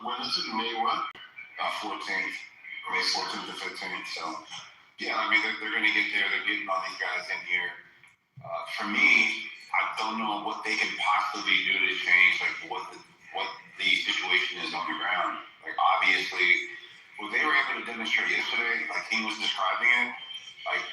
When is it? May what? 14th. May 14th to 15th. So, yeah, I mean, they're going to get there. They're getting all these guys in here. For me, I don't know what they can possibly do to change, like, what the situation is on the ground. Like, obviously, what they were able to demonstrate yesterday, like he was describing it, like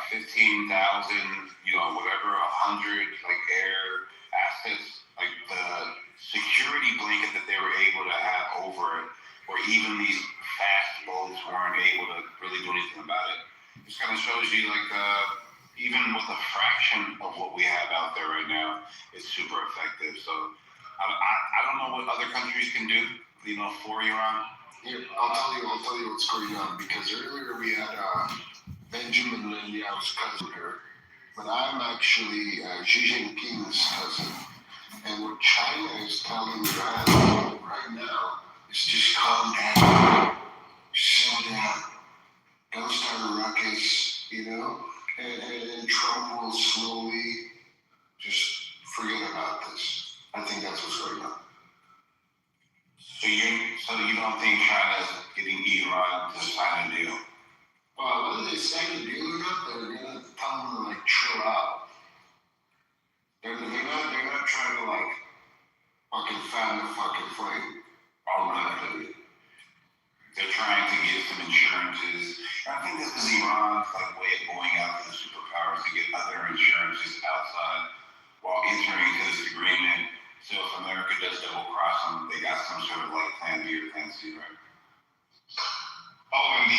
15,000, whatever, 100, like, air assets, like the security blanket that they were able to have over it, or even these fast boats weren't able to really do anything about it. Just kind of shows you, like, even with a fraction of what we have out there right now, it's super effective. So I don't know what other countries can do, for Iran. Yeah, I'll tell you what's going on, because earlier we had Benjamin Netanyahu's cousin here, but I'm actually Xi Jinping's cousin. And what China is telling Iran right now is just calm down, settle down, don't start a ruckus, and Trump will slowly just forget about this. I think that's what's going on. So you don't think China's getting Iran to sign a deal? Well, whether they sign a deal or not, they're gonna tell them to chill out. They're not trying to fucking fan the fucking flame. Automatically. They're trying to get some insurances. I think this is Iran's way of going out to the superpowers to get other insurances outside while entering into this agreement. So if America does double cross them, they got some sort of plan B or plan C, right? Oh, and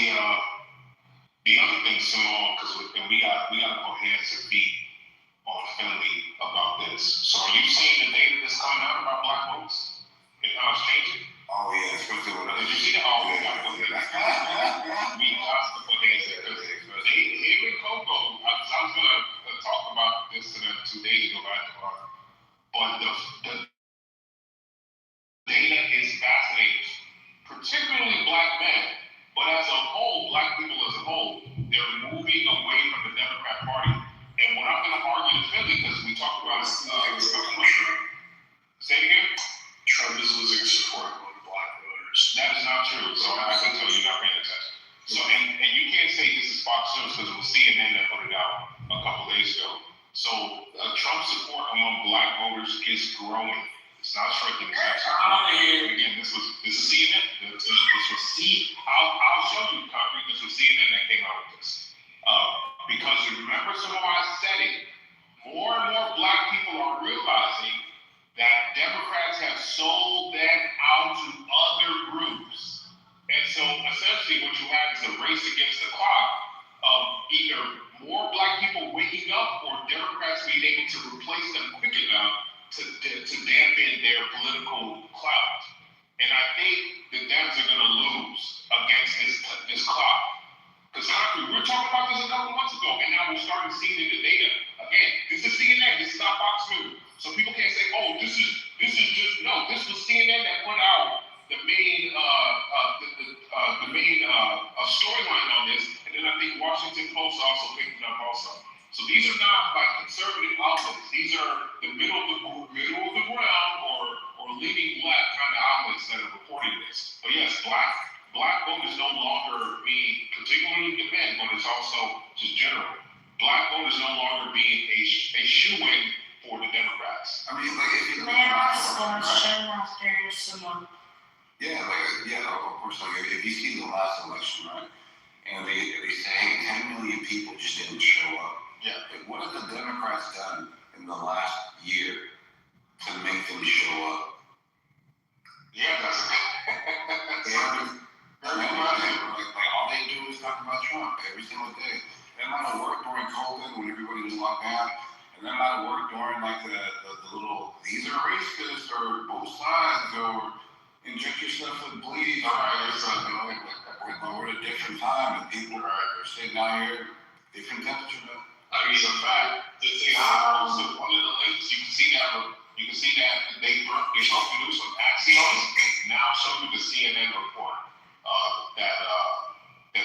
the other thing, Simone, because we got to go hands and feet on Finley about this. So are you seeing the data that's coming out about black votes and how it's changing? Oh yeah, especially with us. Did you see that? Oh, we got to go hands. We got to go hands because him and Coco. I was going to talk about this 2 days ago, but the data is fascinating, particularly black men. But as a whole, black people as a whole, they're moving away from the Democrat Party. And what I'm going to argue to Philly, because we talked about say it again? Trump is losing support among black voters. That is not true. So I can tell you you're not paying attention. So and you can't say this is Fox News because it was CNN that put it out a couple days ago. So Trump's support among black voters is growing. It's not shrinking. It's actually again, this was CNN. This was I'll show you concrete. This was CNN that came out with this. Because remember, some of I said it. More and more black people are realizing that Democrats have sold that out to other groups. And so essentially what you have is a race against the clock of either more black people waking up or Democrats being able to replace them quick enough to dampen their political clout. And I think the Dems are going to lose against this clock. Because we were talking about this a couple months ago, and now we're starting to see the data. Again, this is CNN, this is not Fox News. So people can't say, oh, this was CNN that put out the main storyline on this, and then I think Washington Post also picked it up also. So these are not conservative outlets. These are the middle of the ground or leaning left kind of outlets that are reporting this. But yes, black vote is no longer being, particularly the men, but it's also just general. Black vote is no longer being a shoe-in for the Democrats. I mean, if you May I ask a question after someone? Yeah, of course. If you see the last election, right, and they say, hey, 10 million people just didn't show up. Yeah. What have the Democrats done in the last year to make them show up? Yeah, that's all they do is talk about Trump every single day. That might have worked during COVID when everybody was locked down, and that might have worked during the little these are racist or both sides or inject yourself with bleed. We're at a different time and people are sitting out here different temperature. I mean, in fact, the thing I posted one of the links, you can see that they broke the news from Axios. Now I'll show you the CNN report that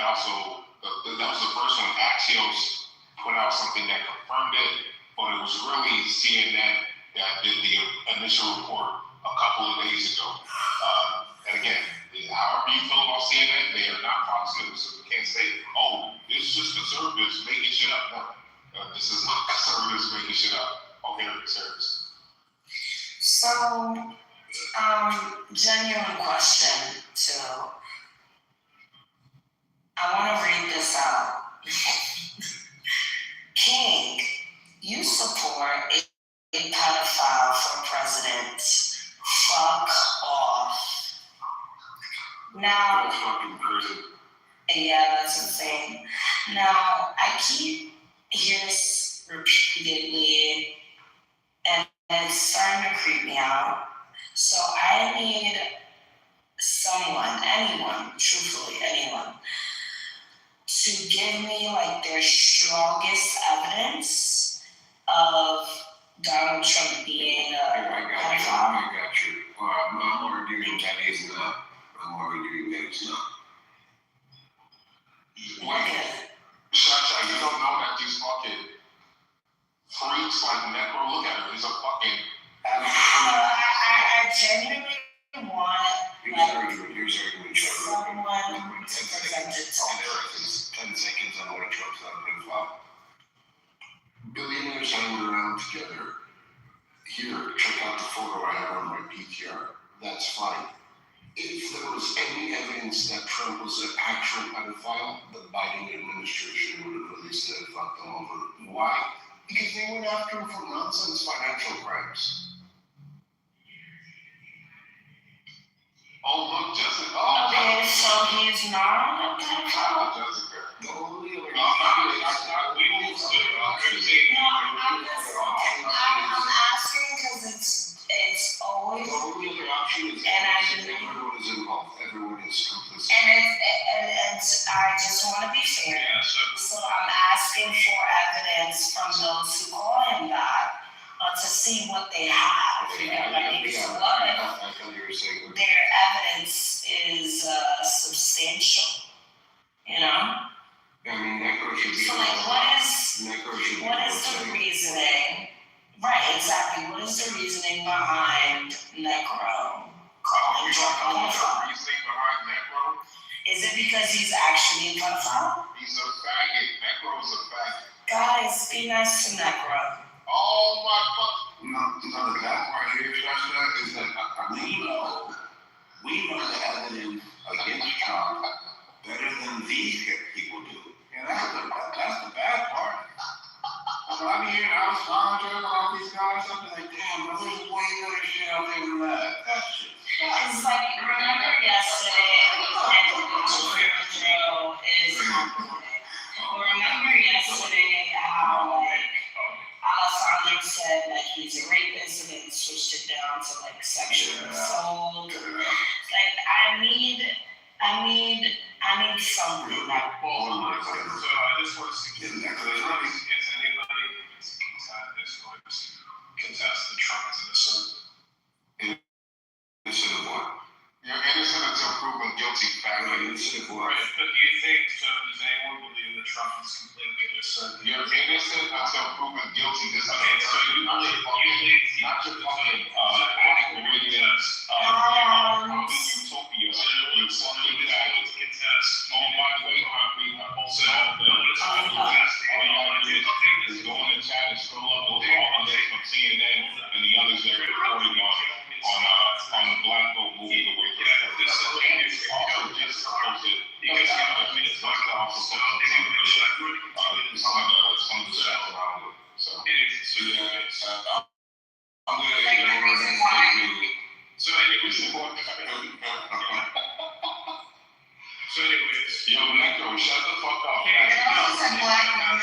also that was the first one. Axios put out something that confirmed it, but it was really CNN that did the initial report a couple of days ago. And again, genuine question too. I want to read this out. King, you support a pedophile for president. Fuck off. Now, That's fucking crazy. yeah, that's insane. Now, I keep hearing this repeatedly, and it's starting to creep me out. So I need someone, anyone, truthfully, anyone, to give me like their strongest evidence of Donald Trump being a pedophile. I got you. I'm arguing that he's not. I'm arguing that he's not. Wait. Shasha, you don't know that these fucking freaks like Necro, look at him, he's a fucking. I genuinely want Here's arguing someone to present it to. 10 seconds on what Trump's not a pedophile. Billionaires hang around together. Here, check out the photo I have on my PTR. That's fine. If there was any evidence that Trump was an actual pedophile, the Biden administration would have released it and fucked them over. Why? Because they went after him for nonsense financial crimes. Oh, look, Jessica. Okay, so he's not a pedophile? Jessica. The only other No, I'm asking because it's always, The only other option is everyone is involved. Everyone is complicit. and I just want to be fair. So I'm asking for evidence from those who call him that to see what they have. What if I thought you were saying. their evidence is substantial? You know? I mean, Necro should be. So like, what is Necro the reasoning? Right, exactly. What is the reasoning behind Necro calling Trump a pedophile? Reasoning behind Necro? Is it because he's actually a pedophile? He's a faggot. Necro's a faggot. Guys, be nice to Necro. Oh my fuck. No, the bad part here, Shasta, is that we know the evidence against Trump better than these people do. And that's the bad part. So I be hearing Alessandro and all these guys, I'm like, damn, but there's way better shit out there than that. That's just. It's like, remember yesterday, remember yesterday how, like, Alessandro said that he's a rapist and then switched it down to, like, sexual assault. Like, I need something like, So I just want to see if anybody is going to contest that Trump is innocent. Innocent of what? You're innocent until proven guilty, faggot. Innocent of what? But do you think, so does anyone believe that Trump is completely innocent? You're innocent until proven guilty. This is Okay, so you not your fucking, not your fucking, Meridian, utopia. You fucking faggot. Oh my God, also, is going to chat and scroll up those others from CNN and the others that are reporting on the Black Boat moving away from that. This is also just posted because it's like the office of some of the stuff around it. So yeah, I'm gonna ignore it. So anyways, Yo, Necro, shut the fuck up. hey, I have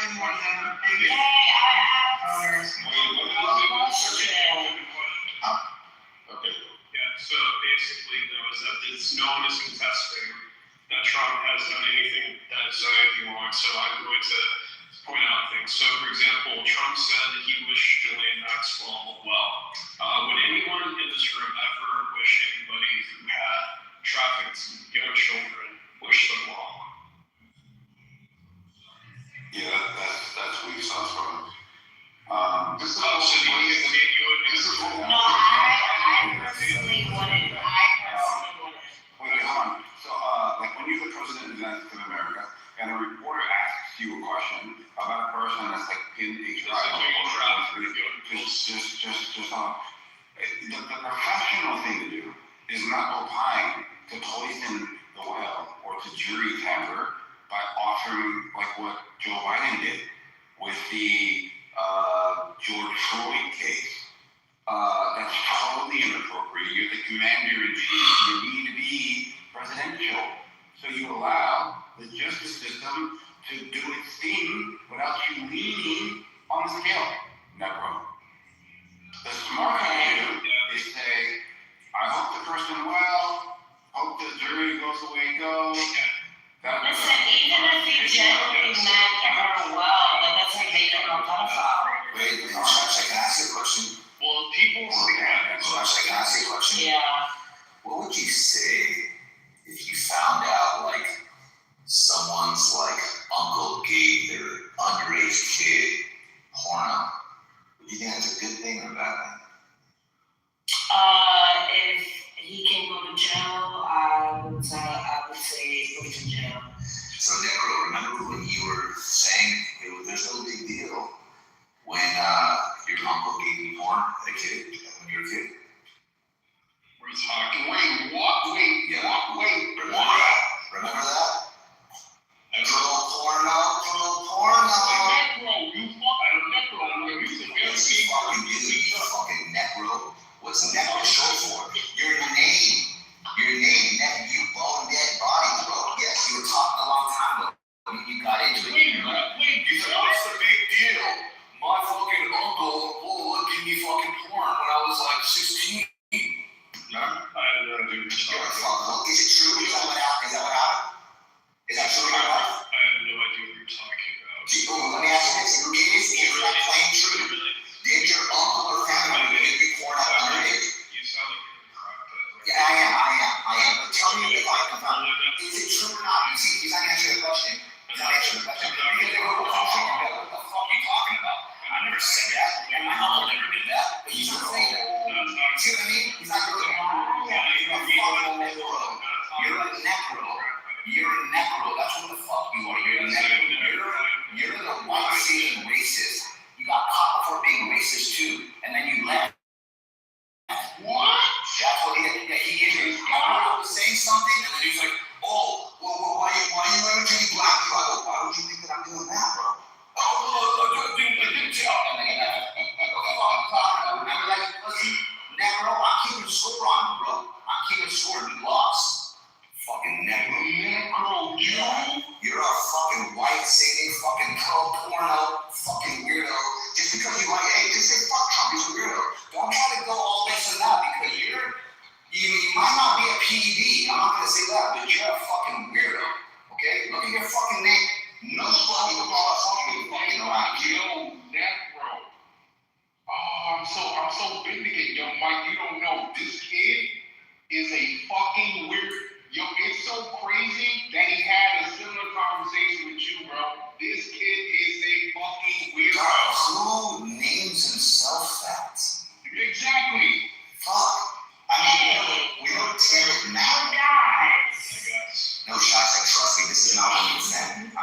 a question. Okay. yeah, so basically there was that it's no one is contesting that Trump has done anything that is anything wrong. So I'm going to point out things. So for example, Trump said that he wished Ghislaine Maxwell well. Would anyone in this room ever wish anybody who had trafficked young children wish them well? Yeah, that's weak sauce for him. This is So do you think you would this is No, I personally wouldn't. Wait, hold on. So, like when you're the president of the United States of America, and a reporter asks you a question about a person that's like in a trial, the professional thing to do is not opine to poison the well or to jury tamper by offering like what Joe Biden did with the George Floyd case. That's totally inappropriate. You're the commander-in-chief. You need to be presidential. So you allow the justice system to do its thing without you leaning on the scale. Never. The smart thing to do is say, I hope the person well, hope the jury goes the way it goes. Listen, even if he genuinely meant her well, that doesn't make him a pedophile. Wait, Sasha, can I ask you a question? Well, people say that. Sasha, can I ask you a question? Yeah. What would you say if you found out, like, someone's, like, uncle gave their underage kid porno? Do you think that's a good thing or a bad thing? If he can go to jail, I would say go to jail. So, Necro, remember when you were saying there's no big deal when your uncle gave you porn as a kid, when you were a kid? We're talking. Wait, what? Remember that? Remember that? Porno. You fucking Necro. What's Necro short for? Your name, you bone dead body, bro. Yes, you were talking a long time ago. You got into it. You said, what's the big deal? My fucking uncle gave me fucking porn when I was like 16. No? I have no idea. You're a fuck. Is it true? Is that what happened? Is that true? I have no idea what you're talking about. Let me ask you this. Is that claim true? Did your uncle or family give you porn at underage? You sound like you're cracked up. Yeah, I am. But tell me if I can find it. Is it true or not? You see, he's not answering the question. Because they go, what the fuck are you talking about? I never said that. And my uncle never did that. But he's not saying that. See what I mean? He's not doing that. You're a fucking necro. You're a necro. You're a necro. That's what the fuck you are. You're a necro. You're the white Asian racist. You got caught before being racist too, and then you left. What? That's what he is. I was saying something, and then he's like, oh, well, why you letting me black people? I go, why would you think that I'm doing that, bro? Oh, I didn't tell. And then I'm like, listen, Negro, I'm keeping score on you, bro. I'm keeping score. You lost. Fucking Negro. You're a fucking white singing, fucking pro-porno, fucking weirdo. Just because you like, hey, just say fuck Trump, he's a weirdo. Don't try to go all this and that because you might not be a PED. I'm not gonna say that, but you're a fucking weirdo. Okay? Look at your fucking name. No fucking fucking around. Yo, Necro. Oh, I'm so vindicated. Yo, Mike, you don't know. This kid is a fucking weird. Yo, it's so crazy that he had a similar conversation with you, bro. This kid is a fucking weirdo. Who names himself that? Exactly. Fuck. I mean, we don't tell it now. Guys. No shots, like, trust me, this is not 100%.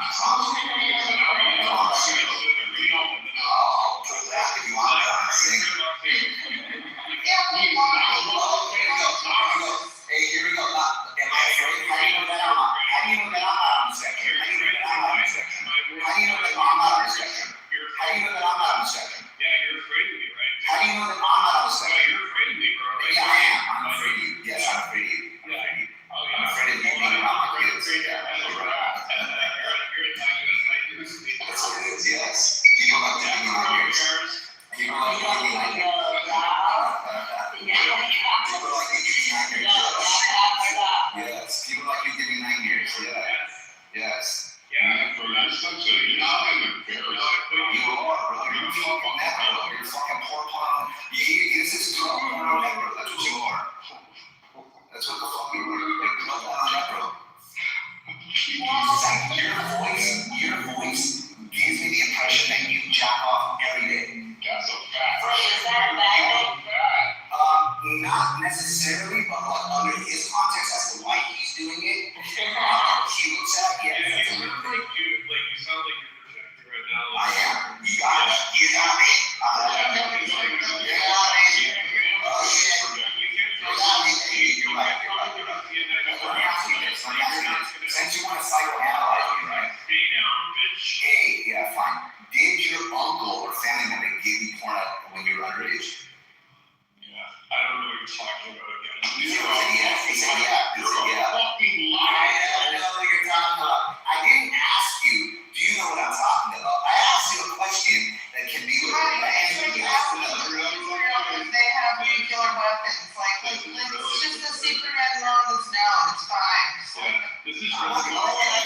is I'm not gonna let that.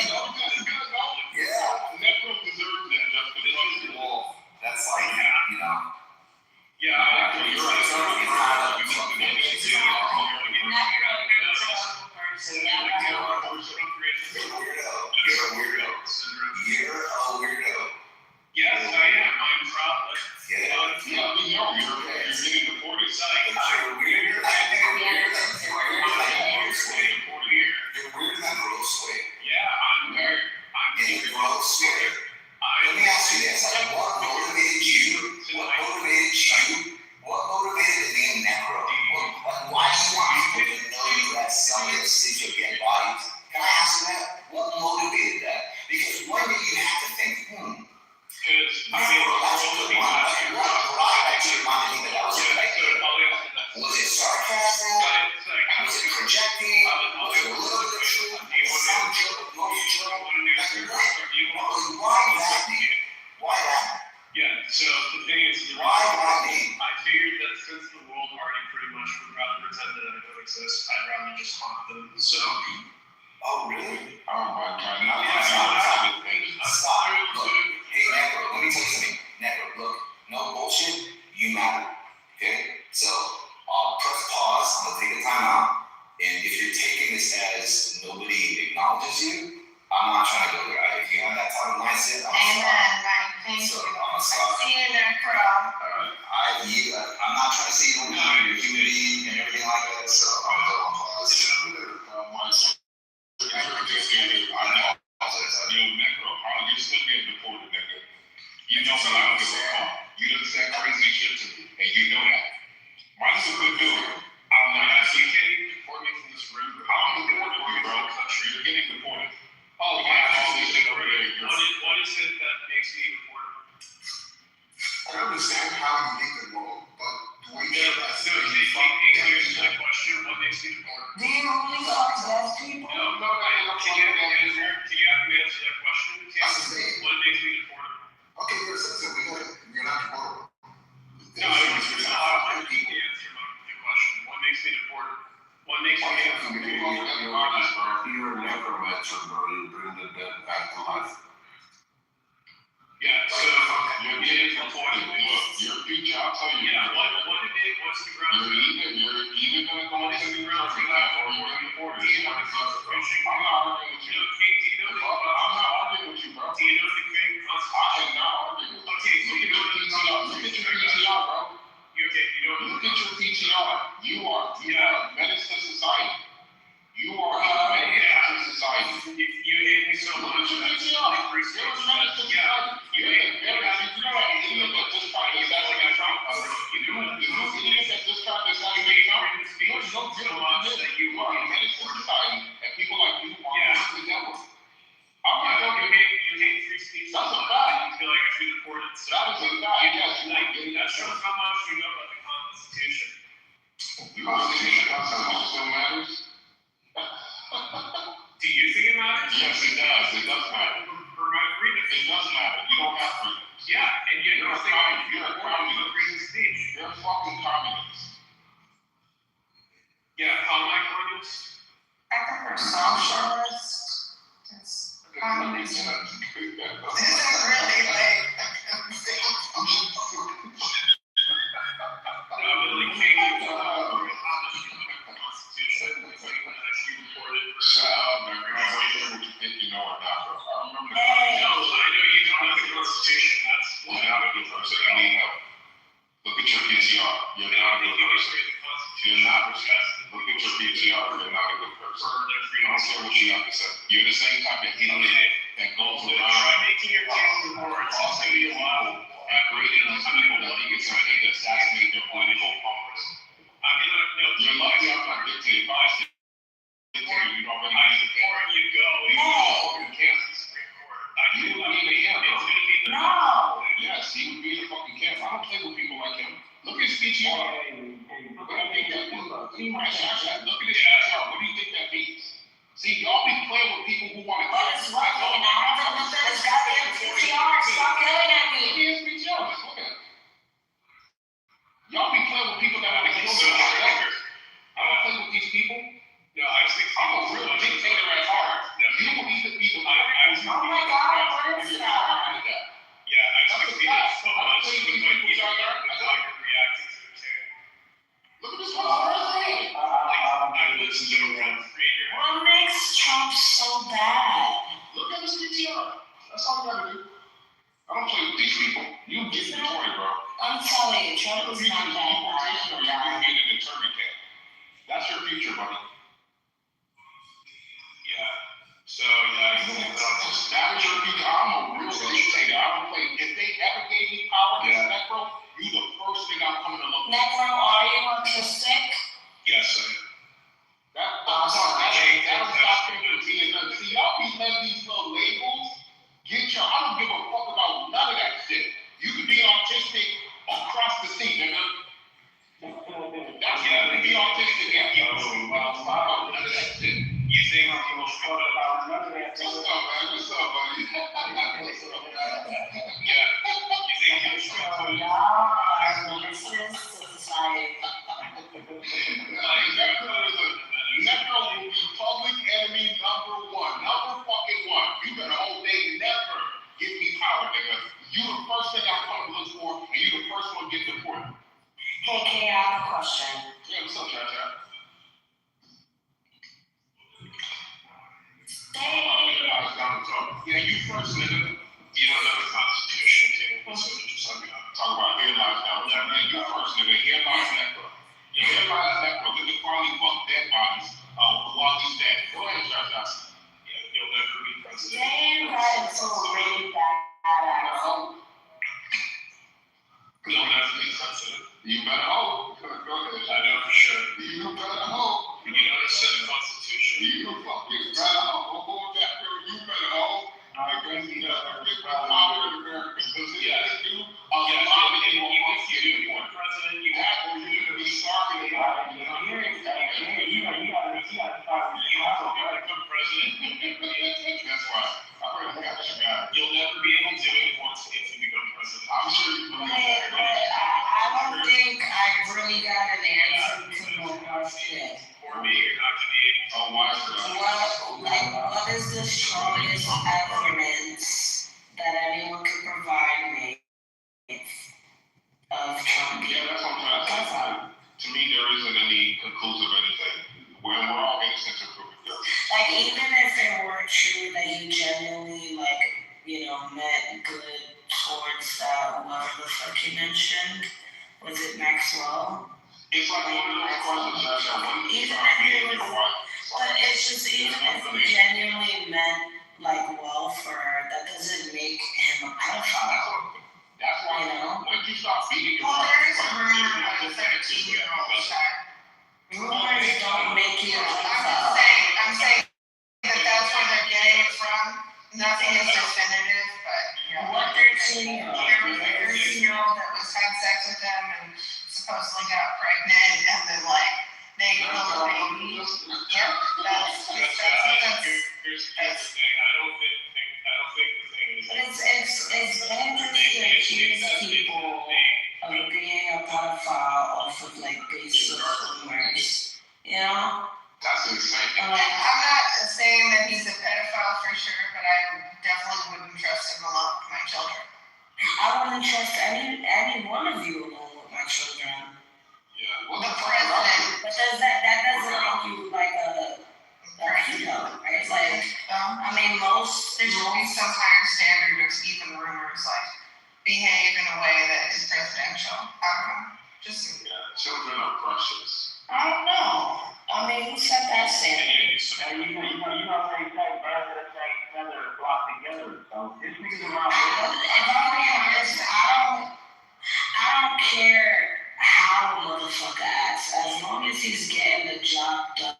Yeah. Necro deserves that just because. Well, that's like, you know. Yeah, I agree. You're right. So you don't have to fucking Not really, it's a horrible person, yeah. You're a weirdo. You're a weirdo. You're a weirdo. Yes, I am. I'm probably. Yeah. Yeah, we know you're getting deported. You're weirder. I think you're weirder than Bruce Wayne. You're weirder than Bruce Wayne. Yeah, I'm weird. In Bruce Wayne. Let me ask you this: like, what motivated you? What motivated the name Necro? Why do you want people to know you as somebody that sees your dead bodies? Can I ask you that? What motivated that? Because one day you have to think, Because Necro, that's a good one. Like, what brought that to your mind to think that was a good idea? Was it sarcasm? Was it projecting? Was it a little bit of truth? Some joke, most joke? Like, why that name? Why that? Yeah, so the thing is, Why that name? I figured that since the world party pretty much would rather pretend that I don't exist, I'd rather just haunt them. So, Oh, really? Oh my God! Stop. Look, hey, Necro, let me tell you something. Necro, look, no bullshit. You matter. Okay? So, press pause. I'm gonna take a time out. And if you're taking this as nobody acknowledges you, I'm not trying to go there. If you have that type of mindset, I'm Amen, sorry. right, thank So, you. I'm gonna stop. See you there, Crow. I'm not trying to say you don't matter. You're a human being and everything like that. So, I'm gonna pause. Necro, you're still getting deported, nigga. You know that I don't give a fuck. You done said crazy shit to me, and you know that. Mike's a good dude. I'm not asking you to deport me from this room. I'm deported you, bro. You're getting deported. Oh, yeah, all this shit over there. what is it that makes me deportable? I understand how you think the world, but the way you No, here's my question. What makes me deportable? Do you only fuck dead people? No, can you have me answer that question? That's the thing. What makes me deportable? Okay, you're a citizen. You're not deportable. No, I want you to answer the question. What makes me deportable? What makes me deportable? You're a necromancer, bro. You bring the dead back to life. Yeah, so you're getting deported. Look, your future, I'll tell you. Yeah, what's the ground? You're either gonna go into the ground for that or you're gonna deport it. I'm not arguing with you. I'm not arguing with you, bro. Do you know the King Constitution? I am not arguing with you. Okay, so you know the Look at your PTR, bro. Look at your PTR. You are a menace to society. You are a menace to society. You hate me so much. Look at your PTR. You're a menace to society. You hate me. You know an idiot that just tried to assassinate Trump. You know an idiot that just tried to assassinate Trump. You are a menace to society, and people like you are the devil. I'm not joking. You hate free speech. That's a fact. You feel like I should be deported. So that is a fact. Yes, that shows how much you know about the Constitution. The Constitution still matters. Do you think it matters? Yes, it does. It does matter. For my freedom. It does matter. You don't have freedom. Yeah, and yet You're a communist. You're a communist. Freedom of speech. You're a fucking communist. Yeah, how am I communist? I prefer socialist. Communism. This is really like. Shut up, man. I what you think you know or not, bro. I remember the I know you don't know the Constitution. That's you're not a good person. I mean, look at your PTR. You're not a good person. You're not respected. Look at your PTR. You're not a good person. I don't care what you have to say. You're the same type of idiot that goes around. Try making your case in words. All city people and creating these people that think it's okay to assassinate their political opponents. I mean, no. You're lucky I'm not dictated by you. You already before you go, in Kansas. You would be in the camp, bro. No. Yes, he would be in the fucking camp. I don't play with people like him. Look at his PTR. Look at his PTR. What do you think that means? See, y'all be playing telling you, Trump is not that Or you're bad. gonna be in an internment camp. That's your future, buddy. Yeah. So yeah, That's your future. I'm a real dictator. I don't play. If they ever gave me power, Necro, you the first thing I'm coming to look for. Necro, are you autistic? yes, I am. That'll stop people from being none. See, y'all be letting these little labels get y'all. I don't give a fuck about none of that shit. You can be autistic across the sea, nigga. That's you can be autistic at you. None of that shit. You think I'm gonna fuck about none of that? What's up, man? What's up, buddy? Yeah. You think you're strong? Y'all are menaces to society. Necro will be public enemy number one. Number fucking one. You better hope they never give me power, nigga. You the first thing I come to look for, and you the first one to get deported. Hey, Kay, I have a question. Yeah, what's up, Cha-Cha? Yeah, you first, nigga. You don't know the Constitution, too. That's what you're talking about. Talk about here lies now. Yeah, you first, nigga. Here lies Necro. Here lies Necro. Look at quality fuck dead bodies while he's dead. Go ahead, Cha-Cha. Yeah, you'll never be president. Damn, that is so really bad. You'll never be president. You better hope. Go ahead. I know for sure. You better hope. You know, it's in the Constitution. You fucking better hope. You better hope. Because you never get power in America. Because if they do, a lot of people want to get in one. President, you That or you're going to be starving a lot of people. you gotta become president. That's right. I heard that. You got it. You'll never be able to do it once if you become president. I'm sure you believe Hey, but that. I don't think I really got an answer to my question. Or me, you're not gonna be able to. Oh, why is that? What is the strongest evidence that anyone could provide me of Trump? Yeah, that's what I'm trying to say. To me, there isn't any conclusive anything. We're all innocent until proven guilty. Like, even if it were true that you genuinely, meant good towards whoever the fuck you mentioned, was it Maxwell? It's like one of those questions that when you Even start if being it your was, wife. but it's just, even if he genuinely meant, well for her, that doesn't make him a pedophile. That's why, You know? when you start beating your Well, wife, there is a like, rumor you that have a to finish it, 13-year-old was shot. Rumors don't make you a I'm pedophile. saying that that's where they're getting it from. Nothing is definitive, but, What 13-year-old? There was a 13-year-old that was had sex with them and supposedly got pregnant, and then, they killed the baby. Yep, that's. Here's the thing. I don't think the thing is. It's dangerous to accuse people of being a pedophile off of baseless rumors. You know? That's insane. I'm not saying that he's a pedophile for sure, but I definitely wouldn't trust him alone with my children. I wouldn't trust any one of you alone with my children. Yeah. The president. But that doesn't make you a pedo, right? Most There should be some higher standard of even rumors, behave in a way that is presidential. I don't know. Just. Yeah, children are precious. I don't know. Who set that standard? If I'm being honest, I don't care how a motherfucker acts, as long as he's getting the job done.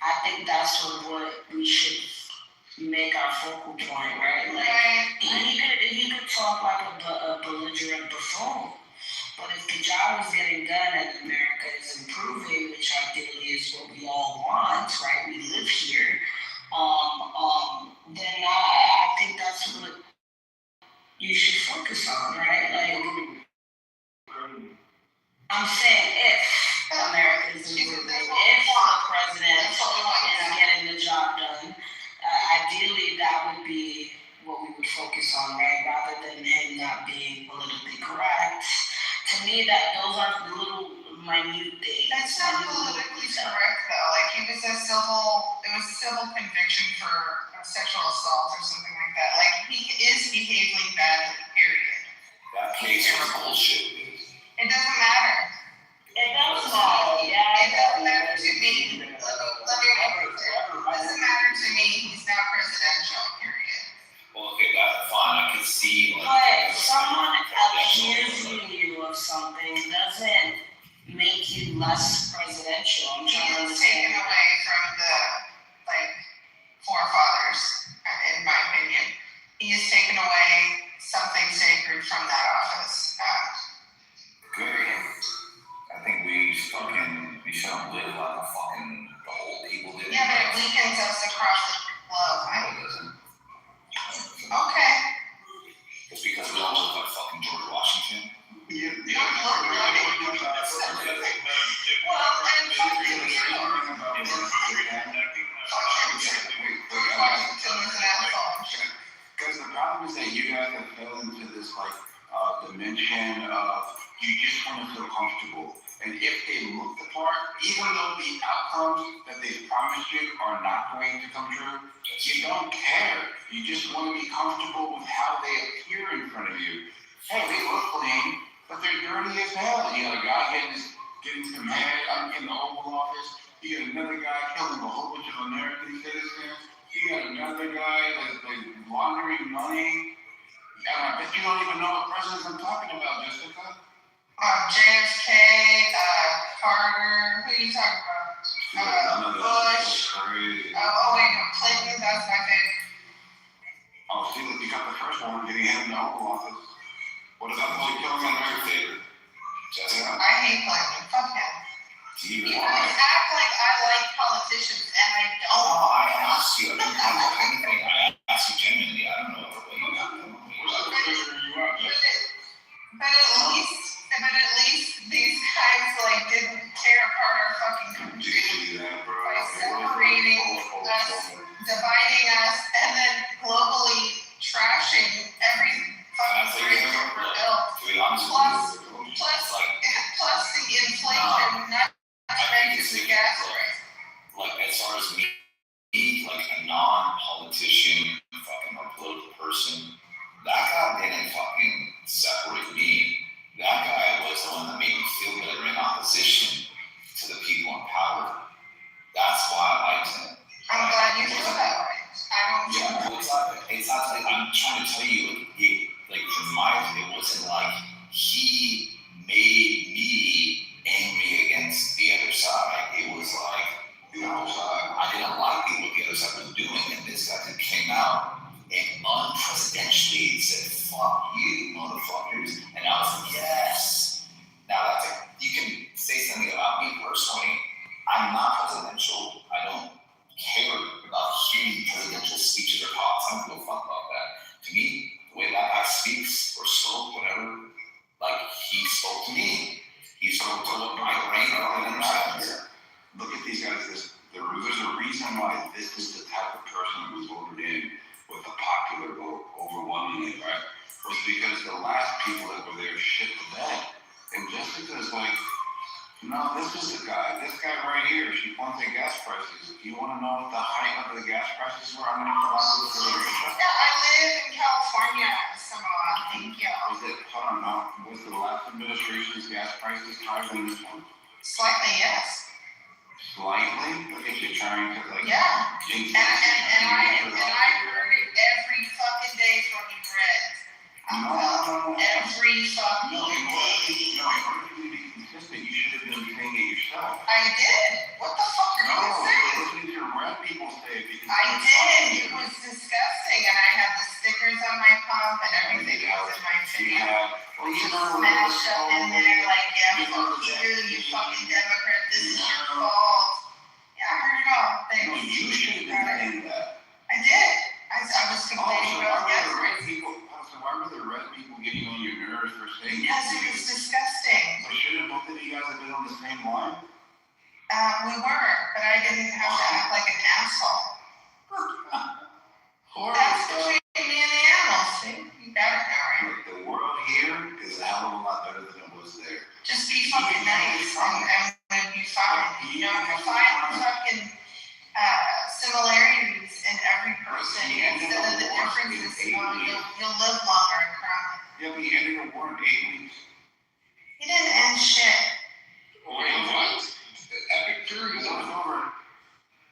I think that's what we should make our focal point, right? He could talk like a belligerent buffoon, but if the job is getting done and America is improving, which ideally is what we all want, right? We live here. Then I think that's what you should focus on, right? I'm saying if America is improving, if the president is getting the job done, ideally that would be what we would focus on, right? Rather than him not being politically correct. To me, those are little minute things. That's not politically correct though. It was a civil conviction for sexual assault or something like that. He is behaving badly, period. case for bullshit. It doesn't matter. It does matter, yeah. It doesn't matter to me. Let me make it clear. It doesn't matter to me. He's not presidential, period. Well, okay, that's fine. I can see. But someone accusing you of something doesn't make you less presidential. I'm He trying to is taken understand. away from the, like, forefathers, in my opinion. He has taken away something sacred from that office. Good. I think we shouldn't live like the old people did. Yeah, but it weakens us across the globe. No, it doesn't. Okay. It's because we don't look like fucking George Washington. Well, and fuck you too. Washington was an asshole. Because the problem is that you guys have fell into this dimension of you just want to feel comfortable. And if they look the part, even though the outcomes that they promised you are not going to come true, you don't care. You just want to be comfortable with how they appear in front of you. Hey, they look clean, but they're dirty as hell. You got a guy getting some head in the Oval Office. You got another guy killing a whole bunch of American citizens. You got another guy that's like laundering money. And I bet you don't even know what presidents I'm talking about, Jessica. JFK, Carter, who are you talking about? Bush. Crazy. Oh wait, no, Clinton, that's my favorite. Oh, see, look, you got the first one getting head in the Oval Office. What about the whole killing on your favorite? Jessica? I hate Clinton, fuck him. You You guys act like I like politicians, and I don't. Oh, I asked you. I didn't know anything. I asked you genuinely. I don't know what you got. But at least these guys like didn't tear apart our fucking country by separating us, dividing us, and then globally trashing every fucking bridge that we're built. To be honest with you, Plus the inflation, not to mention the gas price. like as far as me, like a non-politician, fucking a political person, that guy didn't fucking separate me. That guy was the one that made me feel better in opposition to the people in power. That's why I liked him. I'm glad you feel that way. I don't. Yeah, it's not like I'm trying to tell you, like from my view, it wasn't like he made me angry against the other side. It was like, I didn't like what the other side was doing, and this guy just came out and unpresidentially said, fuck you, motherfuckers. And I was like, yes. Now, that's you can say something about me personally. I'm not presidential. I don't care about hearing presidential speeches or talks. I don't give a fuck about that. To me, the way that guy speaks or spoke, whatever, like he spoke to me. He spoke to my brain or understands. Look at these guys. There's a reason why this is the type of person who was voted in with the popular vote overwhelmingly, right? Was because the last people that were there shit the bed. And Jessica's like, no, this is the guy. This guy right here. She points at gas prices. If you want to know what the height of the gas prices were, I'm going to Yeah, I live in California, Samoa. Thank you. Was the last administration's gas prices higher than this one? Slightly, yes. Slightly? Look at you trying to Yeah. And I heard it every fucking day from you, Brett. No. Every fucking No, in order to be consistent, you should have been saying it yourself. I did. What the fuck are you saying? Listening to your red people say it because I did. It was disgusting, and I had the stickers on my pump and everything else in my video. Smashed up in there like, yeah, fuck you fucking Democrat. This is your fault. Yeah, I heard it all. No, Thanks. you should have been saying that. I did. I was complaining about gas prices. Why were the red people getting on your nerves for saying Because it was disgusting. But shouldn't both of you guys have been on the same line? We were, but I didn't have to act like an asshole. That's between me and the animals. See? You got it now, right? Look, the world here is a hell of a lot better than it was there. Just be fucking nice and we'll be fine. You know, you'll find fucking similarities in every person instead of the differences. You'll live longer, I promise. Yeah, but he ended a war in 8 weeks. He didn't end shit. Wait, what? The epic fury is War is over.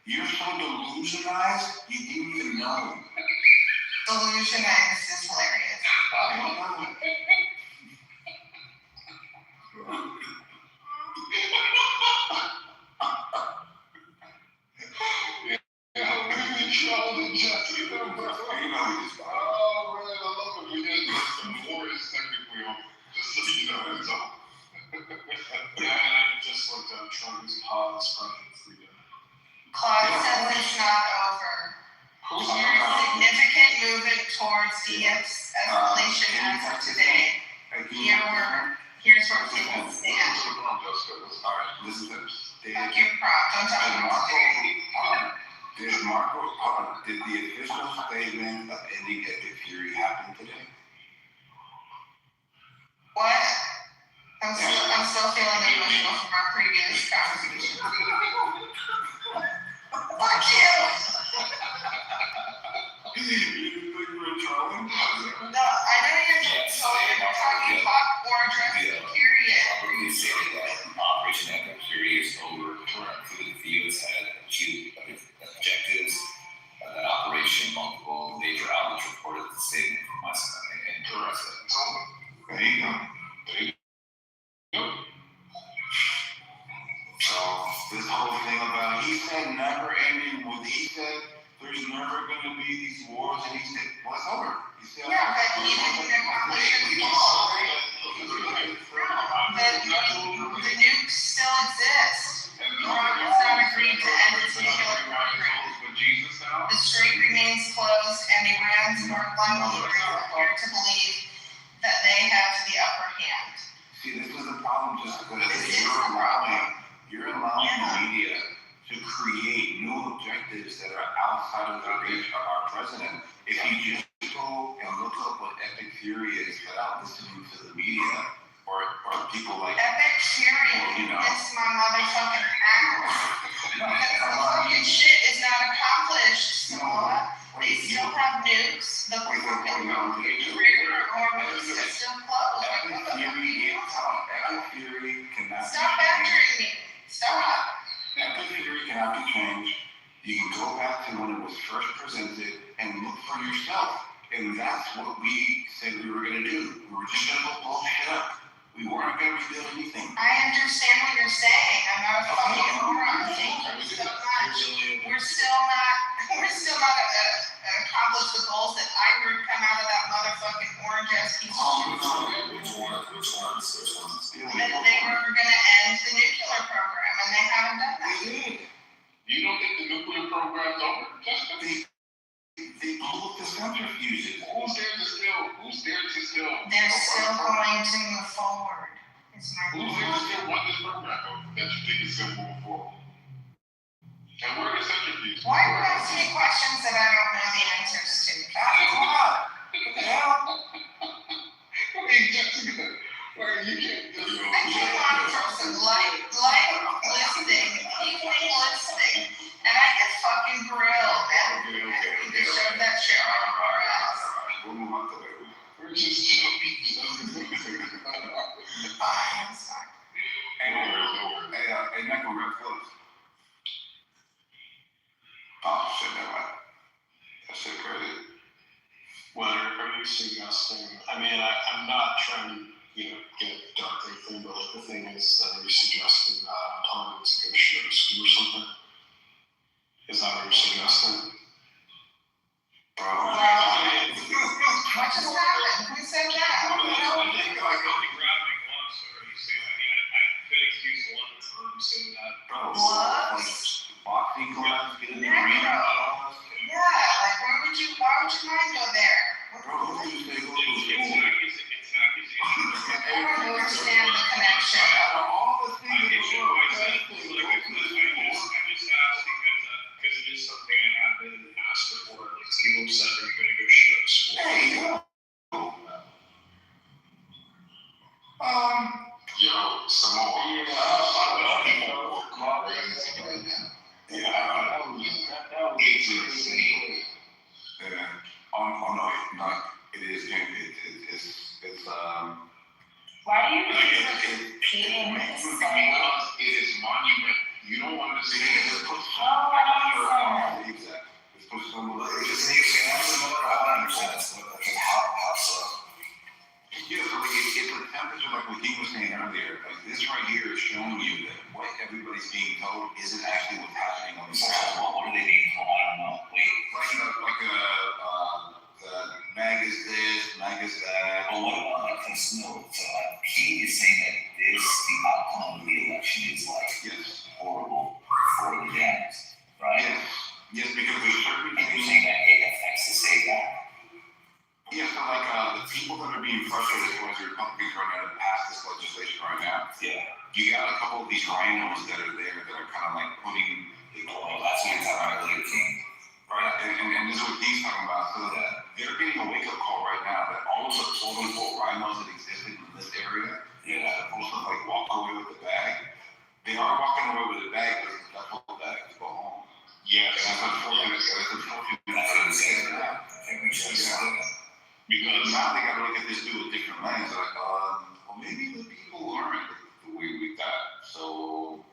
You're so delusionized, you didn't even know. Delusionized is hilarious. Oh, man, I love it. We had the war is technically over. Just so you know, it's over. Yeah, and I just looked up Trump's pause project freedom. Claude says it's not over. Who's There's significant movement towards de-escalation as of today. Here's where things stand. Alright, listen to this. Fuck your prop, don't talk about today. Did the official statement of ending epic fury happen today? What? I'm still feeling emotional from our previous conversation. Fuck you! You think we're trolling? No, I know you're trolling. We're talking fuck or addressing period. Publicly stated that Operation Epic Fury is over. Including the U.S. had achieved objectives. That operation, multiple major outlets reported the statement from us and correct it. There you go. So this whole thing about he said never ending, he said there's never gonna be these wars, and he said, well, it's over. He said, Yeah, but he didn't accomplish his goal. The nukes still exist. Iran has not agreed to end its nuclear program. The strait remains closed, and Iran's North appear to believe that they have the upper hand. See, this is the problem, just because you're allowing the media to create new objectives that are outside of the reach of our president. If you just go and look up what epic fury is without listening to the media or people like Epic fury hits my motherfucking house. Because the fucking shit is not accomplished, Samoa. They still have nukes. The fucking nuclear orbits are still closed. Like, what the fuck are you talking about? epic fury cannot Stop badgering me. Stop. Epic fury cannot be changed. You can go back to when it was first presented and look for yourself. And that's what we said we were going to do. We were just going to go blow shit up. We weren't going to reveal anything. I understand what you're saying. I'm not a fucking moron. Thank you so much. We're still not accomplished the goals that I heard come out of that motherfucking orange ass piece of shit. Which ones? That they were gonna end the nuclear program, and they haven't done that. You don't think the nuclear program's over? Just They blew up the centrifuges. who's there to still? They're still going to move forward. Is my Who's there to still run this program that you think is still moving forward? And where are the centrifuges? Why would I ask me questions that I don't know the answers to? God, What the hell? Hey, Jessica, where you can't do I came on from some light listening, evening listening, and I get fucking grilled, man. I need to shove that shit on our ass. We'll move on to it. We're just joking. I'm sorry. Hey, Michael, real close. Oh, shit, never mind. That shit crazy. What are you suggesting? I mean, I'm not trying to, get dark or anything, but like the thing is that you're suggesting that I'm telling them to go shit at school or something. Is that what you're suggesting? Bro. What just happened? Who said that? I think I only grabbed my gloves, or you say, I could excuse the one that's already saying that. Bro, Gloves? boxing gloves, getting the Necro. ring out. Yeah, like why would your mind go there? Bro, who do you say go to It's school? an accusation. I don't understand the connection. Out of all the things I in just the world, asked because it is something I have been asked before. Like people said, are you going to go shit at school? Hey, Yo, Samoa. It's insane. yeah. Oh no, it is. It's Why do you keep repeating this? Because it is monument. You don't understand. No, I don't understand. It's supposed to be Just make it sound similar. I don't understand. How so? yeah, so like it's a temperature like what he was saying earlier. Like this right here is showing you that what everybody's being told isn't actually what's happening on the ground. What are they being told? I don't know. Wait. Mag is this, mag is that. But what about like from Snow? So like he is saying that the outcome of the election is like Yes. horrible for the Dems, right? Yes, because there's certain And you're things. saying that AFX to say that? Yeah, so like the people that are being frustrated towards the Republicans right now to pass this legislation right now. Yeah. You got a couple of these rhinos that are there that are kind of like putting. Oh, that's what you're talking about, Leader King. Right, and this is what he's talking about. So that they're getting a wake-up call right now that all of the quote-unquote rhinos that existed in this area, Yeah. supposed to like walk away with the bag. They are walking away with the bag, but it's a duffel bag to go home. Yes. And that's unfortunate. That's unfortunate. That's what I'm saying. I think we should say that. Because Now they got to look at this through a different lens. Like, well, maybe the people aren't the way we thought. So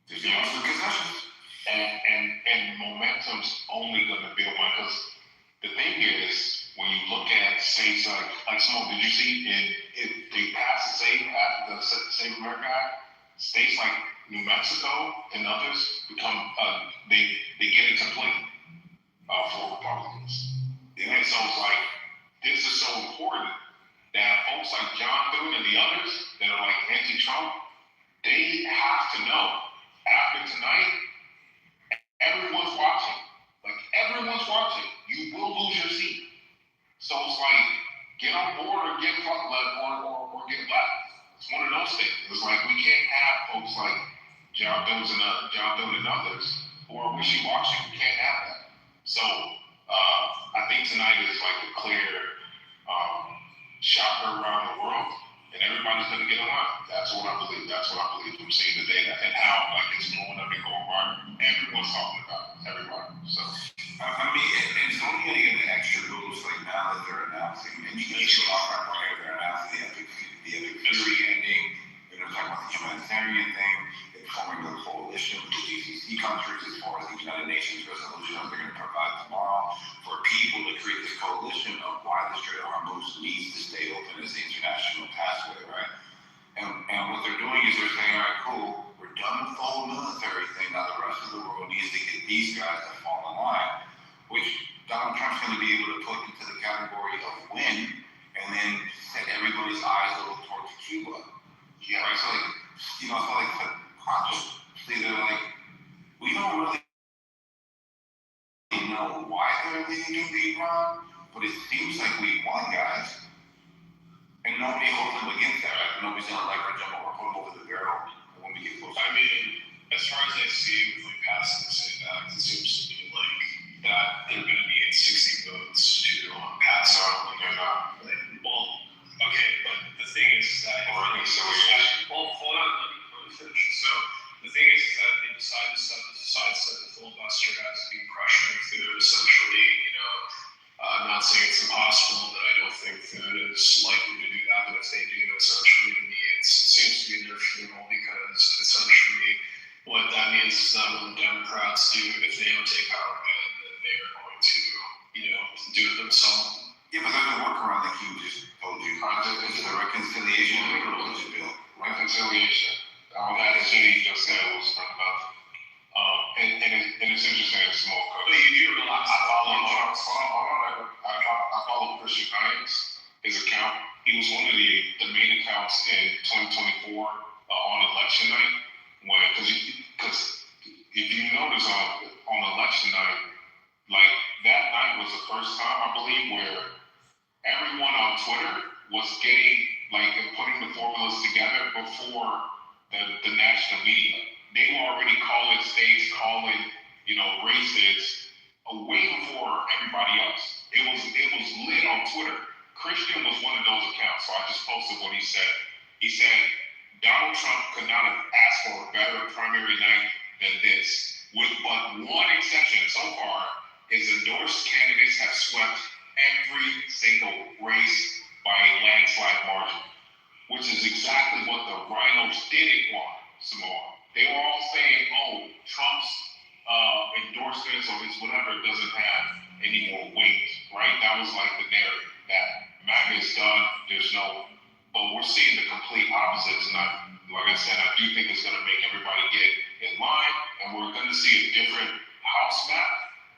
there's some concessions. and momentum's only going to build one. Because the thing is, when you look at states like Smoke, did you see if they pass the Save America Act, states like New Mexico and others become they get into play for Republicans. Yeah. And so it's like this is so important that folks like John Thune and the others that are like anti-Trump, they have to know after tonight, everyone's watching. Like everyone's watching. You will lose your seat. So it's like get on board or get fucked or get left. It's one of those things. It's like we can't have folks like John Thune and others who are wishy-washy. We can't have that. So I think tonight is like a clear shocker around the world, and everybody's going to get along. That's what I believe. That's what I believe from seeing the data and how like it's blowing up and going viral. Everyone's talking about it. Everybody. So I mean, and it's only going to get an extra boost like now that they're announcing, and you can see a lot right now they're announcing the epic fury ending. They're talking about the humanitarian thing. They're forming a coalition with the GCC countries as far as the United Nations resolution that they're going to provide tomorrow for people to create this coalition of why the Strait of Hormuz needs to stay open as the international pathway, right? And what they're doing is they're saying, all right, cool, we're done with the whole military thing. Now the rest of the world needs to get these guys to fall in line, which Donald Trump's going to be able to put into the category of win, and then set everybody's eyes a little towards Cuba. Yeah, right? So like, you know, it's not like consciously they're like, we don't really know why they're leaving the Iran, but it seems like we won, guys. And nobody holds them against that, right? Nobody's gonna leverage them or put them over the barrel when we get close. I mean, as far as I see with like passing this act, it seems to me like that they're going to need 60 votes to pass out when they're not. Like, well, okay, but the thing is that well, hold on, let me finish. So the thing is that they decide to set the filibuster as being pressured through essentially, you know. I'm not saying it's impossible, but I don't think that it's likely to do that. But if they do, essentially, to me, it seems to be their funeral because essentially what that means is that when the Democrats do, if they don't take power again, then they are going to, you know, do it themselves. Yeah, but there's a workaround that Q just told you. It's the reconciliation bill. Reconciliation. All that city just said was from nothing. And it's interesting in small But you do realize I follow Christian Hines, his account. He was one of the main accounts in 2024 on election night. Because if you notice on election night, like that night was the first time I believe where everyone on Twitter was getting like putting the formulas together before the national media. They were already calling states, you know, races way before everybody else. It was lit on Twitter. Christian was one of those accounts, so I just posted what he said. He said, Donald Trump could not have asked for a better primary night than this, with but one exception so far. His endorsed candidates have swept every single race by enforcement, so it's whatever, doesn't have any more weight, right? That was like the narrative that MAGA is done, there's no, but we're seeing the complete opposites, and like I said, I do think it's gonna make everybody get in line, and we're gonna see a different house map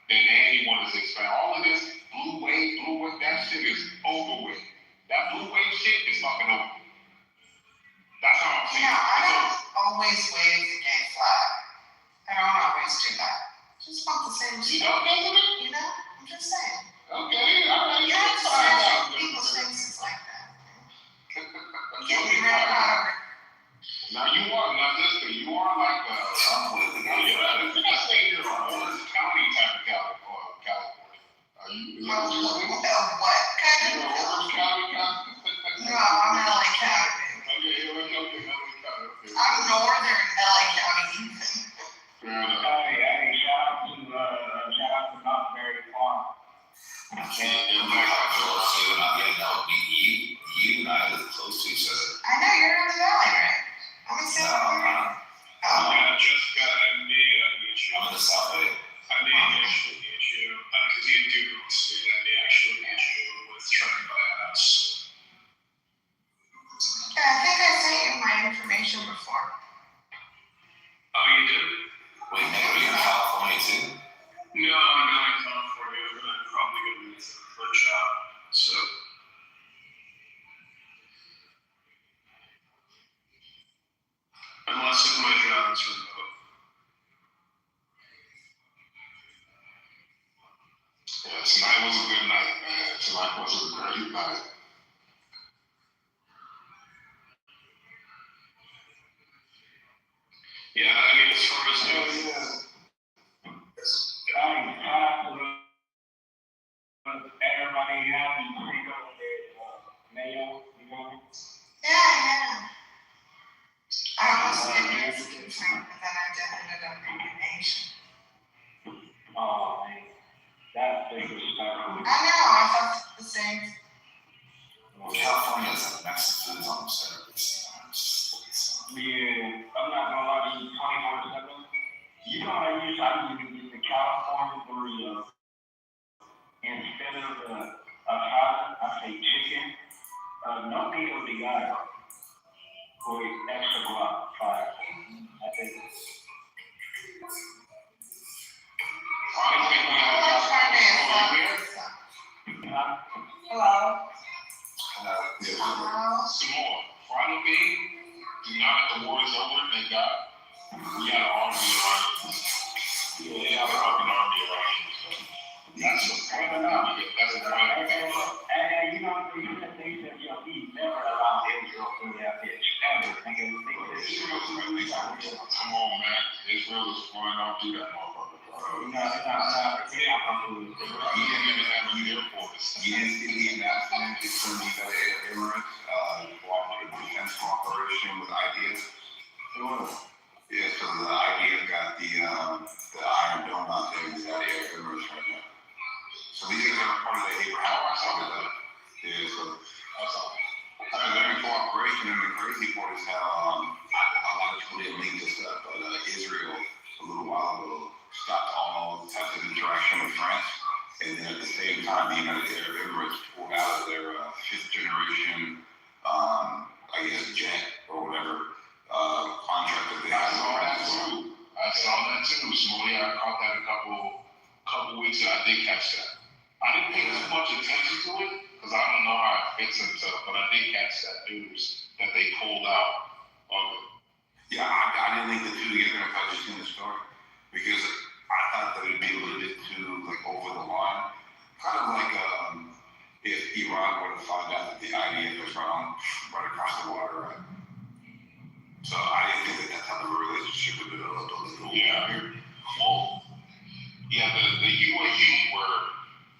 than anyone is expecting. All of this blue wave, that shit is over with. That blue wave shit is fucking over. That's how I'm seeing it. I It's don't over. always wave the gay flag. I don't always do that. Just want the same You shit. don't know what it You know? I'm just saying. Okay, all right. You have to smash people's faces like that. You can't be red hot over it. Now you are not just you are like you're not saying you're an Orange County type of California. Are you? Well, what kind You're of? an Orange County No, I'm LA County. Okay, okay. I'm northern LA County even. Fair enough. Hey, shout out to Mount Mary Farm. You and I live close to each other. I know you're in the valley, right? I'm in San Antonio. Oh, Jessica and me, meet you. I'm in the South Bay. I may actually meet you, because you do real estate, I may actually meet you with trying to buy a house. yeah, I think I sent you my information before. Oh, you did? Wait, Nick, are you in California too? No, I'm not in California, but I'm probably going to be for a job, so. Unless if my job is remote. Yeah, tonight was a good night, man. Tonight was a great night. Yeah, I mean, as far as Everybody having Rico Mayo, you know? Yeah. I almost did Mexican food, but then I ended up being Asian. Oh, man. That's big respect. I know, I thought the same. Well, California is like Mexican food is almost everything. Yeah, I'm not gonna lie to you, 24/7. You know how I used to get the California burrito. Instead of the asada, I say chicken. No pico de gallo. With extra guac, fire. I think. Hello, Friday. Hello. Hello. Some more. Final thing, now that the war is over, thank God, we got an army around us. We have a fucking army around us. So that's the point of now. That's the point of that. And you know, they said, yo, he never allowed Israel through that bitch. Ever. Come on, man. Israel is flying out through that motherfucker, bro. No, it's not You didn't even have a Air Force. You didn't see the announcement between the Emirates, cooperative defense cooperation with ideas? Yeah, so the idea got the Iron Dome out there in the Emirates right now. So these guys are part of the Abraham Accord. Yeah, so that's all. They're in cooperation, and the crazy part is how a lot of people didn't link this up, but Israel a little while ago stopped all types of interaction with France, and then at the same time, the United Arab Emirates pulled out of their fifth generation, I guess, jet or whatever contract that they had. I saw that too. Smoley, I caught that a couple weeks ago. I did catch that. I didn't pay too much attention to it because I don't know how it fits into it, but I did catch that news that they pulled out of it. Yeah, I didn't link the two together if I just seen the story because I thought that it'd be a little bit too like over the line, kind of like if Iran were to find out that the IDF was wrong right across the water, right? So I didn't think that that's how the relationship would develop a little. Yeah. Well, yeah, the UAE were,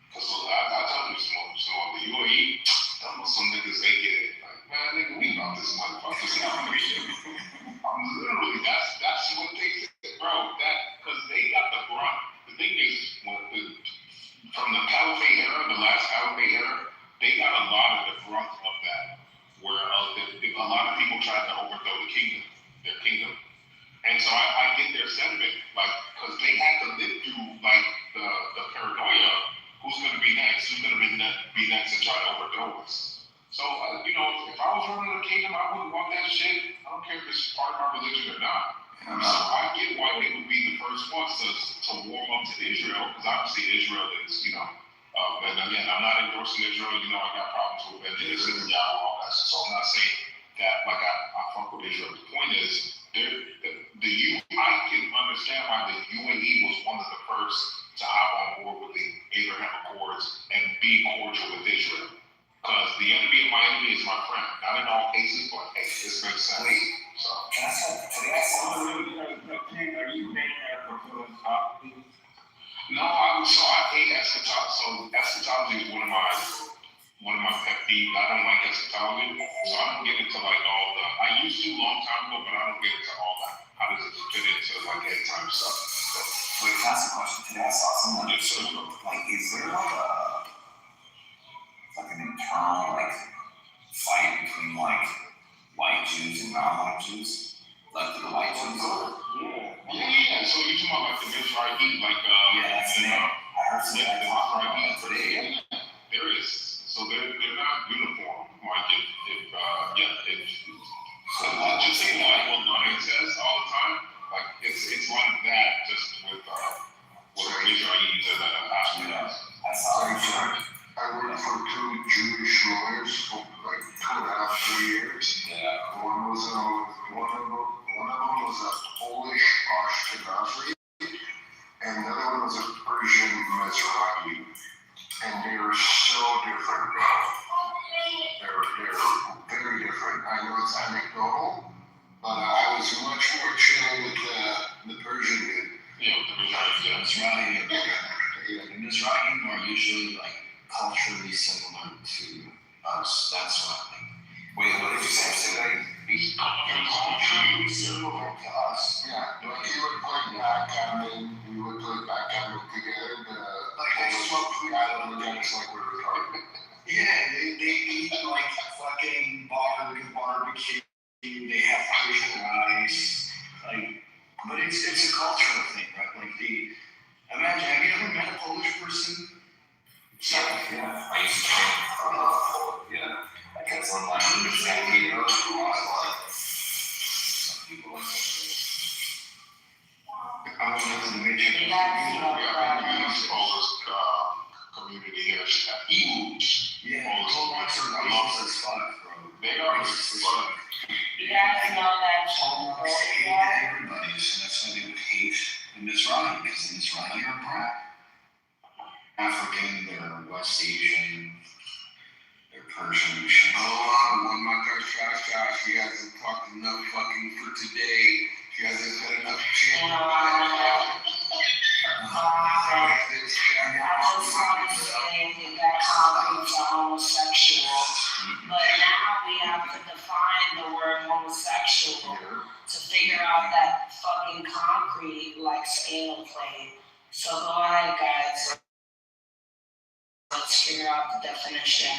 because I told you so the UAE, them Muslim niggas, they get it. Like, man, nigga, we about this motherfucker. I'm literally, that's what they said, bro. Because they got the brunt. The thing is, from the Caliphate era, the last Caliphate era, they got a lot of the brunt of that, where a lot of people tried to overthrow their kingdom. And so I get their sentiment, like, because they had to live through, like, to Israel, because obviously Israel is, and again, I'm not endorsing Israel. I got problems with vengeance and all that. So I'm not saying that like I fuck with Israel. The point is, I can understand why the UAE was one of the first to hop on board with the Abraham Accords and be cordial with Israel. Because the enemy of my enemy is my friend. Not in all cases, but hey, this makes sense. So, Can I say, Are you saying that for philosophically? no, I hate eschatology. So eschatology is one of my pet peeves. I don't like eschatology, so I don't get into like all the. I used to a long time ago, but I don't get into all that. How does it fit into like end time stuff? So, wait, can I ask a question? Today I saw someone, yes, sir. like, is there like an internal, like, fight between, like, white Jews and non-white Jews? Like, the white Jews? Yeah. So you're talking about like the Mizrahi, like yeah, that's the name. I heard something like talking about that today. Yeah, there is. So they're not uniform. Like if just say like what Lonnie says all the time, like it's like that just with Mizrahis and I saw I worked for 2 Jewish lawyers for like 2.5 years. Yeah. One of them was a Polish Ashkenazi, and the other one was a Persian Mizrahi. And they are so different. They're very different. I know it's anecdotal, but I was much more chill with the Persian dude. Yeah, with the Mizrahi. The Mizrahi are usually like culturally similar to us. That's what I think. Wait, what did you say? He's Culturally similar to us. Yeah, like he would play backgammon, we would play backgammon together. Like they smoke food out of the guns like we're retarded. Yeah, they eat like fucking barbecue. They have Persian rice, like, but it's a cultural thing, right? Like imagine, have you ever met a Polish person? Yeah. I used to yeah. I guess I'm like, some people like that. I was in the Matrix. We have a huge Polish community here. Huge. Yeah, Polish are racist as fuck, bro. They are racist as fuck. You guys know that Hallmarks hate everybody, so that's why they would hate the Mizrahi, because the Mizrahi are black. African, they're West Asian, they're Persian, shit. One more Josh, you guys have talked enough fucking for today. You guys have said enough shit. I just want to say that concrete's a homosexual, but now we have to define the word homosexual to figure out that fucking concrete likes anal play. So go ahead, guys. Let's figure out the definition,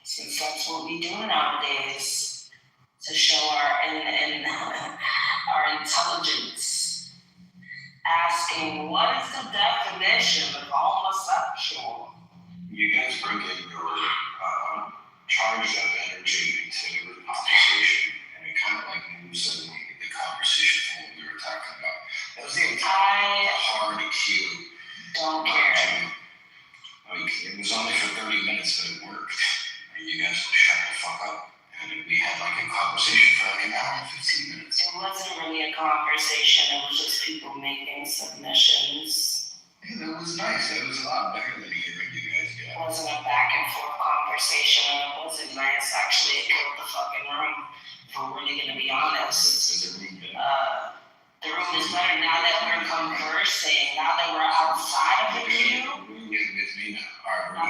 since that's what we do nowadays to show our intelligence. Asking, what is the definition of homosexual? You guys bring in your charge of energy into the conversation, and it kind of like moves the conversation from what we were talking about. That was the entire hard cue. Don't care. Like, it was only for 30 minutes, but it worked. And you guys shut the fuck up. And we had like a conversation for like an hour and 15 minutes. It wasn't really a conversation, it was just people making submissions. And that was nice. That was a lot better than hearing you guys It go. wasn't a back and forth conversation, and it wasn't nice. Actually, it killed the fucking room, if we're really gonna be honest. The room is better now that we're conversing, now that we're outside of the queue. I'm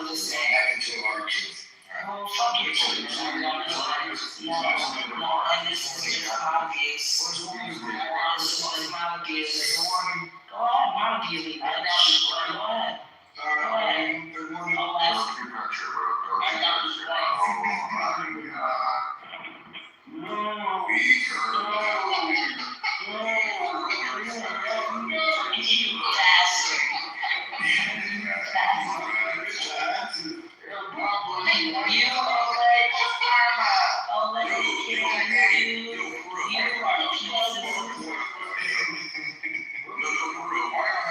just saying. Back into our truth. Well, fuck you, and this is just not abuse. This is not abuse. Go ahead, not abuse me, bitch. Go ahead. You bastard. You are pieces.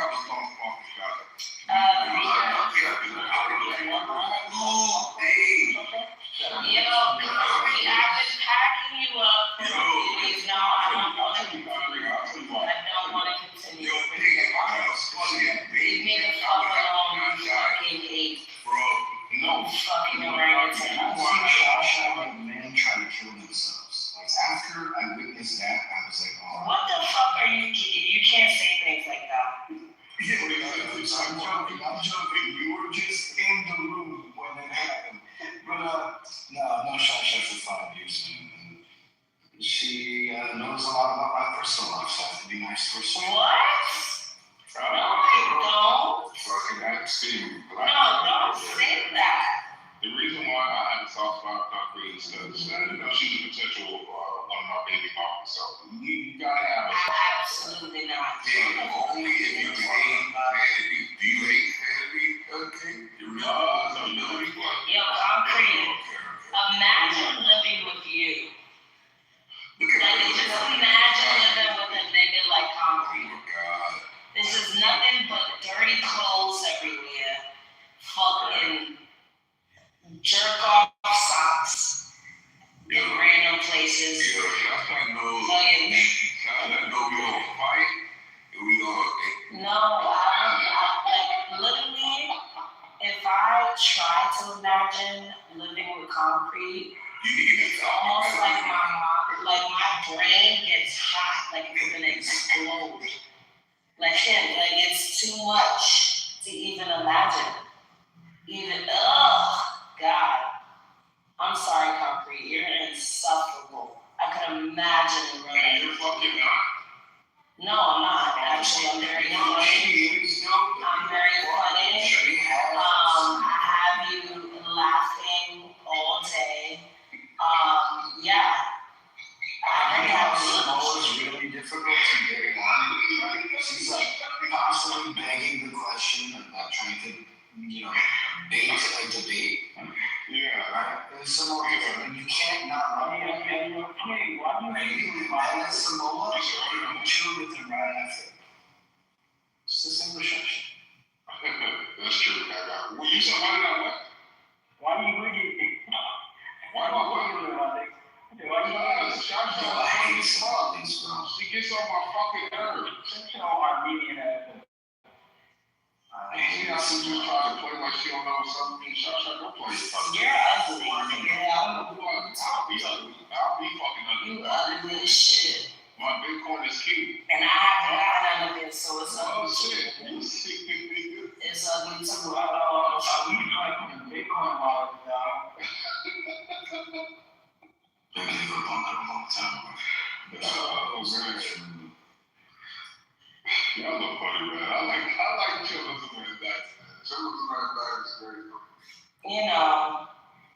joking. You were just in the room when it happened. But no, Shasha for 5 years, man. She knows a lot about my personal life, so I have to be nice to her. What? No, I don't. Fucking Epstein. No, don't say that. The reason why I have a soft spot for Concrete is because she's a potential one of my baby mamas. So you gotta have a. Absolutely not. Yeah, only if you hate Vanity. Do you hate Vanity? Okay. No, Yo, Concrete. Imagine living with you. Like, just imagine living with a nigga like Concrete. Oh my God. This is nothing but dirty clothes everywhere. Fucking jerk off socks in random places. Yeah, I know we gonna fight and we gonna. No, like literally, if I try to imagine living with Concrete, it's almost like my mom, like my brain gets hot, like it's gonna explode. Like him, like it's too much to even imagine. God. I'm sorry, Concrete, you're insufferable. I could imagine And you're fucking not. No, I'm not. Actually, I'm very funny. I'm very funny. I have you laughing all day. Yeah. I already have Samoa's really difficult to get on. She's like constantly begging the question and not trying to, bait a debate. Yeah. Right? There's Samoa different. You can't not run. And that's Samoa, you chill with him right after. It's the same reception. That's true. Well, you said why did I what? Why you wicked? Why do I what? I hate small things, bro. She gets on my fucking nerves. Shut your Armenian ass. She got some just trying to play like she don't know something. Shut don't play. You're ugly. Yeah. I'll be ugly. I'll be fucking ugly. You ugly as shit. My Bitcoin is cute. And I haven't gotten none of it, so it's Oh ugly. shit. It's ugly too. We like Bitcoin wallets, dog. I gave up on that a long time ago. Oh man. Y'all look funny, man. I like children's event backs, man. Children's event backs is very funny.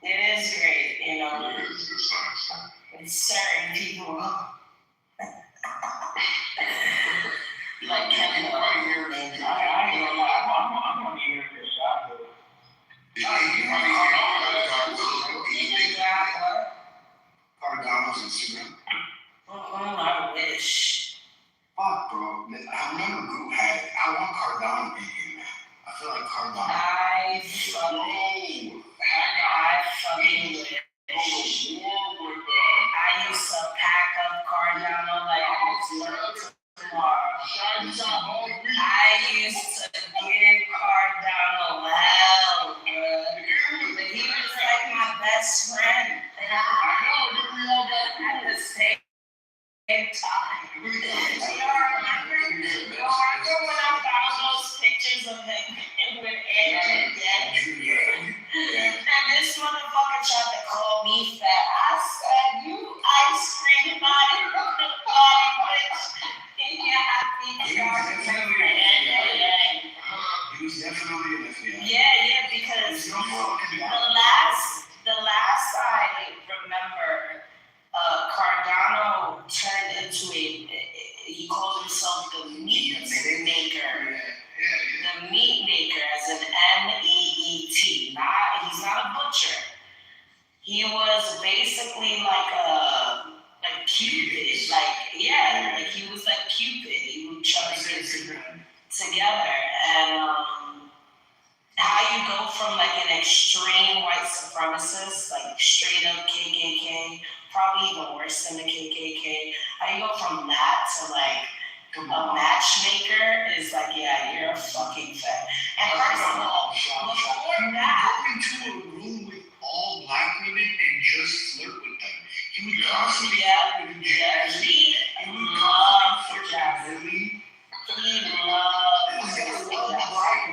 It is great, It's nice. It's certain people. Like Kevin. I ain't gonna lie, I'm gonna hear this shot. Cardano's Instagram. I wish. Fuck, bro. I remember Group had it. I want Cardano being man. I feel like Cardano. I fucking wish. I used to pack up Cardano like it was nothing tomorrow. I used to give Cardano hell, bro. But he was like my best friend. At the same time. You remember when I found those pictures of him with Andrew? And this motherfucker tried to call me fat. I said, you ice cream body, bitch. He was definitely an FBI. Yeah, because the last I remember, Cardano turned into he called himself the meat maker. The meat maker as an MEET. He's not a butcher. He was basically like Cupid. Like he was like Cupid. He would try to get together. And how you go from like an extreme white supremacist, like straight up KKK, probably even worse than the KKK. How you go from that to like a matchmaker is like, yeah, you're a fucking fat. And first of all, before that, Go into a room with all black women and just flirt with them. He would constantly he loved Jackson. He loved black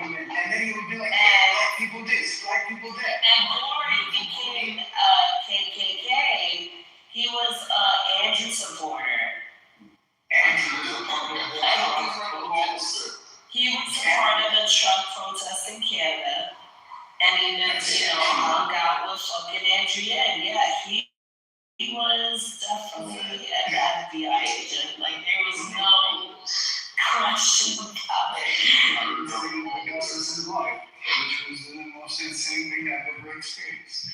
Adrian, yeah, he was definitely an FBI agent. Like, there was no question about it. Augustus' life, which was the most insane thing I've ever experienced.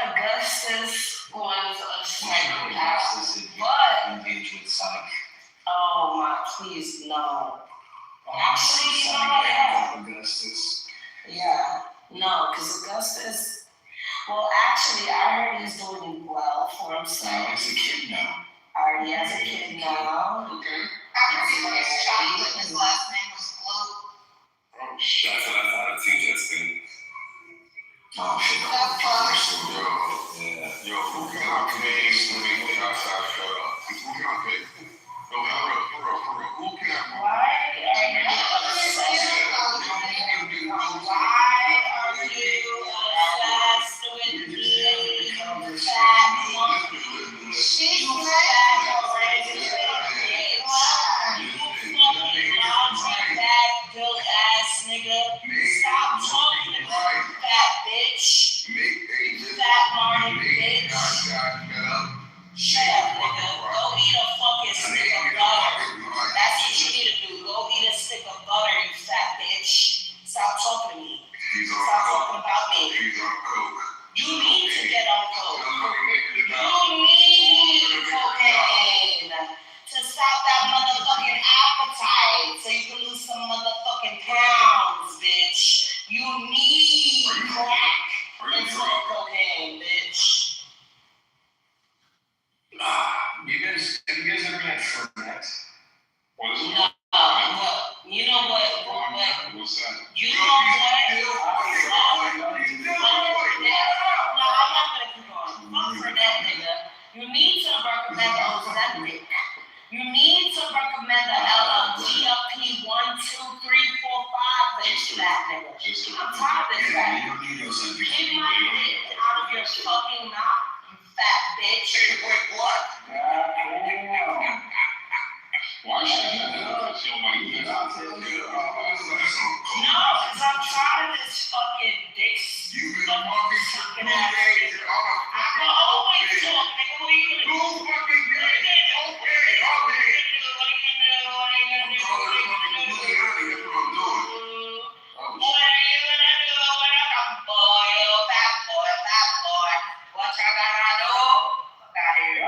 Augustus was a psychopath, Augustus but engaged with Sonic. oh my, please no. Actually, you know Sonic what? and Augustus. Yeah, no, because Augustus. Well, actually, I heard he's doing well for himself. Now he's a kid now. Already has a kid now. Okay. After he was chocolate, his last name was Glow. Oh, shit. That's what I thought of too, Justin. Oh shit, The fuck? Yo, who can I pay to make the outside shut up? Who can I pay? No, for real. Who can I pay? Why are you obsessed with me, fat monkey? She's You right. fat hereditary bitch. You fucking lousy fat built ass nigga. Stop talking to me, fat bitch. Fat Marty bitch. Shut up, nigga. Go eat a fucking stick of butter. That's what you need to do. Go eat a stick of butter, you fat bitch. Stop talking to me. Stop talking about me. You need to get on coke. You need cocaine to stop that motherfucking appetite so you can lose some motherfucking pounds, bitch. You need crack and some cocaine, bitch. Have you guys ever met Fernet? What is it? No, but you know what? What's that? You know what? No, I'm not gonna keep going. Fuck for that nigga. You need to recommend Ozempic. You need to recommend the LLGLP 1, 2, 3, 4, 5 for that nigga. I'm tired of this guy. You don't need those on Keep my dick out of your fucking mouth, you fat bitch. Wait, what? Why should I do that? She don't like this. No, because I'm tired of this fucking dick sucking ass shit. I can always talk, nigga. What are you gonna do? What you gonna do? Fuck out of here.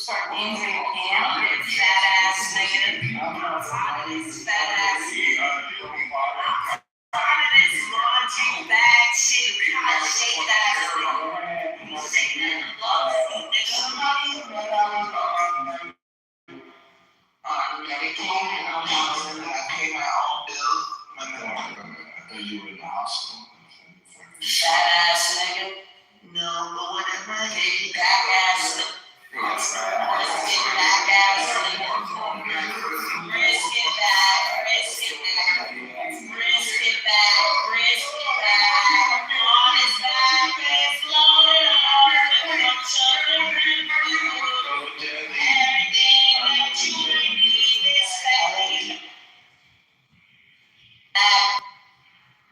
Start naming Pam, fat ass nigga. Tired of this fat ass nigga. Tired of this laundry bag shit, hot shaped ass nigga. You sitting in the love seat, nigga. Somebody Medicaid, I'm housing, I pay my own bills. I thought you were in the hospital. fat ass nigga. No, but whatever. Big back ass nigga. Big back ass nigga. Brisket back, brisket back, brisket back, brisket back. On his back, it's loaded up with some sugar and food. Everything that you need is fatty.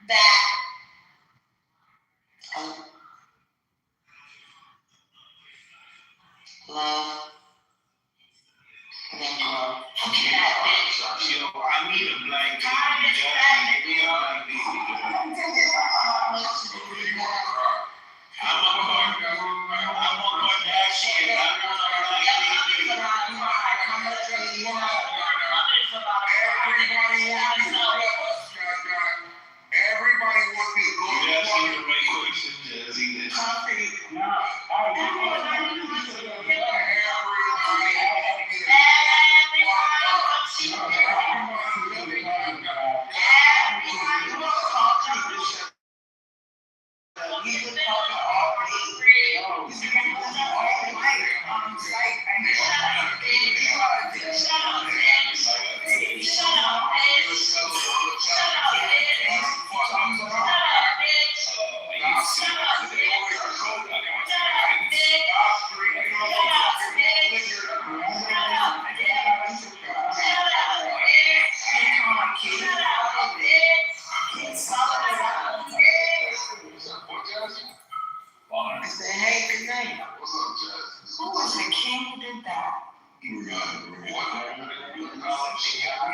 Back. Love. I need a black baby. Give me a black baby. I'm on that shit. Everybody wants me to go. You're asking the right question, Jazzy. I said, hey, good night. What's up, Jazz? Who was the king who did that? You were he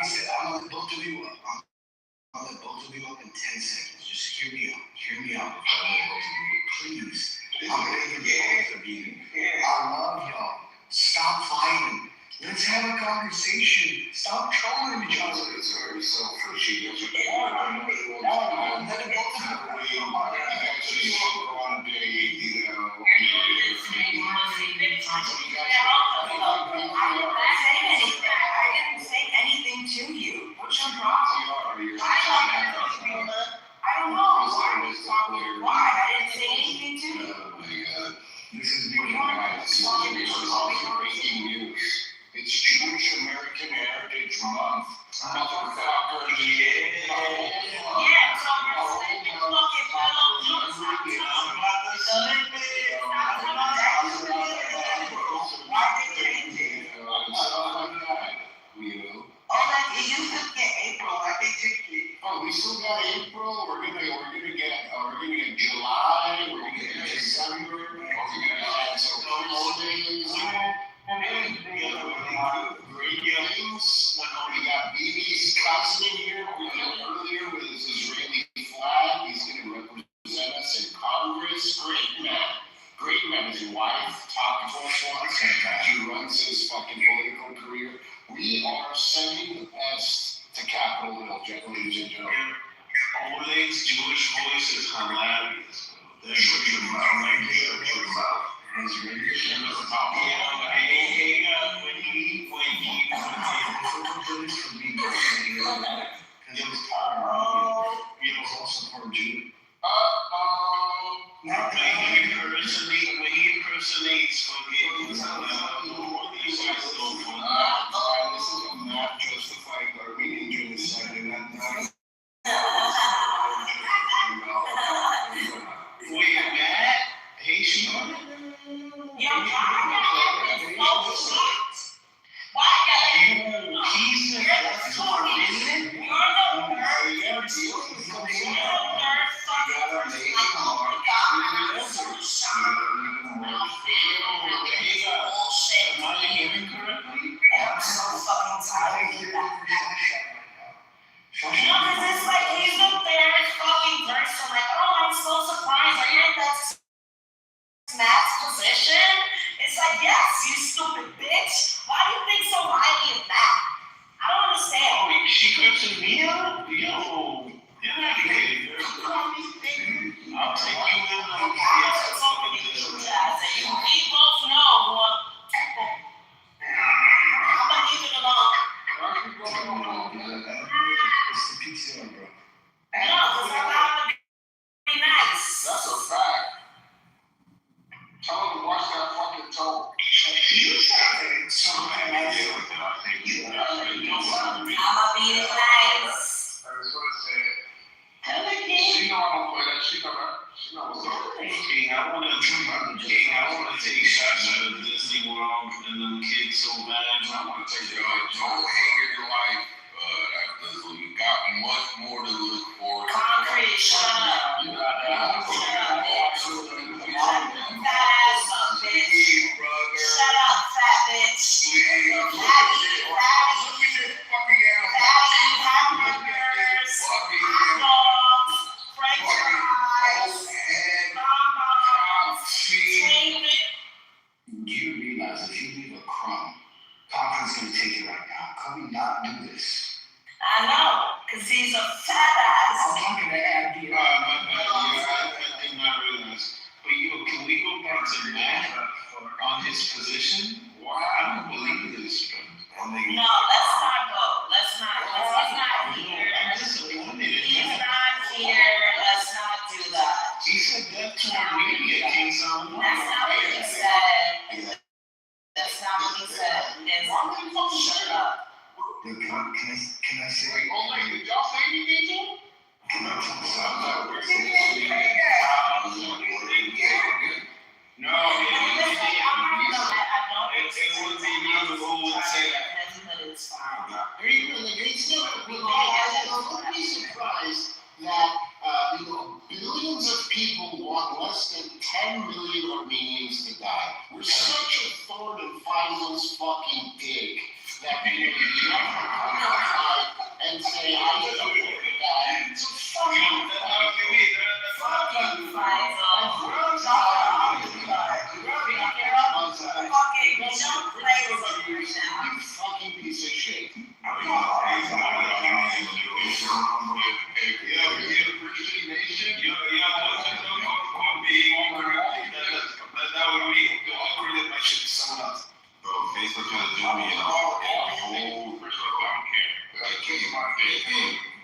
said, I'm gonna let both of you up. I'll let both of you up in 10 seconds. Just hear me out. Hear me out before I let both of you up. Please. I'm begging both of you. I love y'all. Stop fighting. Let's have a conversation. Stop trolling each other. It's already selfish. She gets it. I didn't say anything to you. What's your problem? I don't know. Why? I didn't say anything to you. Oh my God. This is breaking news. It's Jewish American Heritage Month. Motherfucker, yeah. Oh, we still got April. We're gonna get July. We're gonna get December. We're gonna add some holidays. Great games. We got BB's cousin here. We got earlier with his Israeli flag. He's gonna represent us in Congress. Great man. His wife, top performance. He runs his fucking political career. We are sending the best to Capitol Hill, ladies and gentlemen. Oleg's Jewish voice is hilarious. Shut your mouth, man. Shut your mouth. When he impersonates fucking this is not justifying Armenian genocide and not wait, Matt? Hey, Sean? Am I hearing correctly? you stupid bitch. Why do you think so highly of that? I don't understand. Oh, she cursing me out? Yo, you're not kidding, girl. I'll take you in I'm like not talking to you guys, and you both know what. I'm gonna leave it alone. It's the PTR, bro. No, because I'm not gonna be nice. That's a fact. Tell him to watch that fucking toe. You said something else. I'm gonna be nice. I was gonna say it. Tell the kid. She know I don't play that. She know what's up. King, I wanna take shots at a Disney World and them kids so bad. I want to tell you, don't hang in your life after this. You got much more to look forward to. Concrete, shut up. You got that. Shut up, bitch. Shut up, fat bitch. Fatty, hamburgers, hot dogs, french fries, bonbons, favorite. Do you realize if you leave a crumb, Cochran's gonna take it right now? Can we not do this? I know, because he's a fat ass. I'm talking to Abby. My bad. I did not realize. But can we go back to Matt on his position? Why? I don't believe this, bro. No, let's not go. He's not here. I'm disappointed in He's that. not here. Let's not do that. He said that to our media, King Solomon. That's not what he said. That's not what he said. Shut up. Yo, can I say? Did y'all say anything to him? Can I tell No, it would be me who would say that. It's fine. Don't be surprised that billions of people want less than 10 million Armenians to die. We're such a thorn in Faisal's fucking dick that people come outside and say, I support that. It's a fucking you fucking piece of shit. Facebook trying to do me and all that whole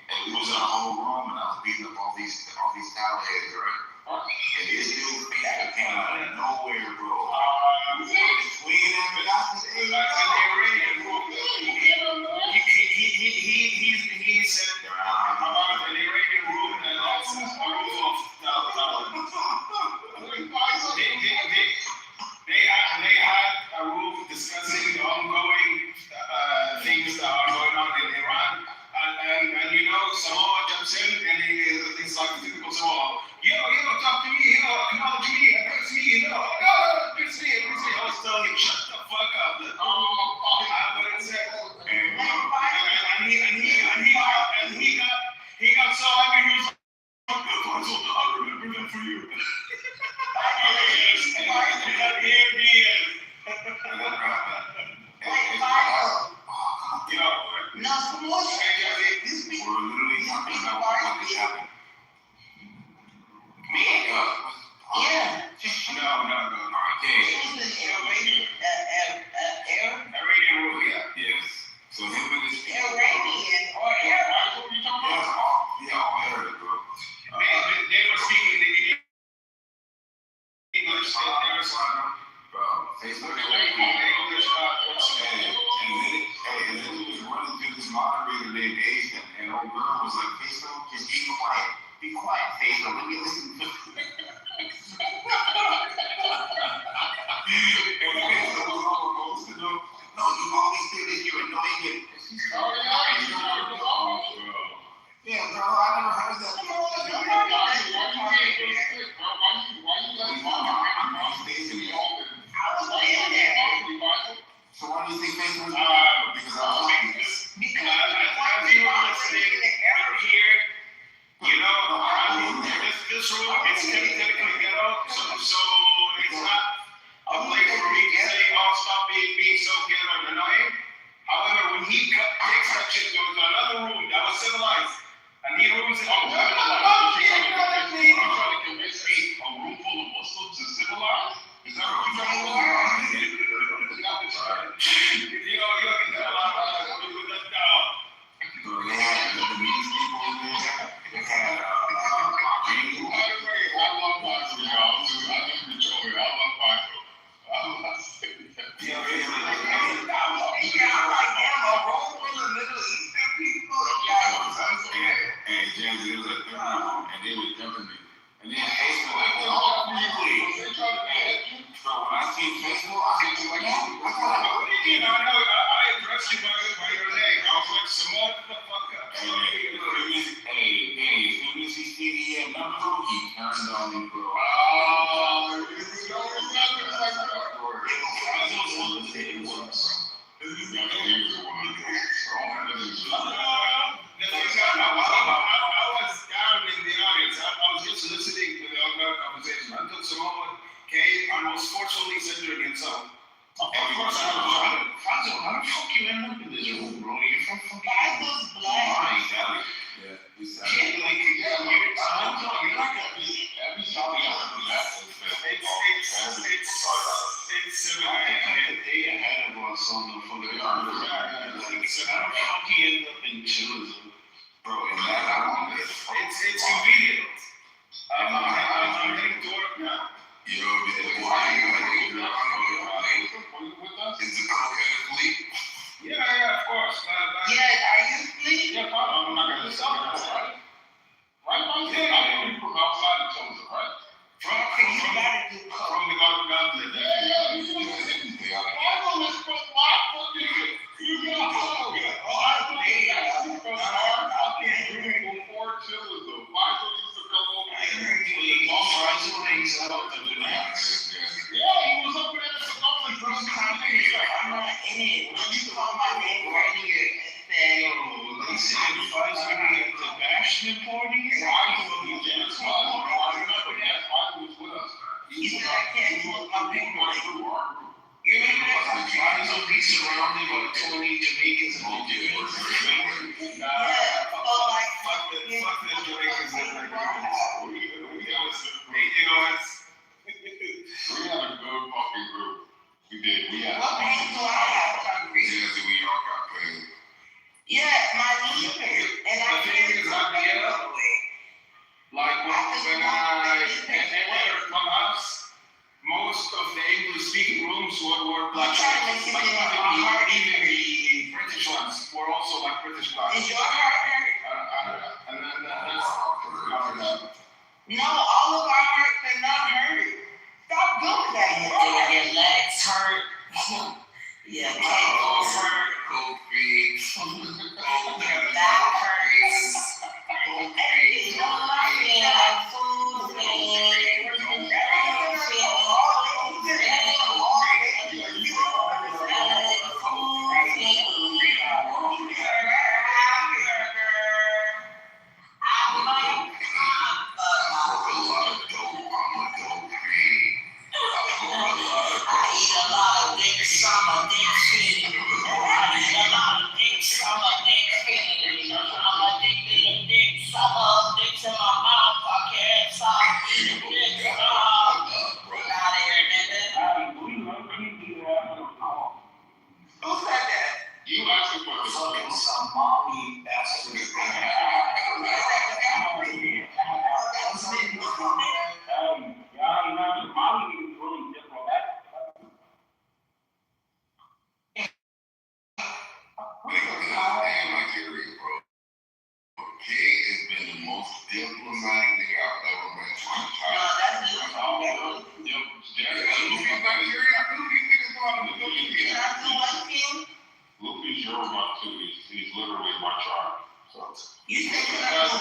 and we was in a whole room and I was beating up all these towelheads, right? And this dude came out of nowhere, bro. Swinging at me, He said, about an Iranian rule and that's a rule of they had a rule discussing the ongoing things that are going on in Iran. And you know, Samoa jumps in and he's like, typical Samoa, yo, talk to me, acknowledge me, address me, no, address me. I was telling him, shut the fuck up. I wouldn't say. And he got so angry, he was like, I'll remember that for you. We're literally talking about what just happened. Me? Yeah. No. Iranian rule, yeah. Yes. So him and his people. They were speaking in English. Facebook and then he was running through this moderator named Asian, and old girl was like, Facebook, just be quiet, Facebook, let me listen to and Facebook was all supposed to do, no, you always do this, you're annoying it. Yeah, bro, I never heard that. So why do you think Facebook is because I was Because as you were listening, he I'm like, damn, a room full of Middle Eastern people. And James, it was and they were jumping me. And then Facebook, like, all music. So when I see Facebook, I see you like, I addressed you by your name. I was like, Simone, the fuck up. Hey, as soon as he see the number, he turned on me, bro. I was down in the audience. I was just listening to the other conversation until someone came. I was fortunately centering himself. Of course, Fonzo, how the fuck you end up in this room, bro? You're from fucking Fonzo's black. Yeah, he's you're like every song you ever do that. it's a day ahead of us on the fucking so how the fuck he end up in chillism, bro? And that it's convenient. I'm heading to work now. Yo, why are you with us? Is the cokehead fleet? Yeah, of course. Yeah, are you fleet? Yeah, I'm not gonna say that, right? Right, I'm from outside of Tulsa, right? From the government. I'm not in it. When you call my name right here, then Listen, advisor me at the bachelor party? you said I can't smoke my big money. You remember that? Advisor will be surrounded by 20 Jamaicans and all Yeah, but like, Fuck the Jamaicans that are We had a good fucking group. We did. We had. what pain do I have? we all got paid. Yeah, my leader. And I can't do that. Like when from us, most of the English-speaking rooms were black. Even the British ones were also like British black. Is your heart hurt? And then that's No, all of our hearts are not hurt. Stop doing that. Your legs hurt. Your ankles hurt. Cold feet. Your back hurts. You know, I feel like food and you actually put the Fucking Somali bastard. Nigeria, bro. He has been the most diplomatic nigga I've ever met. Luffy's Yoruba too. He's literally my tribe. So. That's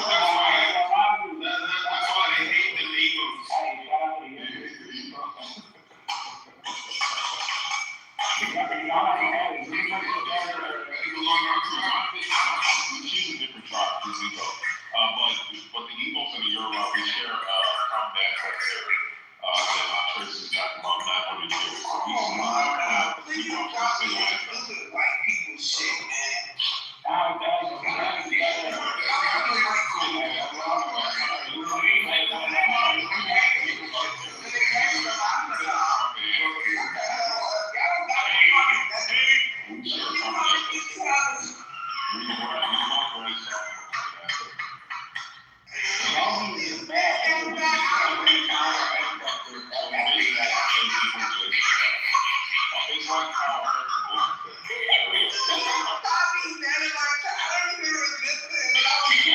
why they hate the Negroes. She's a different tribe, this is but the Igbos and the Yoruba, we share common ancestors that traces back about 900 years. So Oh my God, please don't talk to me. White people shit, man. my car. Bobby, that is like, I don't even remember it, but I was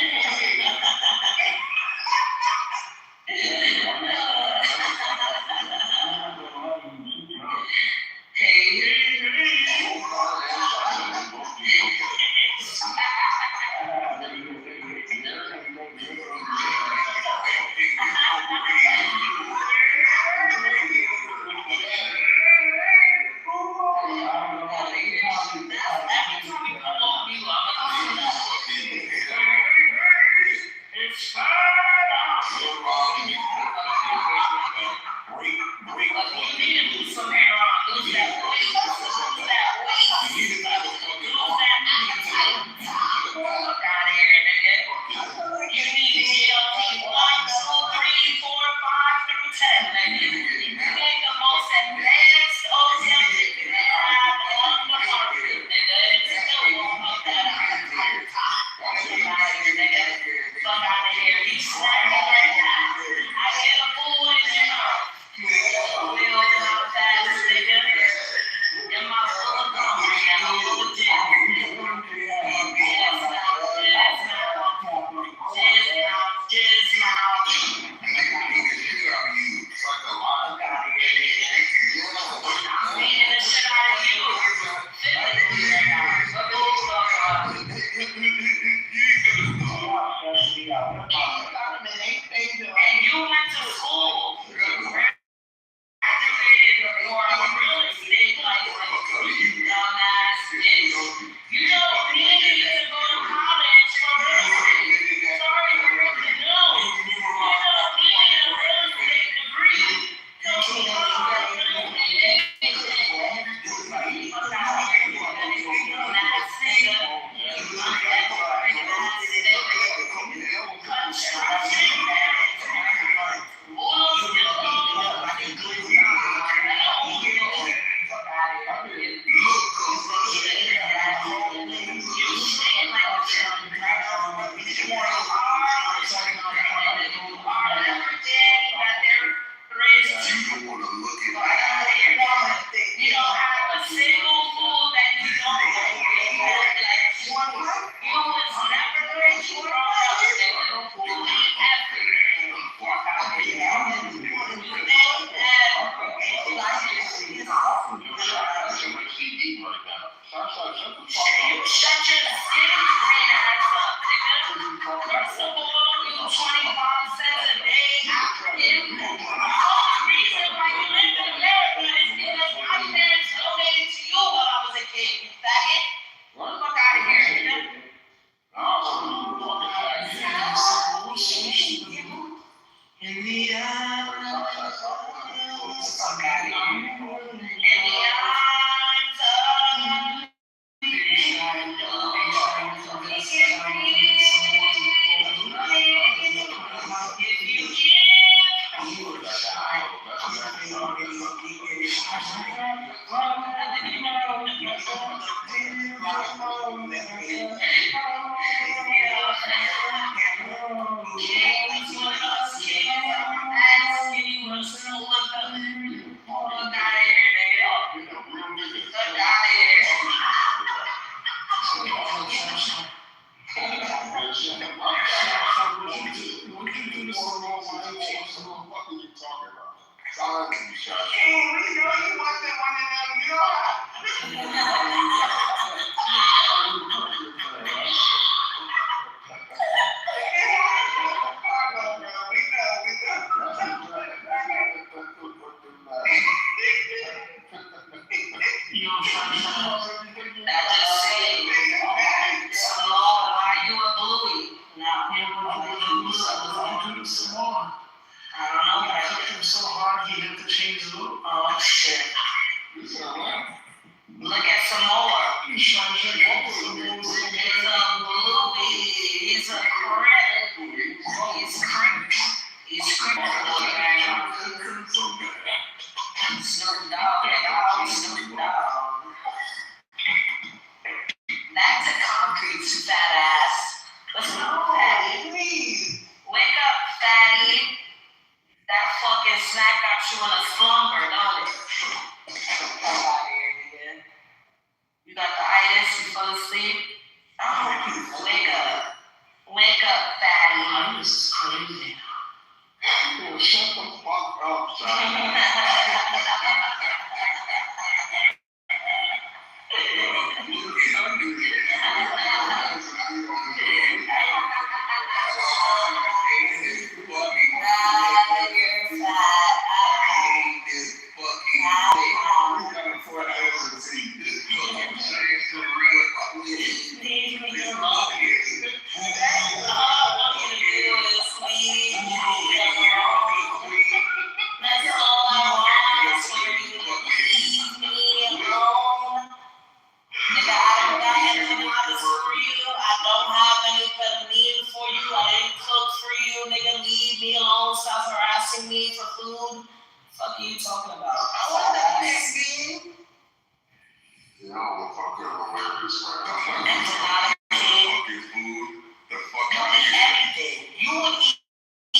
Yo, the fucker hilarious, man. And to not The fucking food. The fucking. don't eat everything. You would eat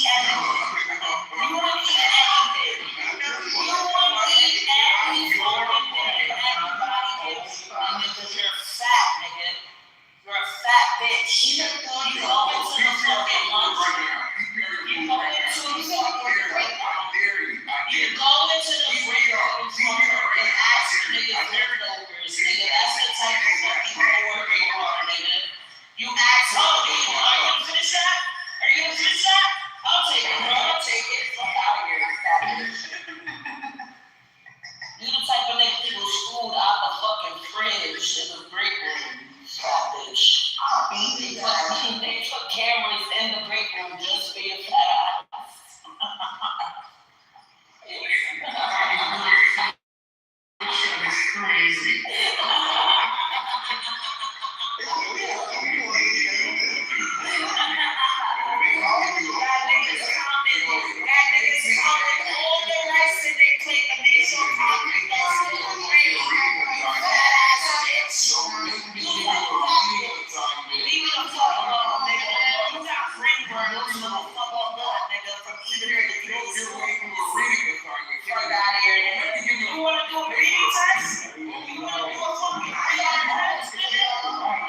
everything. You would eat everything. You would eat every fucking thing everybody gives you, because you're fat, nigga. You're a fat bitch. You go into the fucking lunch. You go into the fucking break room. You go into the break room and ask niggas for leftovers, nigga. That's the type of fucking coworker you are, nigga. You ask, oh, are you gonna finish that? Are you gonna finish that? I'll take it, bro. I'll take it. Fuck out of here, you fat bitch. You the type of nigga who was food out the fucking fridge in the break room, fat bitch. They put cameras in the break room just for your fat ass. Crazy. That niggas counting all the rice in their plate and they so confident that's still great. Fat ass bitch. Leave it the fuck alone, nigga. You got brain burn, those motherfucking blood, nigga, from eating the clothes. Fuck out of here, nigga. You wanna do a reading test? You wanna do a fucking IR test, nigga?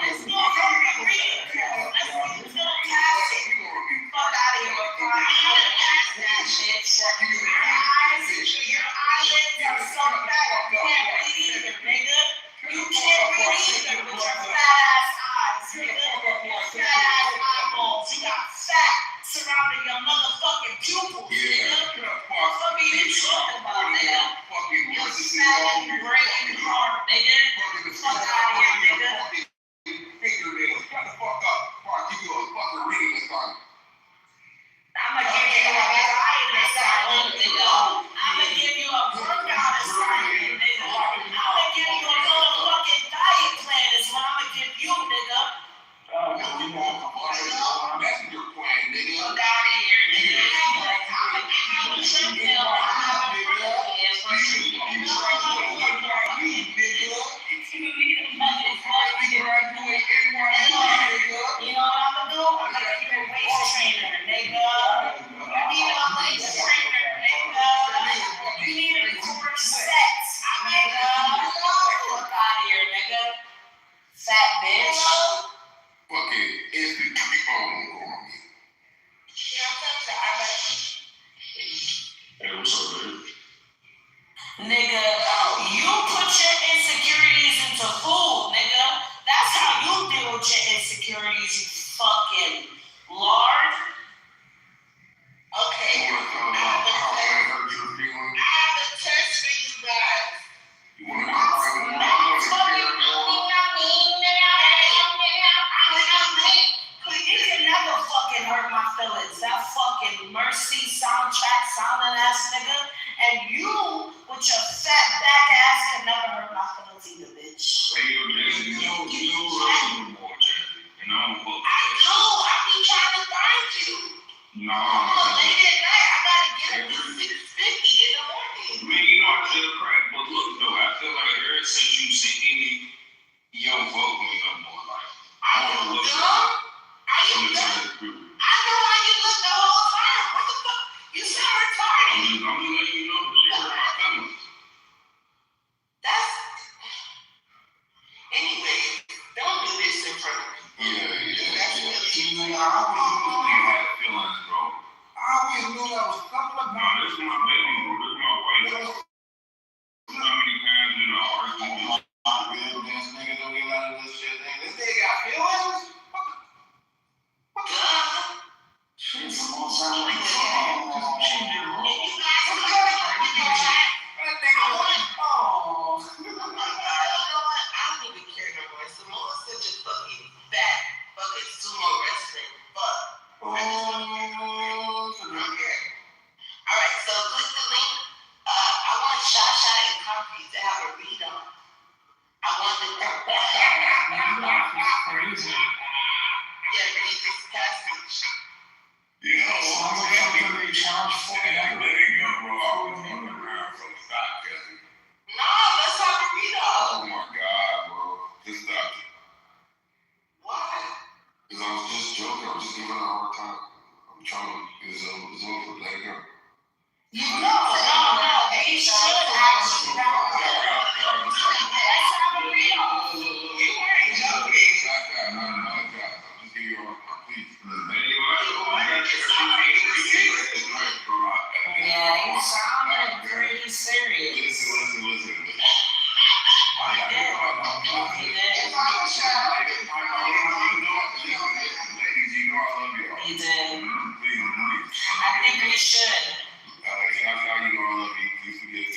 Let's do a fucking reading test. Let's do a test. Fuck out of here, bro. I'm gonna pass that shit. Your eyelids are so fat, you can't read either, nigga. You can't read either with your fat ass eyes, nigga. Your fat ass eyeballs. You got fat surrounding your motherfucking pupils, nigga. What are you talking about, nigga? Your fat brain heart, nigga. Fuck out of here, nigga. Shut the fuck up before I give you a fucking reading assignment. I'ma give you a diet assignment, nigga. I'ma give you a workout assignment, nigga. I'ma give you a motherfucking diet plan is what I'ma give you, nigga. That's your plan, nigga. Fuck out of here, nigga. I'ma give you a treadmill. I'ma give you You know what I'ma do? I'm gonna give you a waist trainer, nigga. You need a waist trainer, nigga. You need a corset, nigga. Fuck out of here, nigga. Fat bitch. Fucking instant phone. Hey, what's up, dude? Nigga, you put your insecurities into food, nigga. That's how you deal with your insecurities, you fucking lard. Okay. You wanna talk about how it hurt you feeling? I have a test for you guys. You wanna talk It can never fucking hurt my feelings. That fucking Mercy soundtrack sounding ass nigga. And you, with your fat back ass, can never hurt my feelings either, bitch. Hey, yo, man, you know more, Jeffy. And I don't fuck with I know, I be trying to find you. Nah, Oh, man. late at night, I gotta get up at 6:50 in the morning. Man, you know I should have cracked, but look though, I feel like ever since you seen me, you don't fuck with me no more. Like, I don't look Dumb? Are you I'm just dumb? trying to prove it. I know how you look the whole time. What the fuck? You sound retarded. I'm just letting you know that you hurt my feelings. That's. Anyway, don't do this in front of me. Yeah. That's what You know, I don't usually have feelings, bro. No, they should actually, that's how we real. You weren't joking. Just give you please. Yeah, you sounded pretty serious. Listen. If I was shy, Ladies, you know I love y'all. You did. Please. I think we should. That's how you know I love you. Please forgive me.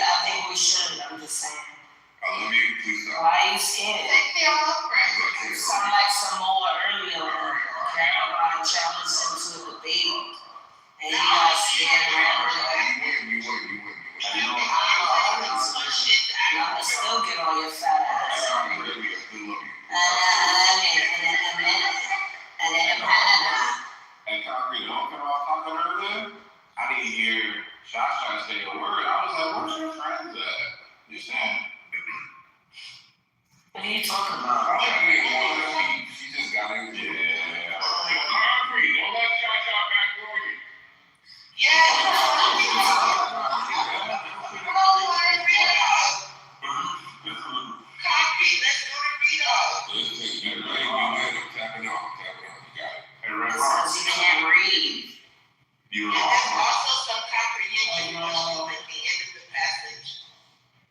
I think we should. I'm just saying. I love you. Please stop. Why are you scared? take me off, friend. You sound like Samoa earlier when Caroline challenged him to a debate. And you got scared and ran away. You wouldn't. I'ma still get on your fat ass. I really do love you. And Concrete, don't come off talking earlier. I didn't hear Shasha say a word. I was like, where's your friends at? You saying? What are you talking about? She just got in. Yeah. Concrete, don't let Shasha backdoor you. Concrete, let's go to Rito. Tap it off. You got it. Hey, Red Because you can't read. You And lost. there's also some comprehension questions at the end of the passage.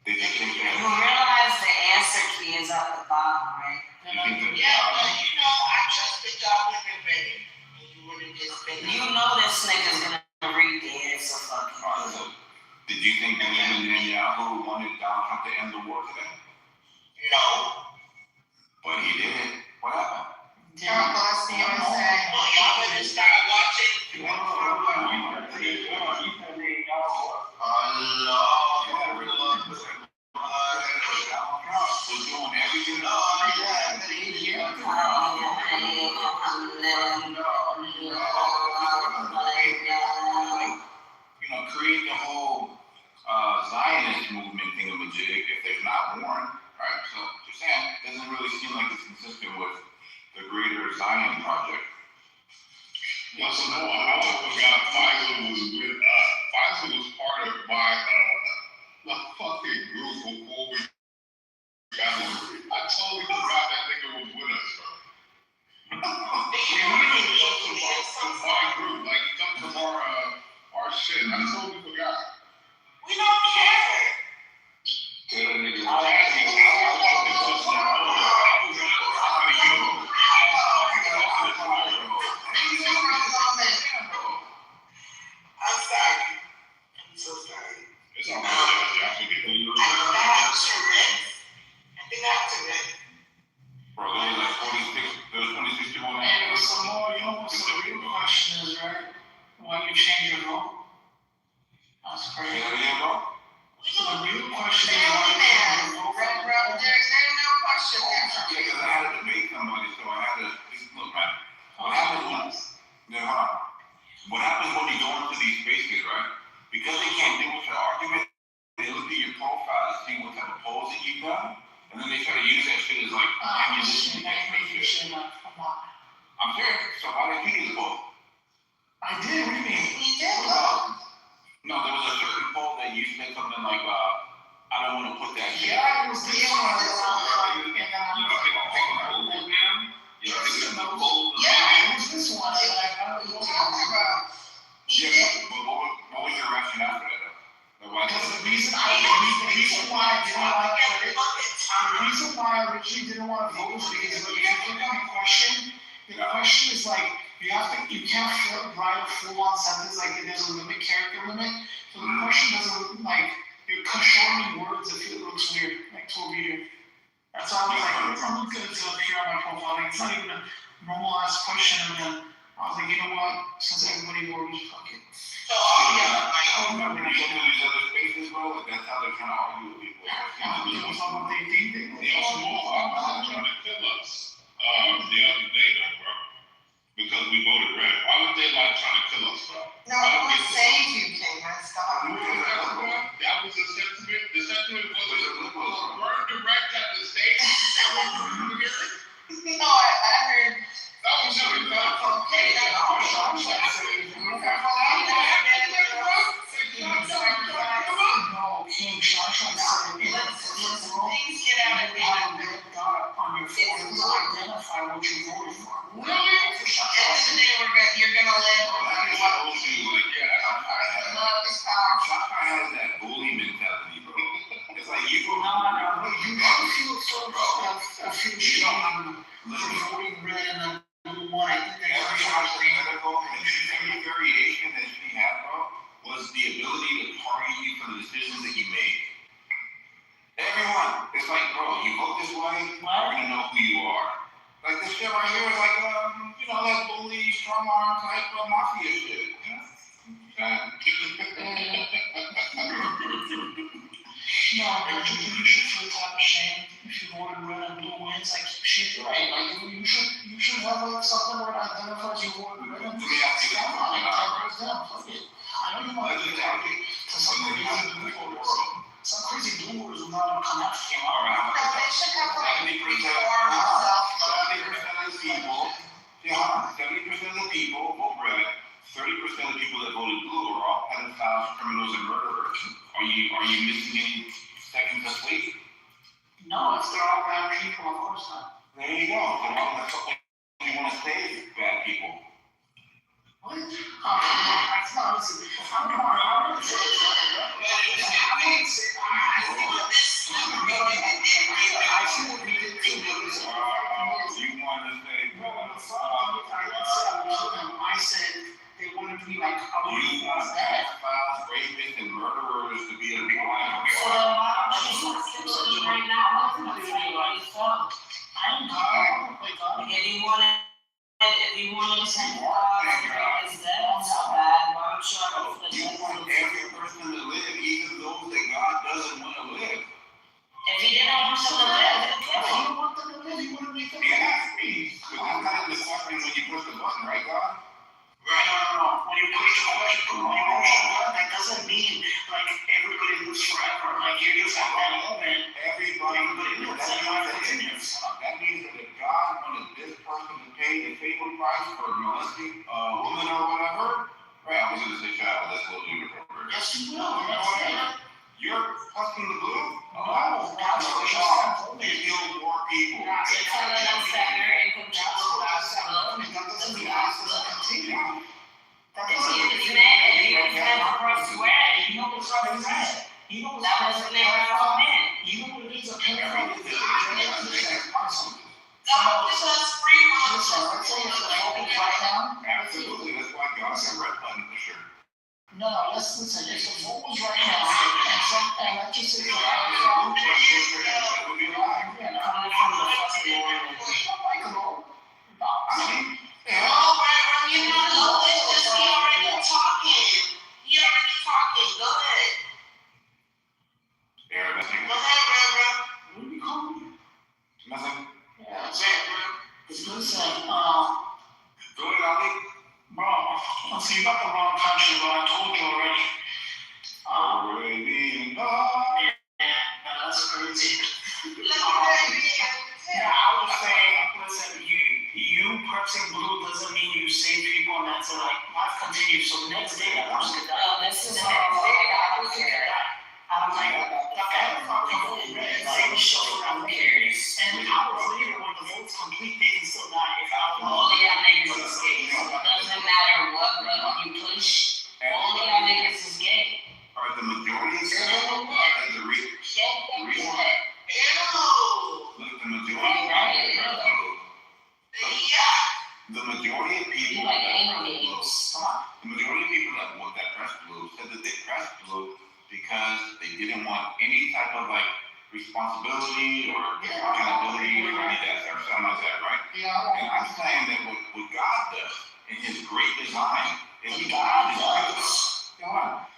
Did you think You that? realize the answer key is at the bottom, right? You think that? Yeah, but I trusted y'all would have been ready. And you would have just been. You know this nigga's gonna read the answer fucking. Alright, so, did you think Benjamin Netanyahu wanted Donald Trump to end the war today? No. But he didn't. What happened? God bless the USA. Well, y'all would have started watching. Was doing everything. Create the whole Zionist movement thingamajig if there's not one, right? So, just saying, it doesn't really seem like it's consistent with the greater Zion project. Well, so no, I forgot Pfizer was with Pfizer was part of my fucking group before we got him. I totally forgot that nigga was with us, bro. He really was from my group, like he comes from our shit. I totally forgot. We don't care. I'm sorry. I'm so sorry. It's all right. I forget who you I think I have to rest. Bro, there was like 26 people on And that. some more, you know what the real question is, right? Why you change your vote? That's Say crazy. that again, bro? So the real question is Family why you man. change your vote? There's no question there. Yeah, because I had to debate somebody, so I had to look, man. What happens what happens when you go into these spaces, right? Because they can't deal with your argument, they look at your profile and see what type of polls that you've done, and then they try to use that shit as like ammunition against me. Shit. Come on. I'm serious. So why did you need the poll? I did, what do you mean? You did What about? No, there was a certain poll that you said something like, I don't want to put that shit. Yeah, it was this one. And then You know, it's a poll. yeah, it was this one. Like, I don't know what talking about. Yeah, but what was your rationale for that? Though? Why because the reason why I didn't like it, the reason why I originally didn't want to vote was because if you click on the question is like you can't write a full-on sentence, like there's a character limit. So the question doesn't like you're shortening words if it looks weird, like to a reader. That's why I was like, it's not good to appear on my profile. Like, it's not even a normal ass question, and then I was like, you know what? Since everybody voted, fuck it. So, yeah, I remember you go to these other spaces, bro. That's how they're trying to argue with people. People talk about they think they They also trying to kill us the other day, though, bro. Because we voted red. Why would they like trying to kill us, bro? no, I would save you, King. That's That not. was the sentiment. The sentiment was burn the wreck at the state. That was No, I heard. that was something that I'm trying to say, I feel shame for voting red and then blue one. I think that's Every hypothetical and every variation that she had, bro, was the ability to target you for the decisions that you made. Everyone, it's like, bro, you vote this way, we're gonna know who you are. Like this shit right here is like, that bully, strong arm type of mafia shit. No, don't you think you should feel type of shame if you voted red and blue wins? Like, shit, right? Like, you should have like something where it identifies you voted red and blue. Come on, like, that goes down. Fuck it. I know you might be targeted to some crazy blue voters. Some crazy blue voters will not come after you. No, they should have like 70% reform self. 70% of the people, 70% of the people vote red. 30% of the people that voted blue are all pedophiles, criminals, and murderers. Are you missing any seconds of sleep? No, if they're all bad people, of course not. There you go. So that's what you want to say, bad people. What? That's not listen. I wouldn't say I see what we did too. You want to say, I said they wouldn't be like, you want pedophiles, rapists, and murderers to be alive. So then why don't you start killing right now? I'm not saying like fuck. I'm God. If you want to say, is that not bad? Why don't you go for the You want every person to live, even those that God doesn't want to live. If he didn't want them to live, then kill If them. you want them to live, you wouldn't make them. Yeah, free. But that's not the suffering when you push the button, right, God? No. When you push the button, that doesn't mean like everybody lives forever. Like you're just at that moment. Everybody lives. That means that if God wanted this person to pay the favor price for molesting a woman or whatever, right? I was going to say child, that's a little inappropriate. Yes, you will. You're fucking the blue? No, that's what you're saying. You kill more people. You're telling us that you're in control of ourselves. That doesn't mean ours doesn't continue. That If doesn't you mean had crossed red, you know what's wrong with that? you know That wasn't their problem then. you know what it is a pedophile? God gives us free will. Listen, let's say it's a focus right now. Absolutely, that's why God said red button for sure. No, let's listen. If the vote was right now, and let's just say for our Would be alive. Coming from the fucking Michael, You know, it's just he already talking. Go ahead. Yeah, that's Go ahead, Reverend. what do you call me? nothing. Yeah, Reverend. it's listen, Go ahead, Ali. bro, so you got the wrong country, but I told you already. Already in love. Yeah, that's crazy. Look at me. Yeah, I was saying, listen, you pressing blue doesn't mean you save people and that's it, like, life continues, so the next day that person could die. No, this is how I don't care. I'm like, the guy fucking voted red, same shit, I'm curious. And hours later, when the vote's complete, they can still die if I don't All know. y'all niggas is gay. Doesn't matter what button you push. All y'all niggas is gay. Are the majority of people, like the reason, look, the majority the majority of people You like that angry press blue, games. the majority of people that press blue said that they pressed blue because they didn't want any type of like responsibility or accountability or any of that or something like that, right? Yeah, And I'm saying that what God does in His great design is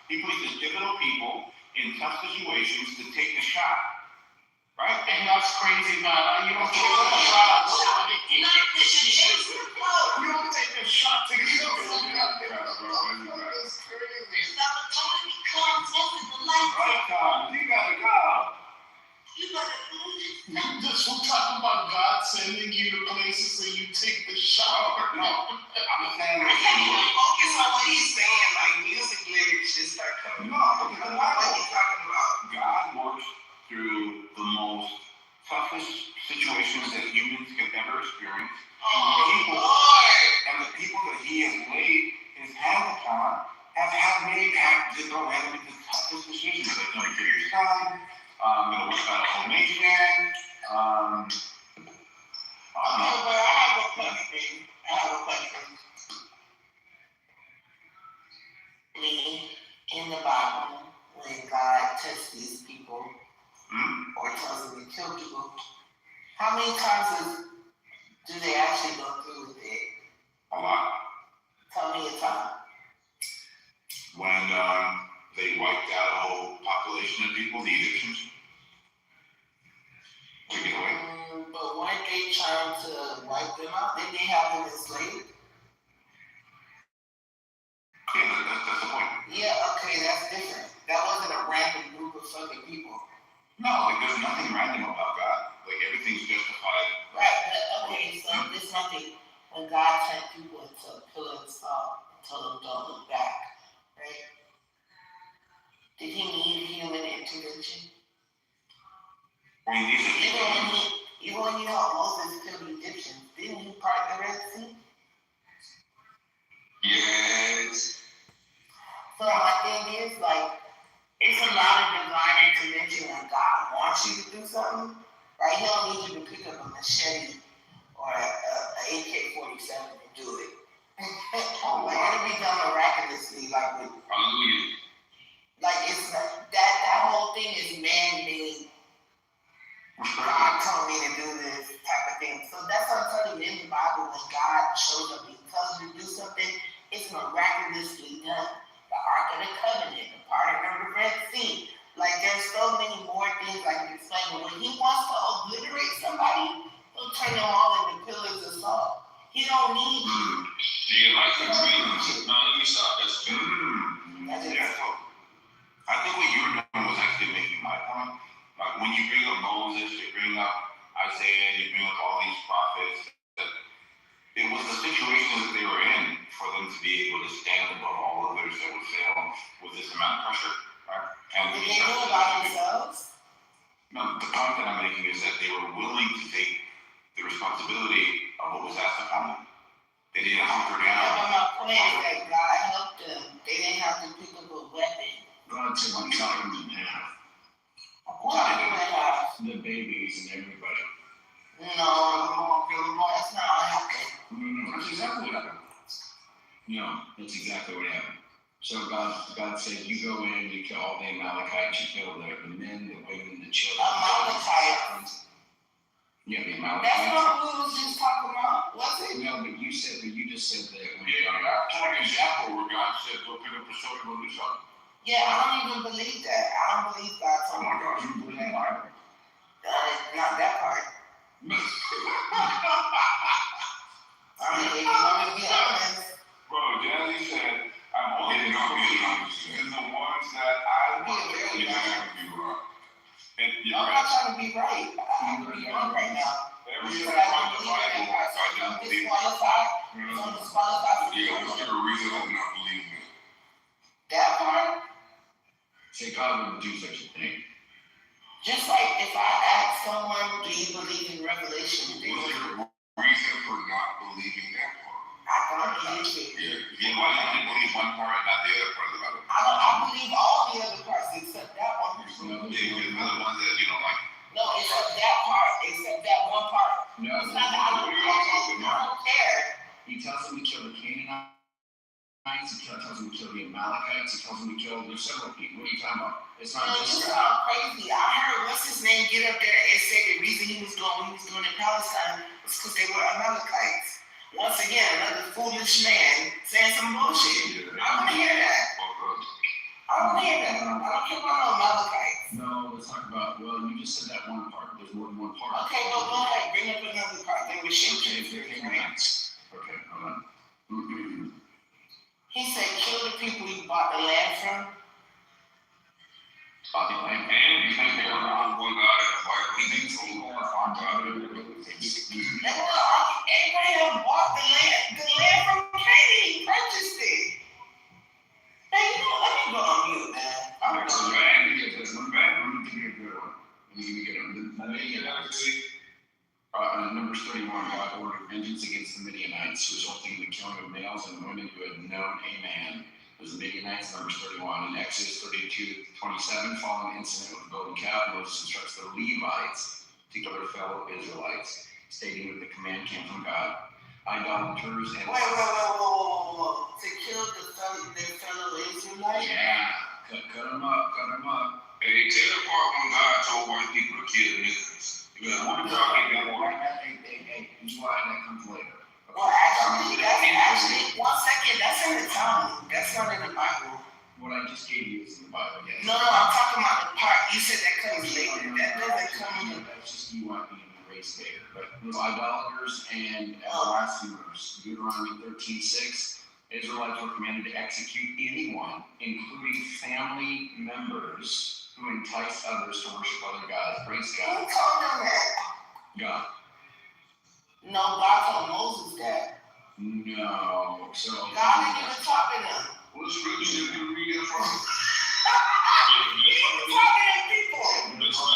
He places pivotal people in tough situations to take the shot, right? and that's crazy, man, you don't take a shot. You don't take a shot to kill someone. That's crazy. Right, Tom, you gotta go. This we're talking about God sending you to places so you take the shot. No, I'm saying I can't even focus on what he's saying, like music lyrics just start coming. no, What are you talking about? God works through the most toughest situations that humans can ever experience. Oh, Lord. And the people that He has laid His hand upon have made the toughest decisions. They're going to kill your son, going to wipe out a whole nation, Okay, but I have a question. In the Bible, when God tests these people or tells them to kill people, how many times do they actually go through with it? A lot. Tell me a time. When they wiped out a whole population of people, the Egyptians. Took it away. But weren't they trying to wipe them out? Didn't they have them enslaved? Yeah, that's the point. Yeah, okay, that's different. That wasn't a random group of fucking people. No, like there's nothing random about God. Like everything's justified. Right, but okay, so there's nothing when God turned people into a pillar of salt and told them don't look back, right? Did he need human intervention? When these are Even when he helped Moses kill the Egyptians, didn't he part the Red Sea? yes. So my thing is, like, it's a lot of divine intervention when God wants you to do something, right? He don't need you to pick up a machete or a AK-47 to do it. Like, it'll be done miraculously, like with, Hallelujah. like it's that whole thing is man-made. God told me to do this type of thing. So that's what I'm telling you, in the Bible, when God shows up and tells you to do something, it's miraculously done. The Ark of the Covenant, the parting of the Red Sea. Like there's so many more things I can explain. But when he wants to obliterate somebody, he'll turn them all into pillars of salt. He don't need you. Yeah, like the dreams. No, let me stop. That's good. Yeah, so I think what you were doing was actually making my point. Like when you bring up Moses, you bring up Isaiah, you bring up all these prophets, that it was the situation that they were in for them to be able to stand above all others that would fail with this amount of pressure, right? And Did they know about themselves? No, the point that I'm making is that they were willing to take the responsibility of what was asked upon them. They didn't hunker Yeah, down. but my point is that God helped them. They didn't have to pick up a weapon. God said we cut them in half. The babies and everybody. No, that's not what happened. No, that's exactly what happened. No, that's exactly what happened. So God said, you go in, you kill all the Amalekites, you kill the men, the women, the children. Amalekites? Yeah, the That's Amalekites. not what we was just talking about, was it? No, but you just said that when I'm telling you an example where God said, go pick up the sword and go do something. Yeah, I don't even believe that. I don't believe God Oh told my me. gosh, you believe in the Bible? Not that part. I mean, if you want me to be honest. Bro, Jazzy said, I'm only going to be honest. And the ones that I want to be wrong. And you're I'm right. not trying to be right. I'm going to be wrong right now. Every Because time I the don't believe Bible, that. I don't believe it. Disqualified. I'm disqualified. Yeah, what's your reason of not believing it? That part. say God wouldn't do such a thing. Just like if I ask someone, do you believe in Revelation? What's your reason for not believing that part? I don't believe it. Yeah, why do you believe one part and not the other part of the Bible? I believe all the other parts except that one. Yeah, because the other ones that you don't like. No, except that part, except that one part. No, It's not that I don't care. he tells them to kill the Canaanites, he tells them to kill the Amalekites, he tells them to kill, there's several people. What are you talking about? It's not You just sound crazy. I heard what's his name get up there and say the reason he was doing what he was doing in Palestine was because they were Amalekites. Once again, another foolish man saying some bullshit. I don't hear that. I don't hear that. I don't care about no Amalekites. No, let's talk about, well, you just said that one part. There's more than one part. Okay, well, go ahead. Bring up another part. They were Okay, shit. the Canaanites. Okay, hold on. He said, kill the people you bought the land from. Bought the land. And you think they were wrong one God and why we think so long on God. Abraham bought the land from Canaan, purchased it. Hey, you know, let me go on mute, man. I'm so bad. Let me give you a good one. Let me get it. Numbers 31, God ordered vengeance against the Midianites, resulting in the killing of males and women who had known a man. It was the Midianites, Numbers 31. In Exodus 32:27, following the incident with the golden calf, Moses instructs the Levites to other fellow Israelites, stating that the command came from God. Idolaters and Whoa. To kill their fellow Israelites? yeah, cut them up. Hey, tell the part when God told white people to kill niggas. You know, what about that? Hey, you why that comes later. Well, actually, that's actually, 1 second, that's in the Talmud. That's not in the Bible. What I just gave you is in the Bible, yes. No, I'm talking about the part, you said that comes later. That doesn't come in. That's just you want being raised later. But those idolaters and blasphemers, Deuteronomy 13:6, Israelites were commanded to execute anyone, including family members, who entice others to worship other gods. Praise Who God. told them that? God. No, God told Moses that. No. So God didn't even talk to them. What scripture did you read it from? He was talking to people. Listen,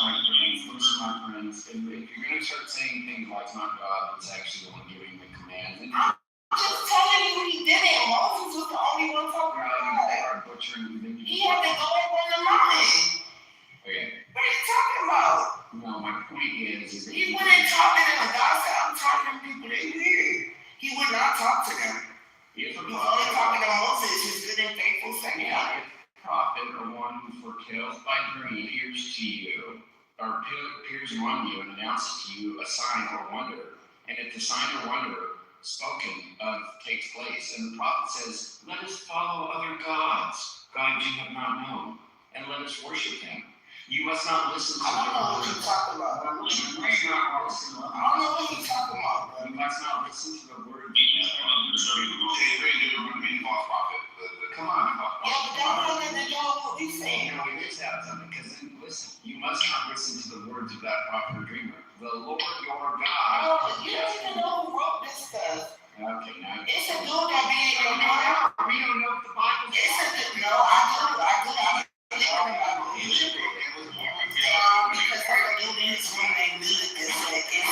my friends, if you're going to start saying things like it's not God, it's actually the one giving the command, then I'm just telling you he did it. Moses was the only one talking about it. He had to go up on the mountain. Okay. What are you talking about? No, my point is that He wouldn't talk to them. God said, I'm talking to people. They weird. He would not talk to them. if a He was only talking to Moses, his good and faithful second. prophet or one who foretells by dream appears to you, or appears among you and announces to you a sign or wonder, and if the sign or wonder spoken of takes place, and the prophet says, let us follow other gods you have not known, and let us worship them. You must not listen to I don't know what you're talking about. You must not listen to I don't know what you're talking about, bro. You must not listen to the word. Come on. Yeah, but that has nothing to do with what we saying. You know, it is have something, because then, listen, you must not listen to the words of that prophet or dreamer. The Lord your God. Oh, you don't even know who wrote this stuff. Okay, now. It's a dude that be in your mind. We don't know if the Bible It's a dude. No, I do. Because there's a dude in his room named Lilith that said it's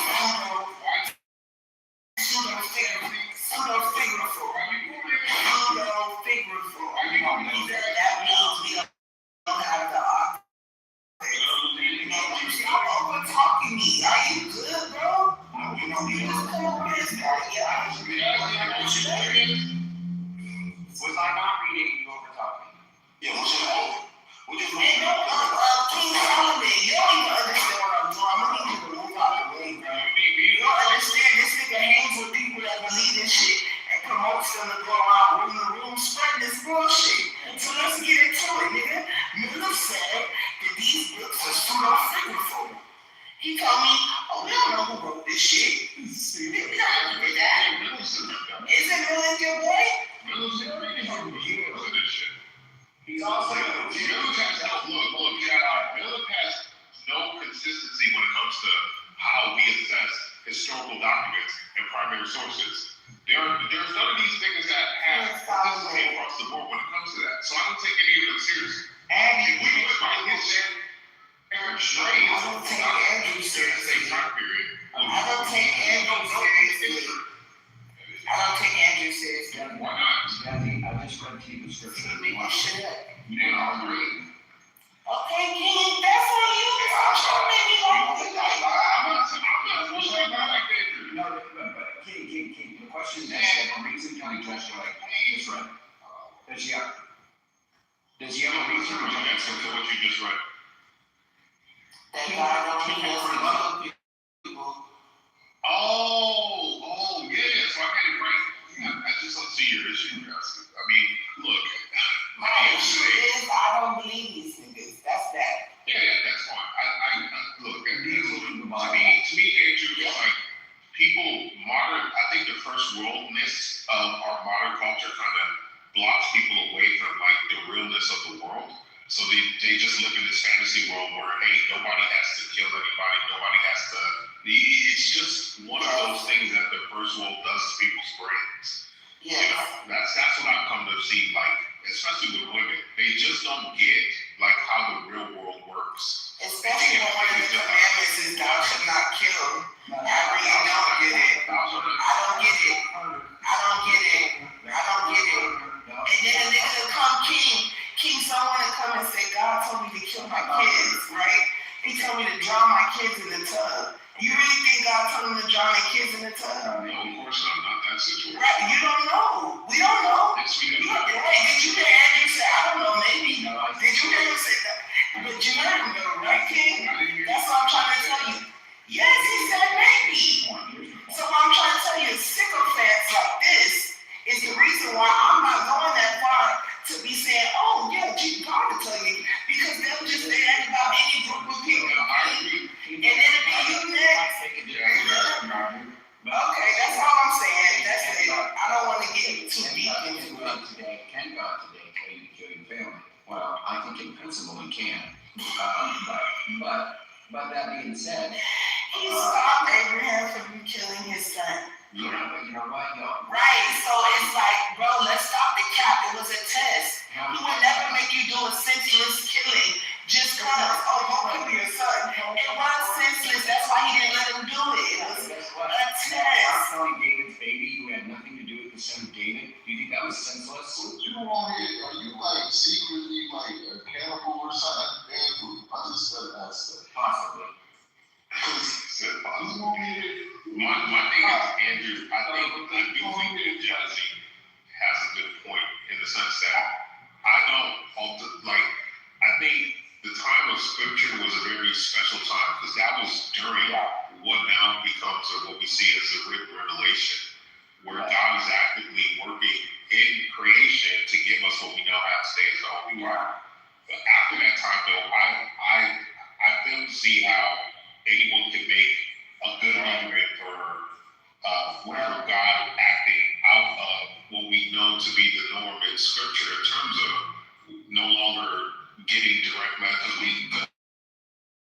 pseudo-figurative. That means we don't have the author. Stop over talking me. Are you good, bro? You know, you just come up with this part. Yeah. Was I not reading you over talking? Yeah, what's your name? What's your And name? King Solomon, you don't even understand what I'm doing. I'm gonna need you to move out the way, bro. You don't understand this nigga hangs with people that believe in shit and promotes them to go around room to room spreading this bullshit. So let's get into it, nigga. Miller said that these books are pseudo-figurative. He told me, oh, we don't know who wrote this shit. We don't know who did that. Isn't Miller your boy? He's also Philip has no consistency when it comes to how we assess historical documents and primary sources. There's none of these things that have consistency across the board when it comes to that. So I don't take any of them seriously. And We need to find his straight. I don't take Andrew seriously. Time period. I don't take Andrew seriously. I don't take Andrew seriously. Why not? Jazzy, I just read to you the scripture. Shut up. You didn't agree. Okay, King, that's on you. I'm trying to make me like this. I'm not supposed to be like that. No, but King, the question is that the reason can we just like just read? Does he have a reason or That's what you just read. That God don't mean us to love people. Oh, yeah. So I got it right. I just don't see your issue, guys. I mean, look. My issue is I don't believe these niggas. That's that. Yeah, that's fine. I look. To me, Andrew, it's like people I think the first worldness of our modern culture kind of blocks people away from like the realness of the world. So they just live in this fantasy world where, hey, nobody has to kill anybody. Nobody has to. It's just one of those things that the first world does to people's brains. Yes. You know, that's what I've come to see. Like, especially with women, they just don't get like how the real world works. Especially when one of the commandments is thou shalt not kill. I really don't get it. I don't get it. And then a nigga will come, King someone to come and say, God told me to kill my kids, right? He told me to drown my kids in the tub. God told them to drown their kids in the tub? No, of course not that situation. Right, you don't know. We don't know. Yes, we do. Right, did you hear Andrew say, I don't know, maybe. No, Did you hear him say that? But you heard him though, right, King? That's what I'm trying to tell you. Yes, he said maybe. So what I'm trying to tell you is sycophants like this is the reason why I'm not going that far to be saying, oh yeah, God will tell you. Because they'll just say that about any group of people. And then it'll be you next. Okay, that's all I'm saying. That's it. I don't want to get too deep into it. Can God today kill your family? Well, I think in principle he can. But that being said, He stopped Abraham from killing his son. you know what, y'all? Right, so it's like, bro, let's stop the cap. It was a test. He would never make you do a senseless killing just cause, oh, don't kill your son. It was senseless. That's why he didn't let him do it. It was a test. Killing David's baby who had nothing to do with the son of David. Do you think that was senseless? You on here, are you like secretly like a cannibal or something? I just said that. Possibly. Said possible. My thing is, Andrew, I do think that Jazzy has a good point in the sense that I think the time of scripture was a very special time because that was during what now becomes or what we see as the written revelation, where God is actively working in creation to give us what we now have today as the Holy Word. But after that time, though, I fail to see how anyone can make a good argument for God acting out of what we know to be the norm in scripture in terms of no longer getting direct messages.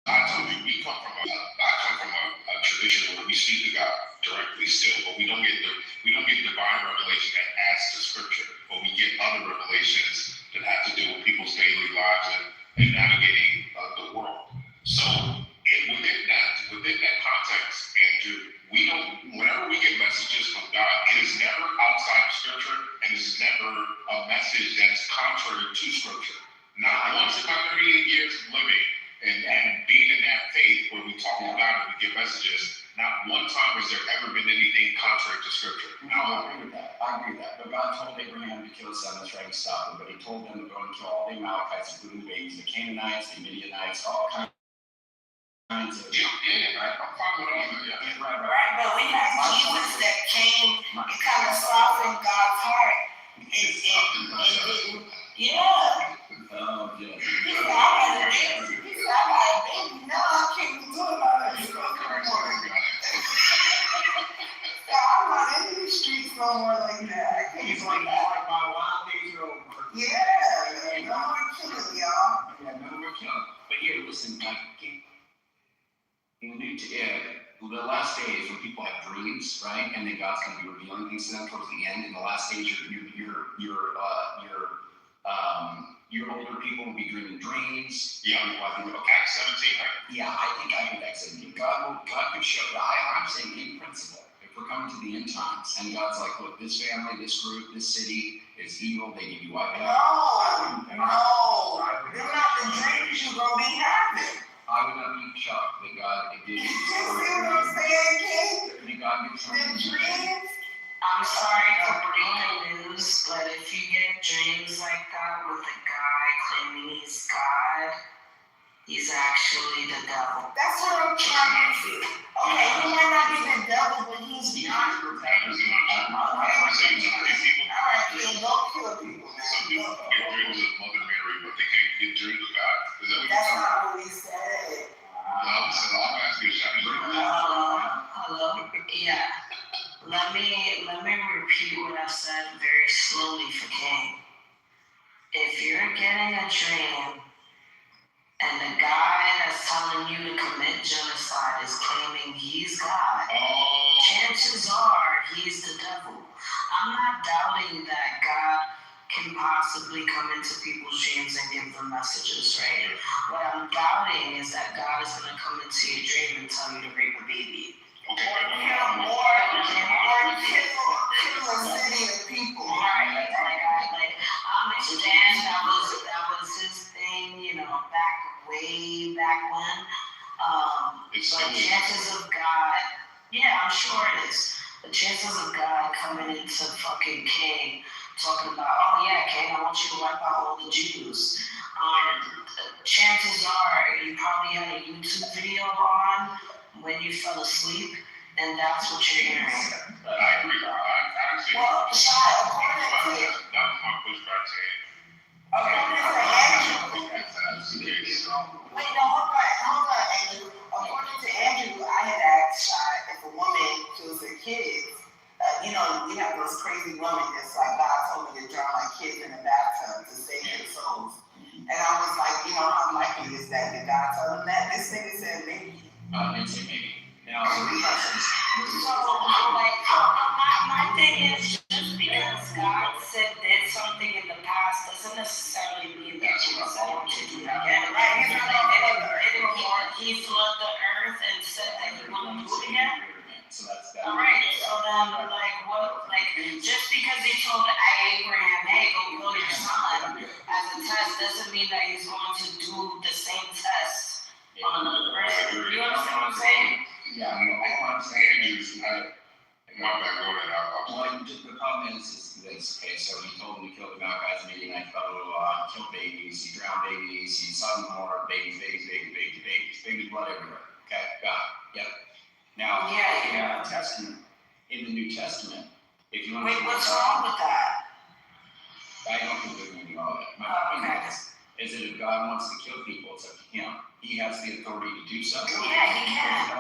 I told you, I come from a tradition where we speak to God directly still, but we don't get divine revelation that adds to scripture, but we get other revelations that have to do with people's daily lives and navigating the world. So within that context, Andrew, whenever we get messages from God, it is never outside of scripture and it's never a message that is contrary to scripture. Not once in my 38 years of living and being in that faith where we talk to God and we get messages, not one time has there ever been anything contrary to scripture. No, I agree with that. But God told Abraham to kill his son, that's right, he stopped him. But he told them to go and kill all the Amalekites, including the babies, the Canaanites, the Midianites, all kinds of. Yeah, right. I'm fine with all that. Yeah. Right, but we have Jesus that came and kind of softened God's heart. Yeah. Oh, yeah. He said, I got a baby. No, I can't be doing all that stuff anymore. So I'm not in these streets no more like that. I can't He's do like, that. my wild days are over. Yeah, no more killing, y'all. Yeah, no more killing. But here, listen, the last days when people have dreams, right, and then God's going to be revealing things to them towards the end. In the last days, your older people will be dreaming dreams. Yeah, Acts 17, right? Yeah, I think Acts 17. God could show. I'm saying in principle, if we're coming to the end times, and God's like, look, this family, this group, this city is evil. They need to be wiped out. No. They're not the dreams you're going to be having. I would not be shocked that God did. You see what I'm saying, King? That God did something. The dreams. I'm sorry to break the news, but if you get dreams like that with a guy claiming he's God, he's actually the devil. That's what I'm trying to do. Okay, he might not be the devil, but he's not. Alright, King, don't kill people. Some people get dreams of Mother Mary, but they can't get dreams of God. Is that what That's you're not what he said. I'm asking you a shot. Hello? Yeah. Let me repeat what I said very slowly for King. If you're getting a dream and the guy that's telling you to commit genocide is claiming he's God, chances are he's the devil. I'm not doubting that God can possibly come into people's dreams and give them messages, right? What I'm doubting is that God is going to come into your dream and tell you to rape a baby. Or kill a city of people. Right. Like I understand that was his thing, way back when. But chances of God sure it is. The chances of God coming into fucking King talking about, oh yeah, King, I want you to wipe out all the Jews. Chances are you probably had a YouTube video on when you fell asleep, and that's what you're hearing. I agree. I actually. Well, Shai, according to that was my pushback to it. Andrew. Wait, no, hold on, Andrew. According to Andrew, I had asked Shai if a woman kills her kids. You know, we have those crazy women that's like, God told me to drown my kids in a bathtub to save their souls. And I was like, you know, how likely is that? Did God tell him that? This nigga said maybe. Didn't say maybe. Now, My thing is, just because God did something in the past doesn't necessarily mean that He's going to do it again. Right? He flooded the earth and said that He wouldn't do it again. So that's that. All right. So then, like, what? Like, just because He told Abraham, "Hey, go kill your son," as a test, doesn't mean that He's going to do the same test on the person. You understand what I'm saying? Yeah, all I'm saying is, My bad, go ahead. well, the problem is this, okay, so he told him to kill the Malachites, Midianites, blah, blah, blah, kill babies, he drowned babies, he saw them more, babies, blood everywhere, okay, got it, yep. Now, in the New Testament, if you want to... Wait, what's wrong with that? I don't think there's anything wrong with it. My point is that if God wants to kill people, it's up to Him. He has the authority to do so. Yeah, He can.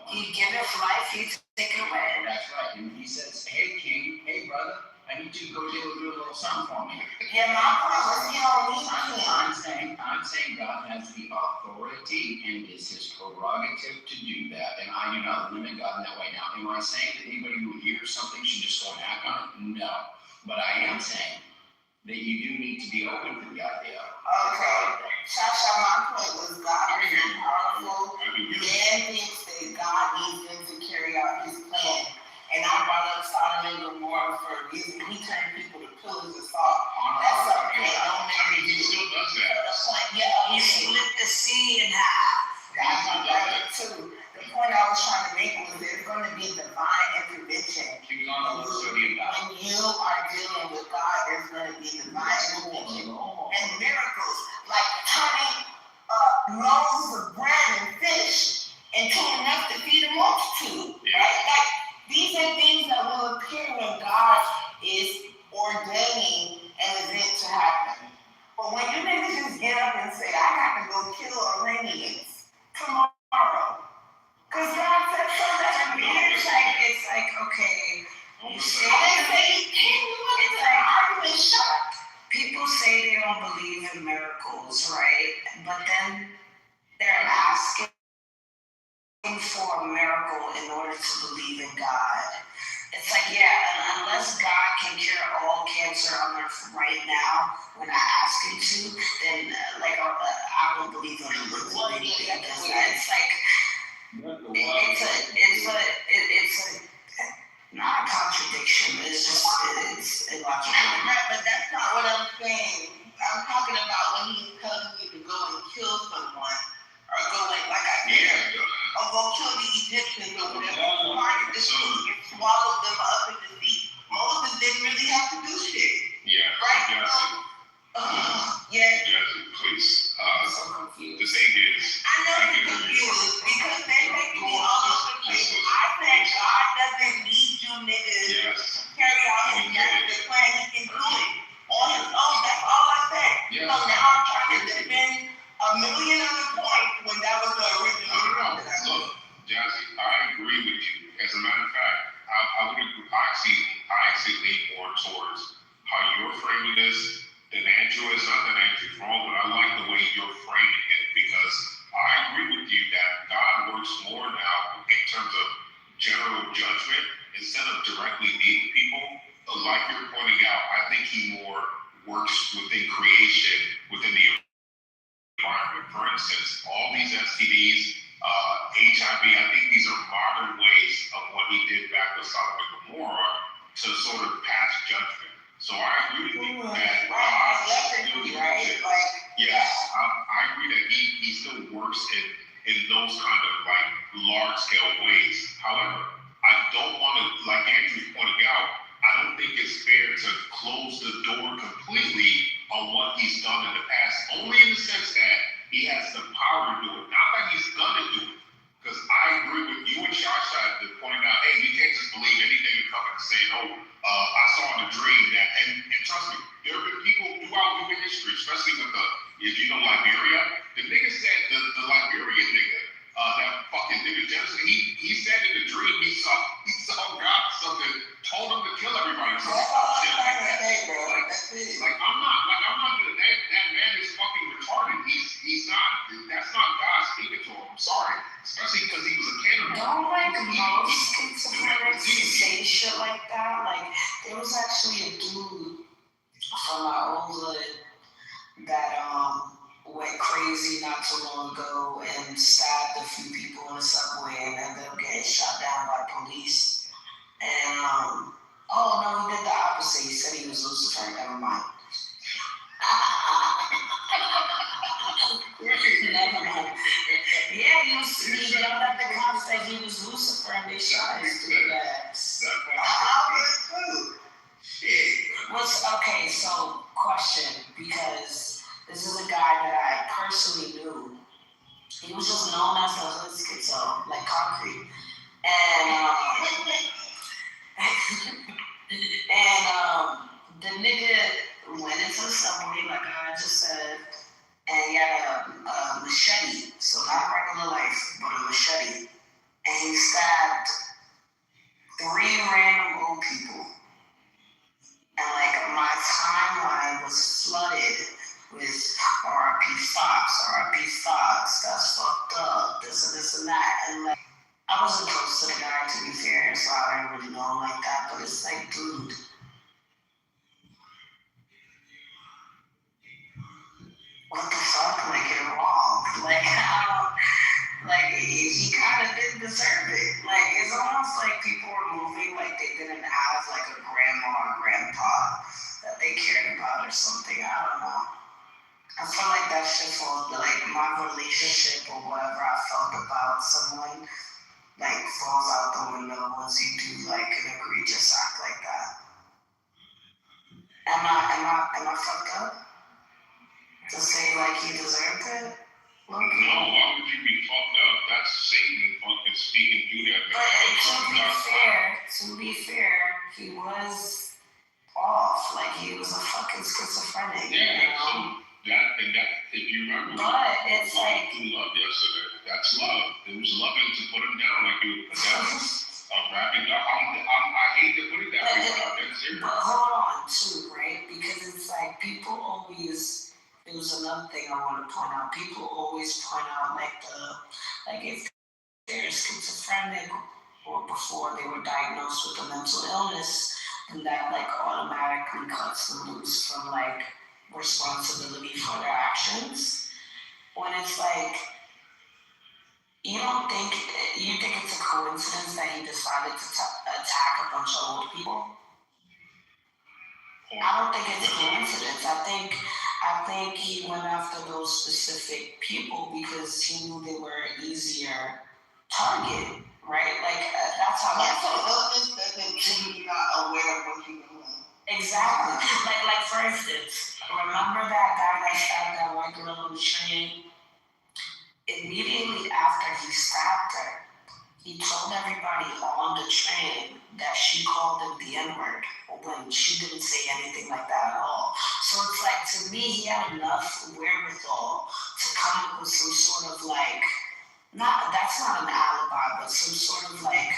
He giveth life, He take it away. That's right. And He says, hey, King, hey, brother, I need you to go do a little something for me. Yeah, my point was, you don't need King. I'm saying God has the authority and it's His prerogative to do that. And I do not limit God in that way. Now, am I saying that anybody who hears something should just go and act on it? No. But I am saying that you do need to be open to the idea. Okay. Shasha, my point was God is powerful. Man thinks that God needs them to carry out His plan. And I brought up Sodom and Gomorrah for a reason. He turned people to pillars of salt. That's something that don't make He still does that. He split the sea in half. That's what that too. The point I was trying to make was there's going to be divine intervention. He was on the study about it. When you are dealing with God, there's going to be divine intervention and miracles, like turning loaves of bread and fish into enough to feed a multitude. Right? Like these are things that will appear when God is ordaining an event to happen. But when you niggas just get up and say, I got to go kill Iranians tomorrow, because God said so, that it's like, okay, you say it's like argument shut. People say they don't believe in miracles, right? But then they're asking for a miracle in order to believe in God. It's like, yeah, unless God can cure all cancer on earth right now, when I ask Him to, then I don't believe in Him. It's like it's a not a contradiction. It's illogical. Right, but that's not what I'm saying. I'm talking about when He's telling you to go and kill someone, or go like I said, or go kill the Egyptians or whatever. Part of this and swallow them up in the sea. Moses didn't really have to do shit. Yeah. Right? Please. I'm so confused. The thing is, I know you're confused because they're making me all over the place. I said God doesn't need you niggas to carry out His master plan. He can do it on His own. That's all I said. Yeah. So now I'm trying to defend a million other points when that was the original. Look, Jazzy, I agree with you. As a matter of fact, I would agree. I actually lean more towards how you're framing this than Andrew is. Not that Andrew's wrong, but I like the way you're framing it because I agree with you that God works more now in terms of general judgment instead of directly leading people. But like you're pointing out, I think He more works within creation, within the environment. For instance, all these STDs, HIV, I think these are modern ways of what He did back with Sodom and Gomorrah to sort of pass judgment. So I agree with you that God still right? Like, yes, I agree that He still works in those kind of like large scale ways. However, God something, told him to kill everybody. So That's all I'm shit trying like to that. say, bro. That's it. Like I'm not gonna. That man is fucking retarded. He's not. That's not God speaking to him. I'm sorry, especially because he was a cannibal. Don't like most schizophrenics say shit like that. Like there was actually a dude from my old hood that went crazy not too long ago and stabbed a few people in the subway and ended up getting shot down by police. And oh no, he did the opposite. He said he was Lucifer. Never mind. Never mind. Yeah, he yelled at the cops that he was Lucifer and they shot his stupid ass. Okay, so question, because this is a guy that I personally knew. He was just known as the hood schizo, like concrete. And the nigga went into the subway, like I just said, and he had a machete, so not regular life, but a machete. And he stabbed 3 random old people. And like my timeline was flooded with R.I.P. Fox, that's fucked up, this and that. And like, I wasn't close to the guy, to be fair, so I didn't really know him like that, but it's like, dude. What the fuck? Like, you're wrong. Like, how? Like, he kind of did deserve it. Like, it's almost like people were moving like they didn't have, like, a grandma or grandpa that they cared about or something. I don't know. I feel like that shit falls, like, my relationship or whatever I felt about someone, like, falls out the window once you do, like, an egregious act like that. Am I fucked up? To say, like, he deserved it? No, why would you be fucked up? That's Satan fucking speaking through that. But to be fair, he was off. Like, he was a fucking schizophrenic. Yeah, you know? So that, if you remember. But it's like. You loved yesterday. That's love. It was loving to put him down like you would put down a rapping dog. I hate to put it that way, but I'm serious. But hold on, too, right? Because it's like people always. There was another thing I want to point out. People always point out like if they're schizophrenic or before they were diagnosed with a mental illness, then that like automatically cuts them loose from like responsibility for their actions. When it's like you think it's a coincidence that he decided to attack a bunch of old people? I don't think it's a coincidence. I think he went after those specific people because he knew they were an easier target, right? Like that's how. Mental illness doesn't mean you're not aware of what you're doing. Exactly. Like for instance, remember that guy that stabbed that white girl on the train? Immediately after he stabbed her, he told everybody on the train that she called him the N-word when she didn't say anything like that at all. So it's like, to me, he had enough wherewithal to come up with some sort of like, that's not an alibi, but some sort of like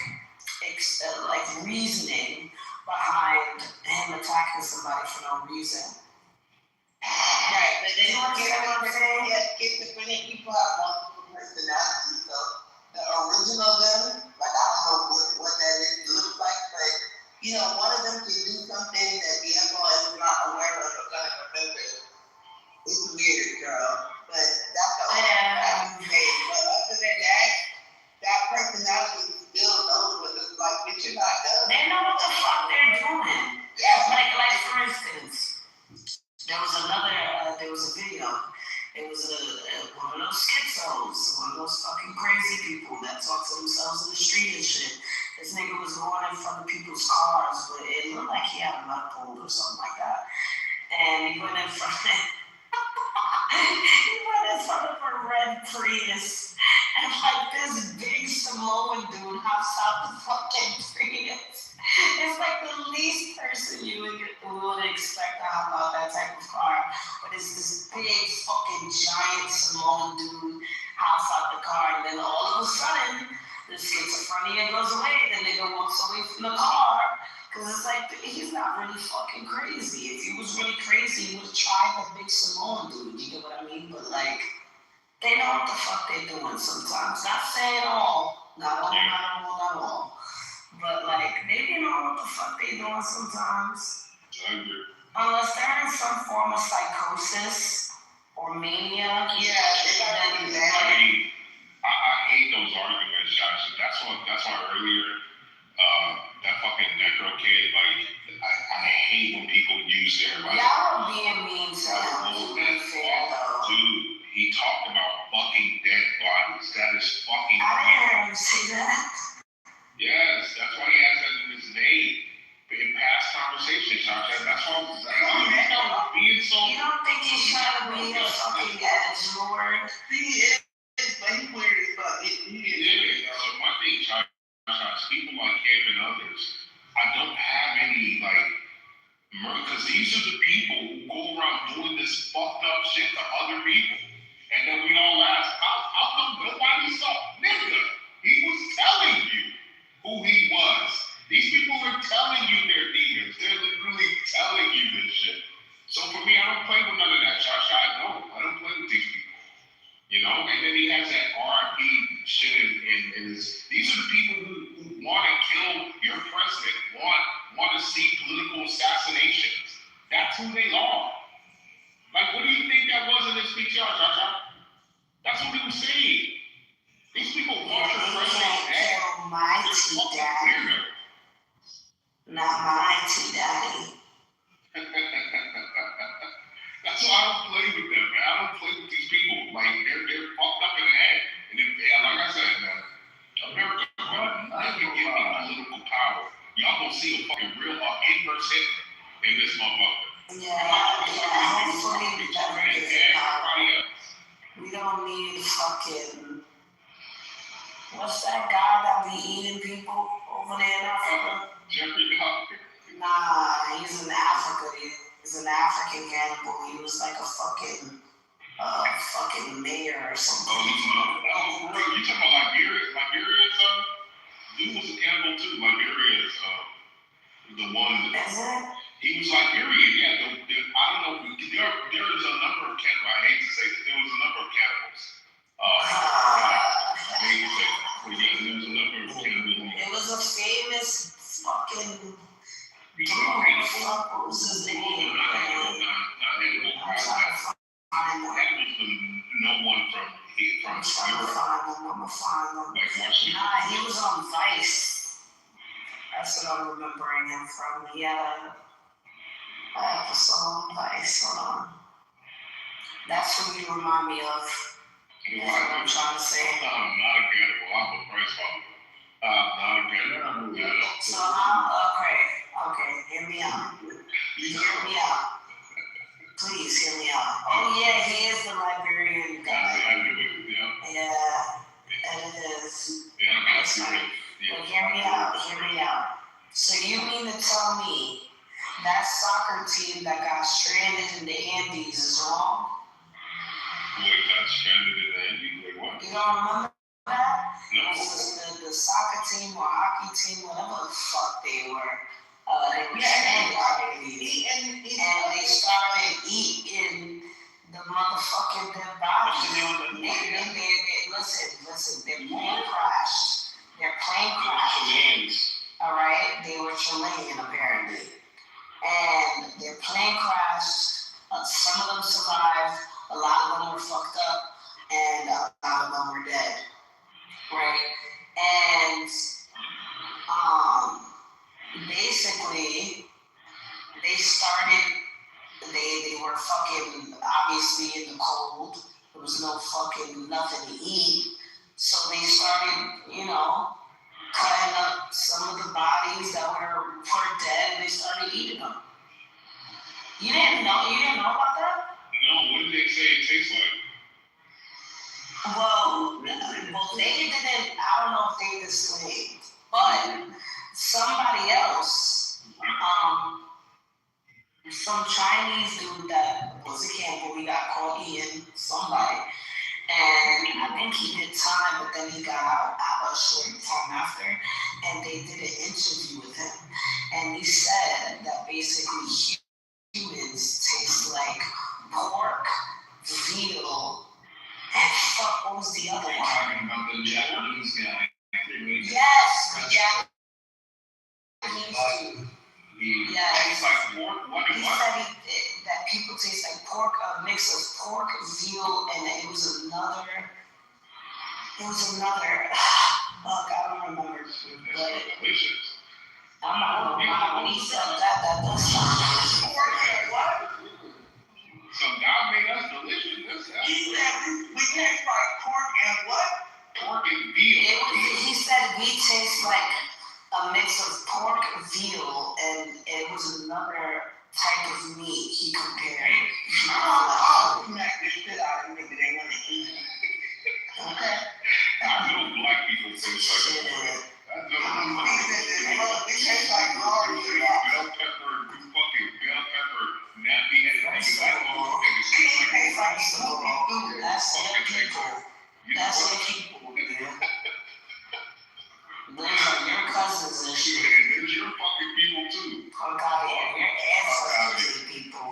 reasoning behind him attacking somebody for no reason. Right, but then schizophrenic people have multiple personalities, so the original them, like I don't know what that looks like, but you know, one of them can do something that the other one is not aware of or gonna remember. It's weird, girl, but that's the only thing I can say. But other than that, that personality still knows what it's like, but you're not done. They know what the fuck they're doing. Yeah, like for instance, there was a video. It was one of those schizos, one of those fucking crazy people that talk to themselves in the street and shit. This nigga was going in front of people's cars, but it looked like he had a nut pulled or something like that. And he went in front of a red Prius, and like this big Samoan dude hops out the fucking Prius. It's like the least person you would expect to hop out that type of car, but it's this big fucking giant Samoan dude hops out the car, and then all of a sudden the schizophrenia goes away. The nigga nigga walks away from the car. Cause it's like, he's not really fucking crazy. If he was really crazy, he would've tried the big Samoan dude, you get what I mean? But like, they know what the fuck they're doing sometimes. Not saying all, not all. But like, they be know what the fuck they doing sometimes. Unless they're in some form of psychosis or mania. Yeah, I hate those arguments, Josh. That's why earlier, that fucking necro kid, like, I hate when people use their, like, y'all are being mean to him. dude, he talked about fucking dead bodies. That is fucking I didn't hear him say that. Yes, that's why he has that in his name. In past conversations, Josh, that's why he's being so. You don't think he's trying to be a fucking edge lord? He is, but he weird as fuck. He is. So my thing, Josh, people like him and others, I don't have any, like, because these are the people who go around doing this fucked up shit to other people. And then we all ask, how come nobody saw? Nigga, he was telling you who he was. These people are telling you they're demons. They're literally telling you this shit. So for me, I don't play with none of that. No, I don't play with these people. You know, and then he has that R.I.P. shit in his. These are the people who want to kill your president, want to see political assassinations. That's who they are. Like, what do you think that was in his speech, Josh? That's what he was saying. These people want your president dead. My tea daddy. Not my tea daddy. That's why I don't play with them, man. I don't play with these people. Like, they're fucked up in the head. And if, like I said, man, America, never give me political power. Y'all gonna see a fucking real inverse hit in this motherfucker. Hopefully we never get power. We don't need fucking, what's that guy that be eating people over there in Africa? Jeffrey Dahmer. Nah, he's in Africa. He's an African cannibal. He was like a fucking mayor or something. You talking about Liberia? Liberia's dude was a cannibal too. Liberia's the one. Is it? He was Liberian, yeah. I don't know. There is a number of cannibals. I hate to say that there was a number of cannibals. I hate to say that, but yeah, there was a number of cannibals. It was a famous fucking. What was his name? Hannibal. No one from I'm trying to find him. Like Washington. Nah, he was on Vice. That's what I'm remembering him from. He had an episode on Vice. Hold on. That's who you remind me of. That's what I'm trying to say. I'm not a cannibal. I'm a price follower. Not a cannibal. So okay, hear me out. Please hear me out. Oh yeah, he is the Liberian guy. Yeah, and it is. That's right. But hear me out. So you mean to tell me that soccer team that got stranded in the Andes is wrong? Wait, got stranded in the Andes? Like what? You don't remember that? No. The soccer team or hockey team, whatever the fuck they were. They were stranded out in the Andes. And they started eating the motherfucking dead bodies. Listen, their plane crashed. All right, they were Chilean apparently. And their plane crashed. Some of them survived. A lot of them were fucked up. And a lot of them were dead. Right? And basically, they were fucking obviously in the cold. There was no fucking nothing to eat. So they started, cutting up some of the bodies that were dead and they started eating them. You didn't know about that? No, what did they say it tastes like? Well, they didn't, I don't know if they disclaimed, but somebody else, some Chinese dude that was a cannibal, he got caught eating somebody, and I think he did time, but then he got out a short time after, and they did an interview with him, and he said that basically humans taste like pork, veal, and fuck, what was the other Are you one? talking about the Japanese guy? Yes, the Japanese dude. Yeah, Tastes like pork. What he and what? said that people taste like pork, a mix of pork, veal, and it was another, fuck, I don't remember, It's so but delicious. I'm not gonna lie, when he said that does sound delicious. What? Some guy made us delicious. He said we taste like pork and what? Pork and veal. He said we taste like a mix of pork, veal, and it was another type of meat he compared. Oh, smack this shit out of me, but they want to eat it. Okay. I know black people taste like that. I know. We taste like glory. Bell pepper, you fucking bell pepper, nappy headed niggas. I don't know if niggas taste like Taste like That's fucking your thing. people. You know That's what? your people, man. Those are your cousins and shit. There's your fucking people too. Fuck out of here. Your ancestors people.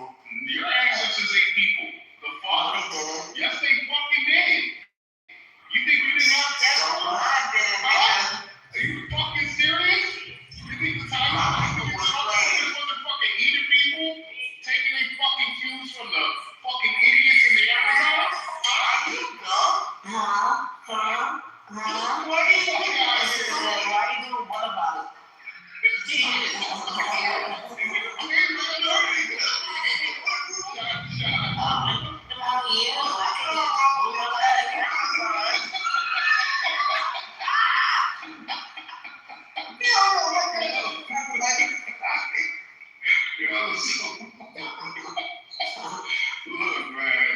Your ancestors ain't people. The Oh, fuck? they did. Yes, they fucking did. You think we didn't have That's that? what I did. Are you fucking serious? You think the time was fucking eating people? Taking their fucking cues from the fucking idiots in the Amazon? Are you dumb? What are you doing? Why you doing what about it? Look, man,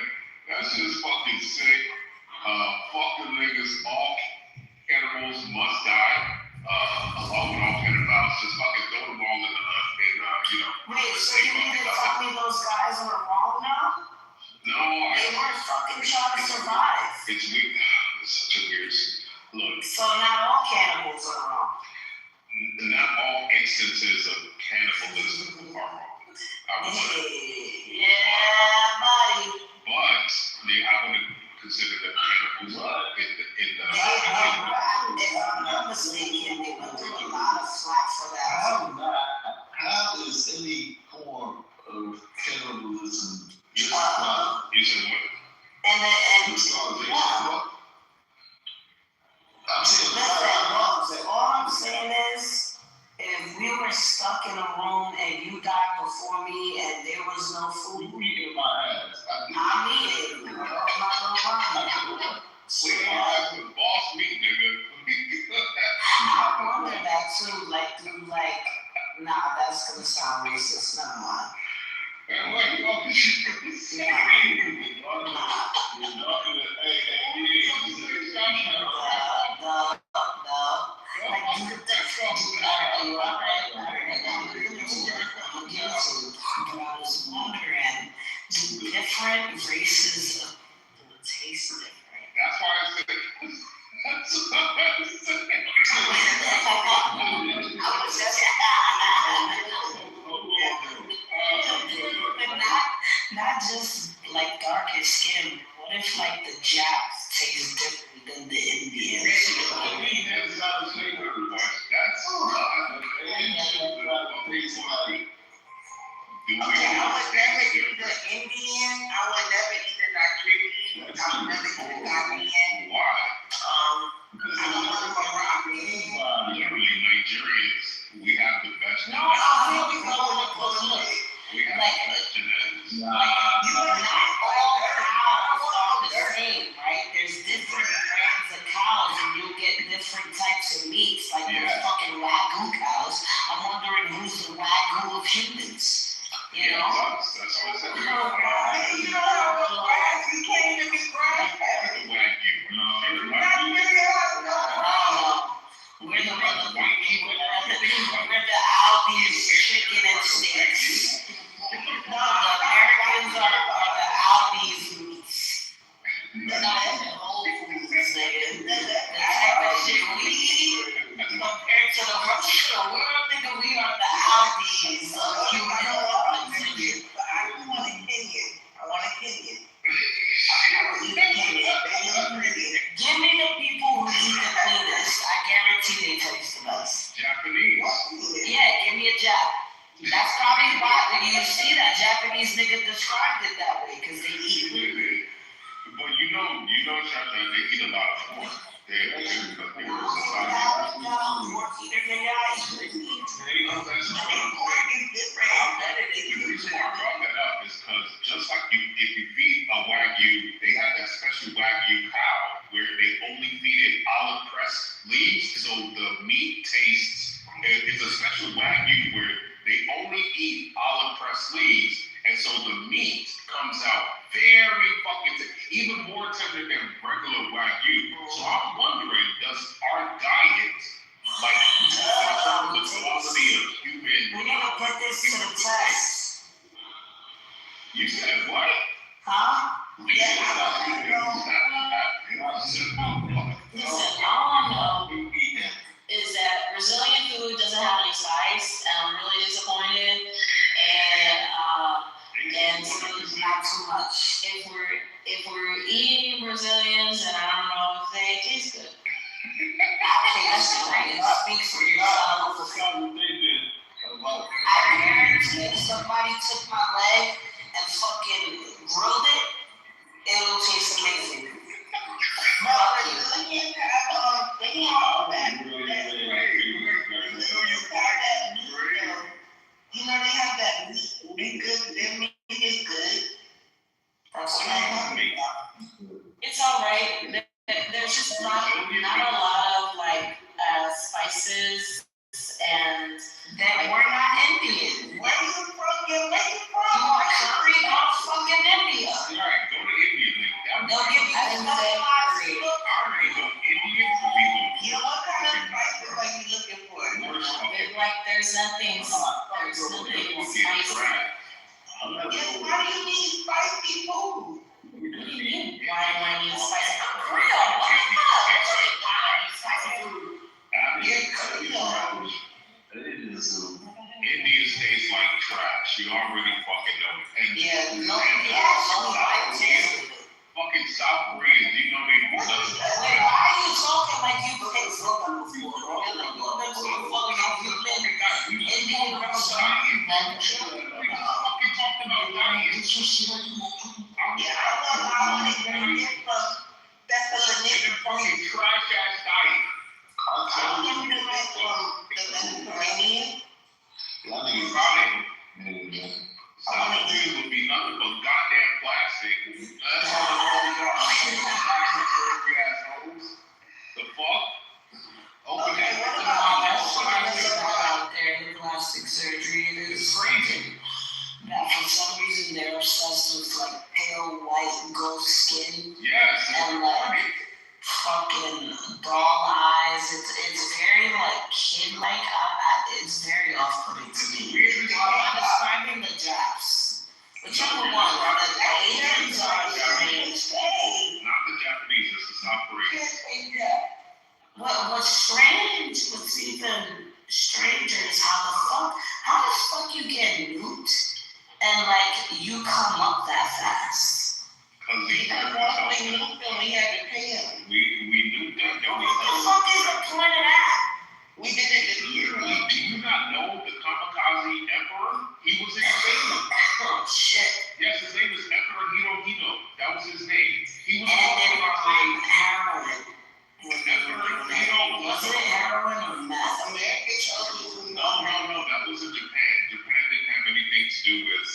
that's just fucking sick. Fuck the niggas. All animals must die. Along with all pedophiles, just fucking throw them all in the Wait, so you mean to tell me those guys were wrong now? No, They weren't fucking trying to survive. it's weird. It's such a weird. Look, So not all cannibals are wrong. not all instances of cannibalism are wrong. I would say. Yeah, buddy. But I wouldn't consider them cannibals in the If I'm not mistaken, they went through a lot of flack for that. How is any form of cannibalism you justified? said what? And Starvation. yeah. I'm saying, Listen, all I'm saying is, if we were stuck in a room and you died before me and there was no food, you eating my ass. I'm eating. I'm not gonna lie. We are the boss meat, nigga. I wonder that too, nah, that's gonna sound racist, never mind. And like, you know, I was wondering, do different races of people taste different? that's why I said, that's what I said. I was just but not just like darker skin. What if like the Japs taste different than the Indians? Okay, I would never eat the Indian. I would never eat the Nigerian. I would never eat the Ghanaian. Why? I don't want to go around me. Literally Nigerians, we have the best No, genetics. here we go with the look. We have the best genetics. You are not all cows are the same, right? There's different brands of cows and you'll get different types of meats, like those fucking Wagyu cows. I'm wondering who's the Wagyu of humans, you know? That's what I said. You know how much grass you can't even get grass. The Wagyu. We're the motherfucking, we're the Albies chicken and steaks. The Americans are the Albies meats. Not the Whole Foods, nigga. The type of shit we eat compared to the rest of the world, nigga, we are the Aldi's of human. I want a Kenyan. Give me the people who eat the cleanest. I guarantee they taste the best. Japanese. Yeah, give me a Jap. That's probably why you see that Japanese nigga described it that way, because they eat. But you know, Chacha, they eat a lot of pork. They're a society. That's what I'm saying. The reason why I brought that up is because just like if you feed a Wagyu, they have that special Wagyu cow where they only feed it olive pressed leaves, so the meat tastes. It's a special Wagyu where they only eat olive pressed leaves, and so the meat comes out very fucking even more tender than regular Wagyu. So I'm wondering, does our diet, like, determine the quality of human? We need to put this to the test. You said what? Huh? Yeah, Listen, all I know is that Brazilian food doesn't have any spice, and I'm really disappointed. And food not too much. If we're eating Brazilians, and I don't know if they taste good. Actually, that's the thing. It speaks for yourself. I guarantee if somebody took my leg and fucking grilled it, it'll taste amazing. You know they have that meat good. Their meat is good. It's alright. There's just not a lot of like spices, and that we're not Indian. Where you from? You want curry? Go fucking India. Alright, go to India, nigga. They'll give you customized curry. Alright, go Indian for people. You know what kind of spices are you looking for? There's nothing spicy. Yes, why do you need spicy food? What do you mean? Why do I need spicy? I'm Creole. What the fuck? Why do I need spicy food? Indians taste like trash. You already fucking know it. And fucking South Koreans, you know they do nothing. Wait, why are you talking like you taste something before? You're like, you're next to the fucking Indian restaurant. Fucking talking about diet. That's the Fucking trash ass diet. South Korea would be nothing but goddamn plastic. That's the fuck? Okay, what Out there, the plastic surgery, it is crazy. Now, for some reason, they're obsessed with like pale white ghost skin Yes. and like fucking doll eyes. It's very like kid-like. It's very off-putting to me. I'm describing the Japs. Whichever one, the Asians are strange. Not the Japanese, it's the South Koreans. What's strange, what's even stranger is how the fuck you get nuked and like you come up that fast. Cause these guys we nuked them, we had to pay them. we knew that. What the fuck is the point of that? We did it Literally, do you not know the kamikaze emperor? He was insane. Oh shit. Yes, his name is Emperor Hirohito. That was his name. He was And they were on insane. heroin. Emperor Hito Was it heroin or meth? No, that was in Japan. Japan didn't have anything to do with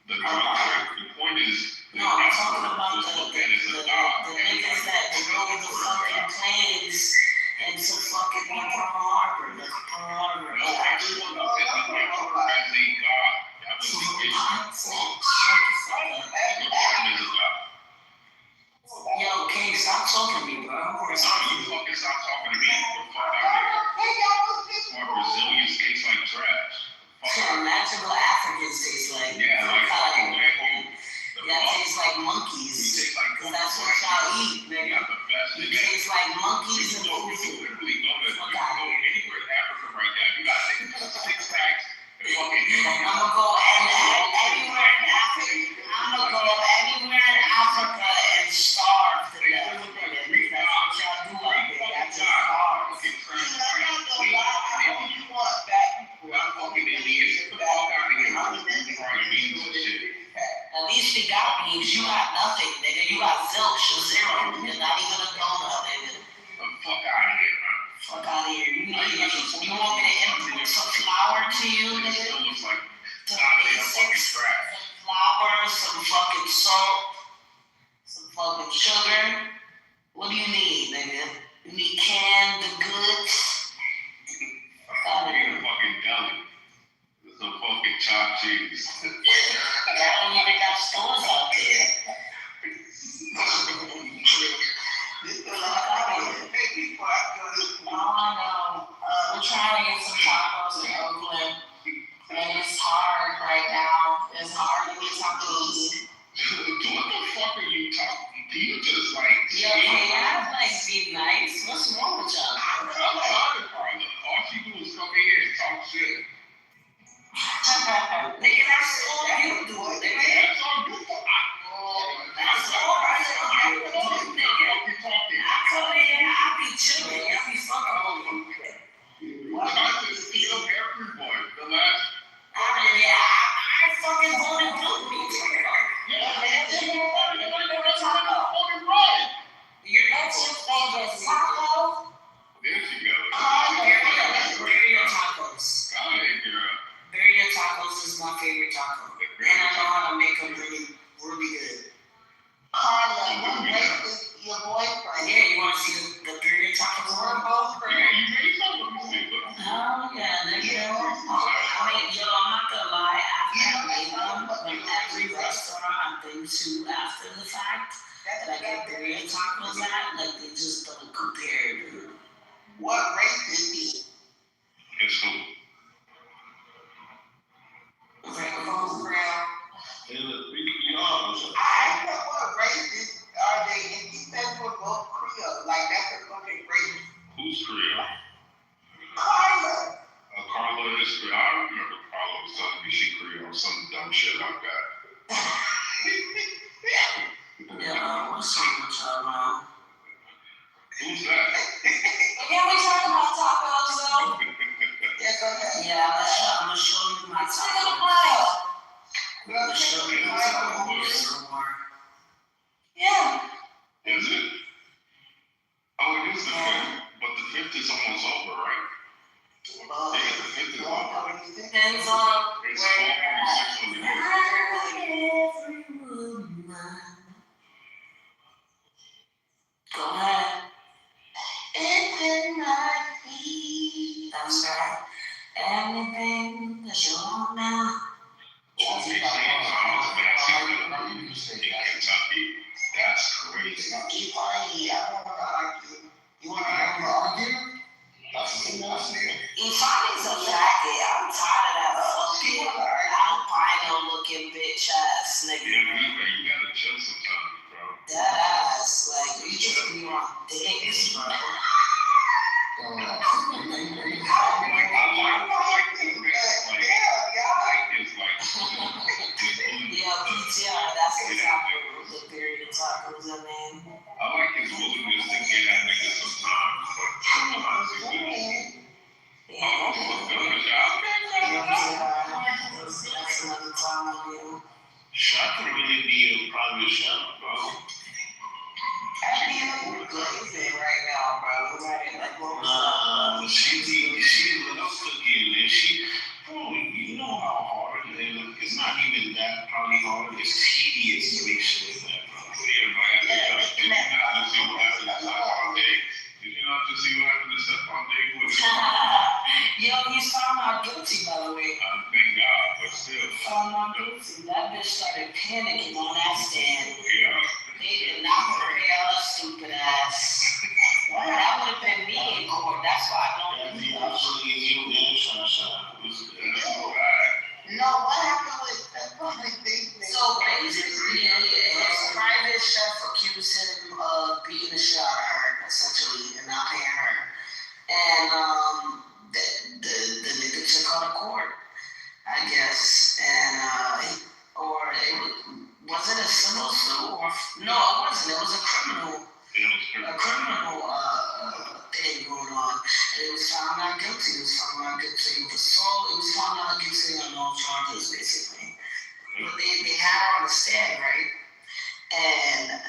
the drug trade. The point is, the No, I'm talking emperor about was the looked at as a god. niggas that drove the fucking planes into fucking Pearl Harbor. The Pearl Harbor. No, everyone looked at the emperor as a god. That was the issue. Japan is a god. Yo, King, stop talking to me, bro. You fucking stop talking to me. Get the fuck out of here. Smart Brazilians taste like trash. Imagine what Africans taste like. Yeah, like fucking Wagyu. Y'all taste like monkeys. We taste like Cause that's what y'all eat, We nigga. got the best. You taste like monkeys and You food. literally go to anywhere in Africa cheese. Y'all don't even got stores out there. Oh, I know. We're trying to get some tacos in Oakland, and it's hard right now. It's hard to get tacos. What the fuck are you talking? Do you just like? Yo, can y'all like be nice? What's wrong with y'all? I'm trying to Carla. All she do is come in here and talk shit. Nigga, that's all you do, nigga. That's all you do. That's all I do, nigga. I come in here, I be chilling, I be fucking. You tried to steal everyone. The last. I fucking voted blue. Yeah, That's your favorite taco. fucking right. That's your favorite taco. There she goes. Birria tacos. Go ahead, girl. Birria tacos is my favorite taco. And I know how to make them really, really good. Carla, your boyfriend. Yeah, you want to see the birria tacos? We're both Yeah, you made some of them. Oh, yeah, nigga. I mean, yo, I'm not gonna lie, after I made them, like every restaurant I've been to after the fact, that I get birria tacos at, like they just don't compare, dude. What race is he? It's who? Rainbow Grill. In the big yards. I know what races are they, and he said we're both Creole, like that's a fucking race. Who's Creole? Carla. Carla is Creole. I remember Carla was telling me she Creole, some dumb shit like that. Yeah, what's up with y'all, man? Who's that? Can we talk about tacos, though? Yeah, go ahead. Yeah, I'm gonna show you my tacos. Look at the pile. I'm gonna show you my tacos. Yeah. Is it? Oh, it is the fifth. But the fifth is almost over, right? Yeah, the fifth is over. Depends on It's where 4:46 on the Go ahead. It's in my feet. That's right. Everything that you want now. Oh, big things almost massive in Kentucky. That's crazy. Keep party. I don't want to argue. You want to argue? That's Ifani's a faggot. I'm tired of that fucking albino looking bitch ass nigga. Yeah, you gotta chill sometimes, bro. That ass, like, you just be on dicks, bro. Yeah, PTR, that's the taco, the birria tacos, I mean. I like his willingness to get at niggas sometimes, but sometimes he's good. Oh, I'm doing a job. That's another time, you know. Shot could really be a private shot, bro. I feel glazing right now, bro. Like, what was She lit up cooking and bro, you know how hard it is. It's not even that probably hard. It's tedious to make shit like that, bro. Yeah, man. Did you not just see what happened to Stephon Diggs? Did you not just see what happened to Stephon Diggs? Yo, he's found not guilty, by the way. Thank God, but still. Found not guilty. That bitch started panicking on that stand. Yeah. They did not prevail her stupid ass. Well, that would have been me in court. That's why I don't do that. No, what happened with So basically, his private chef accused him of beating the shit out of her, essentially, and not paying her. And the nigga took her to court, I guess. And was it a civil suit or no? It wasn't. It was a criminal thing going on. And it was found not guilty. It was found not guilty of assault. It was found not guilty on all charges, basically. But they had her on the stand, right? And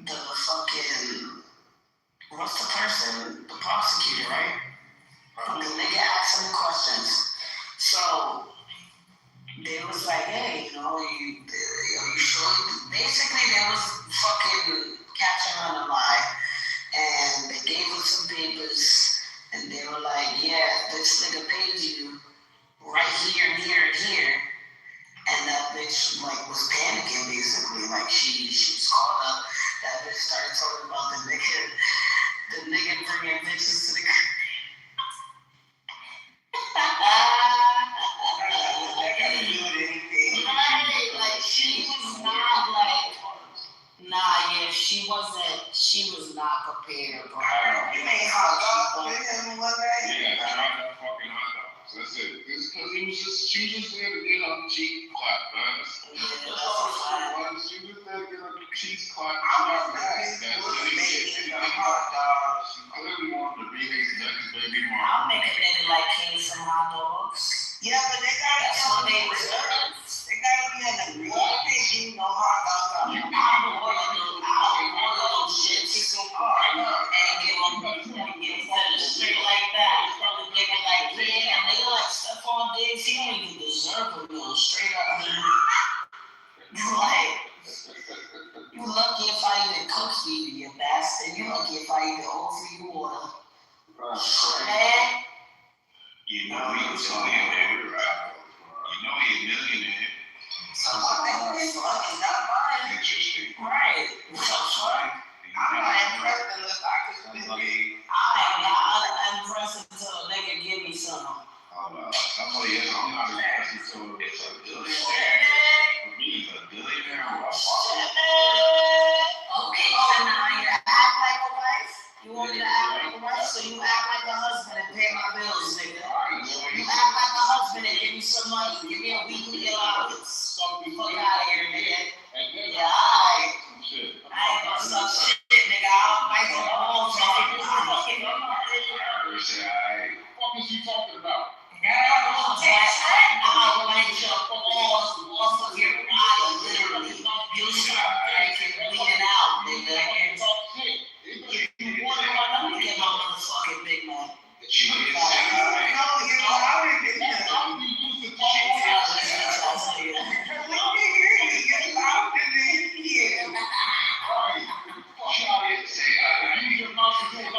the fucking what's the person? The prosecutor, right? The nigga asked him questions. So they was like, hey, you know, you sure? Basically, they was fucking catching her on a lie. And they gave him some papers. And they were like, yeah, this nigga paid you right here and here and here. And that bitch like was panicking basically, like she was caught up. That bitch started talking about the nigga bringing bitches to the crib. Right, like she was not like, nah, yeah, she was not prepared, bro. You made hot dogs with him one night? Yeah, I tried that fucking hot dogs. That's it. It's because she was just there to get a cheek clap, man. That's all it was. She was there to get a cheek clap. She got mad. Making the hot dogs. I really wanted to be his next baby mom. I'll make a nigga like King some hot dogs. Yeah, but they gotta That's what they deserve. They gotta be in the real thing, no hot dogs. I'll boil those shits and give them instead of straight like that. Nigga like King, a nigga like Stephon Diggs, he don't even deserve a meal. Straight up. Like, you lucky if I even cook for you, you bastard. You lucky if I even offer you water. Man. You know he's a millionaire, right? You know he's a millionaire. So what the hell is lucky? Not mine. Interesting. Right. So fuck. I'm not impressed unless I can spend it. I am not impressed until a nigga give me some. Oh no. Somebody else, I'm not impressed until it's a billionaire. For me, a billionaire. Okay, so now you act like a wife? You want me to act like a wife? So you act like a husband and pay my bills, nigga. You act like a husband and give me some money. Give me a weekly allowance. Fuck out of here, nigga. Yeah, alright. I ain't gonna suck shit, nigga. I'll bite your balls off. What the fuck is you talking about? I'll bite your balls off of your body, literally. You'll start bleeding out, nigga. Let me get my motherfucking big man. She didn't say that. No, you know, I didn't get that. You used to talk about that. Let me hear you. You're loud in here. Right. She didn't say that. Use your mouth to do it.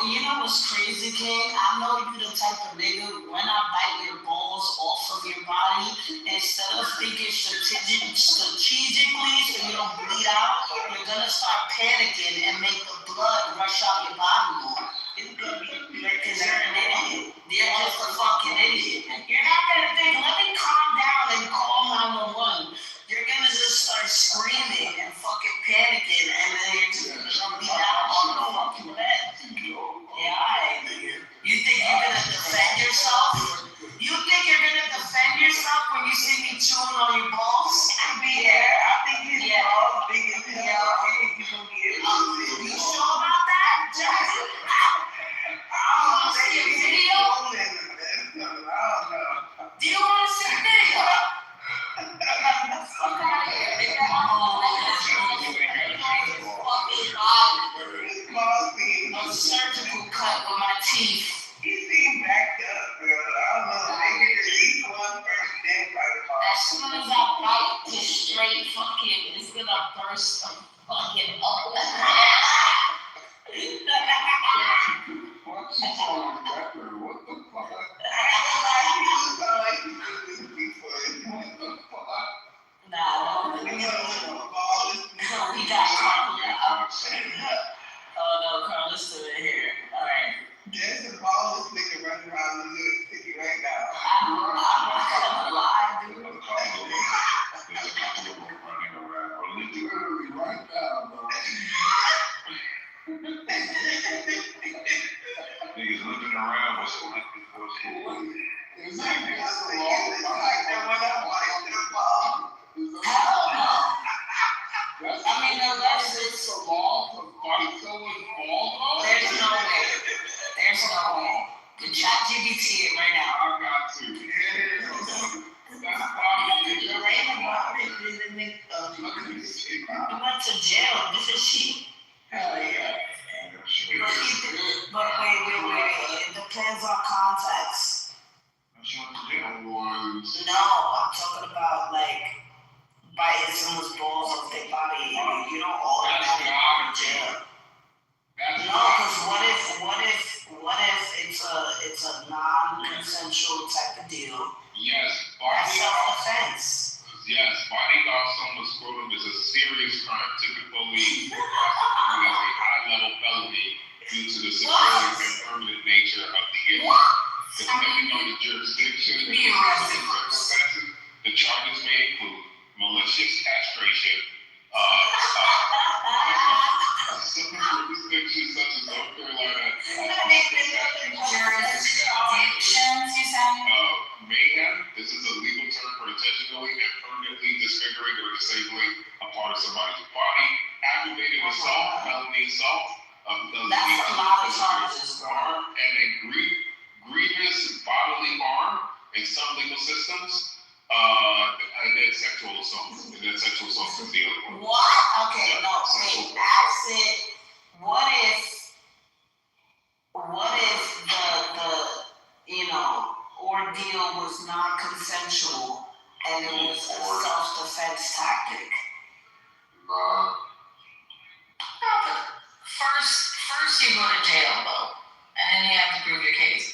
You know what's crazy, King? I know you the type of nigga, when I bite your balls off of your body, instead of thinking strategically so you don't bleed out, you're gonna start panicking and make the blood rush out your body more. Because you're an idiot. You're just a fucking idiot. You're not gonna think, let me calm down and call 911. You're gonna just start screaming and fucking panicking, and then you're just gonna bleed out on the fucking bed. Yeah, alright, nigga. You think you're gonna defend yourself? You think you're gonna defend yourself when you see me chewing on your balls? I'll be there. I think his balls big as hell. You sure about that, Jackson? I want to see a video. Do you want to see a video? Fuck out of here, nigga. A surgical cut with my teeth. He seemed backed up, girl. I don't know. Maybe he's one person damn right about. As soon as I bite this straight fucking, it's gonna burst the fucking open. What's he calling rapper? What the fuck? I feel like he was before. What the fuck? Nah, no, we got Carla. Oh no, Carla's still in here. Alright. There's a ballers nigga running around the little city right now. I'm not gonna lie, dude. There's a couple of them running around. Literally right now, bro. Niggas looking around with some exactly. That's the law. Like that when I watched the ball. Hell no. I mean, unless it's a law to fight someone's ball, there's no way. There's no way. The ChatGPT it right now. I got to. That's probably You went to jail, didn't she? Hell yeah. But wait. It depends on context. She went to jail once. No, I'm talking about like biting someone's balls off their body. You don't automatically go to jail. No, because what if it's a ongoing and permanent nature of the injury. Depending on the jurisdiction and circumstances, the charges may include malicious castration, civil jurisdictions such as North Carolina, Jurisdictions, you said? mayhem. This is a legal term for intentionally and permanently disfiguring or disabling a part of somebody's body. Aggravated assault, felony assault, That's a lot of charges, bro. harm, and a grievous bodily harm in some legal systems. And then sexual assault. And then sexual assault is the other one. What? Okay, no, wait, ask it, what if the ordeal was non-consensual and it was a self-defense tactic? First you go to jail though, and then you have to prove your case.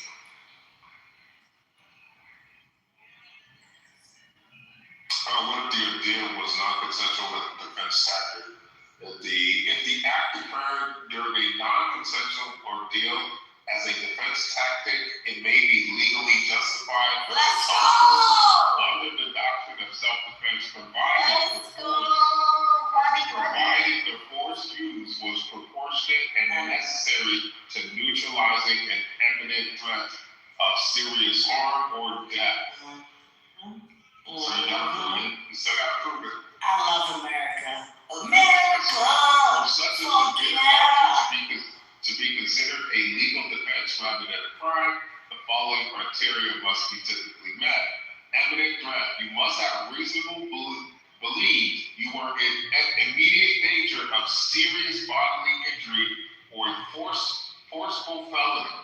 What if the ordeal was non-consensual with a defense tactic? If the act occurred during a non-consensual ordeal as a defense tactic, it may be legally justified Let's go! under the doctrine of self-defense, Let's go! provided the force used was proportionate and necessary to neutralizing an imminent threat of serious harm or death. So you gotta prove it. You still gotta prove it. I love America. America! For such a Fuck severe yeah! offense to be considered a legal defense rather than a crime, the following criteria must be typically met. Imminent threat. You must have reasonable believe you are in immediate danger of serious bodily injury or forceful felony.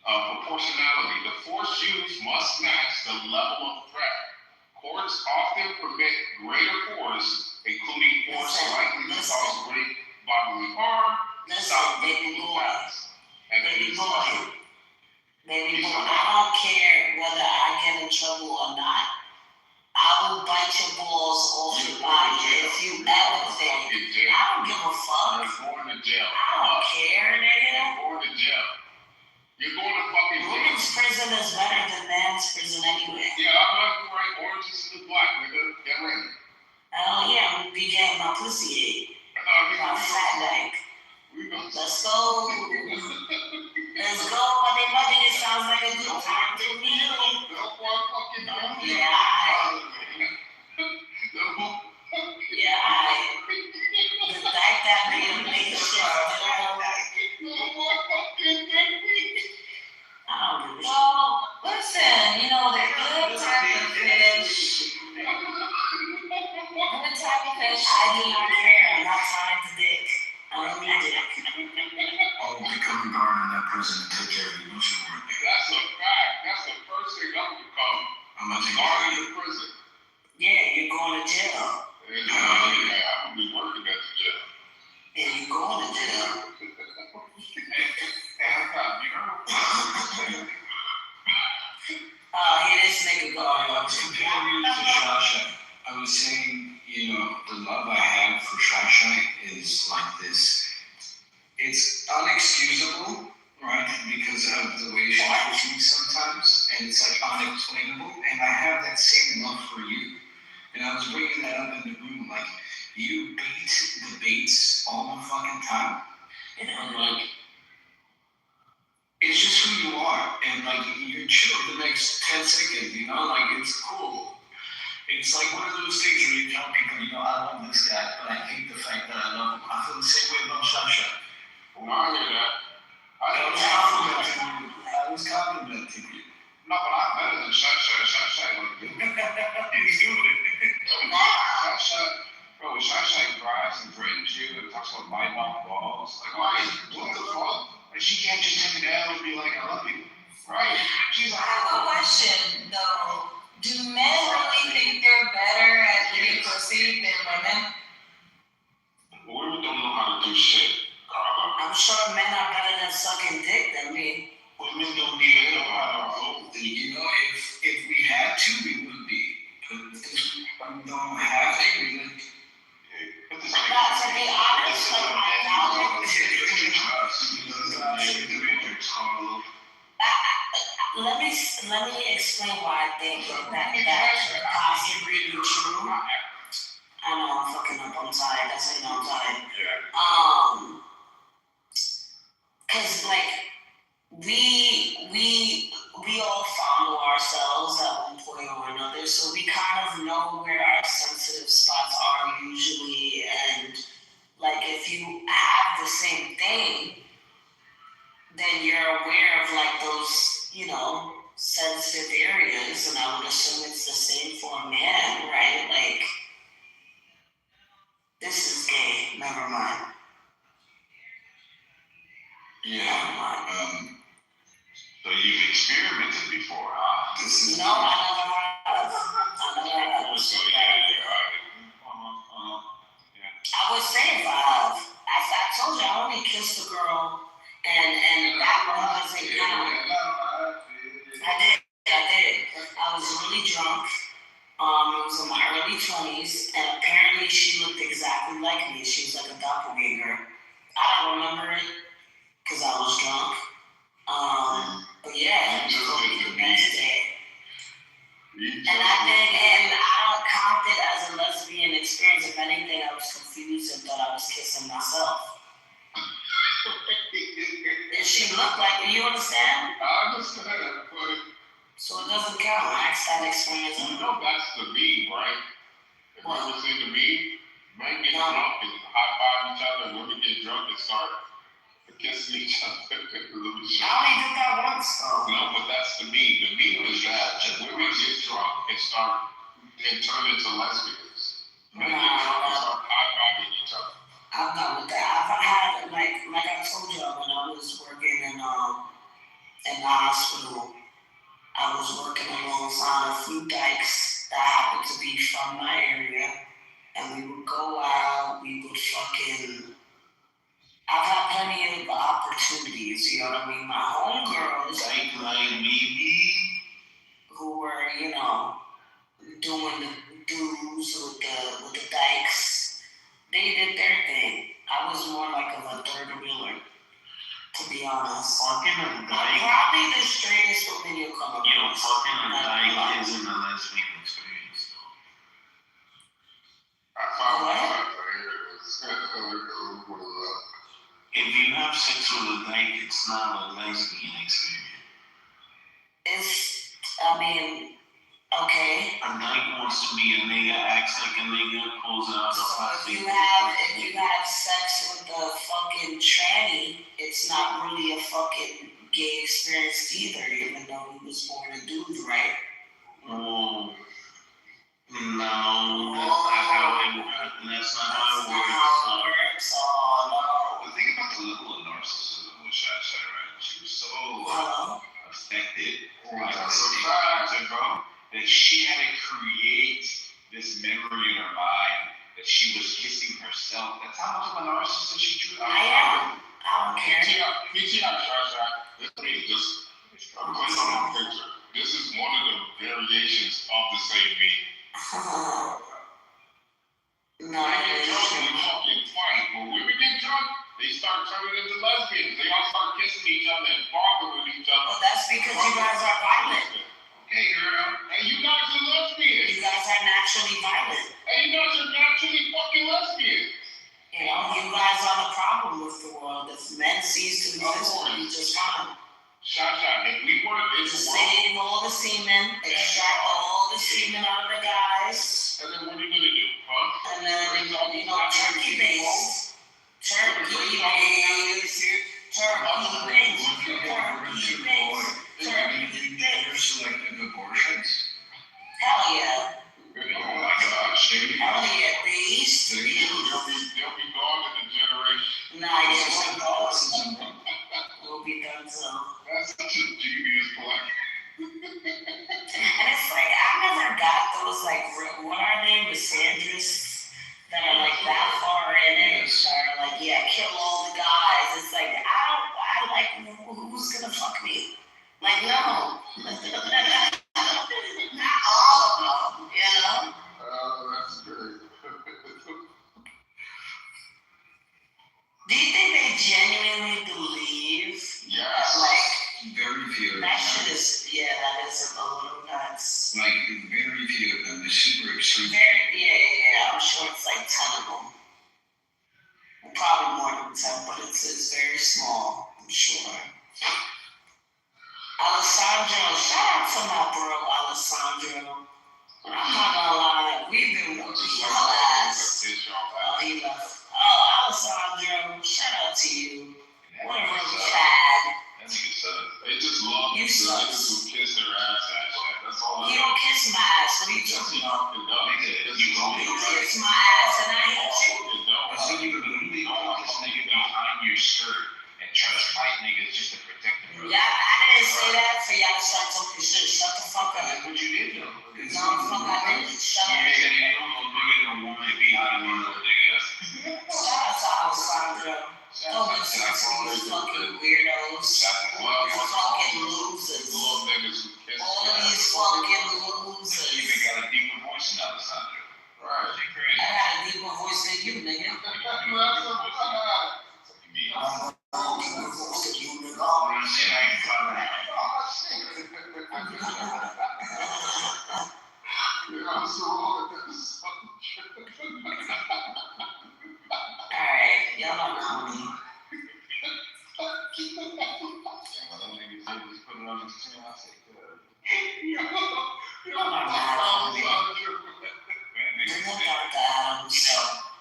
Proportionality. The force used must match the level of threat. Courts often permit greater force, including force likely to cause great bodily harm, without legal facts. And then Baby boy, I don't care whether I get in trouble or not. I will bite your balls off your body if you ever think. I don't give a fuck. You're going to jail. I don't care, nigga. You're going to jail. You're going to fucking jail. Women's prison is better than men's prison anyway. Yeah, I'm not right. Orange is the black, nigga. Get ready. Oh yeah, I'm be getting my pussy ate. My fat neck. Let's go. Let's go, buddy. It sounds like a good time to me. Yeah. Yeah. The fact that nigga shit. I don't give a shit. Well, listen, they're good type of fish. Good type of fish. I do not care. I'm not trying to dick. I don't need dick. I'll become a guard in that prison and take care of you. Don't you worry. That's a fact. That's the first thing I'm gonna become. I'm gonna take Guard care of in you. the prison. Yeah, you're going to jail. I'm gonna be working at the jail. Yeah, you're going to jail. Here this nigga go. I was comparing you to Shawshank. I was saying, the love I have for Shawshank is like this. It's unexcusable, right? Because of the way she treats me sometimes, and it's like unexplainable. And I have that same love for you. And I was bringing that up in the room, like you bait the baits all the fucking time, and I'm like, it's just who you are, and like you're chill the next 10 seconds, like it's cool. It's like one of those things where you tell people, I love this guy, but I hate the fact that I love him. I feel the same way about Shasha. Well, I hear that. I was complimenting you. No, but I'm better than Shasha. He's doing it. Shasha cries and threatens you and talks about biting off balls. Like, what the fuck? Like, she can't just take it down and be like, I love you. Right? She's like, I have a question though. Do men really think they're better at getting pussy than women? Women don't know how to do shit, Carla. I'm sure men are better than sucking dick than me. Women don't even know how to vote. If we had to, we would be. But since we don't have to, we would. But to be honest, like, I doubt it. let me explain why I think that could possibly be true. I know I'm fucking up. I'm tired. That's how you know I'm tired. Yeah. Cause like we all follow ourselves at one point or another, so we kind of know where our sensitive spots are usually, and like if you have the same thing, then you're aware of like those, you know, sensitive areas, and I would assume it's the same for a man, right? Like, this is gay, never mind. Yeah. So you've experimented before, huh? This is. No, I never have. So yeah. I would say if I told you I only kissed a girl, and that one wasn't count. I did. I was really drunk. It was in my early 20s, and apparently she looked exactly like me. She was like a doppelganger. I don't remember it because I was drunk. But yeah, it was the next day. And I don't count it as a lesbian experience. If anything, I was confused and thought I was kissing myself. And she looked like me, you understand? I understand, but so it doesn't count. Max that experience. You know that's the meme, right? Have you ever seen the meme? Men get drunk and high five each other, and women get drunk and start kissing each other. I only did that once though. No, but that's the meme. The meme is that women get drunk and turn into lesbians. Men get drunk and start high fiving each other. I'm not with that. I've had like I told you when I was working in the hospital, I was working alongside a few dykes that happened to be from my area, and we would go out, we would fucking. I've had plenty of opportunities, you know what I mean? My homegirls, like me, who were, you know, doing the dudes with the dykes, they did their thing. I was more like of a third wheeler, to be honest. Fucking a dyke. Probably the straightest woman you'll come across. Fucking a dyke isn't a lesbian experience, though. I found What? out that If you have sex with a dyke, it's not a lesbian experience. Okay. A dyke wants to be a nigga, acts like a nigga, pulls out the So if you have sex with a fucking tranny, it's not really a fucking gay experience either, even though he was born a dude, right? Oh, no, that's not how it works. Oh no. the thing about the level of narcissism with Shasha, right? She was so affected by the situation, bro, that she had to create this memory in her mind that she was kissing herself. That's how much of a narcissist she truly is. I don't care. PTR, Shasha. This on the picture. This is one of the variations of the same meme. No, They get drunk and fucking fight. When women get drunk, they start turning into lesbians. They all start kissing each other and fondling with each other. well, that's because you guys are violent. Hey, girl. Hey, you guys are lesbians. You guys are naturally violent. Hey, you guys are naturally fucking lesbians. You know, you guys are the problem with the world. If men cease to exist, we'll be just fine. Shasha, if we weren't in the world, Save all the semen, extract all the semen out of the guys, and then what are you gonna do, huh? and then, you know, turkey base. Turkey base. Selective abortions. Hell yeah. Oh my gosh. Hell yeah, beast. They'll be gone in a generation. Nah, yeah, we'll be done so. That's such a genius plan. And it's like, I never got those, like, what are they, misandrists that are like that far in it and are like, yeah, kill all the guys. It's like, who's gonna fuck me? Like, no. Not all of them, you know? Oh, that's great. Do you think they genuinely believe? Yes. Like, Very few. that shit is, Alessandro. I'm not gonna lie, we've been whooping your ass. Oh, he left. Oh, Alessandro, shout out to you. What a real cat. That nigga sucks. They just love You the suck. niggas who kiss their ass at shit. That's all You don't kiss my ass, what are you talking about? You kiss my ass and I hit you. So you literally hold this nigga behind your shirt and try to fight niggas just to protect them. Yeah, I didn't say that for y'all to start talking shit. Shut the fuck up. That's what you did though. No, fuck, I didn't. Shut You up. said you don't know bigger than a woman behind one of the niggas. Shout out to Alessandro. Don't listen to these fucking weirdos. Fucking losers. Little niggas who kiss All their of these ass. fucking You even losers. got a deeper voice than Alessandro. Right. She I crazy. got a deeper voice than you, nigga. Alright, y'all don't call me. I'm not mad at me. Look at that.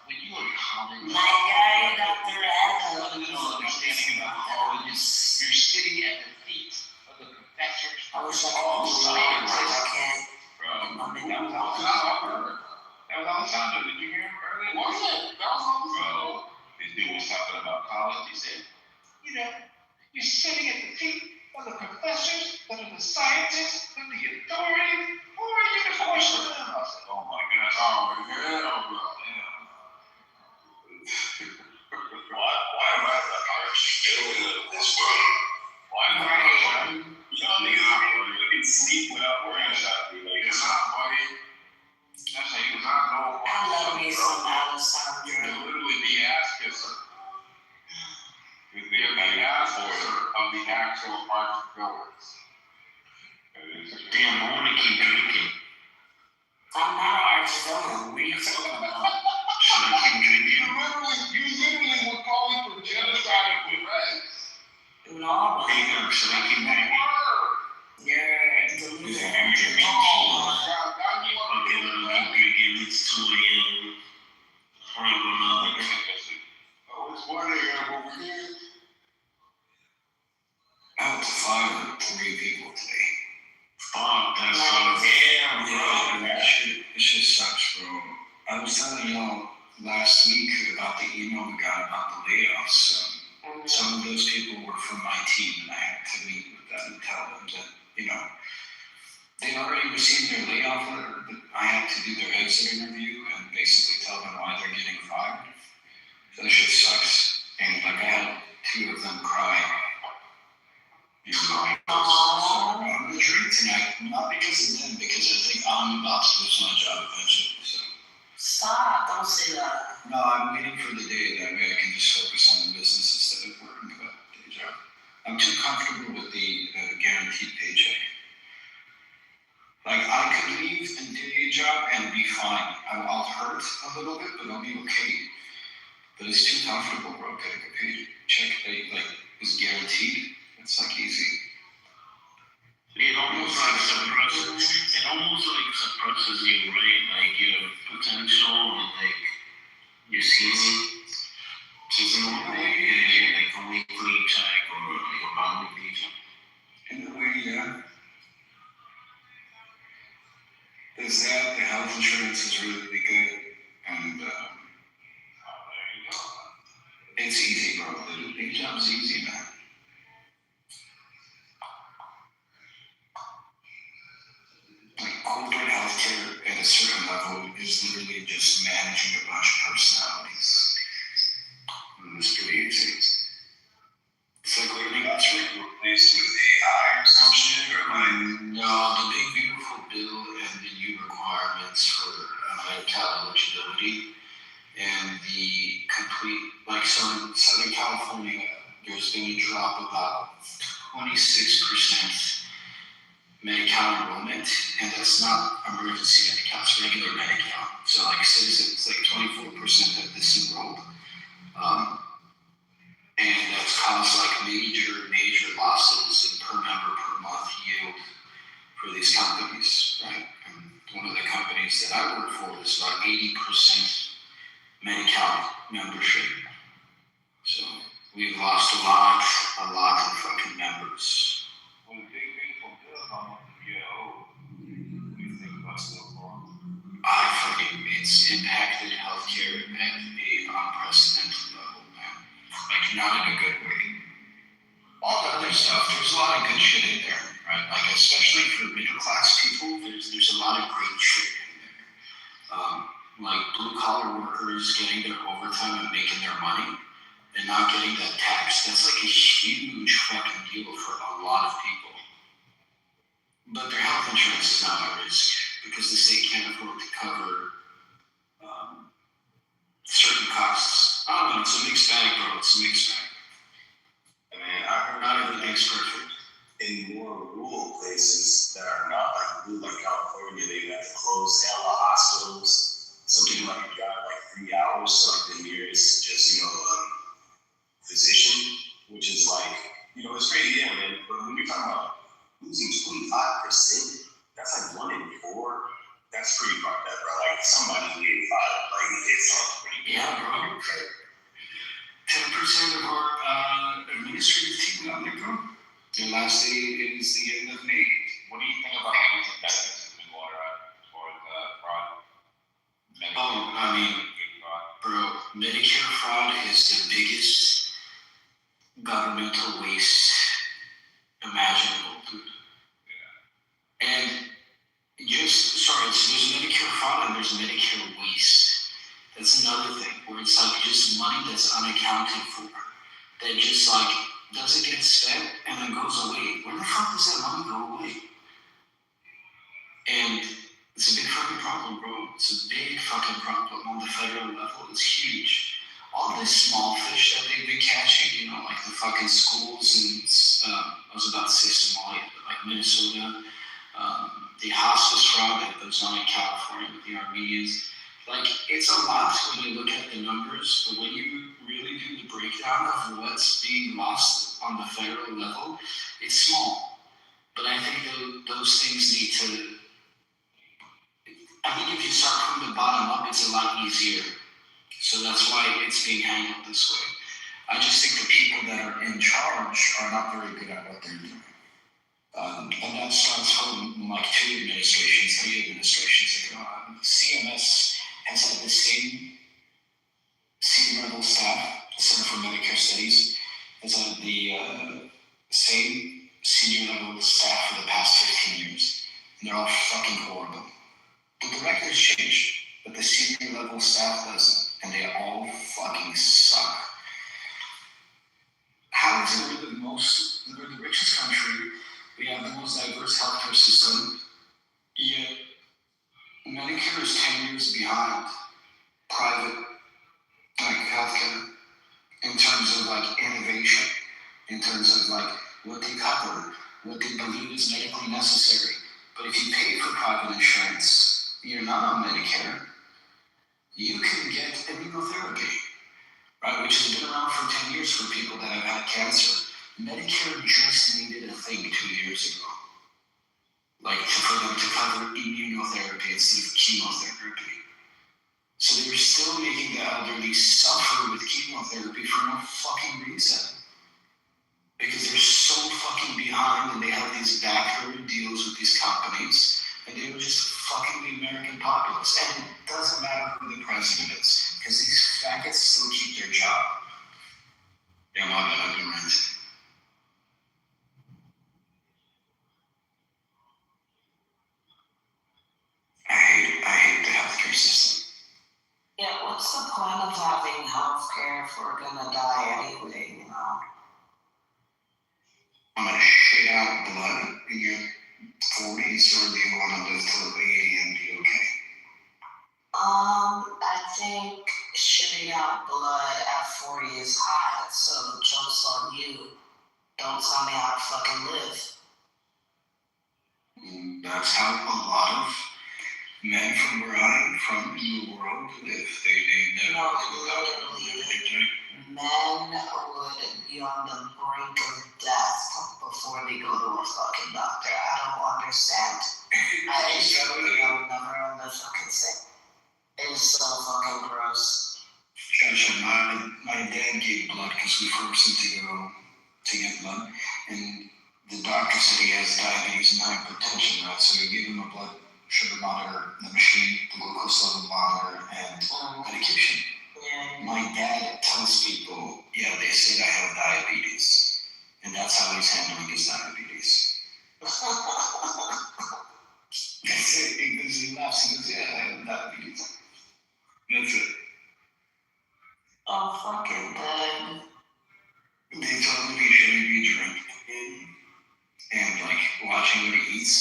When you are calling, My guy, Dr. you Adam. don't understand about colleges. You're sitting at the feet of the professors. I wish I could do it, but I can't. Bro, I'm in that was Alessandro. That was Alessandro. Did you hear him earlier? Was it? That was Bro, this dude was talking about college. He said, you know, you're sitting at the feet of the professors, of the scientists, of the authorities. Who are you to question them? I said, oh my gosh. Oh, yeah, bro. Why am I the harsh feeling of this world? Why am I young niggas sleep without worrying about me? Like, It's not, buddy. that's how you It's not no. I love me some You Alessandro. literally be ass kisser. You're the ass kisser of the actual arch villains. damn, I want to keep drinking. I'm not an arch villain. What are you talking about? Should I keep drinking? You literally were calling for genocide of the Reds. No, Hey, should I keep drinking? you're delusional. Oh my God, now you want Okay, to let do me that? keep drinking. It's 2 a.m. Horrible mother. Oh, it's 1 a.m. over here. I went to 5 and 3 people today. Fuck, that's so damn, bro. That shit sucks, bro. I was telling y'all last week about the email we got about the layoffs. Some of those people were from my team, and I had to meet with them and tell them that, they already received their layoff letter, but I had to do their exit interview and basically tell them why they're getting fired. So that shit sucks. And like I had 2 of them cry. So I'm gonna drink tonight, not because of them, because I think I'm about to lose my job eventually. So Stop, don't say that. no, I'm waiting for the day that way I can just focus on the business instead of working a day job. I'm too comfortable with the guaranteed paycheck. Like I could leave and do a job and be fine. I'll hurt a little bit, but I'll be okay. But it's too comfortable, bro. Getting a paycheck that is guaranteed. It's like easy. It almost suppresses you, right? Like your potential and like your ceiling. Like a weekly check or like a bi-weekly check. In a way, yeah. There's that. The health insurance is really good, and it's easy, bro. The job's easy, man. Like corporate healthcare at a certain level is literally just managing a bunch of personalities. And it's pretty easy. It's like learning to replace with AI or some shit, or no, the big beautiful bill and the new requirements for medical eligibility and the complete, so in Southern California, there's been a drop about 26% Medi-Cal enrollment, and that's not emergency Medi-Cal, it's regular Medi-Cal. So like citizens, like 24% have disenrolled. And that's caused like major losses in per member per month yield for these companies, right? it's impacted healthcare at an unprecedented level, man. Like, not in a good way. All the other stuff, there's a lot of good shit in there, right? Like, especially for middle class people, there's a lot of great shit in there. Like blue collar workers getting their overtime and making their money and not getting that tax. That's like a huge fucking deal for a lot of people. But their health insurance is not at risk because the state can't afford to cover certain costs. I don't know, it's a mixed bag, bro. It's a mixed bag. I mean, I heard Not everything's perfect. in more rural places that are not like blue, like California, they have to close down the hospitals. Some people like drive like 3 hours to like the nearest just, physician, which is like, it's crazy, yeah, man. But when you're talking about losing 25%, that's like 1 in 4. That's pretty fucked up, bro. Like somebody's getting fired. Like it's pretty bad. Yeah, bro. 10% of our administrative team out there, bro. Their last day is the end of May. What do you think about all these investments in water for fraud? Oh, I mean, bro, Medicare fraud is the biggest governmental waste imaginable, dude. Yeah. And so there's Medicare fraud and there's Medicare waste. That's another thing where it's like just money that's unaccounted for, that just like doesn't get spent and then goes away. Where the fuck does that money go away? And it's a big fucking problem, bro. It's a big fucking problem on the federal level. It's huge. All this small fish that they've been catching, like the fucking schools and I was about to say Somalia, but like Minnesota, the hospice fraud that goes on in California with the Armenians. Like, it's a lot when you look at the numbers, but when you really do the breakdown of what's being lost on the federal level, it's small. But I think those things need to, I think if you start from the bottom up, it's a lot easier. So that's why it's being handled this way. I just think the people that are in charge are not very good at what they're doing. And that starts from like 3 administrations ago. CMS has had the same senior level staff, the Center for Medicare Studies, has had the same senior level staff for the past 15 years. And they're all fucking horrible. The directors change, but the senior level staff doesn't. And they all fucking suck. How is it we're the richest country, we have the most diverse healthcare system, yet Medicare is 10 years behind private healthcare in terms of innovation, in terms of what they cover, what they believe is medically necessary. But if you pay for private insurance, you're not on Medicare, you can get immunotherapy, right? Which has been around for 10 years for people that have had cancer. Medicare just needed a thing 2 years ago. For them to cover immunotherapy instead of chemotherapy. So they're still making the elderly suffer with chemotherapy for no fucking reason. Because they're so fucking behind and they have these backdoor deals with these companies and they were just fucking the American populace. And it doesn't matter who the president is because these faggots still keep their job. Yeah, my bad, I've been ranting. I hate the healthcare system. Yeah, what's the point of having healthcare if we're gonna die anyway, I'm gonna shit out blood in your 40s, or do you want to live till 80 and be okay? I think shitting out blood at 40 is hot, so joke's on you. Don't tell me how to fucking live. That's how a lot of men from where I'm from in the world live. They never Men would be on the brink of death before they go to a fucking doctor. I don't understand. I would never on the fucking thing. It is so fucking gross. My dad gave blood because we forced him to go to get blood, and the doctor said he has diabetes and hypertension, right? So we gave him a blood sugar monitor, the machine, the glucose level monitor, and medication. Yeah. My dad tells people, yeah, they said I have diabetes, and that's how he's handling his diabetes. That's it. He laughs and goes, yeah, I have diabetes. That's it. Oh, fucking good. They told me he shouldn't be drinking and like watching what he eats.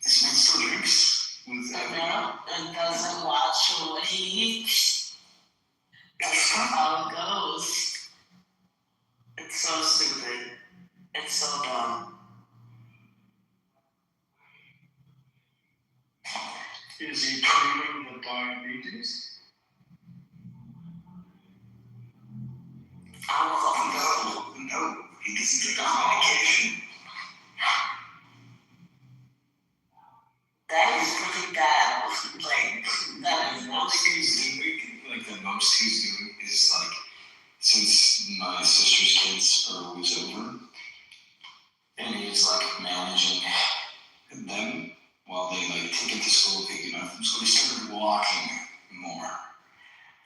This man still drinks with everything. No, and doesn't watch what he eats. That's how it goes. It's so stupid. It's so dumb. Is he treating the diabetes? No, he doesn't take his medication. That is pretty bad. Like, that is All he's doing, like the most he's doing is like, since my sister's kids are always over, and he's like managing them while they like take him to school, picking up from school. He started walking more,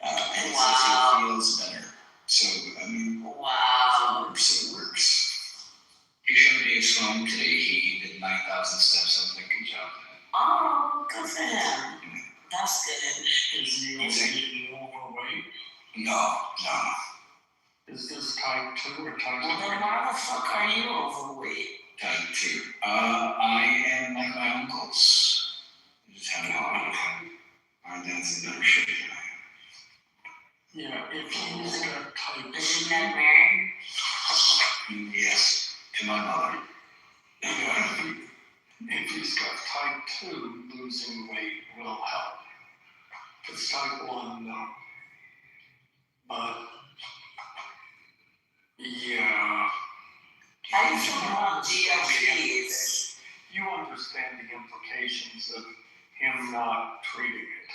and he says he feels better. So I mean, wow. it works. He showed me his phone today. He did 9,000 steps. I was like, good job, man. Oh, good for him. That's good. Is he overweight? No. Is this type 2 or type 3? Well, then why the fuck are you overweight? Type 2. I am like my uncles. I just have no. My dad's in better shape than I am. Yeah, if he's got type 2. Isn't that married? Yes, to my mother. If he's got type 2, losing weight will help. It's type 1, no. But, yeah. How do you feel about GLPs? You understand the implications of him not treating it.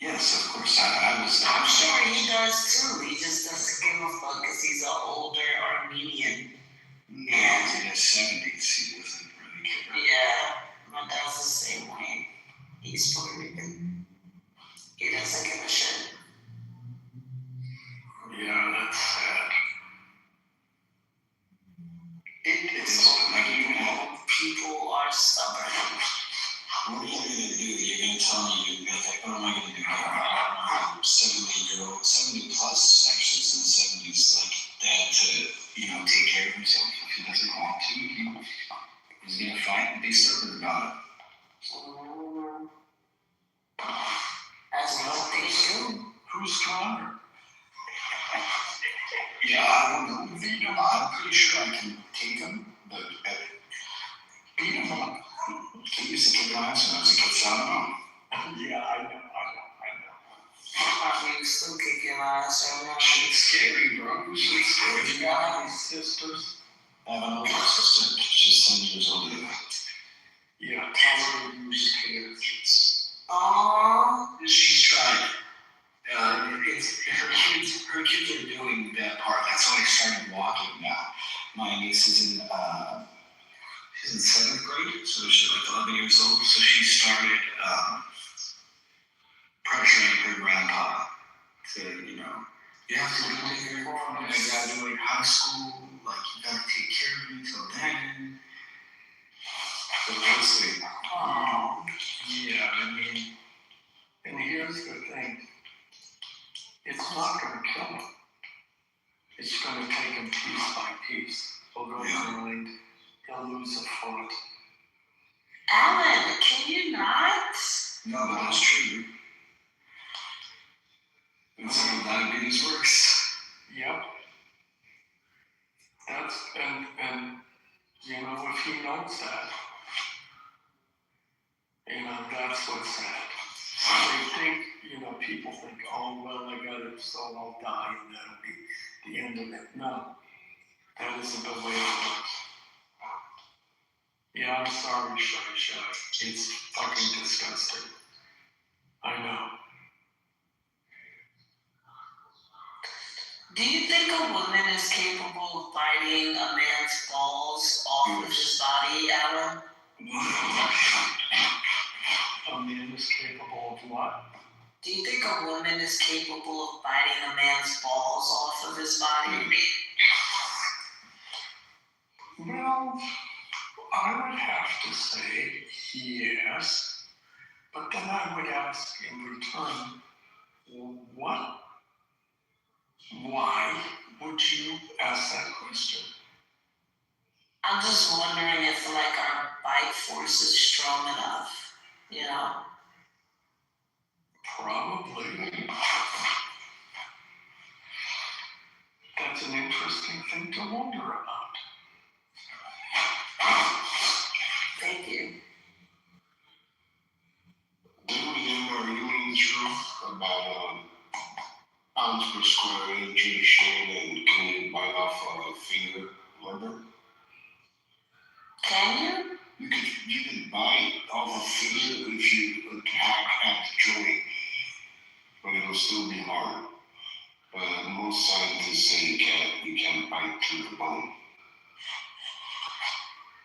Yes, of course. I was. I'm sure he does too. He just doesn't give a fuck because he's an older Armenian man. He's in his 70s. He doesn't really care. Yeah, my dad's the same way. He's Puerto Rican. He doesn't give a shit. Yeah, that's sad. It's like People are stubborn. what are you gonna do? You're gonna tell me like, what am I gonna do? I'm 70 plus actually, in the 70s, like dad to take care of himself. If he doesn't want to, he's gonna fight and be stubborn about it. That's what they do. Who's stronger? Yeah, I don't know. I'm pretty sure I can take him, but beat him up. He used to kick my ass when I was a kid, so I don't know. Yeah, I know. I mean, still kick your ass right now. Shit's scary, bro. Shit's scary. You got any sisters? I have an older sister. She's 10 years older than me. Yeah, tell her to use kids. Aww. She's tried. Her kids are doing that part. That's why I started walking now. My niece is in she's in 7th grade, so she's like 11 years old. So she started pressuring her grandpa to, you have to be here when I graduate high school. Like, you gotta take care of me till then. So we'll see. Aww. Yeah, I mean, and here's the thing. It's not going to kill him. It's going to take him piece by piece. He'll go blind. He'll lose a foot. Alan, can you not? No, but that's true. That's how diabetes works. Yep. That's, and if he knows that, that's what's sad. They think, people think, oh, well, I got it, so I'll die, and that'll be the end of it. No, that isn't the way it works. Yeah, I'm sorry, Shy. It's fucking disgusting. I know. Do you think a woman is capable of biting a man's balls off of his body, Alan? a man is capable of what? Do you think a woman is capable of biting a man's balls off of his body? Well, I would have to say yes, but then I would ask in return, why would you ask that question? I'm just wondering if like our bite force is strong enough, you know? Probably. That's an interesting thing to wonder about. Thank you. Didn't we get an argument about pounds per square inch of shade and can you bite off a finger? Remember? Can you? You could bite off a finger if you attack at the joint, but it'll still be hard. But most scientists say you can't bite through the bone.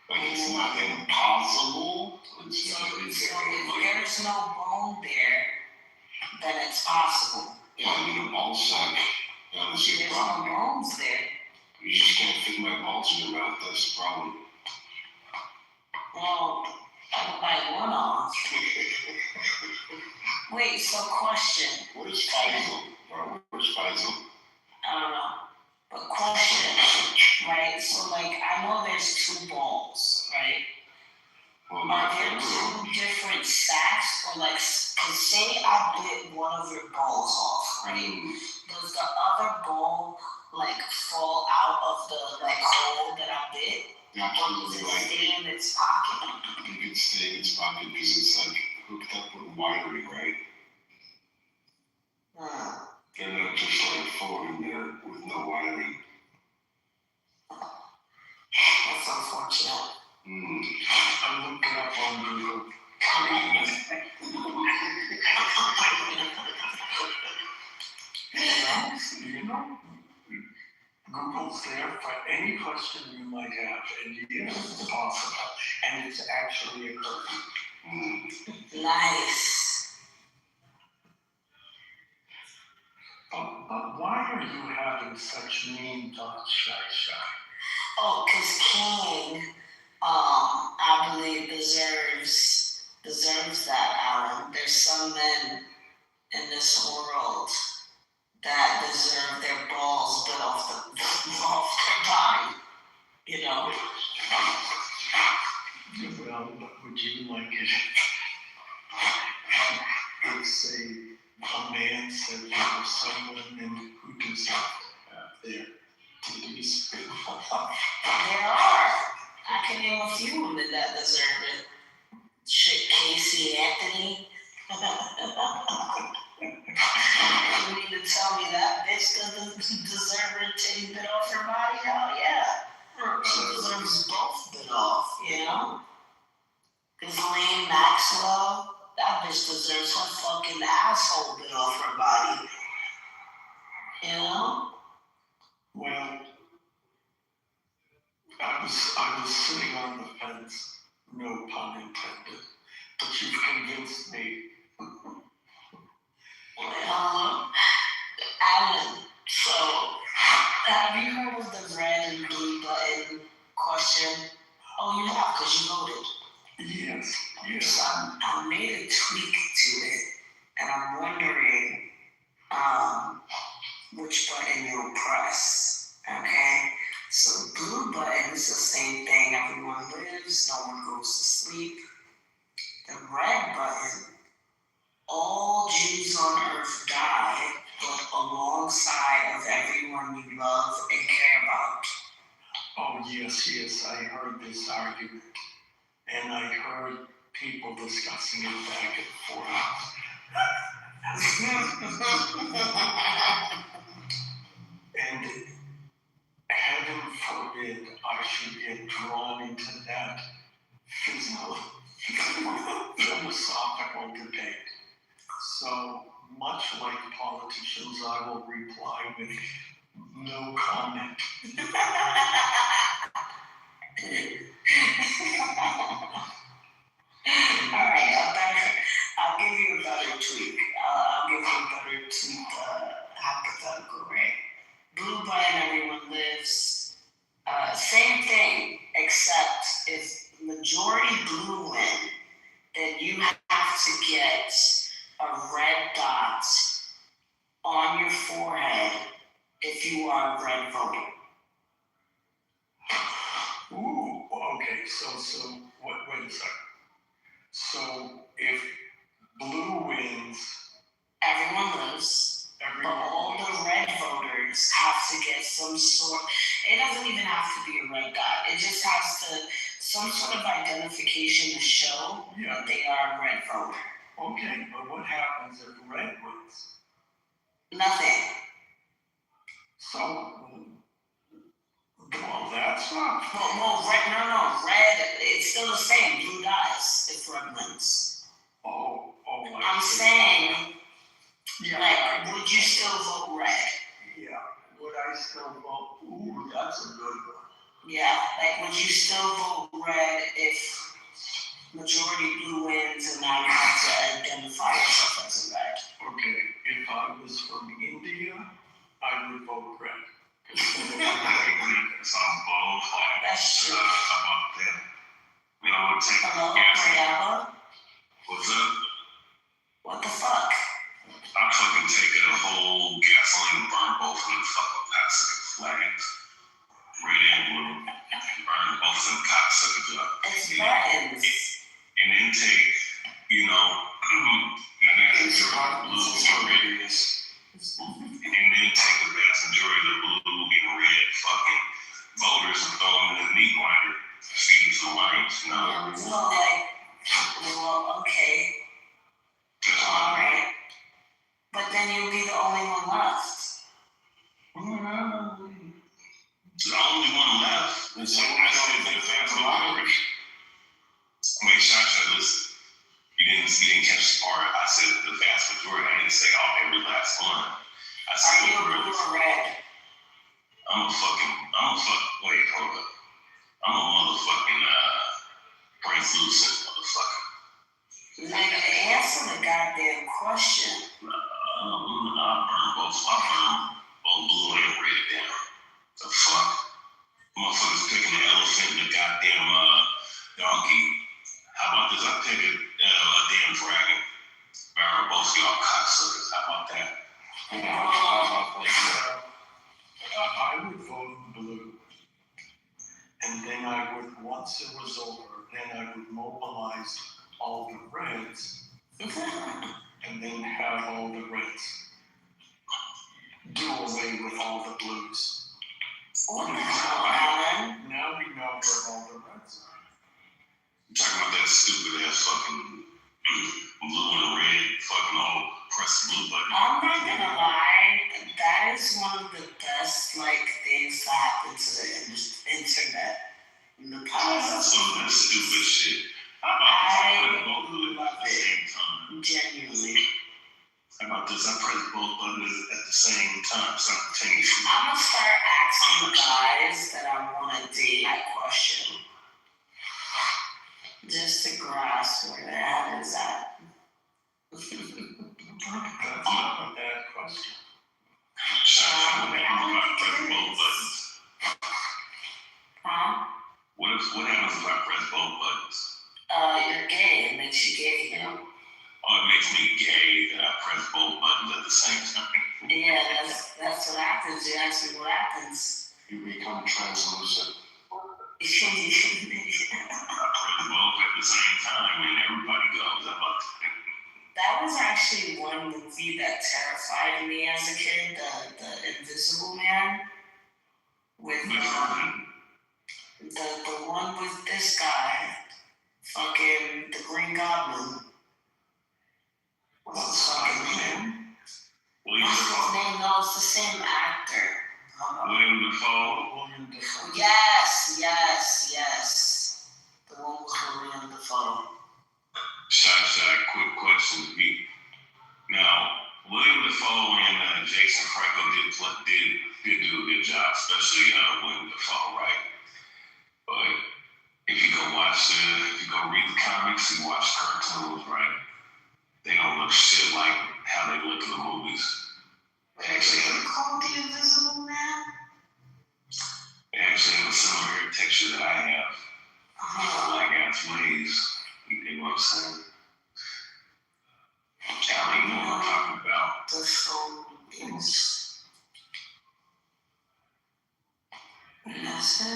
Like it's not impossible. It's So not. if there's no bone there, then it's possible. Yeah, I mean a ball sack. That's There's the no problem. bones there. You just can't fit my balls in your mouth. That's the problem. Well, I would bite one off. Wait, so question. Where's Faisal? Where's Faisal? I don't know. But question, right? So like I know there's two balls, right? Well, Are there two different sacks or like, cause say I bit one of your balls off, right? Does the other ball like fall out of the like hole that I bit? Or does it stay in its pocket? You can stay in its pocket because it's like hooked up with wiring, right? They're not just like floating there with no wiring. That's unfortunate. I looked it up on Google. You know, Google's there for any question you might have, and yes, it's possible, and it's actually occurring. Nice. But why are you having such mean thoughts, Shy? Oh, cause King, I believe deserves that, Alan. There's some men in this world that deserve their balls bit off their body, you know? Well, but would you like it? Let's say a man said there was someone who deserved to have their titties bit off. There are. I can name a few women that deserve it. Shit, Casey Anthony. You mean to tell me that bitch doesn't deserve her titty bit off her body? Hell yeah. She deserves both bit off, you know? Ghislaine Maxwell, that bitch deserves her fucking asshole bit off her body. You know? Well, I was sitting on the fence, no pun intended, but you've convinced me. Well, Alan, so have you heard of the red and blue button question? Oh, you have, because you voted. Yes. So I made a tweak to it, and I'm wondering which button you'll press, okay? So blue button is the same thing, everyone lives, no one goes to sleep. The red button, all Jews on earth die, but alongside of everyone you love and care about. Oh, yes, I heard this argument. And I heard people discussing it back and forth. And heaven forbid I should get drawn into that philosophical debate. So, much like politicians, I will reply with no comment. Alright, so, wait a second. So if blue wins, everyone loses, but all the red voters have to get some sort, it doesn't even have to be a red dot, it just has to, some sort of identification to show that they are a red voter. Okay, but what happens if red wins? Nothing. So, well, that's not. Well, red, it's still the same, blue dies if red wins. Oh, I'm saying, yeah, like, would you still vote red? Yeah, would I still vote? Ooh, that's a good one. Yeah, like, would you still vote red if majority blue wins and now you have to identify yourself as a red? Okay, if I was from India, I would vote red. It's on both. That's true. How about that? We don't want to take Hello, gas. Mariella? What's up? What the fuck? I'm fucking taking a whole gasoline and burn both of them fucking Pacific flags. Red and blue. Burn both of them cocksuckers up. It's buttons. And then take, the vast majority of blue and red. And then take the vast majority of the blue and red fucking voters and throw them in the meat grinder. Feed them to the lions, Well, okay. Alright. But then you'll be the only one left. The only one left. I said the vast majority. Wait, Shasha, listen. You didn't catch the part. I said the vast majority. I didn't say every last one. I said are you blue or red? Wait, hold up. I'm a motherfucking translucent motherfucker. Nigga, answer the goddamn question. I burn both blue and red down. The fuck? Motherfuckers picking the elephant and the goddamn donkey. How about this? I pick a damn dragon. Burn both y'all cocksuckers. How about that? I would vote blue. And then once it was over, then I would mobilize all the reds and then have all the reds do away with all the blues. What the hell, Alan? Now we know where all the reds are. I'm talking about that stupid ass fucking blue and red fucking all press the blue button. I'm not gonna lie, that is one of the best things to happen to the internet in the past. Some of that stupid shit. I both of them at the same time. Genuinely. How about this? I press both buttons at the same time, simultaneously. I'm gonna start asking guys that I wanna date that question. Just to grasp where the hell is at. That's not a bad question. What happens if I press both buttons? You're gay. It makes you gay, you know? Oh, it makes me gay that I press both buttons at the same time. Yeah, that's what happens. You ask me what happens. You become translucent. I press both at the same time and everybody goes. That was actually one movie that terrified me as a kid, the Invisible Man. With the one with this guy, fucking the Green Goblin. What's his fucking name? William What's his Dafoe. name? No, it's the same actor. William Dafoe. Yes. The one with William Dafoe. Shot, quick question to me. Now, William Dafoe and Jason Franco did do a good job, especially William Dafoe, right? But if you go read the comics, you watch cartoons, right? They don't look shit like how they look in the movies. They actually called the Invisible Man? They actually have a similar hair texture that I have. Like ass waves. You know what I'm saying? Callie, you know what I'm talking about. The soul is. And that's it.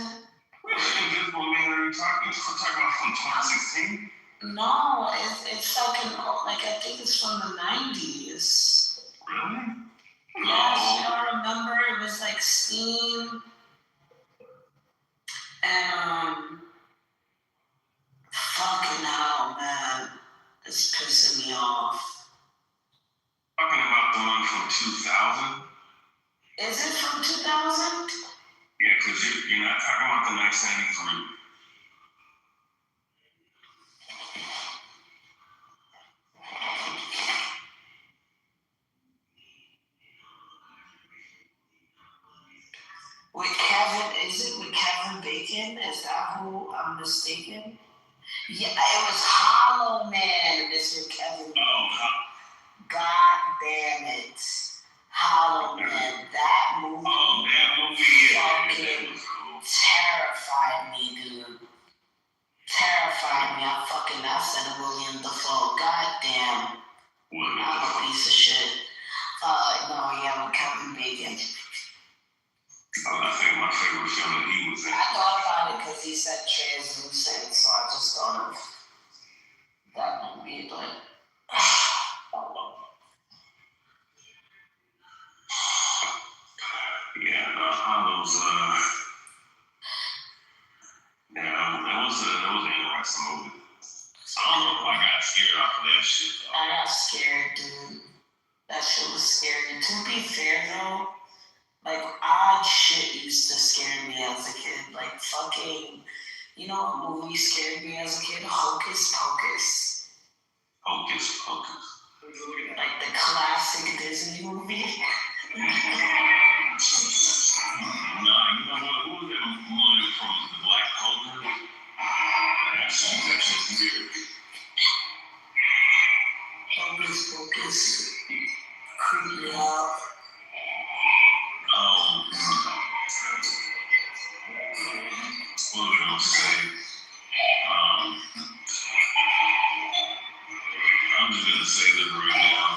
What Invisible Man are you talking we're still talking about from 2016? No, it's fucking, like, I think it's from the 90s. Really? Yes, you don't remember? It was like Steam and, fucking hell, man. It's pissing me off. Talking about the one from 2000? Is it from 2000? Yeah, because you're not talking about the 1993. With Kevin, is it with Kevin Bacon? Is that who I'm mistaken? Yeah, it was Hollow Man. It's with Kevin Bacon. God damn it. Hollow Man. That movie. Oh, that movie, yeah. Fucking terrified me, dude. Terrified me. I said William Dafoe. God damn. I'm a piece of shit. No, yeah, with Kevin Bacon. I think my favorite film that he was in. I thought about it because he said translucent, so I just thought of that movie, but yeah, Hollows, yeah, that was an interesting movie. I don't know if I got scared off of that shit, though. I got scared, dude. That shit was scary. To be fair, though, like, odd shit used to scare me as a kid. Like, fucking, you know what movie scared me as a kid? Hocus Pocus. Hocus Pocus. Like the classic Disney movie. Nah, you know what? Who was that one from the Black Cauldron? That shit's weird. Hocus Pocus. Creep me out. What was I gonna say? I'm just gonna say this right now.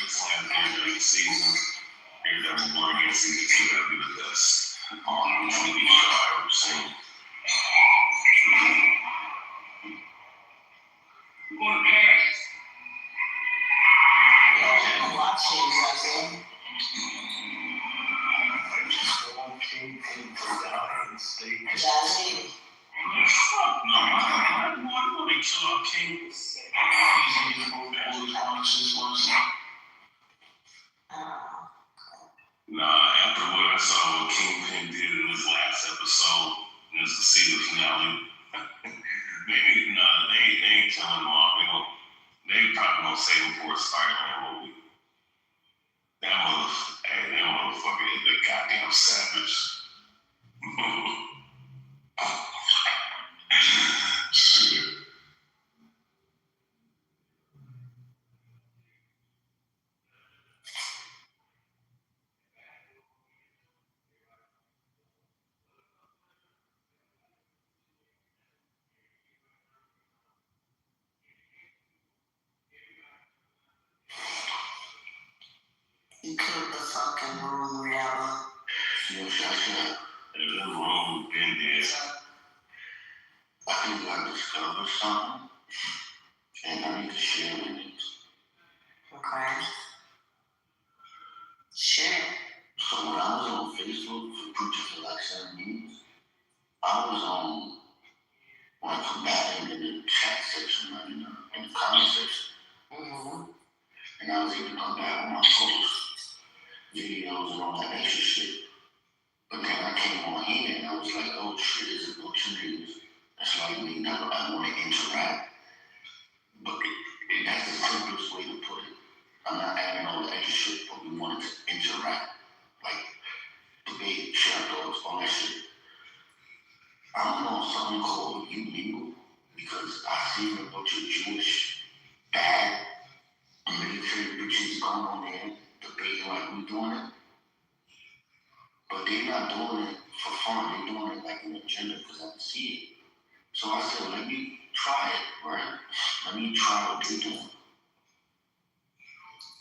This last Daredevil season, Daredevil 1 against season 2, that'd be the best TV show I've ever seen. I'm watching that. Kingpin to die in state. Jazzy. Fuck no, I want to kill our king. Nah, after what I saw what Kingpin did in his last episode, this is the season finale. They ain't killing him off. They probably gonna save him for a Spider-Man movie. That motherfucker is a goddamn savage. Shit. You killed the fucking room, Rihanna. The room been there. I think I discovered something, and I need to share with you. Okay. Shit. So when I was on Facebook for Preachers for Like 7 News, I was like combating in the chat section, like, in the comment section. Mm-hmm. And I was even combating my posts, videos, and all that extra shit. But then I came on here and I was like, oh shit, there's a bunch of news. That's like me now. I want to interact. But that's the simplest way to put it. I'm not adding all the extra shit, but we wanted to interact. Like, debate, share thoughts, all that shit. I'm on something called You Mingle because I seen a bunch of Jewish bad military bitches going on there debating like we doing it. But they're not doing it for fun. They're doing it like an agenda because I can see it. So I said, let me try it, right? Let me try what they're doing.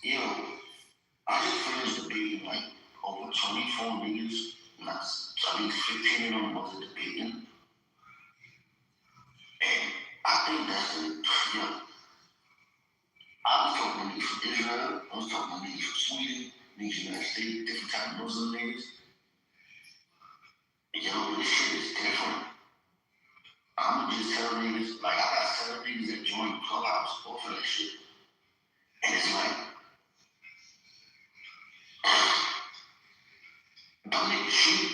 Yo, I just finished debating like over 24 niggas opinion on what they're debating. And I think that's I was talking to niggas from Israel, I was talking to niggas from Sweden, niggas United States, different type of Muslim niggas. This shit is different. I'm just telling niggas, like I got 7 niggas that joined Clubhouse off of that shit. And it's like, them niggas sheep.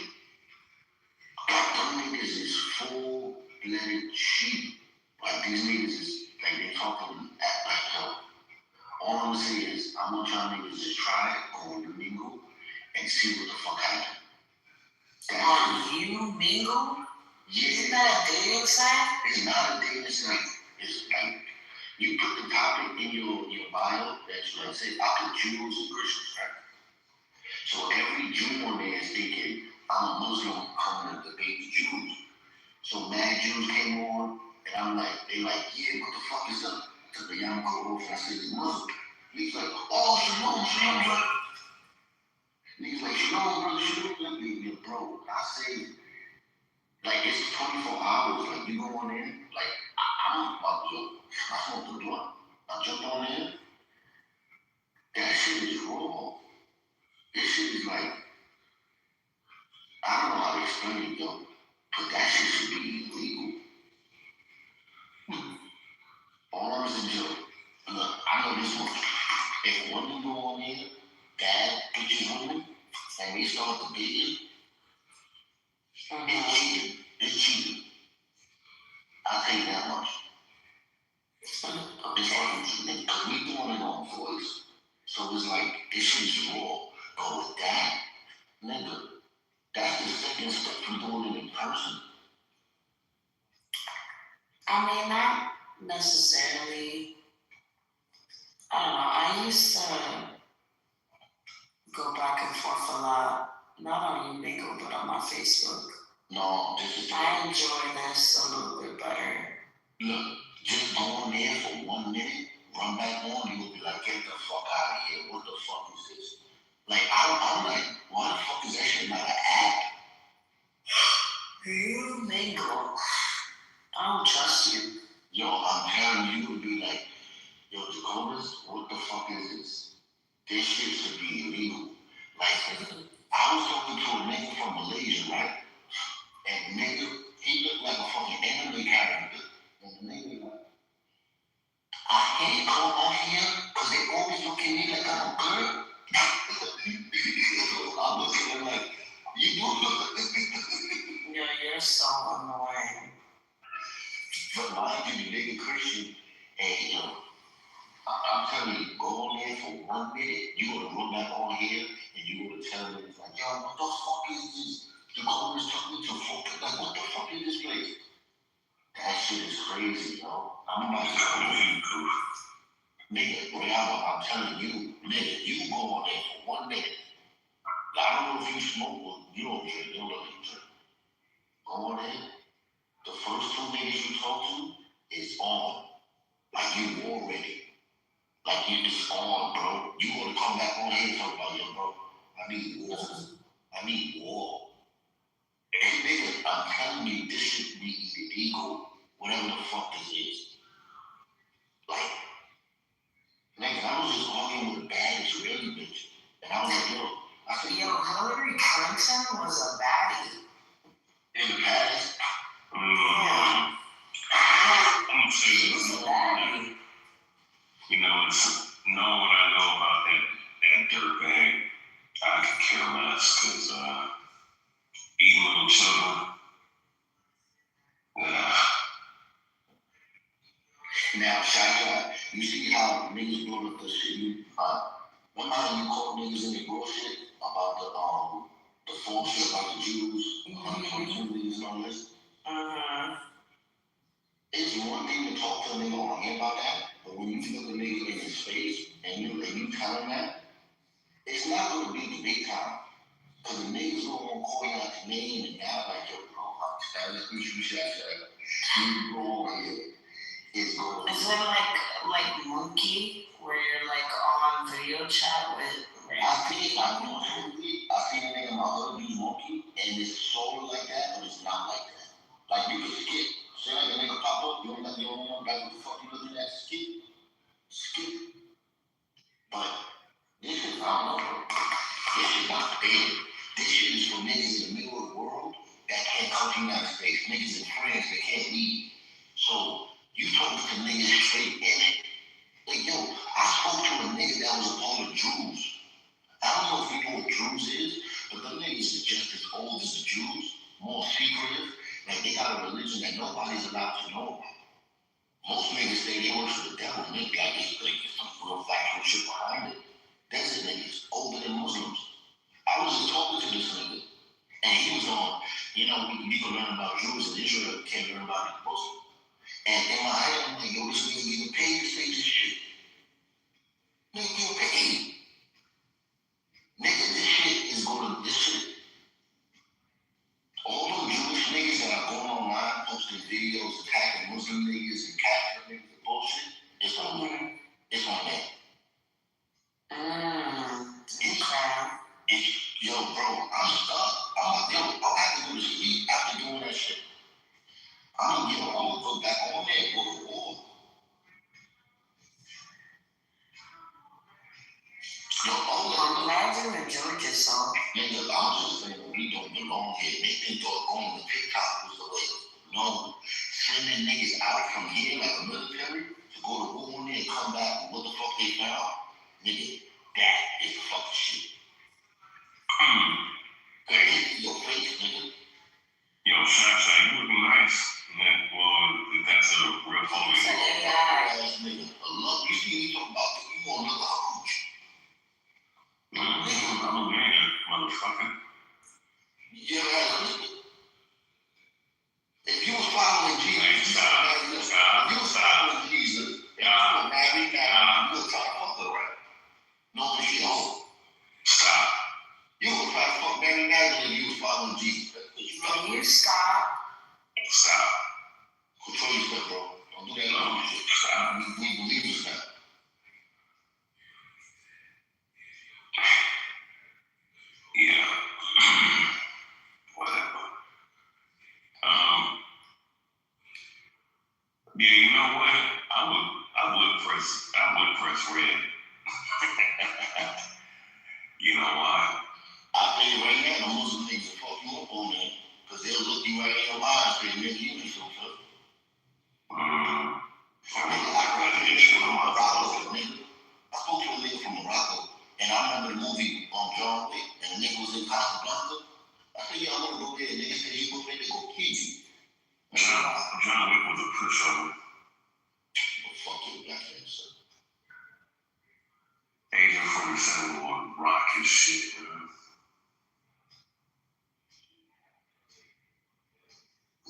Like them niggas is full-blooded sheep. Like these niggas is, like they talking act like hell. All I'm gonna say is, I want y'all niggas to try it, go on the mingle, and see what the fuck happens. You mingle? Yeah. Isn't that a dating site? It's not a dating site. It's like, you put the topic in your bio that you like say, I put Jews and Christians, right? So every Jew on there is thinking, I'm a Muslim coming to debate the Jews. So mad Jews came on, and I'm like, they like, yeah, what the fuck is up? To the young girl, and I said, he's Muslim. He's like, oh, shalom, brother. He's like, shalom, brother, let me, bro. I say, like, it's 24 hours. Like, you go on in, like, I smoke the blunt. I jump on in. That shit is raw. This shit is like, I don't know how to explain it, though, but that shit should be illegal. All I'm saying, look, I know this much. If one you go on in, dad bitches women, and they start debating, it's cheating. It's cheating. I'll tell you that much. It's fucking cheating, because we doing it on voice. So it's like, this shit's raw. But with that, nigga, that's the second step from doing it in person. I mean, not necessarily. I don't know. I used to go back and forth a lot. Not on Mingle, but on my Facebook. No, this is. I enjoy this a little bit better. Look, just go on there for 1 minute, run back on, you'll be like, get the fuck out of here. What the fuck is this? Like, I'm like, why the fuck is that shit not an app? You Mingle. I don't trust you. Yo, I'm telling you, you would be like, yo, Jacobus, what the fuck is this? This shit should be illegal. Like, I was talking to a nigga from Malaysia, right? And nigga, he looked like a fucking anime character. And the nigga like, I hate come on here because they always look at me like I'm a girl. I'm looking at him like, you do look. Yo, you're so annoying. But mind you, the nigga Christian, and you know, I'm telling you, go on there for 1 minute, you gonna run back on here, and you gonna tell them, it's like, yo, what the fuck is this? The Congress took me to fuck, like, what the fuck is this place? That shit is crazy, yo. I'm about to come in, nigga, whatever, I'm telling you, nigga, you go on there for 1 minute. I don't know if you smoke, or you don't drink, you don't know if you drink. Go on there. The first 2 niggas you talk to is on. Like you war ready. Like you just on, bro. You gonna come back on here and talk about, yo, bro, I need war. I need war. And nigga, I'm telling you, this should be illegal. Whatever the fuck this is. Like, nigga, I was just arguing with a bad Israeli bitch. And I was like, yo, I said, Yo, Hillary Clinton was a baddie. in the past, Yeah. I'm gonna say She this. was a baddie. You know, it's knowing what I know about that dirtbag, I could care less because eating little children. now, Shaka, you see how niggas brought up the shit you, remember how you caught niggas in the bullshit about the false shit about the Jews, 122 niggas and all this? It's one thing to talk to a nigga on here about that, but when you look a nigga in his face and you tell him that, it's not gonna be debate time. Cause the niggas gonna call you out the name and now like, yo, bro, that is what you should say. You go on here. It's going. Is it like Monkey, where you're like on video chat with? I seen a nigga in my hood use Monkey, and it's sort of like that, but it's not like that. Like you can skip. Say like a nigga pop up, you don't know what the fuck you looking at, skip. But this is, I don't know, bro. This is not big. This shit is for niggas in the middle of the world that can't come to the United States. Niggas in France that can't leave. So you talking to niggas straight in it. Like, yo, I spoke to a nigga that was a part of Jews. I don't know if you know what Jews is, but them niggas is just as old as the Jews, more secretive. Like, they got a religion that nobody's allowed to know about. Most niggas say they worship the devil, and they got this, like, some real factual shit behind it. Desert niggas, older than Muslims. I was just talking to this nigga, and he was on, you know, we can learn about Jews in Israel, can't learn about the Muslims. And in my head, I'm like, yo, this nigga getting paid to say this shit. Nigga getting paid. Nigga, this shit. All them Jewish niggas that are going online posting videos attacking Muslim niggas and Catholic niggas and bullshit, it's on them. It's on them. Yo, bro, I'm stuck. I'll have to go to sleep after doing that shit. I'm gonna go back on there and go to war. Yo, I'm glad you enjoyed yourself. Nigga, I'm just saying we don't belong here. They thought going to TikTok was the way. No, sending niggas out from here like a military to go to war on there and come back and what the fuck they found, nigga, that is fucking shit. Hey, your face, nigga. Yo, Shasha, you looking nice. Man, well, that's a real photo. Ass nigga. Look, you see me talking about you want another hooch. I'm a man, motherfucker. Yeah, if you was following Jesus, if you was following Jesus, if you were married now, you would try to fuck her, right? No, she home. Stop. You would try to fuck Mary Magdalene if you was following Jesus. Can you stop? Stop. Control yourself, bro. Don't do that. No, stop. We believe this now. Yeah. Whatever. Yeah, you know what? I would press red. You know why? I tell you right now, the Muslim niggas will fuck you up on there, because they'll look you right in your eyes and say, nigga, you ain't so tough. I spoke to a nigga from Morocco, and I remember the movie John Wick, and the nigga was in Casablanca. I said, yeah, I want to go there. And nigga said, you go there, they go kill you. John Wick was a pushover. Well, fuck you, black man, sir. Agent 47 would rock his shit, man.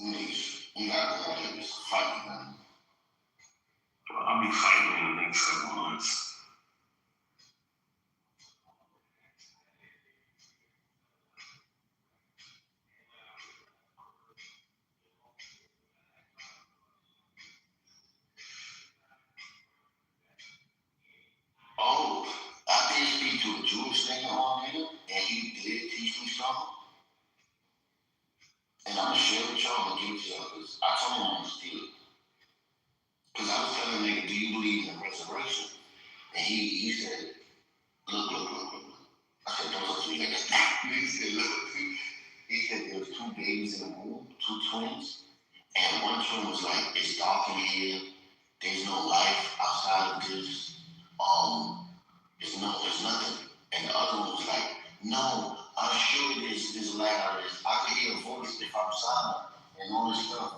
Niggas, you gotta go out there and just fight, man. Well, I'll be fighting in the next couple months. Oh, I did speak to a Jewish nigga on there, and he did teach me something. And I'm gonna share with y'all and give it to y'all, because I told him I'm gonna steal it. Because I was telling the nigga, do you believe in the resurrection? And he said, look. I said, don't talk to me like that. He said, look. He said there was 2 babies in the womb, 2 twins. And one twin was like, it's dark in here. There's no life outside of this. There's nothing. And the other one was like, no, I'm sure there's light out of this. I can hear a voice if I'm silent and all this stuff.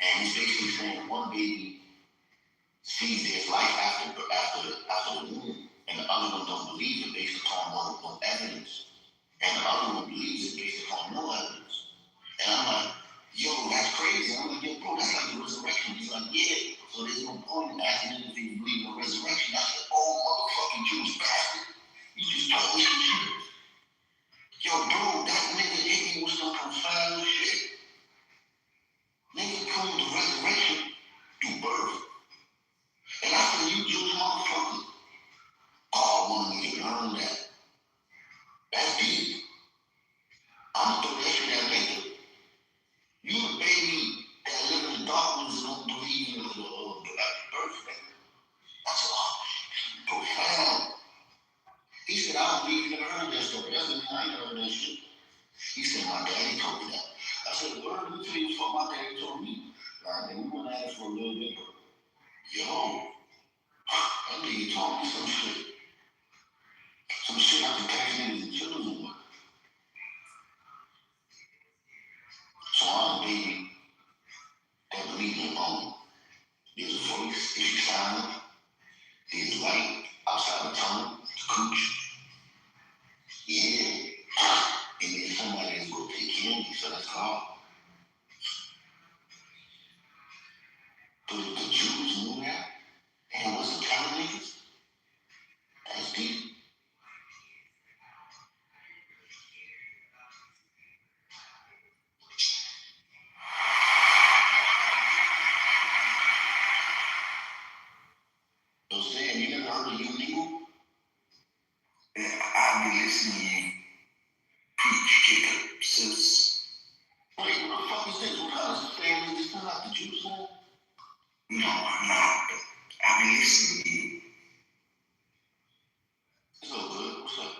And he's basically saying one baby sees there's life after the womb, and the other one don't believe it based upon no evidence. And the other one believes it based upon no evidence. And I'm like, yo, that's crazy. I'm like, yo, bro, that's like the resurrection. He's like, yeah. So there's no point in asking him if he believes in the resurrection. I said, oh, motherfucking Jews bastard. You just told me some shit. Yo, bro, that nigga hit me with some profound shit. Nigga told the resurrection through birth. And I said, you Jews motherfucker. God wanted me to learn that. That's deep. I'm gonna throw that shit at tell you what my daddy told me. Like, and we went at it for a little bit, but yo, that nigga told me some shit. Some shit I can catch niggas and children with. So I'm a baby that believes in alone. There's a voice, if you silent, there's light outside the tunnel, the cooch. Yeah. And then somebody is gonna take care of me, so that's God. But if the Jews knew that, and wasn't telling niggas, that's deep. So Sam, you never heard of you nigga? Yeah, I've been listening to you preach, Jacob, since. Wait, what the fuck is this? What kind of Sam is this? Not the Jews song? No, I'm not. I've been listening to you. It's all good. What's up?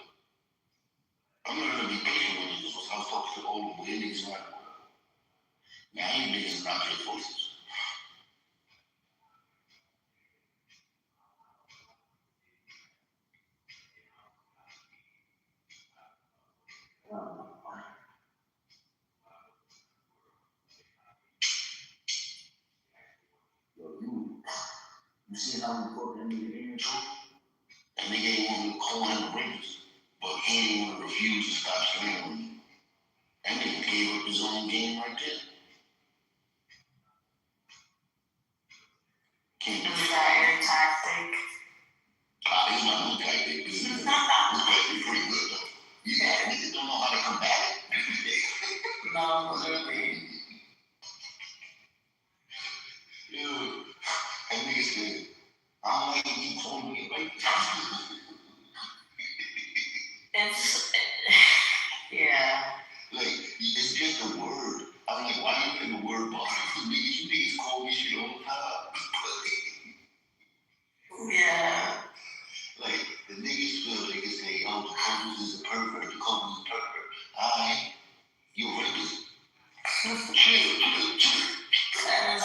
I'm learning to be patient with you. I was talking to the older weird niggas around the world. Now you niggas not your voices. Yo, you see how we put that nigga in the truth? That nigga ain't want to call him rapist, but he ain't want to refuse to stop slaying on you. That nigga gave up his own game right there. Can't do Is that your tactic? It's my new tactic. This is pretty good though. Yeah, niggas don't know how to combat it. No, really. Dude, that nigga said, I don't like when you call me a rapist. It's, yeah. Like, it's just a word. I'm like, why you in the word box? You niggas call me shit all the time. Yeah. Like, the niggas feel they can say, oh, the Cobras is a pervert, the Cobras is a pervert. Alright, you a rapist. Chill. That is,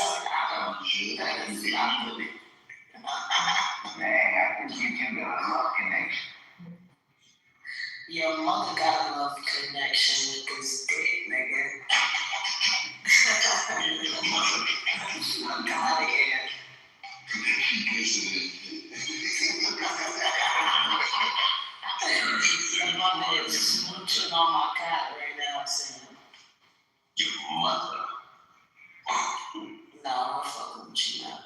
that is not really. Man, I think you two got a love connection. Your mother got a love connection with this dick, nigga. I'm out of here. She gets it. Your mother is smooching on my cat right now, Sam. Your mother. No, I'm fucking with you now.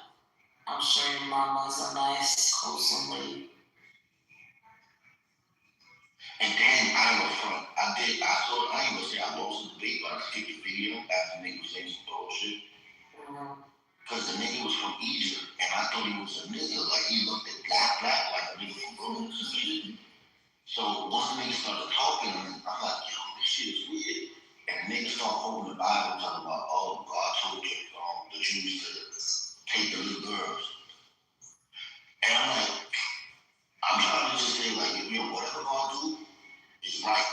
I'm sure your mama's a nice, wholesome lady. And then I was front. I ain't gonna say I lost the debate, but I skipped the video after the nigga was saying some bullshit. Cause the nigga was from Egypt, and I thought he was a nigga, like he looked at black, like a nigga from Brooklyn. So once the nigga started talking, I'm like, yo, this shit is weird. And the nigga started holding the Bible, talking about, oh, God told the Jews to take the little girls. And I'm like, I'm trying to just say, like, you know, whatever God do is right.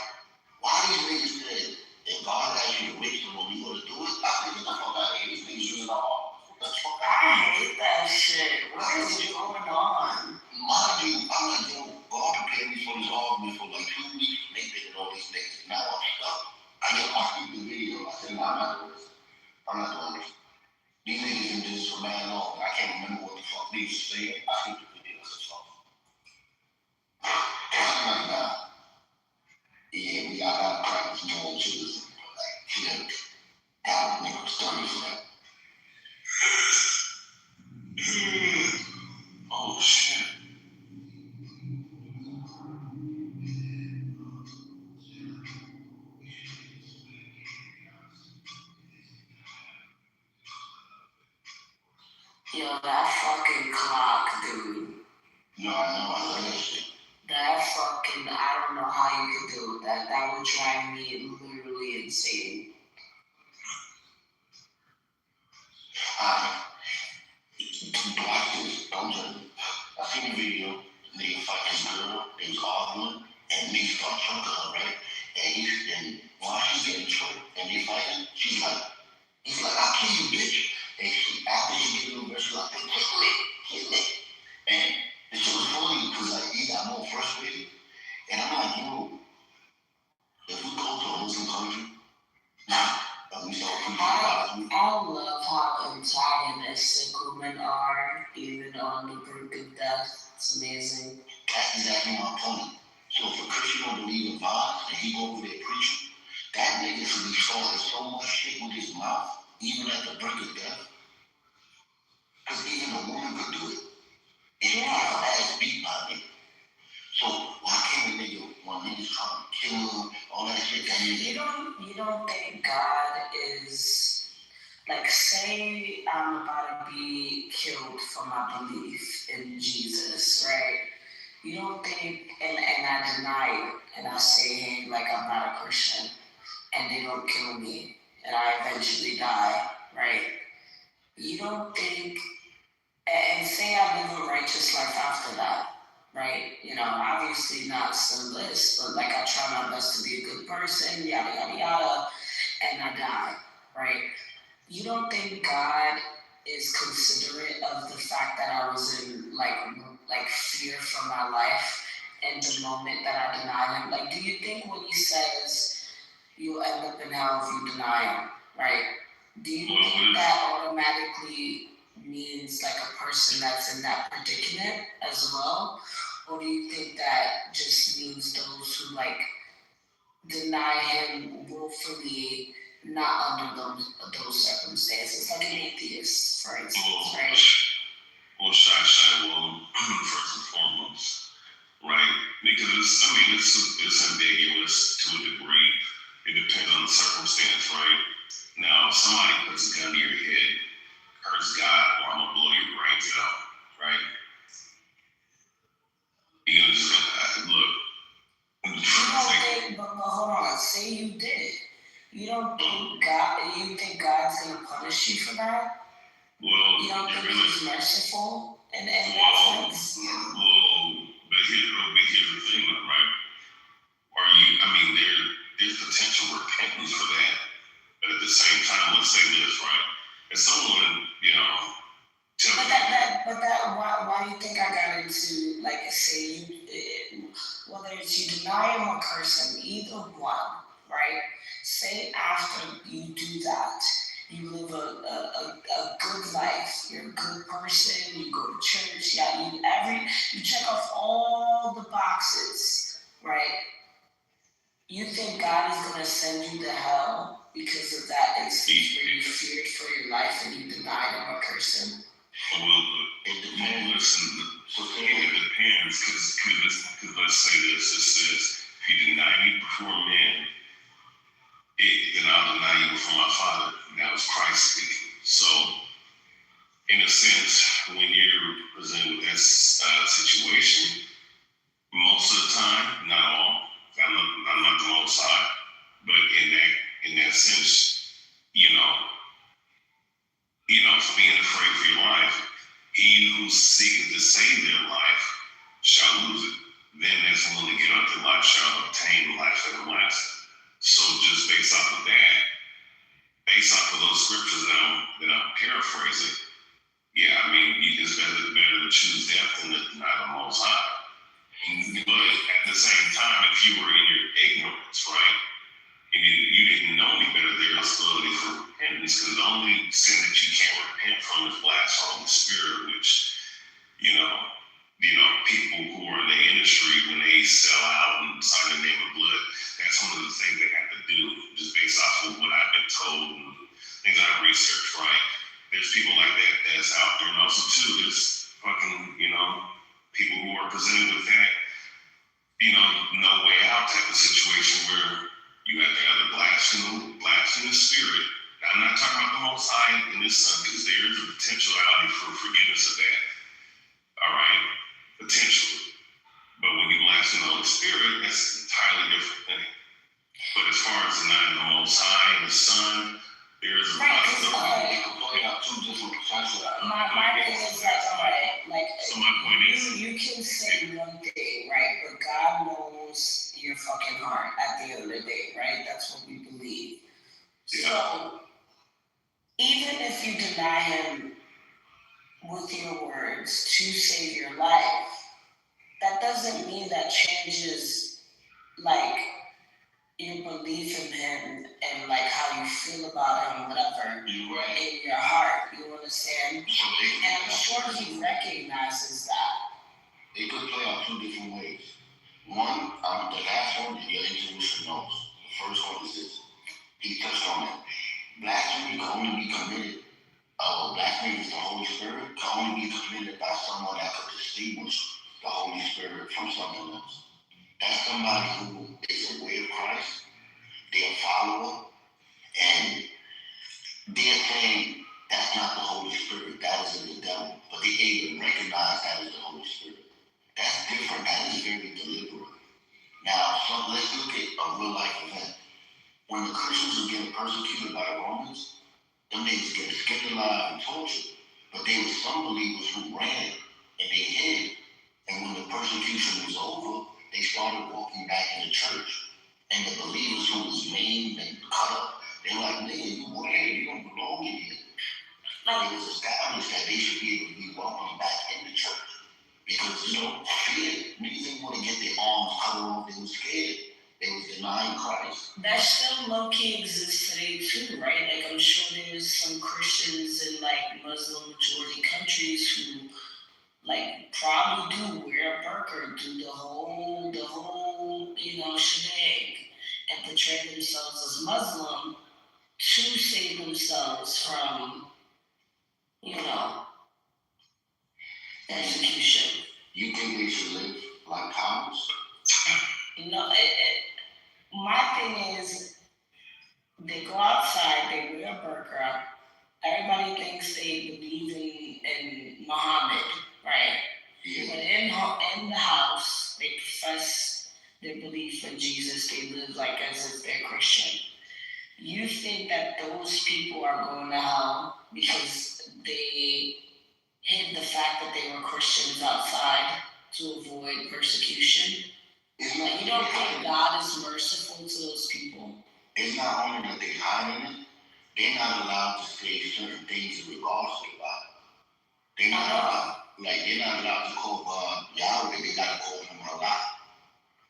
Why these niggas said, if God asks you to wait someone, you gonna do it? I think get the fuck out of here. These niggas using all. I hate that shit. What is going on? Mind you, I'm like, yo, God prepared me for this argument for like 2 weeks. They thinking all these niggas. Now I'm stuck. I skipped the video. I said, no, I'm not doing this. I'm not doing this. These niggas been doing this for mad long. I can't remember what the fuck they was saying. I skipped the video. I said, fuck. I'm like, nah. Yeah, we gotta practice more children. Like, yeah, God, nigga, study for that. Oh, shit. Yo, that fucking clock, dude. No, I know, I love that shit. That fucking, I don't know how you could do that. That would drive me literally insane. Watch this, don't judge me. I seen the video, nigga fight his girl, they was arguing, and nigga start choking her, right? And while she's getting choked, and they fighting, she's like, I love how antagonistic women are, even on the brink of death. It's amazing. That's exactly my point. So if a Christian don't believe in vibes and he go over there preaching, that nigga should be talking so much shit with his mouth, even at the brink of death. Because even a woman could do it. And get her ass beat by a nigga. So why can't a nigga, when niggas trying to kill him, all that shit, that nigga... You don't think God is, like, say I'm about to be killed for my belief in Jesus, right? You don't think, and I deny it, and I say, hey, like, I'm not a Christian, and they don't kill me, and I eventually die, right? You don't think, and say I live a righteous life after that, right? You know, obviously not sinless, but like I try my best to be a good person, yada, yada, yada, and I die, right? You don't think God is considerate of the fact that I was in like fear for my life in the moment that I deny him? Like, do you think when he says you'll end up in hell if you deny him, right? Do you think that automatically means like a person that's in that predicament as well? Or do you think that just means those who like deny him willfully, not under those circumstances, like an atheist, for instance, right? Well, first and foremost, right? Because it's ambiguous to a degree. It depends on the circumstance, right? Now, if somebody puts a gun to your head, curse God, or I'm gonna blow your brains out, right? You're gonna just look. You don't think, but hold on, say you did. You don't think you think God's gonna punish you for that? Well, you don't think he's merciful in that sense? Well, but here's the thing, though, right? There's potential repentance for that. But at the same time, let's say this, right? If someone, why do you think I got into, like, say, whether it's you deny him or curse him, either one, right? Say after you do that, you live a good life, you're a good person, you go to church, you check off all the boxes, right? You think God is going to send you to hell because of that instance where you feared for your life and you denied him or cursed him? Well, it depends. It depends, because let's say this, it says, if you deny me before men, then I'll deny you before my Father. Now it's Christ speaking. So, in a sense, when you're presented with that situation, most of the time, not all, I'm not the most high, but in that sense, for being afraid for your life, he who seeketh to save their life shall lose it. Them that's willing to get up to life shall obtain life everlasting. So just based off of that, based off of those scriptures that I'm paraphrasing, it's better to choose death than to deny the Most High. But at the same time, if you were in your ignorance, right, and you didn't know any better, there's possibility for repentance, because the only sin that you can't repent from is blasphemy of the Spirit, which, people who are in the industry, when they sell out and sign the name of blood, that's one of the things they have to do, just based off of what I've been told and things I've researched, right? There's people like that that's out there, and also too, there's fucking, people who are presented with that, no way out type of situation where you have to either blaspheme the Spirit. Now, I'm not talking about the Most High and His Son, because there is a potentiality for forgiveness of that. All right, potentially. But when you blaspheme the Holy Spirit, that's an entirely different thing. But as far as denying the Most High and the Son, there is a possibility. My thing is so my point is, you can say one thing, right? But God knows your fucking heart at the end of the day, right? That's what we believe. Yeah. So even if you deny him with your words to save your life, that doesn't mean that changes, like, your belief in him and like how you feel about him, whatever, You're right. in your heart, you understand? So And I'm sure he recognizes that. it could play out two different ways. One, the last one, your intuition knows. The first one is this. He touched on it. Blasphemy can only be committed. Blasphemy is the Holy Spirit can only be committed by someone that could distinguish the Holy Spirit from something else. That's somebody who is aware of Christ, they're a follower, and they're saying that's not the Holy Spirit, that is the devil, but they able to recognize that is the Holy Spirit. That's different. That is very deliberate. Now, let's look at a real life event. When the Christians were getting persecuted by the Romans, them niggas getting skinned alive and tortured. But there were some believers who ran and they hid. And when the persecution was over, they started walking back in the church. And the believers who was maimed and cut up, they were like, nigga, you weird, you don't belong in here. It was established that they should be able to be welcomed back in the church. Because, fear, niggas didn't want to get their arms cut off, they were scared. They was denying Christ. That still low-key exists today too, right? Like I'm sure there's some Christians in like Muslim majority countries who like probably do wear a burqa, do the whole shebang, and portray themselves as Muslim to save themselves from, execution. You think they should live like cows? My thing is, they go outside, they wear a burqa. Everybody thinks they believe in Muhammad, right? Yeah. But in the house, they profess their belief in Jesus. They live like as if they're Christian. You think that those people are going to hell because they hid the fact that they were Christians outside to avoid persecution? Like, you don't think God is merciful to those people? It's not only that they're hiding it, they're not allowed to say certain things in regards to the Bible. They're not allowed to call God Yahweh, they gotta call him Allah.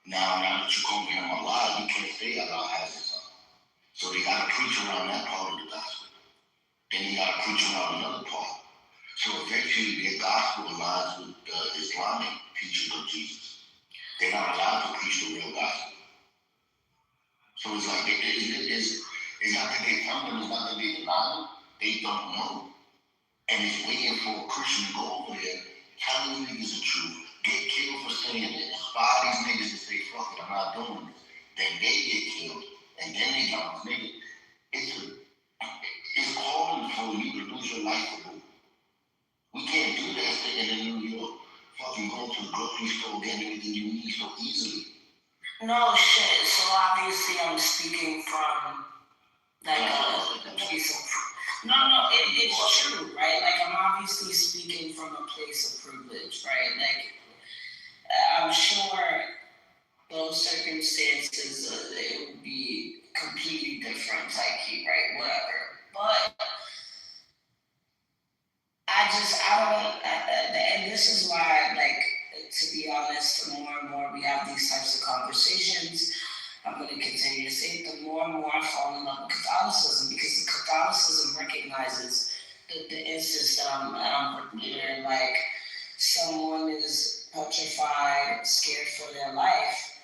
Now that you call him Allah, you can't say Allah has his son. So they gotta preach around that part of the gospel. Then they gotta preach around another part. So eventually their gospel aligns with the Islamic teaching of Jesus. They're not allowed to preach the real gospel. So it's like, it's not that they come them, it's not that they deny, they don't know. And it's waiting for a Christian to go over there, tell these niggas the truth, get killed for saying it, inspire these niggas to say, fuck it, I'm not doing this. Then they get killed, and then they got this nigga. It's calling for you to lose your life for boot. We can't do that sitting in New York, fucking go to the grocery store, getting everything you need so easily. No shit. So obviously I'm speaking from like a place of it's true, right? Like I'm obviously speaking from a place of privilege, right? Like I'm sure those circumstances it would be completely different, like right, whatever. But and this is why, like, to be honest, the more and more we have these types of conversations, I'm going to continue to say it, the more and more I fall in love with Catholicism, because Catholicism recognizes the instance that I'm where, like, someone is petrified, scared for their life,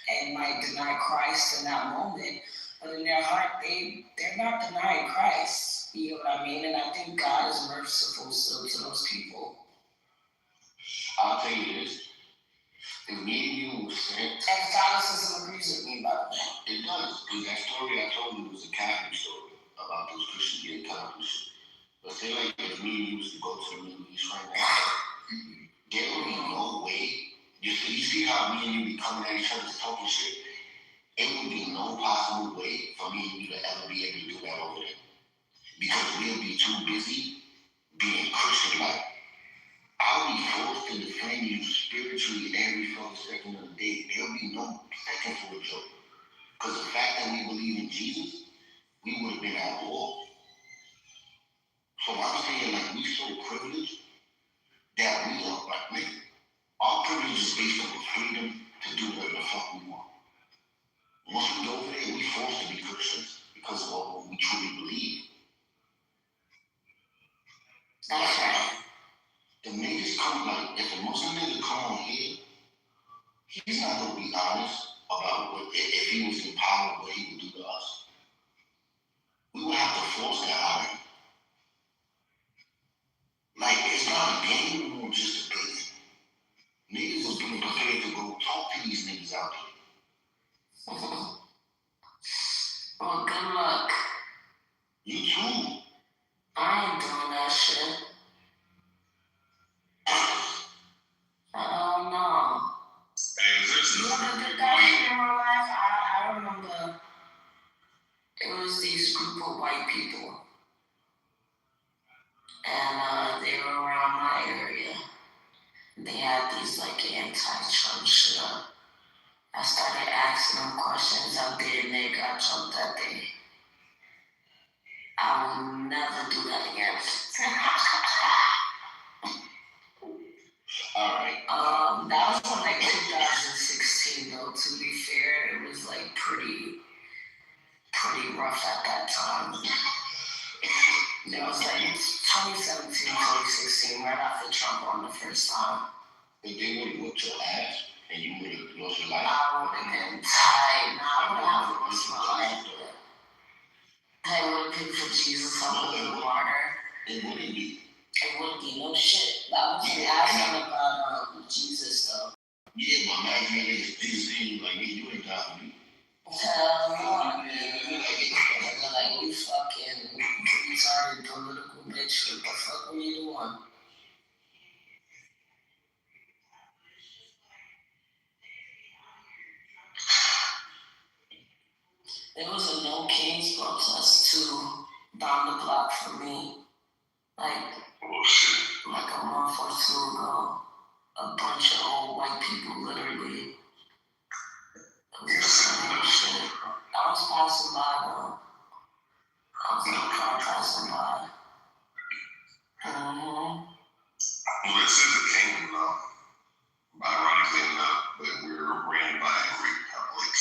and might deny Christ in that moment, but in their heart, they're not denying Christ. You know what I mean? And I think God is merciful still to those people. I'll tell you this. If me and you were sent... And Catholicism agrees with me, by the way. It does, because that story I told you was a Catholic story about those Christians getting cut up and shit. But say like if me and you was to go to the Middle East right now, there would be no way. You see how me and you be coming at each other talking shit? It would be no possible way for me and you to ever be able to do that over there. Because we'll be too busy being Christian-like. I'll be forced to defend you spiritually every fucking second of the day. There'll be no second for a joke. Because the fact that we believe in Jesus, we would have been at war. So I'm saying, like, we so privileged that we are, like, nigga, our privilege is based on the freedom to do whatever the fuck we want. Once we go over there, because of what we truly believe. That's right. The niggas come, like, if a Muslim nigga come on here, he's not gonna be honest about what, if he was in power, what he would do to us. We would have to force that out of him. Like, it's not a game anymore, just a game. Niggas is being prepared to go talk to these niggas out there. Well, good luck. You too. I ain't doing that shit. No. Hey, is You there ever did that shit in my life? I remember it was these group of white people. And they were around my area. They had these like anti-Trump shit up. I started asking them questions. I did, and they got jumped that day. I will never do that again. Alright. That was in like 2016 though, to be fair. It was like pretty rough at that time. It was like 2017, 2016, right after Trump won the first time. If they would have whooped your ass and you would have lost your life. I would have been tight. I would have lost my life. I would have paid for Jesus. I would have been a martyr. It wouldn't be. It wouldn't be no shit. I wasn't asking about Jesus though. Yeah, but imagine that niggas seeing you like, me, you ain't got for me. Hell no. Like, you fucking retarded political bitch. What the fuck were you doing? There was a No Kings protest too down the block from me. Like a month or two ago. A bunch of old white people literally. It was the same shit. I was passing by though. I was in the car passing by. Well, this is a kingdom, though. Ironically enough, but we're ran by a republic,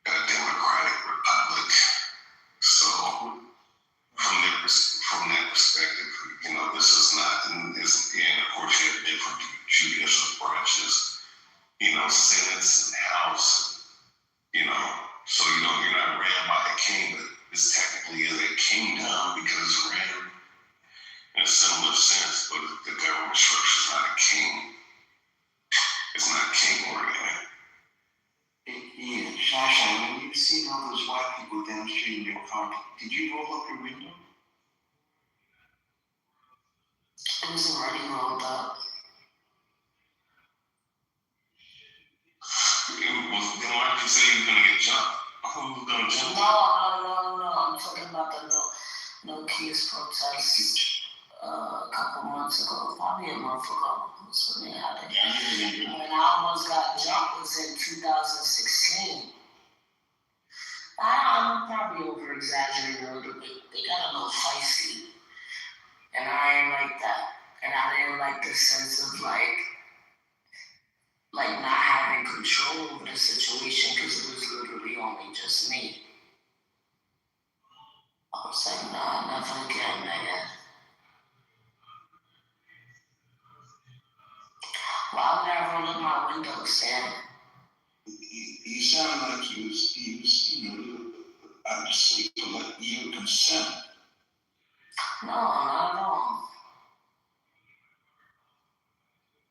a democratic republic. So, from that perspective, you know, this is not, and of course, you have different judicial branches, you know, senates and house, you know, so, you know, you're not ran by a king, but this technically is a kingdom because it's ran in a similar sense, but the government structure is not a king. It's not king oriented. Yeah, Shasha, when you seen all those white people demonstrating their car, did you roll up your window? It was already rolled up. Then why did you say you were going to get jumped? I thought we were going to jump. No. I'm talking about the No Kings protest a couple months ago, probably a month ago. That's when they had it. When I almost got jumped was in 2016. I'm probably over exaggerating a little bit. They got a little feisty. And I ain't like that. And I didn't like the sense of like not having control over the situation because it was literally only just me. I was like, nah, never again, nigga. Why would I roll up my window, Sam? You sound like he was, you know, I'm just saying, like you consent. No, not at all.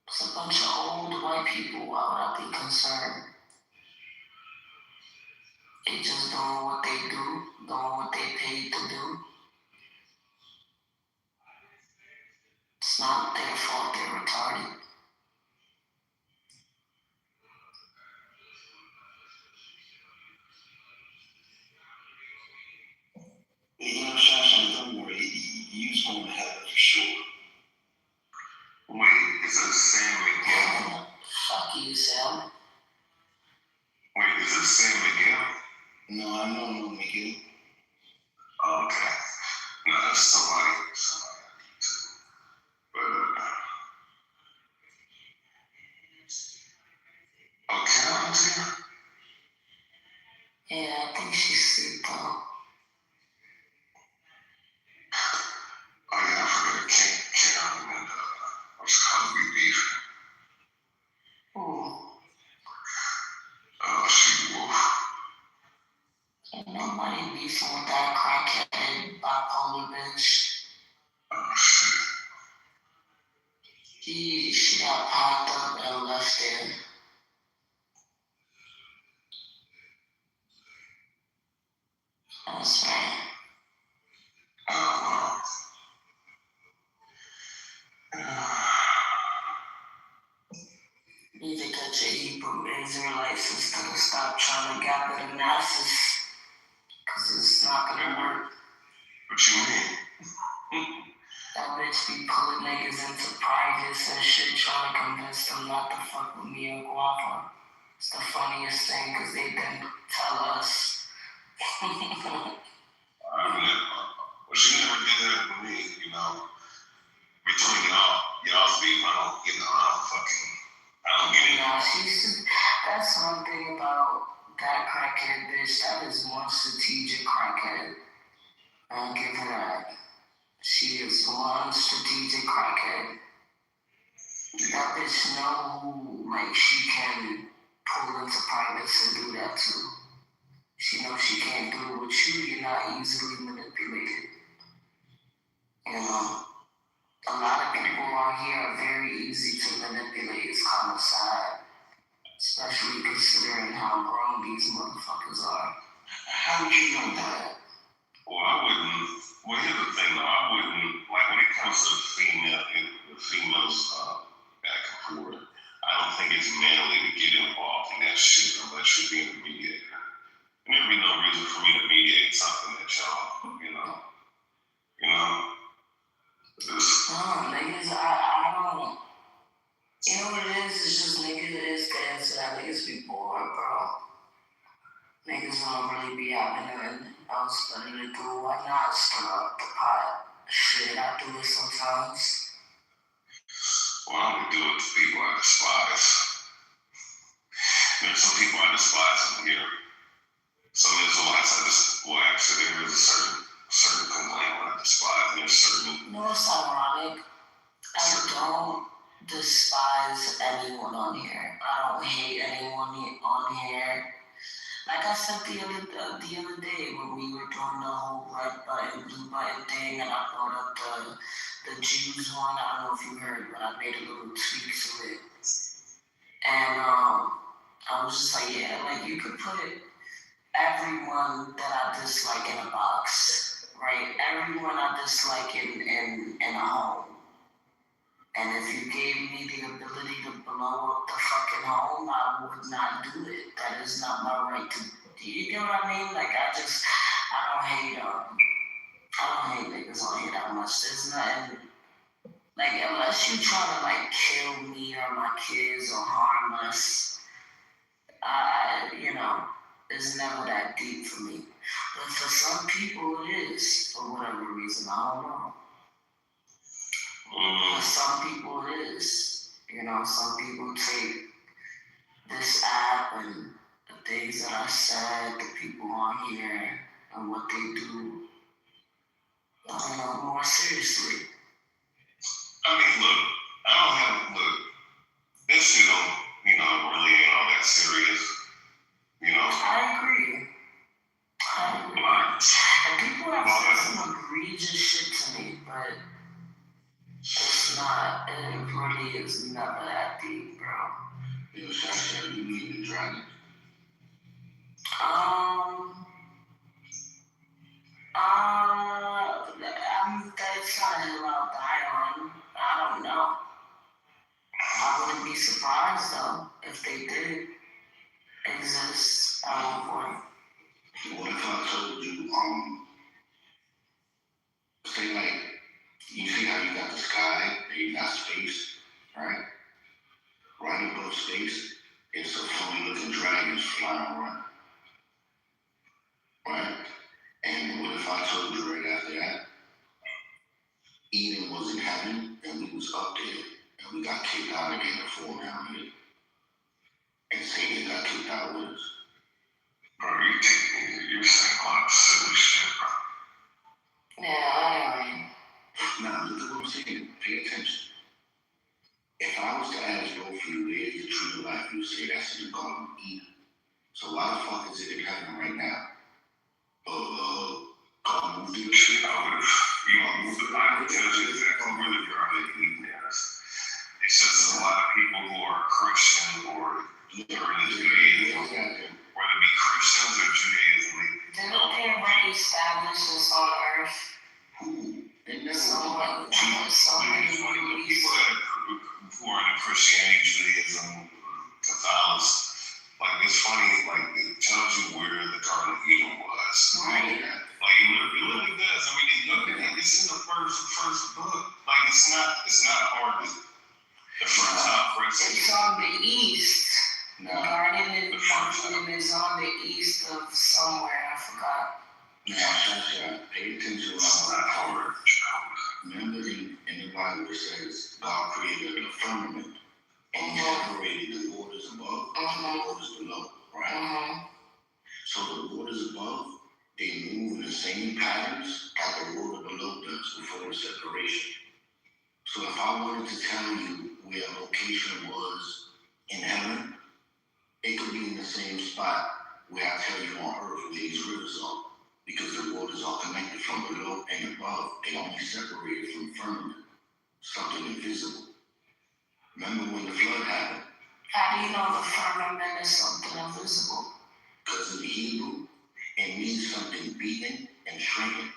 It's a bunch of old white people. Why would I be concerned? They just doing what they do, doing what they paid to do. It's not their fault they're retarded. You know, Shasha, don't worry, you's going to heaven for sure. Wait, is it San Miguel? Fuck you, Sam. Wait, is it San Miguel? No, I know no Miguel. Okay. No, that's somebody I need to. But, Carolyn's here? Yeah, I think she's sick. She got packed up and left there. That's right. You need to get your Hebrew Israelite sister to stop trying to gather the masses, because it's not going to work. What you mean? That bitch be pulling niggas into privates and shit, trying to convince them not to fuck with me or Guava. It's the funniest thing, because they then tell us. I mean, well, she never did that with me, you know. Between y'all's beef, I don't get it. Nah, that's one thing about that crackhead bitch. That is one strategic crackhead. I'll give her that. She is one strategic crackhead. That bitch know who, like, she can pull into privates and do that too. She knows she can't do it with you. You're not easily manipulated. You know, a lot of people out here are very easy to manipulate. It's kind of sad, especially considering how grown these motherfuckers are. How would you know that? Well, I wouldn't. Well, here's the thing, though. I wouldn't, like, when it comes to females back and forth, I don't think it's manly to get involved in that shit unless you're being a mediator. And there'd be no reason for me to mediate something that y'all, you know. No, niggas, I don't. You know what it is? It's just niggas that is to answer that. Niggas be bored, bro. Niggas don't really be having nothing else better to do. Why not stir up the pot? Shit, I do it sometimes. Well, I only do it to people I despise. There's some people I despise in here. Some Israelites I just, well, actually, there is a certain complaint when I despise. There's certain. You know what's ironic? I don't despise anyone on here. I don't hate anyone on here. Like I said the other day when we were doing the whole red button, blue button thing, and I brought up the Jews one. I don't know if you heard, but I made a little tweak to it. And I was just like, yeah, like you could put everyone that I dislike in a box, right? Everyone I dislike in a home. And if you gave me the ability to blow up the fucking home, I would not do it. That is not my right to. Do you get what I mean? Like I don't hate niggas on here that much. There's nothing. Like unless you try to like kill me or my kids or harm us, you know, it's never that deep for me. But for some people it is, for whatever reason. I don't know. For some people it is. You know, some people take this app and the things that I said, the people on here, and what they do, more seriously. I mean, look, this shit don't, really ain't all that serious, I agree. And people have said some egregious shit to me, but it's not, it really is never that deep, bro. Yo, Sasha, you need the dragon? That's kind of about the island. I don't know. I wouldn't be surprised though if they did exist at one point. What if I told you, say like, you see how you got the sky and you got space, right? Right above space, it's a funny looking dragon flying around, right? And what if I told you right after that, Eden was in heaven and we was up there and we got kicked out again to fall down here. And Satan got kicked out with us. Bro, you're saying a lot of silly shit, bro. Yeah, Now, look at what I'm saying. Pay attention. If I was to ask both of you, where's the true life, you say that's in the Garden of Eden. So why the fuck is it in heaven right now? God moved the shit. I would have, the Bible tells you exactly where the Garden of Eden is. look at it. It's in the first book. Like it's not hard to the first half, right? It's on the east. No. Garden in Eden is on the east of somewhere, I forgot. Now, pay attention to what I'm about. Remember in the Bible it says God created a firmament and he separated the waters above and the waters below, right? So the waters above, they move in the same patterns that the water below does before the separation. So if I wanted to tell you where a location was in heaven, it could be in the same spot where I tell you on earth where these rivers are. Because the waters are connected from below and above. They only separated from firmament, something invisible. Remember when the flood happened? How do you know the firmament is something invisible? Because in the Hebrew, it means something beaten and shrinking.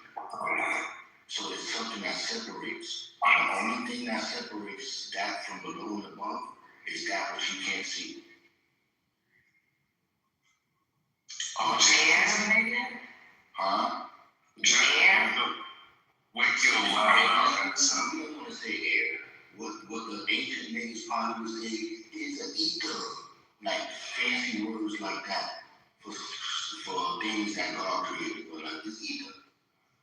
So it's something that separates. And the only thing that separates that from below and above is that which you can't see. Oh, air, maybe? Huh? Air? Wake your loud. I don't want to say air. What the ancient niggas probably would say is an ether. Like fancy words like that for things that God created. But like it's ether.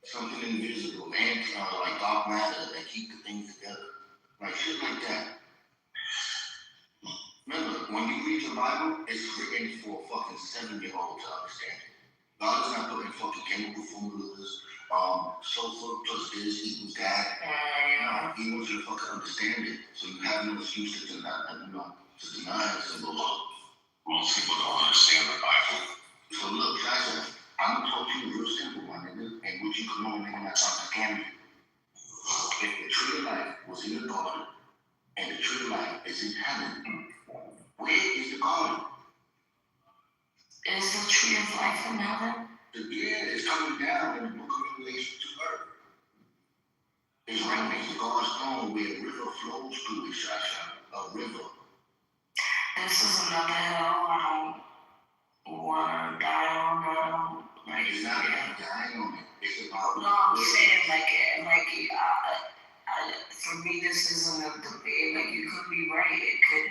Something invisible and like dark matter that keep the things together. Like shit like that. Remember, when you read your Bible, it's written for a fucking 7-year-old to understand it. God is not putting fucking chemical formulas, sulfur plus this equals that. No, he wants you to fucking understand it. So you have no excuse to deny it. So Most people don't understand the Bible. So look, Sasha, I'm gonna talk to you real simple, my nigga, and what you can know, nigga, not trying to scam you. If the tree of life was in the garden, and the tree of life is in heaven, where is the garden? Is the tree of life in heaven? Yeah, it's coming down in the book of Revelation to earth. It's right next to God's throne where a river flows through it, Shasha. A river. This is another hill I don't want to die on. It's not about dying on it. It's about... No, I'm saying for me, this isn't a debate. Like, you could be right. It could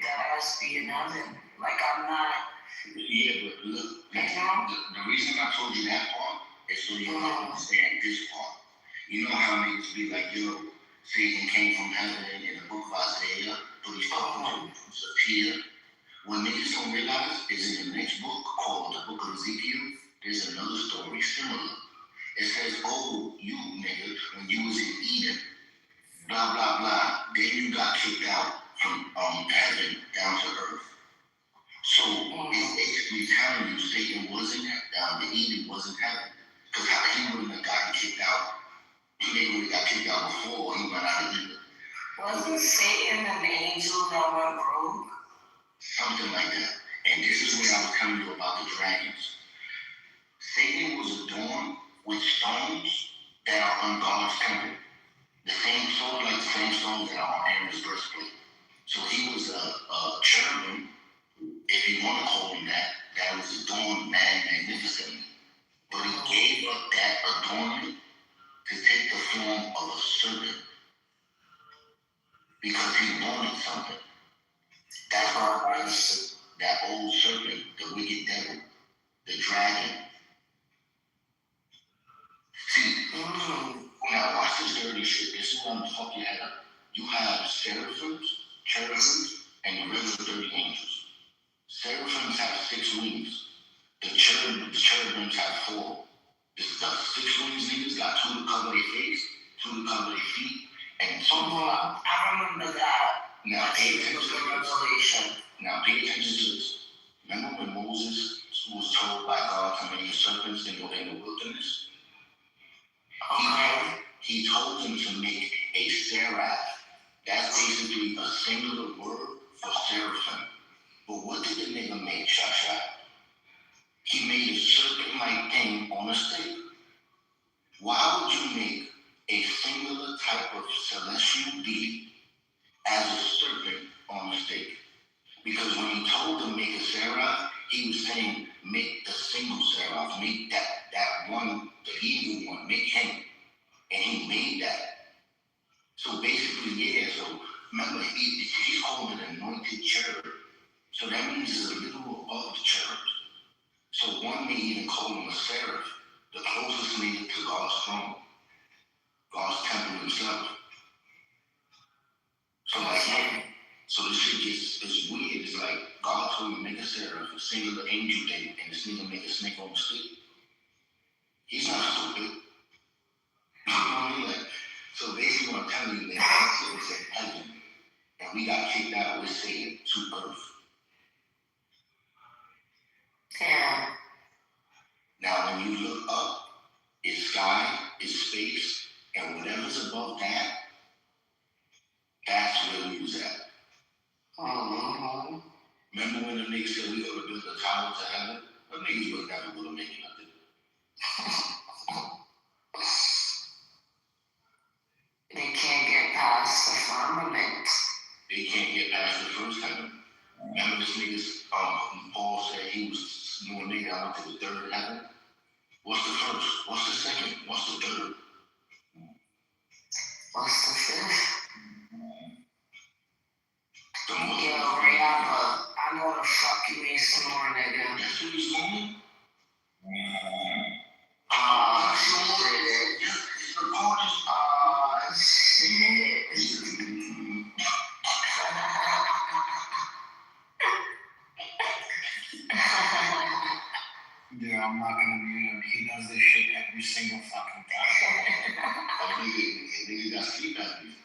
be in heaven. Like, I'm not... Yeah, but look, the reason I told you that part is so you can understand this part. You know how niggas be like, yo, Satan came from heaven in the book of Isaiah, but he's talking from Sophia. What niggas don't realize is in the next book called the book of Ezekiel, there's another story similar. It says, oh, you nigga, when you was in Eden, blah, blah, blah, then you got kicked out from heaven down to earth. So it's basically telling you Satan wasn't down, the Eden wasn't heaven. Because he wouldn't have gotten kicked out. He would have got kicked out before he went out of Eden. Wasn't Satan an angel that went rogue? Something like that. And this is what I was telling you about the dragons. Satan was adorned with stones that are on God's temple. The same sort like the same stones that are on Aaron's breastplate. So he was a cherubim, if you want to call him that was adorned magnificently. But he gave up that adornment to take the form of a serpent. Because he wanted something. That's why that old serpent, the wicked devil, the dragon. See, now watch this dirty shit. This is what I'm gonna fuck your head up. You have seraphims, cherubims, and the regular dirty angels. Seraphims have 6 wings. The cherubims have 4. This is the 6 wings niggas got 2 to cover their face, 2 to cover their feet, and 2 to fly. I remember that. Now pay attention to this. Now pay attention to this. Remember when Moses was told by God to make the serpents in the wilderness? He told him to make a seraph. That's basically a singular word for seraphim. But what did the nigga make, Shasha? He made a serpent-like thing on a stick. Why would you make a singular type of celestial being as a serpent on a stick? Because when he told him make a seraph, he was saying make the single seraph, make that one, the evil one, make him. and he made that. So basically, yeah. So remember, he's called an anointed cherub. So that means it's a little above the cherub. So one may even call him a seraph, the closest native to God's throne, God's temple himself. So so this shit just is weird. It's like God told me to make a seraph, a singular angel thing, and this nigga make a snake on the stick. He's not stupid. You know what I mean? Like, so basically what I'm telling you, that shit was in heaven, and we got kicked out with Satan to earth. Yeah. Now when you look up, it's sky, it's space, and whatever's above that, that's where we was at. Mm-hmm. Remember when the niggas said we gonna build a tower to heaven? The niggas was never gonna make it nothing. They can't get past the firmament. They can't get past the first heaven. Remember this niggas, Paul said he was more nigga, I went to the third heaven. What's the first? What's the second? What's the third? What's the fifth? The most. Yo, Rihanna, I know the fuck you ain't snoring, nigga. That's what he's doing? Shit. It's recorded. Shit. Yeah, I'm not gonna mute him. He does this shit every single fucking time. Nigga got sleep apnea.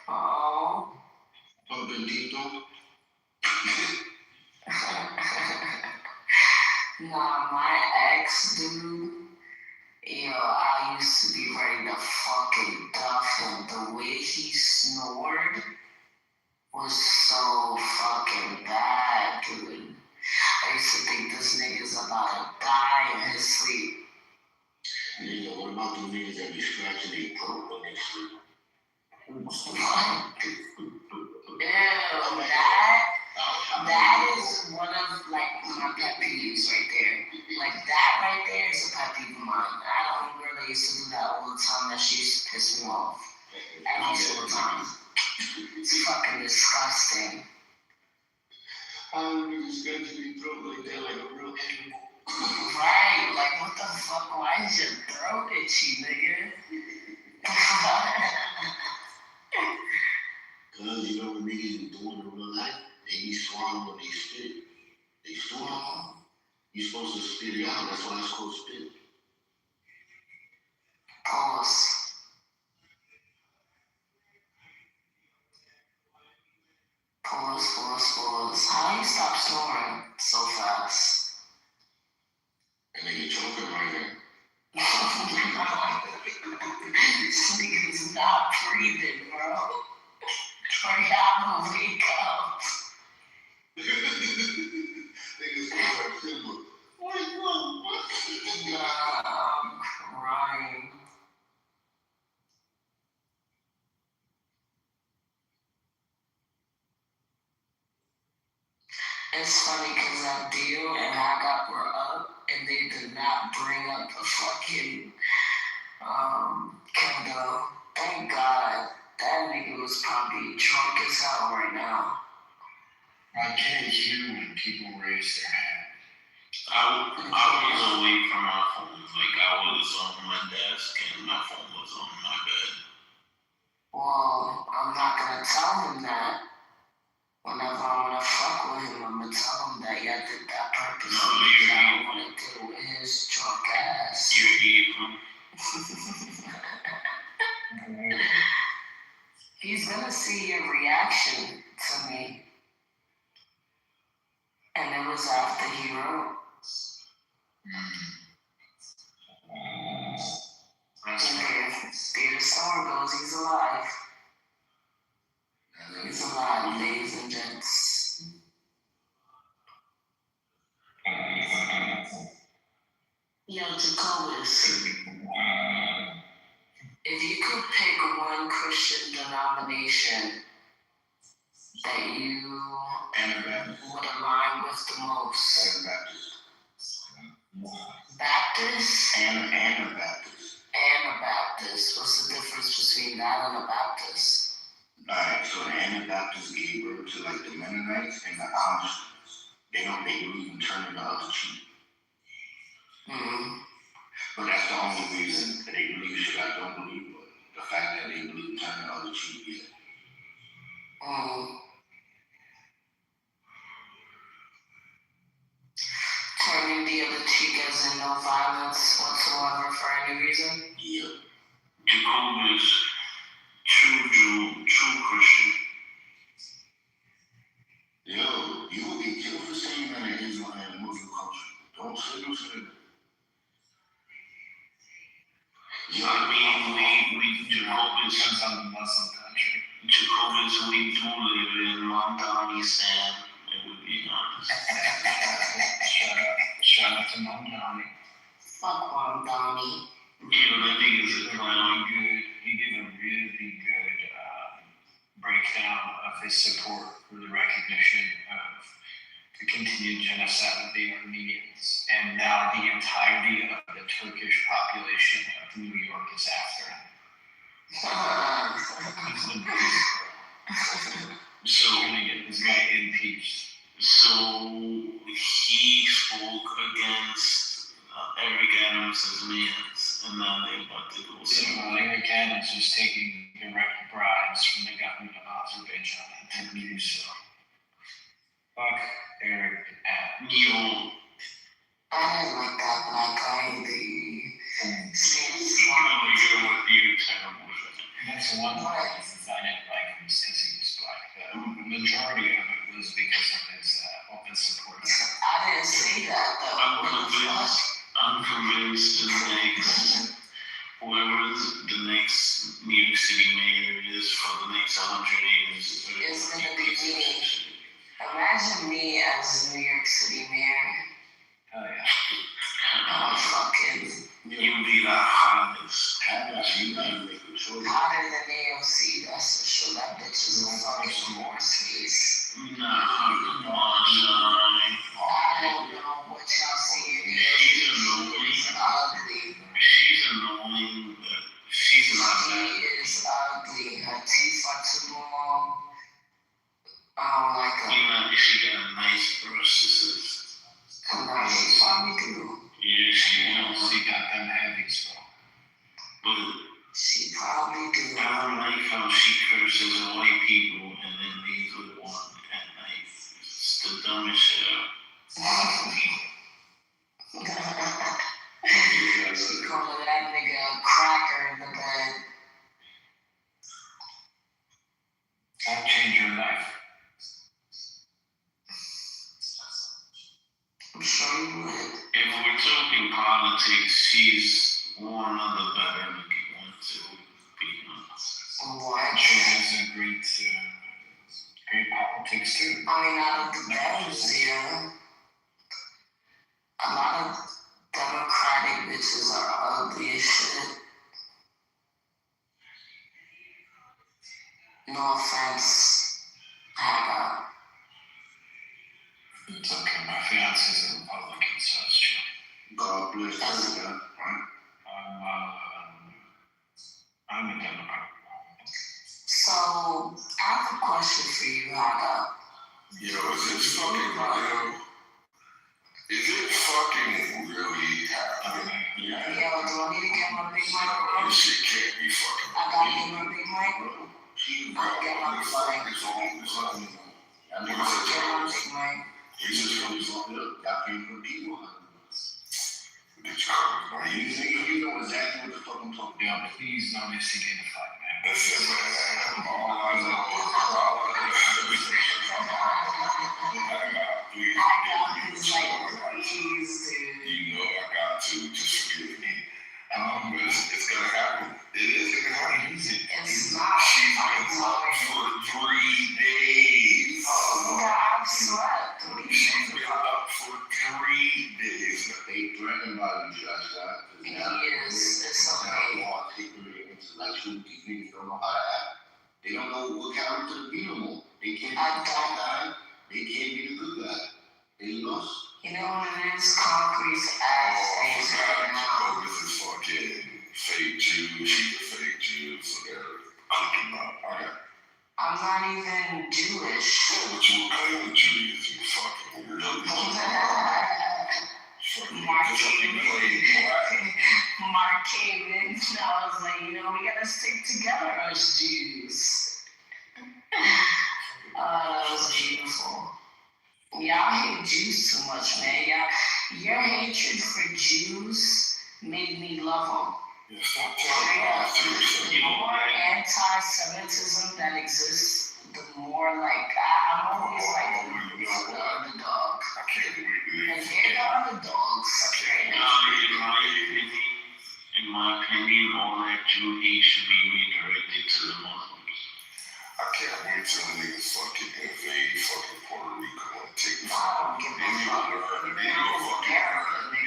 Oh. Pumping deep though. Nah, my ex, dude, yo, I used to be ready to fucking duff him. The way he snored was so fucking bad, dude. I used to think this nigga's about to die in his sleep. Nigga, what about the niggas that be scratching their throat when they sleep? What? Ew, that is one of, like, my pet peeves right there. Like, that right there is a pet peeve of mine. I don't really used to do that all the time. That shit used to piss me off. Every single time. It's fucking disgusting. How do niggas scratch their throat like that, like a real animal? Right, like, what the fuck? Why is your throat itchy, nigga? Cause you know what niggas be doing in real life? They be swallowing when they spit. They swallow. You supposed to spit it out, that's why it's called spit. Pause. Pause. How you stop snoring so fast? And then you're choking right now. This nigga's not breathing, bro. Rihanna, wake up. Niggas feel like Simba. Wake up. Nah, I'm crying. It's funny because that deal and Haggard were up and they did not bring up the fucking Kendo. Thank God. That nigga was probably drunk as hell right now. I can't hear when people raise their hand. I was away from my phone. Like, I was on my desk and my phone was on my bed. Well, I'm not gonna tell him that. Whenever I wanna fuck with him, I'm gonna tell him that I did that purposely. No, I don't wanna deal with his drunk ass. You're evil. He's gonna see your reaction to me. And it was after he wrote. The story goes, he's alive. He's alive, ladies and gents. Yo, Jacobus, if you could pick one Christian denomination that you would align with the most. Anabaptist. Baptist? Anabaptist. Anabaptist. Anabaptist. What's the difference between that and a Baptist? Alright, so the Anabaptists gave birth to like the Mennonites and the Amish. They believe in turning the other cheek. Mm-hmm. But that's the only reason that they believe shit I don't believe, but the fact that they believe in turning the other cheek, yeah. Mm-hmm. Turning the other cheek as in no violence whatsoever for any reason? Yeah. Jehovah's true Jew, true Christian. Yo, you will get killed for saying that in Israel and Muslim country. Don't say no shit. I mean, we Jehovah's, Depends on the Muslim country. Jehovah's, we do live in Afghanistan. It would be honest. Shout out to Mom Donnie. Fuck Mom Donnie. You know, that nigga is a clown. He gave a really good breakdown of his support for the recognition of the continued genocide of the Armenians. And now the entirety of the Turkish population of New York is after him. So We're gonna get this guy impeached. So he spoke against Eric Adams as Mans, and now they about to go. Eric Adams was taking direct bribes from the government of Azerbaijan and do so. Fuck Eric Adams. Yo, I didn't like that black guy. That's one of the reasons I didn't like him, is because he was black. The majority of it was because of his open support. I didn't say that though. I'm convinced whoever the next New York City mayor is for the next 100 years It's gonna be me. Imagine me as New York City mayor. Hell yeah. Fucking you'd be the hottest. hotter than AOC, that's for sure. That bitch is a fucking more space. Nah, come on, Sean. I don't know what y'all see. She's annoying. She's ugly. She's annoying, but she's not She bad. is ugly. Her teeth are too long. I don't like her. You know, she got a nice brush. No, she probably do. Yeah, She got them heavies, bro. but She probably do. I don't like how she curses white people and then leaves with one at night. It's the dumbest shit ever. She calling that nigga a cracker in the bed. I'll change your life. I'm sure you would. If we're talking politics, she's one of the better looking ones, to be honest. What? She has a great politics too. I mean, out of the bedrooms, yeah. A lot of Democratic bitches are ugly as shit. No offense, Haga. It's okay, my fiance's a Republican, so it's true. God bless her, right? I'm a Democrat. So, I have a question for you, Haga. Yo, is this fucking real? Is it fucking really happening? Yo, do I need to get my big mic, bro? This shit can't be fucking. I gotta get my big mic, bro. I'll get my big mic. It's on. I mean, Get my big mic. He's just gonna fuck it up. Y'all can't put people on. bitch crazy. You know exactly what the fuck I'm talking Yo, about. please don't instigate a fight, man. That's it, man. All I know is Please, dude. you know I got to, just forgive me. But it's gonna happen. It is gonna happen. It's not. She's been up for 3 days. Yeah, I've slept. She's been up for 3 days. They threatened by you, Josh. Yes, it's okay. These niggas don't know how to act. They don't know what character to be no more. They can't be I the bad guy. They can't be the good guy. They lost. You know what it is? Concrete's ass face right now. This is fucking fake Jew, she's a fake Jew, so they're clicking up. Okay. I'm not even Jewish. Yeah, but you were kind of Jewish, you fucking weirdo. Mark came in, and I was like, we gotta stick together as Jews. That was beautiful. Y'all hate Jews too much, man. Your hatred for Jews made me love them. Yeah, stop talking about The more anti-Semitism that exists, the more I'm always like the underdog. I can't believe it. And they're the underdogs. In my opinion, all that Jew hate should be redirected to the Muslims. I can't wait till the niggas fucking invade fucking Puerto Rico and take the fucking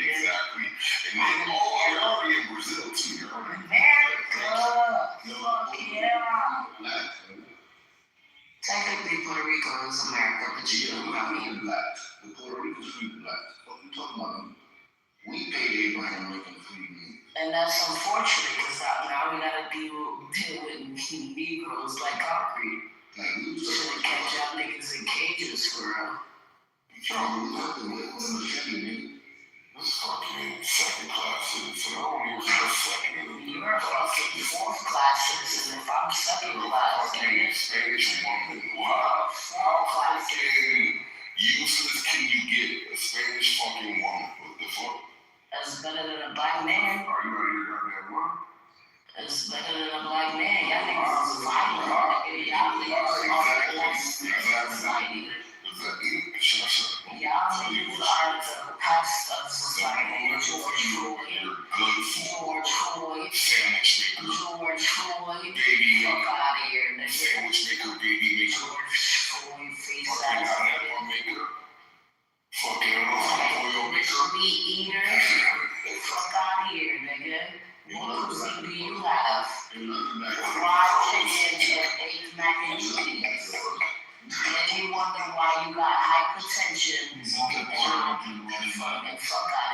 exactly. And then, you're already in Brazil too. You're already in America. Fuck yeah. Technically, Puerto Rico is America, but you know what I mean. Black. The Puerto Rico's free black. What you talking about? We paid Abraham Lincoln free meat. And that's unfortunate because now we gotta deal with Negroes like concrete. Should've kept y'all niggas in cages for real. You trying to look at me? This fucking second class citizen. I don't even feel second. You're a fucking fourth class citizen if I'm second class. Fucking Spanish woman. Wow. How fucking useless can you get? A Spanish fucking woman. What the fuck? That's better than a black man. Are you out of your goddamn mind? It's better than a black man. Y'all niggas is violent. Y'all niggas are society. Y'all niggas are the pest of society. George Floyd. Baby, Fuck out of here, nigga. sandwich maker, baby maker. George Floyd face Fucking ass. pineapple maker. Fucking oil maker. Meat eater. Fuck out of here, nigga. What cuisine do you have? Fried chicken and baked mac and cheese. And you wonder why you got hypertension and fuck out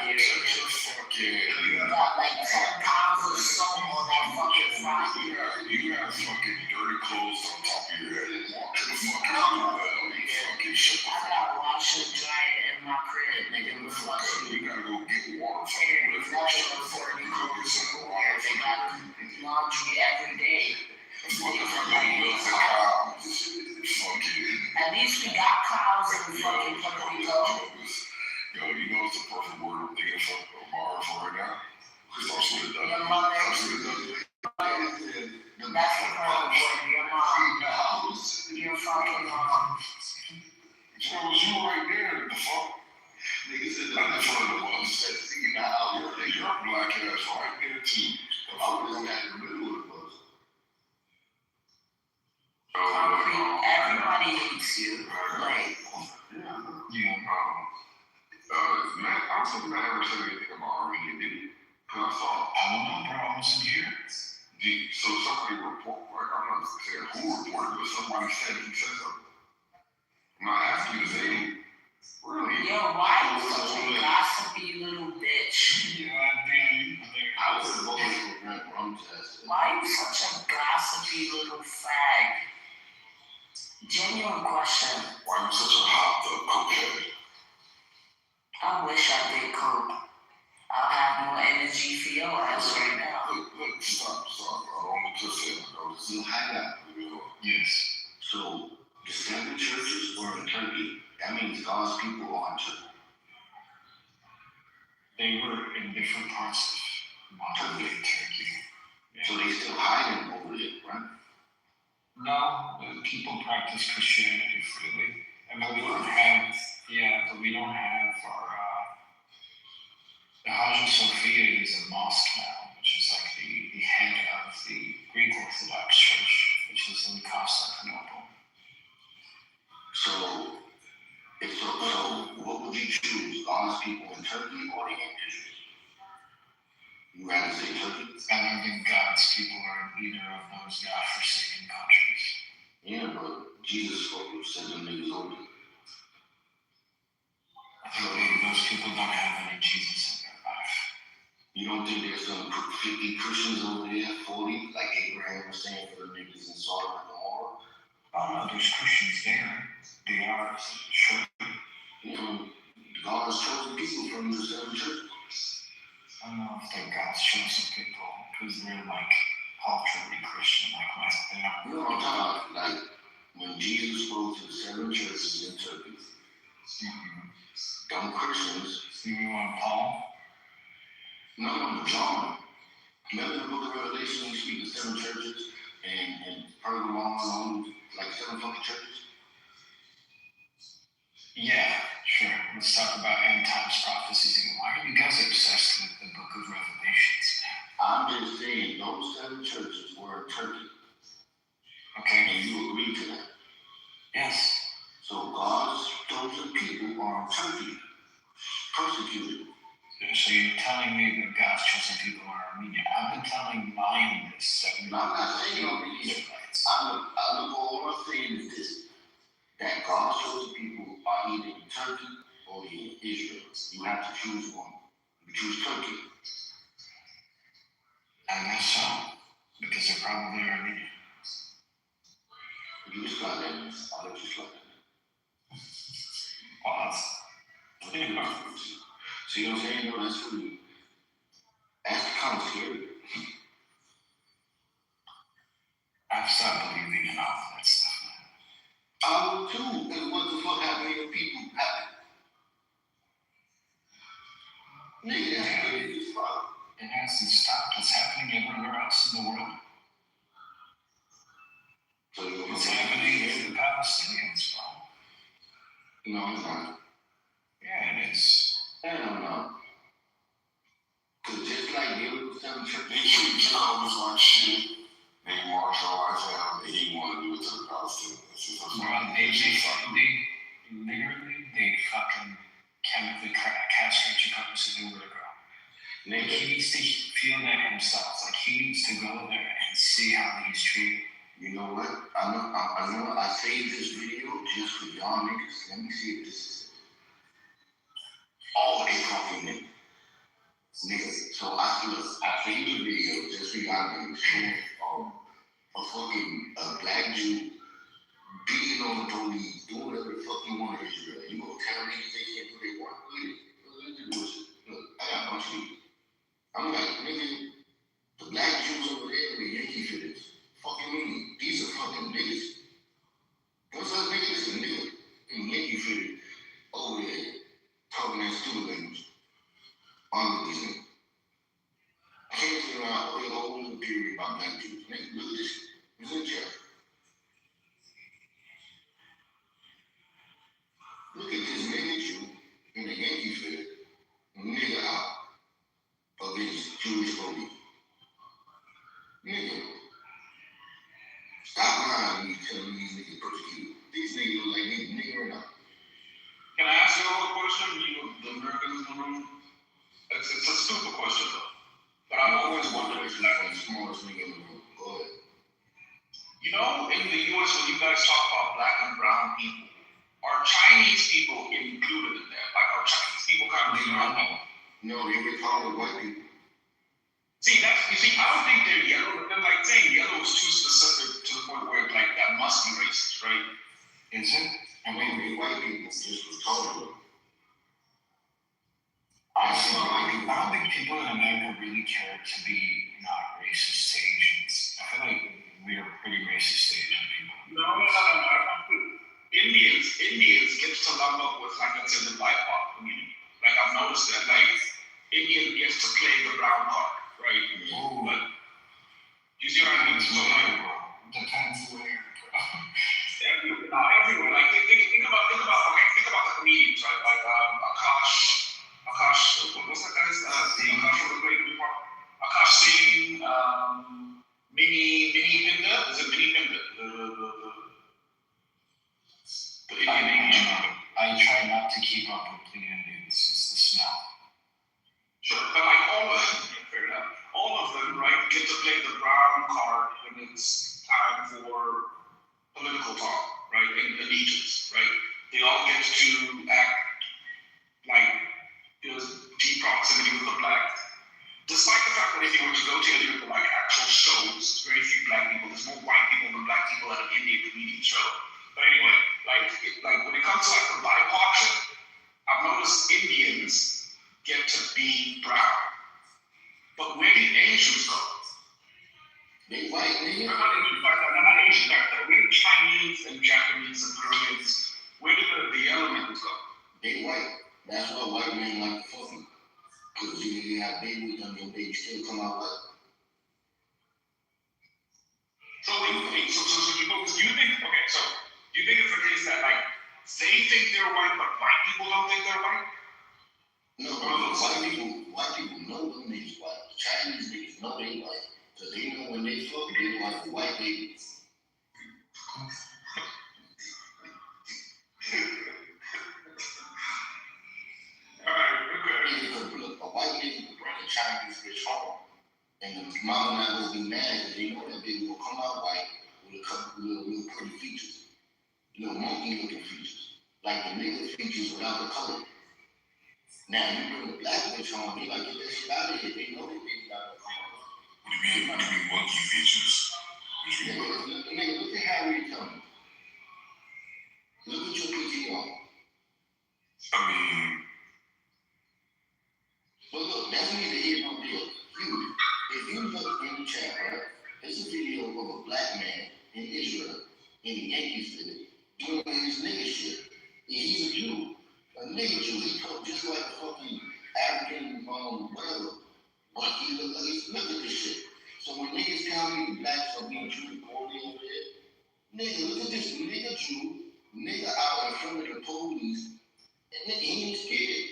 of here. You got like 10 pounds of soap on that fucking fry. You got fucking dirty clothes on top of your head. Walk to the fucking well. You fucking shit. I gotta wash and dry it in my crib, nigga. You gotta go get water from There the is nothing for dirty clothes in the water. They got laundry every day. At least we got cows in fucking Puerto Rico. Yo, you know it's the perfect word I'm thinking for Omar for right now? Your mother. That's the perfect word. Your mom. Your fucking mom. So it was you right there, the fuck? Nigga said that that's what it was. Your black ass right there too. I was in that middle of the bus. Everybody hates you. Like, Man, I don't think I ever said anything about Armenia, did he? Cause I saw, I don't know, bro. I wasn't here. so somebody report, like, I'm not saying who reported, but somebody said he said something. I'm not asking you to say anything. Really? yo, why are you such a gossipy little bitch? I was voting for Grant Rumtest. Why are you such a gossipy little fag? Genuine question. Why are you such a hot cokehead? I wish I did coke. I'll have more energy for your ass right now. Look, stop. I don't want to say it. You hide that. Yes. So the 7 churches were in Turkey. That means God's people are in Turkey. They were in different parts of modern day Turkey. So they still hiding over there, right? No, people practice Christianity freely. And but we don't have, but we don't have our, the Hagia Sophia is a mosque now, which is like the head of the Greek Orthodox Church, which is in Constantinople. So what would you choose? God's people in Turkey or the Israel? You rather say Turkey? I don't think God's people are in either of those God-forsaken countries. Yeah, but Jesus sent them niggas over there. I think those people don't have any Jesus in their life. You don't think there's some 50 Christians over there fully, like Abraham was saying for the niggas in Sodom and Gomorrah? Oh no, there's Christians there. They are sure. You know, God has chosen people from the seven churches. I don't know if they're God's chosen people because they're like culturally Christian, like my thing. You know what I'm talking about? Like when Jesus spoke to the seven churches in Turkey, dumb Christians. You want Paul? No, John. Remember the book of Revelation when you speak to seven churches and Pergamon, like seven fucking churches? Yeah, sure. Let's talk about end times prophecies. Why are you guys obsessed with the book of Revelations? I'm just saying those seven churches were in Turkey. Okay. And you agree to that? Yes. So God's chosen people are in Turkey, persecuted. So you're telling me that God's chosen people are Armenia. I've been telling Mayan this. I'm not saying Armenia. All I'm saying is this, that God's chosen people are either in Turkey or in Israel. You have to choose one. You choose Turkey. I guess so, because they're probably Armenian. You just got that. I'll let you slide that. Pause. See what I'm saying? No, that's for you. That's kind of scary. I've stopped believing in all of that stuff. I would too. And what the fuck happened to people happen? Nigga, that's crazy as fuck. It hasn't stopped. It's happening everywhere else in the world. So it's happening to the Palestinians, bro. No, it's not. Yeah, it is. Hell no. Cause just like they were seven churches, They treat Jehovah's like shit. They marginalize them. They want to do it to the Palestinians. They fucking chemically castrate Jehovah's to do where to go. Like, he needs to feel that himself. Like, he needs to go there and see how he's treated. You know what? I know I saved this video just for y'all niggas. Let me see if this is all they fucking niggas. Niggas. So I saved the video just for y'all niggas showing a fucking black Jew beating on the police, doing whatever the fuck you want in Israel. You gonna tell niggas they can't do their work with it? Look, I got a bunch of these. I'm like, nigga, the black Jews over there, the Yankee fitters. Fucking mean, these are fucking niggas. What's up, nigga? It's a nigga. And Yankee fitted over there, talking that stupid language. On these niggas. Can't sit around a whole little period about black Jews. Nigga, look at this shit. It's in jail. Look at this nigga Jew in the Yankee fit, nigga out against Jewish police. Nigga, stop lying to me telling me these niggas persecuted. These niggas look like nigga right now. Can I ask you a question? The Americans in the room? It's a stupid question though. But I've always wondered if like the smallest nigga in the room. Go ahead. You know, in the US when you guys talk about black and brown people, are Chinese people included in that? Like, are Chinese people kind of yellow? No, they get called white people. See, I don't think they're yellow, but they're like saying yellow is too specific to the point where like that must be racist, right? Is it? And we white people just was told. Honestly, I don't think people in America really care to be not racist to Asians. I feel like we are pretty racist to Asian people. No. Indians get to lump up with, like I said, the BIPOC community. Like, I've noticed that, like, Indian gets to play the brown card, right? Ooh. But you see what I mean? So, like, depends where, bro. Everywhere. Like, think about the comedians, right? Like, Akash, what's that guy's name? Akash Singh, Mini Pinda. Is it Mini Pinda? The Indian Asian. I try not to keep up with the Indians. It's the smell. Sure, but like fair enough. All of them, right, get to play the brown card when it's time for political talk, right, and allegiance, right? They all get to act like there's deep proximity with the blacks. despite the fact that if you were to go to any of the like actual shows, very few black people, there's more white people than black people at an Indian comedian show. But anyway, like when it comes to like the BIPOC shit, I've noticed Indians get to be brown. But where did Asians go? They white, nigga. Not Asian, where did Chinese and Japanese and Koreans, where did the elements go? They white. That's why white men like to fuck them. Because you have baby with them, your baby still come out white. So you know, do you think it's the case that like they think they're white, but white people don't think they're white? No, white people know them niggas white. Chinese niggas know they white. Because they know when they fuck, they like white babies. Look, a white nigga will bring a Chinese bitch home. And the mama not gonna be mad because they know that baby will come out white with a couple little pretty features. Little monkey looking features. Like the nigga features without the color. Now you bring a black bitch home, they like, get that shit out of here. They know they baby not gonna come out. What do you mean monkey features? Nigga, look at Harry coming. Look at your PTR. I mean, but look, that's neither here nor there. If you look in the chat, right, it's a video of a black man in Israel, in the Yankee City, doing his nigga shit. And he's a Jew, a nigga Jew. He talk just like a fucking African, whatever. But he look at this shit. So when niggas tell me blacks are being treated poorly over there, nigga, look at this nigga Jew, nigga out in front of the police, and nigga, he ain't scared.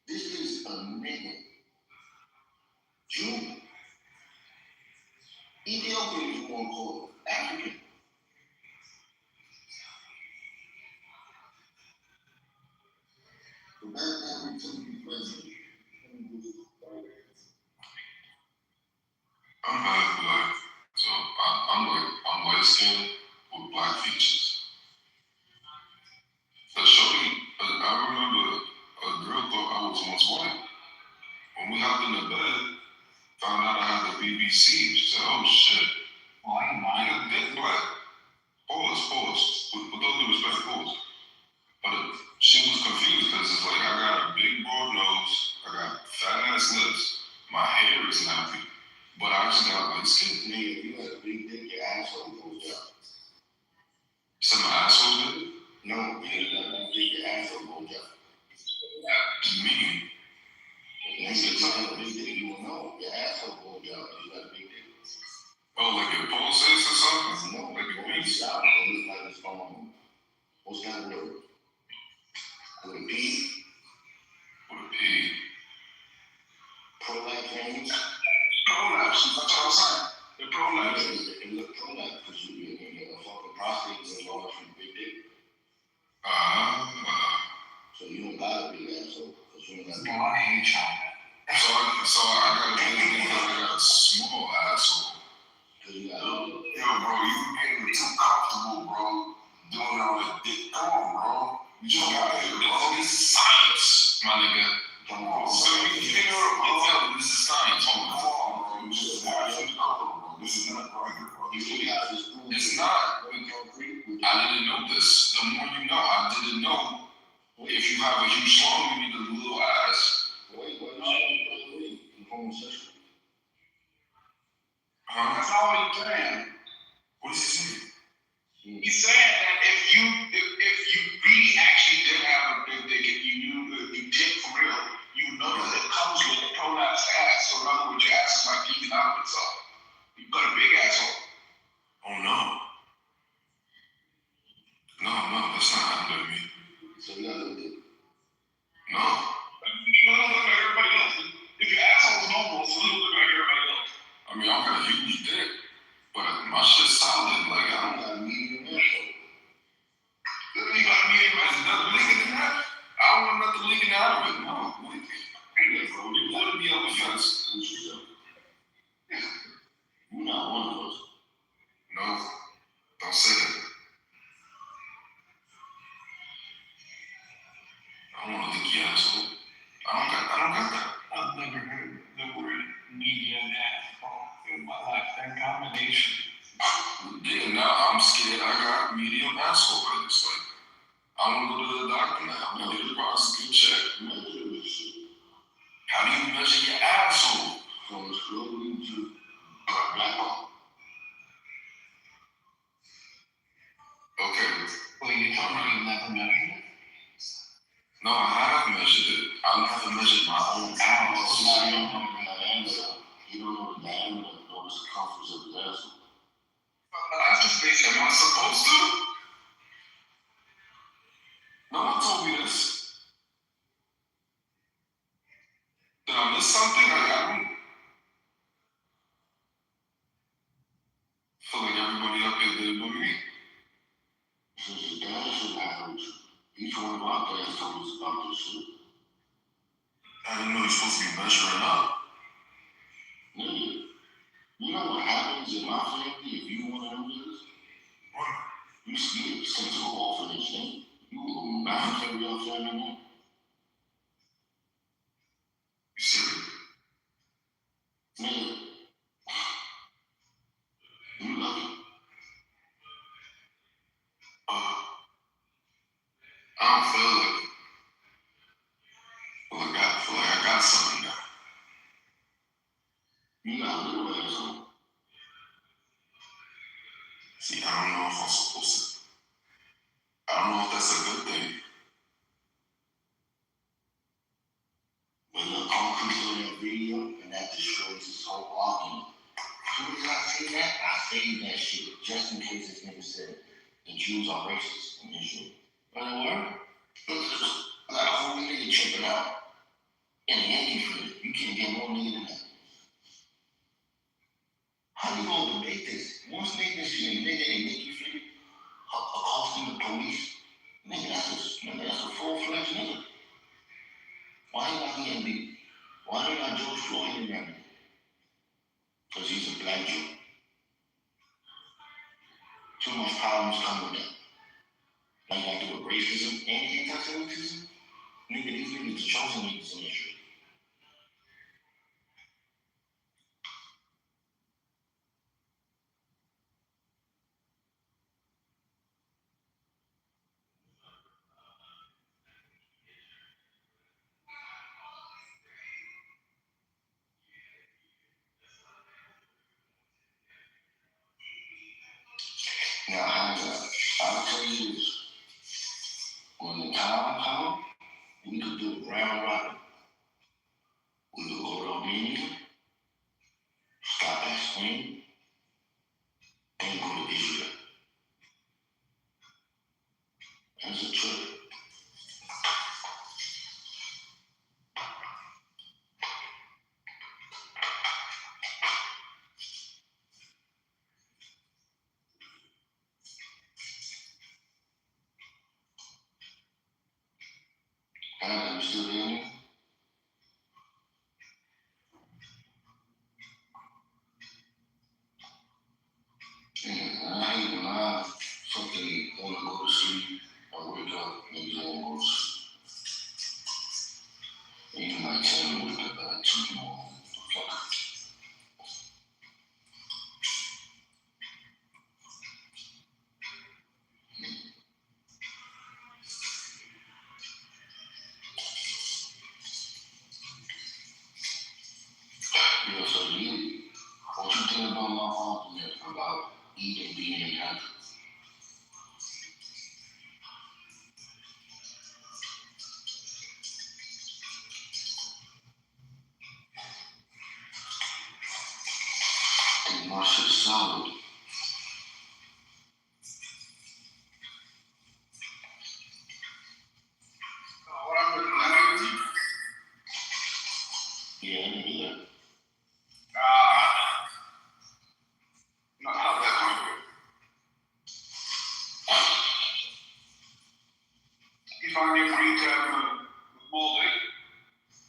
This is a nigga. Jew. Ethiopian is one called African. The black African to be president. I'm half black, so I'm light skinned with black features. I remember a girl thought I was once white. When we hopped in the bed, found out I had the BBC. She said, "Oh shit, Why am I? you're thick black." Pause. With all due respect, pause. But she was confused because it's like I got a big broad nose, I got fat ass lips, my hair is nappy. But I just got light skin. Nigga, if you had a big dick, your asshole goes down. You said my asshole did? No, nigga, you got a big dick, your asshole goes down. To me. Nigga, if you have a big dick, you will know. Your asshole goes down if you got a big dick. Oh, like your pulses or something? No, Like your big face? stop. It looks like it's what's that word? With a P? With a P. Prolapse veins? Prolapse, that's what I'm saying. The prolapse. It look prolapse because you fucking prostate is enlarged from big dick. So you don't got a big asshole because you don't got a big I hate China. So I got a big dick because I got a small asshole. because you got Yo, bro, you getting too comfortable, bro, doing all that dick. Come on, bro. You just got here, bro. This is science, my nigga. Come on, So bro. you think this is science, Come homie. on, bro. You just got in the color, bro. This is not right, bro. It's not. I didn't know this. The more you know, I didn't know. If you have a huge lung, you need a little ass. Wait, you homosexual. Huh? That's not what he's saying. What is he saying? He's saying that if you really actually did have a big dick, if you did for real, you know that it comes with a prolapsed ass. So in other words, your ass is like leaking out of itself. You've got a big asshole. Oh no. No, that's not happening to me. So you got a little dick. No. You don't look like everybody else. If your asshole's normal, so you look like everybody else. I mean, I got a huge dick, but my shit's solid. Like, I don't got a medium asshole. You got me in there's nothing leaking in that. I don't want nothing leaking out of it. No. Hey, bro, you gotta be on the fence. You're not one of those. No, don't say that. I don't want to lick your asshole. I don't got that. I've never heard the word haven't measured it? No, I have measured it. I haven't measured my own house. So now you don't know the answer. You don't know the diameter or the circumference of the vessel. I just basically, am I supposed to? No one told me this. Did I miss something? I don't feel like everybody up here did it but me. Since the data should have, each one of our dads told us about this shit. I didn't know you're supposed to be measuring up. Nigga, you know what happens in my family if you want to know this? What? You get sent to an orphanage, nigga. You will not carry your family name. You serious? Nigga, you lucky. I don't feel like I got something now. You got a little asshole. See, I don't know if I'm supposed to. I don't know if that's a good thing. When the concrete on that video and that destroys his whole argument. As soon as I say that, I saved that shit just in case this nigga said the Jews are racist in Israel. Anyway, I got a whole nigga tripping out in a Yankee field. You can't get more nigga than that. How you gonna debate this? Once niggas see a nigga in Yankee field accosting the police, nigga, that's a full-fledged nigga. Why he not getting beat? Why they not George Floyd in that? Because he's a black Jew. Too much problems come with that. Now you got to do with racism and anti-Semitism. Nigga, these niggas the chosen niggas in this shit. Now, I'll tell you this. When the time comes, we could do a round robin. We could go to Armenia, stop at Spain, and go to Israel. That's a trip. I'm still there. I hate when I fucking want to go to sleep or wake up and go almost. Even like 10 wake up at 2 in the morning. Yeah, so what you think about my argument about eating being in country? I think my shit's solid. What I'm looking at? Yeah, I can do that. Not how that hungry. You find your free time all day?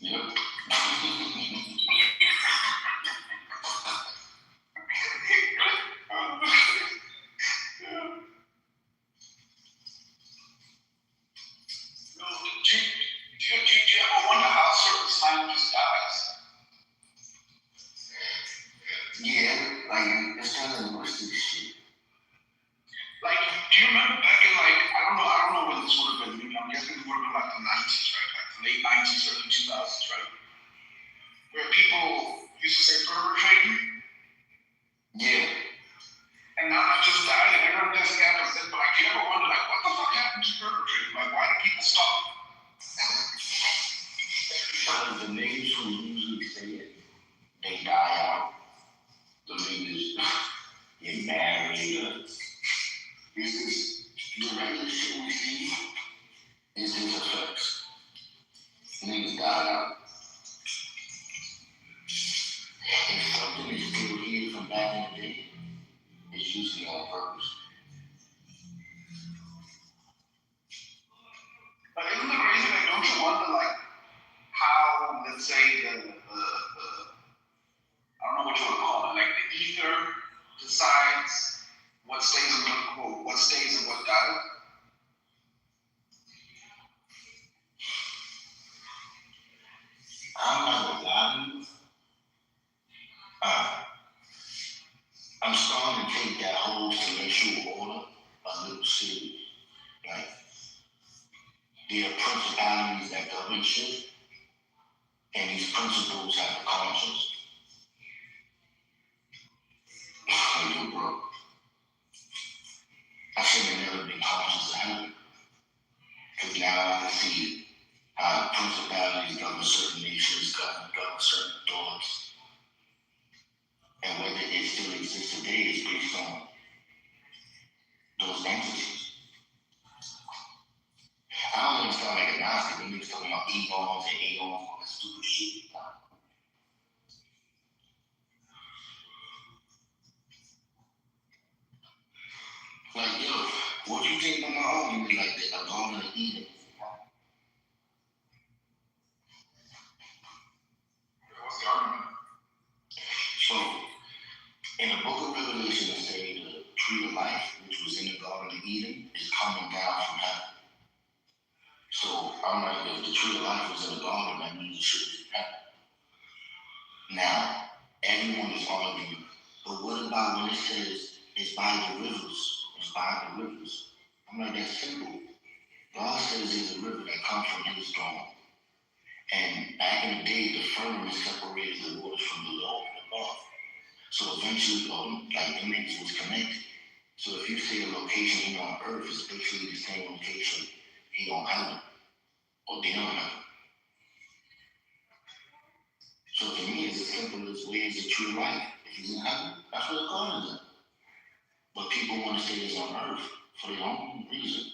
Yep. Do you ever wonder how certain languages dies? Yeah, like, it's kind of linguistic shit. Like, do you remember back in I don't know when this would have been. I'm guessing it would have been like the 90s, right? Like the late 90s, early 2000s, right? Where people used to say perpetrating. Yeah. And now that just died, and everyone doesn't happen. But like, you ever wonder, like, what the fuck happened to perpetrating? get married. This is the regular shit we see is his effects. Niggas died out. If something is still here from back in the day, it's usually on purpose. But isn't it crazy? Like, don't you wonder, like, how, let's say, I don't know what you would call it, like the ether decides what stays and what stays and what dies? I'm not gonna lie to you. I'm starting to take that whole celestial order a little serious. Like, there are principalities that govern shit, and these principles have a conscience. Like, yo, bro, I should have never been conscious of heaven. Because now I can see how principalities govern certain nations, govern certain thoughts. And whether it still exists today is based on those entities. I don't want to sound like a Gnostic when niggas talking about eons and aeons and all that stupid shit. Like, yo, what you think about my argument like that? I'm going to eat it. What's the argument? So, in the book of Revelation, it says the tree of life, which was in the Garden of Eden, is coming down from heaven. So, I'm like, if the tree of life was in the garden, that means it should be in heaven. Now, everyone is arguing, but what about when it says it's by the rivers? It's by the rivers. I'm like, that's simple. God says there's a river that comes from his throne. And back in the day, the firmament separated the waters from below and above. So eventually, like the niggas was connected. So if you say a location here on earth is basically the same location here on heaven, or they don't have it. So to me, it's as simple as where is the true life? If he's in heaven, that's where the garden is at. But people want to say it's on earth for their own reason.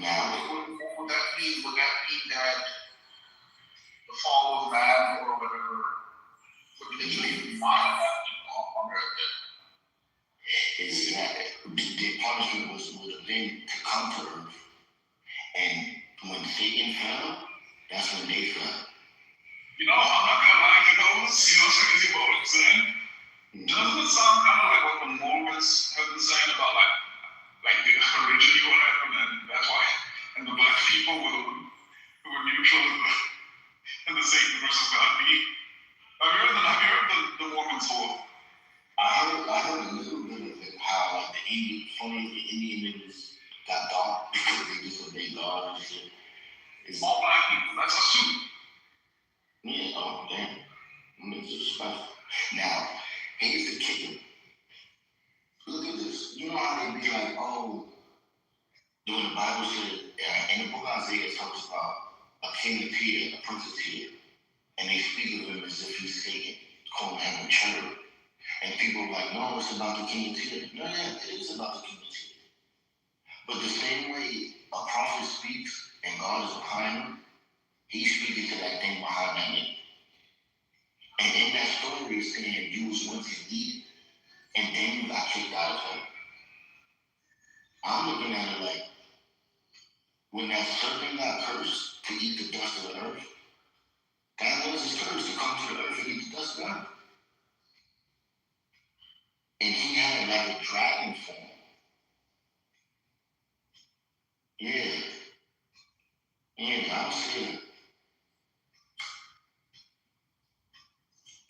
Now, Would that mean that the fall of man or whatever would be mind on earth? is that the punishment would have been to come to earth. And when Satan fell, that's when they fell. You know, I'm not gonna lie, crazy about what I'm saying. Doesn't it sound kind of like what the Mormons have been saying about like the origin or whatever, and that's why, and the black people who were neutral in the Satan versus God beef. Have you heard the Mormons whole? I heard a little bit of it, how like the Indian niggas got dark because they disobeyed God and shit. It's all black people, that's a suit. Yeah, oh damn. Niggas are special. Now, here's the kicker. Look at this. You know how they be like, oh, when the Bible said, in the book of Isaiah, it talks about a king of Tyre, a prince of Tyre, and they speak of him as if he's Satan, calling him a cherub. And people are like, no, it's about the king of Tyre. No, yeah, it is about the king of Tyre. But the same way a prophet speaks and God is behind him, he's speaking to that thing behind that name. And in that story, it's saying you was once in Eden, and then you got kicked out of heaven. I'm looking at it like, when that serpent got cursed to eat the dust of the earth, that was his curse, to come to the earth and eat the dust of the earth. And he had like a dragon form. Yeah, I was scared.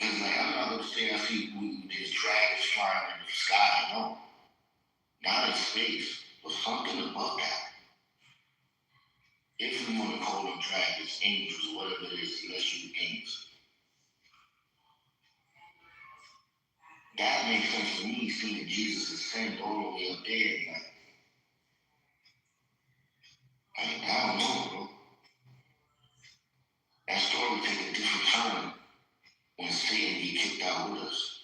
It's like, I'm not going to say I see these dragons flying in the sky, no. Not in space, but something above that. If you want to call them dragons, angels, whatever it is, celestial beings. That makes sense to me, seeing Jesus ascend all the way up there. Like, I don't know, bro. That story take a time when Satan he kicked out with us,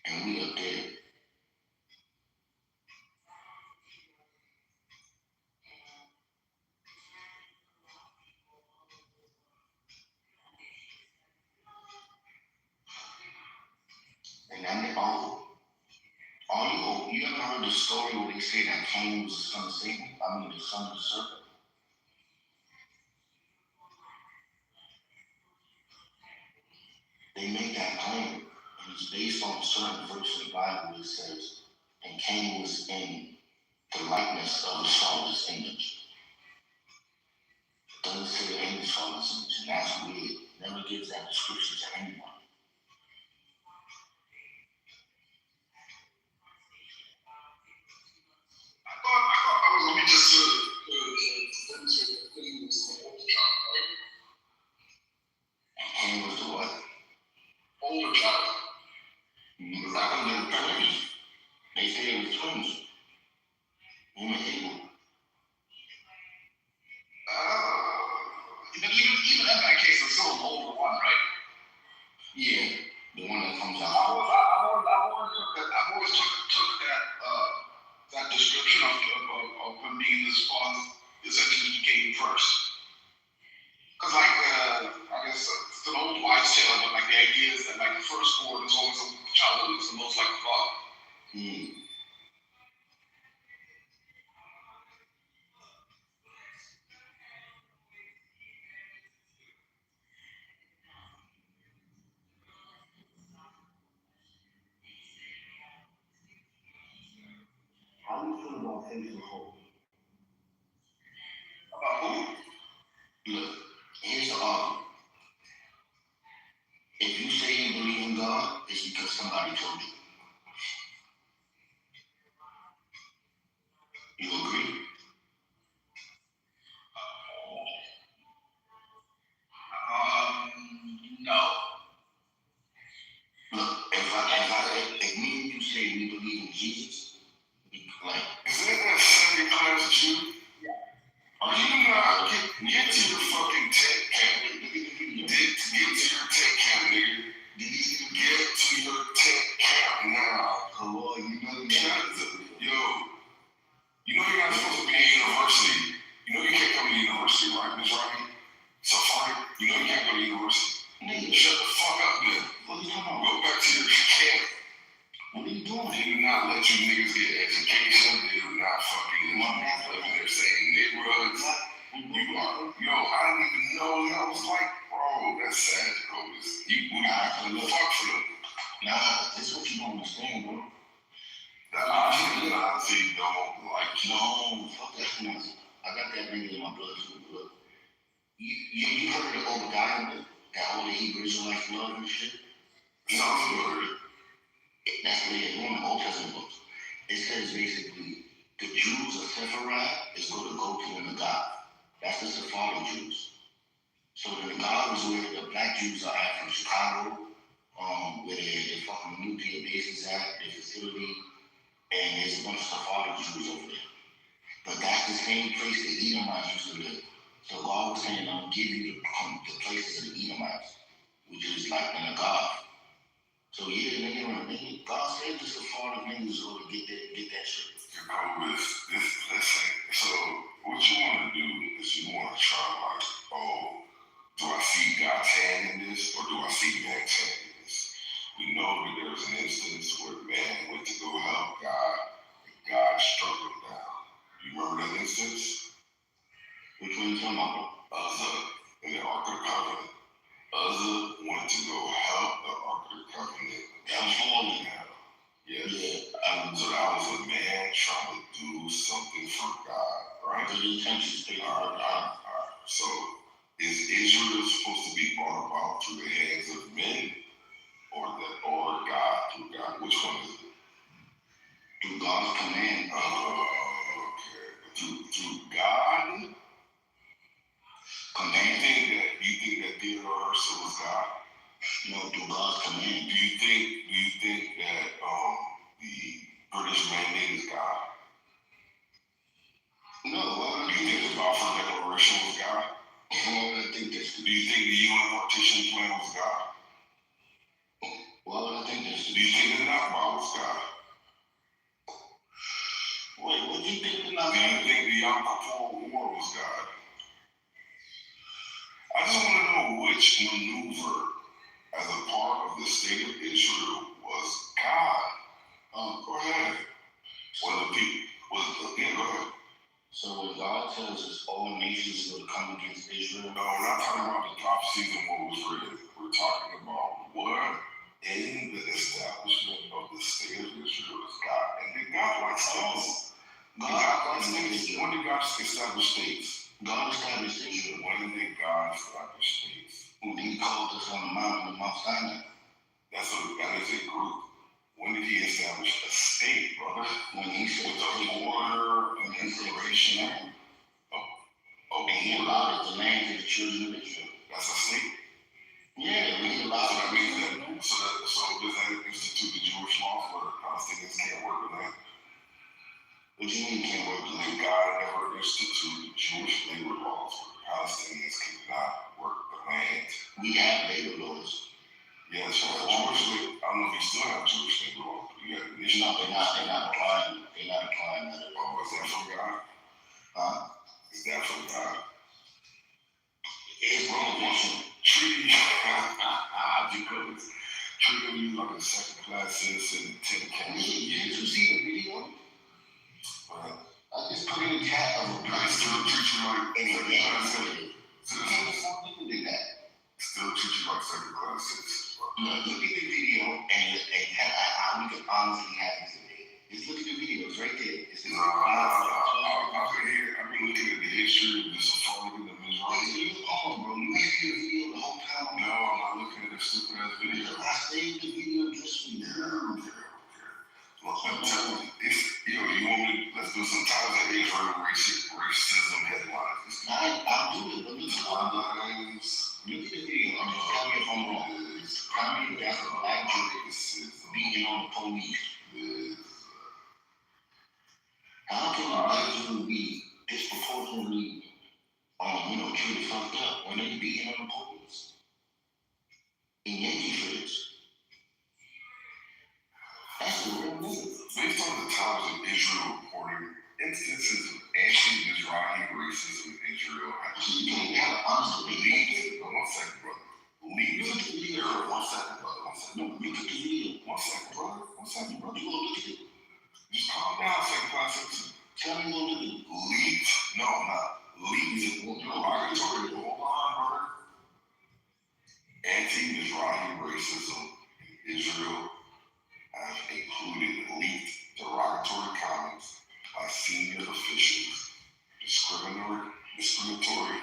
and we up there. And I mean, you ever heard the story where they say that Cain was the son of Satan? I mean, the son of the serpent. They made that claim, and it's based on a certain verse in the Bible that says, and Cain was in the likeness of his father's image. It doesn't say in his father's image, and that's weird. It never gives that description to anyone. I was going to just to demonstrate that Cain was the older child, right? Cain was the what? Older child. Because I think they were twins. They say it was twins. Him and Abel. Even in that case, it's still an older one, right? Yeah, the one that comes out. I've always took that description of him being this father essentially he came first. Because I guess it's an old wives' tale, but like the idea is that like the firstborn is always the child that looks the most like the father. How do you feel about faith and hope? About who? Look, here's the argument. If you say you believe in God, it's because somebody told you. You agree? No. Look, if me and you say we believe in Jesus, like, Is that second class Jew? Yeah. Are you not get to your fucking tent camp? Get to your tent camp, nigga. Get to your tent camp now. come on, you know You know you're not supposed to be in university. You know you can't come to university, right, Ms. Robbie? Safari, you know you can't go to university. Nigga, Shut the fuck up, then. what are you talking about? Go back to your camp. What are you doing? They do not let you niggas get education. They do not fucking living there saying neighborhoods. You are, I didn't even know. I was like, bro, that's sad, bro. We got to fuck for them. Nah, this is what you don't understand, bro. I honestly don't like you. No, fuck that shit. I got that nigga in my blood too. Look, you heard of the Obadiah, that all the Hebrew Israelites love and shit? Sounds familiar. That's what it is. One of the Old Testament books. It says basically the Jews of Sepharad is going to go to the Nagab. That's the Sephardic Jews. So the Nagab is where the black Jews are at from Chicago, where their fucking nuclear bases at, their facility, and there's a bunch of Sephardic Jews over there. But that's the same place the Edomites used to live. So God was saying, I'm going to give you the places of the Edomites, which is like the Nagab. So yeah, nigga, God said the Sephardic niggas going to get that shit. Listen, so what you want to do is you want to try like, do I see God's hand in this or do I see man's hand in this? We know that there was an instance where man went to go help God and God struck him down. You remember that instance? Which one you talking about? Uzzah in the Ark of the Covenant. Uzzah went to go help the Ark of the Covenant. That was holy. Yes. Yeah. So that was a man trying to do something for God, right? The intentions they All right. So is Israel supposed to be brought about through the hands of men or God through God? Which one is it? Through God's command. Okay. Through God? Do you think that Theodore Herzl was God? No, through God's command. Do you think that the British mandate is God? No, Do you think the Balfour Declaration was God? Well, I think that's Do you think the UN partition plan was God? well, I think that's Do you think the Nakba was God? Wait, what do you think the Do you Nakba? think the Yom Kippur War was God? I just want to know which maneuver as a part of the state of Israel was God. Go ahead. Well, the people, yeah, go ahead. So when God tells us all nations will come against Israel, No, we're not talking about the prophecies and what was written. We're talking about what in the establishment of the state of Israel is God. And did God like states? When did God establish states? God established Israel. When did God establish states? When He called us on the mountain of Mount Sinai. That is a group. When did He establish a state, brother? When He said With the order and declaration of He allowed the land to the children of Israel. That's a state. Yeah, when He So allowed that means that. So does that institute the Jewish laws where the Palestinians can't work the land? What do you mean can't work the land? Did God ever institute Jewish labor laws where the Palestinians cannot work the land? We have labor laws. Yes, so Jewish labor. I don't know if you still have Jewish labor laws, but you have No, they're not applying. They're not applying that at all. Oh, is that from God? Is that from God? It's prohibition. Treat you like a second class citizen in 10 counties. Did you see the video? I just put in the chat of a I still treat you like second class citizen. citizen. Did that. Still treat you like second class citizen. Look at the video and how we can honestly have this today. Just look at the video. It's right there. It's the I've been looking at the history of this authority of Israel. Bro, you see the video the whole time? No, I'm not looking at the stupid ass video. I saved the video just for you. Okay. Look, I'm telling you, you want me to, let's do some times of Israel racism headlines. I'll do it, but look at Headlines. the video. I'm just telling you if I'm wrong. I mean, that's a black Jew beating on the police. How can a black Jew be disproportionately, treated fucked up when they beating on the police? In Yankee footage. That's the real move. Based on the Times of Israel reporting, instances of anti-Israeli racism in Israel have You can't have an honest debate. One second, brother. One second, brother. No, look at the video. One second, brother. You gonna look at it? Just calm down, second class citizen. Tell me what to do. Leaked. No, I'm not. Leaked. Derogatory. Hold on, brother. Anti-Israeli racism in Israel have included leaked derogatory comments by senior officials, discriminatory, discriminatory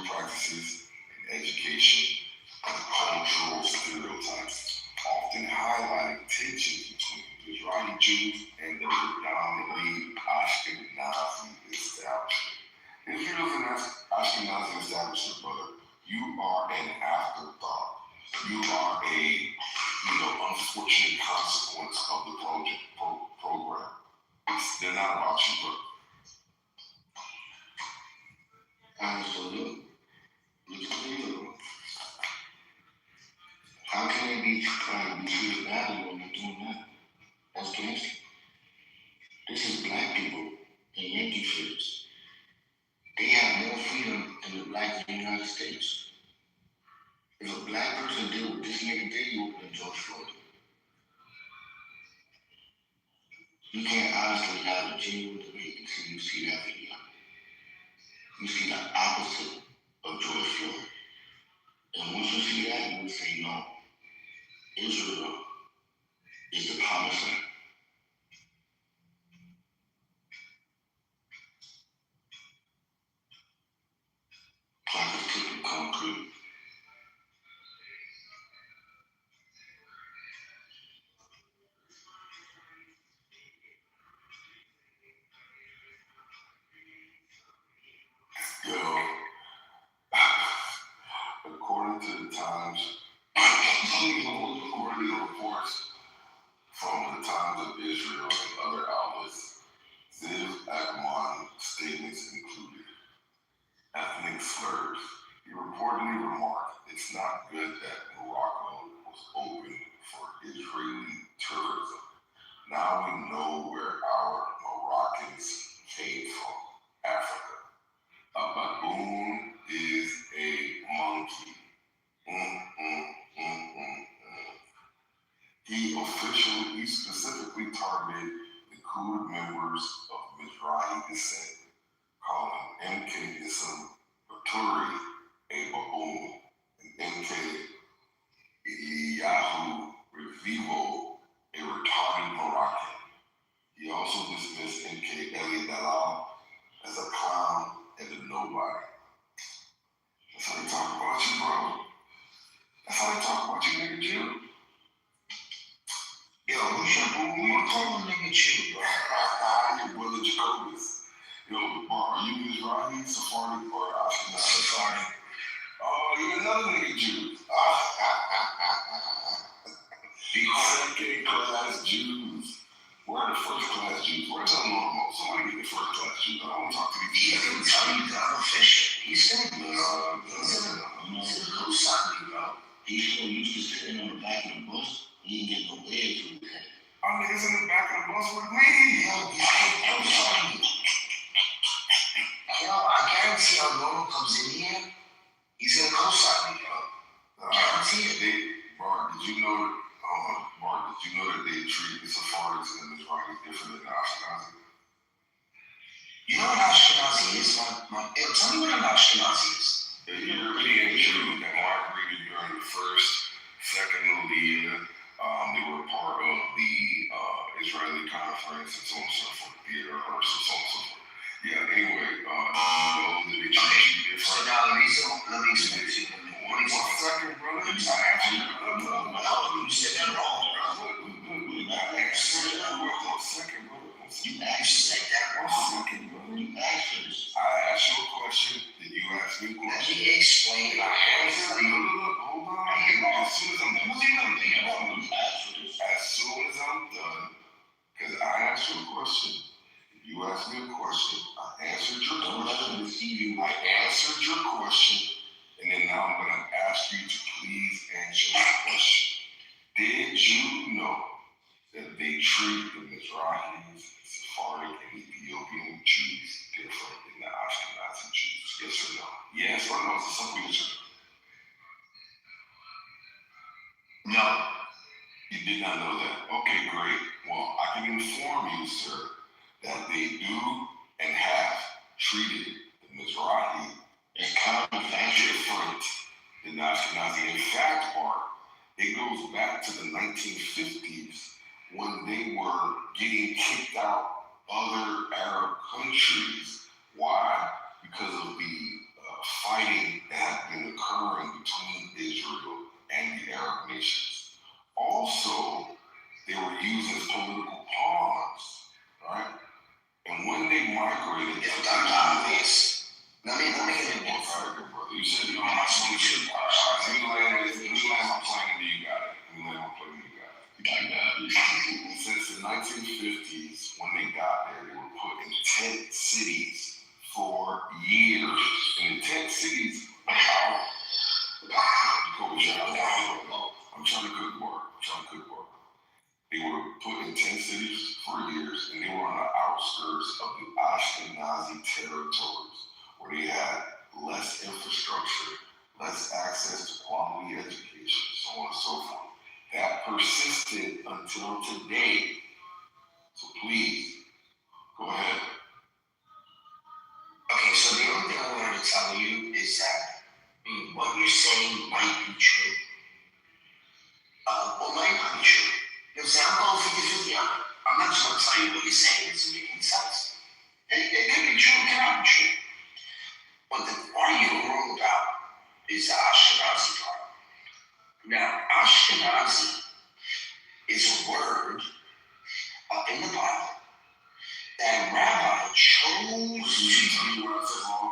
practices in education and cultural stereotypes, often highlighting tensions between the Israeli Jews and the predominantly Ashkenazi establishment. Israel's an Ashkenazi establishment, brother. You are an afterthought. You are a, unfortunate consequence of the program. They're not about you, brother. So look at the video. How can they be trying to be treated badly when they're doing that? That's gangster. This is black people in Yankee footage. They have more freedom than the blacks in the United States. If a black person did what this nigga did, you would have been George Floyd. You can't honestly have a genuine debate until you see that video. You see the opposite of George Floyd. And once you see that, you would say, no, Israel is the promised land. Clock is ticking, concrete. According to the Times, according to the reports from the Times of Israel and other outlets, Ziv Akman slurs. He reportedly remarked, "It's not good that Morocco was open for Israeli tourism. Now we know where our Moroccans came from, Africa. A baboon is a monkey." He specifically targeted the Kurd members of Mizrahi descent, calling MK Islam Baturi a baboon, and MK Eliyahu Revivo a retarded Moroccan. He also dismissed MK Eli Dalal as a clown and a nobody. That's how they talk about you, bro. That's how they talk about you, nigga Jew. Yo, who you calling nigga Jew, bro? Your brother Jacobus. Yo, are you Mizrahi, Sephardi, or Ashkenazi? Sephardi. Oh, you're another nigga Jew. Second class Jews. Where are the first class Jews? Where's the normal? Somebody get the first class Jews. I don't want to talk to these He's gonna tell you that I'm official. He's gonna co-sign me, bro. He's so used to sitting on the back of the bus, he didn't get no bed to the head. Our niggas in the back of the bus with me. Yo, he's gonna co-sign me. Yo, I guarantee our normal comes in here, he's gonna co-sign me, bro. Guarantee it. Mark, did you know that they treat the Sephardics and the Mizrahis different than the Ashkenazi? You know what Ashkenazi is? Tell me what an Ashkenazi is. The European Jew that migrated during the first, second Aliyah. They were part of the Israeli conference and so on and so forth. Theater rehearsal, so on and so forth. Yeah, anyway, you know that they treat you different. So now the reason, let me explain to you. One second, brother. I actually, you said that wrong, bro. I answered that. 1 second, brother. You said that 1 second, brother. I asked you a question, then you asked me a Let question. me explain. And I answered. Hold on. As soon as I'm done, because I asked you a question, you asked me a question, I answered your question. I answered your question, and then now I'm going to ask you to please answer my question. Did you know that they treat the Mizrahis, Sephardic, and Ethiopian Jews different than the Ashkenazi Jews? Yes or no? Yes or no? It's a simple answer. No. You did not know that. Okay, great. Well, I can inform you, sir, that they do and have treated the Mizrahi as kind of different than the Ashkenazi. In fact, Mark, it goes back to the 1950s when they were getting kicked out other Arab countries. Why? Because of the fighting that had been occurring between Israel and the Arab nations. Also, they were used as political pawns, right? And when they migrated, If I'm obvious, let me get it. brother. You said you don't have to shoot. Let me land my plane until you got it. Since the 1950s, when they got there, they were put in tent cities for years. And the tent cities I'm trying to cook work. They were put in tent cities for years, and they were on the outskirts of the Ashkenazi territories, where they had less infrastructure, less access to quality education, so on and so forth. That persisted until today. So please, go ahead. Okay, so the only thing I wanted to tell you is that what you're saying might be true. Or might not be true. You know what I'm saying? I'm going 50-50 on it. I'm not just going to tell you what you're saying isn't making sense. It could be true, it cannot be true. But the part you're wrong about is the Ashkenazi part. Now, Ashkenazi is a word in the Bible that Rabbi chose to. Tell me what I said wrong.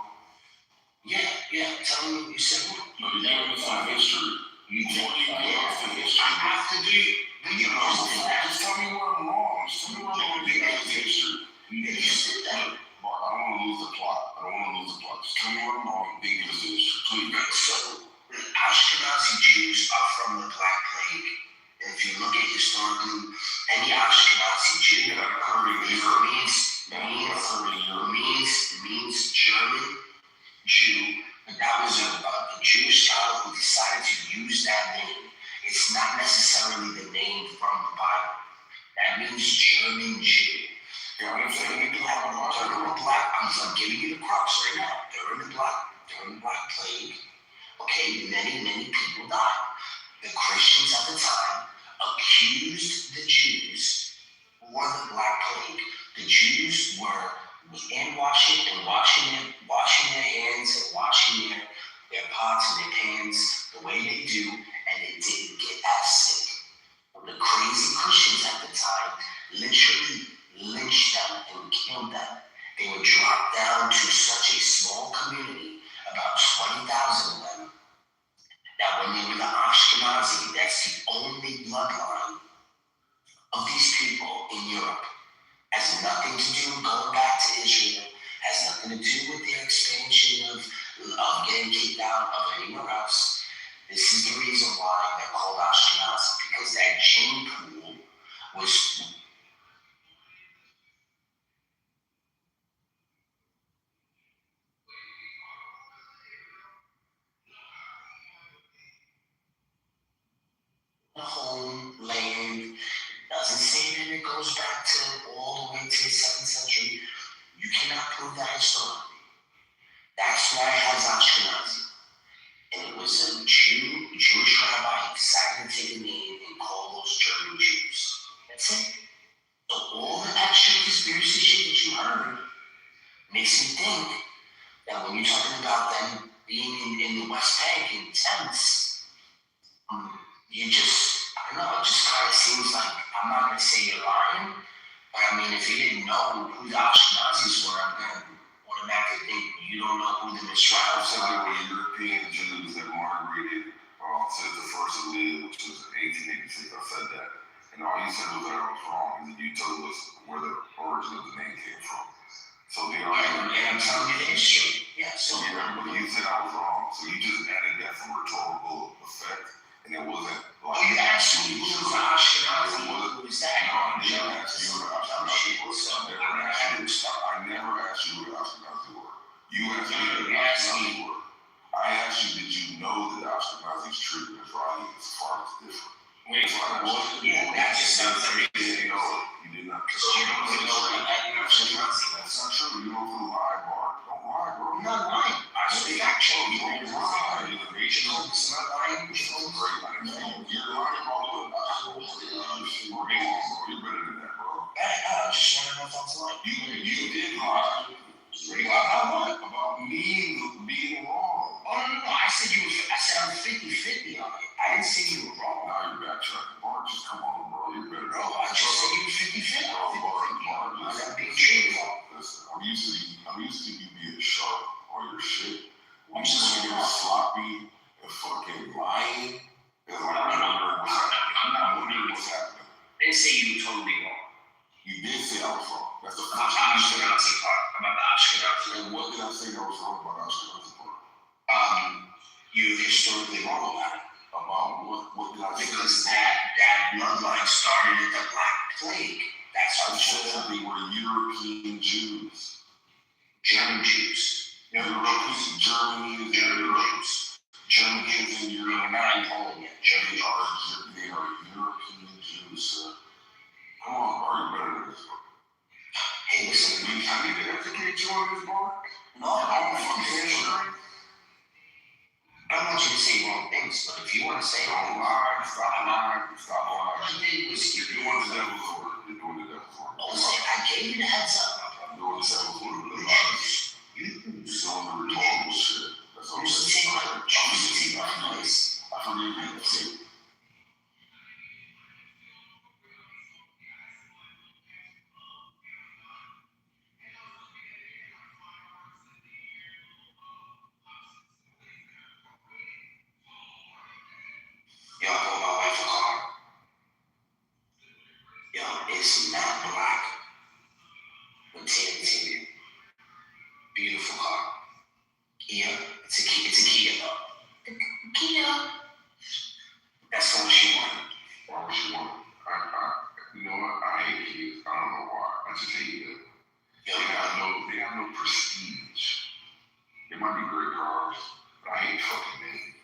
Yeah, tell me what you said wrong. No, you're giving me some history. Before you go into history. I have to do it. Just tell me where I'm wrong. Just tell me where I'm wrong. You got history. You said that. Mark, I don't want to lose the plot. Just tell me where I'm wrong. Then give Jew, but that was a Jewish scholar who decided to use that name. It's not necessarily the name from the Bible. That means German Jew. I'm giving you the crux right now. During the Black Plague, okay, many people died. The Christians at the time accused the Jews for the Black Plague. The Jews were washing their hands and washing their pots and their pans the way they do, and they didn't get as sick. The crazy Christians at the time literally lynched them and killed them. They were dropped down to such a small community, about 20,000 of them, that when they were the Ashkenazi, that's the only bloodline of these people in Europe. Has nothing to do with going back to Israel, has nothing to do with their expansion of getting kicked out of anywhere else. This is the reason why they're called Ashkenazi, because that gene pool was the homeland. Doesn't say that it goes back to all the way to the 7th century. You cannot prove that historically. That's why it has Ashkenazi. And it was a Jewish rabbi who decided to take a name and call those German Jews. That's it. So all the extra conspiracy shit that you heard makes me think that when you're talking about them being in the West Bank in tents, you just, I don't know, it just kind of seems like, I'm not going to say you're lying, but I mean, if you didn't know who the Ashkenazis were, I'm going to automatically think you don't know who the Mizrahis So are. there were European Jews that migrated since the first of the which was 1886. I said that. And all you said was that I was wrong, and then you told us where the origin of the name came from. So they are. And I'm telling you the history. Yeah, so but you said I was wrong. So you just added that for rhetorical effect, and it wasn't like. you asked me who was the Ashkenazi, who was that? No, I never asked you who the Ashkenazi were. I never asked you who the Ashkenazi were. You asked me who the Ashkenazi were. I asked you, did you know that Ashkenazis treat Israelis as far as different? Wait, yeah, that just sounds like you didn't know it. You did not. So you don't really know that Ashkenazi. That's not true. You don't lie, Mark. Don't lie, bro. I'm not lying. I just fact check you. Don't lie. It's not lying. It's great. You're lying about the Ashkenazi. You're better than that, bro. I just want to know if I was lying. You did lie. About me being wrong. Oh, no. I said I'm 50-50 on it. I didn't say you were wrong. Now you're backtracking, Mark. Just come on, bro. You're better. No, I just said you were 50-50. I'm being truthful. Listen, I'm used to you being sharp on your shit. I'm just being sloppy and fucking lying. And like, I'm not wondering what's happening. I didn't say you were totally wrong. You did say I was wrong. That's the About first the thing you said. Ashkenazi part. About the Ashkenazi. And what did I say that was wrong about Ashkenazi part? You're historically wrong about it. About what did I say? Because that bloodline started with the Black Plague. That's I how it said shows. they were European Jews. German Jews. Germany is Jews. Germany is in Europe. We're not in Poland yet. Germany. They are European Jews, sir. Come on, bro. You're better than this, bro. Hey, listen. I need to educate you on this, bro. No, I don't fucking sure. I don't want you to say wrong things, but if you want to say Don't lie. Stop lying. Stop lying. all you did was You're doing the devil's work. You're doing the devil's work. oh, say, I gave you the heads up. You're doing the devil's work. You You're lose. doing the rhetorical shit. That's all I'm saying. I forgive you. That's it. Yo, I bought my wife a car. Yo, it's not black. With tan interior. Beautiful car. Kia. It's a Kia though. Kia. That's the one she wanted. Why would she want it? You know what? I hate kids. I don't know why. I just hate them. Yo, They have no prestige. They might be great great cars, but I ain't fucking many.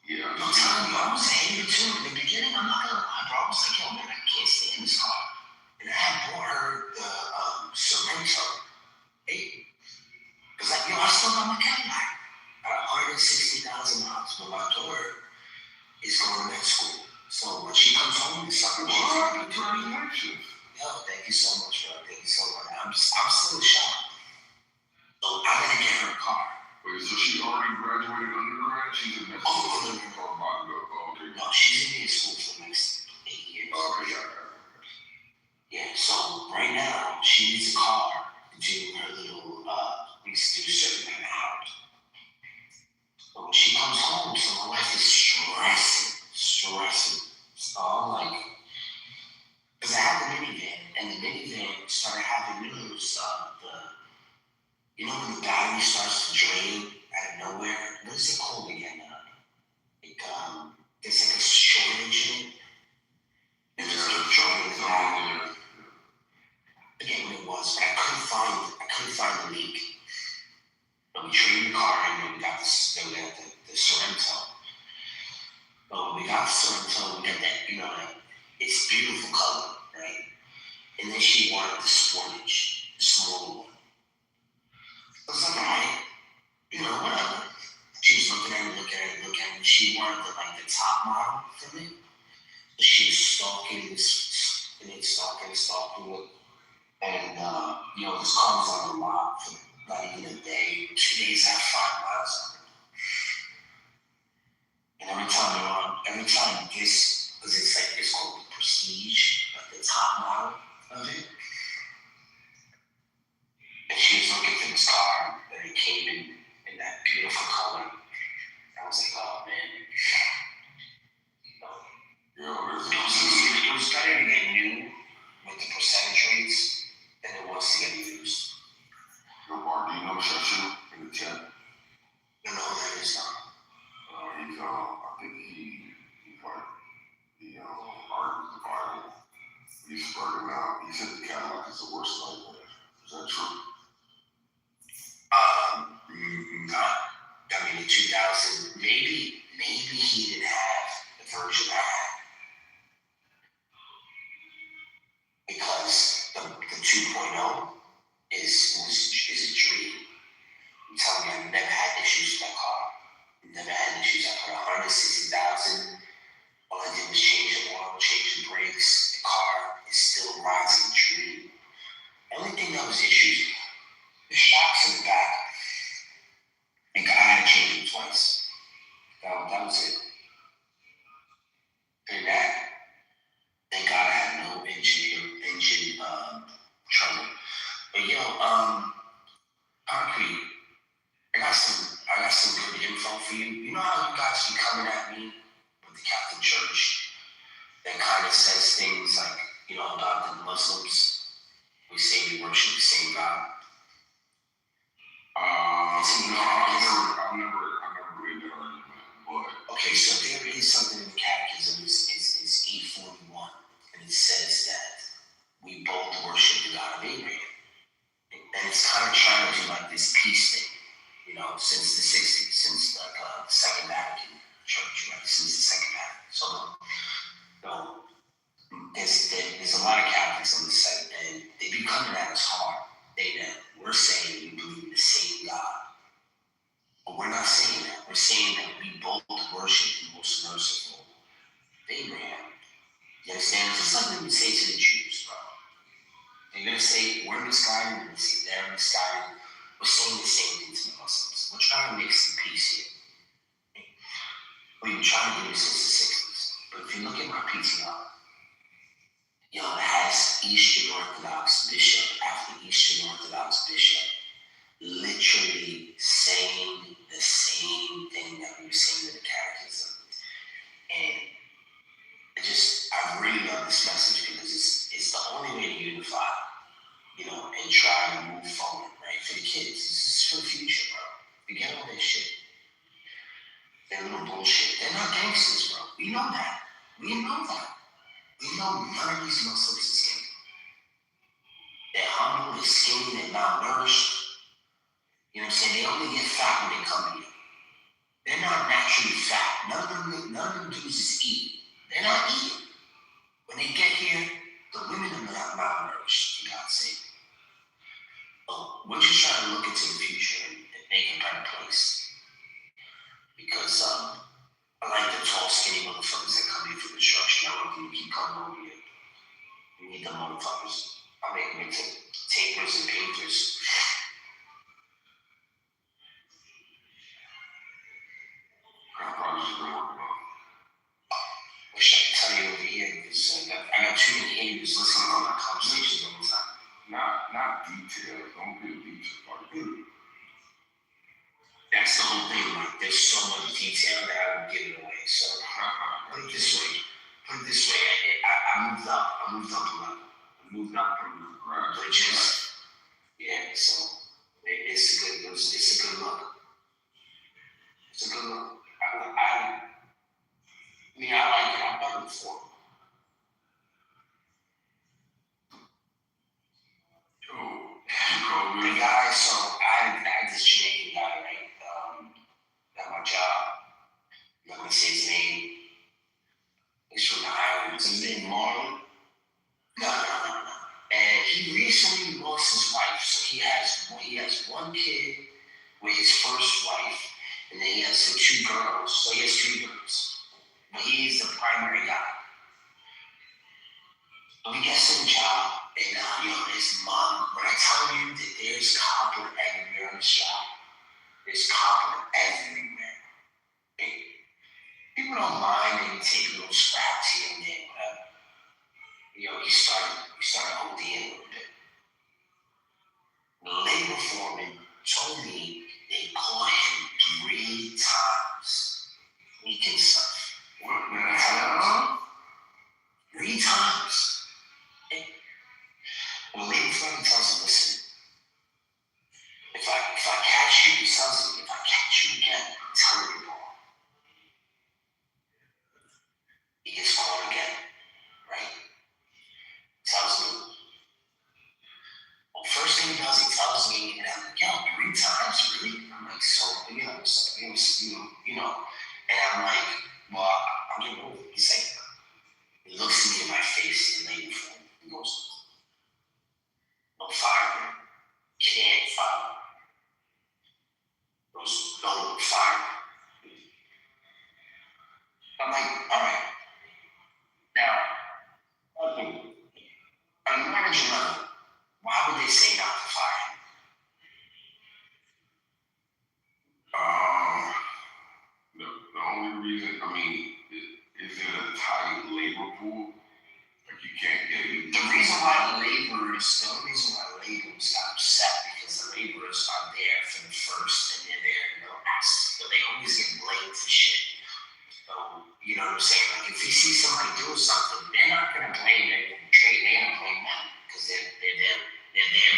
Yeah. I'm telling you, I was a hater too. In the beginning, I'm not gonna lie, bro. I was like, yo, man, I can't stand this car. And I had bought her the Sorrento 8. Cause like, yo, I still got my Cadillac. At 160,000 miles. But my daughter is going to med school. So when she comes home this summer, she's gonna be doing night shift. Yo, thank you so much, bro. Thank you so much. I'm still in shock. So I gotta get her a car. Wait, so she already graduated undergrad? She's in med school? Or about to go? Oh, okay. No, she's in med school for the next 8 years. Okay, yeah. Yeah, so right now, she needs a car to do her little, needs to do certain kind of hours. But when she comes home, so my wife is stressing. So I'm like, because I have the minivan, and the minivan started having those, you know when the battery starts to drain out of nowhere? What is it called again? There's like a shortage in it. And there's a shortage in the battery. I forget what it was, but I couldn't find the leak. But we traded the car in and we got the Sorrento. But when we got the Sorrento, we got that, you know, like, it's beautiful color, right? And then she wanted the Sportage, the smaller one. I was like, alright, you know, whatever. She was looking at it. She wanted the top model for me. So she was stalking it. And, you know, this car was on the lot for not even a day. 2 days, I had 5 miles on it. And every time this, because it's called the Prestige, like the top model of it. And she was looking for this car, and it came in that beautiful color. I was like, oh man. It was better to get new with the percentage rates than it was to get used. Yo, Mark, do you know Shashu in the chat? No, that is not. He's I think he's like the art of the Bible. He's starting out. He said the Cadillac is the worst nightmare. Is that true? Not. I mean, in 2000, maybe he didn't have the version I had. Because the 2.0 is a dream. I'm telling you, I've never had issues with that car. Never had issues. I put 160,000. All I did was change the oil, change the brakes. The car is still rides a dream. The only thing that was issues, the shocks in the back. And I had to change them twice. That was it. And that, thank God I had no engine trouble. But yo, Concrete, I got some good info for you. You know how you guys be coming at me with the Catholic Church that kind of says things like, you know, about the Muslims. We say we worship the same God. I've never read that argument, but okay, so there is something in the Catechism. It's 841, and it says that we both worship the God of Abraham, and it's kind of trying to do like this peace thing, you know, since the 60s, since like the Second Vatican Church, right? Since the Second Vatican. So, you know, there's a lot of Catholics on the site, and they be coming at us hard. We're saying we believe in the same God. But we're not saying that. We're saying that we both worship the most merciful Abraham. You understand? Just like we would say to the Jews, bro. They're going to say, we're misguided. We're going to say, they're misguided. We're saying the same thing to the Muslims. We're trying to make some peace here. We've been trying to do this since the 60s. But if you look at my PTR, you know, it has Eastern Orthodox bishop after Eastern Orthodox bishop literally saying the same thing that we were saying in the Catechism. And I really love this message because it's the only way to unify, you know, and try to move forward, right? For the kids. This is for the future, bro. Forget all this shit. They're little bullshit. They're not gangsters, bro. We know that. We know none of these Muslims is skinny. They're humble, they're skinny, they're malnourished. You know what I'm saying? They only get fat when they come here. They're not naturally fat. None of them dudes is eating. They're not eating. When they get here, the women are not malnourished, for God's sake. But we're just trying to look into the future and make a better place. Because I like the tall, skinny motherfuckers that come here for construction. I want them to keep coming over here. We need them motherfuckers. I'll make them into tapers and painters. What projects you been working on? Wish I could tell you over here because I got too many haters listening to my conversations all the time. Not details. Don't give details. Like, That's the whole thing. Like, there's so much detail that I would give it away. So put it this way. I moved up. I moved up a level. I moved up from bridges. Yeah. So it's a good look. It's a good look. I like it. I've done it before. The guy, so I had this Jamaican guy, right? At my job. I'm not gonna say his name. He's from the islands. His name Marlon? No. And he recently lost his wife, so he has one kid with his first wife, and then he has two girls, so he has three girls. But he's the primary guy. But he gets to the job, and his mom, when I tell you that there's copper everywhere on the shop, there's copper everywhere. People don't mind maybe taking little scraps here and there, whatever. He started ODing a little bit. The labor foreman told me they caught him 3 times leaking stuff. what the hell? 3 times. The labor foreman tells him, listen, if I catch you, he tells him, if I catch you again, I'm telling you, bro. He gets caught again, right? Tells me. Well, first thing he does, he tells me, and I'm like, yo, 3 times, really? I'm like, so, and I'm like, well, I'm getting over it. He's like, he looks at me in my face and labor for him. He goes, no fire, man. Can't fire. He goes, no fire. I'm like, all right. Now, on a manager level, why would they say not to fire him? The only reason, is it a tight labor pool? Like you can't get it. The only reason why laborers got upset because the laborers are there for the first and they're there in the last. So they always get blamed for shit. So, you know what I'm saying? Like if you see somebody doing something, they're not gonna blame them for the trade, they're gonna blame them because they're there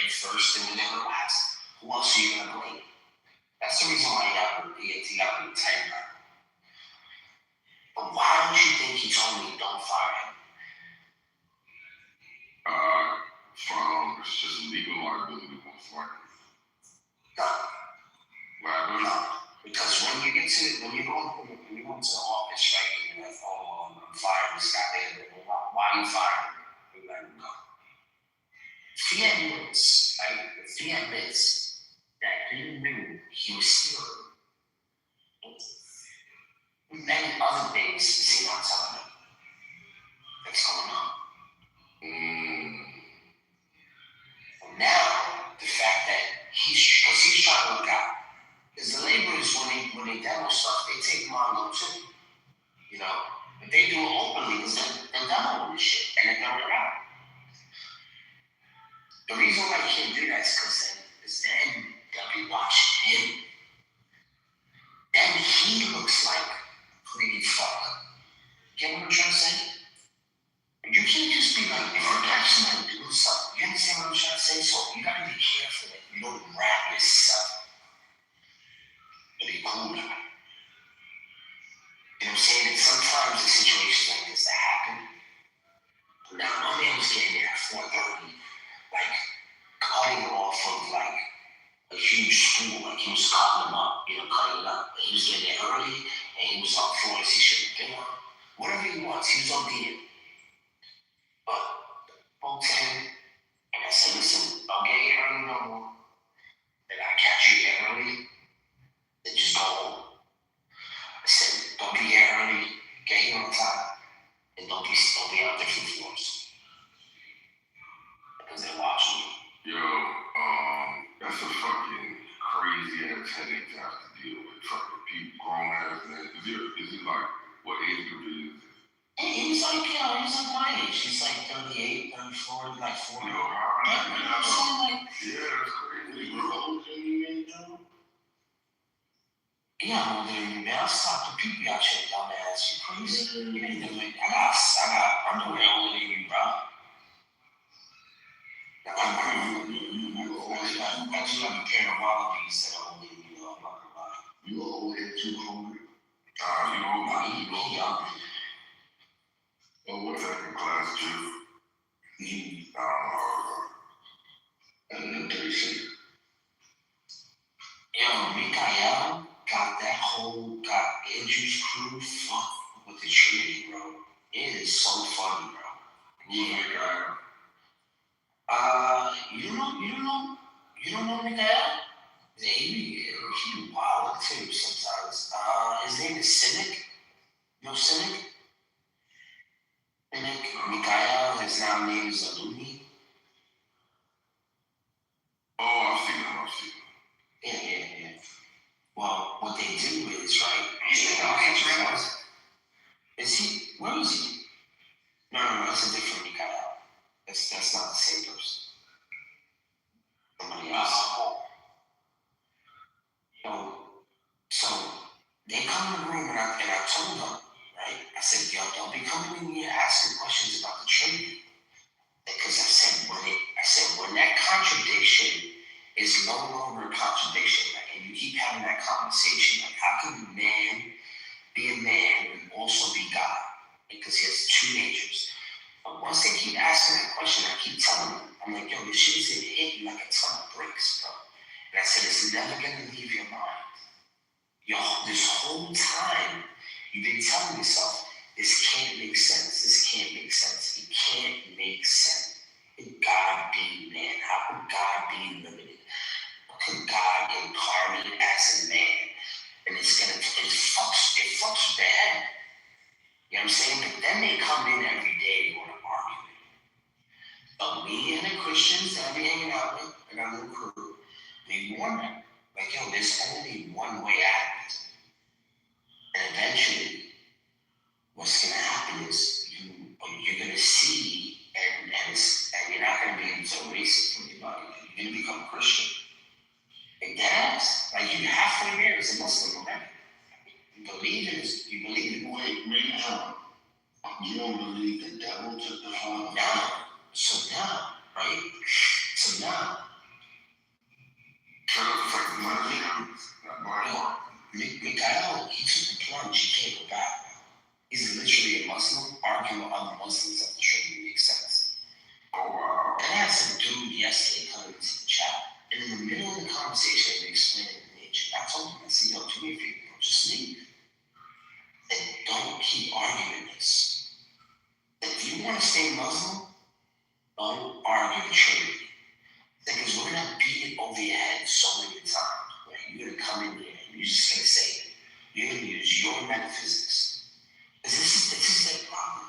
first and they're the last. Who else are you gonna blame? That's the reason why he got with 10 guy. But why don't you think he told me don't fire him? It's just legal liability most likely. No. Liability? No. Because when you go into the office, right, and you're like, oh, I'm firing this guy, why are you firing him? You let him go. He admits, right? He admits that he knew he was stealing. Many other things is he not telling him that's going on. Now, the fact that because he's trying to look out. Because the laborers, when they demo stuff, they take them on low too. But they do it openly because they're demoing this shit and they're going out. The reason why you can't do that is then they'll be watching him. Then he looks like pretty fuck. Get what I'm trying to say? You can't just be like, if you catch somebody doing something, you understand what I'm trying to say? So you gotta be careful that you don't wrap yourself to be cool guy. You know what I'm saying? And sometimes in situations like this that happen. Now my man was getting there at 4:30, like cutting off of like a huge school, my age. She's like 38, 34, like 40. No, I'm saying, like, yeah, that's crazy, bro. yeah, I'm older than you, man. I'll stop the people out here, dumbass. You crazy? You ain't doing it. I got underwear older than you, bro. I do have a pair of wallabies that are older than you, I'm not gonna lie. You old and too hungry. You know, Me, young. Oh, what's that? second class Jew. I don't know, 36. Yo, Mikael got Andrew's crew fucked with the Trinity, bro. It is so funny, bro. Who's that guy? You don't know Mikael? He wild too sometimes. His name is Cynic. No Cynic? Cynic, Mikael, his now name is Aluni. Oh, I've seen him. Yeah. Well, what they do is, right? Is he? Where is he? No, that's a different Mikael. That's not the same person. Somebody else. So they come in the room and I told them, right? I said, yo, don't be coming in here asking questions about the Trinity. Because I said when that contradiction is no longer a contradiction, like, and you keep having that conversation, like, how can a man be a man and also be God? Because he has two natures. But once they keep asking that question, I keep telling them, I'm like, yo, this shit is gonna hit you like a ton of bricks, bro. And I said, it's never gonna leave your mind. Yo, this whole time, you've been telling yourself, this can't make sense. This can't make sense. It can't make sense. How could God be man? How could God be limited? How could God incarnate as a man? And it fucks with their head. You know what I'm saying? But then they come in every day, they want to argue. But me and the Christians that I be hanging out with, I got a little crew, they warn them. Like, yo, there's only one way out of it. And eventually, what's going to happen is you're going to see, and you're not going to be able to erase it from your body. You're going to become a Christian. And that's, like, you're halfway there as a Muslim already. You believe in Wait, you don't believe the devil took the Father? No. So now, right? So now, Mikael, he took the plunge, he can't go back. He's literally a Muslim, arguing with other Muslims that the Trinity makes sense. Oh, wow. And I had some dude yesterday come into the chat, and in the middle of the conversation, they explained the nature. I told him, I said, yo, do me a favor, bro, just leave. And don't keep arguing this. If you want to stay Muslim, don't argue the Trinity. Because we're going to beat it over your head so many times. Right? You're going to come in here and you're just going to say it. You're going to use your metaphysics. Because this is their problem.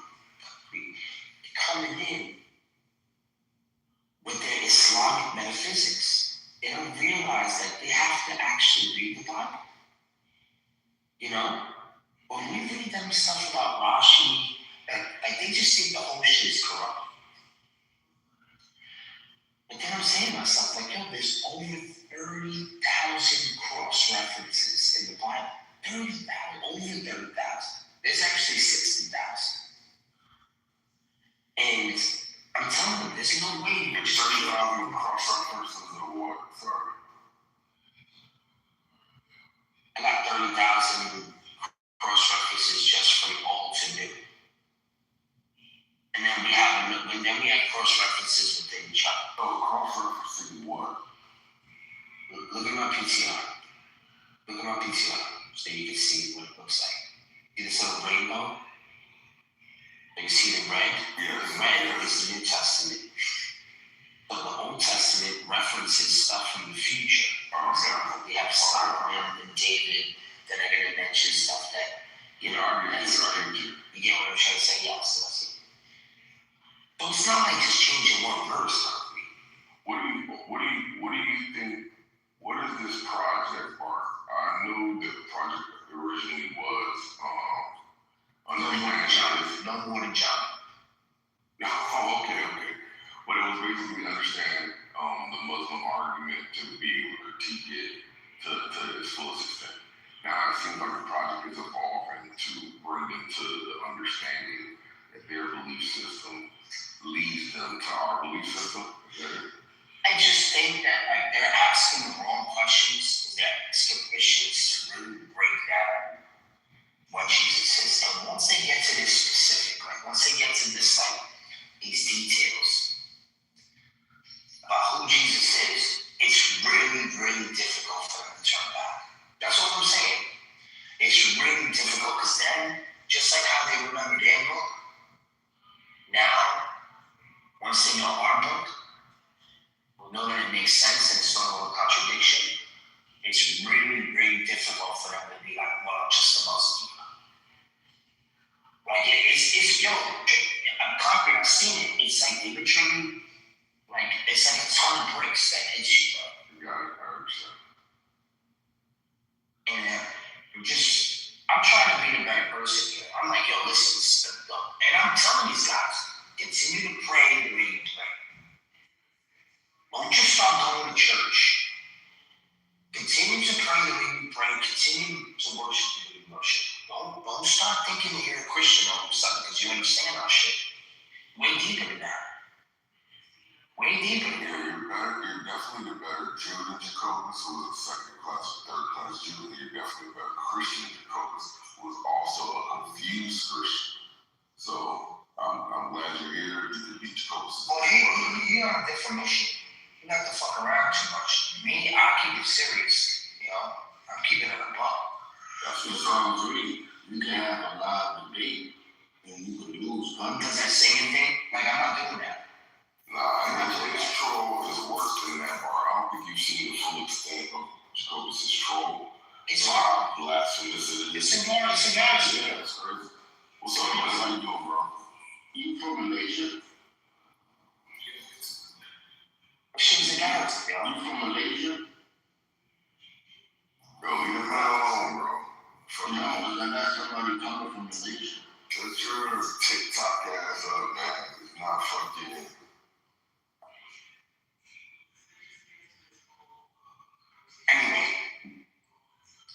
Coming in with their Islamic metaphysics, they don't realize that they have to actually read the Bible. You know? When we read them stuff about Rashi, like they just think the whole shit is corrupt. But then I'm saying to myself, like, yo, there's over 30,000 cross references in the Bible. 30,000, over 30,000. There's actually 60,000. And I'm telling you, there's no way you can just read all of them cross references or what? Sorry. I got 30,000 cross references just from old to new. And then we have cross references within each other. Oh, cross referencing what? Look at my PTR. Look at my PTR so you can see what it looks like. See this little rainbow? You see the red? Yeah. The red is the New Testament. But the Old Testament references stuff from the future. For example, we have Solomon and David that are going to mention stuff that, you know, you get what I'm trying to say? Yes. So it's not like just changing one verse. What do you think? What is this project, Mark? I knew that the project originally was No more than John. it seems like the project is evolving to bring them to the understanding that their belief system leads them to our belief system. I just think that like they're asking the wrong questions. They're asking questions to really break down what Jesus is. And once they get to this specific, like once they get to this like these details about who Jesus is, it's really, really difficult for them to turn back. That's what I'm saying. It's really difficult because then, just like how they remember their book, now, once they know our book, we'll know that it makes sense and it's not a contradiction. It's really, really difficult for them to be like, well, I'm just a Muslim. Like, I'm concrete, I've seen it. It's like they literally, like, it's like a ton of bricks that hits you, bro. You got it, I understand. And I'm trying to be a better person here. I'm like, yo, listen, and I'm telling these guys, continue to pray the way you pray. Don't just stop going to church. Continue to pray the way you pray. Continue to worship the way you worship. Don't start thinking that you're a Christian all of a sudden because you understand our shit. Way deeper than that. Way deeper than that. You're definitely the better Jew than Jacobus, who was a second class or third class Jew, and you're definitely a better Christian than Jacobus, who was also a confused Christian. So I'm glad you're here. You can beat Jacobus. Well, you're on a different mission. You don't have to fuck around too much. Me, I keep it serious. You know, I'm keeping it a buck. That's what sounds great. You can have a live debate and you can lose. Does that say anything? Like, I'm not doing that. Nah, I think his troll is worse than that bar. I don't think you've seen the full extent of Jacobus' troll. It's hard. Blasphemous. It's embarrassing. Yeah, it's crazy. What's up, man? How you doing, bro? You from Malaysia? She's a guy, yo. You from Malaysia? Bro, leave it alone, bro. No, I got somebody coming from Malaysia. Shut your TikTok ass up, man. It's not fucking. Anyway.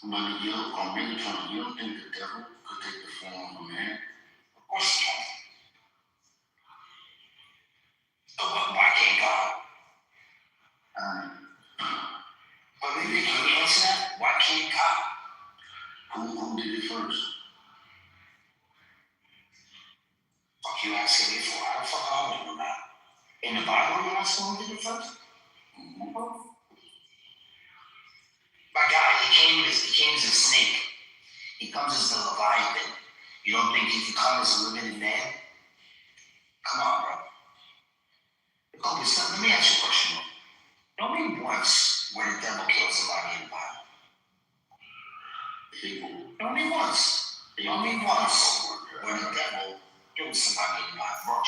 But you don't think the devil could take the form of a man? Of course he can. But why can't God? But maybe can you answer that? Why can't God? Who did it first? Fuck you asking me for? How the fuck I would know that? In the Bible, you asking who did it first? My guy, he came as a snake. He comes as the Leviathan. You don't think he can come as a limited man? Come on, bro. Let me ask you a question. Don't me once where the devil killed somebody in the Bible. Don't me once. Don't me once where the devil killed somebody in the Bible. Bro,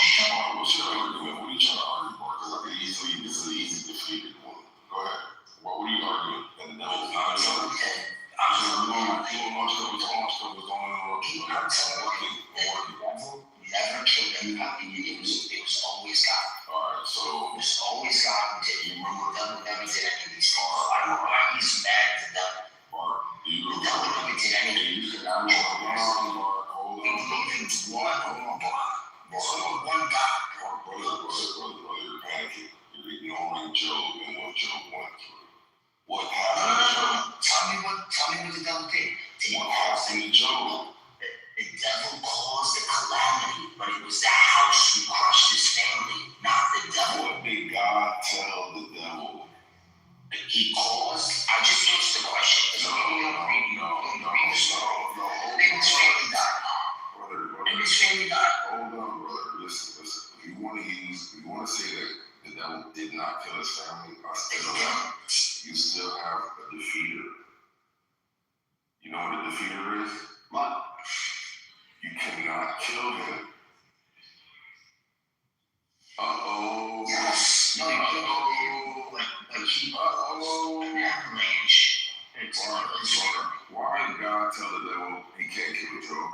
what's your argument? What are you trying to argue for? Because I can easily, this is an easy defeated one. Go ahead. What are you arguing? And the devil's not telling you. I'm never killed anybody. It was always God. Alright, so it was always God who did it. Remember, the devil never did any of these things. I don't know why he's mad at the devil. The devil never did anything. We believe in one God. Brother, you're panicking. You're ignoring Job and what Job went through. What happened to Job? Tell me what the devil did. What happened to Job? The devil caused the calamity, but it was the house who crushed his family, not the devil. What did God tell the devil? He caused. I just answered the question. No. His family died. His family died. Hold on, brother. Listen. If you want to say that the devil did not kill his family, you still have a defeater. You know what a defeater is? What? You cannot kill him. Yes. No, you can't go like keep range. Why did God tell the devil he can't kill Job?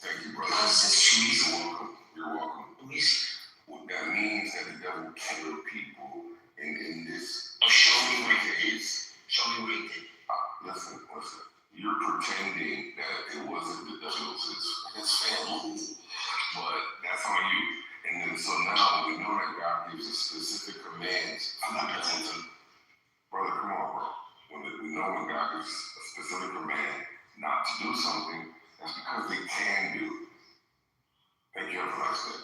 Thank you, brother. Because it's too easy. You're welcome. What that means that the devil killed people in this. Show me where a specific command not to do something, that's because they can do it. Thank you, have a nice day.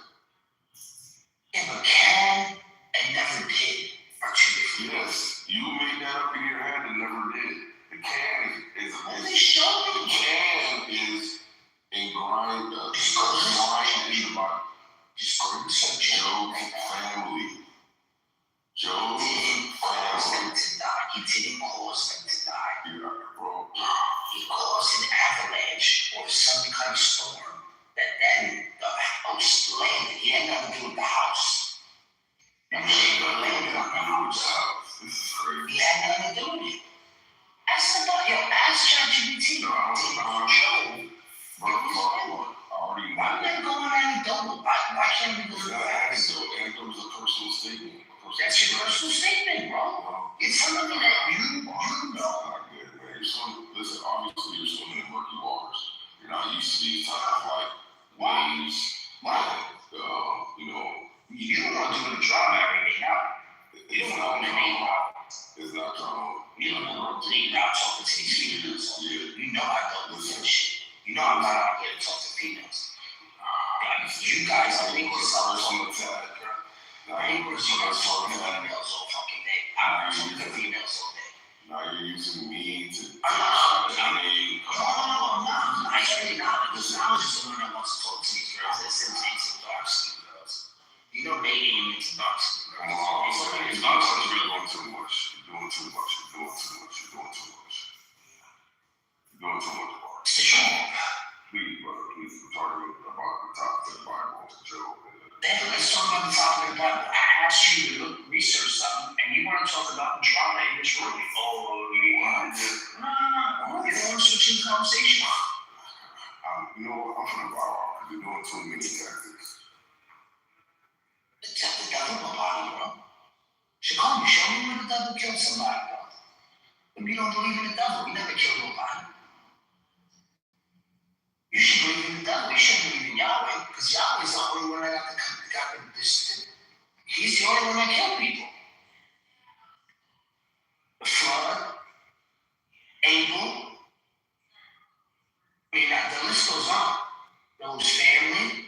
Yeah, but can and never did are two different. Yes, you made that up in your head and never did. The can is Well, they show the me. can is ingrained in the body. Just go to the subject. Job's family. Job's Didn't cause them family. to die. He didn't cause them to die. Yeah, bro. He caused an avalanche or some kind of storm that then the house landed. He had nothing to do with the house. You had nothing to do with the house. This is crazy. He had nothing to do with it. Ask ChatGPT. No, I don't Job. But I already know. Why are they going anecdotal? Why can't we go It's to not that? anecdote. Anecdote is a personal statement. That's your personal statement, bro. No. It's something that you know. Not good, man. You're swimming. Listen, obviously you're swimming in murky waters. You're not used to these type of like waves. You know. You don't want to do the drama every day now. You don't want to name out. It's not drama. You don't want to name out talking to these females. Yeah. You know I don't do that shit. You know I'm not out here to talk to females. You guys are niggas on the tag. Neighbors, you guys talking to females all fucking day. I'm talking to females all day. Now you're using me to. I'm not. It's really not. Because I was just the one that wants to talk to these girls that send things to dark skin girls. You know they ain't into dark skin girls. You're doing too much. You're doing too much. You're doing too much. You're doing too much. You're doing too much, Mark. It's the truth. Please, brother, please. We're talking about the topic of the Bible, Joe. Then let's talk about the topic of the Bible. I asked you to research something, and you want to talk about drama in this room. Oh, what? No. We're going to switch the conversation. You know what? I'm from the Bible. You're doing too many tactics. The devil nobody, bro. Chicago, show me where the devil killed somebody, bro. If you don't believe in the devil, he never killed nobody. You should believe in the devil. You shouldn't believe in Yahweh, because Yahweh's the only one that he's the only one that killed people. The flood, Abel. I mean, the list goes on. Noah's family.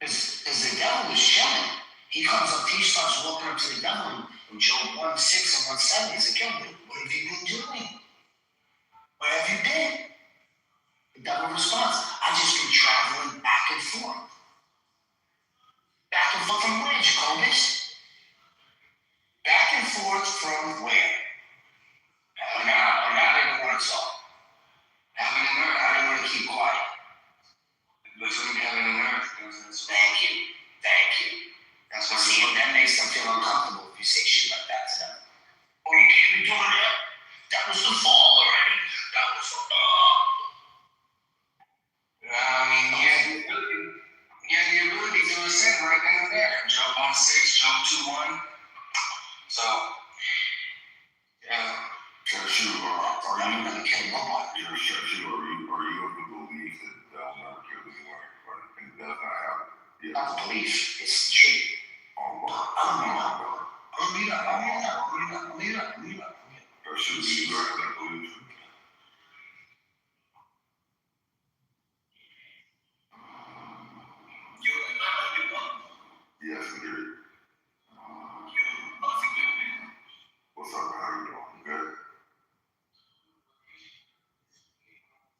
As the devil was chilling, he comes up, he starts walking up to the devil in Job 1:6 and 1:7. He said, what have you been doing? Where have you been? The devil responds, I just been traveling back and forth. Back and forth from where, Jacobus? Back and forth from where? I didn't want to talk. Heaven and earth, I didn't want to keep quiet. Listen to heaven and earth. Thank you. That's what that makes them feel uncomfortable if you say shit like that to them. Oh, you can't be doing that. That was the fall already. That was the ability to ascend right then and there. Job 1:6, Job 2:1. So, yeah. Cashew, are you gonna kill nobody? Cashew, are you of the belief that they'll never kill anyone and it does not happen? Yeah. Not the belief, it's the truth. I'm Mute up. Cashew, do you have that belief? Yes, I do. What's up, man? How you doing? You good?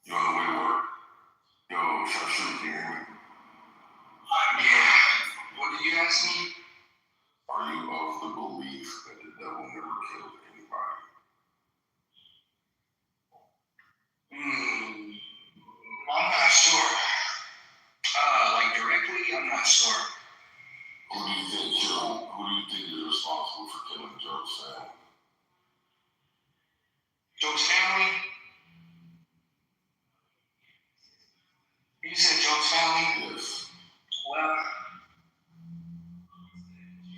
You on the way to work? Yo, Cashew, can you hear me? Yeah. What did you ask me? Are you of the belief that the devil never killed anybody? I'm not sure. Like directly, I'm not sure. Who do you think is responsible for killing Job's family? Job's family? You said Job's family? Yes. Well,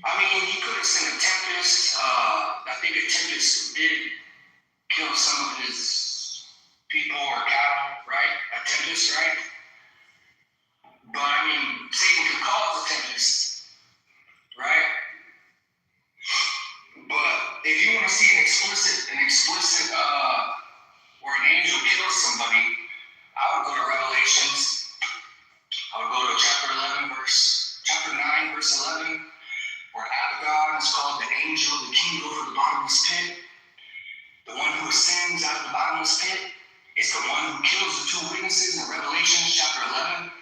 I mean, he could have sent a tempest. I think a tempest did kill some of his people or cattle, right? A tempest, right? But I mean, Satan could cause a tempest, right? But if you want to see an explicit an explicit, where an angel kills somebody, I would go to Revelations. I would go to chapter 9, verse 11, where Abaddon is called the angel, the king over the bottomless pit. The one who ascends out of the bottomless pit is the one who kills the two witnesses in Revelation chapter 11,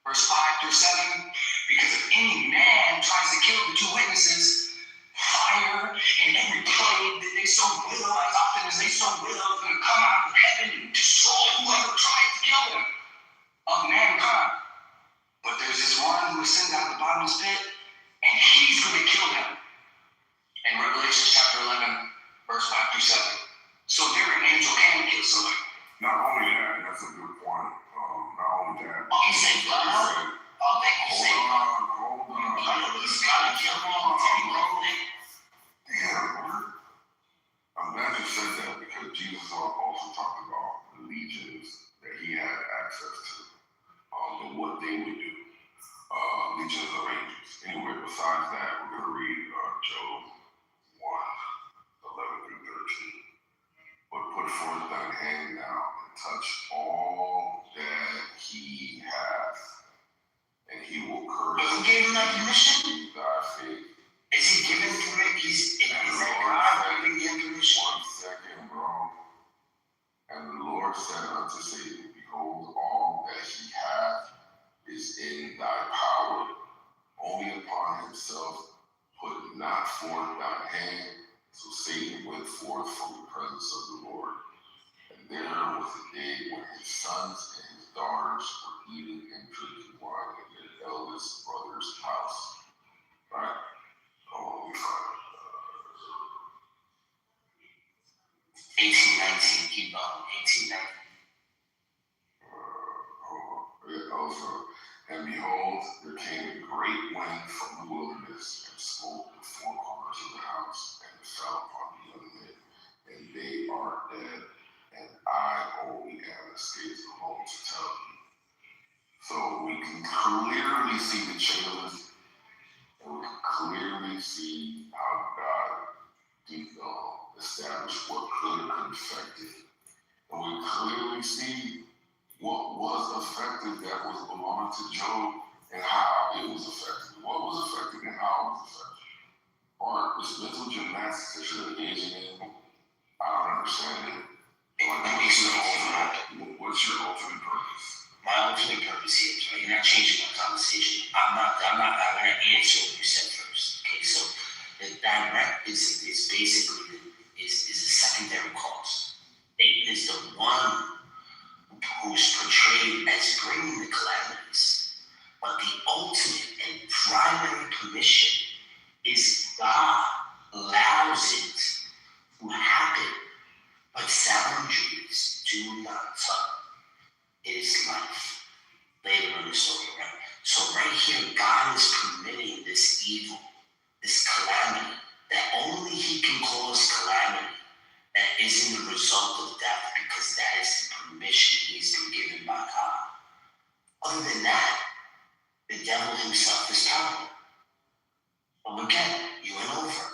verse 5 through 7. Because if any man tries to kill the two witnesses, fire and every plague that they so will, as often as they so will, is going to come out of heaven and destroy whoever tries to kill them of mankind. But there's this one who ascends out of the bottomless pit, and he's going to kill them. In Revelation chapter 11, verse 5 through 7. So there an angel can kill somebody. Not only that, and that's a good point. Not only that. He said, hold on. He's got to kill them. Damn, bro. I'm glad you said that because Jesus also talked about the legions that he had access to, and what they would do. Legions of angels. Anyway, besides that, we're going to read Job 1, 11 through 13. But put forth thine hand now and touch all that he hath, and he will curse. Who gave him that permission? Thy faith. Is he giving permission? Is that God giving him permission? 1 second, bro. And the Lord said unto Satan, behold, all that he hath is in thy power. Only upon himself put not forth thine hand. So Satan went forth from the presence of the Lord. And there was a day when his sons and his daughters were eating and drinking wine in their eldest brother's house. Right? Oh, we find 1819, keep going. 1819. Also, and behold, there came a great wind from the wilderness and smote the four corners of the house, and it fell upon the young men, and they are dead, and I only am escaped alone to tell you. So we can clearly see the changes, and we can clearly see how God established what could have affected. And we clearly see what was affected that was belonging to Job and how it was affected. What was affected and how it was affected. Or this mental gymnastics that you're engaging in, I don't understand it. What's your ultimate purpose? My ultimate purpose here, right? You're not changing my conversation. I'm gonna answer what you said first. Okay, so the direct is basically is a secondary cause. Satan is the one who's portrayed as bringing the calamities, but the ultimate and primary permission is God allows it to happen, but boundaries do not touch his life. Later in the story, right? So right here, God is permitting this evil, this calamity, that only he can cause calamity, that isn't the result of death, because that is the permission he's been given by God. Other than that, the devil himself is powerful. Well, again, you went over.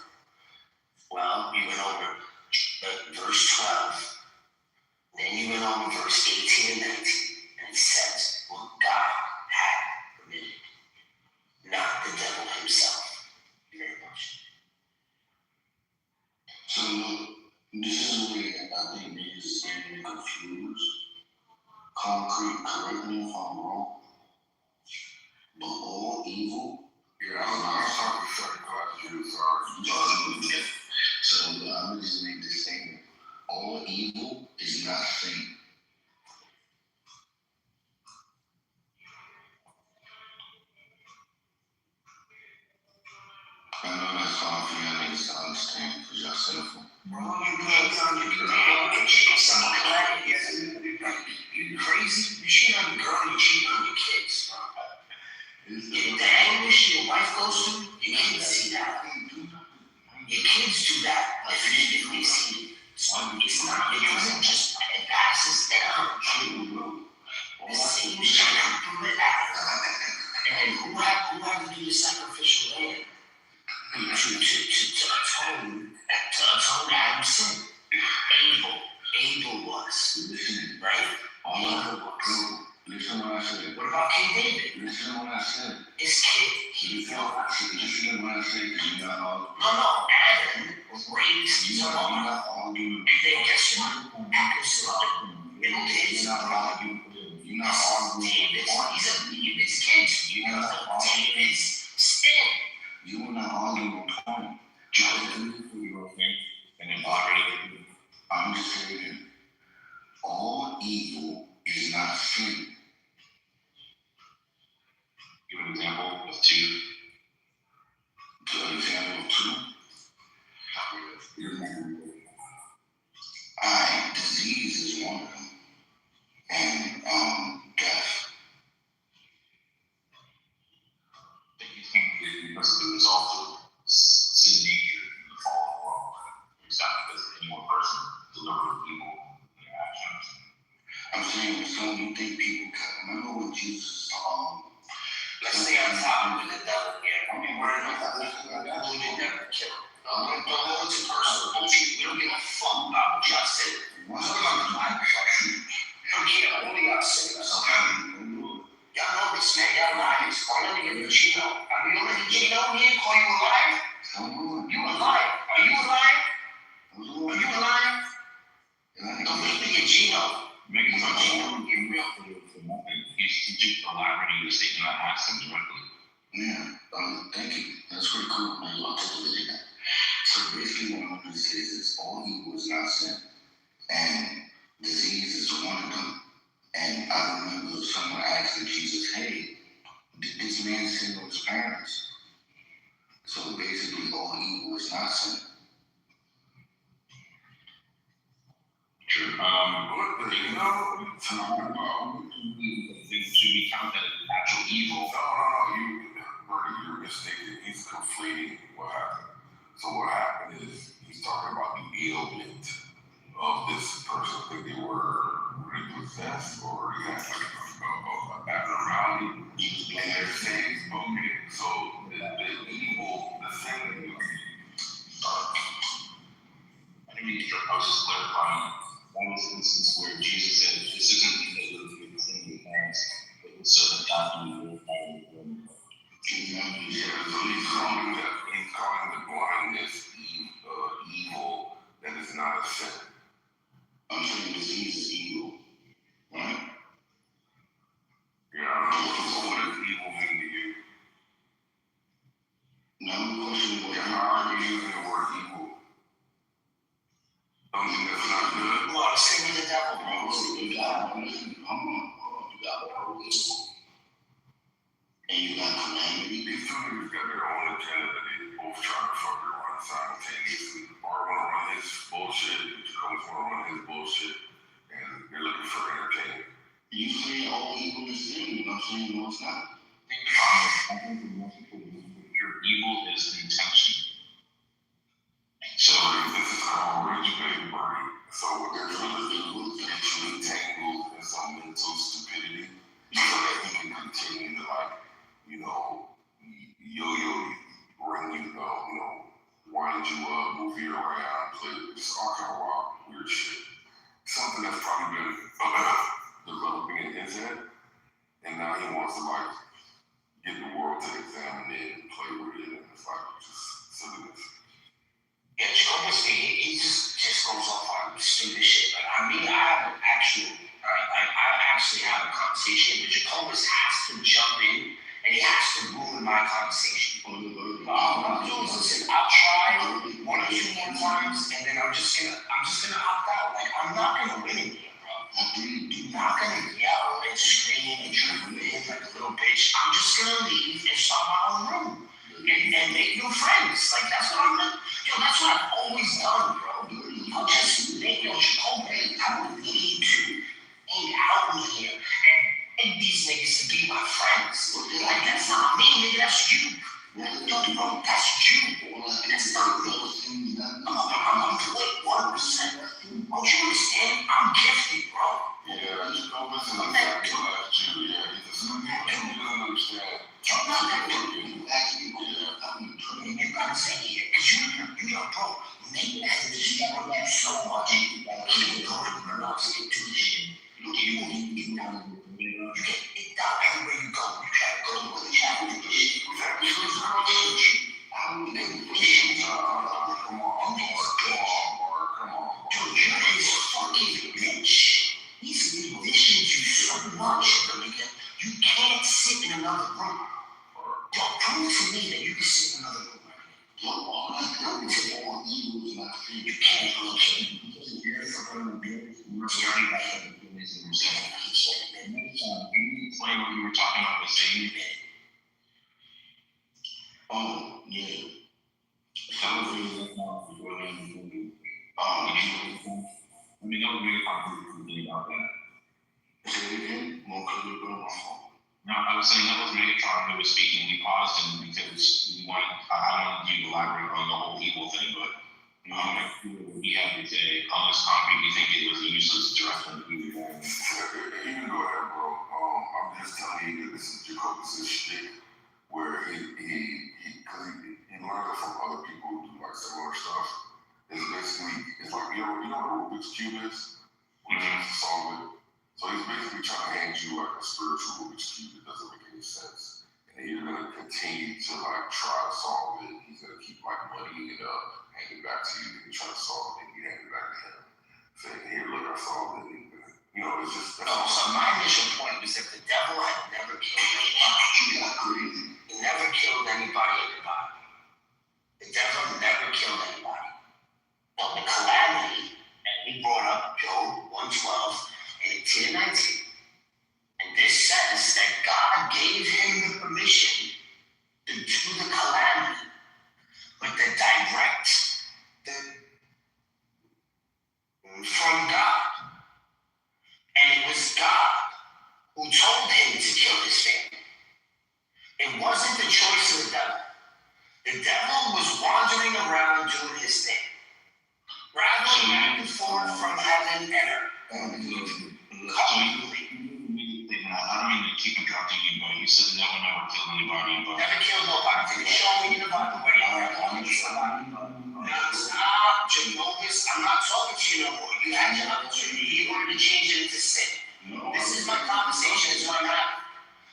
Well, you went over verse 12. Then you went over verse 18 and 19. And it says what God had permitted, not the devil himself. Very much. So this is where I think niggas is getting confused. Concrete, correct me if I'm wrong, but all evil. Yeah, I'm talking second class Jews, sorry. So I'm gonna just make this statement. All evil is not sin. I know that's hard for y'all niggas to understand because y'all sinful. Bro, you put on your damn kitchen, some calamity. You crazy? You cheat on your girl, you cheat on your kids, bro. The anguish your wife goes through, your kids see that. Your kids do that, like if they see it. So it's not, it doesn't just, it passes down. The same shit through it out. And who had to do the sacrificial lamb? To atone Adam's sin. don't think people can. Remember when Jesus, Let's stay on top of the devil here. I mean, we're not who the devil killed. don't hold it to personal bullshit. We don't give a fuck about what y'all say. We're talking about the Bible. I don't care what y'all say. Y'all know this, man. Y'all liars. All of you, Gino. I mean, look at Gino here, call you a liar? You a liar. Are you a liar? Are you a liar? Don't make me a Gino. Make it touch on you real for nothing. He's just elaborating the statement I asked him directly. Yeah, thank you. That's pretty cool. I love to that. So basically what I'm going to say is this: all evil is not sin. And disease is one of them. And I remember someone asking Jesus, hey, did this man sin with his parents? So basically all evil is not sin. True. But you know, talking about things should be counted as actual evil. No, you're mistaken. He's conflating what happened. So what happened is he's talking about the ailment of this person. I think they were repossessed or he had like a abnormality. And they're saying, okay, so the evil, the thing, I think I was just clarifying. That was an instance where Jesus said, this isn't because of the thing with parents, but it's so that God can be yeah, so he's calling the blindness evil that is not a sin. I'm saying disease is evil, right? Yeah, I don't know what does evil mean to you. Now the question is, How are you using the word evil? Something that's not good. Well, stay with the devil, bro. you got the whole evil. And you got calamity. These two niggas got their own agenda that they both trying to fucking run simultaneously. Bart wanna run his bullshit, Jacoby's wanna run his bullshit, and they're looking for entertainment. You say all evil is sin, and I'm saying no, it's not. I think the most important picture of evil is intention. So this is called rich baby birdie. So what they're trying to do is actually tangle in some mental stupidity so that he can continue to yo-yo, bring you, wind you up, move you around, play just all kind of wild, weird shit. Something that's probably been developing in his head, and now he wants to get the world to examine it and play with it, and it's just silliness. Yeah, Jacobus, he just goes off on stupid shit. Like, I mean, I actually have a conversation, but Jacobus has to jump in and he has to ruin my conversation. Listen, I'll try 1 or 2 more times, and then I'm just gonna opt out. Like, I'm not gonna win in here, bro. I'm not gonna yell and scream and dream in like a little bitch. I'm just gonna leave and start my own room and make new friends. Like, that's what I'm gonna. That's what I've always done, bro. I'll just make Jacoby. I don't need to hang out in here and these niggas to be my friends. Like, that's not me, nigga. That's you. Bro, that's you. That's not me. I'm 1%. Don't you understand? I'm gifted, bro. Yeah, Jacobus is exactly like you. Yeah, he doesn't understand. You gotta say it, because you know, bro, maybe that is you so much. Keep going, you're not sticking to the shit. You get it down everywhere you go. You try to go with the challenge. Come on. Dude, you're his fucking bitch. He's conditioned you so much, nigga. You can't sit in another room. Yo, prove to me that you can sit in another room. Prove to me. You can't. Explain what you were talking about with Sadie. Oh, yeah. That was really not before then. I mean, that was really complicated about that. Say it again. More clearly, put on my phone. No, I was saying that was Megatron who was speaking. We paused him because I wanted you to elaborate on the whole evil thing, but he had to say, on this concrete, we think it was a useless direction. You can go ahead. this is Jacobus' shtick, where he learned it from other people who do like similar stuff. It's basically, it's like, you know what a Rubik's Cube is? Which is to solve it. So he's basically trying to hand you like a spiritual Rubik's Cube that doesn't make any sense. And you're gonna continue to like try to solve it. He's gonna keep like muddying it up, hand it back to you, and you try to solve it, and you hand it back to him. Saying, here, look, I solved it. And, you know, it's just. So my initial point was that the devil had never killed anybody. He never killed anybody in the body. The devil never killed anybody. But the calamity, and we brought up Job 1:12 and 18:19. And this says that God gave him the permission to do the calamity, but the direct from God. And it was God who told him to kill his family. It wasn't the choice of the devil. The devil was wandering around doing his thing, traveling back and forth from heaven and earth. I don't mean to keep interrupting you, but you said the devil never killed anybody. But never killed nobody. Can you show me in the Bible where you never killed somebody? Stop, Jacobus. I'm not talking to you no more. You had your opportunity. You wanted to change it into sin. This is my conversation. It's my matter.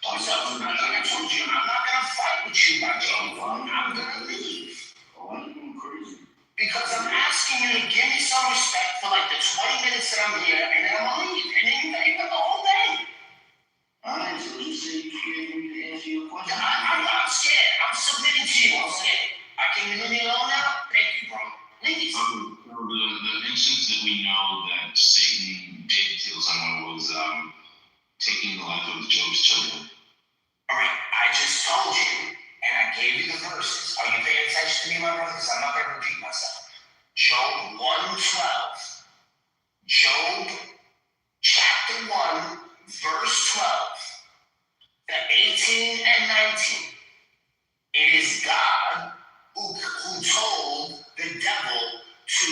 So, like I told you, I'm not going to fight with you, my Joe. I'm going to leave. Because I'm asking you to give me some respect for like the 20 minutes that I'm here, and then I'm going to leave. And then you got the whole day. Alright, so you say you scared me to answer your question? I'm not scared. I'm submitting to you. I'm scared. Can you leave me alone now? Thank you, bro. Please. The instance that we know that Satan did kill someone was taking the life of Job's children. Alright, I just told you, and I gave you the verses. Are you paying attention to me, my brother? Because I'm not going to repeat myself. Job 1:12. Job chapter 1, verse 12. The 18 and 19. It is God who told the devil to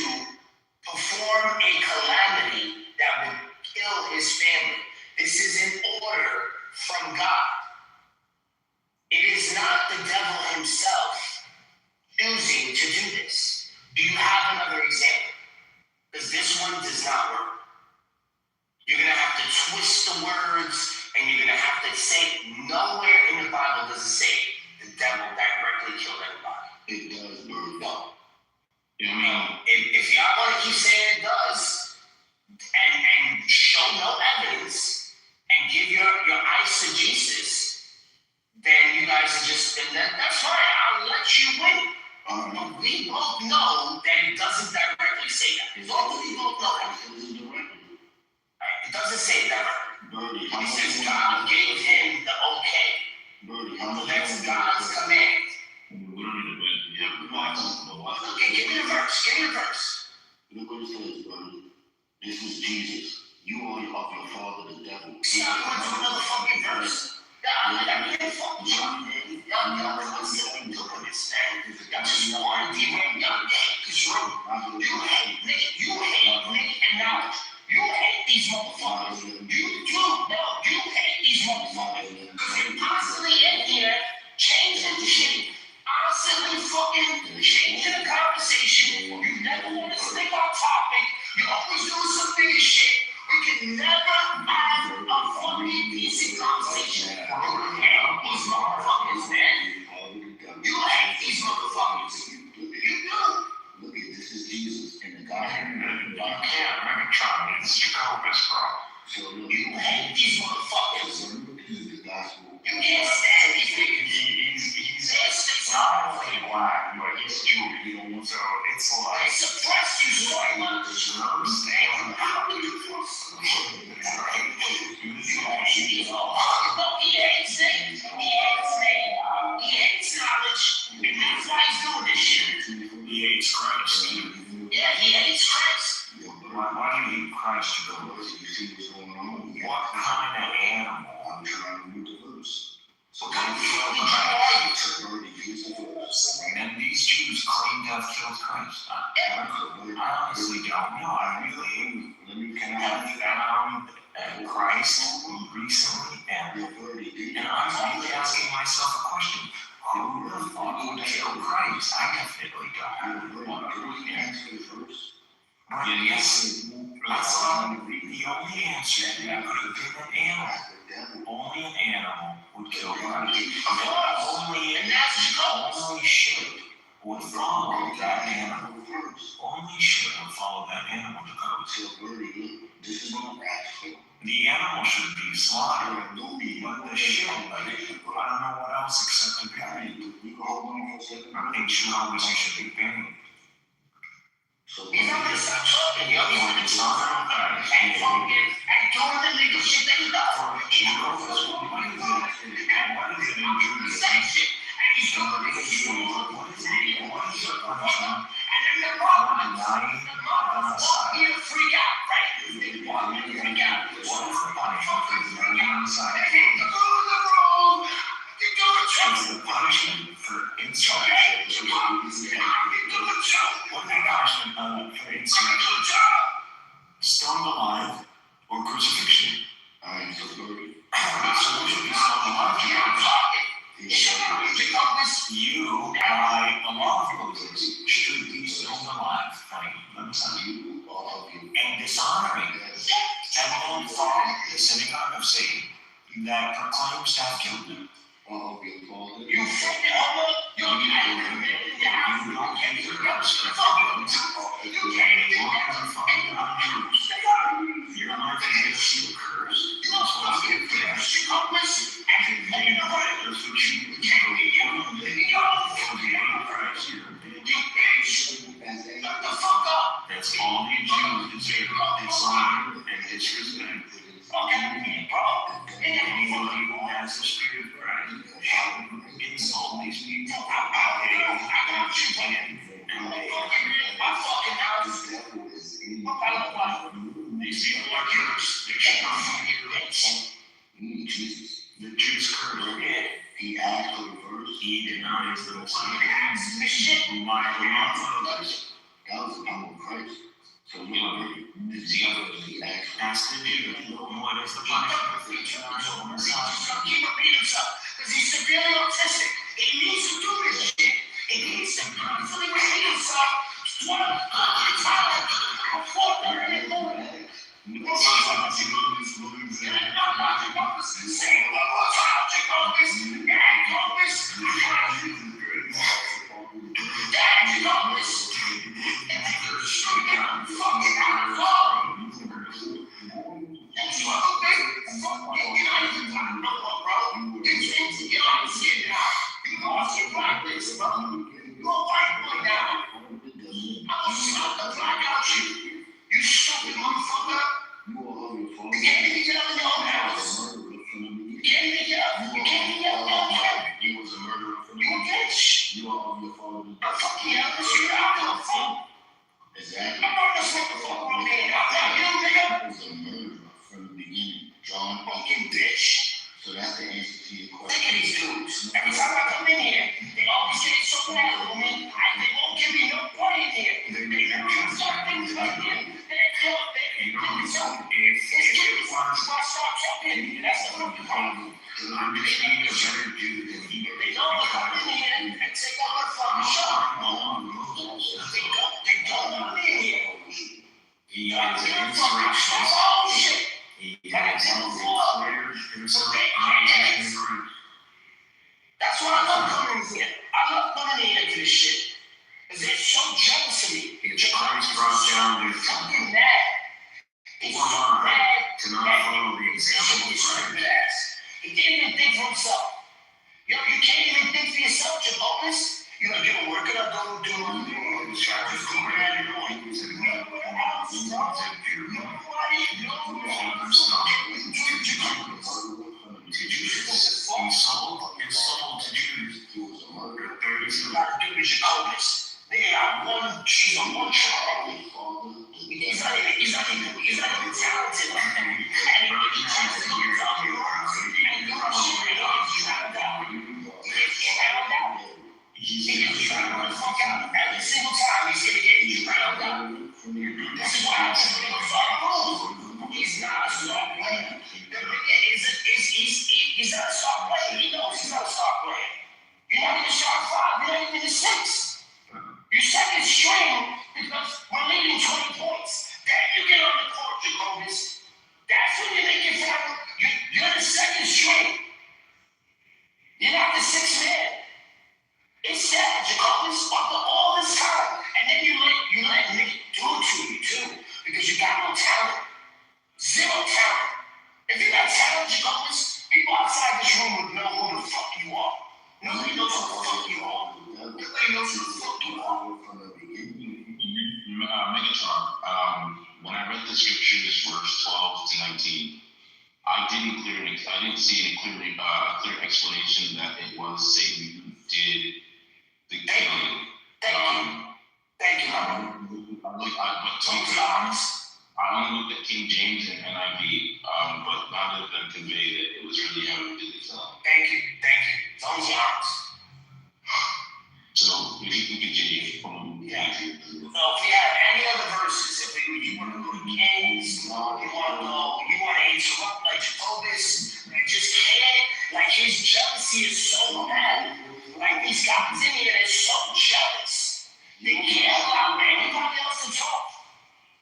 perform a calamity that would kill his family. This is an order from God. It is not the devil himself choosing to do this. Do you have another example? Because this one does not work. You're going to have to twist the words, and you're going to have to say, nowhere in the Bible does it say the devil directly killed anybody. It does, bro. No. You know what I mean? If y'all want to keep saying it does, and show no evidence, and give your eisegesis, then you guys are just, that's fine. I'll let you win. But we both know that it doesn't directly say that. We both know that. It doesn't say that. It says God gave him the okay. So that's God's command. Okay, give me the verse. Look what it says, brother. This is Jesus. You are of your father, the devil. See, I'm going to another fucking verse. I can't fuck with you. Y'all constantly doing this, man. Y'all just want to derail. Y'all hate this room. You hate me and knowledge. You hate these motherfuckers. You hate these motherfuckers. Because you're constantly in here changing the shit. Constantly fucking changing the conversation. You never want to stick on topic. You always doing some bigger shit. We can never have a fucking decent conversation. You hate these motherfuckers, man. You hate these motherfuckers. You do. Look at this is Jesus and the God. You can't Megatron. It's Jacobus, bro. So look, You hate these motherfuckers. this is the gospel. You can't stand these niggas. He's not only black, but he's Jewish. You know, so it's They like suppress you so much. understand how to do No, he hates it. He hates knowledge. And that's why he's doing this shit. He hates Christ. Yeah, he hates Christ. Why do you hate Christ, Jacobus? You see what's going on? What kind of animal? I'm trying to read the verse. So come feel the joy. And these Jews claim to have killed Christ. I honestly don't know. I really, Let me and and Christ recently ended. And I'm really asking myself a question. Who would have thought would kill Christ? I definitely don't. But yes, let's the only answer that could have been an animal. Only an animal would kill Christ. Only shit would follow that animal. Only shit would follow that animal to go. The animal should be slaughtered, but the shit, I don't know what else except to bury it. I think you should be buried. He's not gonna stop talking, yo. He's gonna talk and fucking and doing the legal shit that he does. And he's doing it. And then the mom won't be a freak out, right? They want me to freak out. What is the punishment? What's the punishment for insurrection? What's the punishment for insurrection? Stoned alive or crucifixion? So we should be stoned alive. You, by a law of Moses, should be stoned alive. Let me tell you. And dishonoring. And then from the synagogue of Satan that proclaims to have killed him. You fucking homo! You don't enter your house. You can't even your life is a curse. You're supposed to get finished. That's all the Jews deserve. It's honor and disrespect. Anyone who has the spirit of Christ shall insult these people. These people are cursed. Jesus. The Jews cursed. He asked for the verse. He denies the Messiah. Who might belong to us. That was the power of Christ. So we are he asked to do what is the punishment for the Messiah? Keep repeating himself because he's severely autistic. He needs to do this shit. He needs to constantly repeat himself 20 times before 30 in the morning. You stupid motherfucker! You can't even get out of your own house. You can't even get out. You can't even get out of your own house. You was a murderer from the bitch. You are on your phone. I fucking have this shit out of the phone. Exactly. I'm not gonna smoke the phone one day. I'm not you, nigga. I was a murderer from the beginning. John fucking bitch. So that's the answer to your question. Look at these dudes. Every time I come in here, they always say something else with me. They won't give me no point in here. They never start things like this. That's the fucking problem. I'm just being a better dude than he. They don't come in here and take all my fucking shot. They don't come in here. He is an insurrectionist. Oh shit. He has declared himself opposition to Christ. That's why I love coming in here. I love coming in here to this shit. Because they're so jealous of me. If Christ brought down their fucking mad. Who am I to not follow the example of Christ? He didn't even think for himself. Yo, you can't even think for yourself, Chipolis. You're like, yo, where could I go do my thing? Insult to Jews. They got one, she's on one trial. He's not even talented like that. And he tries to go out here and go shit out. He's gonna drown the fuck out every single time. He's gonna get drowned out. This is why I should make a fucking move. He's not a soft one. read the scriptures, verse 12 to 19. I didn't see any clear explanation that it was Satan who did the killing. Thank you. I only looked at King James and NIV, but none of them convey that it was really him who did the killing. Thank you. As long as you're honest. So if you can continue from So if we have any other verses, you want to go to Kings, you want to interrupt like Jacobus, and just can't, like his jealousy is so bad. Like these guys in here, they're so jealous. They can't allow anybody else to talk.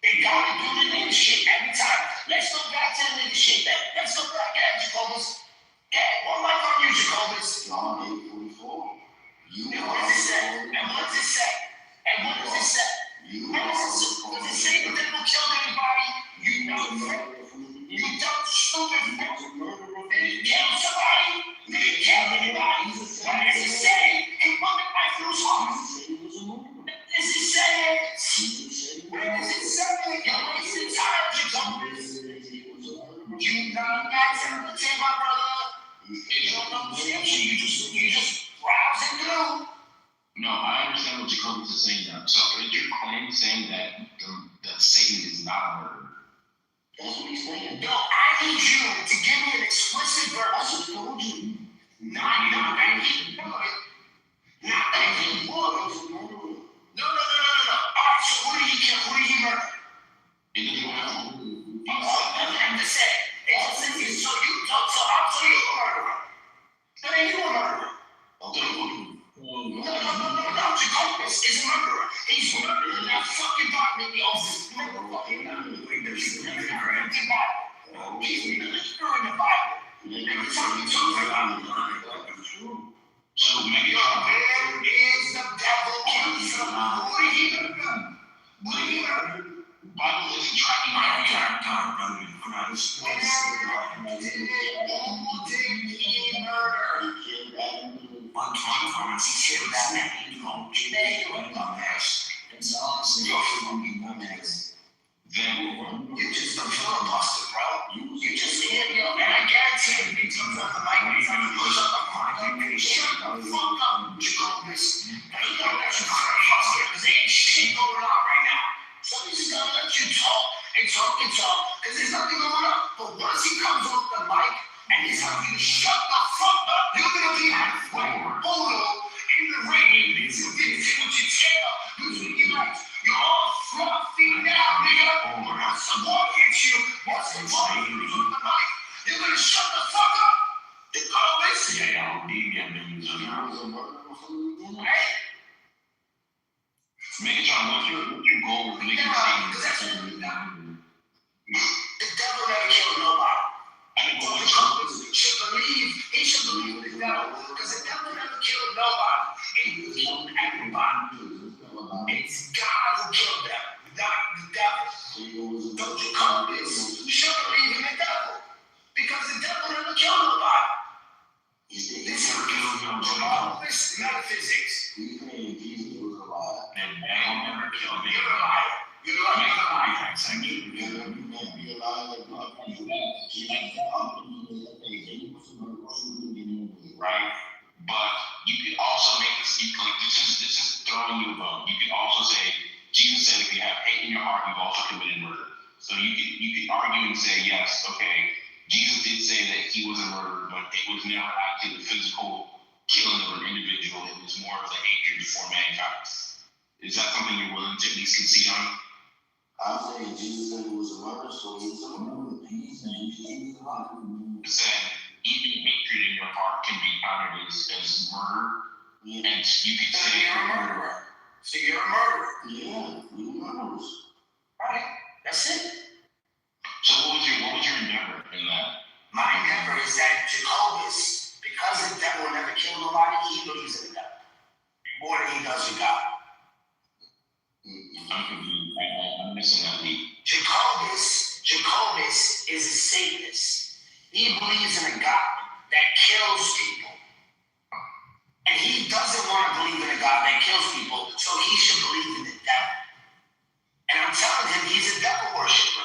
They gotta do the nigga shit every time. Let's go back to the nigga shit. Let's go back at Jacobus. Yeah, one mic on you, Jacobus. John 8:44. And what does it say? What does it say the devil killed anybody? You dumb stupid fuck. Did he kill somebody? Did he kill anybody? What does it say? He put the knife through his heart. What does it say? Where does it say? You're wasting time, Jacobus. You not accepting, my brother. You don't know scripture. You just browse and do. No, I understand what Jacobus is saying now. So is your claim saying that Satan is not a murderer? That's what he's saying. No, I need you to give me an explicit verse. I just told you. Not that he would. Not that he would. No. Alright, so who did he kill? Who did he murder? I'm just saying. So you're a murderer. Then you a murderer. No. Jacobus is a murderer. He's murdering that fucking Bible. He's murdering the Bible. He's murdering the Bible. Every time he talks about it. So maybe where is the devil came from? What did he murder? The Bible isn't tracking my Who did he murder? One comments he killed that man. You don't you just a filibuster, bro. You just hit me up, and I guarantee you, he comes up the mic and he's gonna push up a mic. Shut the fuck up, Jacobus. Now you gotta let you filibuster, because there ain't shit going on right now. So he's just gonna let you talk, because there's nothing going on. But once he comes off the mic, and he's telling you to shut the fuck up, you're gonna be halfway photo in the ring. It's with your tail, losing your lights. You're all fluffy now, nigga. When I support you, once the ball is on the mic, you're gonna shut the fuck up. You call this? Yeah, I don't need them names. Hey? Megatron, what's your goal with making Satan? The devil never killed nobody. He should believe in the devil, because the devil never killed nobody. He killed everybody. It's God who killed them, not the devil. Don't you call this? You should believe in the devil, because the devil never killed nobody. This is this metaphysics. Jesus was alive. And devil never killed me. You're a liar. You're a liar. Right? But you could also make this, this is throwing you a bone. You could also say, Jesus said if you have hate in your heart, you've also committed murder. So you could argue and say, yes, okay, Jesus did say that he was a murderer, but it was never actually the physical killing of an individual. It was more of the hatred for mankind. Is that something you're willing to at least concede on? I'm saying Jesus said he was a murderer, so he's a murderer. He's saying he was a murderer. You said even hatred in your heart can be counted as murder. Yeah. And you could say you're a murderer. So you're a murderer. Yeah, we're murderers. Right. That's it. So what was your endeavor in that? My endeavor is that Jacobus, because the devil never killed nobody, he believes in the devil more than he does in God. I'm confused. I'm missing that beat. Jacobus is a Satanist. He believes in a God that kills people. And he doesn't want to believe in a God that kills people, so he should believe in the devil. And I'm telling him he's a devil worshiper.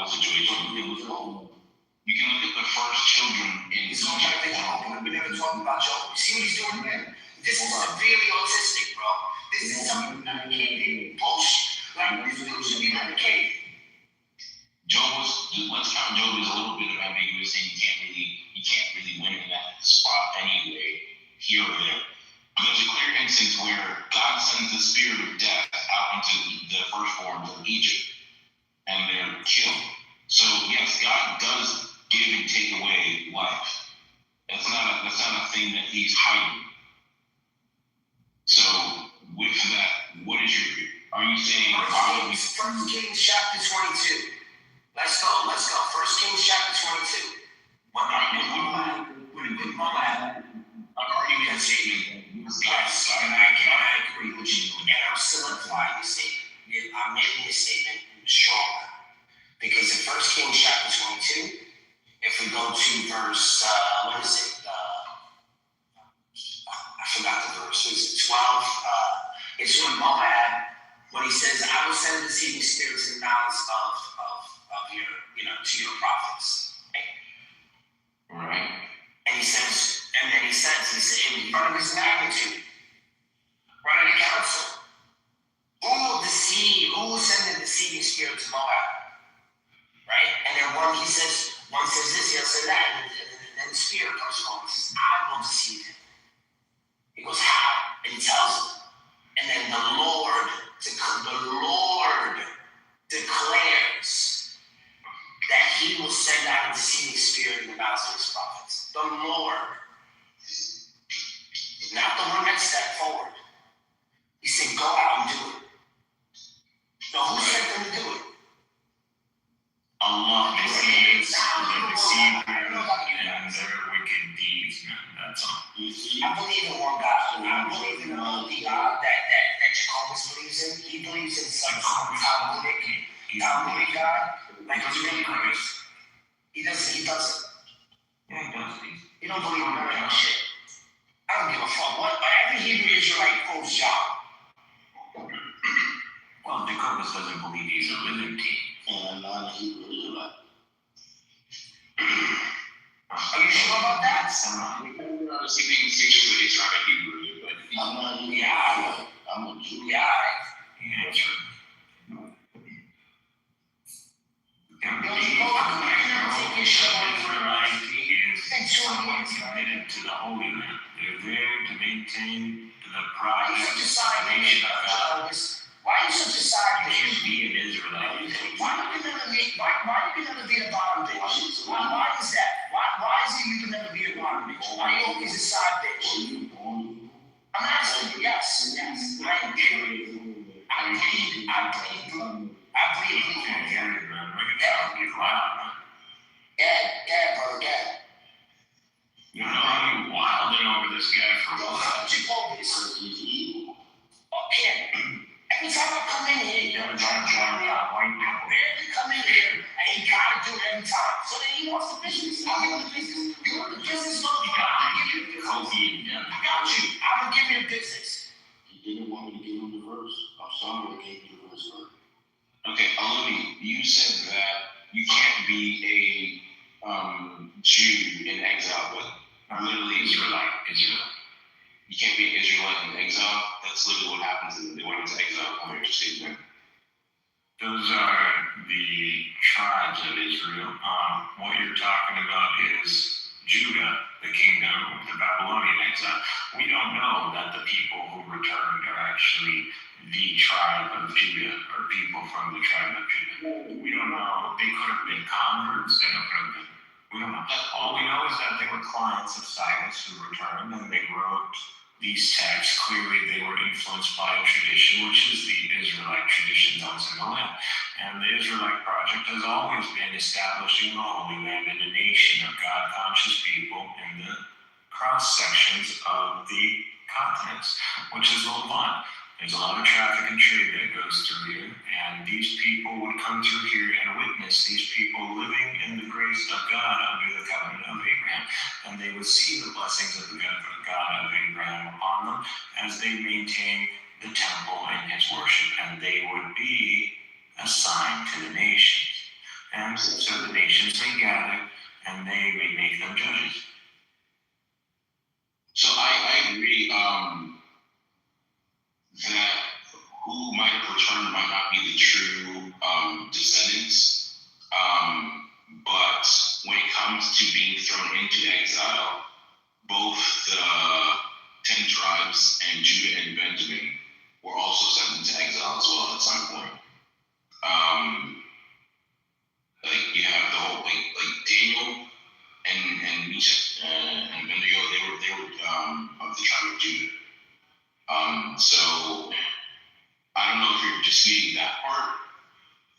the situation. You can look at the first children in He's going back to Job. We never talked about Job. You see what he's doing here? This is severely autistic, bro. This is some medicated bullshit. Like, this dude should be medicated. Let's count Job as a little bit of ambiguous, and you can't really win in that spot anyway, here or there. But there's a clear instance where God sends the spirit of death out into the firstborns of Egypt, and they're killed. So yes, God does give and take away life. That's not a thing that he's hiding. So with that, are you saying? First Kings chapter 22. Let's go. 1 Kings chapter 22. With Moab. I'm arguing that statement. Yes, and I agree with you. And I'm solidifying your statement. I'm making your statement stronger. Because in 1 Kings chapter 22, if we go to verse, what is it? I forgot the verse. Is it 12? It's when Moab, when he says, I will send deceiving spirits in the mouths of your, to your prophets. Right. And he says, in front of his magnitude, running a council, who will send the deceiving spirit to Moab? Right? And then one says this, he'll say that, and then the spirit comes forward and says, I will deceive him. He goes, how? And he tells him. And then the Lord declares that he will send out a deceiving spirit in the mouths of his prophets. The Lord. Not the one that stepped forward. He said, go out and do it. So who sent them to do it? Allah deceives the deceiver and their wicked deeds, man. That's all. I believe in one God. I believe in the only God that Jacobus believes in. He believes in some Talmudic God. Like he's really Christ. He doesn't. Yeah, he does. He don't believe in none of that shit. I don't give a fuck. What? Every Hebrew Israelite quotes John. Well, Jacobus doesn't believe he's a living king. And I'm not a Hebrew Israelite. Are you sure about that? I'm not a Hebrew, but I'm not a Hebrew Yeah. Israelite. I'm a Jew. Yeah. Yeah, true. Take your shit away from is someone committed to the Holy Land. They're there to maintain the progress and salvation of God. Why are you such a side You bitch? can't be an Israelite. Why you can never be a bottom bitch? Why is that? Why is it you can never be a bottom bitch? Why are you always a side bitch? I'm asking you, yes. I bleed blue. Yeah, brother, yeah. You know, I'm wilding over this guy for a while. Jacobus. Okay. Every time I come in here, you're trying to draw me out. I barely come in here, and he gotta do it every time. So then he wants the business. I'll give him the business. You want the business, motherfucker? I'll give you the business. I got you. I'm gonna give you the business. You didn't want me to give him the verse. I'm sorry I gave you the verse. okay, Aluni, you said that you can't be a Jew in exile, but literally Israelite. You can't be an Israelite in exile. That's literally what happens when they went into exile. I'm interested in that. Those are the tribes of Israel. What you're talking about is Judah, the kingdom of the Babylonian exile. We don't know that the people who returned are actually the tribe of Judah or people from the tribe of Judah. We don't know. They could have been converts. They could have been. We don't know. All we know is that they were clients of Cyrus who returned, and they wrote these texts. Clearly, they were influenced by a tradition, which is the Israelite tradition that was in the land. And the Israelite project has always been establishing the Holy Land in a nation of God-conscious people in the cross-sections of the continents, which is Levant. There's a lot of traffic and trade that goes through here, and these people would come through here and witness these people living in the grace of God under the covenant of Abraham. And they would see the blessings of the God of Abraham upon them as they maintain the temple and his worship, and they would be assigned to the nations. And so the nations may gather, and they may make them judges. So I agree that who might have returned might not be the true descendants. But when it comes to being thrown into exile, both the 10 tribes and Judah and Benjamin were also sent into exile as well at some point. Like you have the whole like Daniel and Meshach and Abednego, they were of the tribe of Judah. So I don't know if you're disputing that part,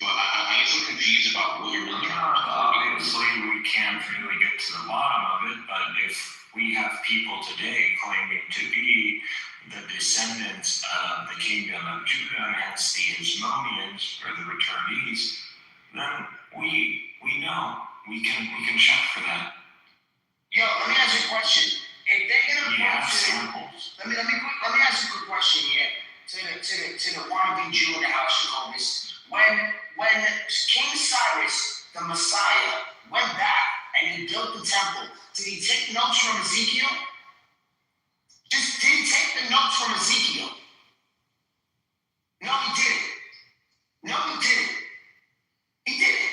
but I guess I'm confused about what you're really trying to talk about. Obviously, we can't really get to the bottom of it, but if we have people today claiming to be the descendants of the kingdom of Judah, and hence the Ismonians or the returnees, then we know we can check for that. Yo, let me ask you a question. If they're gonna We have put samples. let me ask you a quick question here to the wannabe Jew in the house of Jehovah's. When King Cyrus, the Messiah, went back and he built the temple, did he take notes from Ezekiel? Did he take the notes from Ezekiel? No, he didn't. No, he didn't. He didn't.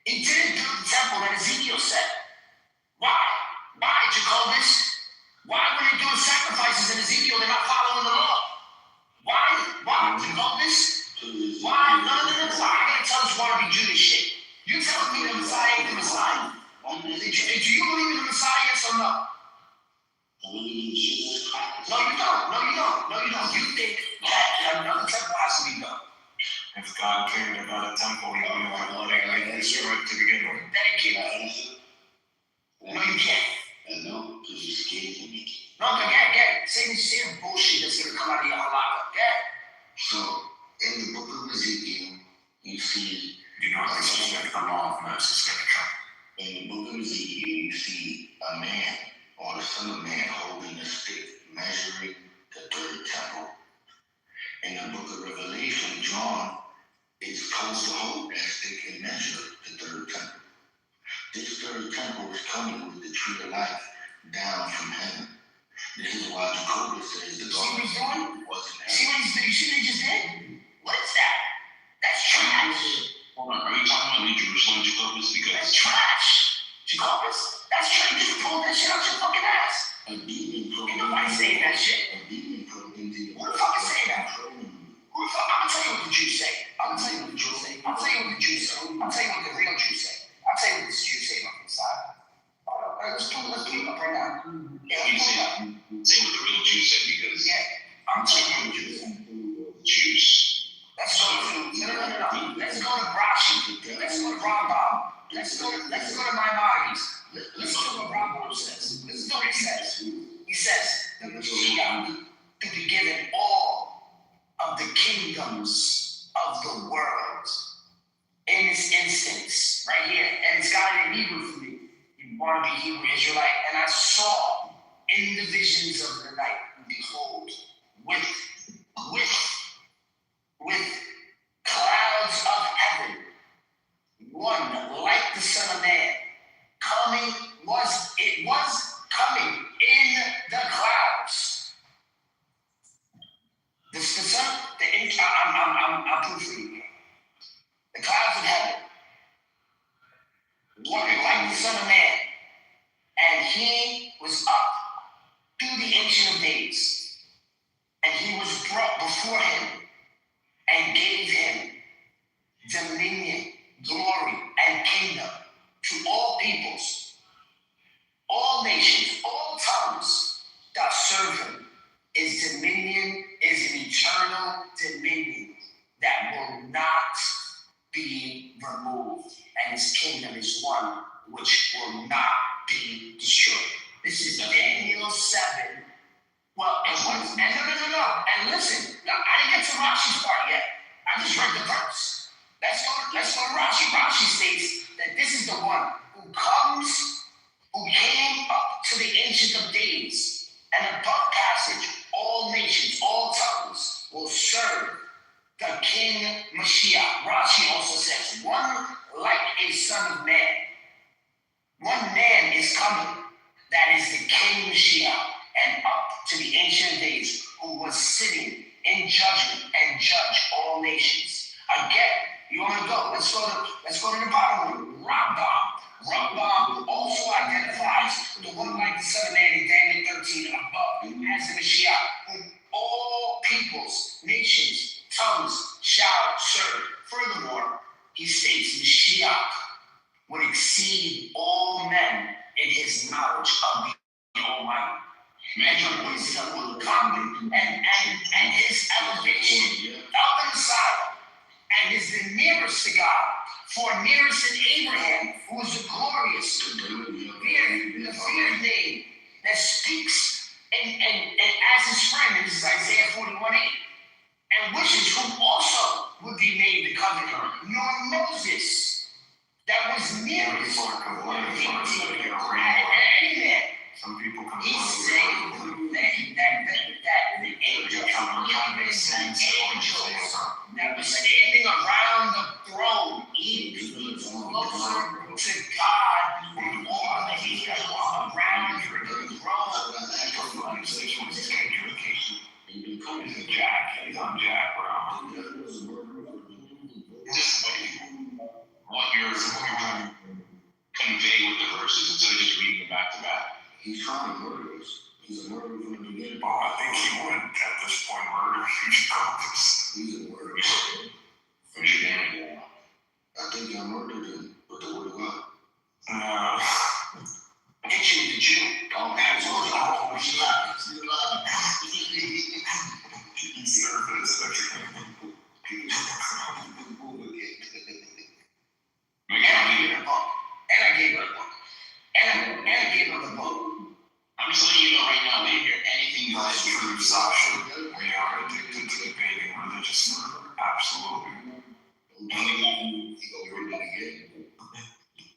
He didn't build the temple that Ezekiel said. Why? Why, Jacobus? Why when they're doing sacrifices in Ezekiel, they're not following the law? Why, Jacobus? Why? No. I gotta tell this wannabe Judas shit. You tell me the Messiah ain't the Messiah. Do you believe in the Messiah, yes or no? No, you don't. You think that another temple has to be built. If God cared about a temple, he would have let it destroyed to begin with. Thank you. No, you can't. No, because you're scared to make it. No, get. Say bullshit that's gonna come out of your halakha. Get. So, in the book of Ezekiel, you see, Do not disrespect the law of Moses, in the book of Ezekiel, you see a man or the son of man holding a stick, measuring the third temple. In the book of Revelation, John is told to hold that stick and measure the third temple. This third temple is coming with the tree of life down from heaven. This is why Kitover says the garden wasn't heaven. You see what he just did? What is that? That's trash. Hold on, are you talking about New Jerusalem, Jacobus? Because That's trash. Jacobus, that's trash. You just pulled that shit out your fucking ass. A demon Ain't nobody saying that shit. A demon probed into your Who the fuck is saying that? Who the fuck? I'm gonna tell you what the Jews say. I'll tell you what the Jews say. I'll tell you what the real Jews say. I'll tell you what this Jew say about the Messiah. Let's pull it up right now. Yeah, you say what the real Jews said because I'm telling you what the Jews say. Jews. Let's go to Let's go to Rashi. Let's go to Rambam. Let's go to Maimonides. Let's go to what Rambam says. This is what he says. He says the Messiah to be given all of the kingdoms of the world. In this instance, right here, and it's got it in Hebrew for me. You want to be Hebrew Israelite, and I saw in the visions of the night, behold, with clouds of heaven, one like the Son of Man, was coming in the clouds. I'm proofreading here. The clouds of heaven, one like the Son of Man, and he was up through the Ancient of Days, and he was brought before him and gave him dominion, glory, and kingdom to all peoples, all nations, all tongues that serve him. His dominion is an eternal dominion that will not be removed, and his kingdom is one which will not be destroyed. This is Daniel 7. Well, and no. And listen, I didn't get to Rashi's part yet. I just read the verse. Let's go to Rashi. Rashi states that this is the one who came up to the Ancient of Days, and above passage, all nations, all tongues will serve the King Mashiach. Rashi also says, one like a son of man. One man is coming, that is the King Mashiach, and up to the Ancient of Days, who was sitting in judgment and judge all nations. Again, you want to go? Let's go to the bottom one. Rambam also identifies the one like the Son of Man in Daniel 13 and above as the Mashiach, whom all peoples, nations, tongues shall serve. Furthermore, he states Mashiach would exceed all men in his knowledge of the Almighty. And the wisdom will come and his elevation up in the side, and is the nearest to God. For nearest in Abraham, who is the glorious, the feared name that speaks and as his friend, this is Isaiah 41:8, and wishes whom also would be made the covenant, nor Moses, that was nearest amen. Some people come He's saying that the angels, that was standing around the throne, even closer to God than all the angels around the throne. He's Jack. He's on Jack, bro. Just what you're trying to convey with the verses instead of just reading them back to back. He's trying to murder us. He's a murderer from the beginning. Oh, I think he would at this point murder huge purpose. He's a murderer. I think I murdered him with the word of God. No. Get you the Jew. Oh, that's all. He's alive. He served this. And I gave her a book. And I gave her the book. I'm just letting you know right now, they didn't hear anything That's true exhaustion. We are addicted to debating religious murder. Absolutely.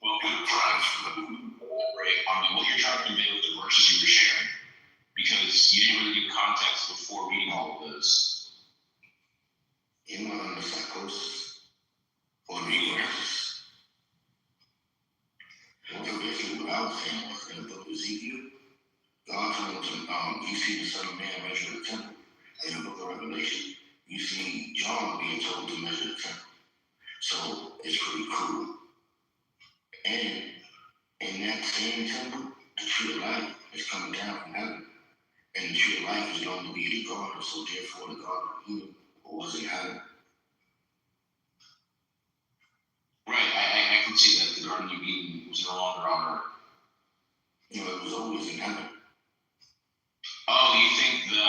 Well, good prize for them. Elaborate on what you're trying to convey with the verses you were sharing, because you didn't really give context before reading all of this. In one of the cycles, or the verses. One of the verses what I was saying was in the book of Ezekiel, God told him, you see the Son of Man measure the temple. In the book of Revelation, you see John being told to measure the temple. So it's pretty cool. And in that same temple, the tree of life is coming down from heaven. And the tree of life is known to be the garden, so therefore the garden of Eden was in heaven. Right, I can see that the Garden of Eden was no longer on earth. You know, it was always in heaven. Oh, you think okay.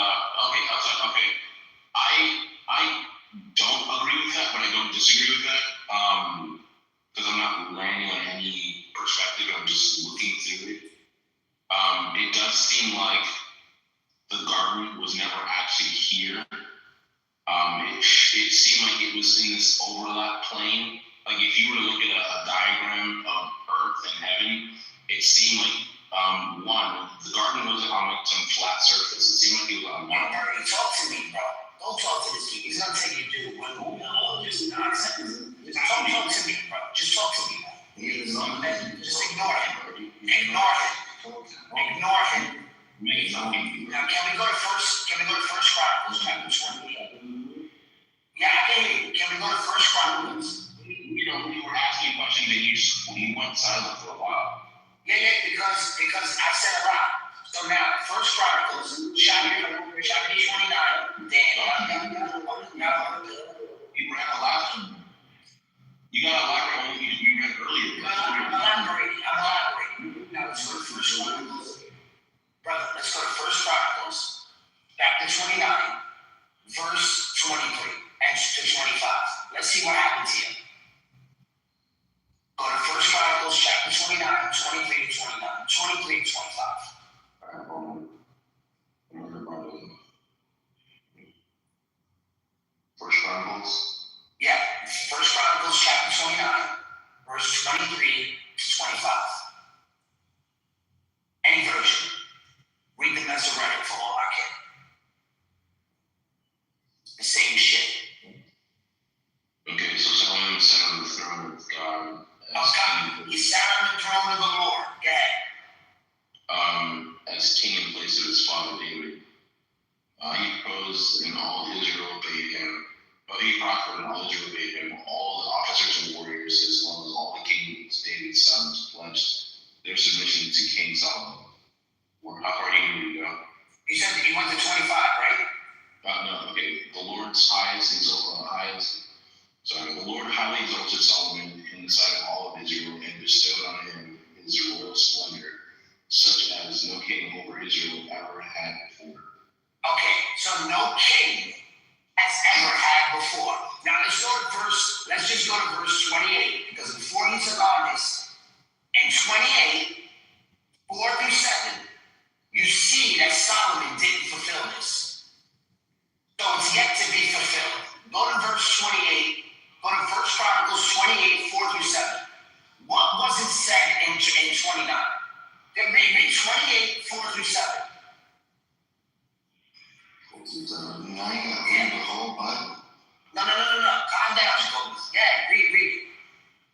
I don't agree with that, but I don't disagree with that. Because I'm not landing on any perspective, I'm just looking through it. It does seem like the garden was never actually here. It seemed like it was in this overlap plane. Like if you were to look at a diagram of Earth and heaven, it seemed like the garden wasn't on like some flat surface. It seemed like it was on one. Talk to me, bro. Don't talk to this kid. He's gonna take you to all this nonsense. Just talk to me, bro. Just talk to me, bro. Just ignore him. Ignore him. Now, can we go to First Chronicles chapter 20? Yeah, I can hear you. Can we go to First Chronicles? You know, we were asking questions and you went silent for a while. Yeah, because I said a lot. So now, First Chronicles chapter 29. You read a lot. You got to elaborate on what you read earlier. I'm elaborating. Now let's go to First Chronicles. Brother, let's go to First Chronicles, chapter 29, verse 23 and to 25. Let's see what happens here. Go to First Chronicles, chapter 29, 23 to 29, 23 to 25. First Chronicles? Yeah, First Chronicles, chapter 29, verse 23 to 25. Any version. Read the Masoretic for all I can. The same shit. offered knowledge of him, all the officers and warriors, as well as all the King David's sons, pledged their submission to King Solomon. How far do you go? You said that he went to 25, right? No, okay. The Lord highly exalted Solomon in the sight of all of Israel and bestowed on him his royal splendor, such as no king over Israel ever had before. Okay, so no king has ever had before. Now let's just go to verse 28, because before he took on this, in 28, 4 through 7, you see that Solomon didn't fulfill this. So it's yet to be fulfilled. Go to verse 28, go to 1 Chronicles 28, 4 through 7. What wasn't said in 29? Read 28, 4 through 7. Now you gotta read the whole Bible. No. Calm down. Yeah, read it.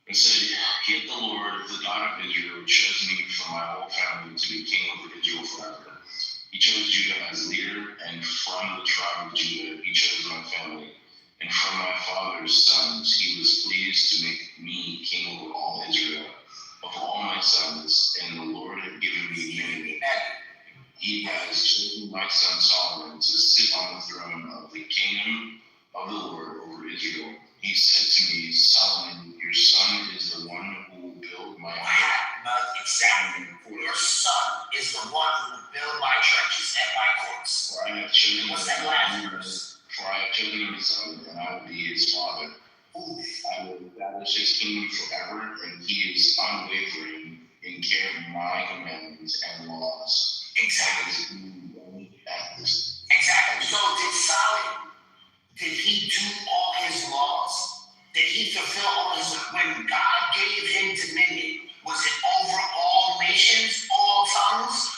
It said, "Yet the Lord, the God of Israel, chose me from my whole family to be king over Israel forever. He chose Judah as leader, and from the tribe of Judah he chose my family. And from my father's sons he was pleased to make me king over all Israel, of all my sons, and the Lord had given me many. He has chosen my son Solomon to sit on the throne of the kingdom of the Lord over Israel. He said to me, Solomon, your son is the one who will build my house." Not exactly. Your son is the one who will build my churches and my courts. For I have chosen What's that last verse? For I have chosen him his son, and I will be his father. I will establish his kingdom forever, and he is unwavering in care of my commandments and laws. Exactly. Exactly. So did Solomon, did he do all his laws? Did he fulfill all his, when God gave him dominion, was it over all nations, all tongues?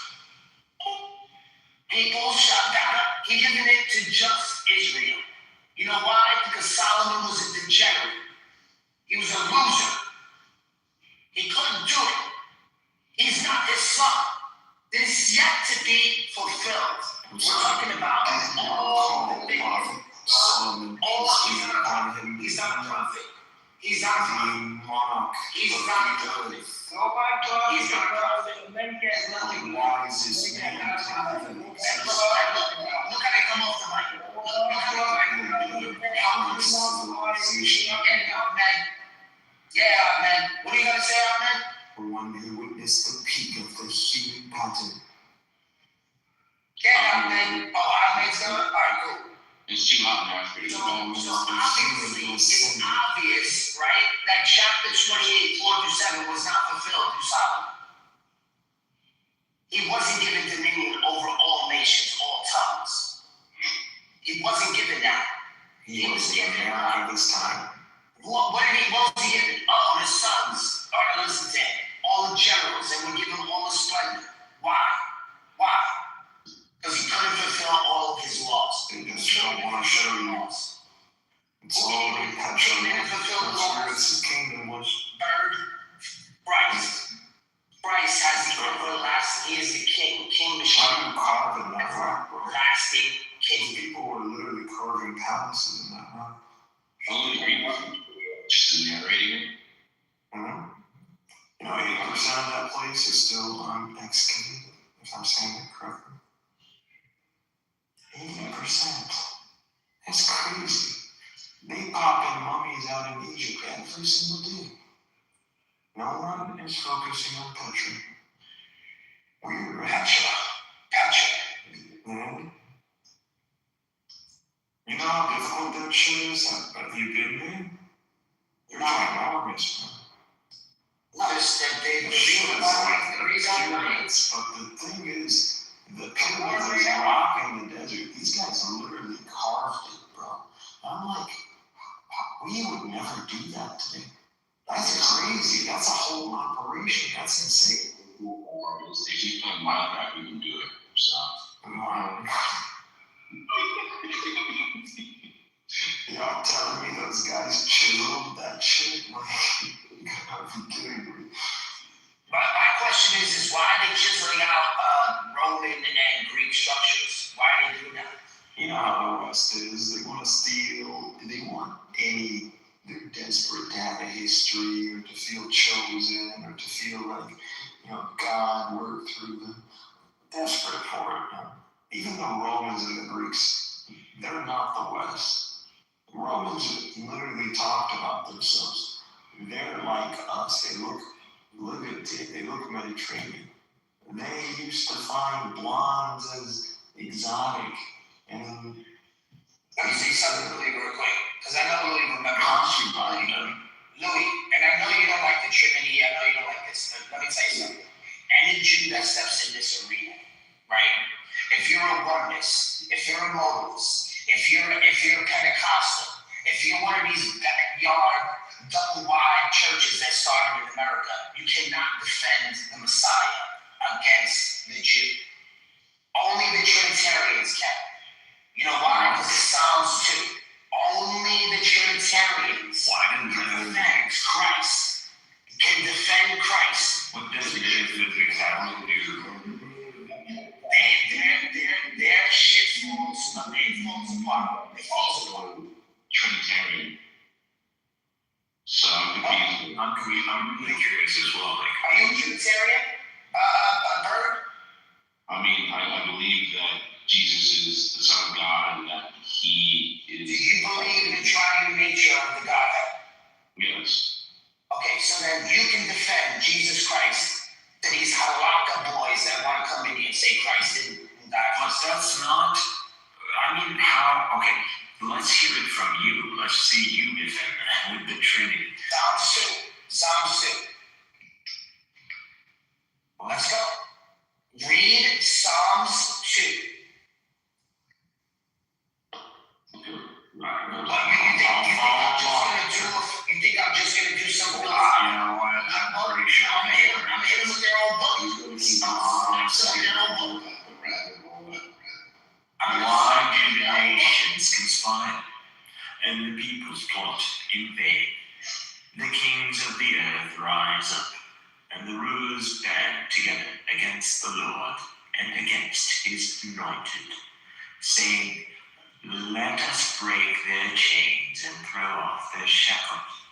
People shut down. He given it to just Israel. You know why? Because Solomon was a degenerate. He was a loser. He couldn't do it. He's not his son. This is yet to be fulfilled. We're talking about all the things. He's not a prophet. He's not a prophet. He's not a prophet. Oh my God, He's not a prophet. man has nothing. Wisest man to ever Look how they come off the mic. Look how they come. Yeah, man. What are you gonna say, Ahmed? For one who witnessed the peak of the human pattern. Yeah, Ahmed. Oh, Ahmed's going? All right, cool. It's too loud now for you. So obviously, it's obvious, right, that chapter 28, 4 through 7 was not fulfilled through Solomon. He wasn't given dominion over all nations, all tongues. He wasn't given that. He was given this time. What was he given? Oh, the sons. All right, listen to him. All the generals, and we give him all the splendor. Why? Because he couldn't fulfill all of his laws. They just don't want to show you. It's all they have shown you. That's his kingdom was. Christ has the everlasting. He is the king. King machine. How do you carve in that rock, bro? Everlasting king. People were literally carving palaces in that rock. Just narrating it. You know, 80% of that place is still excavated, if I'm saying it correctly. 80%. That's crazy. They pop in mummies out in Egypt every single day. No one is focusing on country. We're gotcha. Mm-hmm. You know how difficult that shit is? Have you been there? They're ginormous, man. But the thing is, the pyramids of rock in the desert, these guys literally carved it, bro. I'm like, we would never do that today. That's crazy. That's a whole operation. That's insane. If you play Minecraft, we can do it. So. Y'all telling me those guys chiseled that shit? Like, you gotta be kidding me. My question is why are they chiseling out Roman and Greek structures? Why are they doing that? You know how the West is. They want to steal. They want any, they're desperate to have a history or to feel chosen or to feel like, God worked through them. Desperate for it. Even the Romans and the Greeks, they're not the West. The Romans literally talked about themselves. They're like us. They look Mediterranean. They used to find blondes as exotic. And let me say something really real quick, because I know Louis remembers. Louis, and I know you don't like the Trinity, I know you don't like this, but let me tell you something. Any Jew that steps in this arena, right? If you're a oneness, if you're a modalist, if you're Pentecostal, if you're one of these backyard, double-wide churches that started in America, you cannot defend the Messiah against the Jew. Only the Trinitarians can. You know why? Because it's Psalms 2. Only the Trinitarians can defend Christ. Can defend Christ. What does it exactly do? Their shit falls apart. It falls apart. Trinitarian. So I'm really curious as well. Are you a Trinitarian, Bird? I mean, I believe that Jesus is the Son of God and that He is. Do you believe in the triune nature of the Godhead? Yes. Okay, so then you can defend Jesus Christ to these halakha boys that want to come in here and say Christ didn't die. But that's not. How? Okay, let's hear it from you. Let's see you defend that with the Trinity. Psalms 2. Let's go. Read Psalms 2. You think I'm just gonna do something? You know what? I'm pretty sure. I'm gonna hit them with their own book. Why do the nations conspire and the peoples plot in vain? The kings of the earth rise up, and the rulers band together against the Lord and against his anointed, saying, let us break their chains and throw off their shackles.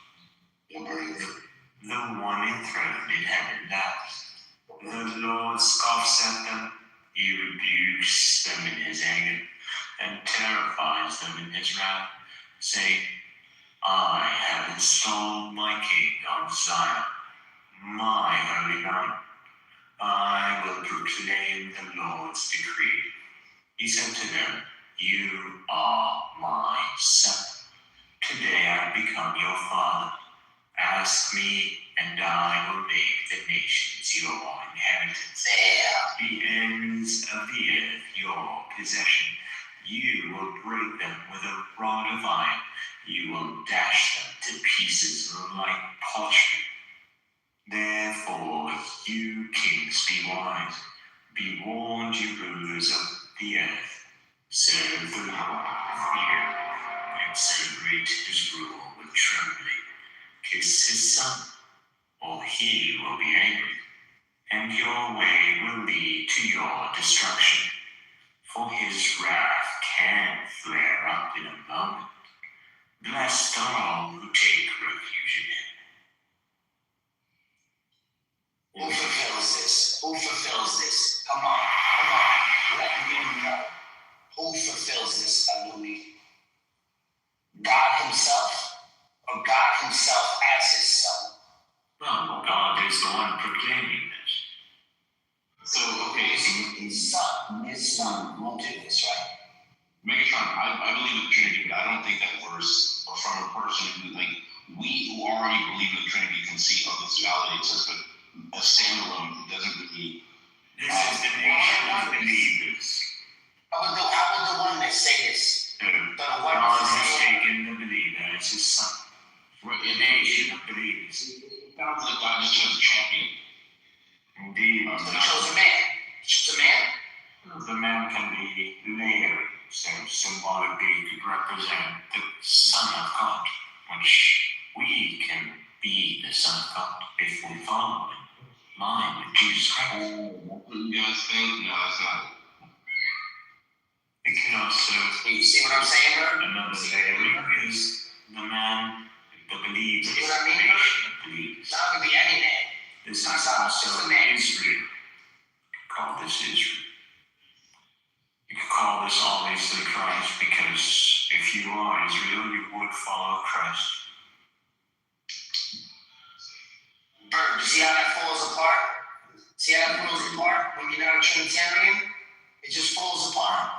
The one enthroned in heaven laughs. The Lord scoffs at them. He rebukes them in his anger and terrifies them in his wrath, saying, I have installed my king on Zion, my holy mountain. I will proclaim the Lord's decree. He said to them, you are my son. Today I become your father. Ask me, and I will make the nations your inheritance. The ends of the earth your possession. You will break them with a rod of iron. You will dash them to pieces like pottery. Therefore, you kings, be wise. Be warned, you rulers of the earth. Serve the Lord with fear, and celebrate his rule with trembling. Kiss his son, or he will be angry, and your way will lead to your destruction. For his wrath can flare up in a moment. Blessed are all who take refuge in him. Who fulfills this? Who fulfills this? Come on. Let me know. Who fulfills this, Louis? God himself, or God himself as his son? Well, God is the one proclaiming this. So, okay. His son will do this, right? Megatron, I believe in the Trinity, but I don't think that verse, or from a person who, we who already believe in the Trinity can see how this validates us, but a standalone doesn't really. This is the nation of believers. How would the oneness say this? God has taken the believer as his son. We're a nation of believers. It sounds like God just chose a champion. Indeed. He chose a man. Just a man? The man can be layered, so symbolically could represent the Son of God, which we can be the Son of God if we follow in line with Jesus Christ. You guys think? No, that's not it. It can also. You see what I'm saying, bro? Another layering is the man that believes You know what I mean? believes. It's not gonna be any man. This is It's not also just a man. Israel. Call this Israel. You could call this obviously Christ, because if you are Israel, you would follow Christ. Bird, you see how that falls apart? See how that falls apart when you're not a Trinitarian? It just falls apart.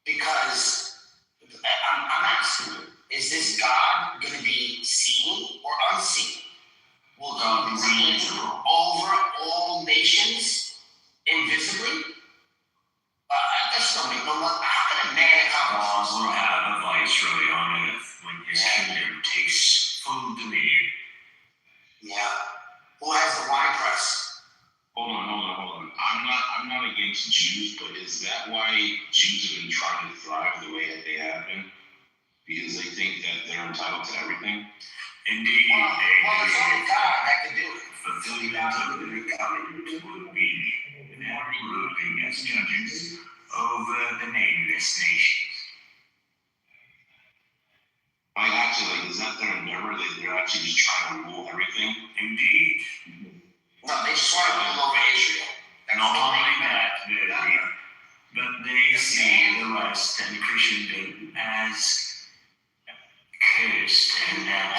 Because I'm asking you, is this God going to be seen or unseen? Will God be seen over all nations invisibly? That's not make no money. How can a man accomplish? God will have a viceroy on earth when his kingdom takes full dominion. Yeah. Who has the wine press? Hold on. I'm not against Jews, but is that why Jews have been trying to thrive the way that they have been? Because they think that they're entitled to everything? Indeed, Well, it's only God that can do it. fulfillment of the covenant will be them ruling as judges over the nameless nations. Like, actually, is that their endeavor? They're actually just trying to rule everything? Indeed. No, they just want to rule over Israel. Not only that, but they see the West and Christendom as cursed, and that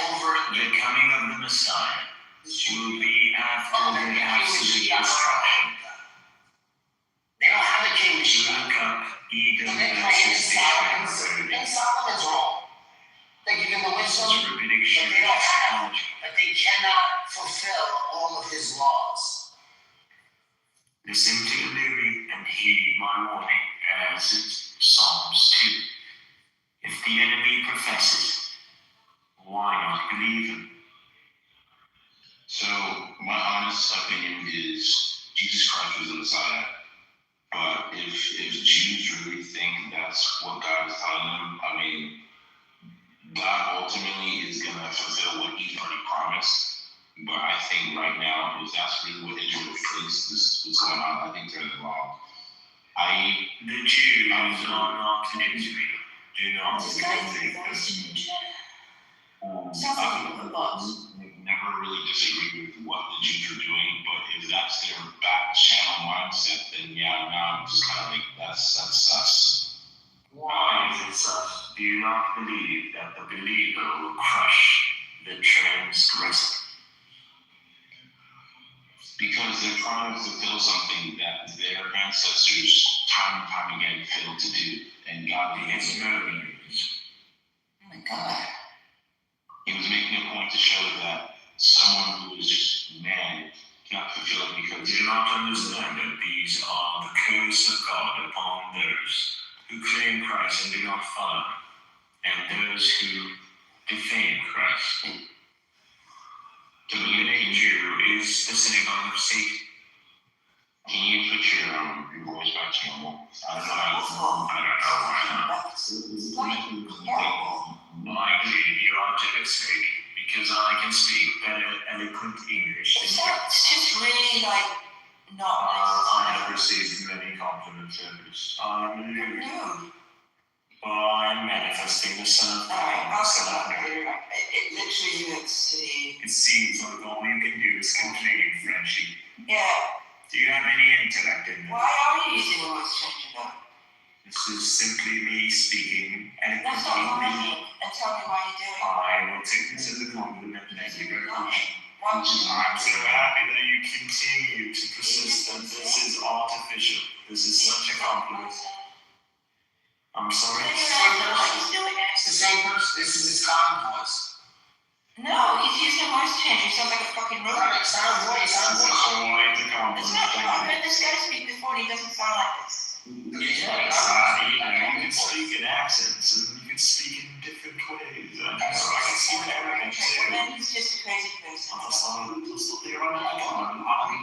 the coming of the Messiah will be after the absolute destruction. They don't have a king to shoot. Look up Edom They're versus praying in Solomon's role. They give him the wisdom, rabbinic but they don't have, knowledge. but they cannot fulfill all of his laws. Listen to Louis and heed my warning, as in Psalms 2. If the enemy professes, why not believe him? So, my honest opinion is Jesus Christ was the Messiah. But if Jews really think that's what God is telling them, I mean, God ultimately is going to fulfill what He's already promised. But I think right now, if that's really what Israel thinks this what's going on, I think they're in the wrong. The Jews are not in Israel. Do not believe this. Never really disagree with what the Jews are doing, but if that's their back channel mindset, then yeah, now I'm just kind of like, that's sus. Why is it sus? Do you not believe that the believer will crush the transgressor? Because they're trying to fulfill something that their ancestors time and time again failed to do, and God His murderers. Oh my God. He was making a point to show that someone who is just man cannot fulfill it because Do not understand that these are the curse of God upon those who claim Christ and do not follow him, and those who defame Christ. To believe in Jew is the synagogue of Satan. Can you put your voice back to normal? I don't know why. I believe you are jealous, maybe, because I can speak better eloquent English than you. It's just really like not I have received many compliments of this. I'm Louis. No. I'm manifesting the Son of God. Alright, I'll Son stop of God. here. It literally hurts to the. It seems like all you can do is complain, Frenchie. Yeah. Do you have any intellect in Why them? are you using the voice changer though? This is simply me speaking That's not eloquently. lying. And tell me why you're doing it. I will take this as a compliment. Thank you very much. Why would you? I'm so happy that you continue to persist that this is artificial. This is such a compliment. I'm sorry. It's the same person. This is his calm voice. No, he's using a voice changer. He sounds like a fucking robot. It's not a voice. It's not a voice. So why the compliment? It's not true. Thank I've heard this guy speak before and he doesn't sound like this. You can speak in accents and you can speak in different ways. I can speak Arabic Well, too. then he's just a crazy person.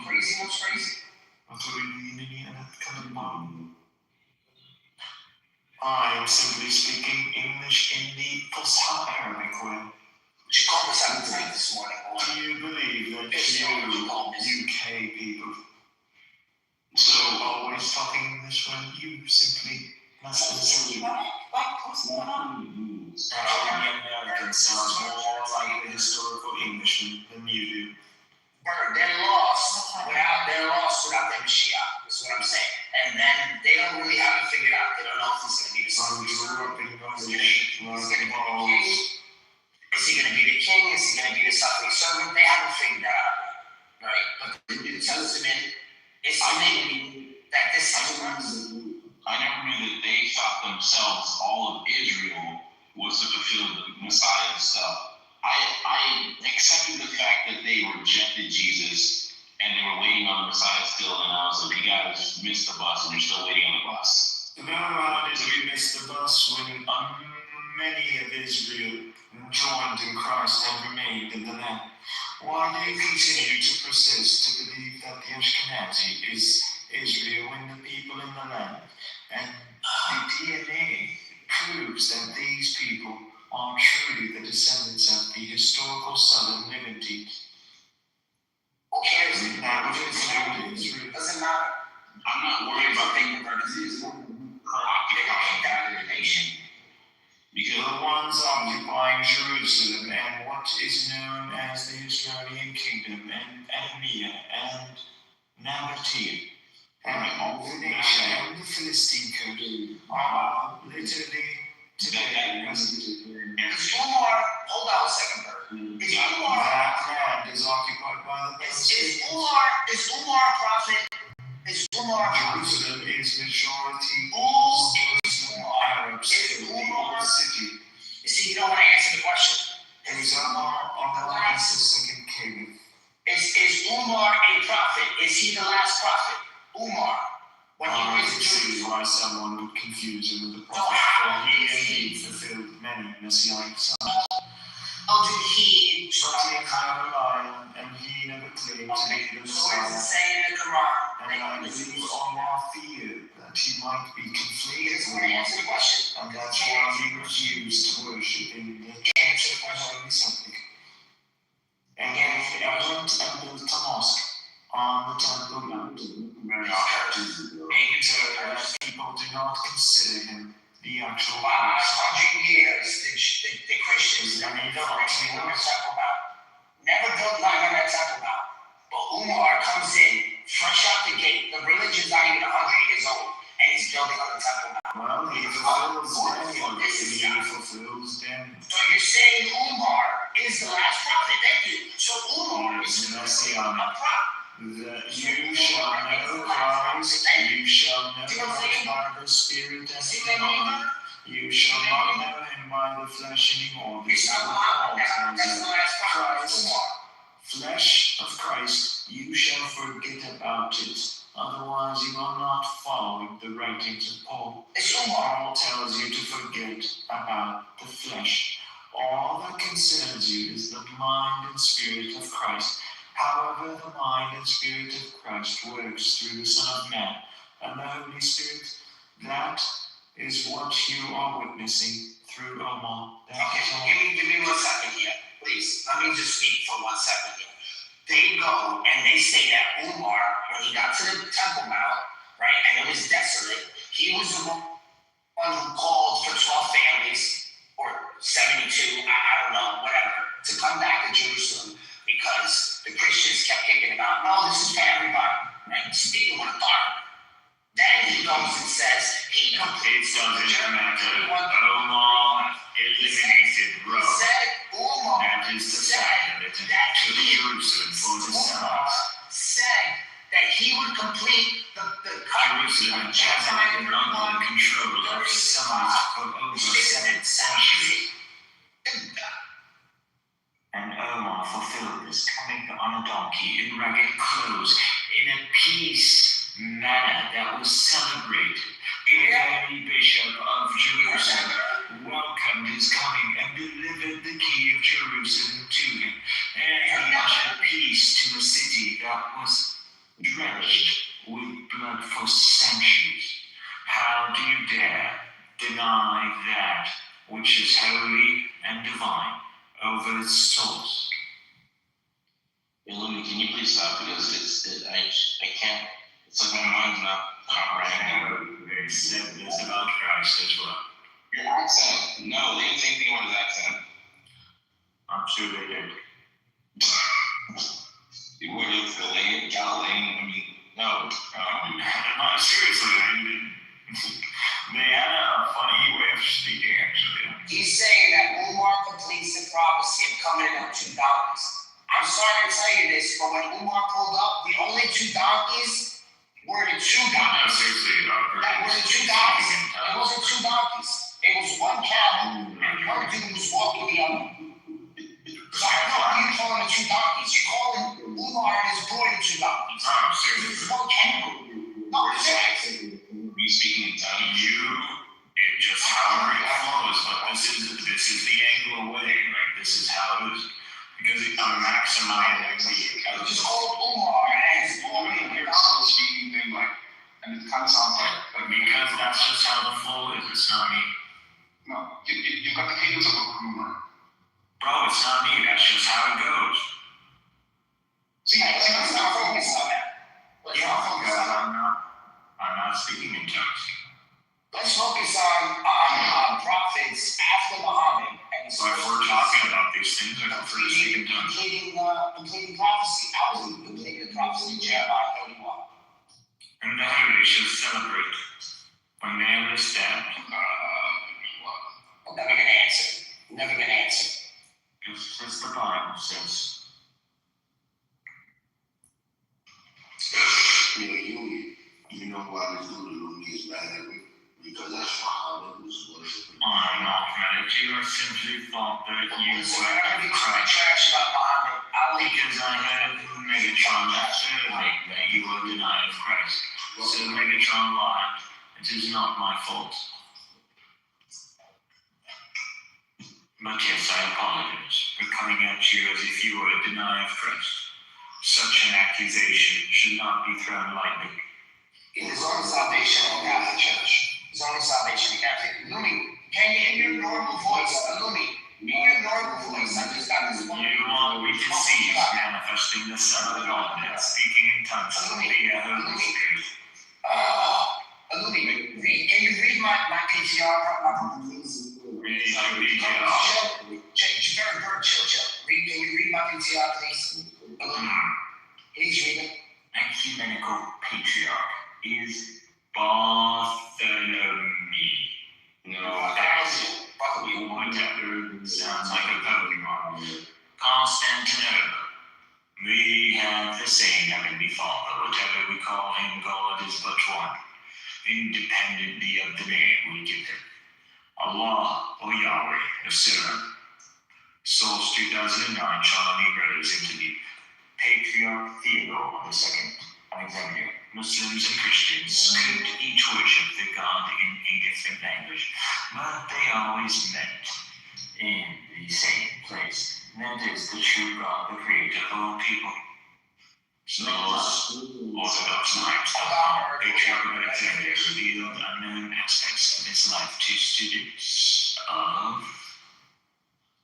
Crazy, what's crazy? I am simply speaking English in the Fusha Arabic way. She called us out tonight this morning. Do you believe that you UK people So, always talking English when you simply must listen? Like, what's going on? The American sounds more like the historical Englishman than you do. They're lost without the Mashiach, is what I'm saying. And then they don't really have it figured out. They don't know if he's going to be the son of the king. Is he going to be the king? Is he going to be the suffering servant? They haven't figured that out yet, right? But the New Testament is saying that this is I never knew that they thought themselves, all of Israel, was to fulfill the Messiah stuff. I accepted the fact that they rejected Jesus and they were waiting on the Messiah still, and I was like, you guys missed the bus and you're still waiting on the bus. No, how did we miss the bus when many of Israel joined in Christ and remained in the land? Why do you continue to persist to believe that the Ashkenazi is Israel when the people in the land and the DNA proves that these people are truly the descendants of the historical southern Levantine? who cares? Israel. Doesn't matter. I'm not worried about being converted. Occupying that nation. Because the ones occupying Jerusalem and what is known as the Israeli Kingdom and Edomia and Nabatea and Phoenicia and the Philistine coast are literally today Is Umar, hold on a second, Bert. Is Umar, that land is occupied by the is Umar a prophet? Is Umar a prophet? Jerusalem is majority Who is Umar? Arabs in the city. You see, you don't want to answer the question. Is Allah is the second king? Is Umar a prophet? Is he the last prophet? Umar. When he I was can in see Jerusalem. why someone would confuse him with the No, prophet, how for he is indeed he? fulfilled many messianic signs. How did he? But he is never lion, and he never claimed to be the So what does it Messiah. say in the Quran? And I believe Allah feared that he might be He conflated doesn't with want to Allah, answer the question. and that's why he refused to worship in the church of the Holy Sepulchre. And he went and built a mosque on the Temple Mount. So people do not consider him the actual Last Christ. 100 years, the Christians never built anything on the Temple Mount. Never built nothing on that Temple Mount. But Umar comes in, fresh out the gate. The religion's not even 100 years old, and he's building on the Temple Mount. Well, he fulfills Daniel. He fulfills Daniel. So you're saying Umar is the last prophet? Thank you. So Umar is a prophet. You shall know Christ, you shall know Christ by the Spirit and the mind. You shall not know him by the flesh anymore. This is what Paul tells you. Christ, flesh of Christ, you shall forget about it. Otherwise, you are not following the writings of Paul. Paul tells you to forget about the flesh. All that concerns you is the mind and spirit of Christ. However, the mind and spirit of Christ works through the Son of Man and the Holy Spirit. That is what you are witnessing through Omar. Okay, give me 1 second here, please. Let me just speak for 1 second here. They go and they say that Umar, when he got to the Temple Mount, right, and it was desolate, he was the one who called for 12 families, or 72, I don't know, whatever, to come back to Jerusalem because the Christians kept kicking about, no, this is for everybody, right? Speaking with authority. Then he goes and says, he completes the German 31. Eliminated road. He said, Umar That is the side of it to Jerusalem for the Sabbath. said that he would complete the Jerusalem has been under control of Semites for over 7 centuries. And Omar fulfilled this, coming on a donkey in ragged clothes, in a peace manner that was celebrated. The very bishop of Jerusalem welcomed his coming and delivered the key of Jerusalem to him. And he ushered peace to a city that was drenched with blood for centuries. How do you dare deny that which is holy and divine over its source? Illumi, can you please stop, because I can't, it's like my mind's not comprehending. They said this about Christ as well. Your accent. No, they didn't say anything about his accent. I'm sure they did. What is Galilean? I mean, no. Seriously, they had a funny way of speaking, actually. He's saying that Umar completes the prophecy of coming in on 2 donkeys. I'm sorry to tell you this, but when Umar pulled up, the only 2 donkeys were the 2 donkeys. Seriously, That was the 2 donkeys. It wasn't 2 donkeys. It was 1 camel, and one dude was walking the other. So I don't know why you're calling the 2 donkeys. You're calling Umar and his boy the 2 donkeys. Oh, seriously. It's 1 camel. No, it's right. You speaking in tongues? It just however it flows, but this is the angle away, right? This is how it is. Because I'm maximizing I just called Umar and his boy. You're also speaking thing like, and it kind of sounds like because that's just how the flow is. It's not me. no, you got the cadence of a groomer. Bro, it's not me. That's just how it goes. See, Let's not focus on that. Let's not focus Because on that. I'm not speaking in tongues. Let's focus on prophets after Muhammad. And So if we're talking about these things, I prefer to speak in tongues. completing prophecy. I was completing the prophecy, Jeremiah 31. And the holy shall celebrate when they understand. I'm never gonna answer. Never gonna answer. Because the Bible says. You know why this dude Lumi is mad at me? Because that's Muhammad who's worshiping. I'm not mad at you. I simply thought that you Listen, were I'm gonna be trash about Muhammad. I'll leave because I had Megatron asserting that you were denying of Christ. So Megatron lied. It is not my fault. But yes, I apologize for coming at you as if you were a denier of Christ. Such an accusation should not be thrown lightly. There's only salvation in the Catholic Church. There's only salvation in the Catholic. Lumi, can you, in your normal voice, Lumi, in your normal voice, I just got this one. You are we can see manifesting the Son of God and speaking in tongues via Holy Spirit. Lumi, can you read my PTR, please? Chill. Can you read my PTR, please? Please read it. Ecumenical Patriarch is Bartholomew. No, whatever sounds like a Pokemon. Constantinople. We have the same Heavenly Father. Whatever we call him, God is but one, independently of the name we give him. Allah or Yahweh, etc. Source 2009, Charlie Rose interview. Patriarch Theodore II, Alexandria. Muslims and Christians could each worship their God in a different language, but they always met in the same place. That is the true God, the creator of all people. So, Orthodox Knight, Patriarch of Alexandria revealed unknown aspects of his life to students of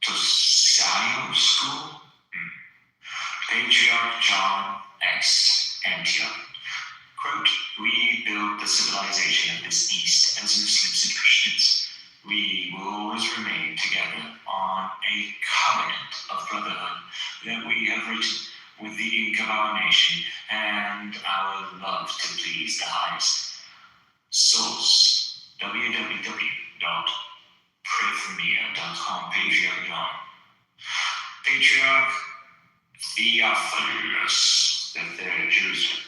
Tosayo School. Patriarch John X. Antioch. Quote, we built the civilization of this East as Muslims and Christians. We will always remain together on a covenant of brotherhood that we have written with the ink of our nation and our love to please the highest. Source, www.prayformea.com, Patriarch John. Patriarch Theophilus III, Jerusalem.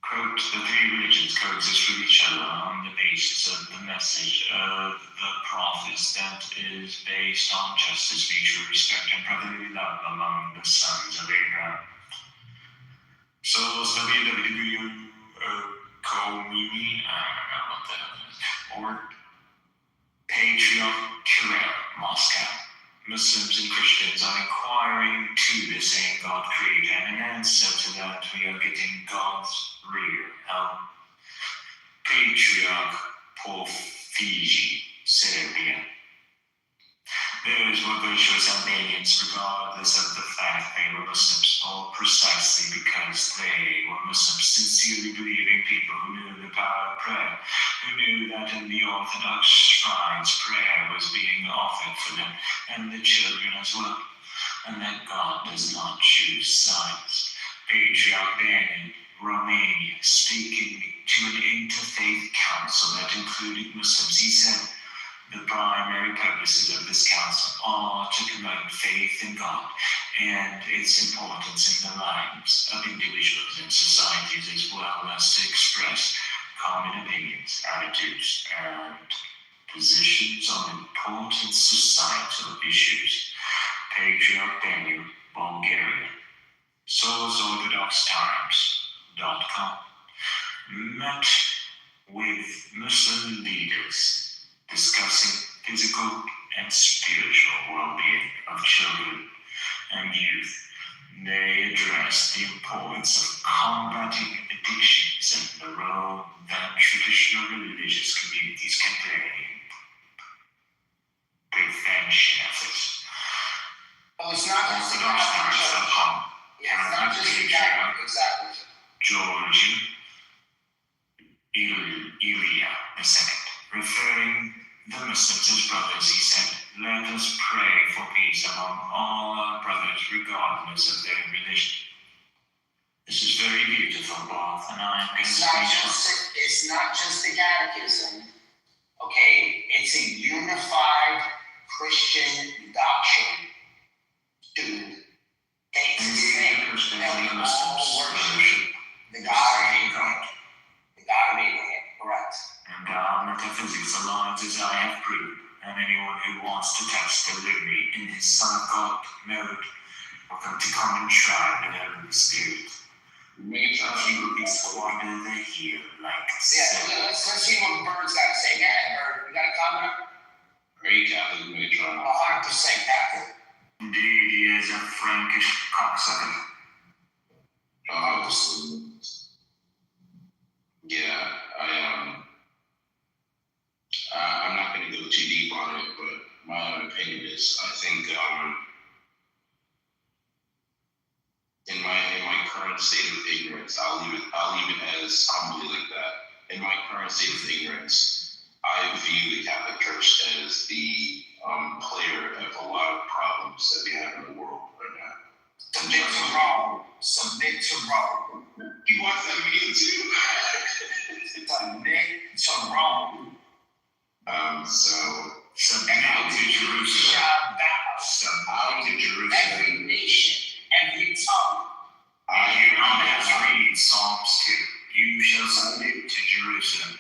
Quote, the three religions coexist with each other on the basis of the message of the prophets that is based on justice, mutual respect, and brotherly love among the sons of Abraham. Source, www.comini, I don't know what that is, or Patriarch Kirill, Moscow. Muslims and Christians are inquiring to the same God creator, and in answer to that, we are getting God's real help. Patriarch Porphyry, Serbia. Those were virtuous Albanians regardless of the fact they were Muslims, or precisely because they were Muslims, sincerely believing people who knew the power of prayer, who knew that in the Orthodox shrines prayer was being offered for them and the children as well, and that God does not choose sides. Patriarch Daniel, Romania, speaking to an interfaith council that included Muslims, he said, the primary purposes of this council are to promote faith in God and its importance in the lives of individuals and societies, as well as to express common opinions, attitudes, and positions on important societal issues. Patriarch Daniel, Bulgaria. SourceOrthodoxTimes.com met with Muslim leaders discussing physical and spiritual well-being of children and youth. They addressed the importance of combating addictions and the role that traditional religious communities can play in prevention efforts. Well, it's not just the OrthodoxTimes.com. It's not just the Catholic, exactly. Georgian Ilya II, referring the Muslims as brothers, he said, let us pray for peace among all our brothers, regardless of their religion. This is very beautiful, Bob, and I'm going to It's not just the catechism, okay? It's a unified Christian doctrine, dude. It's the same that we all worship the God of Abraham. The God of Abraham, correct. And our metaphysics aligns as I have proved, and anyone who wants to test the liberty in his Son of God mode will come to common tribe in heavenly spirit. He will be squandered here like a let's see what Bird's got to say. Yeah, Bird, you got a comment? Great Catholic Megatron. 100% Catholic. Indeed, he is a Frankish cocksucker. Yeah, I'm not going to go too deep on it, but my own opinion is, I think, in my current state of ignorance, I'll leave it as humbly like that. In my current state of ignorance, I view the Catholic Church as the player of a lot of problems that we have in the world right now. Submit to Rome. Submit to Rome. He wants that video too. Submit to Rome. Somehow to Jerusalem. Somehow to Jerusalem. Every nation, every tongue. You always read Psalms 2. You shall submit to Jerusalem.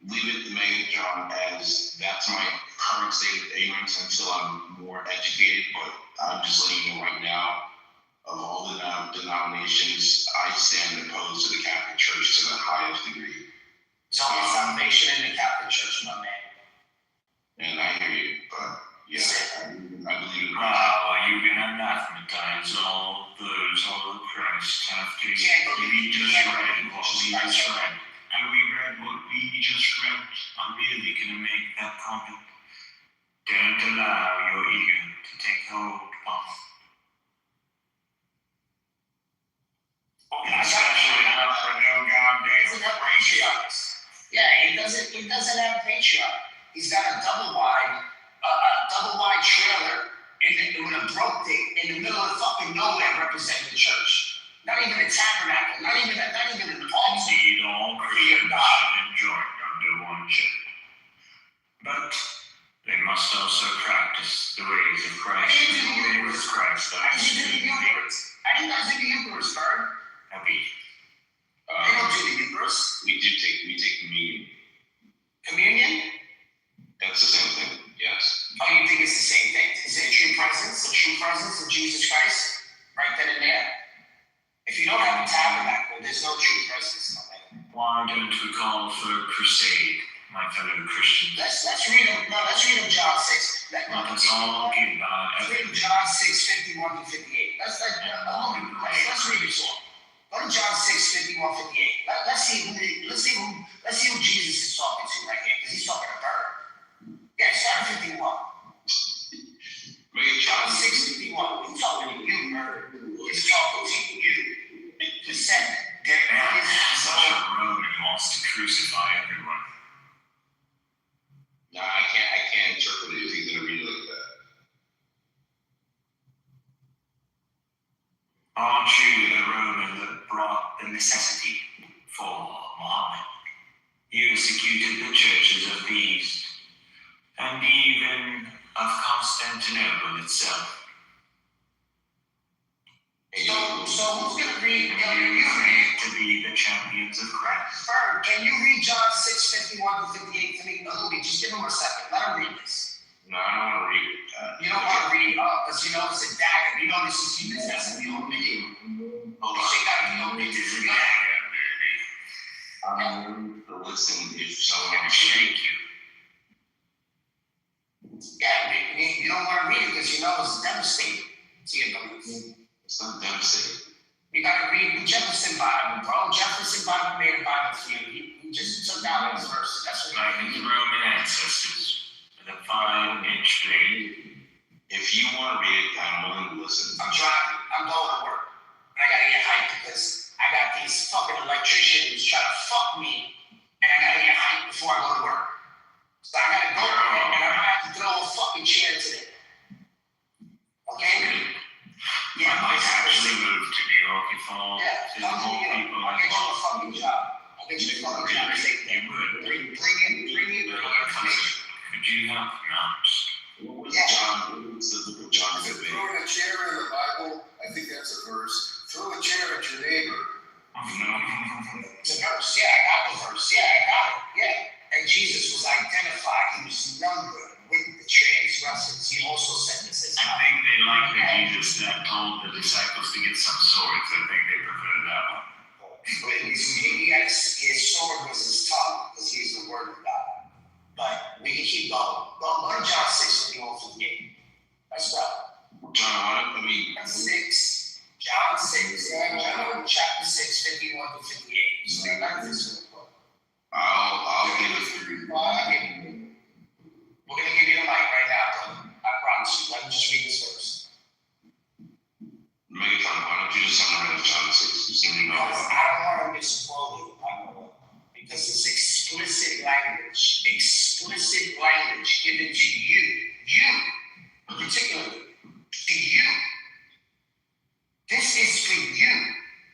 Leave it, Megatron, as that's my current state of ignorance until I'm more educated, but I'm just letting you know right now, of all the denominations, I stand opposed to the Catholic Church to the highest degree. There's only salvation in the Catholic Church, my man. And I hear you, but yeah, I believe in Wow, you can anathematize all those all of Christ after we just read what we just read. And we read what we just read. I'm really gonna make that comment. Don't allow your ego to take hold of. Especially not for no goddamn patriarchs. Yeah, it doesn't have patriarch. He's got a double wide trailer with a broke dick in the middle of fucking nowhere representing the church. Not even a tabernacle, not even an altar. Indeed, all Christians should enjoy under one shepherd. But they must also practice the ways of Christ. The ways of Christ. I didn't guys do the Eucharist, Bird? Happy. They don't do the Eucharist. We take communion. Communion? That's the same thing, yes. Oh, you think it's the same thing? Is it a true presence of Jesus Christ? Right then and there? If you don't have a tabernacle, there's no true presence, my man. Why don't we call for a crusade, my fellow Christians? Let's read them. No, let's read them John 6. Let's all give Let's read them John 6, 51 to 58. Let's read this one. Go to John 6, 51, 58. Let's see who Jesus is talking to right here, because he's talking to Bird. Yeah, start at 51. necessity for Muhammad. He executed the churches of the East and even of Constantinople itself. So who's gonna read? You claim to be the champions of Christ. Bird, can you read John 6:51-58 to me? Louis, just give him a second. Let him read this. No, I don't want to read it. You don't want to read it up because you know it's a dagger. You know this is you. This has to be on video. Hold This on. shit gotta be on video. This is a dagger, baby. Listen, if So I'm someone gonna shake you. Yeah, you don't want to read it because you know it's devastating to your beliefs. it's not devastating. You gotta read the Jefferson Bible, bro. Jefferson Bible made a Bible for you. He just took out his verses. That's what Like his Roman ancestors with a 5-inch blade. If you want to read it, I'm willing to listen. I'm driving. I'm going to work. And I gotta get hyped because I got these fucking electricians trying to fuck me. And I gotta get hyped before I go to work. So I gotta go there and I'm gonna have to throw a fucking chair today. Okay? Yeah, I might actually move to New York if all Yeah, physical people I'll like get you a Bob. fucking job. I'll get you a fucking job. You would. Bring it, information. Could you help me out? What was Yeah. John? What was the book of John? Is it throwing a chair in the Bible? I think that's a verse. Throw a chair at your neighbor. It's a verse. Yeah, I got the verse. Yeah, I got it. Yeah. And Jesus was identified. He was numbered with the transgressors. He also said this as I think they like the Jesus that told the disciples to get some swords. I think they prefer that one. But he had his sword was his tongue because he's the word of God. But we can keep going. Go to John 6:51-58. Let's go. John, I mean, 6. John 6. John chapter 6:51-58. Stay like this real quick. I'll give it 35. We're gonna give you the mic right now, brother. I promise you. Let me just read this verse. Megatron, why don't you just summarize John 6? You seem to know Because about I don't want to misquote it. Because it's explicit language given to you particularly, to you. This is for you,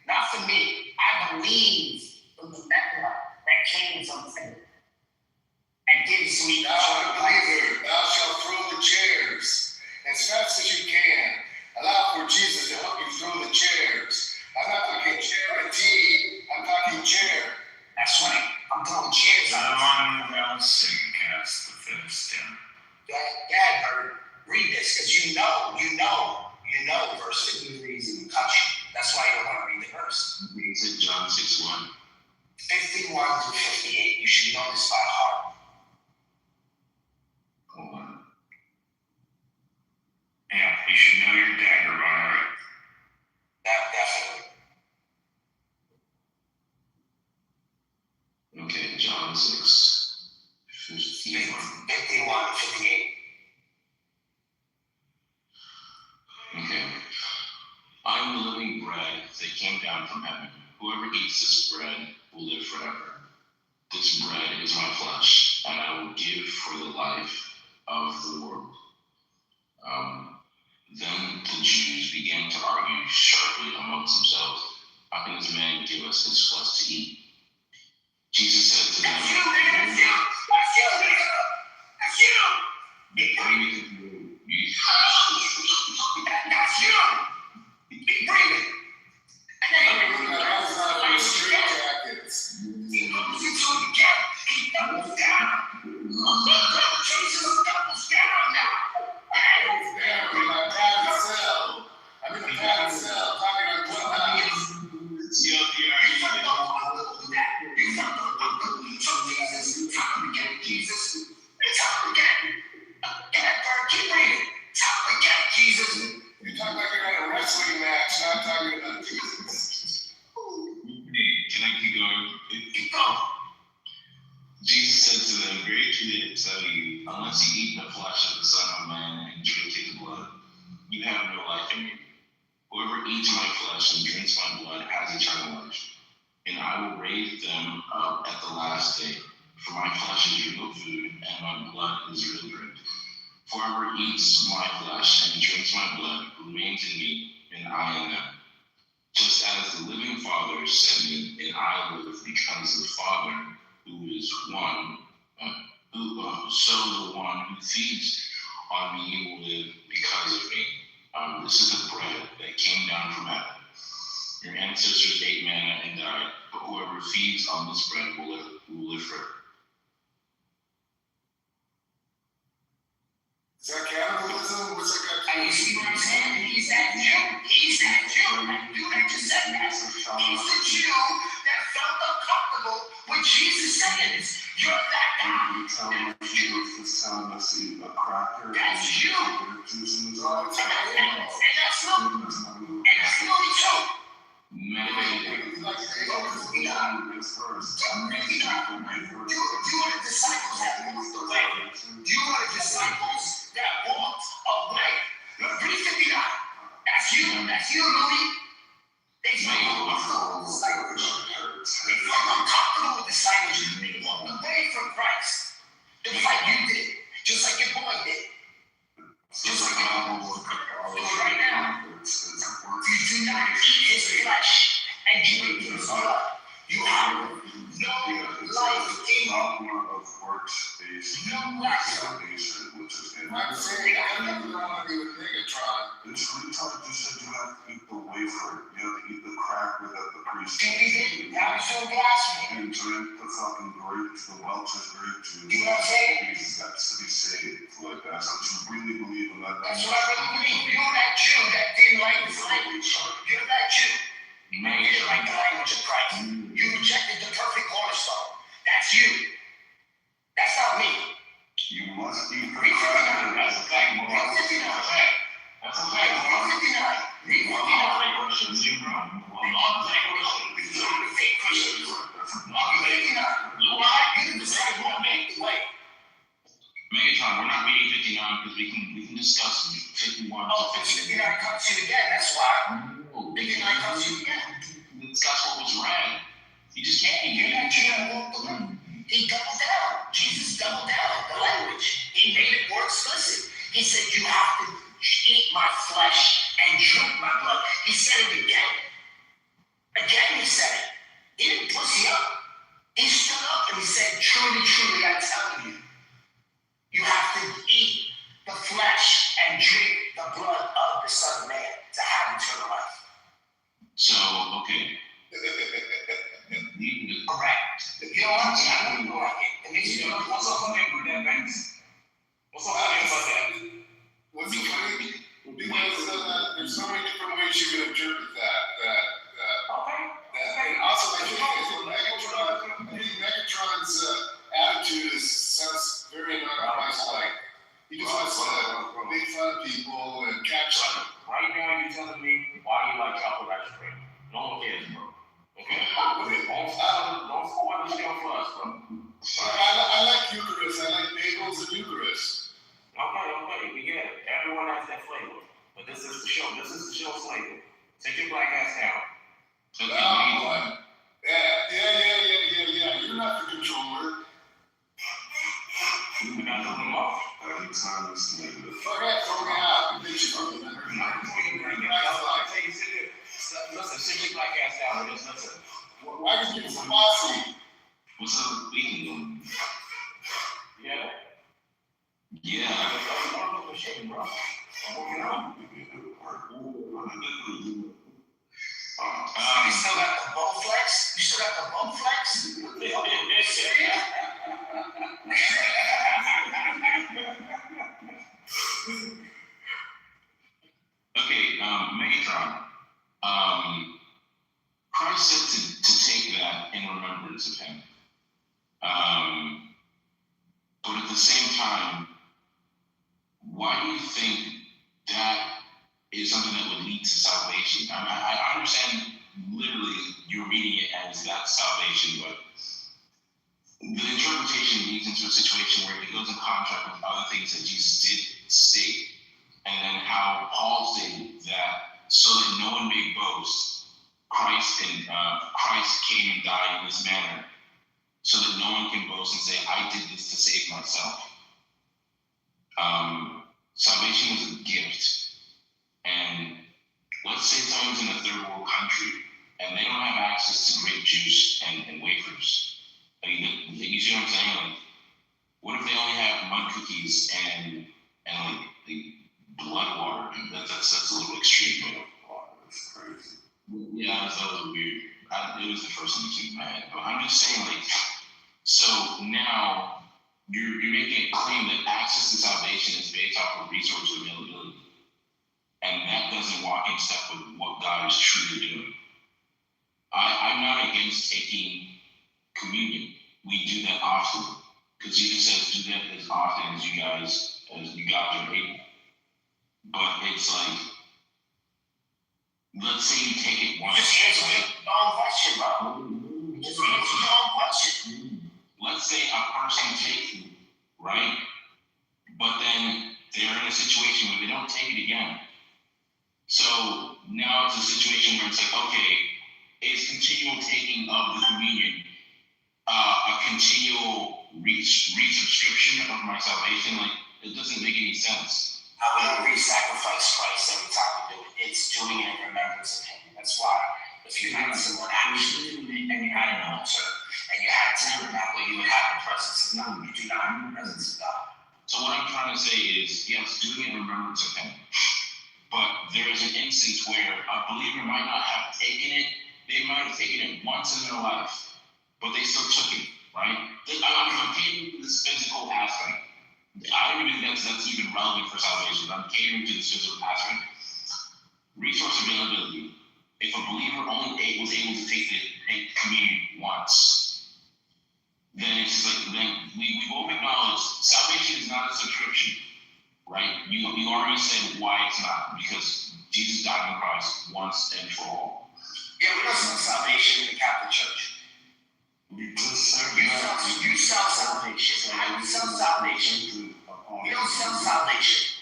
not for me. I believe from the background that came from him and gives me Thou art a believer, thou shalt throw the chairs as fast as you can. Allow for Jesus to help you throw the chairs. I'm not talking chair and tea, I'm talking chair. That's right. I'm throwing chairs The out. one without sin cast the first stone. Dad, Bird, read this because you know, verse 53 is in the country. That's why you don't want to read the verse. it. Is it John 6:1? 51-58. You should know this by heart. Hold on. Yeah, you should know your dagger by heart. Definitely. Okay, John 6:51. 51-58. Okay. I am the living bread that came down from heaven. Whoever eats this bread will live forever. This bread is my flesh, and I will give for the life of the world. Then the Jews began to argue sharply amongst themselves, how can this man give us his flesh to eat? Jesus said to them, That's you, nigga. That's you, nigga. That's you. That's you. Keep breathing. And then Straight jackets. he goes into it again. He doubles down. Jesus doubles down now. I'm in my private cell. I'm in the private cell talking on Clubhouse. So Jesus, tell him again, Jesus. Tell him again. Keep reading. Tell him again, Jesus. You talk like you're at a wrestling match, not talking about Jesus. Can I keep going? Keep going. Jesus said to them, very truly I tell you, unless you eat the flesh of the Son of Man and drink his blood, you have no life in you. Whoever eats my flesh and drinks my blood has eternal life, and I will raise them up at the last day. For my flesh is real food, and my blood is real drink. Whoever eats my flesh and drinks my blood remains in me, and I in them. Just as the living Father sent me, and I live because the Father, who is one, so the one who feeds on me will live because of me. This is the bread that came down from heaven. Your ancestors ate manna and died, but whoever feeds on this bread will live forever. Is that cannibalism? What's that got to do? And you see what I'm saying? He's that Jew. He's that Jew. You that just said that. He's the Jew that felt uncomfortable with Jesus saying this. You're that guy. That's you. It's telling us to eat a cracker. That's you. Juice in his And that's really true. Meditate. You are the disciples that walked away. You are the disciples that walked away. Look, read 59. That's you. That's you, Louis. They felt uncomfortable with discipleship. They felt uncomfortable with discipleship. They walked away from Christ. Just like you did. Just like your boy did. Just like your boy. So right now, you do not eat his flesh and drink his blood. You have no life in you. Of works-based salvation, which is in I'm saying I don't want to be with Megatron. it's retarded. Just said you have to eat the wafer. You have to eat the cracker that the priest That was so blasphemy. and drink the fucking grapes, the Welch's grape juice. You know what I'm saying? That's to be saved. Like that's what you really believe in. That's what I really believe. You're that Jew that didn't like this language. You're that Jew. You didn't like the language of Christ. You rejected the perfect cornerstone. That's you. That's not me. You must eat the Read 59. cracker. Read 59. That's a fact. Read 59. Read 59. Christians, you run. Christians. Megatron, we're not reading 59 because we can discuss 51 Oh, to 59 comes to you again, that's why. 59 comes to you again. Discuss what was read. You just can't be You're not Jew that walked away. He doubled down. Jesus doubled down on the language. He made it more explicit. He said, you have to eat my flesh and drink my blood. He said it again. Again, he said it. He didn't pussy up. He stood up and he said, truly, truly, I tell you, you have to eat the flesh and drink the blood of the Son of Man to have eternal life. So, okay. Correct. You know what? I wouldn't like it. It makes you What's so funny about that, Banks? What's so funny about that? What's so funny? Because there's so many different ways you can interpret that. And also, I think Megatron's attitude sounds very non-Christ-like. He just wants to make fun of people and catch them. Right now, you're telling me why you like chocolate ice cream. No one cares, bro. Okay? Don't spoil the show for us, bro. I like Eucharist. I like bagels and Eucharist. Okay, we get it. Everyone has that flavor. But this is the show. This is the show's flavor. Take your black ass down. Oh, boy. Yeah. You're not the controller. We got to throw them off. Every time it's negative. Fuck it, throw me out. Listen, sit your black ass down and just listen. Why is it so bossy? What's up, weekend? Yeah. Yeah. I'm working bro. I'm working out. You still got the bum flex? You still got the bum flex? Okay, Megatron. Christ said to take that in remembrance of him. But at the same time, why do you think that is something that would lead to salvation? I understand literally you're reading it as that salvation, but the interpretation leads into a situation where it goes in contrast with other things that Jesus did state, and then how Paul stated that so that no one may boast, Christ came and died in this manner, so that no one can boast and say, I did this to save myself. Salvation is a gift, and let's let's say someone's in a third world country and they don't have access to grape juice and wafers. Like, you see what I'm saying? Like, what if they only have mud cookies and like the blood water? That's a little extreme, but That's crazy. yeah, that was weird. It was the first thing that came to my head. But I'm just saying, like, so now you're making a claim that access to salvation is based off of resource availability. And that doesn't walk in step with what God is truly doing. I'm not against taking communion. We do that often. Because Jesus says do that as often as you guys are able. But it's like, let's say you take it once. Just answer your own question, bro. Just answer your own question. Let's say a person takes it, right? But then they're in a situation where they don't take it again. So now it's a situation where it's like, okay, is continual taking of the communion a continual resubscription of my salvation? Like, it doesn't make any sense. I wouldn't re-sacrifice Christ every time you do it. It's doing it in remembrance of Him. That's why if you had someone actually doing it and you had an altar and you had tabernacle, you would have the presence of God. You do not have the presence of God. So what I'm trying to say is, yes, doing it in remembrance of Him. But there is an instance where a believer might not have taken it. They might have taken it once in their life, but they still took it, right? I'm catering to this physical aspect. I don't even think that's even relevant for salvation. I'm catering to this physical aspect. Resource availability. If a believer only was able to take communion once, then it's like, then we both acknowledge salvation is not a subscription, right? You already said why it's not, because Jesus died on the cross once and for all. Yeah, we don't sell salvation in the Catholic Church. We just said You sell salvation. How do you sell salvation? You don't sell salvation.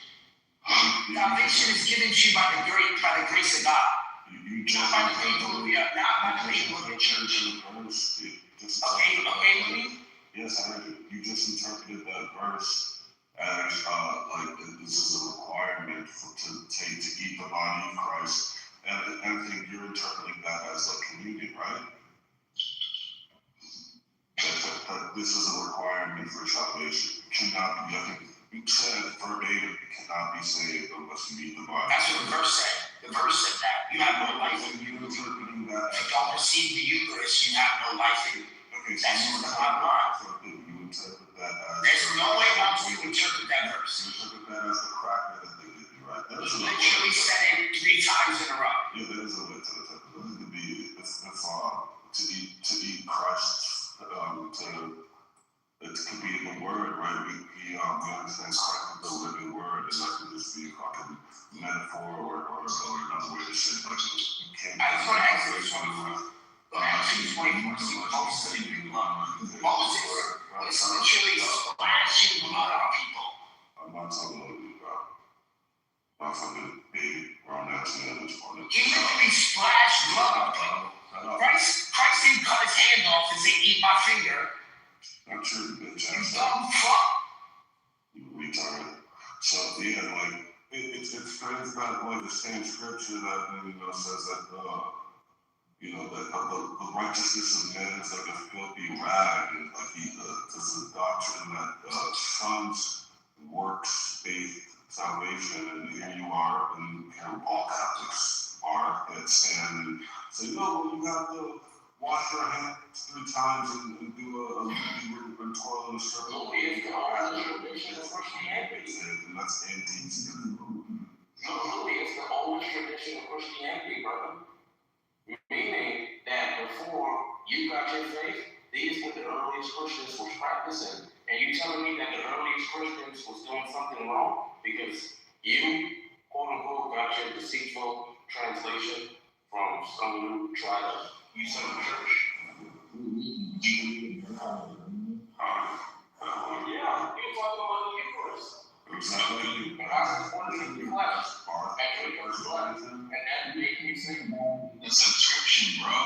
Salvation is given to you by the grace of God. Not by the people we are, not by the people of the church. Okay, please. Yes, I heard it. You just interpreted that verse as like this is a requirement to eat the body of Christ. And I think you're interpreting that as like communion, right? That this is a requirement for salvation. It cannot be, I think you said verbatim, it cannot be saved unless you eat the body. That's what the verse said. The verse said that. You have no life in you. Interpreting that. If you don't receive the Eucharist, you have no life in you. Okay, so that's what the bottom line. You interpret that as. There's no way not to interpret that verse. You interpret that as the cracker that they did, right? He literally said it 3 times in a row. Yeah, there is a way to interpret it. It could be to eat Christ. It could be the word, right? We understand Christ is the living word, and that could just be a fucking metaphor or another way to say it. Like, you can't. I just want to ask you 24. Exodus 24. See what Moses said in the blood. Moses was literally splashing blood on people. I'm not talking about you, bro. I'm fucking baby. We're on that to this point. He literally splashed blood on people. Christ didn't cut his hand off and say, eat my finger. Not true, bitch. You dumb fuck. You retarded. So, yeah, like, it's not like the same scripture that, says that, that the righteousness of man is like a filthy rag. And like, there's a doctrine that funds works-based salvation, and here you are, and here all Catholics are that stand and say, no, you have to wash your hands 3 times and do a toilet in a circle. No, it's the oldest tradition of Christianity. And that's anti-Semitism. No, really, it's the oldest tradition of Christianity, brother. Meaning that before you got your faith, these were the earliest Christians was practicing. And you telling me that the earliest Christians was doing something wrong because you, quote unquote, got your deceitful translation from some who try to use some church? Yeah, you're talking about the Eucharist. Exactly. I was wondering in class, actually, and that made me think, The subscription, bro.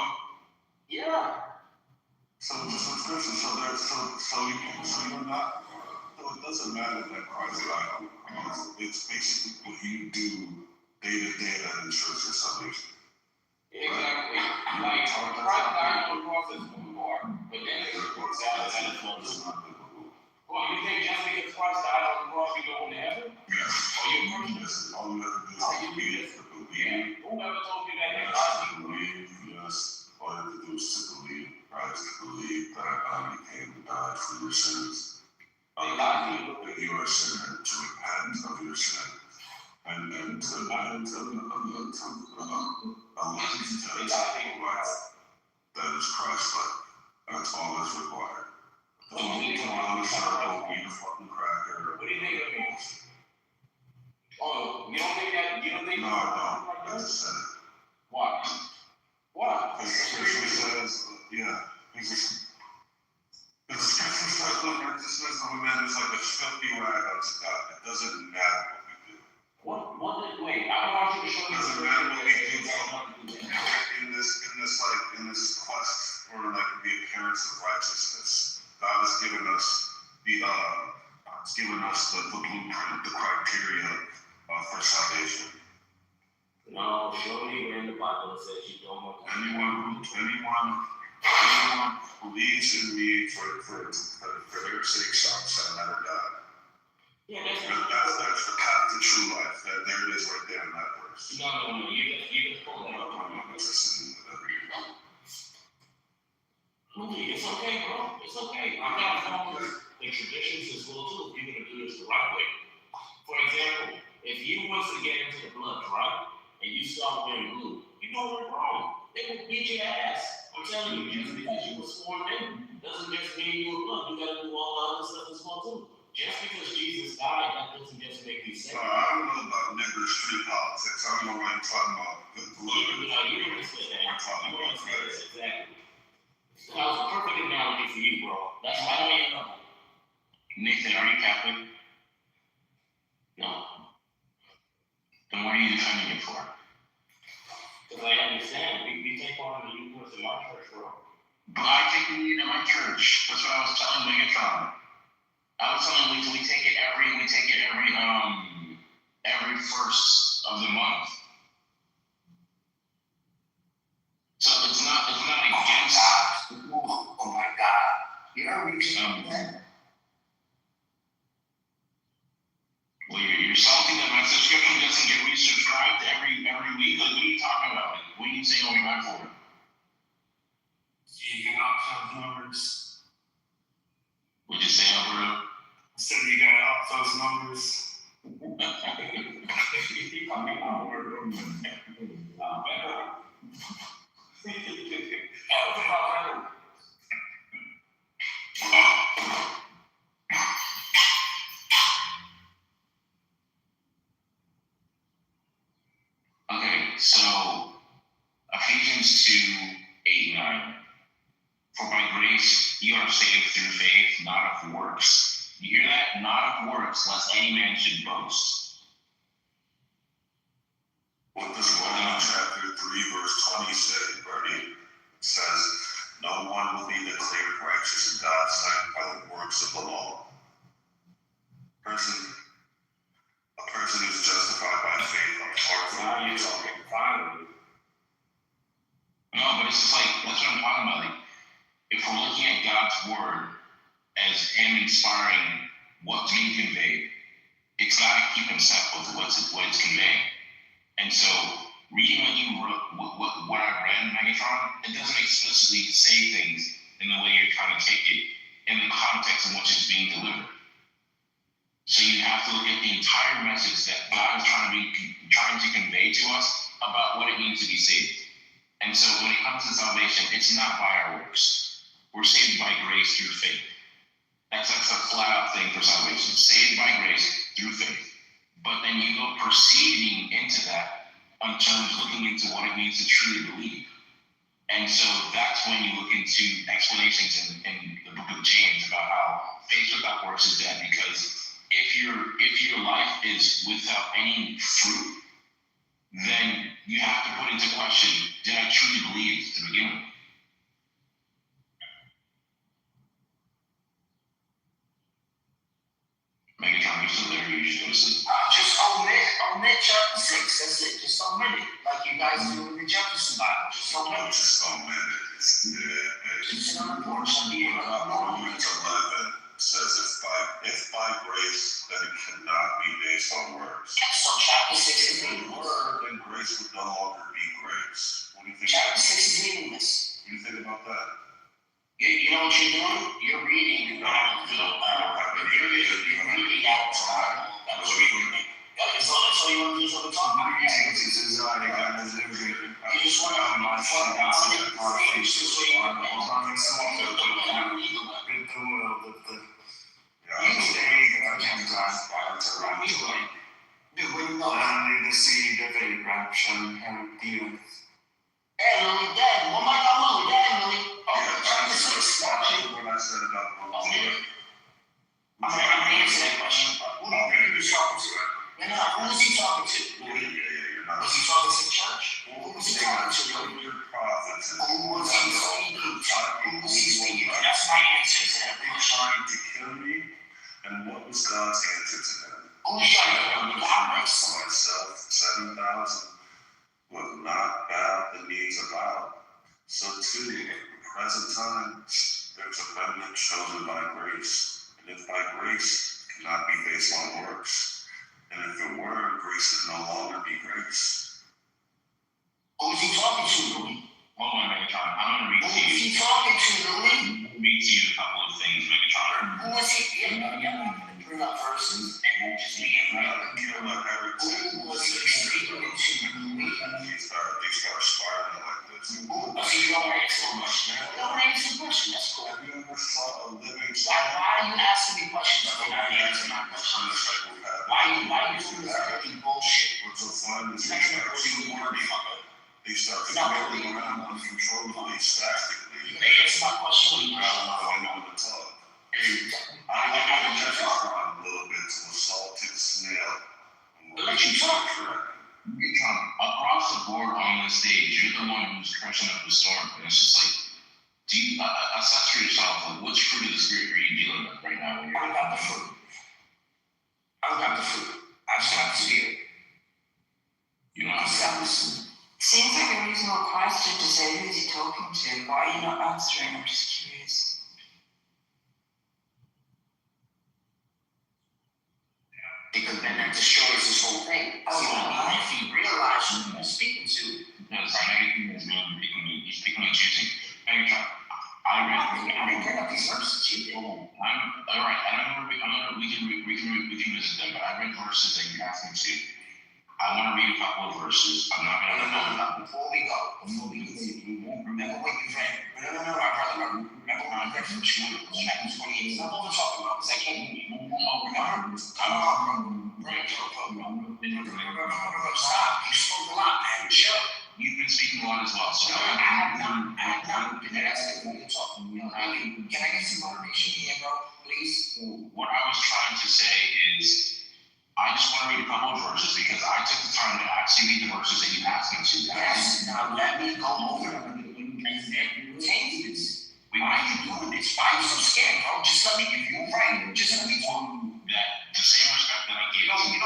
yeah. So the subscription, so you're not, so it doesn't matter that Christ died on the cross. It's basically what you do day to day that church or salvation. Exactly. Like, Christ died on the cross is one part, but then there's a cross after that as well too. Well, you think just because Christ died on the cross, you go into heaven? Yes. Are you a Christian? All you have to do is to believe. Whoever told you that? Yes, to believe, yes. All you have to do is to believe, right? To believe that I came and died for your sins. That you are a sinner, to repent of your sin. And to live life that is Christ-like. That's all that's required. Don't come on the circle, eat a fucking cracker. What do you think of me? Oh, you don't think that? You don't think? No, I don't. I just said it. Why? Why? Because the scripture says, yeah, because the scripture says, look, righteousness of a man is like a filthy rag unto God. It doesn't matter what we do. Wait, I want you to show me. It doesn't matter what we do in this quest for like the appearance of righteousness. God has given us the blueprint, the criteria for salvation. No, show me where in the Bible it says you don't want to. Anyone believes in me for their sake shall never die. Yeah, that's the path to true life. There it is right there in that verse. No, you just pull that up. I'm just listening to that reading. It's okay, bro. It's okay. I'm not following the traditions as well too. You're gonna do this the right way. For example, if you was to get into the blood, right, and you start wearing blue, you know we're wrong. They will beat your ass. I'm telling you, just because you were sworn in doesn't just mean you were blood. You gotta do all the other stuff as well too. Just because Jesus died, that doesn't just make you safe. I don't know about nigger street politics. I don't know why you're talking about the blood. You understand that. You understand that, exactly. That was a perfect analogy for you, bro. That's why I don't know. Nathan, are you Catholic? No. Then what are you defending it for? Because I understand. We take part in the Eucharist in my church, bro. But I take communion in my church. That's what I was telling Megatron. I was telling we take it every first of the month. So it's not against. Oh my God. You know Well, you're salting that my subscription doesn't get resubscribed every week. Like, what are you talking about? Like, what are you saying on your mind for? You can opt those numbers. What'd you say, Alberto? I said you gotta up those numbers. Okay, so Ephesians 2:8-9. For by grace you are saved through faith, not of works. You hear that? Not of works, lest any man should boast. What does Romans chapter 3 verse 20 say, Bertie? It says, no one will be declared righteous in God's sight by the works of the law. A person is justified by faith apart from what you're talking about. No, but it's just like, that's what I'm talking about. Like, if we're looking at God's word as him inspiring what's being conveyed, it's got to keep in step with what it's conveying. And so, reading what you wrote, what I read, Megatron, it doesn't explicitly say things in the way you're trying to take it in the context in which it's being delivered. So you have to look at the entire message that God is trying to convey to us about what it means to be saved. And so when it comes to salvation, it's not by our works. We're saved by grace through faith. That's a flat out thing for salvation. Saved by grace through faith. But then you go proceeding into that on terms looking into what it means to truly believe. And so that's when you look into explanations in the book of James about how faith without works is dead. Because if your life is without any fruit, then you have to put into question, did I truly believe to begin with? Megatron, you still there? You just go to sleep. just omit chapter 6. grace, that's it, just omit it, like you guys do in the Jefferson Bible, just omit it. Just omit it. Just sit on the porch and be Romans 11 says if by grace, then it cannot be based on works. So chapter 6 is meaningless. Then grace would no longer be grace. What do you think? Chapter 6 is meaningless. What do you think about that? You know what you're doing? You're reading. You're reading out time. That's what you're doing. That's all you want to do is what we're talking about. You just want to Hey, Lily, Dad, what am I talking about? Dad, Lily. Chapter 6. When I said about I'm gonna answer that question. Who was he talking to? Who was he talking to? Was he talking to the church? Who was he talking to? Who was he speaking to? Who was he speaking to? That's my answer to that. They were trying to kill me, and what was God's answer to them? Who was trying to kill me? Myself, 7,000 was not bowed, the knees are bowed. So too, in the present time, there's a remnant chosen by grace. And if by grace, it cannot be based on works. And if it were, grace would no longer be grace. Who was he talking to, Louis? Hold on, Megatron. I'm going to read to you. Who was he talking to, Louis? I'm going to read to you a couple of things, Megatron. Who was he? Yeah, bring up verses and then just be in right. Who was he speaking to, Louis? They start spiraling like this. So you don't answer the question. Don't answer the question. That's cool. Have you ever saw a living Why are you asking me questions if you're not answering my questions? Why are you doing this fucking bullshit? What's so fun is they start flailing around uncontrollably, spastically. You gonna answer my question or you I don't know when to talk. I like to a little bit to a salted snail. Let you talk. Megatron, across the board on this stage, you're the one who's crushing up the storm. And it's just like, do you assess for yourself, like, which fruit of the spirit are you dealing with right now? I don't got the fruit. I don't got the fruit. I just got the spirit. You know, I just got the spirit. Seems like a reasonable question to say who's he talking to. Why are you not answering? I'm just curious. Because then that destroys this whole thing. Oh, If you realize who you're speaking to, because Megatron is not speaking and choosing. Megatron, I didn't bring up these verses. You did. all right, and we can visit them, but I read verses that you asked me to. I want to read a couple of verses. I'm not going to know that. Before we go, remember what you read. No, my brother. Remember when I read from Matthew 28. That's what we're talking about. Because I can't remember. Stop. You spoke a lot, man. Chill. You've been speaking a lot as well. So I have not. That's what we're talking about. Can I get some motivation here, bro? Please. What I was trying to say is, I just want to read a couple of verses because I took the time to actually read the verses that you asked me to. Yes. Now let me go over them and then change this. Why are you doing this? Why are you so scared, bro? Just let me give you a right. Just let me talk. That the same respect that I gave You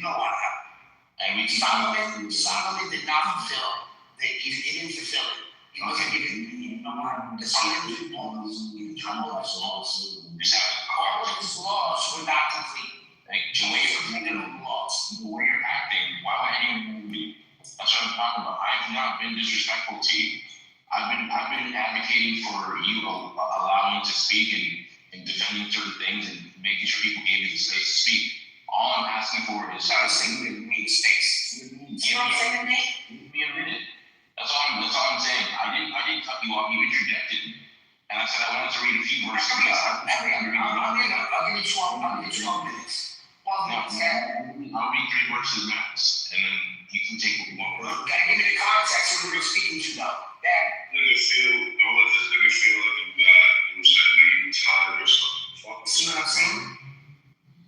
know what happened? And we Solomon did not fulfill that. He didn't fulfill it. He wasn't given. You know why? Because he didn't do all those laws. All of his laws were not complete. Like, the way you're acting, why would anyone be? That's what I'm talking about. I have not been disrespectful to you. I've been advocating for you allowing to speak and defending certain things and making sure people gave you the space to speak. All I'm asking for is I was saying give me the space. You know what I'm saying, Nate? Give me a minute. That's all I'm saying. I didn't cut you off. You interjected me. And I said I wanted to read a few verses. I'll give you 12 minutes. I'll read 3 verses max, and then you can take what you want. You gotta give me the context of who you're speaking to, though. Dad. Don't let this nigga feel like you got, you tired or something. See what I'm saying?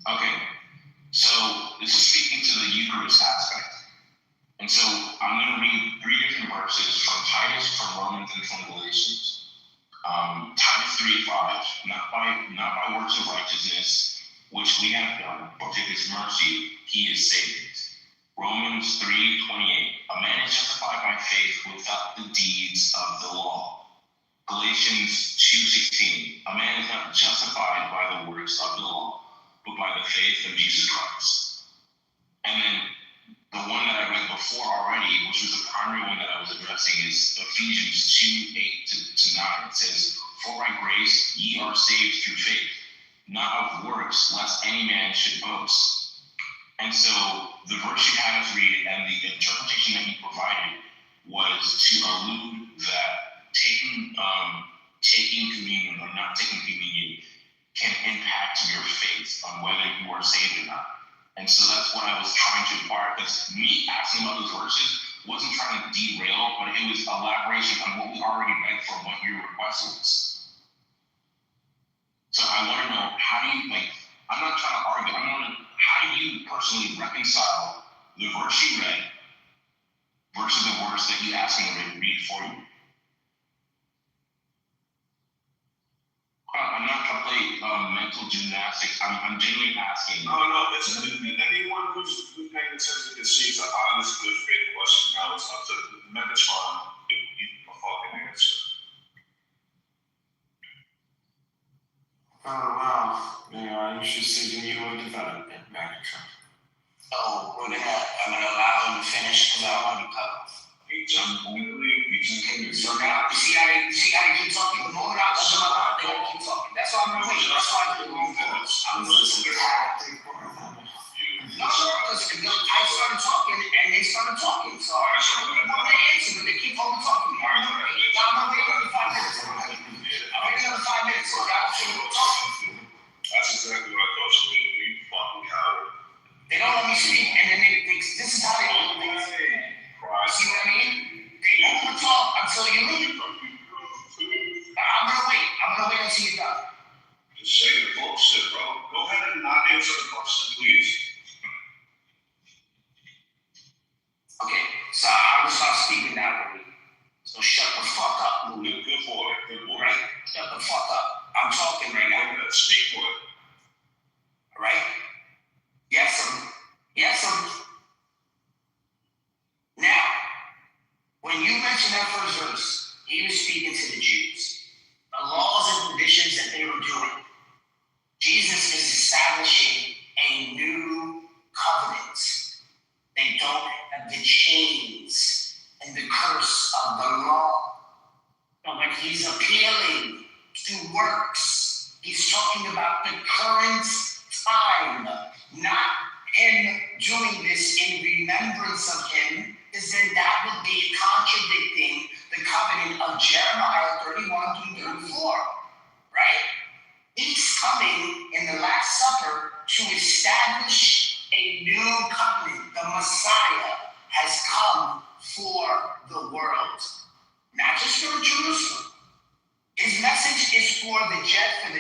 Okay, so this is speaking to the Eucharist aspect. And so I'm going to read 3 different verses from Titus, from Romans, and from Galatians. Titus 3:5, not by works of righteousness, which we have done, but through his mercy he is saved. Romans 3:28. A man is justified by faith without the deeds of the law. Galatians 2:16. A man is not justified by the works of the law, but by the faith of Jesus Christ. And then the one that I read before already, which was the primary one that I was addressing, is Ephesians 2:8-9. It says, "For by grace ye are saved through faith, not of works, lest any man should boast." And so the verse you had us read and the interpretation that he provided was to allude that taking communion or not taking communion can impact your faith on whether you are saved or not. And so that's what I was trying to impart, because me asking about those verses wasn't trying to derail, but it was elaboration on what we already read from what your request was. So I want to know, how do you, I'm not trying to argue, how do you personally reconcile the verse you read versus the verse that you asked me to read for you? I'm not trying to play mental gymnastics. I'm genuinely asking. No, it's anyone who's paying attention can see it's an honest, good faith question. Now it's up to Megatron to give a fucking answer. Oh, wow. You should see the new development, Megatron. Oh, I'm gonna allow him to finish because I don't want to be cut off. So now, you see how they keep talking? The moment I open my mouth, they don't keep talking. That's why I'm gonna wait. That's why I do the wrong calls. I'm gonna listen to that. No, because I started talking and they started talking. So I want to answer, but they keep over talking. I'm gonna wait another 5 minutes. I'll wait another 5 minutes. So I'll talk. That's exactly what I thought you would do. You fucking coward. They don't let me speak, and then this is how they open things. See what I mean? They won't talk until you leave. I'm gonna wait until you're done. Just say the bullshit, bro. Go ahead and not answer the question, please. Okay, so I'm gonna start speaking now, Louis. So shut the fuck up, Louis. Good boy, good boy. Right? Shut the fuck up. I'm talking right now. Speak for it. All right? Yes, sir. Yes, sir. Now, when you mentioned that first verse, he was speaking to the Jews. The laws and conditions that they were doing. Jesus is establishing a new covenant. They don't have the chains and the curse of the law. But when he's appealing to works, he's talking about the current time, not him doing this in remembrance of him, is then that would be contradicting the covenant of Jeremiah 31-34, right? He's coming in the Last Supper to establish a new covenant. The Messiah has come for the world, not just for Jerusalem. His message is for the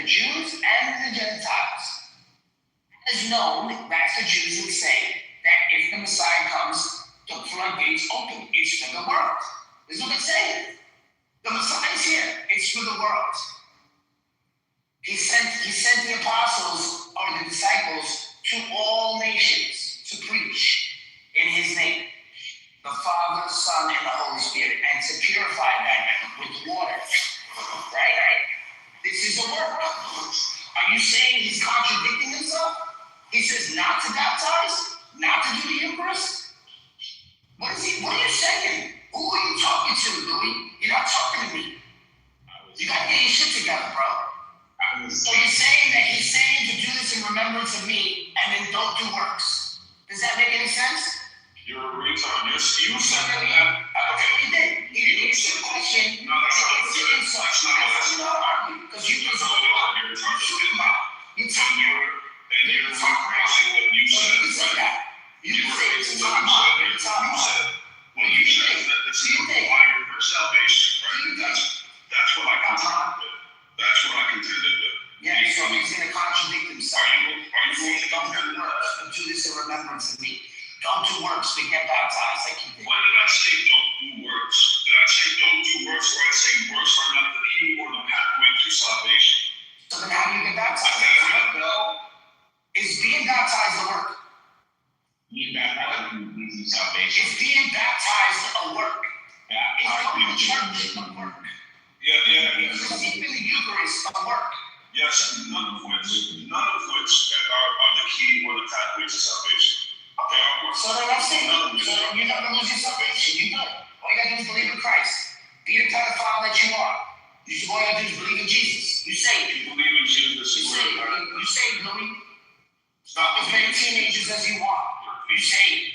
Jews and the Gentiles. It's known that the Jews would say that if the Messiah comes, the floodgates open. It's for the world. This is what it's saying. The Messiah is here. It's for the world. He sent the apostles or the disciples to all nations to preach in his name. The Father, Son, and the Holy Spirit, and to purify them with water. Right? This is a work. Are you saying he's contradicting himself? He says not to baptize, not to do the Eucharist. What are you saying? Who are you talking to, Louis? You're not talking to me. You gotta get your shit together, bro. So you're saying that he's saying to do this in remembrance of me and then don't do works. Does that make any sense? You're a retard. You said that. Okay, he did. He didn't answer the question. No, that's not what you said. That's not argue. Because you was and you're rephrasing what you said. You said that. You said You said when you said that this is required for salvation, right? That's what I contended with. That's what I contended with. Yeah, so he's going to contradict himself. Are you going to don't do works, but do this in remembrance of me. Don't do works, but get baptized like he did. When did I say don't do works? Did I say don't do works, or did I say works are not the key or the pathway to salvation? So then how do you get baptized? Is being baptized the work? Being baptized means Is being baptized a work? Yeah, Is going to church a work? yeah. Is receiving the Eucharist a work? Yes, none of which are the key or the pathway to salvation. Okay, of course. So then that's it. So then you're not gonna lose your salvation. You good. All you gotta do is believe in Christ. Be the pedophile that you are. All you gotta do is believe in Jesus. You saved. You believe in Jesus. You saved. You saved, Louis. Stop as many teenagers as you want. You saved.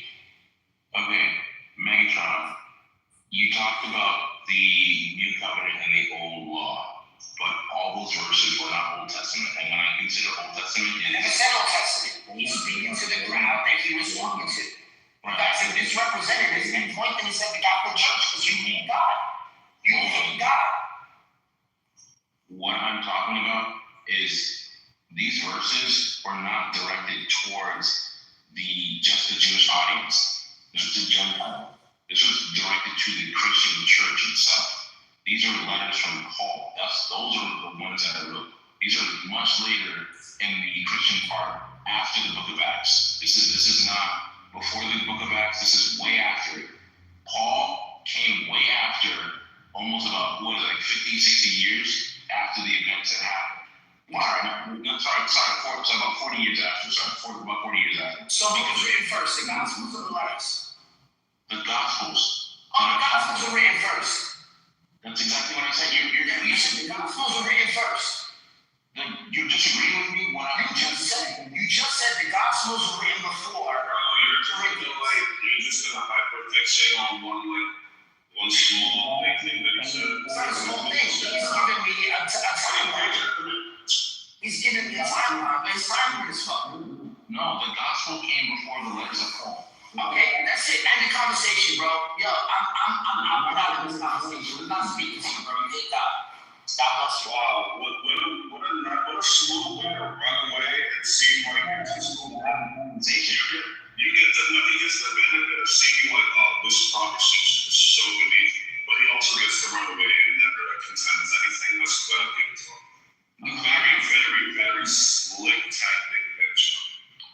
Okay, Megatron, you talked about the New Covenant and the Old Law, but all those verses were not Old Testament. And when I consider Old Testament, It never said Old Testament. He's speaking to the crowd that he was talking to. That's a misrepresentative and pointing us at the Catholic Church because you hate God. You hate God. What I'm talking about is these verses were not directed towards just the Jewish audience. This was a Gentile. This was directed to the Christian church itself. These are letters from Paul. Those are the ones that I wrote. These are much later in the Christian part, after the Book of Acts. This is not before the Book of Acts. This is way after it. Paul came way after, almost about 50, 60 years after the events that happened. Sorry, about 40 years after. About 40 years after. So what was written first, the Gospels or the letters? The Gospels. The Gospels were written first. That's exactly what I said. You said the Gospels were written first. You disagree with me? You just said the Gospels were written before. You're just gonna hyperfixate on one small thing that he said. It's not a small thing. He's giving me a timeline. He's giving me a timeline, but his timeline is fucked. No, the Gospel came before the letters of Paul. Okay, that's it. End the conversation, bro. Yo, I'm not in this conversation. I'm not speaking to you, bro. You hate God. Stop us. Wow, what a smooth way to run away and seem like you're just cool. He gets the benefit of seeming like, this conversation is so beneath, but he also gets to run away and never contends anything. Let's give it to him. Very, very, very slick tactic, bitch.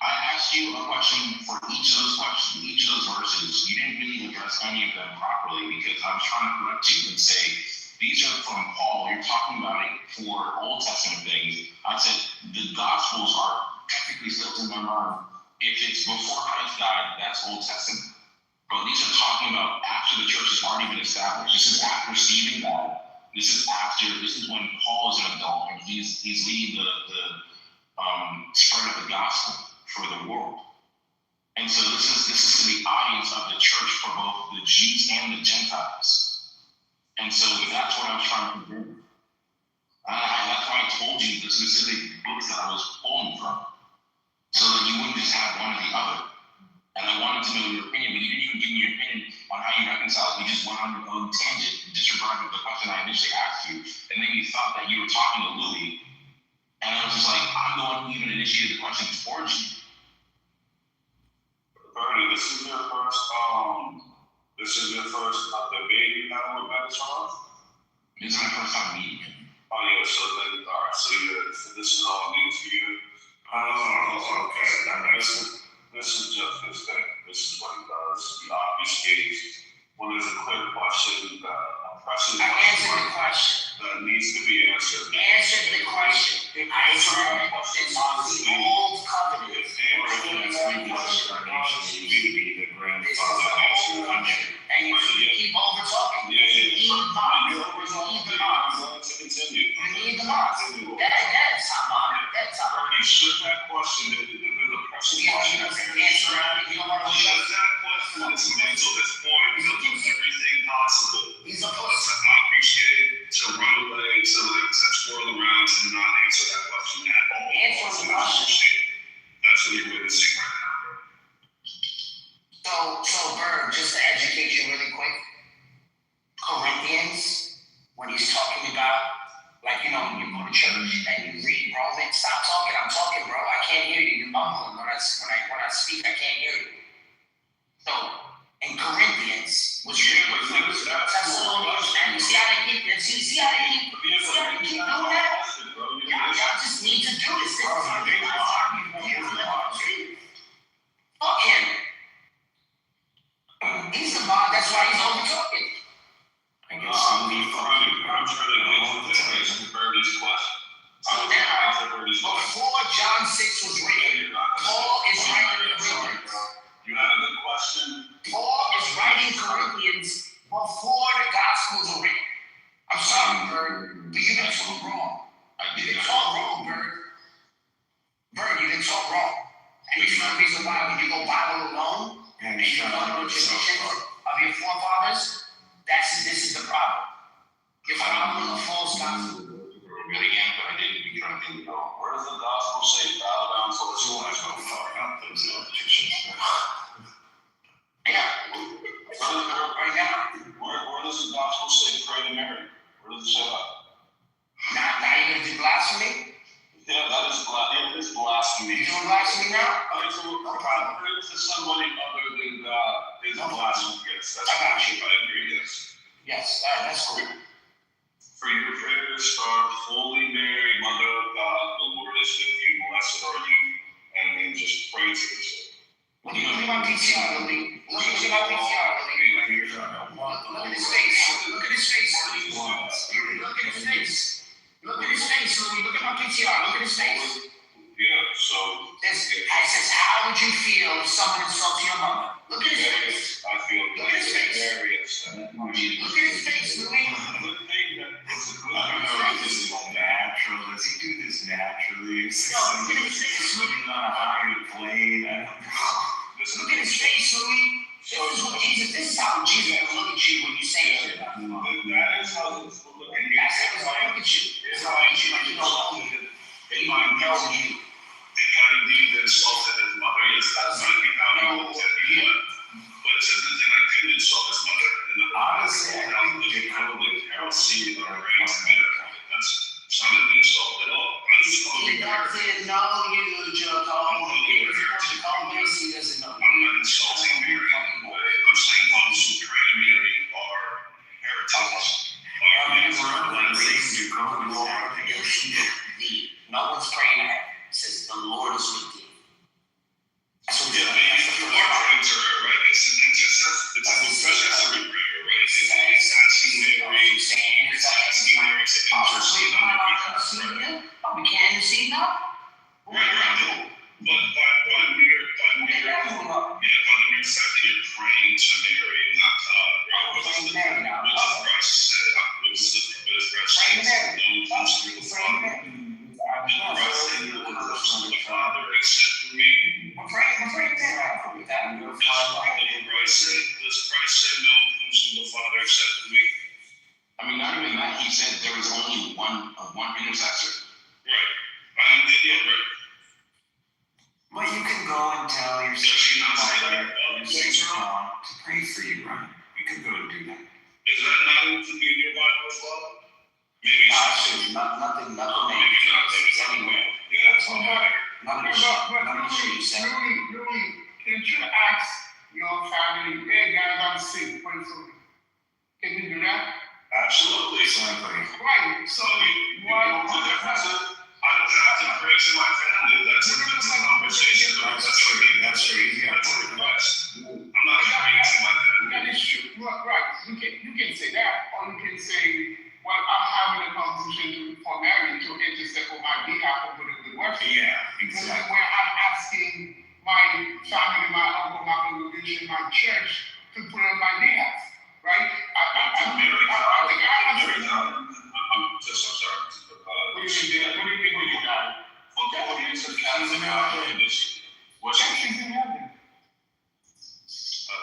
I asked you a question for each of those questions, each of those verses. You didn't really address any of them properly because I was trying to correct you and say, these are from Paul. You're talking about it for Old Testament things. I said the Gospels are technically still in my mind. If it's before Christ died, that's Old Testament. But these are talking about after the church has already been established. This is after Stephen died. This is when Paul is an adult and he's leading the spread of the gospel for the world. And so this is to the audience of the church for both the Jews and the Gentiles. And so that's what I was trying to do. That's why I told you the specific books that I was pulling from, so that you wouldn't just have one or the other. And I wanted to know your opinion, but you didn't even give me your opinion on how you reconcile it. You just went on your own tangent, disregarding the question I initially asked you, and then you thought that you were talking to Louis, and I was just like, I'm the one who even initiated the question towards you. Bernie, this is your first debate you had with Megatron? This is my first time meeting him. Oh yeah, so this is all new to you? Oh, okay. This is just his thing. This is what he does. He obfuscates when there's a clear question, a pressing I answered the question. That needs to be answered. Answered the question. I answered the question. The old covenant. And you keep over talking. You need the mods. That's not mine. Should that question, there's a pressing question. Answer it. You don't want to Should that question is until this point, he'll do everything possible. He's supposed to obfuscate, to run away, to twirl around, to not answer that question at all. Answer the question. That's what you're witnessing right now, bro. So Berg, just to educate you really quick, Corinthians, when he's talking about, like, when you go to church and you read Romans, stop talking, I'm talking, bro, I can't hear you, you're mumbling when I speak, I can't hear you. So, in Corinthians, which Thessalonians, and you see how they keep doing that? Y'all just need to do this. Fuck him. He's the boss, that's why he's over talking. I guess I'm I'm trying to answer Birdie's question. So now, before John 6 was written, Paul is writing Corinthians. You had a good question. Paul is writing Corinthians before the Gospels were written. I'm sorry, Bird, but you didn't talk wrong. You didn't talk wrong, Bird. Bird, you didn't talk wrong. And you know the reason why when you go Bible alone, and you don't know the traditions of your forefathers, this is the problem. You're following a false gospel. Really am, but I didn't be trying to think, where does the gospel say bow down so it's all go fuck up those institutions? Yeah. Right now. Where does the gospel say pray to Mary? Where does it say that? Now you're gonna do blasphemy? Yeah, that is blasphemy. You doing blasphemy now? No problem. Praying to somebody other than God is blasphemy. Yes, that's I got you. I agree, yes. Yes, that's cool. For your prayer to start, Holy Mary, Mother of God, the Lord is with you, blessed are you, and then just pray to yourself. Look at my PTR, Lily. Look at my PTR, Lily. Look at his face. Look at his face, Lily. Look at his face. Look at his face, Lily. Look at my PTR. Look at his face. Yeah, so. It says, how would you feel if someone insults your mother? Look at his face. I feel Look at his face. very upset. Look at his face, Lily. I don't know if this is natural. Does he do this naturally? He's on a higher plane. I don't know. Look at his face, Louis. This is how Jesus will look at you when you say it. That is how it's looking at you. That's how he's gonna look at you. He's gonna look at you like you don't know you. He might know you. If I indeed insulted his mother, yes, that's not how he looked at me. But it says the thing I did insult his mother. Honestly, I think the Catholic heresy are raised America. That's not an insult at all. I'm just calling He doesn't know you, Jacob. He doesn't know. I'm not insulting Mary in any way. I'm saying those who pray to Mary are heretics. No one's praying at her. It says the Lord is with you. That's what Yeah, you're praying to her, right? It's an intercessory prayer, right? It's asking Mary to intercede on your behalf. We can't intercede now? Right. But by the mere fact that you're praying to Mary, not God, right? What does Christ say? What does Christ say? No comes through the Father. Christ say no one comes through the Father except for me. We're praying there. Does Christ say no one comes through the Father except for me? I mean, not even that. He said there was only one intercessor. Right. Yeah, right. But you can go and tell your sister to pray for you, right? You can go and do that. Is that not in your Bible as well? Maybe Actually, nothing maybe not. Maybe anywhere. Yeah, that's all right. Louis, can't you ask your family, hey guys, I'm sick, pray for me? Can you do that? Absolutely. Right, so why? I don't have to pray to my family. That's a conversation. That's crazy. That's a request. I'm not praying to my family. That is true. Right. You can say that, or you can say, well, I'm having a conversation for Mary to intercede on my behalf over the good work. Yeah, exactly. Where I'm asking my family, my uncle, my congregation, my church to put on my behalf. Right? I'm sorry. What do you mean when you die?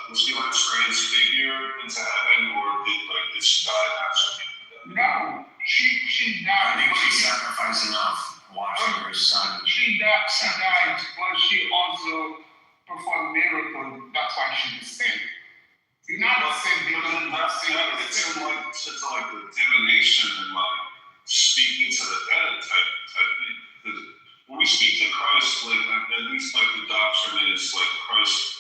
What's she like transfigured into heaven, or did like this die actually? No, she died. I think she sacrificed enough watching her son. She died, but she also performed miracles. That's why she was sent. You're not sent because it's like the divination and like speaking to the dead type thing. Because when we speak to Christ, like at least like the doctrine is like Christ,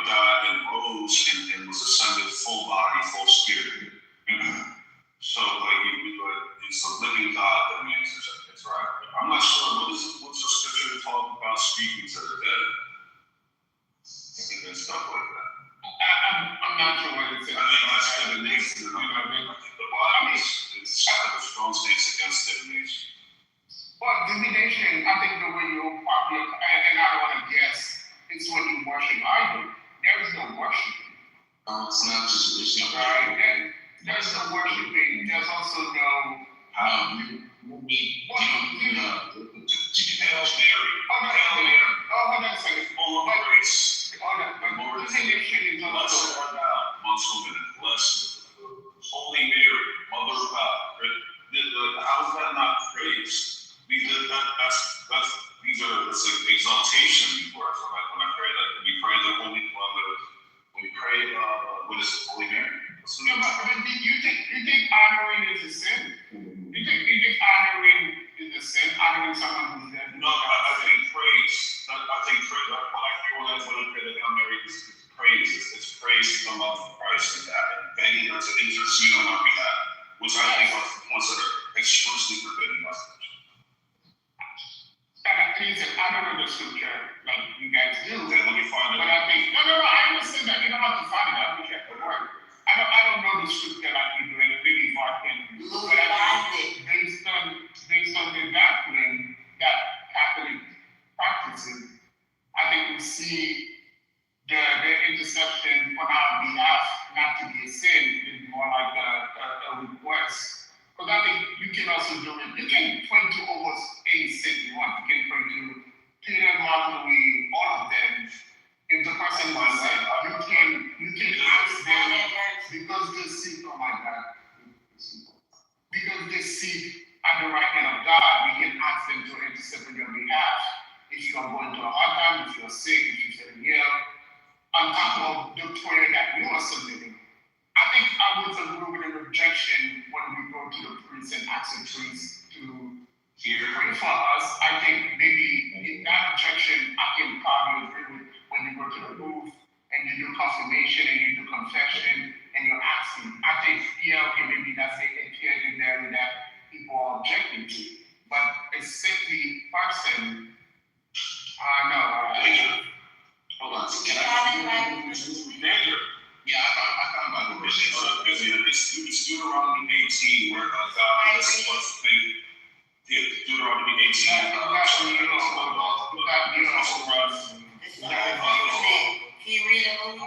died and rose and was ascended full body, full spirit. So like he's a living God. That means it's right. I'm not sure what's the scripture talk about speaking to the dead and stuff like that. It's not just religion. Right, then there's no worshiping, there's also no, You need to Hail Mary. Hold on a second. Full of grace. Hold on, but divination is Blessed also, art thou amongst women, blessed Holy Mary, Mother of God. How is that not praise? These are exaltation before us. Like when I pray, like we pray the Holy Mother, when we pray, what is Holy Mary? no, but you think honoring is a sin? You think honoring is a sin? Honoring someone who's dead? No, I think praise. I think praise. When I hear when I pray the Hail Mary, it's praise. It's praise to the love of Christ and that, and begging her to intercede on our behalf, which I think are the ones that are expressly forbidden us. Listen, I don't know the scripture like you guys do. Okay, let me find it. But I think, no, I understand that. You don't have to find it. I'll be at the word. I don't know the scripture like you do, and maybe Mark can. But I think based on the doctrine that Catholic practices, I think we see the interception on our behalf not to be a sin, is more like a request. Because I think you can also do it. You can point to almost any sin you want. You can point to Peter, Mark, Louis, all of them. If the person was sin, you can ask them because they seek, oh my God, because they seek at the right hand of God, we can ask them to intercede on your behalf. If you are going through a hard time, if you're sick, if you're ill, on top of the prayer that you are submitting. I think I would agree with an objection when we go to the priest and ask the priest to pray for us. I think maybe in that objection, I can probably agree with when you go to the booth and you do confirmation and you do confession and you're asking. I think, yeah, okay, maybe that's a clear area that people are objecting to. But a sickly person, no. Hold on. Yeah, I found Bible verse. It's Deuteronomy 18 where God is supposed to pay. Yeah, Deuteronomy 18. Can you read it, Louis?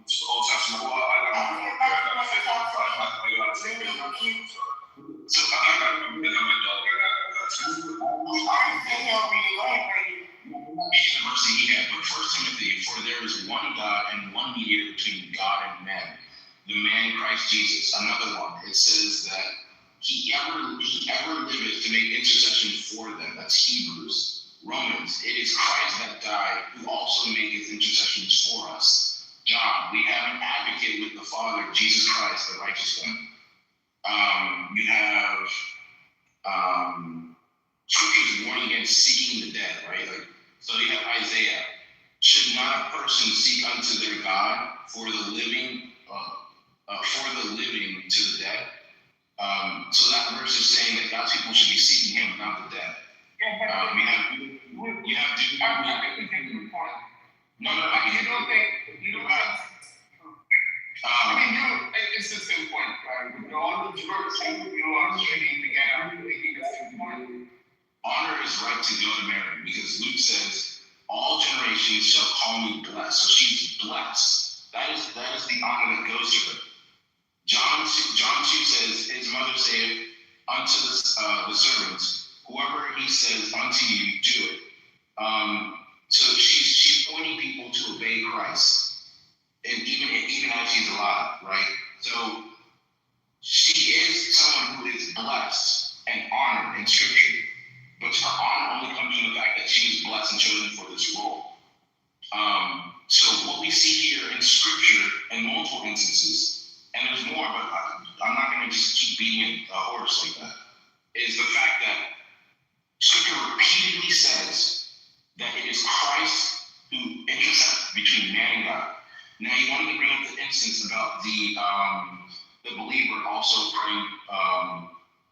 It's the Old Testament. Well, I got so I'm my dog. Mercy he had, but 1 Timothy, for there is one God and one mediator between God and men, the man Christ Jesus. Another one, it says that he ever liveth to make intercession for them. That's Hebrews. Romans, it is Christ that died, who also maketh intercessions for us. John, we have an advocate with the Father, Jesus Christ, the righteous one. You have scriptures warning against seeking the dead, right? So you have Isaiah. Should not a person seek unto their God for the living to the dead? So that verse is saying that God's people should be seeking Him, not the dead. You have to. No, It's the same point, right? With all the verse, you are trading together, making the same point. Honor is right to go to Mary because Luke says, all generations shall call me blessed. So she's blessed. That is the honor that goes to her. John 2 says, his mother saith unto the servants, whoever he says unto you, do it. So she's pointing people to obey Christ. And even as she's alive, right? So she is someone who is blessed and honored in Scripture. But her honor only comes from the fact that she is blessed and chosen for this role. So what we see here in Scripture in multiple instances, and there's more, but I'm not going to just keep beating a horse like that, is the fact that Scripture repeatedly says that it is Christ who intercepts between man and God. Now you wanted to bring up the instance about the believer also praying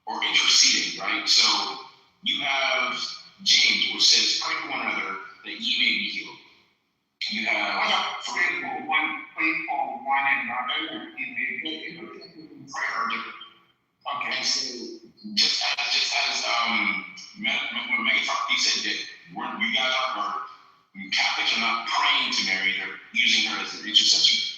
or interceding, right? So you have James, which says, pray for one another that ye may be healed. You have pray for one another that ye may be healed. Prayer. Okay, so just as Megatron, he said that we guys are Catholics are not praying to Mary, they're using her as an intercessor.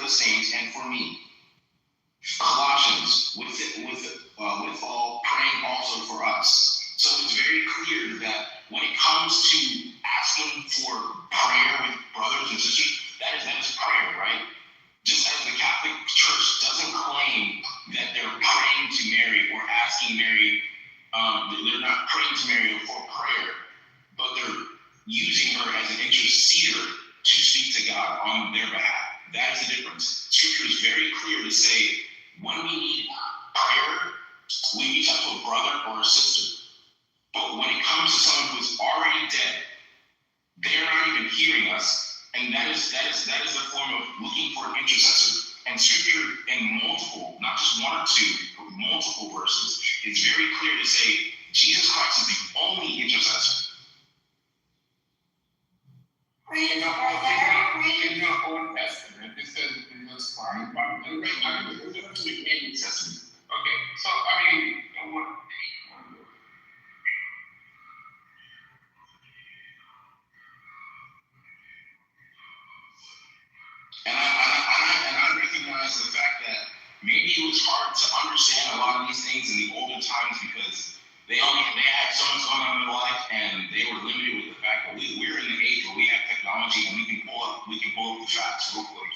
the saints and for me. Colossians, with all praying also for us. So it's very clear that when it comes to asking for prayer with brothers and sisters, that is prayer, right? Just as the Catholic Church doesn't claim that they're praying to Mary or asking Mary, they're not praying to Mary for prayer, but they're using her as an interceder to speak to God on their behalf. That is the difference. Scripture is very clear to say, when we need prayer, we reach out to a brother or a sister. But when it comes to someone who is already dead, they're not even hearing us, and that is the form of looking for an intercessor. And Scripture in multiple, not just one or two, but multiple verses, is very clear to say Jesus Christ is the only intercessor. In the Old Testament, it says in the Psalm, okay, so I mean, And I recognize the fact that maybe it was hard to understand a lot of these things in the older times because they had so much going on in their life and they were limited with the fact that we're in the age where we have technology and we can pull up the facts real quick.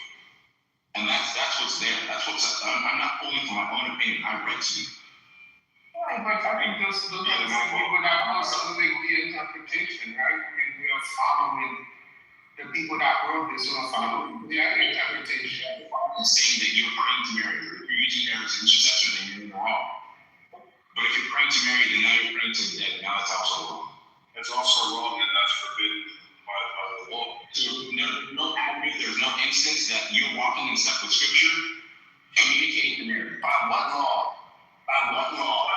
And that's what's there. I'm not pulling from my own opinion. I read to you. right, but I mean, those people that also make the interpretation, right? I mean, we are following the people that wrote this who are following their interpretation. I'm saying that you're praying to Mary. If you're using Mary as an intercessor, then you're wrong. But if you're praying to Mary, then now you're praying to the dead. Now that's also wrong. It's also wrong and that's forbidden by the law. There's no instance that you're walking in step with Scripture, communicating to Mary. By what law? By what law?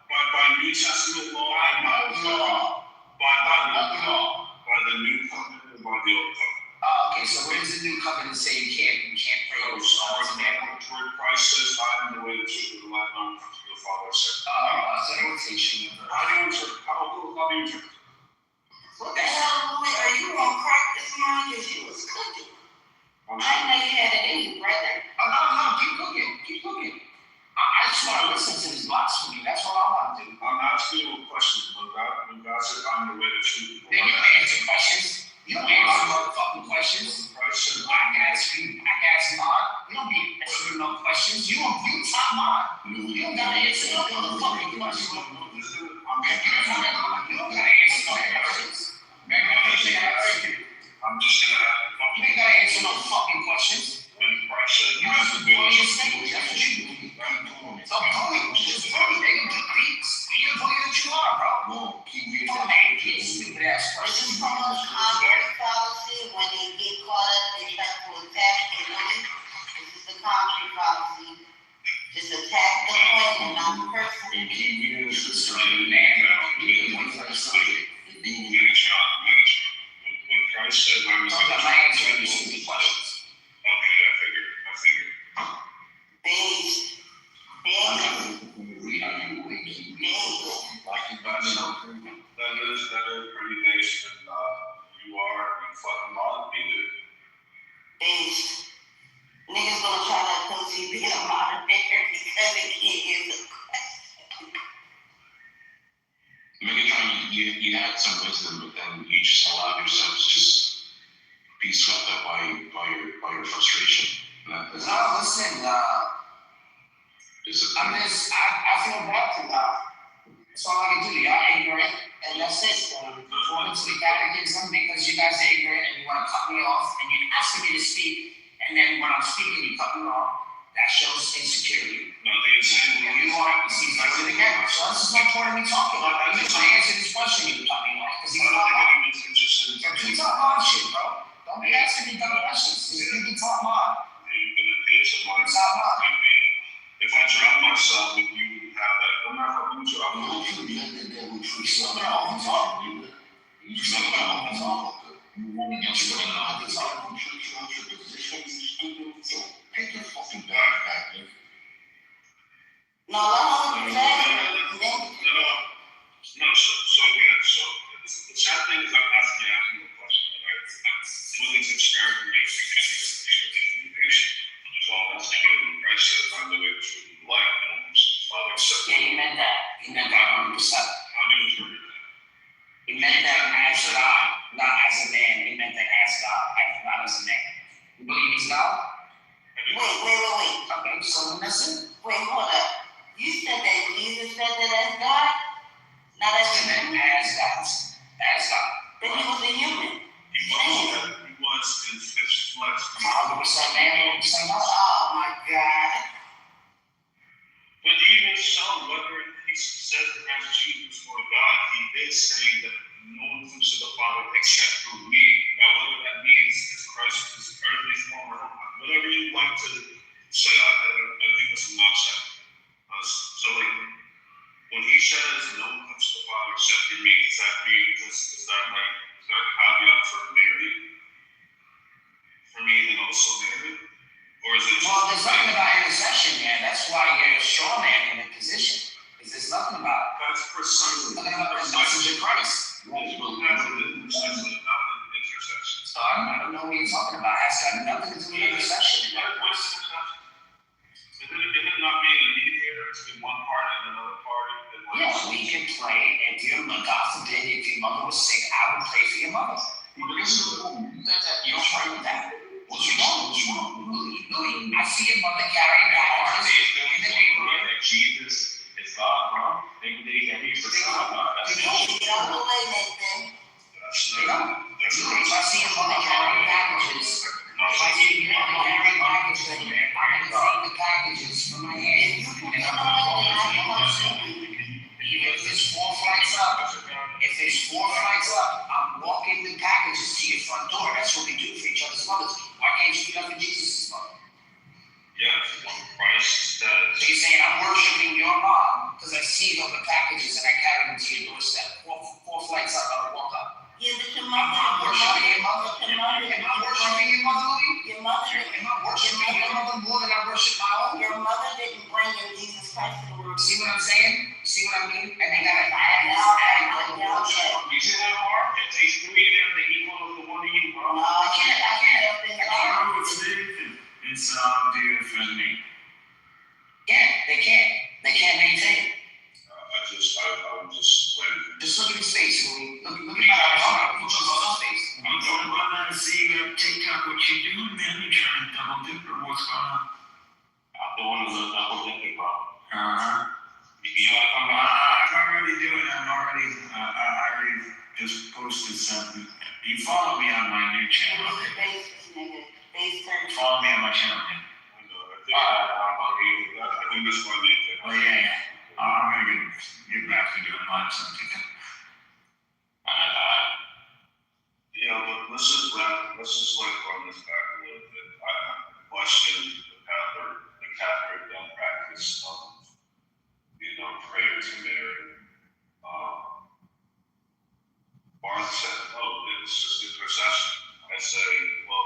By New Testament law. By what law? By the New Covenant and by the Old Covenant. Okay, so where does the New Covenant say you can't pray to where Christ says, I am the way, the truth, and the life, known to the Father said. That's an quotation. How do you interpret? What the hell, boy, are you on crack this morning? Because you was cooking. I didn't know you had it in you, brother. No, keep cooking. I just want to listen to this blasphemy. That's all I want to do. I'm asking you a question. When God said, I'm the way, the truth. Then you answer questions. You don't answer motherfucking questions. I can ask God. You don't be answering no questions. You talk God. You don't gotta answer no motherfucking questions. You don't gotta answer no questions. I'm just gonna have to You ain't gotta answer no fucking questions. when Christ said, You have to bully your stage. That's what you do. Stop bullying. Just bully. They can do beats. You're the bully that you are, bro. No, keep reading. Don't hate kids, stupid ass This person. is from a Congress policy, when they get caught up, they try to attack the women. This is the Congress policy. Just attack the point and not the person. And keep reading the scripture. When Christ said, I'm the Sometimes I answer these stupid questions. Okay, I figured. Based. That is pretty based, and you fucking lot either. Based. Niggas gonna try to pussy beat them out of there because they can't answer the question. Megatron, you had some wisdom, but then you just allowed yourself to just be swept up by your frustration. No, listen, I feel bad for y'all. That's all I can do. Y'all ignorant, and that's it. According to the catechism, because you guys are ignorant and you want to cut me off, and you're asking me to speak, and then when I'm speaking, you cut me off. That shows insecurity. No, the insanity. You want to see something again. So this is my point of me talking. I'm just trying to answer this question you cut me off. Because you talk on shit, bro. Don't be asking me dumb questions. You can talk on. If I drown myself, you would have that. I'm not going to drop myself. No, I'm So again, the sad thing is I'm asking you a question, right? I'm willing to experiment with communication. So that's it. Wait, hold up. You said that Jesus said that as God? Not as a human? As God. But he was a human. He was in his flesh. 100% man, 100% God. Oh my God. But even so, whether he says that as Jesus or God, he did say that no one comes to the Father except through me. Now, whether that means is Christ is earthly form or whatever you like to say, I think that's a nonsense. So, like, when he says no one comes to the Father except through me, does that mean is that a caveat for Mary? For me, and also Mary? Or is it Well, there's nothing about intercession yet. That's why you're a straw man in the position. Because there's nothing about it. That's precisely. Nothing about the message of Christ. That's intercession. So I don't know what you're talking about. It's got nothing to do with intercession. Is it not being a mediator between one party and another party? Yeah, we can pray. If your God forbid, if your mother was sick, I would pray for your mother. You don't pray with that. What's wrong? Louis, I see your mother carrying bags in the neighborhood. Jesus is God, bro. They can be for God. Get out of the way, Nathan. If I see your mother carrying packages, if I see your mother carrying packages, I'm going to take the packages from my hand. And I'm going to walk if there's 4 flights up, I'm walking the packages to your front door. That's what we do for each other's mothers. Why can't you do that for Jesus' mother? Yes, Christ does. So you're saying I'm worshiping your mom because I see it on the packages and I carry them to your doorstep. 4 flights up, I'm going to walk up. Yeah, but your I'm not worshiping your mother. Your mother. Am I worshiping your mother, Louis? Your mother. Am I worshiping your mother more than I worship my own? Your mother didn't bring in Jesus Christ to the world. See what I'm saying? See what I mean? And they got I to You see that part? It takes 3 of them to equal the one of you, bro. I can't. It's do you defend me? Yeah, they can't. They can't maintain. I'm just waiting. Just look at his face, Louis. Look at my face. I'm going to see TikTok what you do, man. You trying to double dip or what's going on? I'm the one who's double dipping, bro. I'm already doing it. I already just posted something. You follow me on my new channel. Follow me on my channel, man. I think this one did. Oh, yeah. I'm going to get back to doing mine something. But let's just run this back a little bit. I questioned the Catholic practice of, prayer to Mary. Barth said, it's just intercession. I say, well,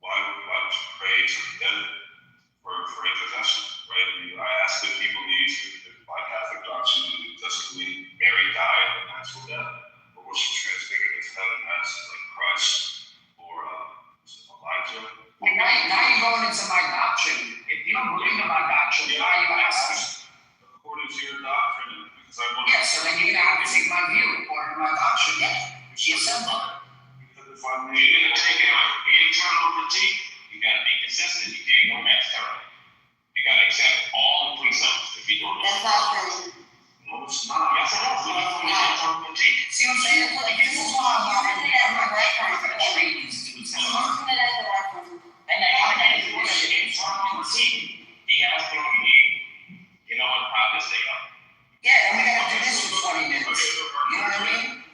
why would you pray to the dead for intercession, right? I asked if people need to, by Catholic doctrine, does Mary died a natural death, or was she transfigured into heaven as like Christ or Elijah? Well, now you're going into my doctrine. If you don't believe in my doctrine, why are you asking? According to your doctrine, because I want. Yeah, so then you're gonna have to take my view according to my doctrine. Yeah, she assembled. Because if you're gonna take an internal critique, you gotta be consistent. You can't go external. You gotta accept all the precepts if you don't. That's not true. No, it's not. Yes, it is. Internal critique. See what I'm saying? This is why I'm not gonna train these dudes. I'm using it as a reference. And if you want to internal critique, He has to be, how to stay up. yeah, and we gotta do this for 20 minutes. You know what I mean?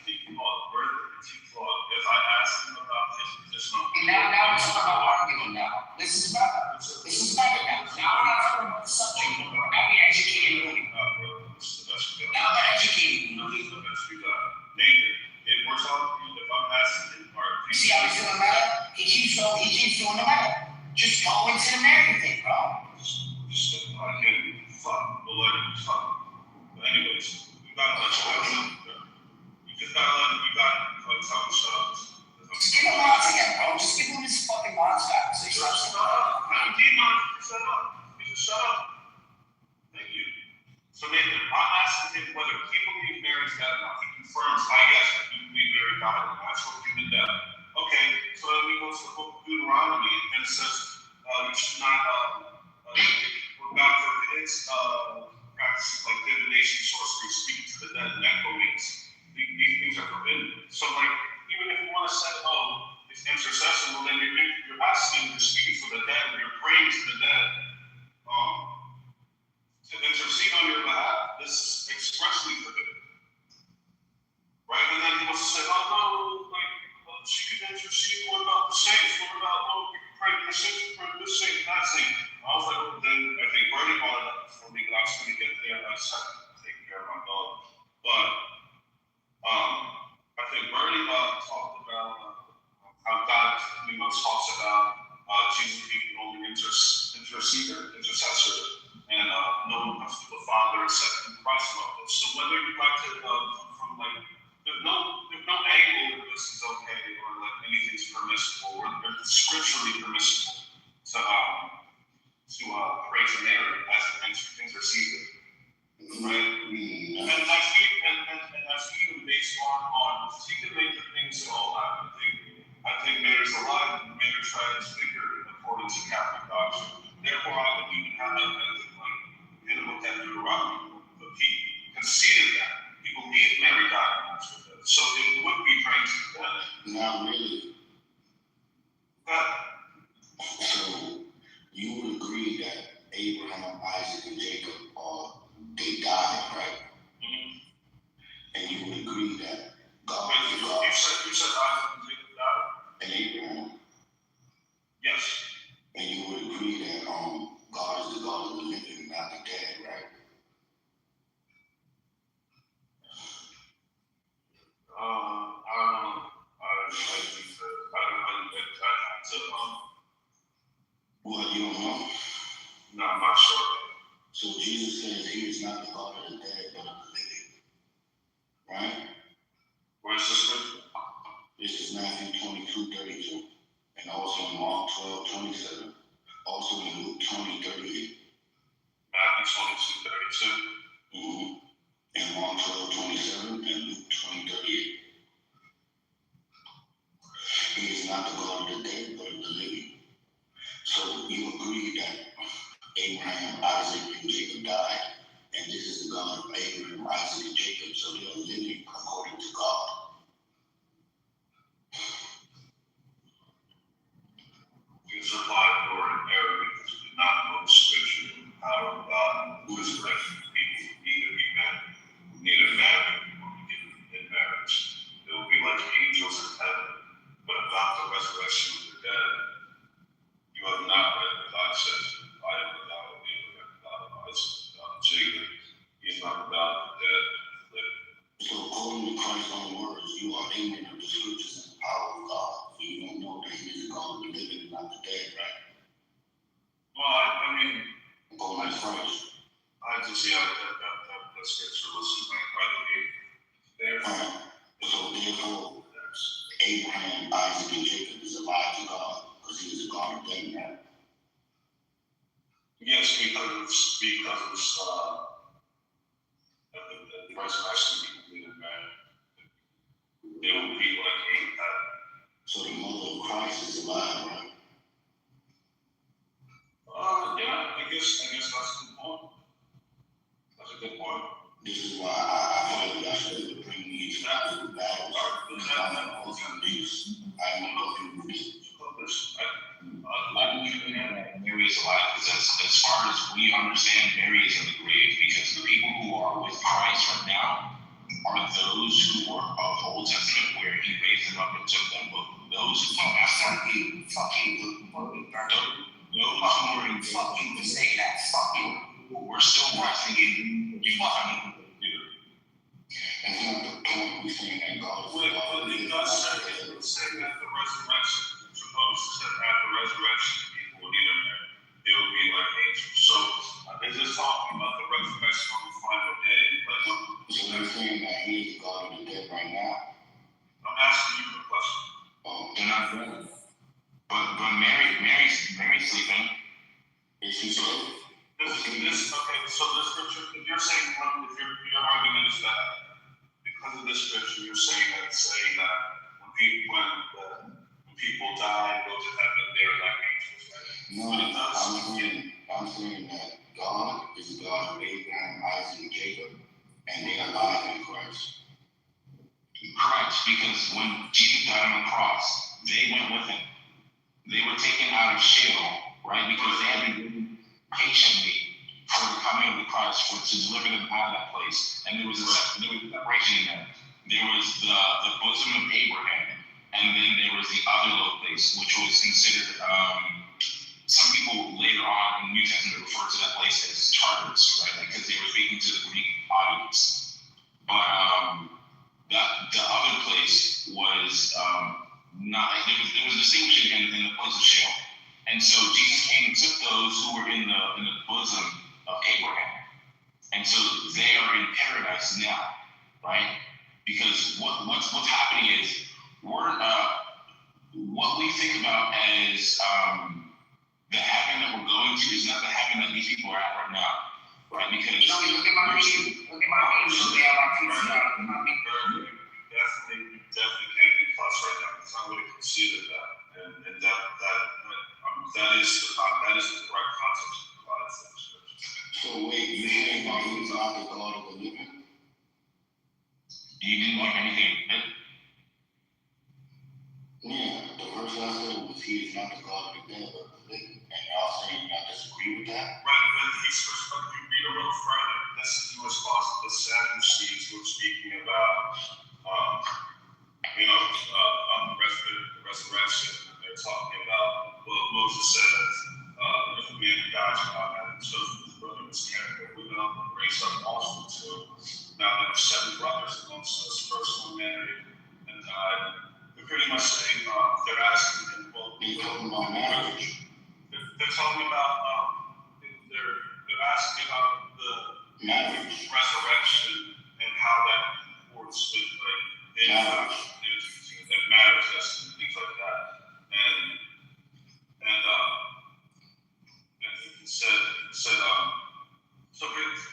If I ask him about his position on Now we're talking about arguing now. This is better. Now we're not talking about the subject. Now we're educating Louis. Now we're educating Louis. Nathan, if we're talking, if I'm asking him, you see how he's doing that? He keeps doing the matter. Just go into the Mary thing, bro. I can fuck, but let him fuck. But anyways, you gotta let you just gotta tell him shut up. Just give him mods again, bro. Just give him his fucking mods back. So he's not shut up. I don't need mods. Shut up. You just shut up. Thank you. So Nathan, I'm asking him whether he believes Mary's dead or not. He confirms, I guess, that you believe Mary died and that's what human death. Okay, so then we go to the book of Deuteronomy and it says, you should not look back for kids, practicing like divination, sorcery, speaking to the dead, necromancy. These things are forbidden. So like, even if you want to say, oh, it's intercession, well then you're asking, you're speaking for the dead, you're praying to the dead, to intercede on your behalf. This is expressly forbidden. Right? And then he wants to say, oh no, like, she can intercede, what about the saints? What about, oh, we can pray for the saints, pray for this saint, that saint. I was like, well, then I think Bernie brought it up for me, but I was going to get there, I just had to take care of my dog. But I think Bernie talked about how God, talks about Jesus being the only intercessor, and no one comes to the Father except in Christ alone. So whether you like to from like, there's no angle that this is okay or like anything's permissible or scripturally permissible to pray to Mary as an intercessor. Right? And that's even based on she can make the things all out. I think Mary's alive and Mary transfigured according to Catholic doctrine. Therefore, I would even have that as like hit him with that Deuteronomy. But he conceded that. He believed Mary died after death. So it would be praying to the dead. Not really. So you would agree that Abraham, Isaac, and Jacob they died, right? Mm-hmm. And you would agree that God is You God. said Isaac and Jacob died? And Abraham. Yes. And you would agree that God is the God of the living, not the dead, right? I don't know. I Well, you don't know? No, I'm not sure. So Jesus says he is not the God of the dead, but of the living. Right? Where's the scripture? This is Matthew 22:32. And also in Mark 12:27. Also in Luke 20:38. Matthew 22:32. Mm-hmm. And Mark 12:27 and Luke 20:38. He is not the God of the dead, but of the living. So you agree that Abraham, Isaac, and Jacob died, and this is the God of Abraham, Isaac, and Jacob, so they are living according to God. Jesus replied, Lord, in Arabic, because we did not know the scripture and the power of God, who is rescuing people from neither famine nor in marriage. They will be like angels in heaven, but about the resurrection of the dead, you have not read what God says. I am the God of Abraham, the God of Isaac, the God of Jacob. He is not the God of the dead, living. So according to Christ's own words, you are ignorant of the scriptures and the power of God. So you don't know that he is the God of the living and not the dead, right? Well, I mean, according to Christ. I just, that scripture was right there. So therefore, Abraham, Isaac, and Jacob is alive to God because he is the God of them, right? Yes, because the resurrection completed, man. They will be like Abraham. So the mother of Christ is alive, right? Yeah, I guess that's a good point. That's a good point. This is why I feel like I should bring these battles. I don't know if you read. Mary is alive because as far as we understand, Mary is in the grave because the people who are with Christ right now are those who were of the Old Testament where he raised them up and took them. But those who are fucking say that we're still resting in you fucking. That's not the point. We're saying that God is but it does say that the resurrection, suppose that at the resurrection, people would they would be like angels. So is this talking about the resurrection on the final day? So they're saying that he is the God of the dead right now? I'm asking you the question. They're not ready. But Mary's sleeping. Is she asleep? Okay, so this scripture, if you're saying, if your argument is that because of this scripture, you're saying that it's saying that when people die and go to heaven, they're like angels, right? No, I'm saying that God is the God of Abraham, Isaac, and Jacob, and they are alive in Christ. Correct, because when Jesus died on the cross, they went with him. They were taken out of Sheol, right? Because they had been waiting patiently for the coming of the Christ to deliver them out of that place. And there was a separation in them. There was the bosom of Abraham, and then there was the other low place, which was considered, some people later on in the New Testament refer to that place as Tartarus, right? Because they were speaking to the Greek audience. But the other place was not, there was a distinction in the place of Sheol. And so Jesus came and took those who were in the bosom of Abraham. And so they are in paradise now, right? Because what's happening is we're what we think about as the heaven that we're going to is not the heaven that these people are at right now, right? Because look at my view. Look at my view. Look at my view. Definitely can be plus right now, because I would have considered that, and that is the correct concept to provide for the scripture. So wait, you saying that he's not the God of the living? you didn't like anything. Yeah, the verse I said was he is not the God of the dead, but the living. And y'all saying y'all disagree with that? Right, but if you read a little further, this is in response to the Sadducees who are speaking about the resurrection. They're talking about, well, Moses says, if a man dies without having children, his brother was carried away with them and raised up also too. Now there were 7 brothers amongst us. First one married and died. They're pretty much saying, they're asking him, well, He's talking about marriage. they're talking about, they're asking about the Marriage. resurrection and how that works with Marriage. marriage and things like that. And he said, so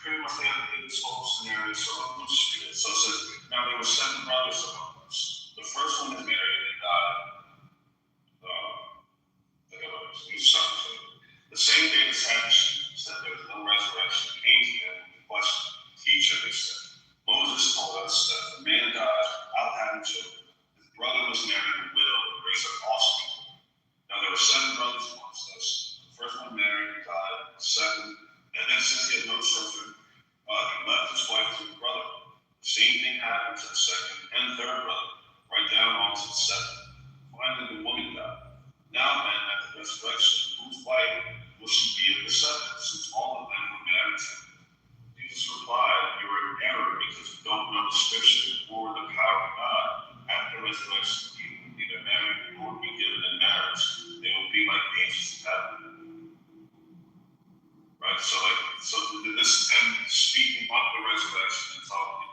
pretty much they had this whole scenario. So I'm just read it. So it says, now there were 7 brothers among us. The first one was married and died. The same day the Sadducees said there was no resurrection, came to them with a question. Teacher, they said, Moses told us that if a man dies without having children, his brother was married and widowed and raised up offspring. Now there were 7 brothers amongst us. The first one married and died. The second, and then since he had no children, he left his wife to his brother. The same thing happened to the second and third brother, right down on to the 7th. Finally, the woman died. Now then, at the resurrection, whose wife will she be of the 7th, since all of them were married to him? Jesus replied, you are in error because you don't know the scripture or the power of God. At the resurrection, he will neither marry nor be given in marriage. They will be like angels in heaven. Right? So this is him speaking about the resurrection and talking.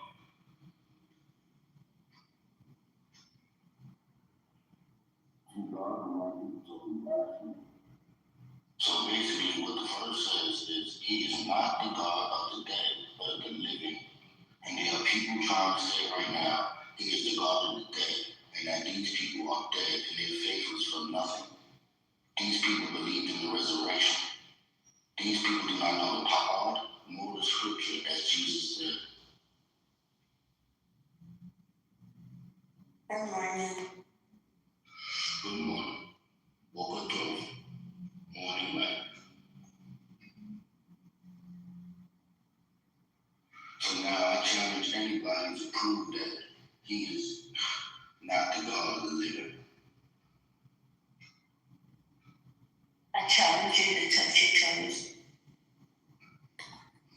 So basically what the verse says is he is not the God of the dead, but of the living. And there are people trying to say right now he is the God of the dead, and that these people are dead and their faith was for nothing. These people believed in the resurrection. These people do not know the power nor the scripture as Jesus said. Good morning. Good morning. Woke up to morning light. So now I challenge anybody to prove that he is not the God of the living. I challenge you to touch your toes.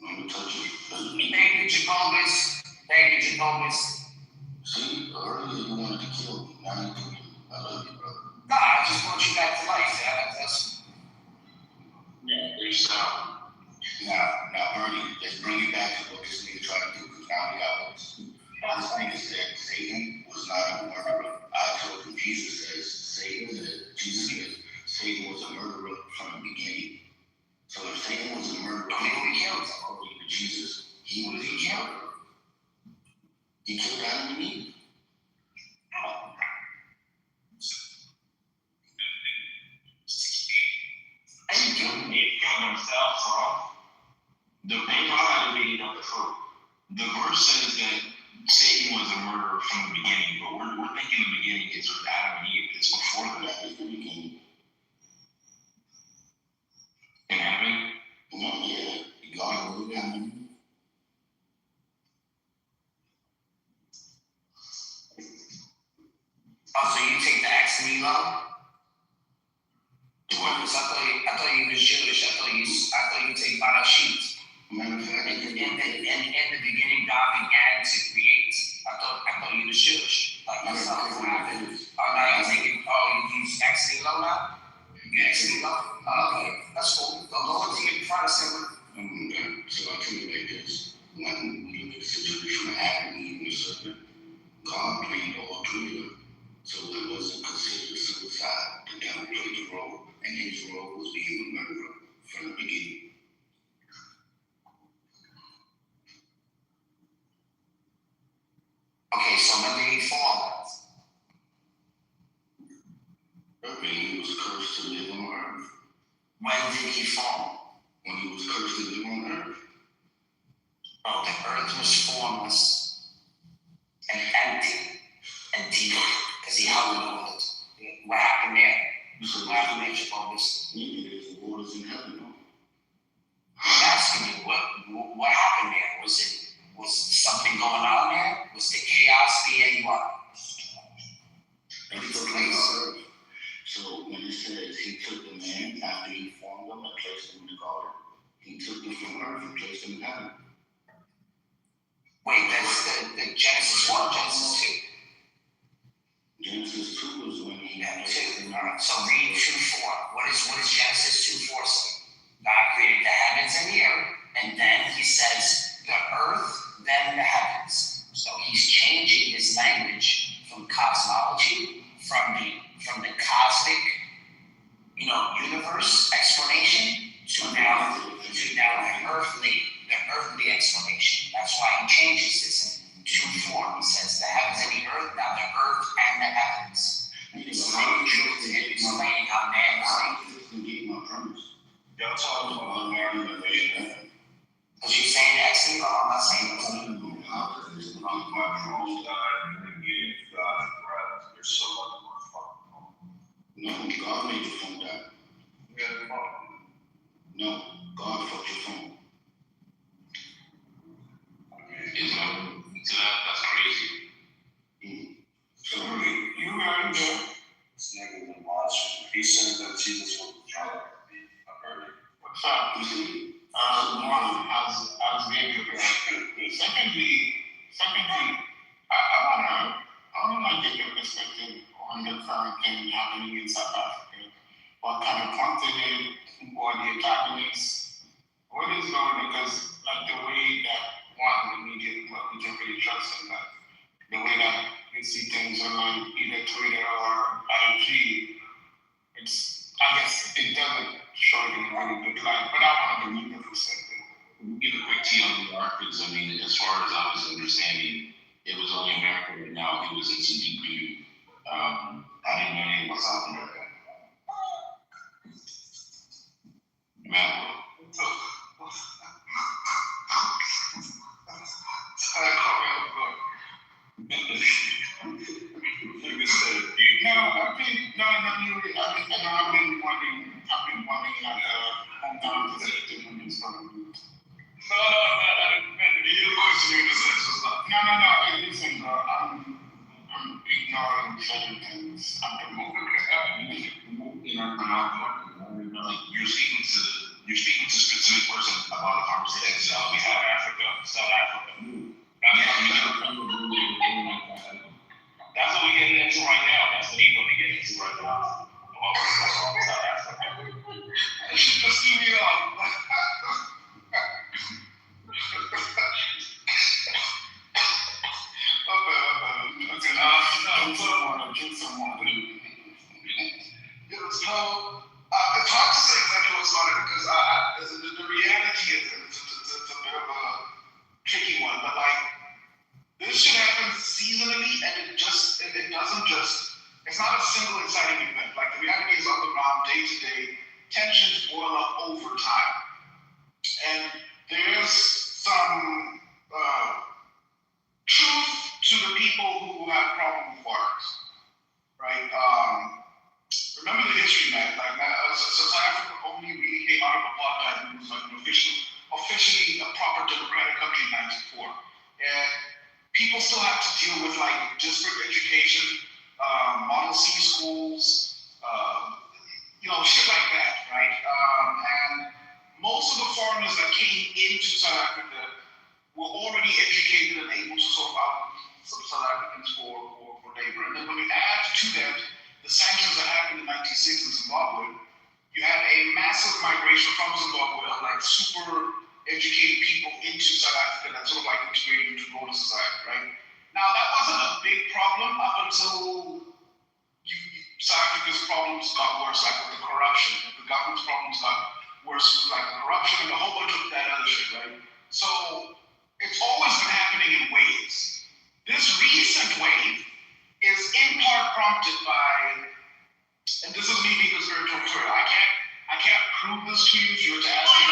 I'm gonna touch it. Thank you, Jacobus. Thank you, Jacobus. See, earlier you wanted to kill me. Now you do. I love you, brother. No, I just want you back to life. That's Yeah, there's Now, Bernie, let's bring it back to what this nigga tried to do, because now we got this. This nigga said Satan was not a murderer. I told you Jesus says Satan said, Jesus said Satan was a murderer from the beginning. So if Satan was a murderer, according to Jesus, he was a murderer. He killed Adam and Eve. himself, bro. The They know how to beat up the fruit. The verse says that Satan was a murderer from the beginning, but we're thinking the beginning is with Adam and Eve. It's before that. That is the beginning. In heaven. No, yeah. God will heaven. Oh, so you take the X and E low? Because I thought you was Jewish. I thought you take by the sheets. Matter of fact, In the beginning, God began to create. I thought you was Jewish. Like that's not what happened. Oh, now you're thinking, you use X and E low now? You X and E low? Oh, okay, that's cool. Go into your Protestant. so I tell you like this. When you look at the situation of Adam, Eve, and the serpent, God played all three of them. So it wasn't considered suicide. The devil played a role, and his role was being a murderer from the beginning. Okay, so when did he fall? When he was cursed to live on earth. When did he fall? When he was cursed to live on earth. Oh, the earth was formless and empty and deep because he held it over it. What happened there? So What happened there, Jacobus? maybe there's waters in heaven, no? I'm asking you, what happened there? Was something going on there? Was the chaos being what? And he took place. So when it says he took the man after he formed them and placed them in the garden, he took them from earth and placed them in heaven. Wait, that's the Genesis 1, Genesis 2. Genesis 2 was when he Yeah, 2. All right, so read 2:4. What is Genesis 2:4 say? God created the heavens and the earth, and then he says the earth, then the heavens. So he's changing his language from cosmology, from the cosmic, universe explanation to now the earthly explanation. That's why he changes this in 2:4. He says the heavens and the earth, now the earth and the heavens. It's explaining how man was. Y'all talking about American invasion. Because you're saying X and I'm not saying it's My drones died, and then gave God breath. There's so much more fun. No, God made your phone die. You got a phone. No, God fucked your phone. That's crazy. So You heard him. This nigga been watching. He said that Jesus was the child. I heard it. What's up? you see, As being secondly, I wanna get your perspective on the current thing happening in South Africa. What kind of prompted it? Who are the antagonists? What is going on? Because like the way that the media, we can really trust them, but the way that you see things on either Twitter or IG, I guess it doesn't show it in a really good light, but I want to give you the perspective. Give a quick tea on the Arctics. I mean, as far as I was understanding, it was only America right now. It was in some deep beauty. I didn't know anything about South America. I've been wanting like a hometown perspective on this one. No, listen, bro, I'm ignoring certain things. I'm promoting into South Africa were already educated and able to sort out some South Africans for labor. And then when we add to that the sanctions that happened in 96 in Zimbabwe, you had a massive migration from Zimbabwe of like super educated people into South Africa that sort of like integrated into broader society, right? Now that wasn't a big problem up until South Africa's problems got worse, like with the corruption. The government's problems got worse with like the corruption and a whole bunch of that other shit, right? So it's always been happening in waves. This recent wave is in part prompted by, and this is me being conspiratorial. I can't prove this to you if you were to ask me.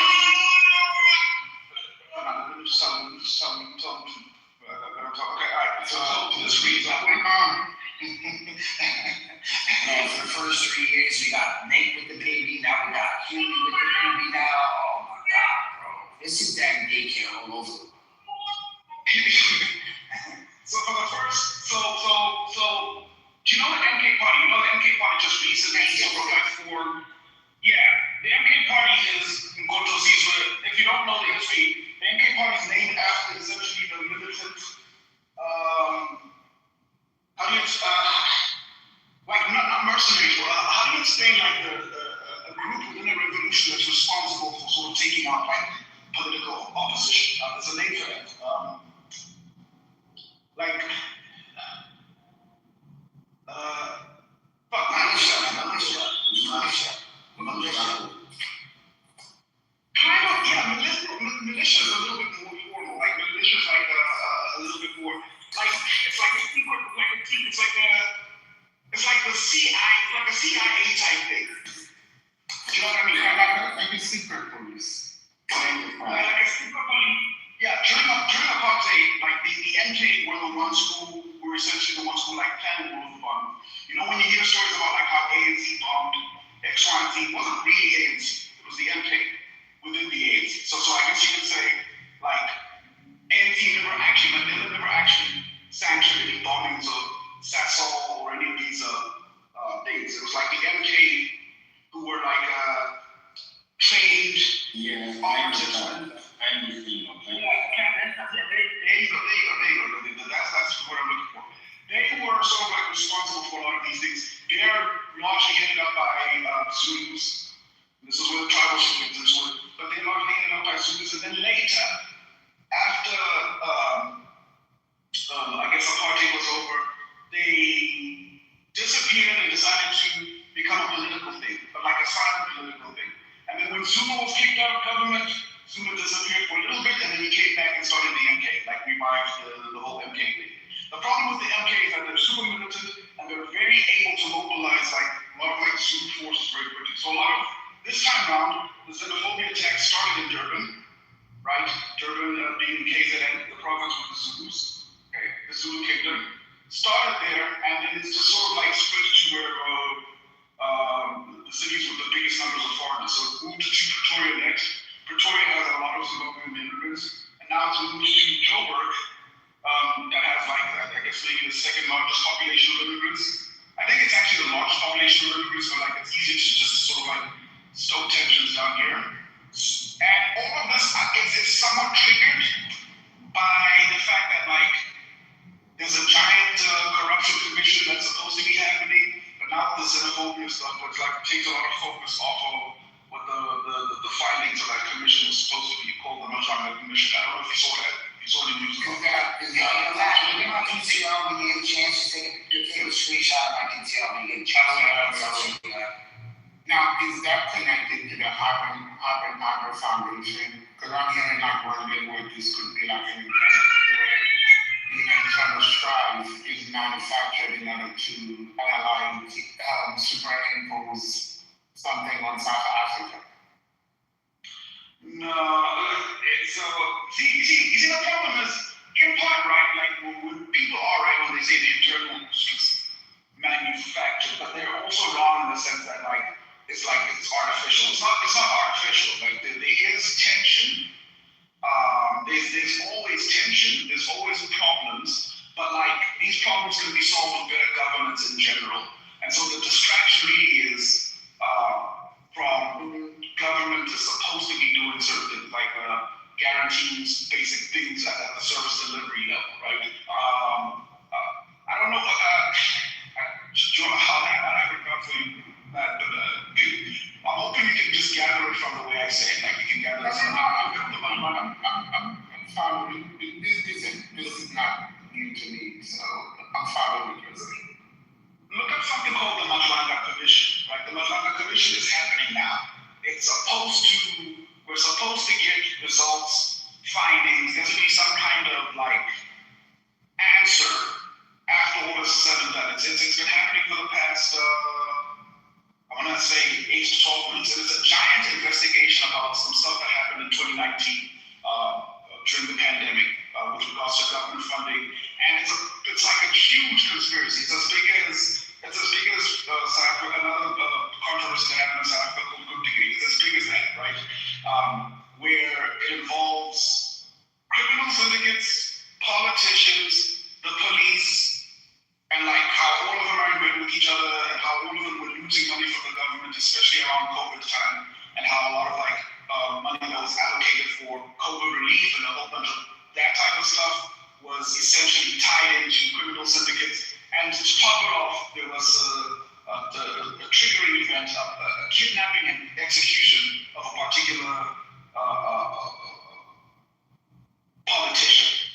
Let me just tell them. Okay, all right. So this reason. And for the first 3 years, we got Nate with the baby. Now we got Huey with the baby. Now, oh my God, bro, this is that daycare all over. So for the first, so do you know the MK Party? You know the MK Party just recently sort of like formed. Yeah, the MK Party is Nkoto Zizwe. If you don't know the history, the MK Party is named after essentially the militant. How do you like not mercenaries? How do you explain like a group within a revolution that's responsible for sort of taking out like political opposition? There's a name for that. Kind of, yeah, militia is a little bit more formal. Like militia is like a little bit more like it's like a secret, it's like the CIA type thing. Do you know what I mean? Like a secret police. Like a secret police. Yeah, during apartheid, like the MK were the ones who were essentially the ones who like planned the bomb. You know when you hear stories about like how ANC bombed X, Y, and Z, it wasn't really ANC. It was the MK within the ANC. So I guess you could say like ANC never actually sanctioned any bombings of Sasol or any of these things. It was like the MK who were like trained operatives. There you go. That's what I'm looking for. They were sort of like responsible for a lot of these things. They're largely headed up by Zulus. This is where the tribal shit comes into it. But they're largely headed up by Zulus. And then later, after I guess apartheid was over, they disappeared and decided to become a political thing, but like a silent political thing. And then when Zuma was kicked out of government, Zuma disappeared for a little bit, and then he came back and started the MK, like revived the whole MK thing. The problem with the MK is that they're super militant, and they're very able to mobilize like a lot of like Zulu forces very quickly. So a lot of this time around, the xenophobia attacks started in Durban, right? Durban being KZN, the province with the Zulus, okay? The Zulu kingdom started there, and then it's just sort of like spread to where the cities with the biggest numbers of foreigners. So it moved to Pretoria next. Pretoria has a lot of Zimbabwean immigrants, and now it's moved to Joburg, that has like, I guess maybe the second largest population of immigrants. I think it's actually the largest population of immigrants, so like it's easier to just sort of like stoke tensions down here. And all of this is somewhat triggered by the fact that like there's a giant corruption commission that's supposed to be happening, but now the xenophobia stuff, it's like it takes a lot of focus off of what the findings of that commission was supposed to be called, the Machanga Commission. I don't know if you saw that. You saw the news about that. Is that my PTR when you get a chance to take a screenshot of my PTR when you get a chance? Now, is that connected to the Harper Foundation? Because I'm hearing like one bit where this could be like an example where the internal strife is manufactured in order to superimpose something on South Africa. No, so see, the problem is in part, right? Like when people are right when they say the internal is just manufactured, but they're also wrong in the sense that like it's artificial. It's not artificial. Like there is tension. There's always tension. There's always problems, but like these problems can be solved with better governance in general. And so the distraction really is from government is supposed to be doing certain things. Like guarantees basic things at the service delivery level, right? I don't know how I would go for you, but I'm hoping you can just gather it from the way I say it, like you can gather it from I'm following. This is not new to me, so I'm following this. Look up something called the Matlanga Commission, right? The Matlanga Commission is happening now. We're supposed to get results, findings. There should be some kind of like answer after all this is said and done. It's been happening for the past, I want to say 8 to 12 weeks, and it's a giant investigation about some stuff that happened in 2019 during the pandemic with regards to government funding, and it's like a huge conspiracy. It's as big as South Africa, another controversy that happened in South Africa called Good Degree. It's as big as that, right? Where it involves criminal syndicates, politicians, the police, and like how all of them are in bed with each other, and how all of them were losing money from the government, especially around COVID time, and how a lot of like money that was allocated for COVID relief and a whole bunch of that type of stuff was essentially tied into criminal syndicates. And to top it off, there was a triggering event, a kidnapping and execution of a particular politician,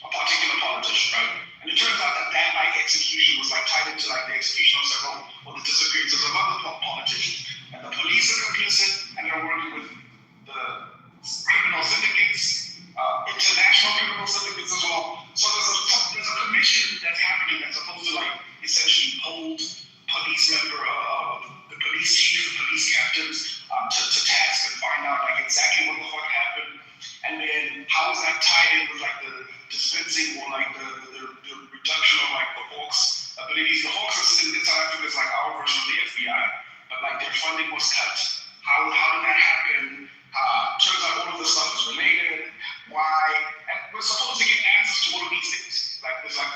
right? And it turns out that like execution was like tied into like the execution of several, or the disappearances of other politicians. And the police are complicit, and they're working with the criminal syndicates, international criminal syndicates as well. So there's a commission that's happening that's supposed to like essentially hold the police chief, the police captains to task and find out like exactly what the fuck happened, and then how is that tied in with like the dispensing or like the reduction of like the Hawks abilities. The Hawks in South Africa is like our version of the FBI, but like their funding was cut. How did that happen? Turns out all of this stuff is related. Why? And we're supposed to get answers to all of these things. Like there's 50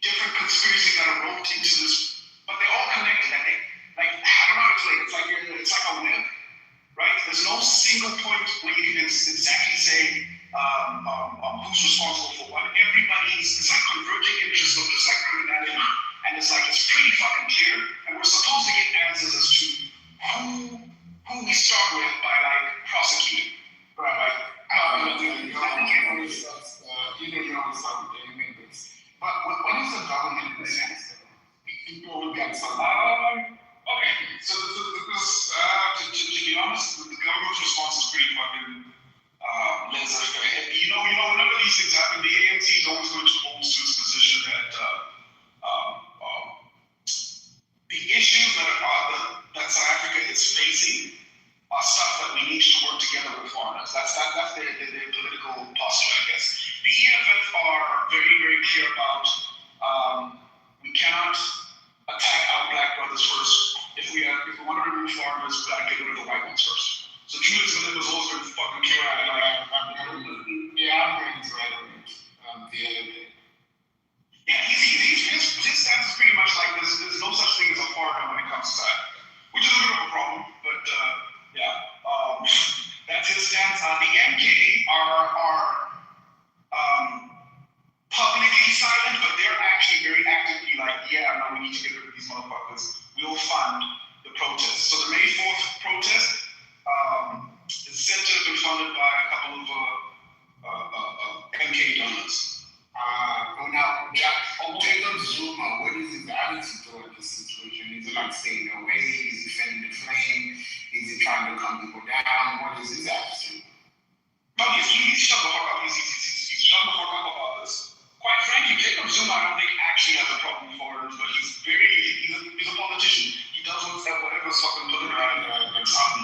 different conspiracies that are roped into this, but they're all connected. Like I don't know how to explain it. It's like a web, right? There's no single point where you can exactly say who's responsible for what. It's like converging interests of just like criminality, and it's pretty fucking clear. And we're supposed to get answers as to who we start with by like prosecuting, right? But what is the government response? People will get some. Okay, so to be honest, the government's response is pretty fucking laissez-faire. Whenever these things happen, the ANC is always going to hold to its position that the issues that South Africa is facing are stuff that we need to work together with foreigners. That's their political posture, I guess. The EFF are very, very clear about we cannot attack our black brothers first. If we want to remove foreigners, we gotta get rid of the white ones first. So Julius Malema was always very fucking clear on it. I'm going to write on it the other day. Yeah, his stance is pretty much like there's no such thing as a foreigner when it comes to that, which is a bit of a problem, but that's his stance. The MK are publicly silent, but they're actually very actively like, yeah, no, we need to get rid of these motherfuckers. We'll fund the protest. So the May 4th protest is said to have been funded by a couple of MK donors. Now, Jacob Zuma, what is his attitude toward this situation? Is it like staying away? Is he fanning the flame? Is he trying to calm people down? What is his attitude? No, he's shut the fuck up. He's shut the fuck up about this. Quite frankly, Jacob Zuma, I don't think actually has a problem with foreigners, but he's a politician. He does whatever's fucking put around Trump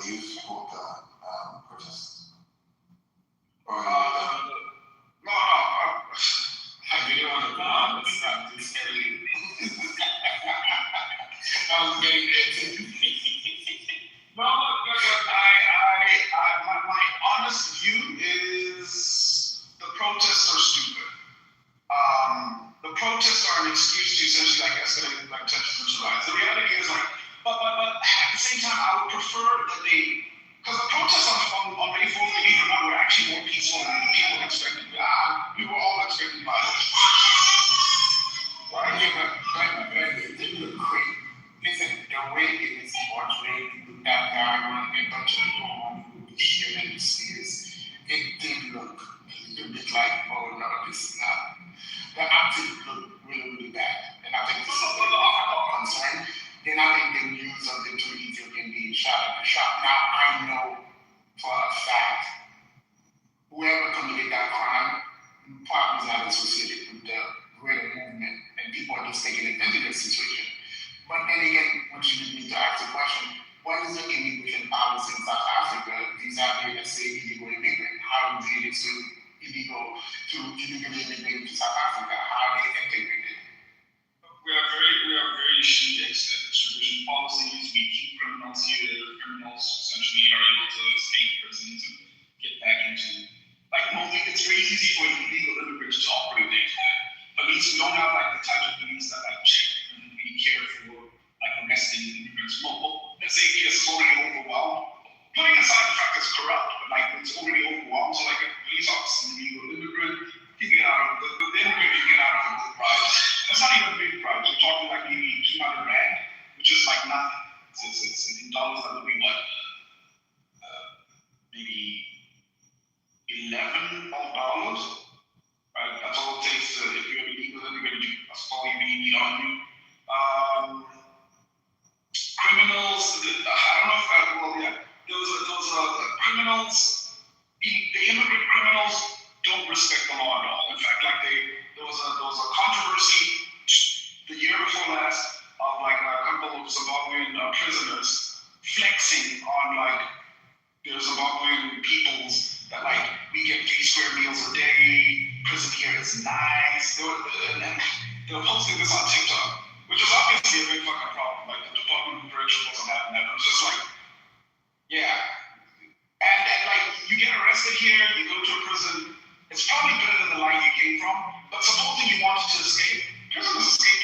do you support the protest? Or No, I didn't want to come. It's early. I was getting there too. No, look, my honest view is the protests are stupid. The protests are an excuse to essentially escalate tensions into riots. The reality is but at the same time, I would prefer that because the protests on May 4th, were actually more peaceful than people expected. We were all expecting violence. Right? Yeah, but they look great. Listen, the way it is portrayed with that guy running a bunch of people on the shit and the stairs, it did look a little bit like, oh no, this is not. The acting looked really, really bad. And I think this is a concern. Then I think they use something too easy of him being shot at the shop. Now I know for a fact whoever committed that crime probably is not associated with the greater movement, and people are just taking advantage of the situation. But then again, what you need to ask the question, what is the immigration policy in South Africa vis-a-vis, let's say, illegal immigrant? How is it to illegally immigrate to South Africa? How are they integrated? We are very shitty at distribution policies. We keep criminals here. Criminals essentially are able to escape prisons and get back into it's very easy for illegal immigrants to operate there. Police, we don't have the type of police that check and really care for arresting immigrants. Well, let's say it's already overwhelmed. Putting aside the fact it's corrupt, but it's already overwhelmed. So a police officer, an illegal immigrant, he can get out of the immigrant can get out of the price. That's not even a big price. We're talking maybe 200 rand, which is nothing. It's in dollars that would be what? Maybe $11, right? That's all it takes if you're an illegal immigrant. That's all you really need on you. Criminals, I don't know if those criminals, the immigrant criminals don't respect the law at all. In fact, there was a controversy the year before last of a couple of Zimbabwean prisoners flexing on their Zimbabwean peoples that we get 3 square meals a day, prison here is nice. They were posting this on TikTok, which is obviously a big fucking problem. The Department of Corrections wasn't having that. It was just yeah. And you get arrested here, you go to a prison, it's probably better than the life you came from, but supposing you wanted to escape, prisoners escape.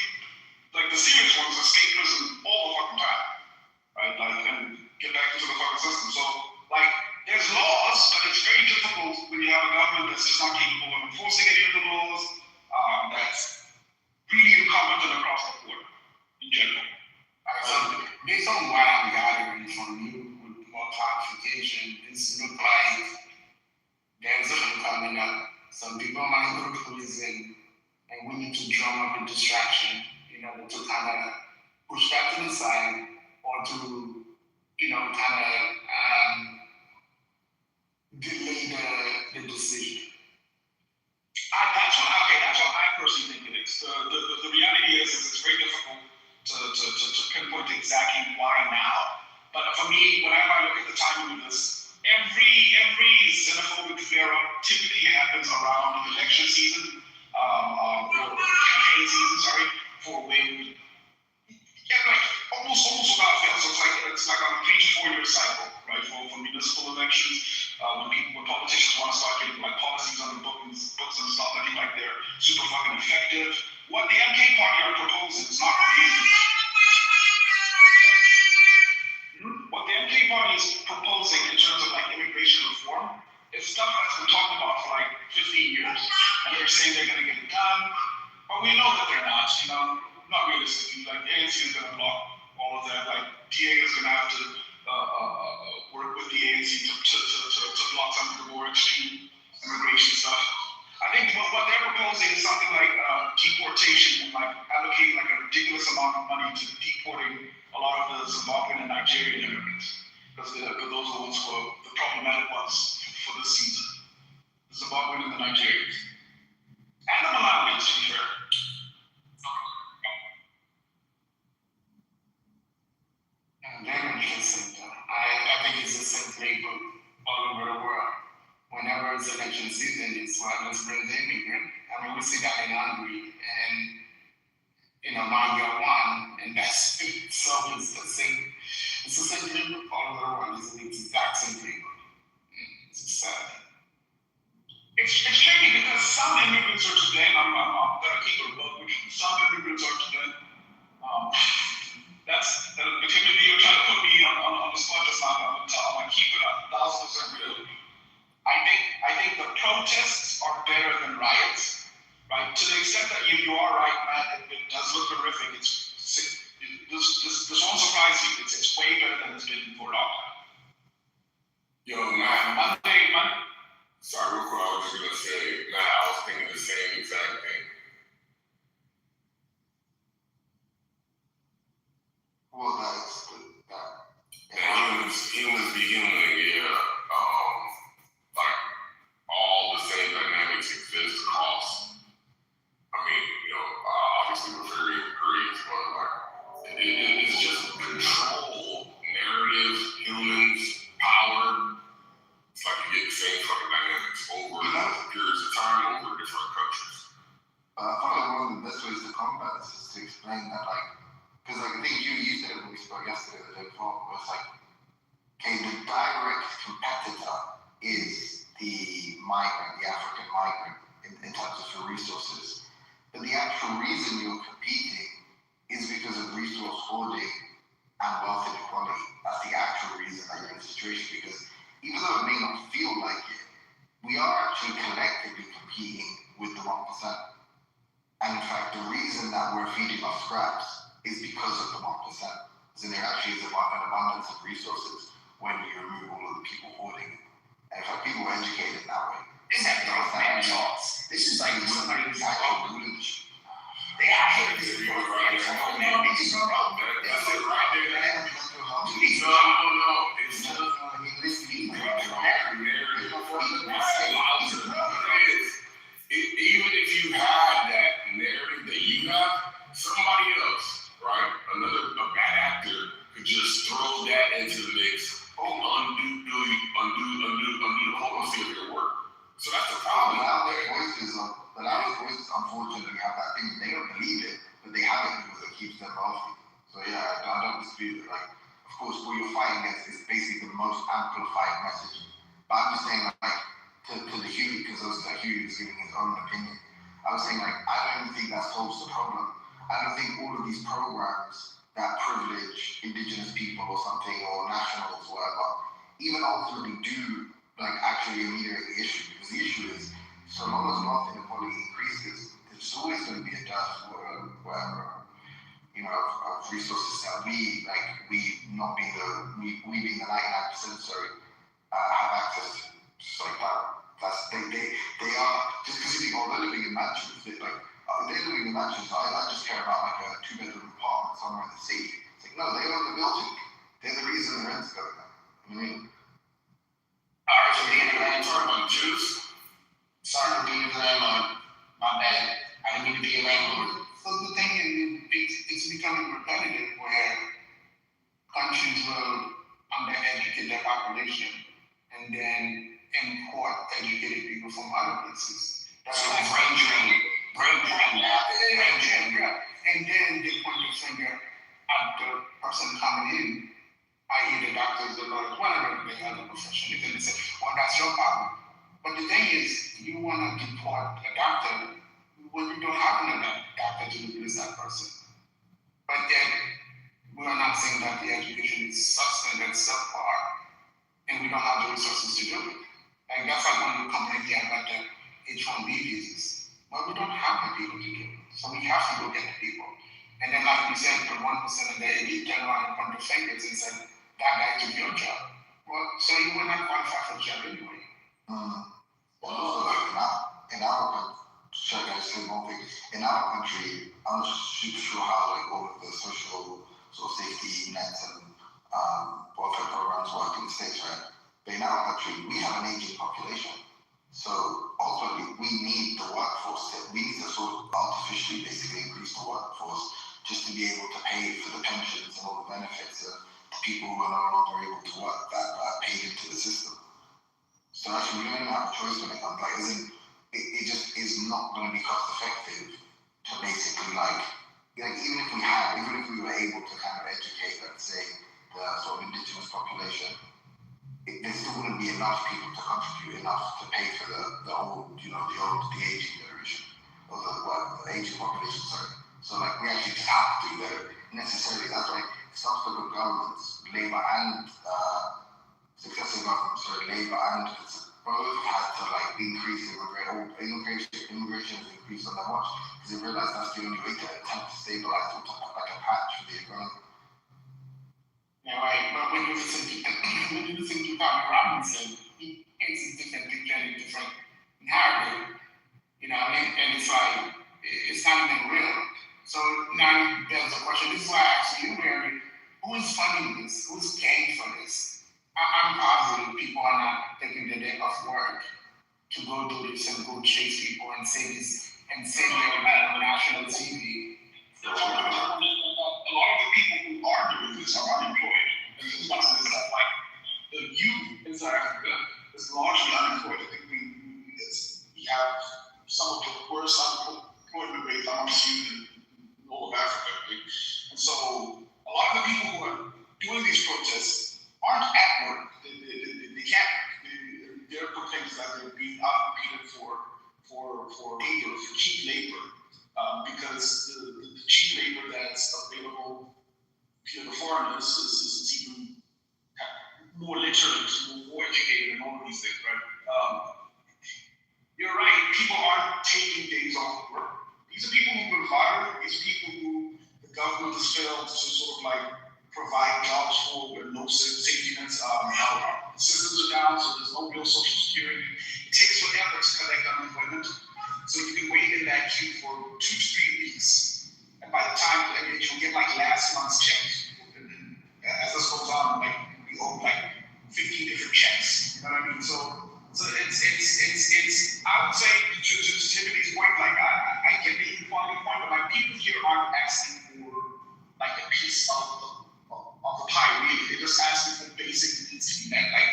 The serious ones escape prison all the fucking time, right? And get back into the fucking system. So, there's laws, but it's very difficult when you have a government that's just not capable of enforcing any of the laws. That's really incompetent across the board, in general. Based on what I'm gathering from you with more clarification, this looks like there's something coming up. Some people might go to prison, and we need to drum up a distraction in order to kind of push that to the side, or to, delay the decision. That's what I personally think it is. The reality is it's very difficult to pinpoint exactly why now. But for me, whenever I look at the timing of this, every xenophobic flare-up typically happens around election season, campaign season, for when, almost without fail. So it's on a 3 to 4 year cycle, right, for municipal elections. When politicians want to start getting policies on the books and stuff, I think they're super fucking effective. What the MK party are proposing is not really. What the MK party is proposing in terms of immigration reform is stuff that's been talked about for 15 years, and they're saying they're going to get it done, but we know that they're not. Not realistically. ANC is going to block all of that. DA is going to have to work with the ANC to block some of the more extreme immigration stuff. I think what they're proposing is something like deportation and allocating a ridiculous amount of money to deporting a lot of the Zimbabwean and Nigerian immigrants, because those are the ones who are the problematic ones for this season. The Zimbabwean and the Nigerians. And the Malawians, to be fair. Very interesting, though. I think it's it's election season, it's what let's bring the immigrant. I mean, we see that in Hungary and, you know, Manga 1, and that's so it's the same thing all over the world. It's the exact same thing. It's sad. It's tricky because some immigrants are today, I'm gonna keep it above, which some immigrants are today. That's the community you're trying to put me on the spot just now. I'm gonna keep it 1,000% real. I think the protests are better than riots, right? To the extent that you are right, Matt, it does look horrific. This won't surprise you. It's way better than it's been for a long time. Yo, Matt. Sorry, real quick, I was just gonna say, Matt, I was thinking the same exact thing. Well, that's that. And humans be human, yeah. Like all the same dynamics exist across. I mean, you know, obviously we're very agreed, but like it's just control, narrative, humans, power. It's like you get the same fucking dynamics over periods of time over different countries. I thought like one of the best ways to combat this is to explain that, like, because like, I think you said it when we spoke yesterday, the day before, was like, okay, the direct competitor is the migrant, the African migrant, in terms of your resources. But the actual reason you're competing is because of resource hoarding and wealth inequality. That's the actual reason that you're in a situation, because even though it may not feel like it, we are actually collectively competing with the 1%. And in fact, the reason that we're feeding off scraps is because of the 1%. So there actually is an abundance of resources when you remove all of the people hoarding it. And in fact, people are educated that way. This is like government jobs. This is like somebody who's actual knowledge. They have to be right there. That's it right there. No. It's just even if you had that narrative that you have, somebody else, right? A bad actor could just throw that into the mix and undo the policy of your work. So that's the problem. Loud voices, unfortunately, have that thing. They don't believe it, but they have it because it keeps them wealthy. So yeah, I don't dispute it. Like, of course, what you're fighting against is basically the most amplified messaging. But I'm just saying, like, to the Huey, because Huey was giving his own opinion. I was saying, like, I don't even think that solves the problem. I don't think all of these programs that privilege indigenous people or something, or nationals, or whatever, even ultimately do, like, actually ameliorate the issue. Because the issue is, so long as wealth inequality increases, there's always going to be a dearth of resources that we being the 99%, have access to. Just like that. They are, just because you think, oh, they're living in mansions, they're living in mansions, I just care about like a 2-bedroom apartment somewhere in the city. It's like, no, they own the building. They're the reason the rent's going up. You know what I mean? Alright, so being a man, talking about Jews. Sorry for being a landlord. My bad. I didn't mean to be a landlord. So the thing is, it's becoming repetitive where countries will undereducate their population and then import educated people from other places. That's like brain drain. And then they point the finger at the person coming in, i.e. the doctors, the lawyers, whatever they have a profession. They say, well, that's your problem. But the thing is, you want to deport a doctor when you don't have another doctor to replace that person. But then, we are not saying that the education is substandard, subpar, and we don't have the resources to do it. Like, that's like when we complain here about the H-1B visas. Well, we don't have the people to do it. So we have to go get the people. And then, like we said, put 1% of the elite turn around and point their fingers and say, that guy took your job. Well, so you will not qualify for the job anyway. Also, like, in our country, should I say one thing? In our country, I'm not super sure how like all of the social sort of safety nets and welfare programs work in the States, right? But in our country, we have an aging population. So ultimately, we need the workforce. We need to sort of artificially basically increase the workforce just to be able to pay for the pensions and all the benefits of people who are no longer able to work that are paid into the system. So actually, we don't even have a choice when it comes. Like, as in, it just is not going to be cost effective to basically even if we were able to kind of educate, let's say, the sort of indigenous population, there still wouldn't be enough people to contribute enough to pay for the aging generation, or the aging population, sorry. So like, we actually just have to do that necessarily. That's why subsequent governments, Labour and successive governments, Labour and both had to like increase immigration has increased on that much because they realized that's the only way to attempt to stabilize or to put like a patch for the economy. Yeah, right. But when you listen to Tommy Robinson, he paints a different picture and a different narrative. You know what I mean? And it's like, it's not even real. So now there's a question. This is why I asked you, Mary, who is funding this? Who's paying for this? I'm positive people are not taking their day off work to go do this and go chase people and say this and say they're on national TV. A lot of the people who are doing this are unemployed. And this is one of the stuff like the youth in South Africa is largely unemployed. I think we have some of the worst unemployment rates amongst youth in all of Africa. And so a lot of the people who are doing these protests aren't at work. They can't. Their complaint is that they're being outcompeted for labor, for cheap labor, because the cheap labor that's available to the foreigners is even more literate, more educated, and all of these things, right? You're right. People aren't taking days off work. These are people who've been fired. These are people who the government has failed to sort of like provide jobs for with no safety nets. The systems are down, so there's no real social security. It takes forever to collect unemployment. So you can wait in that queue for 2 to 3 weeks. And by the time you'll get like last month's checks. And as this goes on, like we owe like 15 different checks. You know what I mean? So it's I would say to Tiffany's point, like I get the equality point, but like people here aren't asking for like a piece of the pie, really. They're just asking for basic needs to be met. Like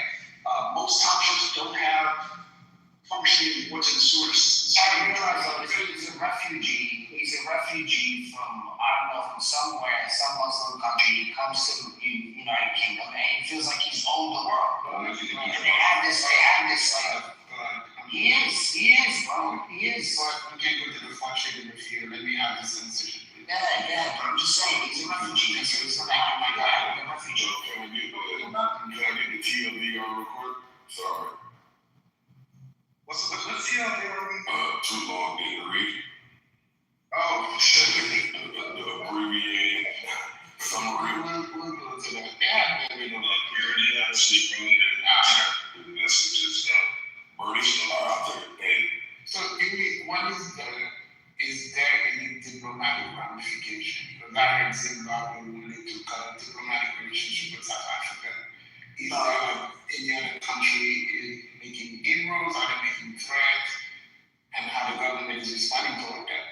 most townships don't have functioning water and sewer systems. I realize though, he's a refugee. He's a refugee from, I don't know, from somewhere, some Muslim country. He comes to the United Kingdom and he feels like he's owned the world. And they have this he is, bro. He is. But we can't go to the fluctuating with you. Let me have this decision. Yeah, but I'm just saying, he's a refugee. So he's not like, oh my God, I'm a refugee. Can I get the TLDR record? Sorry. What's TLDR? Too long didn't read. Oh, the abbreviated summary. We'll go to that. Yeah, we know that purity, actually, from the messages that Bernie's out there. Hey. So, what is there any diplomatic ramification? That Zimbabwe willing to cut a diplomatic relationship with South Africa? Is there any other country making inroads? Are they making threats? And how the government is responding toward that?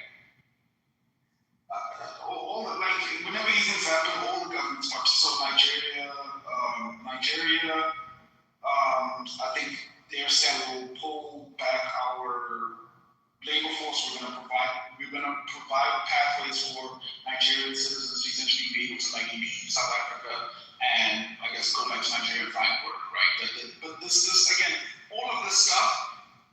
Whenever these things happen, all the governments touch. So Nigeria, I think they're saying we'll pull back our labor force. We're going to provide pathways for Nigerian citizens to essentially be able to like leave South Africa and I guess go back to Nigeria and find work, right? But this again, all of this stuff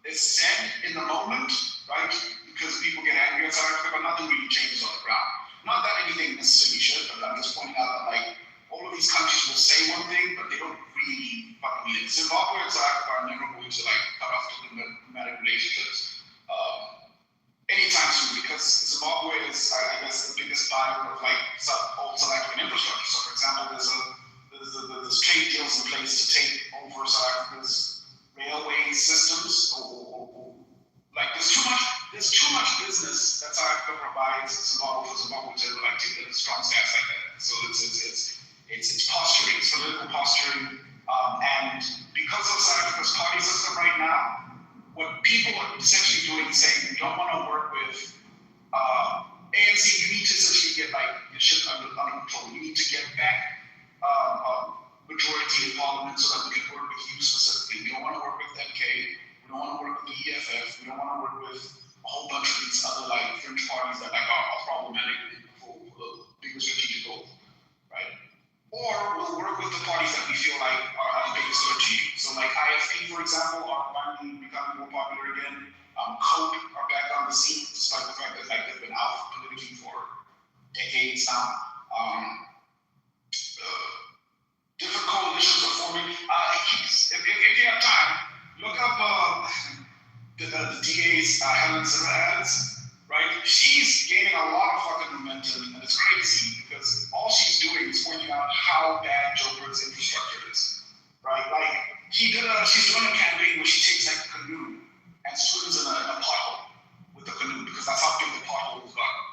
is said in the moment, right? Because people get angry at South Africa, but nothing really changes on the ground. Not that anything necessarily should, but I'm just pointing out that like all of these countries will say one thing, but they don't really fucking mean it. Zimbabwe and South Africa are never going to like cut off diplomatic relationships anytime soon, because Zimbabwe is, I guess, the biggest buyer of like old South African infrastructure. So, for example, there's trade deals in place to take over South Africa's railway systems, or like there's too much business that South Africa provides Zimbabwe for Zimbabwe to like take a strong stance like that. So it's posturing, it's political posturing, and because of South Africa's party system right now, what people are essentially doing is saying we don't want to work with ANC. You need to essentially get like the shit under control. You need to get back majority in parliament so that we can work with you specifically. We don't want to work with them decades now. Different coalitions are forming. If you have time, look up the DA's Helen Zimmerman's, right? She's gaining a lot of fucking momentum, and it's crazy because all she's doing is pointing out how bad Joburg's infrastructure is, right? Like she's doing a campaign where she takes like a canoe and swims in a pothole with the canoe because that's how big the pothole has gotten,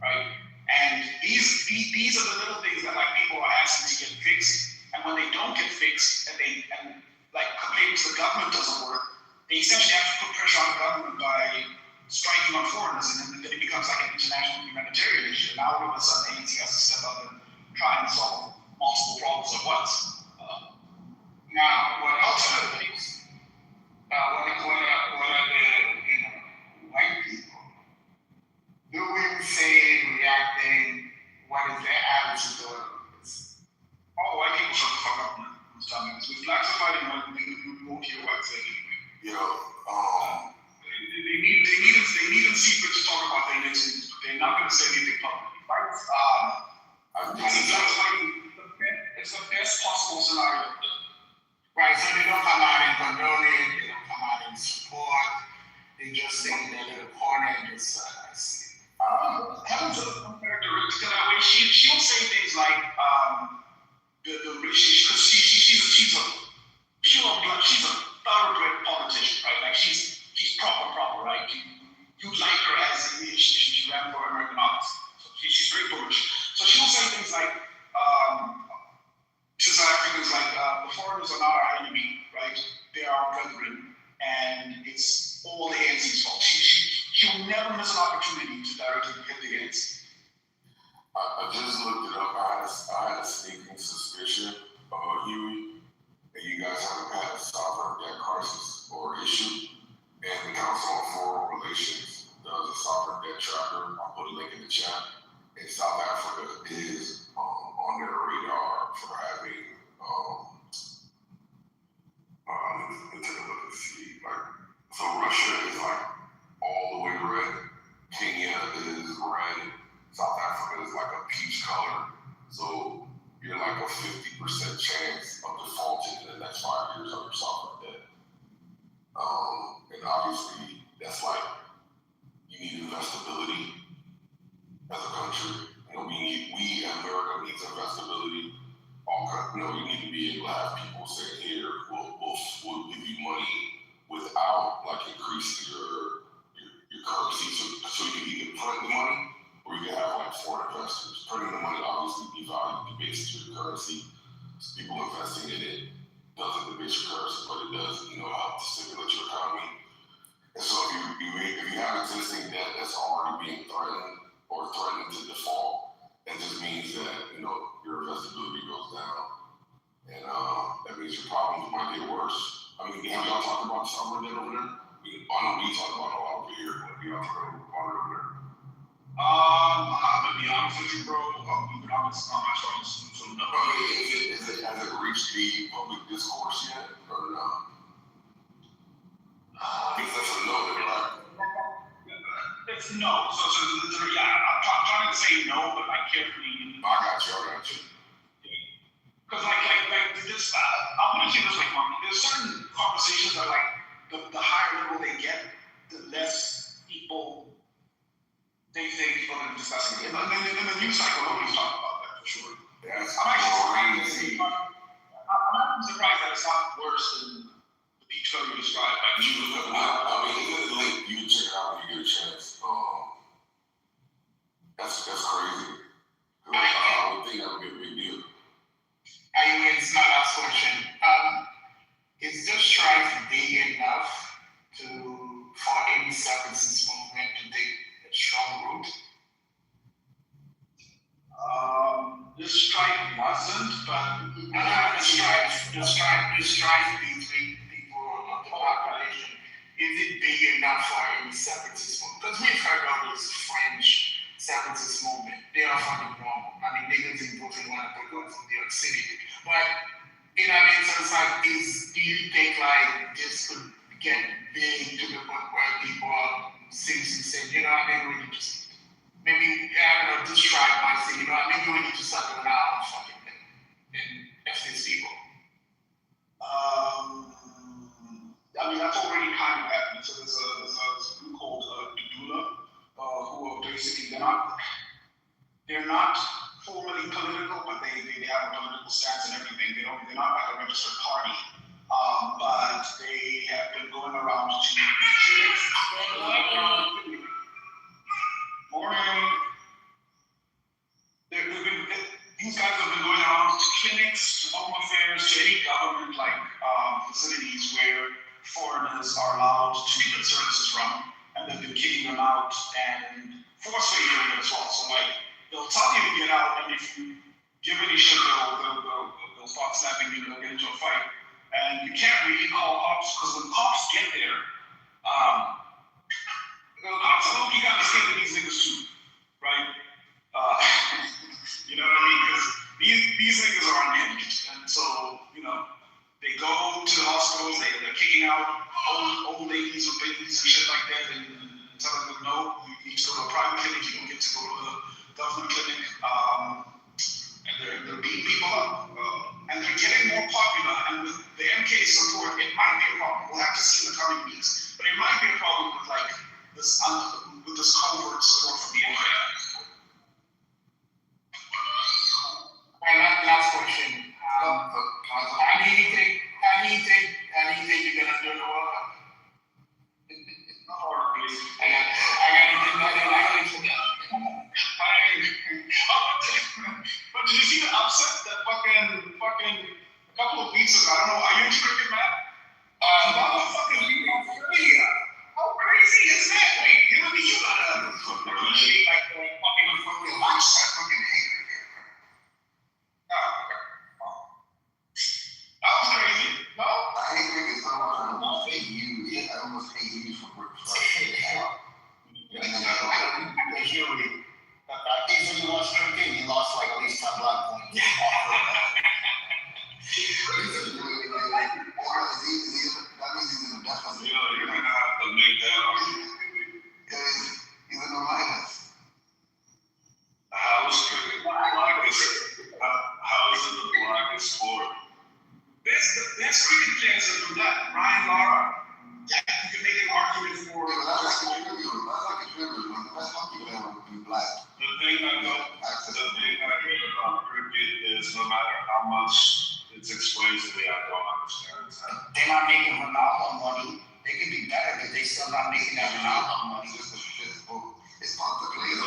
right? And these are the little things that like people are asking to get fixed, and when they don't get fixed, and like complaining to the government doesn't work, they essentially have to put pressure on the government by striking on foreigners, and then it becomes like an international humanitarian issue. Now all of a sudden, ANC has to step up and try and solve multiple problems at once. Now, what ultimately, what are the white people doing, saying, reacting? What is their attitude toward this? All white people shut the fuck up, man. I'm telling you, with blacks are fighting, we won't hear whites saying anything. They need in secret to talk about their next, but they're not going to say anything publicly, right? It's the best possible scenario. Right, so they don't come out and condone it, they don't come out and support, they just stay in their little corner and just, I see. Helen's a characteristic that way. She'll say things like, she's a thoroughbred politician, right? Like she's proper, right? You like her as she ran for American office. So she's very bullish. So she'll say things like, to South Africans, like, the foreigners are not our enemy, right? They are our brethren, and it's all the ANC's fault. She'll never miss an opportunity to directly hit the ANC. I just looked it up. I had a sneaking suspicion about Huey, that you guys haven't had a sovereign debt crisis or issue. And the Council on Foreign Relations does a sovereign debt tracker. I'll put a link in the chat. And South Africa is on their radar for having, let me take a look and see. So Russia is like all the way red. Kenya is red. South Africa is like a peach color. So you're like a 50% chance of defaulting in the next 5 years of your sovereign debt. And obviously, that's like, you need investability as a country. We in America need investability. You need to be able to have people say, here, we'll give you money without like increasing your currency. So you can either print the money or you can have like foreign investors. Printing the money obviously devalues the basis of your currency. So people investing in it doesn't debase your currency, but it does, help to stimulate your economy. And so if you have existing debt that's already being threatened or threatening to default, that just means that, your investability goes down. And that means your problems might get worse. I mean, have y'all talked about sovereign debt over there? I know we talk about it a lot over here, but y'all talk about it over there. I'm gonna be honest with you, bro. I'm not trying to know. Has it reached the public discourse yet, or no? Because that's a no, right? It's no. So yeah, I'm trying to say no, but I carefully. I got you. Because like this, I'm gonna say this like, there's certain conversations that like the higher level they get, the less people they think people are discussing it. In the news cycle, nobody's talking about that for sure. Yes. I'm actually surprised that it's not worse than the peach color you described. Like you look up, you can check it out when you get a chance. That's crazy. I would think that would be a big deal. It's my last question. Is this strife big enough for any separatist movement to take a strong root? This strife wasn't, but the strife between people of the population, is it big enough for any separatist movement? Because we've heard of this French separatist movement. They are fucking normal. I mean, niggas in Brooklyn want to put guns in New York City. But, so it's like, do you think like this could get big to the point where people are seriously saying, we just, maybe, this tribe they're not formally political, but they have a political stance and everything. They're not like a registered party. But they have been going around to morning. These guys have been going around to clinics, to home affairs, to any government facilities where foreigners are allowed to get services from, and they've been kicking them out and force feeding them as well. So they'll tell you to get out, and if you give any shit, they'll start slapping you, they'll get into a fight. And you can't really call cops, because when cops get there, the cops are low-key kind of scared of these niggas too, right? You know what I mean? Because these niggas are unhinged, and so, they go to the hospitals, they're kicking out old ladies with babies and shit like that, and telling them, no, you need to go to a private clinic, you don't get to go to a government clinic, and they're beating people up, and they're getting more popular, and with the MK support, it might be a problem. We'll have to see in the coming weeks, but it might be a problem with this covert support from the MK. Last question. How do you think you're gonna do the World Cup? I got it. But did you see the upset that fucking a couple of weeks ago? I don't know. Are you into cricket, man? Motherfucking beat Australia. How crazy is that? Wait, you gotta appreciate the fucking watch. I fucking hate cricket. That was crazy. No? I hate cricket so much. I almost hate you. I almost hate you for The fact is, when you watch cricket, you lost at least 10 black points. that means he's in the deficit. You're gonna have to make that argument. He's in the minus. How is cricket the blackest? How is it the blackest sport? Best cricket players are from that. Ryan Lara. Yeah, you can make an argument for. That's like a tribute. When the best hockey player would be black. The thing I hate about cricket is no matter how much it's explained to me, I don't understand. They're not making Ronaldo money. They could be better, but they still not making that Ronaldo money. It's just a shit sport. It's not the players.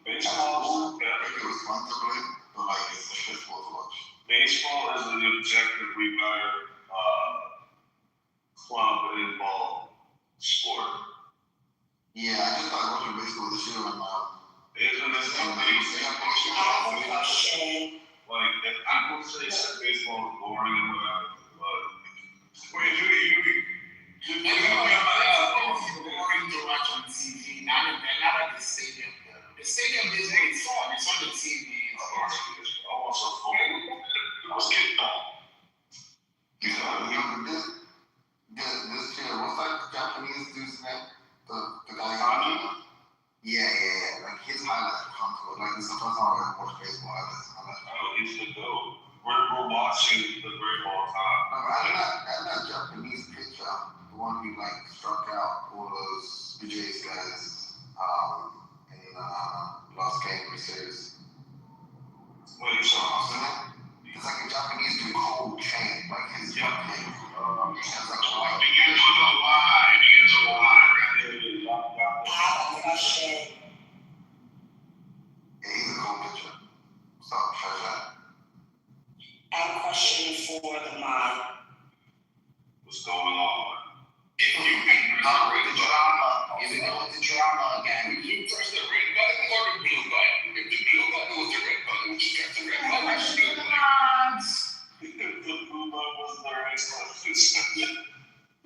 Baseball, Cricket was fun to play, but it's a shit sport to watch. baseball is an objectively better club and ball sport. Yeah, I just started watching baseball this year and Isn't this amazing? Like, if people say that baseball is boring and whatever, but Wait, you boring to watch on TV, not at the stadium. The stadium is very fun. It's on the TV. it's almost a full basketball. this year, what's that Japanese dude's name? The guy. Yeah. Like his highlights were comfortable. Like this is the first time I ever watched baseball. He's the GOAT. We're watching the great all time. That Japanese pitcher, the one who struck out all those Jays guys in last game of the series. Wait, so It's like a Japanese dude cold chain, his jump kick. Begins with a Y. Yeah, he's a cold pitcher. So, treasure. I have a question for the mod. What's going on? If you ignore the drama again, you press the red button or the blue button. If the blue button was the red button, would you press the red button or the blue button? The blue button was the right question.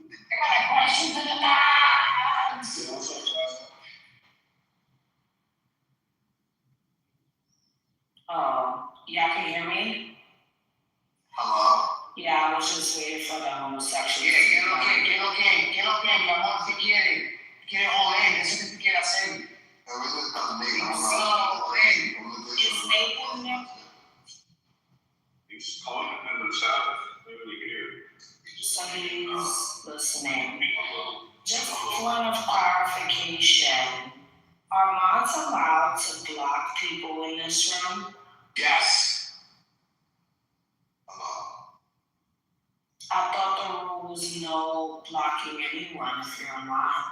I got a question to the mods. What's up, Josh? Y'all can hear me? Hello? Yeah, I was just waiting for the homosexual. ¿Qué lo que, mi amor, si quiere? Quiere joder, eso es lo que quiere hacer. He's calling him in the chat. Really here. So he's listening. Just a point of clarification. question. Are mods allowed to block people in this room? Yes. I thought the rule was no blocking anyone if you're a mod.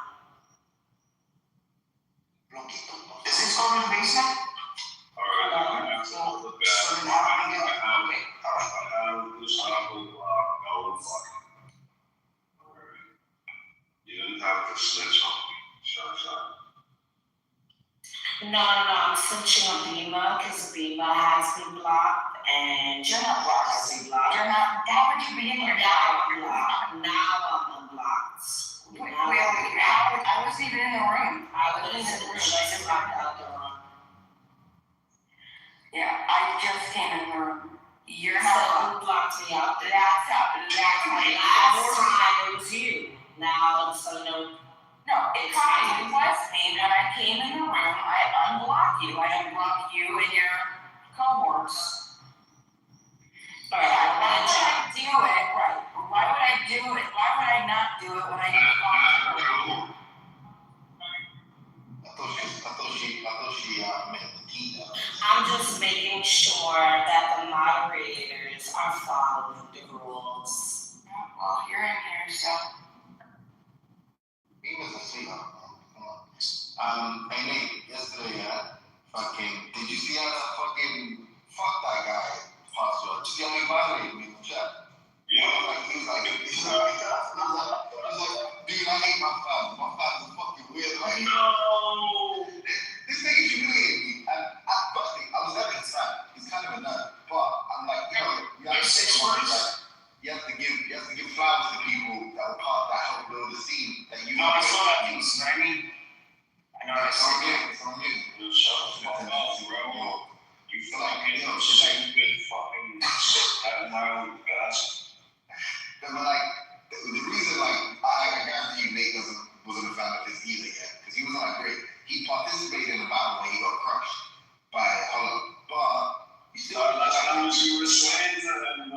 Is this going to the basement? Alright, I have to look back. So then how do we get, okay, all right. I have this trouble, no fucking. Alright. You didn't have to snitch on me. Shut. No, I'm switching on Beamer because Beamer has been blocked and You're not blocked. has been blocked. You're not, how would you be in here Now now? I'm blocked. Now I'm unblocked. Wait, how, I wasn't even in the room. I was just blocked out the room. Yeah, I just came in the room. You're So not. who blocked me out there? That's happened. That's Last right. time it was you. Now it's so no. No, it probably was me. When I came in the room, I unblocked you. I unblocked you and your cohorts. Alright, Why would I do it? Right. Why would I do it? Why would I not do it when I didn't block you? I thought she meant the key though. I'm just making sure that the moderators are following the rules. Well, you're in here, so. He was a sweetheart, man. Come on. Hey Nate, yesterday, did you see how that fuck that guy password? Did you see how he violated me in the chat? Yeah. He was like, dude, I hate my fans. My fans are fucking weird. Like, No. this nigga humiliated me. And firstly, I was never his fan. He's kind of a nerd. But I'm like, you have to say something like, you have to give flowers to people that were part that helped build the scene that you No, I saw that piece, you know what I mean? I know I It's saw on you. it. It's on you. You shut the fuck up, bro. You fucking stupid fucking shit that mile bastard. But like, the reason, like, I guarantee you Nate wasn't a fan of this either yet. Because he wasn't like great. He participated in a battle when he got crushed by Hollow. But he still That's how you were saying that,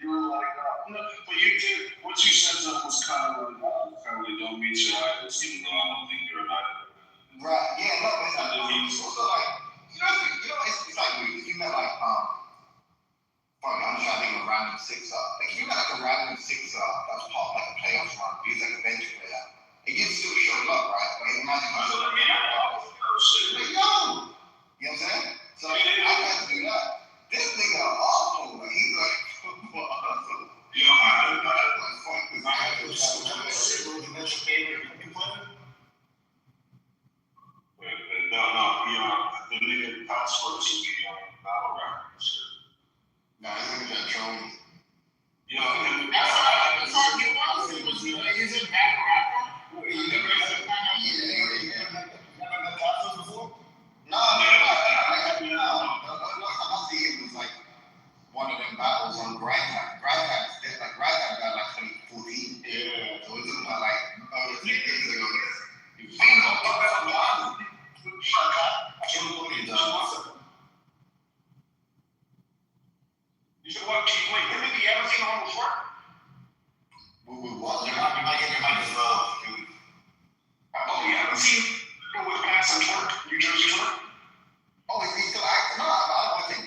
you were like, no, but you did, what you said to him was kind of like, family don't meet your idols, even though I don't think you're an idol. right, yeah, no, but it's also like, it's like if you met like, fuck, I'm trying to think of a random sixer. Like, if you met like a random sixer that was part of like a playoffs run, he was like a bench player, and you'd still show love, right? But imagine you showed up. Like, yo! You know what I'm saying? So I had to do that. This nigga awful, like, he's like, what? Yo, I Like, fuck this guy. You met your favorite hockey player? the nigga password should be battle rap and shit. Nah, he's gonna try to troll me. Yo, He's a bad rapper. You never met Tassos before? No, I see him was like one of them battles on Grindtime. Grindtime got like 2014. yeah. So we're talking about like 3 years ago. You should watch Keith Lee. Him and the ever seen him before? What? You might get your mic as well. Oh, you haven't seen him with Pass and Twerk, New Jersey Twerk? Oh, is he still acting? No, I don't watch him.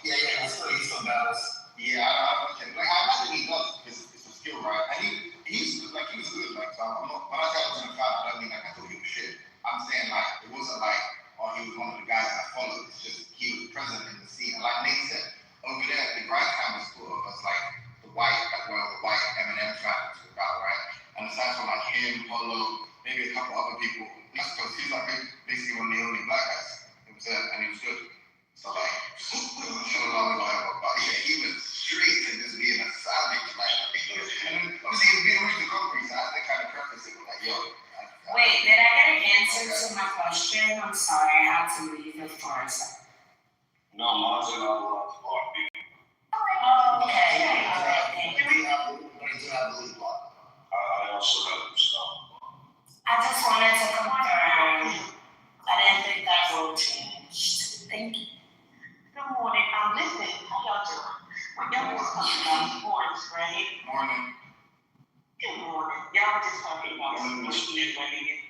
Yeah, he's still battles. Yeah, I don't watch him. Like, I imagine he does because it's a skill, right? And he was good. Like, so I'm not, when I say I wasn't a fan, I don't mean like I thought he was shit. I'm saying like, it wasn't like, oh, he was one of the guys I followed. It's just, he was present in the scene. And like Nate said, over there, the Grindtime was sort of as like the white Eminem fans were about, right? And aside from like him, Polo, maybe a couple other people, because he's like basically one of the only black guys. You know what I'm saying? And he was good. So like, so long, whatever. But yeah, he was straight to just being a savage, like, and then obviously he was being original concrete, so I had to kind of preface it with like, yo. Wait, did I get an answer to my question? I'm sorry, I had to leave it for a second. No, mine's not allowed to block people. Okay. I also have to stop. I just wanted to confirm. I didn't think that rule changed. Thank you. Good morning. Listen, how y'all doing? When y'all was talking about sports, right? Morning. Good morning. Y'all were just talking about sports and women.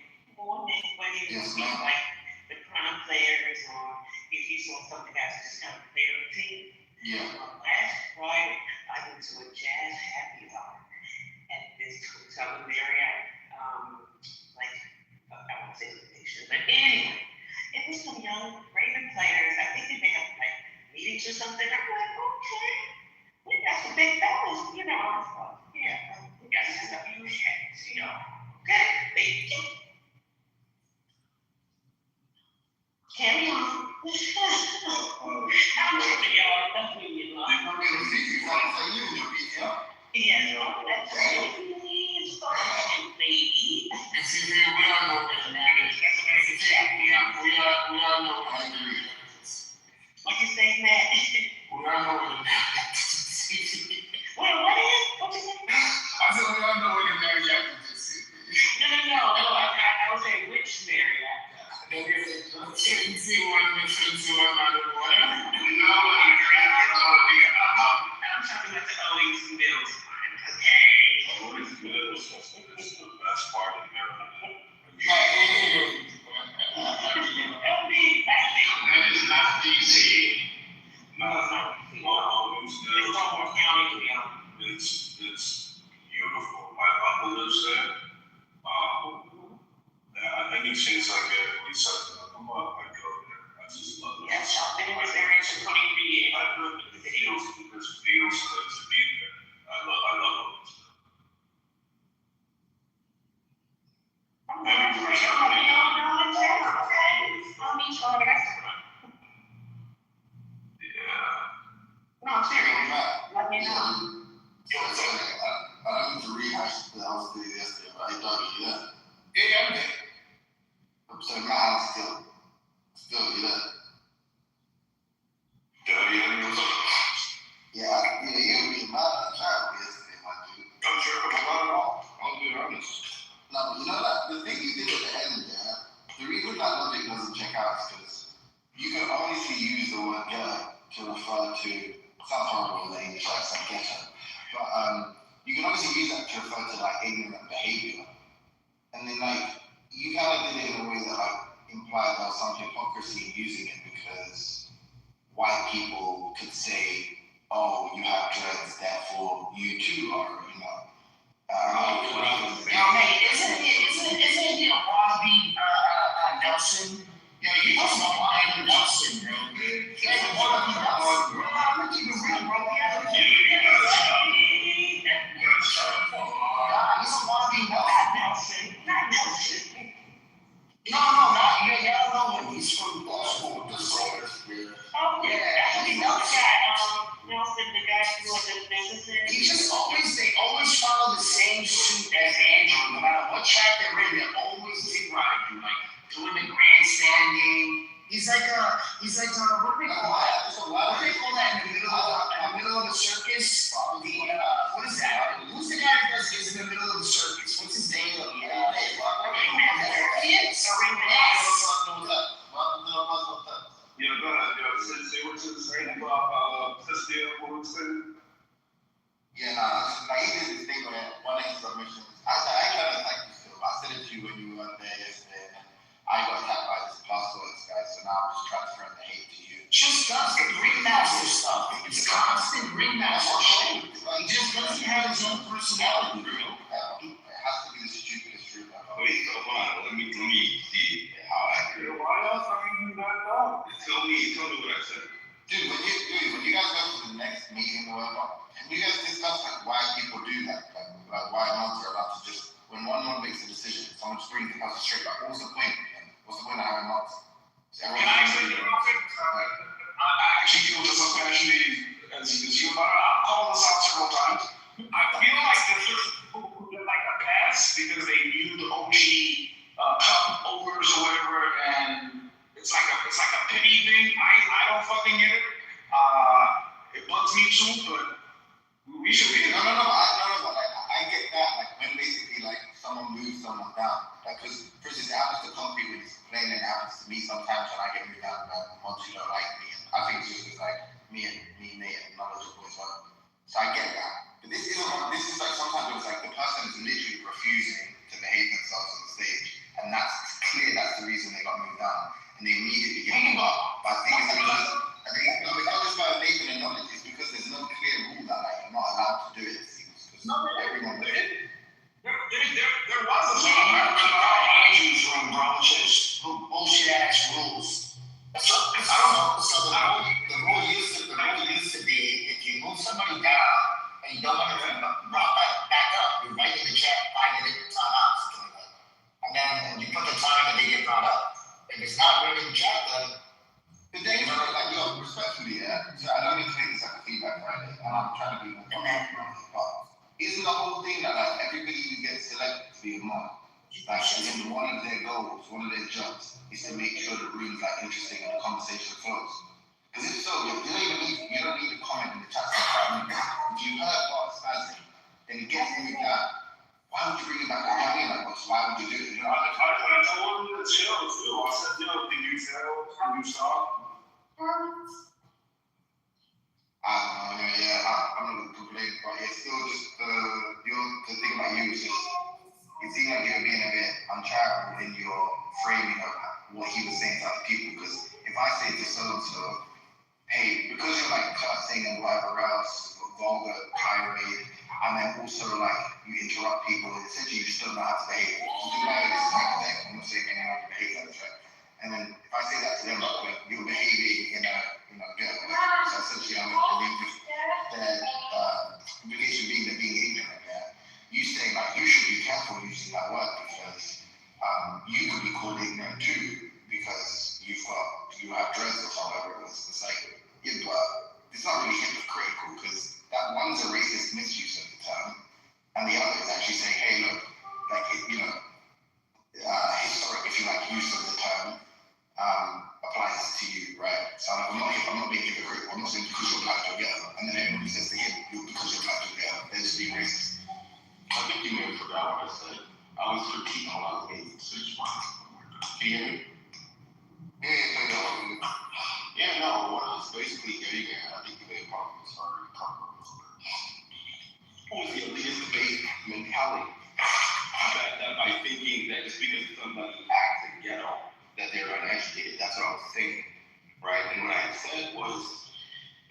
coordinate whether you Yes, see ma'am. like the crime players or if you saw something that's just kind of fair routine. Yeah. Last Friday, I went to a jazz happy hour at this hotel in Marriott. I won't say location, but anyway, it was some young Raven players. I think they may have like meetings or something. I'm like, okay, we got some big fellas, you know. I was like, yeah, we got some stuff you hands, you know. Okay, they carry on. I'm tripping, y'all. Don't leave me alone. They're going to get a fee for you in your beat, yeah? Yes, that's please, baby. See, we all know what it is. We all know what it is. What you say, Matt? We all know what it is. Wait, what is? What you say? I said we all know what it is. No. I was saying which Marriott? See one mission to another one. No, I'm talking about the Owings and Bills. Okay. That's part of Maryland. That is not DC. No, it's not. It's Baltimore County. It's beautiful. My uncle lives there. I think it seems like every Saturday I come up, I go there. I just love it. Yes, I've been in this area for 23 years. I love it. It feels to be there. I love it. Maybe for somebody. No, I'm serious. Let me know. I don't need to rehash the house day yesterday, but I dug it, yeah. Yeah, I'm there. I'm saying my house still, yeah. Yeah, you'll be mad at the child yesterday, my dude. I'm sure about it all. I'll be honest. No, but you know that the thing you did at the end, yeah, the reason that logic doesn't check out is because you can obviously use the word girl to refer to, sounds horrible in the English accent, get it, but you can obviously use that to refer to like ignorant behavior. And then like, you kind of did it in a way that like implied there was some hypocrisy in using it because white people could say, oh, you have dreads, therefore you too are, you know. Isn't it a wannabe Nelson? Yeah, you just want wannabe Nelson, bro. He's a wannabe Nelson, bro. I'm keeping real, bro. He's a wannabe Nelson. Not Nelson. No, not you. Y'all know him. He's from Boston. Oh, yeah. Actually, Nelson, the guy who was the businessman. He just they always follow the same suit as Andrew. No matter what track they're in, they're always dick riding, like doing the grandstanding. He's like what do they call that? What do they call that in the middle of the circus? What is that? Who's the guy that is in the middle of the circus? What's his name? Yeah, go ahead. Say what you saying about Cecilia Wilson. Yeah, like he did this thing where one of his submissions, I tried to attack you still. I said it to you when you weren't there yesterday, and I got attacked by this passport guy, so now I'm just transferring the hate to you. Just does the ringmaster stuff. It's constant ringmaster shit. He just doesn't have his own personality, bro. It has to be the stupidest truth ever. Wait, hold on. Let me see how accurate. Why else are you not know? Tell me what I said. Dude, when you guys go to the next meeting or whatever, can you guys discuss like why people do that? Like why months are allowed to just, when one makes a decision, someone just brings the person straight back. What's the point? What's the point of having months? Can I say something? I actually feel just as passionate as you about it. I've called this out several times. I feel like there's just people who did like a pass because they knew the OG cup owners or whatever, and it's like a pity thing. I don't fucking get it. It bugs me too, but we should be. No, I get that. Like when basically like someone moves someone down. Like because for instance, it happens to concrete when he's playing, and it happens to me sometimes when I get moved down once you don't like me. I think it's just because like me, Nate, and knowledgeable as well. So I get that. But this is like sometimes it's like the person is literally refusing to behave themselves on the stage, and that's down, and they immediately get involved. But I think it's because it's about Nathan and knowledge. It's because there's no clear rule that like you're not allowed to do it. Everyone does it. There was a room, bro, which is bullshit ass rules. So the rule used to be if you move somebody down and you don't want to brought back up, you write in the chat 5 minutes time out, something like that. And then you put the time that they get brought up. If it's not written in the chat, then the thing is, like, yo, respectfully, yeah. So I don't need to make this like a feedback Friday, and I'm trying to be more but isn't the whole thing that like everybody who gets selected to be a mod, like, and one of their goals, one of their jobs is to make sure the room's like interesting and the conversation flows. Because if so, you don't need to comment in the chat for 5 minutes. If you heard what's spazzing, then it gets moved down. Why would you bring it back up? I mean, like, why would you do it? You know, I told him to chill. I said, yo, did you tell? Did you stop? I'm not gonna complain, but it's still just the thing about you is just it seemed like you were being a bit uncharitable in your framing of what he was saying to other people. Because if I say to so and so, hey, because you're like cussing and whatever else, vulgar tirade, and then also like you interrupt people, essentially you still know how to behave. You do know this type of thing. I'm not saying anyone can behave like that. And then if I say that to them, like, you're behaving in a good way. So essentially I'm believe that implication being that being ignorant like that, you saying like you should be careful using that word because you could be called ignorant too because you have dreads or whatever it was. It's like, yeah, but it's not really hypocritical because that one's a racist misuse of the term and the other is actually saying, hey, look, like, historic, if you like, use of the term applies to you, right? So I'm not being hypocritical. I'm not saying because you're black you're ghetto, and then everybody says to him, because you're black you're ghetto. They're just being racist. I think you may have forgot what I said. I was critiquing a lot of things, so you can you hear me? Yeah, no, what I was basically getting at, I think you may have probably started talking about this. Was the elitist debate mentality that by thinking that just because somebody acts ghetto, that they're uneducated. That's what I was saying, right? And what I had said was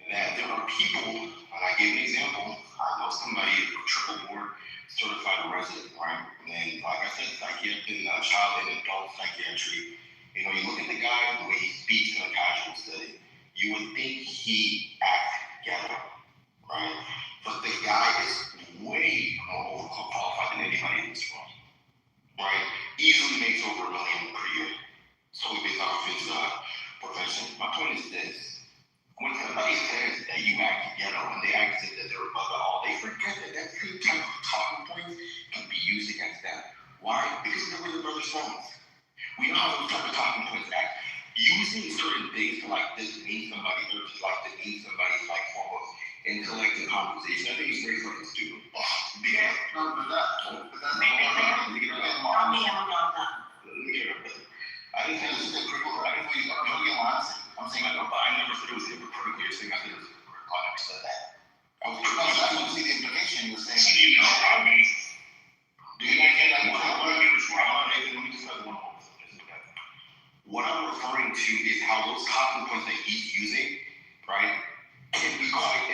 that there are people, and I gave an example. I know somebody, a triple board certified resident, right? And like I said, psychiatry, child and adult psychiatry. You know, you look at the guy, the way he speaks in a casual setting, you would think he acts ghetto, right? But the guy is way more overqualified than anybody in this room, right? Easily makes over $1 million per year. Solely based off of his profession. My point is this. When somebody says that you act ghetto and they act as if that they're above it all, they forget that that same type of talking point can be used against them. Why? Because they're with the brother songs. We know how those type of talking points act. Using certain things to like demean somebody or to like demean somebody's like form of intellect and conversation, I think it's very fucking stupid. Yeah. No, but that's I didn't say it was hypocritical. I didn't know you're lying. I'm saying I never said it was hypocritical. You're saying I said it was hypocritical. I never said that. I was I don't see the implication you were saying. So you know, I mean, what I'm referring to is how those talking points that he's using, right, can be quite,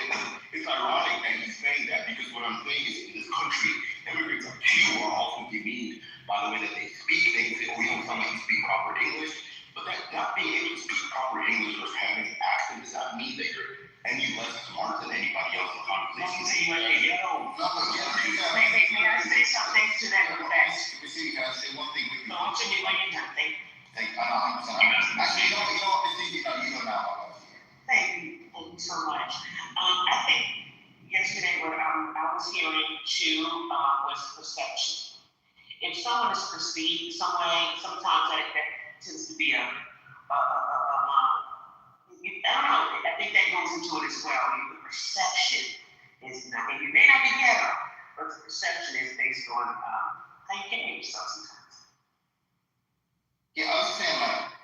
it's ironic that he's saying that because what I'm saying is in this country, immigrants are few are often demeaned by the way that they speak. They can say, oh, you don't sound like you speak proper English. But that not being able to speak proper English or having an accent does not mean that you're any less smart than anybody else in the conversation. May I say something to that effect? Can I say one thing quickly? No, I'm saying when you're done. Thank you so much. I think yesterday what I was hearing too was perception. If someone is perceived some way, sometimes that tends to be I don't know, I think that goes into it as well. The perception is not, and you may not be ghetto, but the perception is based on how you carry yourself sometimes. Yeah, I was saying like,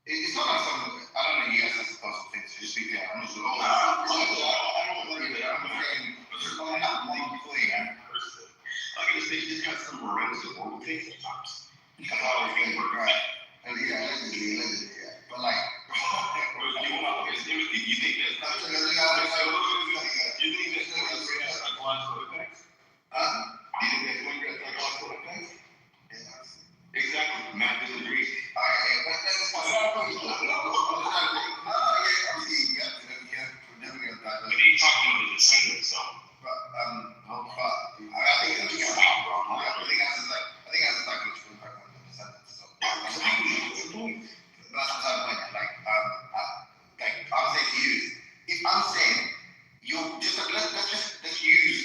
it's not like some, I don't know, you guys have supposed to think, so just speak out. I'm just like, I don't believe it. I'm afraid, I'm not fully, I'm like I said, you just got some morals of what we think sometimes. That's all I think, right? And yeah, But they talking about the descendants, though.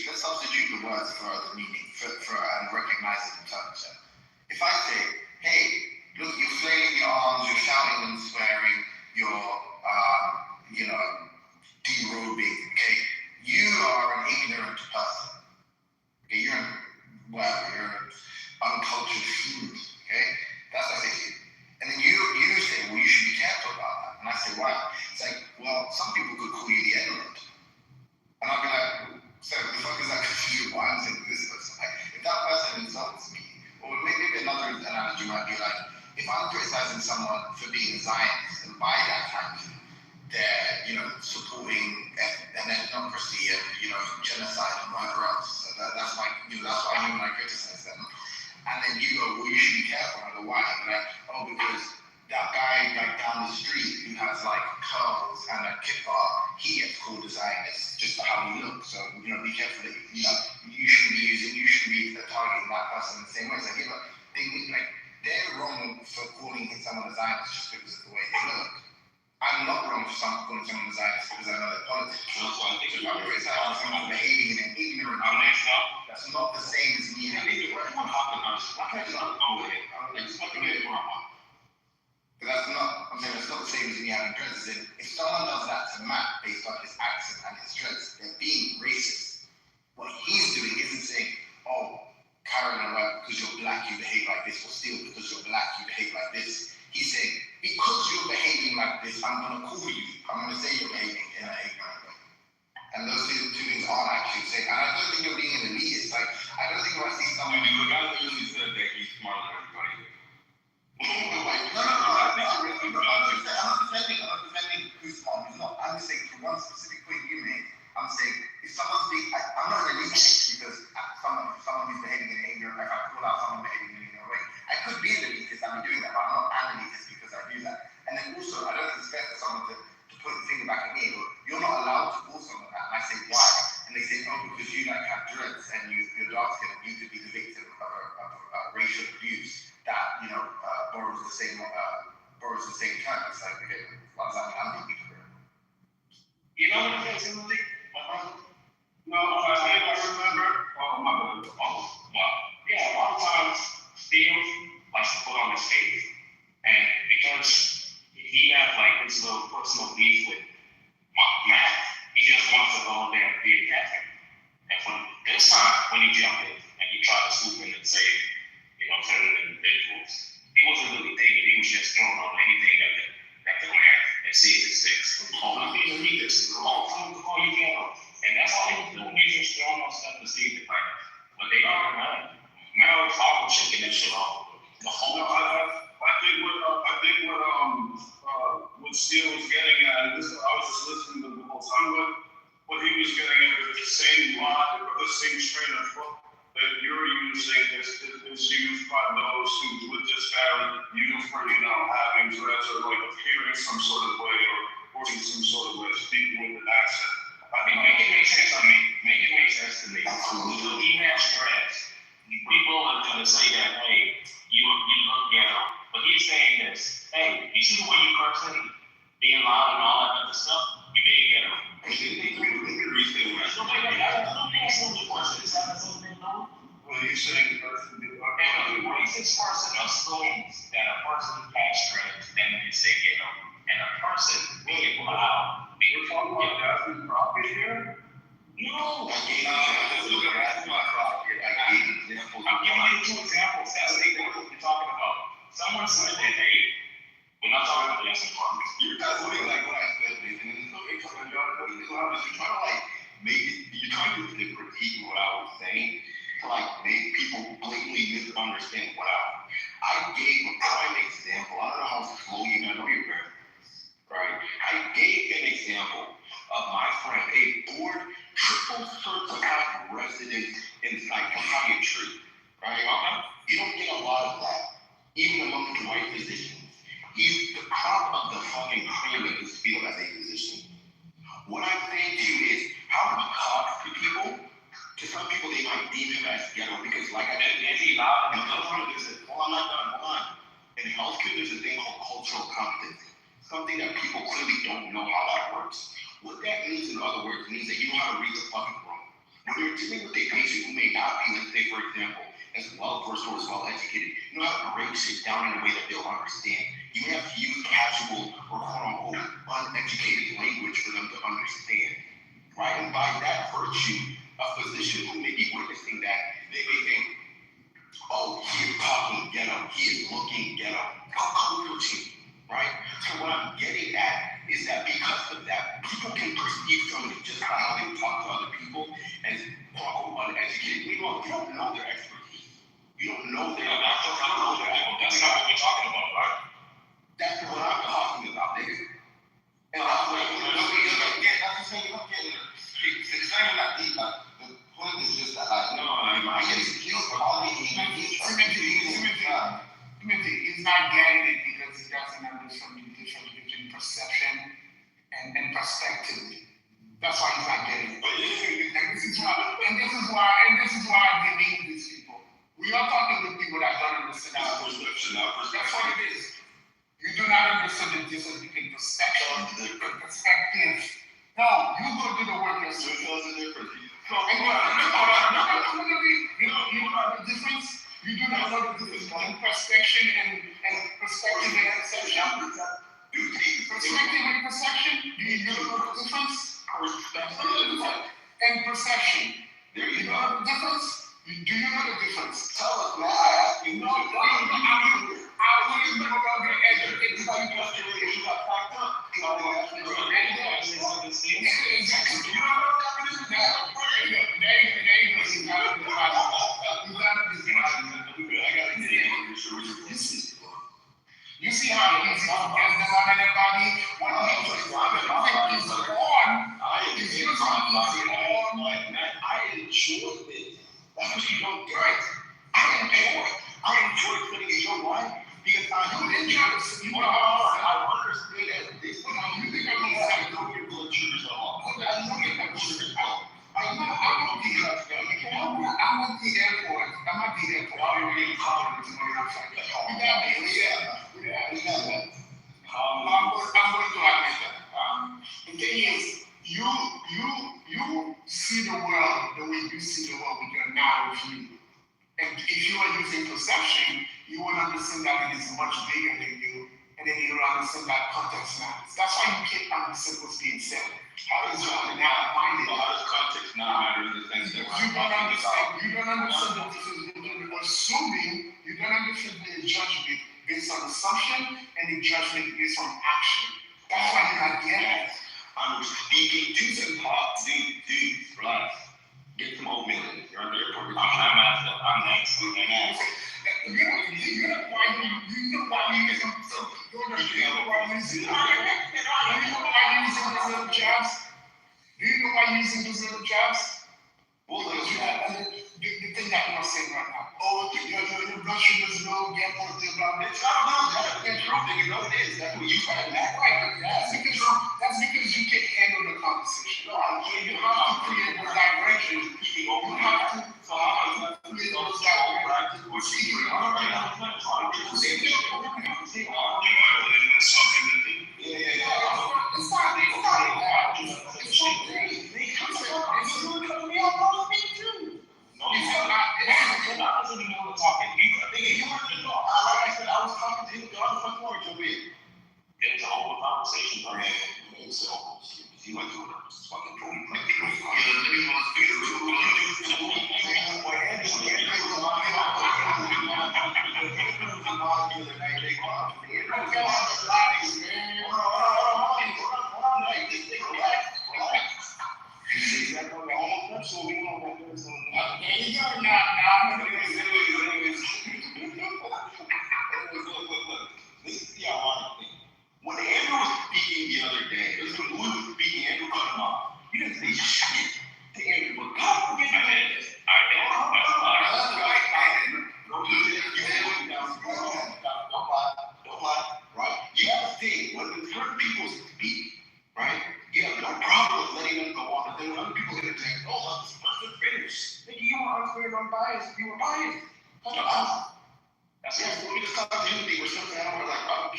Let's substitute the words for the meaning, and recognize it in terms. If I say, hey, look, you're flailing your arms, you're shouting and swearing, you're, derobing, okay? You are an ignorant person. Okay, you're an uncultured food, okay? That's what I say to you. And then you say, well, you should be careful about that. And I say, why? It's like, well, some people could call you the N-word. And I'll be like, so the fuck is that good for you? Why I'm saying this person? Like, if that person insults me, or maybe another analogy might be like, if I'm criticizing someone for being a Zionist, and by that time, they're, supporting an ethnocracy and, genocide and whatever else. So that's why when I criticize them. And then you go, well, you should be careful. I go, why? I'm like, oh, because that guy down the street who has curls and a kippah, he gets called a Zionist just for how he looks. So, be careful that, you shouldn't be targeting that person in the same way. It's like, they're wrong for calling someone a Zionist just because of the way they look. I'm not wrong for calling someone a Zionist because I know their politics. So I think I'm criticizing someone behaving in an ignorant way. That's not the same as me having to work. But that's not, I'm saying that's not the same as me having dreads. If someone does that to Matt based on his accent and his dreads, they're being racist. What he's doing isn't saying, oh, Karen, because you're black, you behave like this, or Steele, because you're black, you behave like this. He's saying, because you're behaving like this, I'm going to call you. I'm going to say you're behaving in an ignorant way. And those two things aren't actually the same. And I don't think you're being an elitist. I don't think when I see someone... The guy that usually said that he's smarter than everybody. I'm not defending who's smart, who's not. I'm just saying, for one specific point you made, I'm saying, if someone's being... I'm not an elitist because someone who's behaving in an ignorant way, if I call out someone behaving in an ignorant way, I could be an elitist, I'm doing that, but I'm not an elitist because I do that. And then also, I don't think it's fair for someone to point the finger back at me, but you're not allowed to call someone that. And I say, why? And they say, oh, because you have dreads and you're dark skinned and you could be the victim of racial abuse that, borrows the same term. It's like, okay, what does that mean? I'm the victim. You know what it is, Emily? No, I think I remember. Oh, my God. Oh, wow. Yeah, a lot of times, Steve likes to put on his face, and because he has his little personal beef with Matt, he just wants to go there and be a Catholic. And for this time, when he jumped in and he tried to swoop in and save, certain individuals, he wasn't really thinking. He was just throwing on anything that could land and see if it sticks. Oh, I'm being a leader. Oh, you can't. And that's all he was doing. He was just throwing on stuff to see if it like. When they got around, Mel was all shaking that shit off. The whole time. I think what Steele was getting at, and this, I was just listening to the whole time, what he was getting at is the same line, or the same strain of thought that you're using is used by those who would disparage you for, having dreads or appearing some sort of way or in some sort of way, speaking with an accent. I mean, make it make sense to me. Make it make sense to me. So he has dreads. People are going to say that, hey, you look ghetto. But he's saying this, hey, you see the way you cursing, being loud and all that other stuff? You being ghetto. Well, you're saying the person did not. And the racist person assumes that a person has dreads, then they say ghetto. And a person being loud. You're talking about Daphne Crockett here? No. I'm giving you two examples. That's what you're talking about. Someone said that, hey, we're not talking about Daphne Crockett. You're not doing what I said, Nathan. And so you're trying to critique what I was saying to make people blatantly misunderstand what I gave a prime example. I don't know how slow you know your parents, right? I gave an example of my friend, a board triple certified resident in psychiatry, right? You don't get a lot of that, even among the white physicians. He's the prop of I'm not done, hold on. In healthcare, there's a thing called cultural competency. Something that people clearly don't know how that works. What that means, in other words, means that you know how to read the fucking room. When you're dealing with a patient who may not be, let's say, for example, as well versed or as well educated, you know how to break shit down in a way that they'll understand. You have to use casual or quote unquote uneducated language for them to understand. Right? And by that virtue, a physician who may be witnessing that, they may think, oh, he is talking ghetto, he is looking ghetto. How coaching, right? So what I'm getting at is that because of that, people can perceive somebody just by how they talk to other people as quote-unquote uneducated. You don't know their expertise. You don't know their That's not what we're talking about, right? That's what I'm talking about, nigga. And that's what I'm It's not even that deep, like, the point is just that, like, he's Timothy, he's not getting it because he doesn't understand the difference between perception and perspective. That's why he's not getting it. And this is why I demean these people. We are talking with people that don't understand our perception. That's what it is. You do not understand the difference between perception and perspective. No, you go do the work yourself. There's a difference. You know the difference? You do not know the difference between perception and perspective and perception. Perspective and perception, you know the difference? And perception. There you know the difference? Do you know the difference? Tell us, man. I ask you. No, I wouldn't know about the educated. You got packed up. You see how easy to get them on everybody? When he's on, he's using easy on. I enjoy this. That's what you don't get. I enjoy putting in your life because I understand as this. You think I'm going to know your blood sugars are off. I know your blood sugars are off. I'm at the airport. I'm already calling to my outside. I'm going to Atlanta. The thing is, you see the world the way you see the world with your now view. And if you are using perception, you will understand that it is much bigger than you, and then you will understand that context matters. That's why you can't understand what's being said. How is your now-minded? How does context not matter in the sense that you don't understand the difference between assuming, you don't understand the judgment based on assumption and the judgment based on action. That's why you're not getting it. I'm speaking to some hot dudes, right? Get some oatmeal in it. You're on the airport. I'm next. You know why you get some jobs? Do you know why you're using those little jobs? Well, the thing that you're saying right now. Oh, your blood sugars low, get more of the blood. It's not about that. It's wrong. You know it is. That's what you find that right. That's because you can't handle the conversation. You have to create those diversions. You have to create those diversions. We're speaking about right now. It's not. It's a whole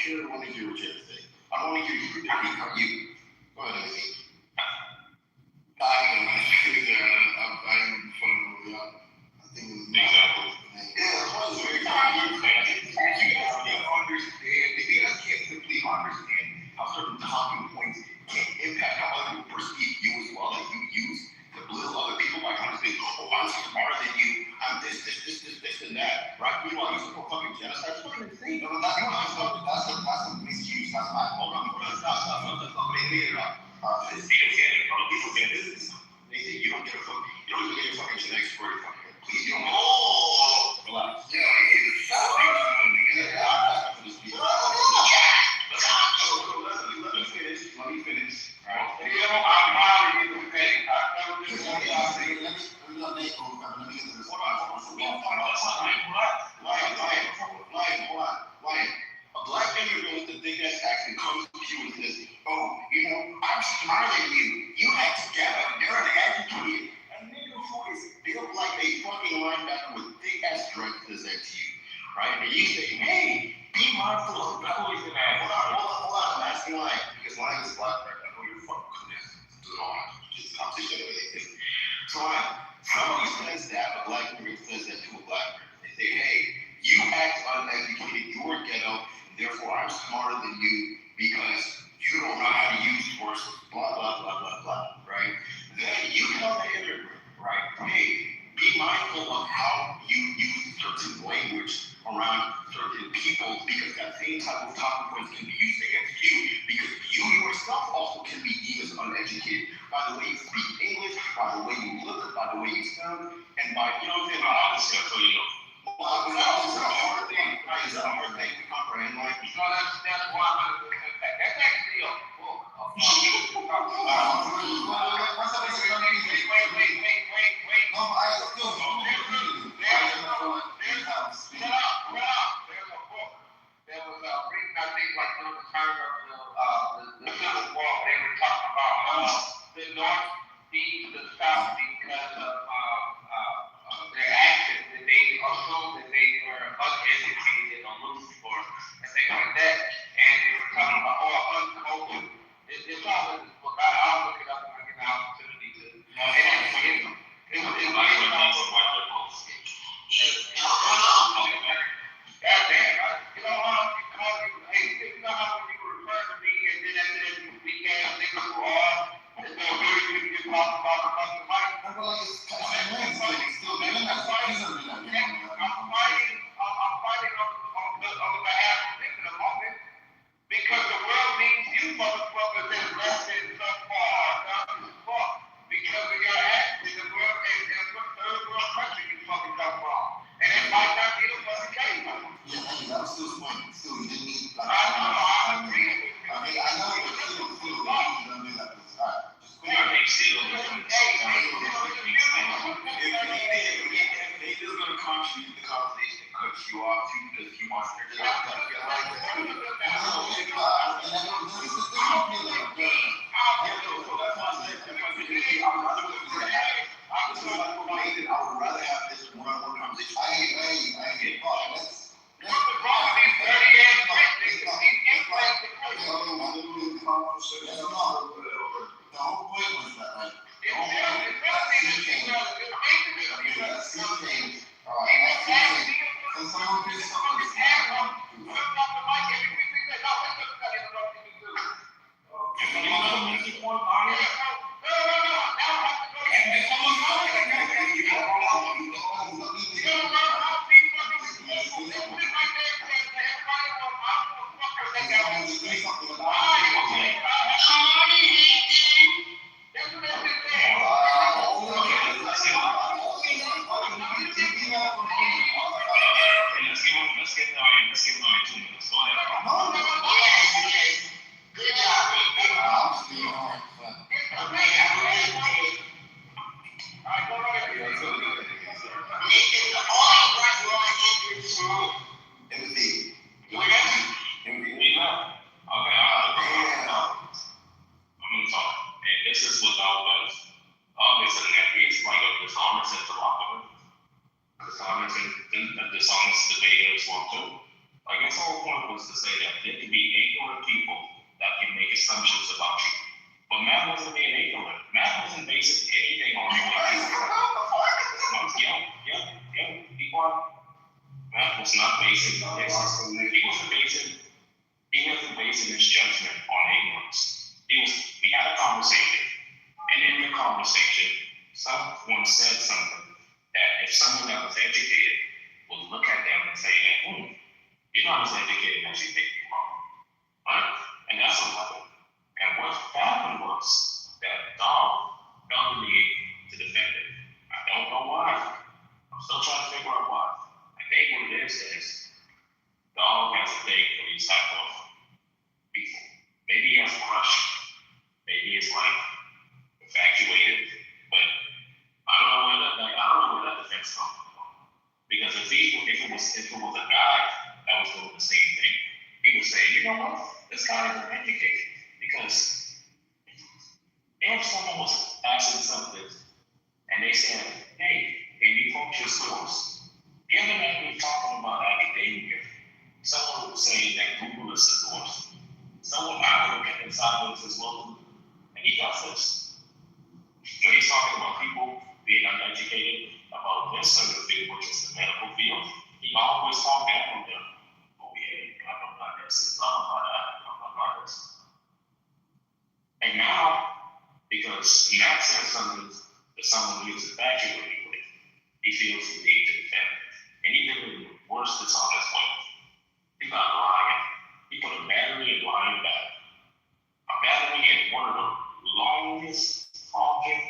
care to want to hear what you have to say. I don't want to hear you predict me from you. Go ahead, Amy. I'm fundamentally, I think it's Exactly. Yeah, that's why it's very complicated. You guys can't understand, if you guys can't simply understand how certain talking points can impact how other people perceive you as well, that you use to belittle other people by trying to say, oh, I'm smarter than you, I'm this, and that, right? Meanwhile, you support fucking genocide. It's fucking insane. No, that's a misuse. That's my Hold on, stop. Wait, Nathan, you don't get a fuck. You don't even get your fucking genetics for your fucking. Please, you don't. Oh, relax. Yeah, let me finish. All right. Lion. A black immigrant with a big ass accent comes to you and says, oh, I'm smarter than you. You have to get up. You're an educated. A nigga who is built like a fucking linebacker with big ass strength says that to you. Right? And you say, hey, be mindful of bellies and ass. Hold on. I'm asking Lion. Because Lion is black, right? I know you're fucking connected. Do it all. Just competition with anything. So somebody says that, a black immigrant says that to a black person. They say, hey, you act uneducated, you're ghetto, therefore I'm smarter than you because you don't know how to use force, blah, right? Then you tell the immigrant, right, hey, be mindful of how you use certain language around certain people because that same type of talking points can be used against you because you yourself also can be deemed as uneducated by the way you speak English, by the way you look, by the way you sound, and by, you know what I'm saying, by all this stuff, so you know. Well, it's a hard thing. It's a hard thing to comprehend. Like, you know, that's why that's actually a book. Wait. No, I still don't. There's a book. There was written, I think, like during the time of the Civil War. They were talking about how the North needs the South because of their actions, that they assumed that they were uneducated or loose for and things like that. And they were talking about uncultured. It's all in this book. I'll look it up when I get the opportunity to. Because the world needs you motherfuckers in less than some because of your actions, the world and what third world country you fucking come from. And it might not be the fucking case. Yeah, that was still funny. Still, you didn't need like I agree with you. I mean, I know but still, you don't do that. They just gonna contribute to the conversation and cut you off too because he wants to get out there. I would rather have this one-on-one conversation. I get caught. Let's the problem is 30 years the whole point was that, like, to say that there can be ignorant people that can make assumptions about you. But Matt wasn't being ignorant. Matt wasn't basing anything on what Matt was not basing he wasn't basing his judgment on ignorance. We had a conversation, and in the conversation, someone said something that if someone that was educated would look at them and say, hey, you're not as educated as you think you are. Right? And that's what happened. And what happened was that Dog felt the need to defend it. I don't know why. I'm still trying to figure out why. I think what it is Dog has a thing for these type of people. Maybe he has a crush. Maybe it's like infatuated. But I don't know where that defense comes from. Because if it was a guy that was doing the same thing, he would say, you know what? This guy is educated. Because if someone was asking something and they said, hey, can you punch your source? Given that we're talking about academia, someone was saying that Google is the source. Someone I would look at inside of this as well, and he does this. When he's talking about people being uneducated about this sort of field, which is the medical field, he always talked down on them. Oh yeah, blah blah this, blah blah blah this. And now, because Matt said something that someone he was infatuated with, he feels the need to defend it. And he did it worse this on his point. He got lying. He put a battery and lying back. A battery in one of the longest talking.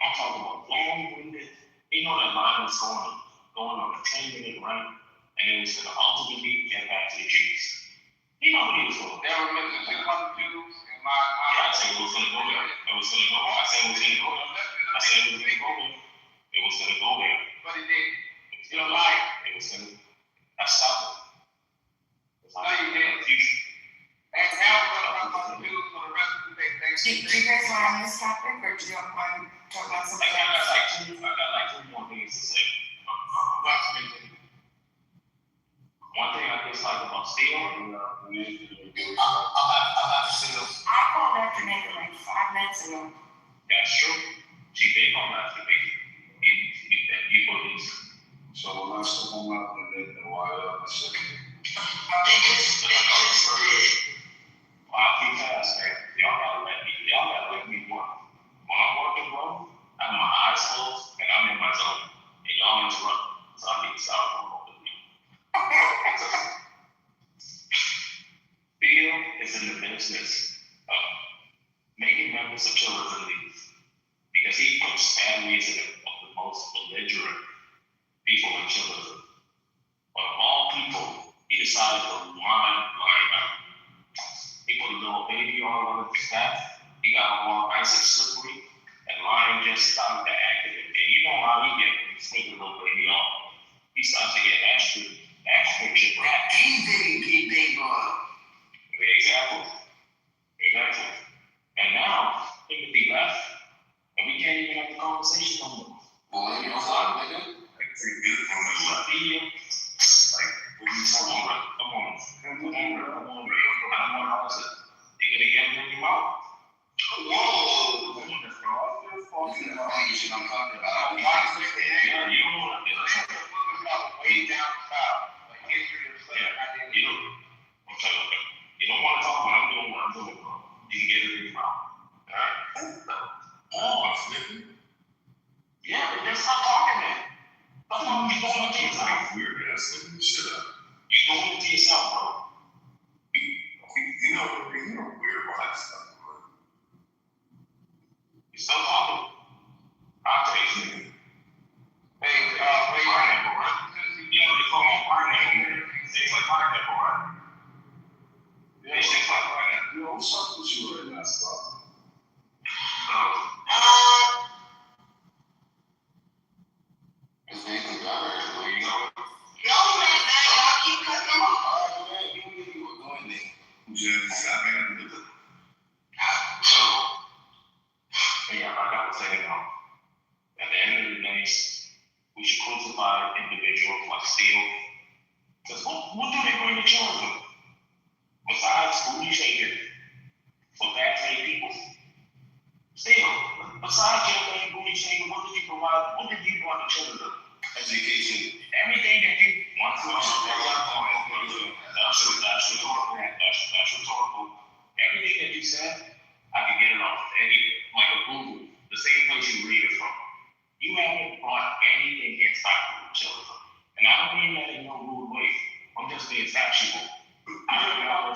I'm talking about long-winded. You know that line was going on a 10-minute run, and it was going to ultimately get back to the Chiefs. You know what he was going to do. Never meant to think about the Jews and my I said it was going to go there. It was going to go. I said it was going to go there. I said it was going to go there. It was going to go there. But it did. It was like it was going to. I stopped it. No, you didn't. And now we're going to talk about the Jews for the rest of the day. Thanks. Do you guys want on this topic, or do you want to talk about something else? I got like two more things to say. One thing I dislike about Steel. I'm about to see those. I called after Nathan like 5 minutes ago. That's true. She did come after me. You police. So when I step on up and then why up a second. They just did. Wow, too fast, man. Y'all gotta let me work. When I'm working, bro, I have my eyes closed and I'm in my zone. And y'all interrupt. So I need to stop working with me. Bill is in the business of making members of children leave. Because he puts families in the most belligerent people in children. But of all people, he decided to line up. He put a little baby all over his back. He got all nice and slippery, and Lion just started to activate it. You know how he gets when he's taking a little baby off. He starts to get extra chipper. Exactly. And now, Timothy left, and we can't even have the conversation no more. Well, you know what, nigga? Come on. I don't know how to say it. You're gonna get him in your mouth. Whoa! You should I'm talking about. Yeah, you don't want to. Way down south, like history of slavery. You don't want to talk when I'm doing what I'm doing, bro. You can get it in your mouth. Alright? Yeah, but just stop talking, man. Stop talking. You're going to yourself. Weird ass nigga, shut up. You're going to yourself, bro. You know weird black stuff, bro. You're still talking. I'll tell you something. Hey, wait, Pineapple, right? Yeah, they call me pineapple. Tastes like pineapple, right? Yeah, it tastes like pineapple. Yo, what's up with you right now, stop? Is Nathan got it? Where you going? No, man, y'all keep cutting them off. You were going there. Just stop it. So, yeah, I got to say it now. At the end of the day, we should crucify individuals like Steel. Because what do they bring to children?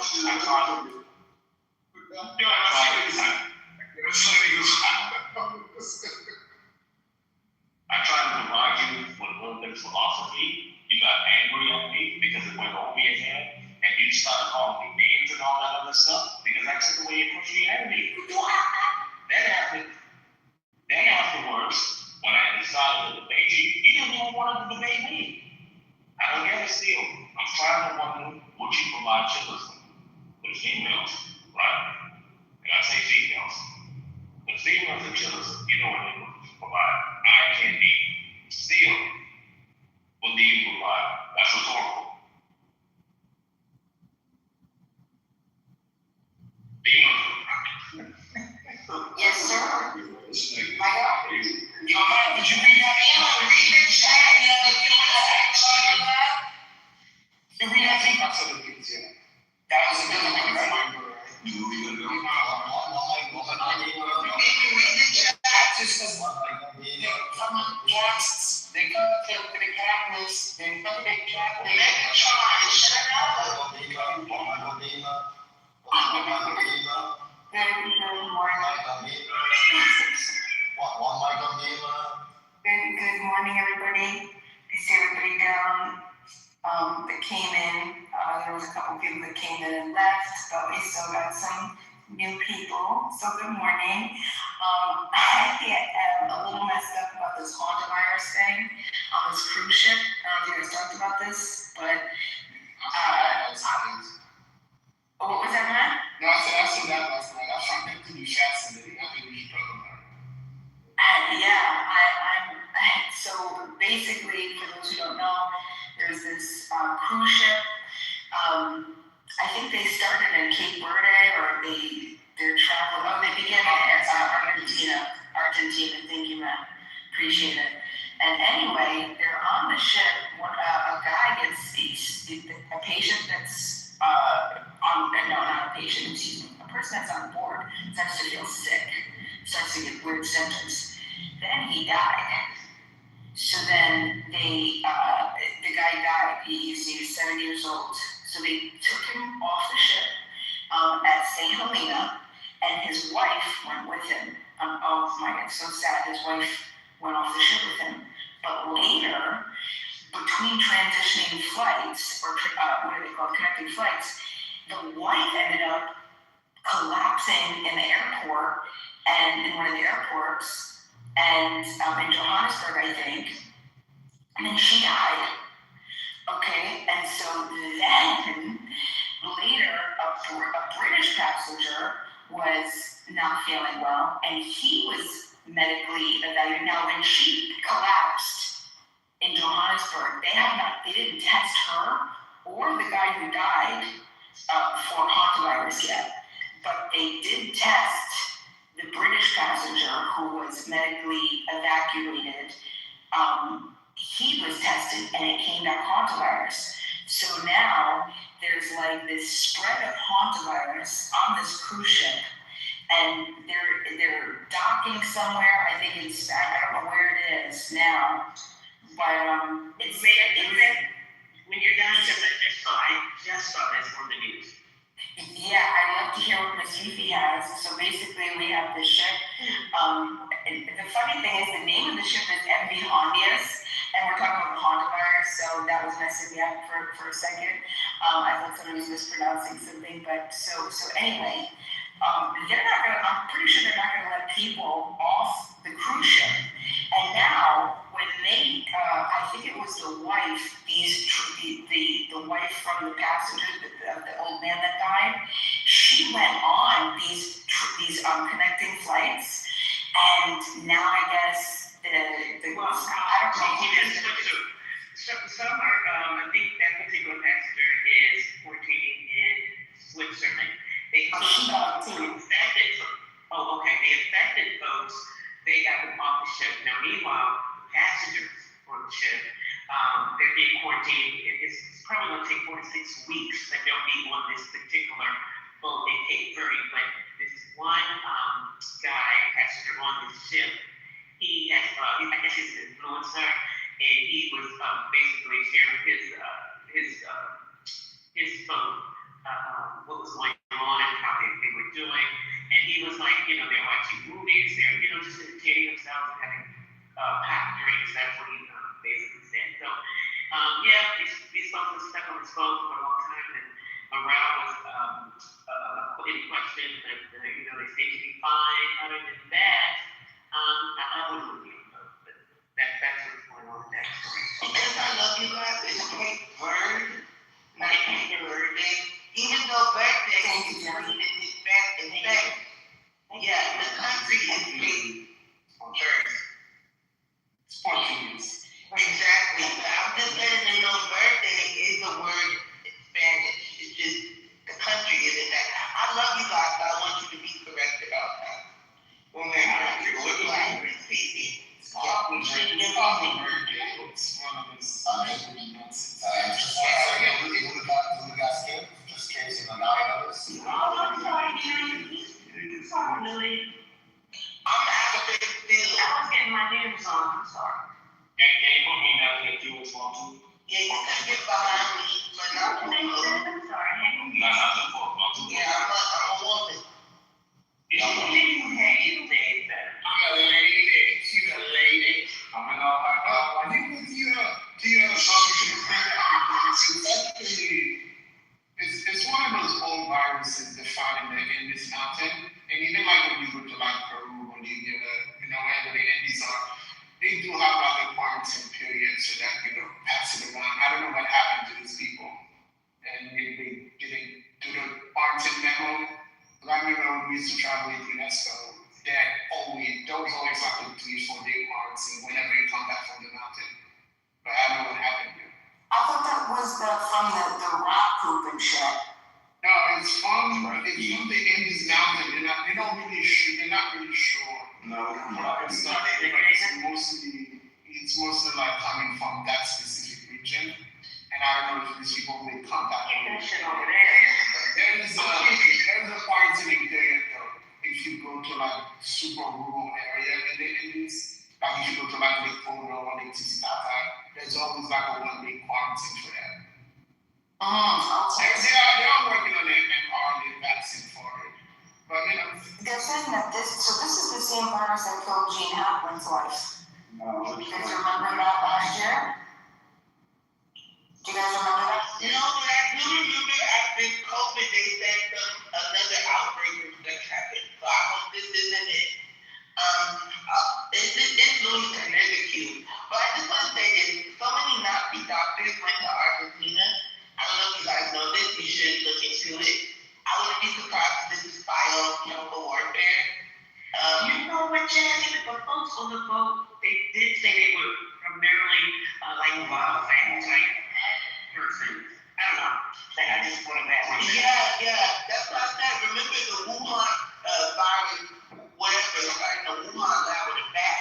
I tried to provide you with a little bit of philosophy. You got angry at me because it went over your head, and you started calling me names and all that other stuff because I took away your Christianity. Then happened. Then afterwards, when I decided to debate you, you didn't even want to debate me. I don't get it still. I'm trying to wonder what you provide chillers for the females, right? And I say females. The females and chillers, you know what they provide. I can't be still. What do you provide? That's rhetorical. Yes, sir. My God. Would you read that? Read the chat. You read that thing? That was a good one, right? Just because someone wants, they come to the Catholics, they come to the Catholics. Let me try, shut up. Good morning, everybody. I see everybody down that came in. There was a couple people that came in and left, but we still got some new people. So good morning. I am a little messed up about this hantavirus thing on this cruise ship. I don't think I talked about this, but what was that, Matt? No, I said that last night. I found that to be fascinating. I think we should talk about it. So basically, for those who don't know, there's this cruise ship. I think they started in Cape Verde, or they're traveling. Oh, they began in Argentina. Thank you, Matt. Appreciate it. And anyway, they're on the ship. A guy gets a patient that's not a patient. Excuse me. A person that's on board starts to feel sick, starts to get weird symptoms. Then he died. So then the guy died. He was 7 years old. So they took him off the ship at St. Helena, and his wife went with him. Oh my God, so sad. His wife went off the ship with him. But later, between transitioning flights, or what are they called, connecting flights, the wife ended up collapsing in the airport, and in one of the airports, and in Johannesburg, I think, and then she died. Okay, and so then later, a British passenger was not feeling well, and he was medically evaluated. Now, when she collapsed in Johannesburg, they didn't test her or the guy who died for hantavirus yet, but they did test the British passenger who was medically evacuated. He was tested and it came back hantavirus. So now there's like this spread of hantavirus on this cruise ship, and they're docking somewhere. I think it's, I don't know where it is now, but it's when you're done, I just saw this on the news. Yeah, I'd love to hear what Ms. Yuffie has. So basically, we have this ship. And the funny thing is, the name of the ship is MV Hondius, and we're talking about the hantavirus, so that was messing me up for a second. I thought somebody was mispronouncing something, but so anyway, I'm pretty sure they're not gonna let people off the cruise ship. And now, when they, I think it was the wife, the wife from the passenger, the old man that died, she went on these connecting flights, and now I guess I don't know. Some are, I think that particular passenger is quarantining in Switzerland. They infected folks, they got them off the ship. Now, meanwhile, passengers on the ship, they're being quarantined. It's probably going to take 4 to 6 weeks that they'll be on this particular boat in Cape Verde. But this one guy, passenger on this ship, he has, I guess he's an influencer, and he was basically sharing his phone what was going on and how they were doing. And he was like, you know, they were watching movies, they're, you know, just entertaining themselves and having packed drinks. That's what he basically said. So, yeah, these folks have stuck on his phone for a long time, and morale was in question, and, you know, they seem to be fine. Other than that, I wouldn't really know, but that's what's going on with that story. Because I love you guys, it's Kate Bird, not Kate Birthday. Even though birthday is green and his back is back. Yeah, the country is big first. Spontaneous. Exactly. But I'm just letting them know birthday is the word in Spanish. It's just the country isn't that. I love you guys, but I want you to be correct about that. When we're happy, we're black, we're speaking. We shouldn't give off the birthday. It's one of his nonsense. Just case in the 9 others. I'm sorry, Lily. I'm asking still. I was getting my hands on, I'm sorry. Can you put me down here if you was want to? Yeah, you can get behind me, but not too close. I'm sorry, No, not too far, not too far. Yeah, I'm a woman. you say that. I'm a lady. She's a lady. I know. Do you have something? It's one of those old viruses that found in this mountain. And even like when you go to like Peru, when you get wherever the Indies are, they do have like a quarantine period so that, pass it around. I don't know what happened to these people. And they didn't do the quarantine memo. But I remember when we used to travel with UNESCO, there was always like a 3-4 day quarantine whenever you come back from the mountain. But I don't know what happened there. I thought that was from the rock poop and shit. No, it's from the Indies mountain. They're not really sure. No, It's not, it's mostly like coming from that specific region. And I don't know if these people will contact Get that them. shit over there. There is a quarantining period though. If you go to like super rural area in the Indies, like if you go to like Lake Polo or Lake Titicaca, there's always like a 1 week quarantine for that. They are working on it and are the vaccine for it. But They're saying that this is the same virus that killed Gene Hackman's wife. No, Do you guys remember that last year? Do you guys remember that? No, but I do remember after COVID, they said another outbreak that happened. So I hope this isn't it. It's Louis Connecticut. But I just want to say this. So many Nazi doctors went to Argentina. I don't know if you guys know this. You should look into it. I wouldn't be surprised if this is biochemical warfare. You know what, Jackie? The folks on the boat, they did say they were primarily like things like persons. I don't know. Like, I just want to ask. Yeah, that's what I said. Remember the Wuhan virus, whatever, right? The Wuhan lab with a bat,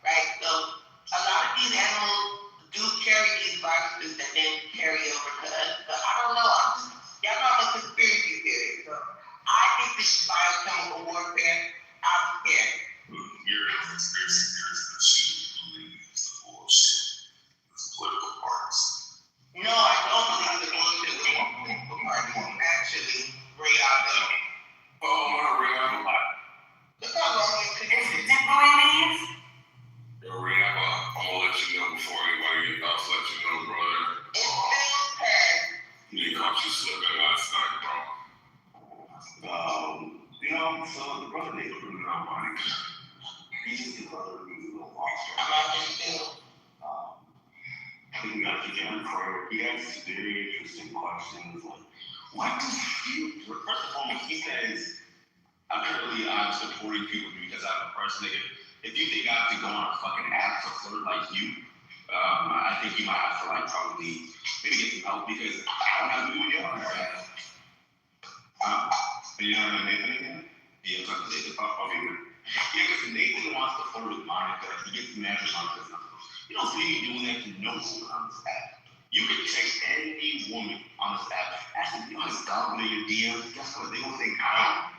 right? So a lot of these animals do carry these viruses that then carry over to us. But I don't know. Y'all know I'm a conspiracy theory. So I think this is biochemical warfare. I'm scared. You're a conspiracy theorist, but she believes the bullshit. It's political parties. No, I don't believe the bullshit with political parties. Actually, Ray Aldo. Ray, I'm alive. Look how long it took. Did Boy leave? Yo, Ray, I'm gonna let you know before anybody else let you know, brother. It's still past. You caught you slipping last night, bro. So the brother they put him out money. He's just the brother who's a little monster. I'm not just still. I think we got to give him credit. He asks very interesting questions like, what do you do? First and foremost, he says, I'm supporting people because I'm a person that if you think I have to go on a fucking app to flirt like you, I think you might have to like probably maybe get some help because I don't have to do it on her ass. You know what I mean? Yeah, talking to Nathan. Yeah, because Nathan wants to flirt with Monica. He gets matches on his number. You don't see me doing that to no woman on this app. You can text any woman on this app. Ask them, you know, it's dominate your DMs. Guess what? They gonna say no.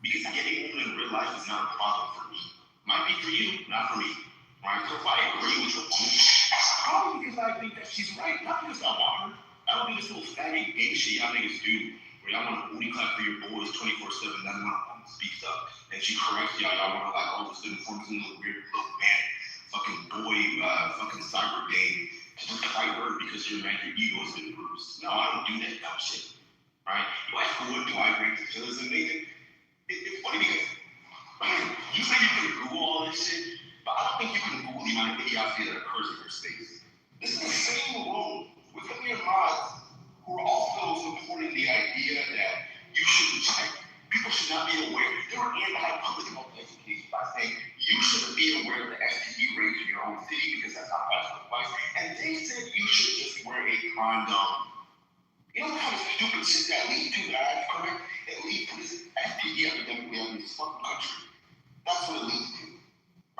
Because getting a woman in real life is not a problem for me. Might be for you, not for me. Right? So if I agree with your woman, probably because I think that she's right. Not because I want her. I don't think this little fatty gay shit y'all niggas do. or y'all want to booty clap for your boys 24/7. None of one speaks up, and she corrects y'all. Y'all want to like all the student forms in the weird little man, fucking boy, fucking cyber game to just fight her because you're mad your ego has been bruised. No, I don't do that dumb shit. Right? You ask me what do I bring to killers and Nathan? It's funny because you say you can Google all this shit, but I don't think you can Google the amount of idiocy that occurs in your space. This is the same room with your mods who are also supporting the idea that you shouldn't check. People should not be aware. They were anti-public health education by saying you shouldn't be aware of the STD rate in your own city because that's not medical advice. And they said you should just wear a condom. You know what kind of stupid shit that leads to, guys, correct? It leads to this STD epidemic we have in this fucking country. That's what it leads to,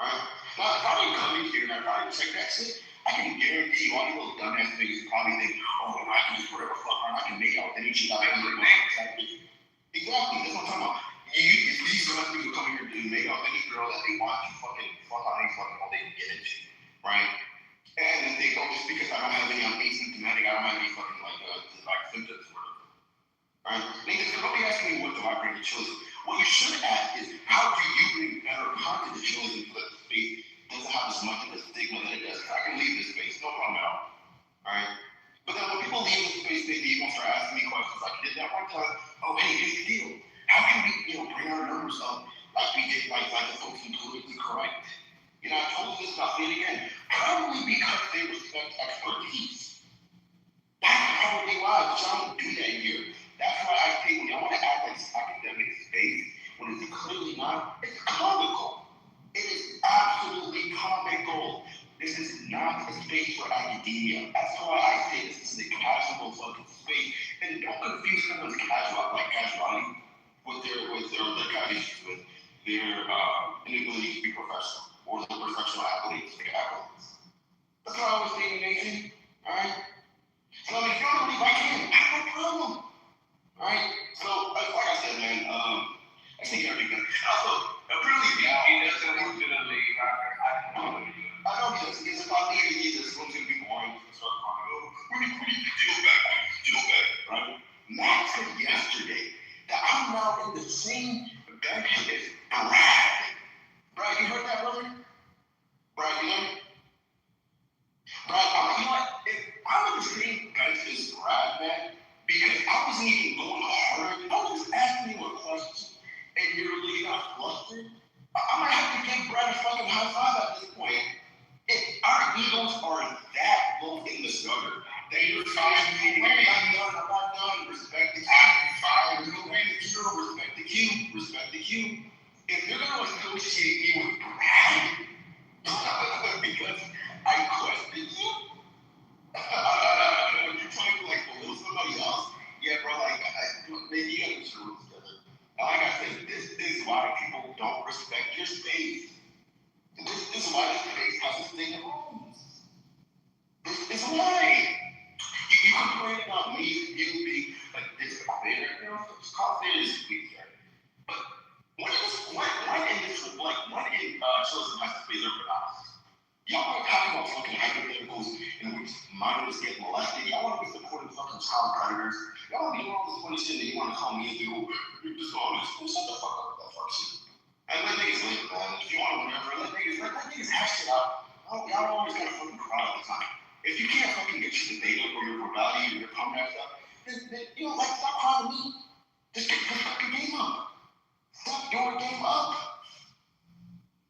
right? Now, if I didn't come in here and I didn't check that shit, I can guarantee you all you little dumbass niggas probably think, oh, I can just whatever fuck I can make out any shit I can make. Exactly, that's what I'm talking about. If these dumbass niggas come here and make out any girl that they want to fucking fuck on any fucking all they can get into, right? And then they go, just because I don't have any, I'm asymptomatic, I don't have any fucking like symptoms or whatever. Right? Niggas, don't be asking me what do I bring to children. What you should ask is, how do you bring better content to children so that the space doesn't have as much of a stigma that it does? I can leave this space, no problem at all. Alright? But then when people leave this space, they even start asking me questions like, did that one time? Oh, hey, here's the deal. How can we, bring our numbers up like we did, like the folks in politically correct? I told you this, and I'll say it again. Probably because they respect expertise. That's probably why, but y'all don't do that here. That's why I say when y'all want to act like it's academic space, when it's clearly not, it's comical. It is absolutely comical. This is not a space for academia. That's why I say this is a casual fucking space. And don't confuse someone's casuality with their inability to be professional or the professional athletes, like athletes. That's what I was saying, Nathan. Alright? So I mean, if you don't believe I can, I have no problem. Alright? So, like I said, man, I think everything. Also, apparently, he doesn't want to leave. I know he does. It's about the idea that room's gonna be boring. Start crying, oh, we need to deal back, right? Matt said yesterday that I'm now in the same bench as Brad. Brad, you heard that, brother? Brad, you know? Brad, I'm in the same bench as Brad, man, because I wasn't even going harder. I was just asking you a question, and you're really not flustered. I might have to give Brad a fucking high five at this point. Our egos are that low in the gutter. They are fine. I'm not done. Respect the queue. Respect the queue. If you're going to associate me with Brad because I questioned you, you're trying to belittle somebody else. Yeah, bro, maybe you got to put your rules together. Like I said, this is why people don't respect your space. This is why this space has a thing of rules. This is why. You complain about me, you being like this fair, it's called fair is sweet, right? But when in children has to be their pronouns. Y'all want to talk about fucking hypotheticals in which minors get molested. Y'all want to be supporting fucking child predators. Y'all want to do all this funny shit that you want to call me and do, you're just all this. Shut the fuck up with that fuck shit. And let niggas live, man. If you want to whatever, let niggas hash it out. Y'all always gotta fucking cry all the time. If you can't fucking get your data or your value or your combat stuff, then stop crying to me. Just get your fucking game up. Stop your game up.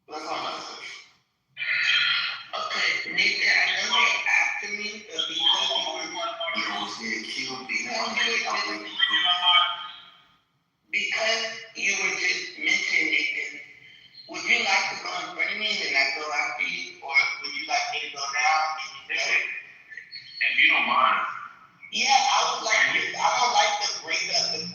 That's all I gotta say. Okay, Nathan, I know you're after me, but because you were just mentioning Nathan, would you like to go in front of me and I go after you, or would you like me to go now? If you don't mind. Yeah, I would like to break up the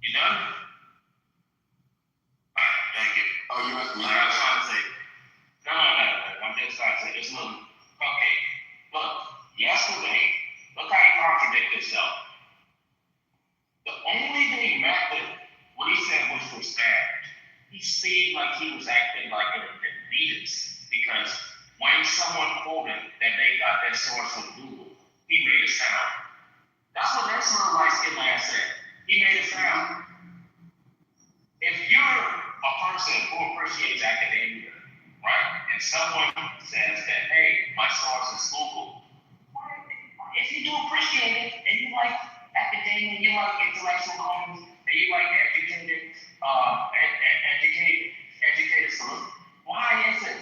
You done? Alright, thank you. Oh, you asked me. I'm trying to say, no. I'm just trying to say, this little, okay, look, yesterday, look how he contradicted himself. The only thing Matt did, what he said was for stabbed. He seemed like he was acting like an elitist because when someone quoted that they got their source from Google, he made a sound. That's what that little light-skinned man said. He made a sound. If you're a person who appreciates academia, right, and someone says that, hey, my source is Google, if you do appreciate it and you like academia, you like intellectual homes, and you like educated solutions, why is it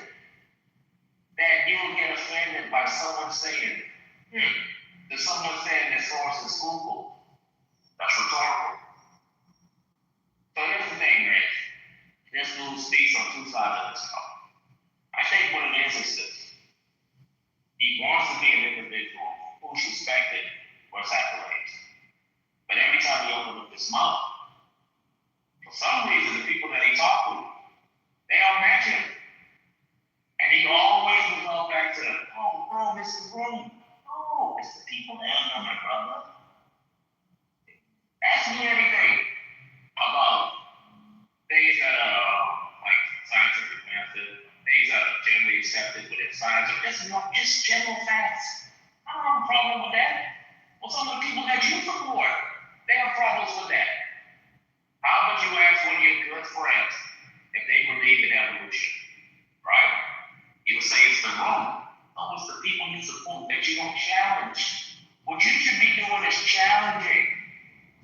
that you'll get offended by someone saying, there's someone saying their source is Google? That's rhetorical. So here's the thing, Rich. This dude speaks on two sides of this talk. I think what it is this. He wants to be an individual who's respected for his accolades. But every time he opens up his mouth, for some reason, the people that he talks to, they don't match him. And he always will go back to, oh, bro, Mr. Room. Oh, it's the people that know my brother. Ask me everything about things that are like scientific method, things that are generally accepted within science. Just general facts. I don't have a problem with that. Well, some of the people that you support, they have problems with that. How about you ask one of your good friends if they believe in evolution, right? You'll say it's the wrong. No, it's the people you support that you don't challenge. What you should be doing is challenging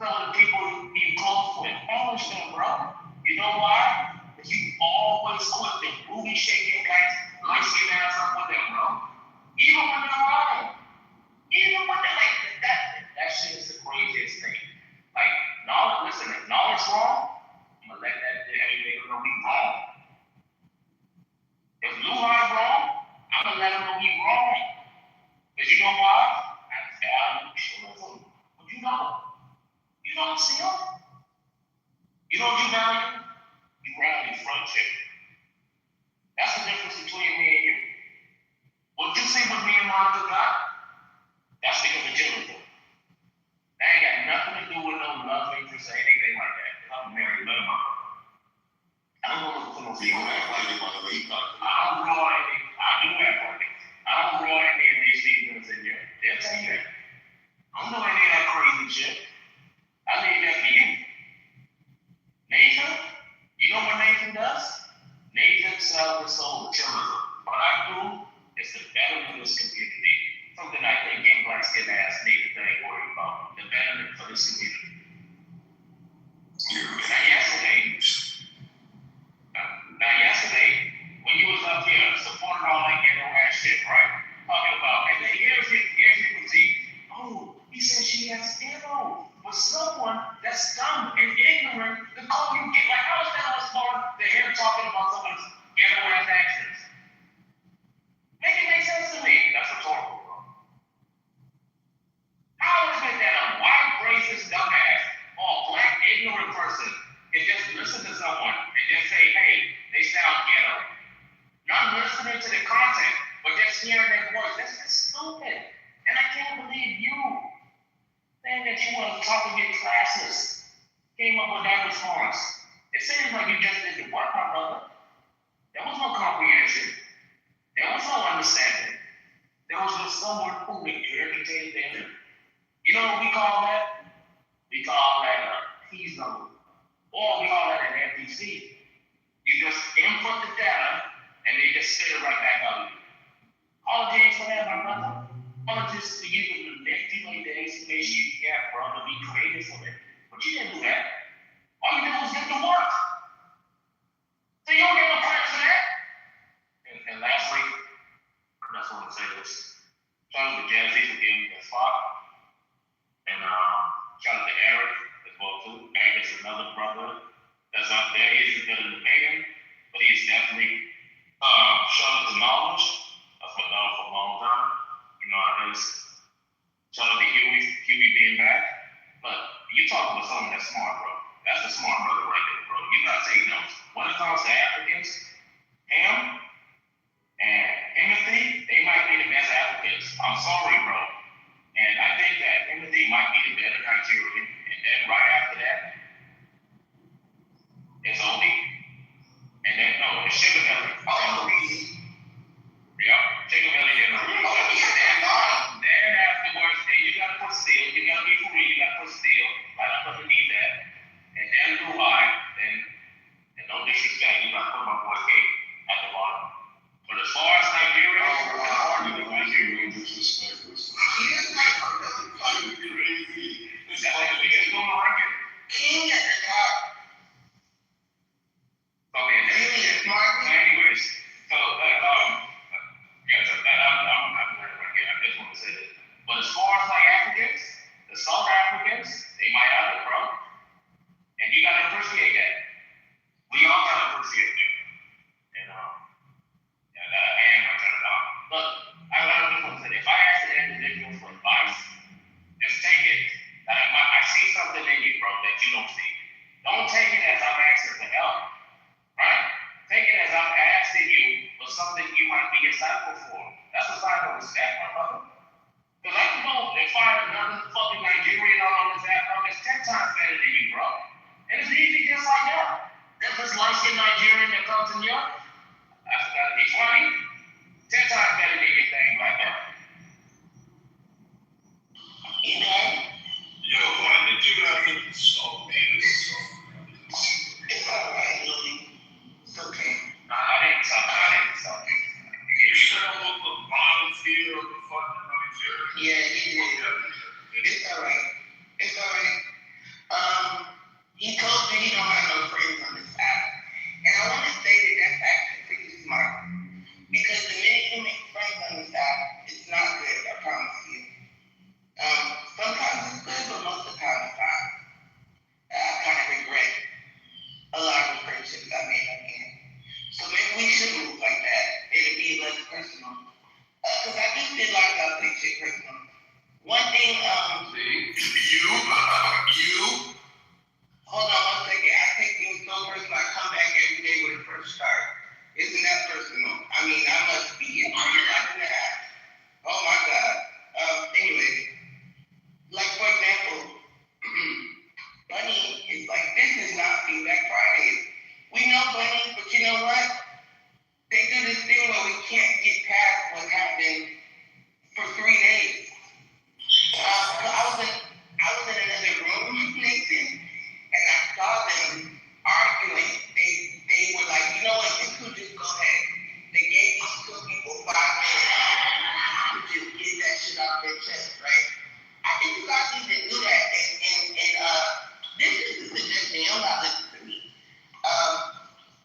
some of the people you close with. Challenge them, bro. You know why? Because you always quit the booty shaking guys, light-skinned ass up with them, bro. Even when they're wrong. Even when they're like that shit is the craziest thing. Like, knowledge, listen, if knowledge wrong, I'm gonna let that nigga know he's wrong. If Luhai wrong, I'm gonna let him know he's wrong. Because you know why? What you know? You don't see him. You know what you value? You value friendship. That's the difference between me and you. What you see with me and Monica got, that's because of Jennifer. That ain't got nothing to do with no love interest or anything like that. Because I'm married, love my brother. I don't know what to You don't act like it, brother. You talk. I don't grow any. I do act like it. I don't grow any of these females in here. They'll tell you that. I don't know any of that crazy shit. I leave that for you. Nathan, you know what Nathan does? Nathan sells his soul to tourism. What I do is to better this community. Something I think gay black skin ass Nathan ain't worried about. The betterment for this community. Now yesterday, when you was up here supporting all that ghetto ass shit, right? Talking about, and then here's your critique. Oh, he said she has ghetto. But someone that's dumb and ignorant to call you gay. Like, how is that much more than him talking about someone's ghetto ass actions? Make it make sense to me. That's rhetorical, bro. How is it that a white racist dumbass or a black ignorant person can just listen to someone and just say, hey, they sound ghetto? Not listening to the content, but just hearing their voice. That's just stupid. And I can't believe you, saying that you want to talk to your classes, came up with that response. It seems like you just did the work, my brother. There was no comprehension. There was no understanding. There was just someone who regurgitated them. You know what we call that? We call that a T-zone. Or we call that an FTC. You just input the data, and they just spit it right back out of you. Apologies for that, my brother. Apologies to you for the manipulate the information you get, bro, to be creative for it. But you didn't do that. All you did was get to work. So you don't get no credit for that. And lastly, I just want to say this. Shout out to Jazzy for giving me that spot. And shout out to Eric as well too. Eric is another brother that's out there. He isn't good at debating, but he's definitely shout out to Knowledge. That's my dog for a long time. You know how it is. Shout out to Huey being back. But you're talking about someone that's smart, bro. That's appreciate that. We all gotta appreciate that. And I am gonna turn it off. Look, I just want to say, if I ask an individual for advice, just take it. I see something in you, bro, that you don't see. Don't take it as I'm asking for help, right? Take it as I'm asking you for something you might be insightful for. That's a sign of respect, my brother. Because I can go and find another fucking Nigerian on this app, bro, that's 10 times better than you, bro. And it's easy just like that. There's this light-skinned Nigerian that comes in here. I forgot to be funny. 10 times better than anything like that. Amen. Yo, why did you have to insult me? This is so It's alright, Louie. It's okay. I didn't insult you. You should have looked the bottom tier of the fucking Nigeria. Yeah, he did. It's alright. It's alright. He told me he don't have no friends on this app. And I want to say that that's actually pretty smart. Because the minute you make friends on this app, it's not good, I promise you. Sometimes it's good, but most of the time it's not. I kind of regret a lot of the friendships I made on here. So maybe we should move like that. It'll be less personal. Because I do feel like I'll take shit personal. One thing, hold on one second. I take things so personal. I come back every day with a fresh start. Isn't that personal? I mean, I must be in my life and a half. Oh my God. Anyway, like for example, Bunny is like, this is not Feedback Fridays. We know Bunny, but you know what? They do this thing where we can't get past what happened for 3 days. I was in another room, Nathan, and I saw them arguing. They were like, you know what, this could just go ahead. They gave these 2 people 5 minutes to just get that shit off their chest, right? I think you guys need to do that, and this is the suggestion, you're not listening to me.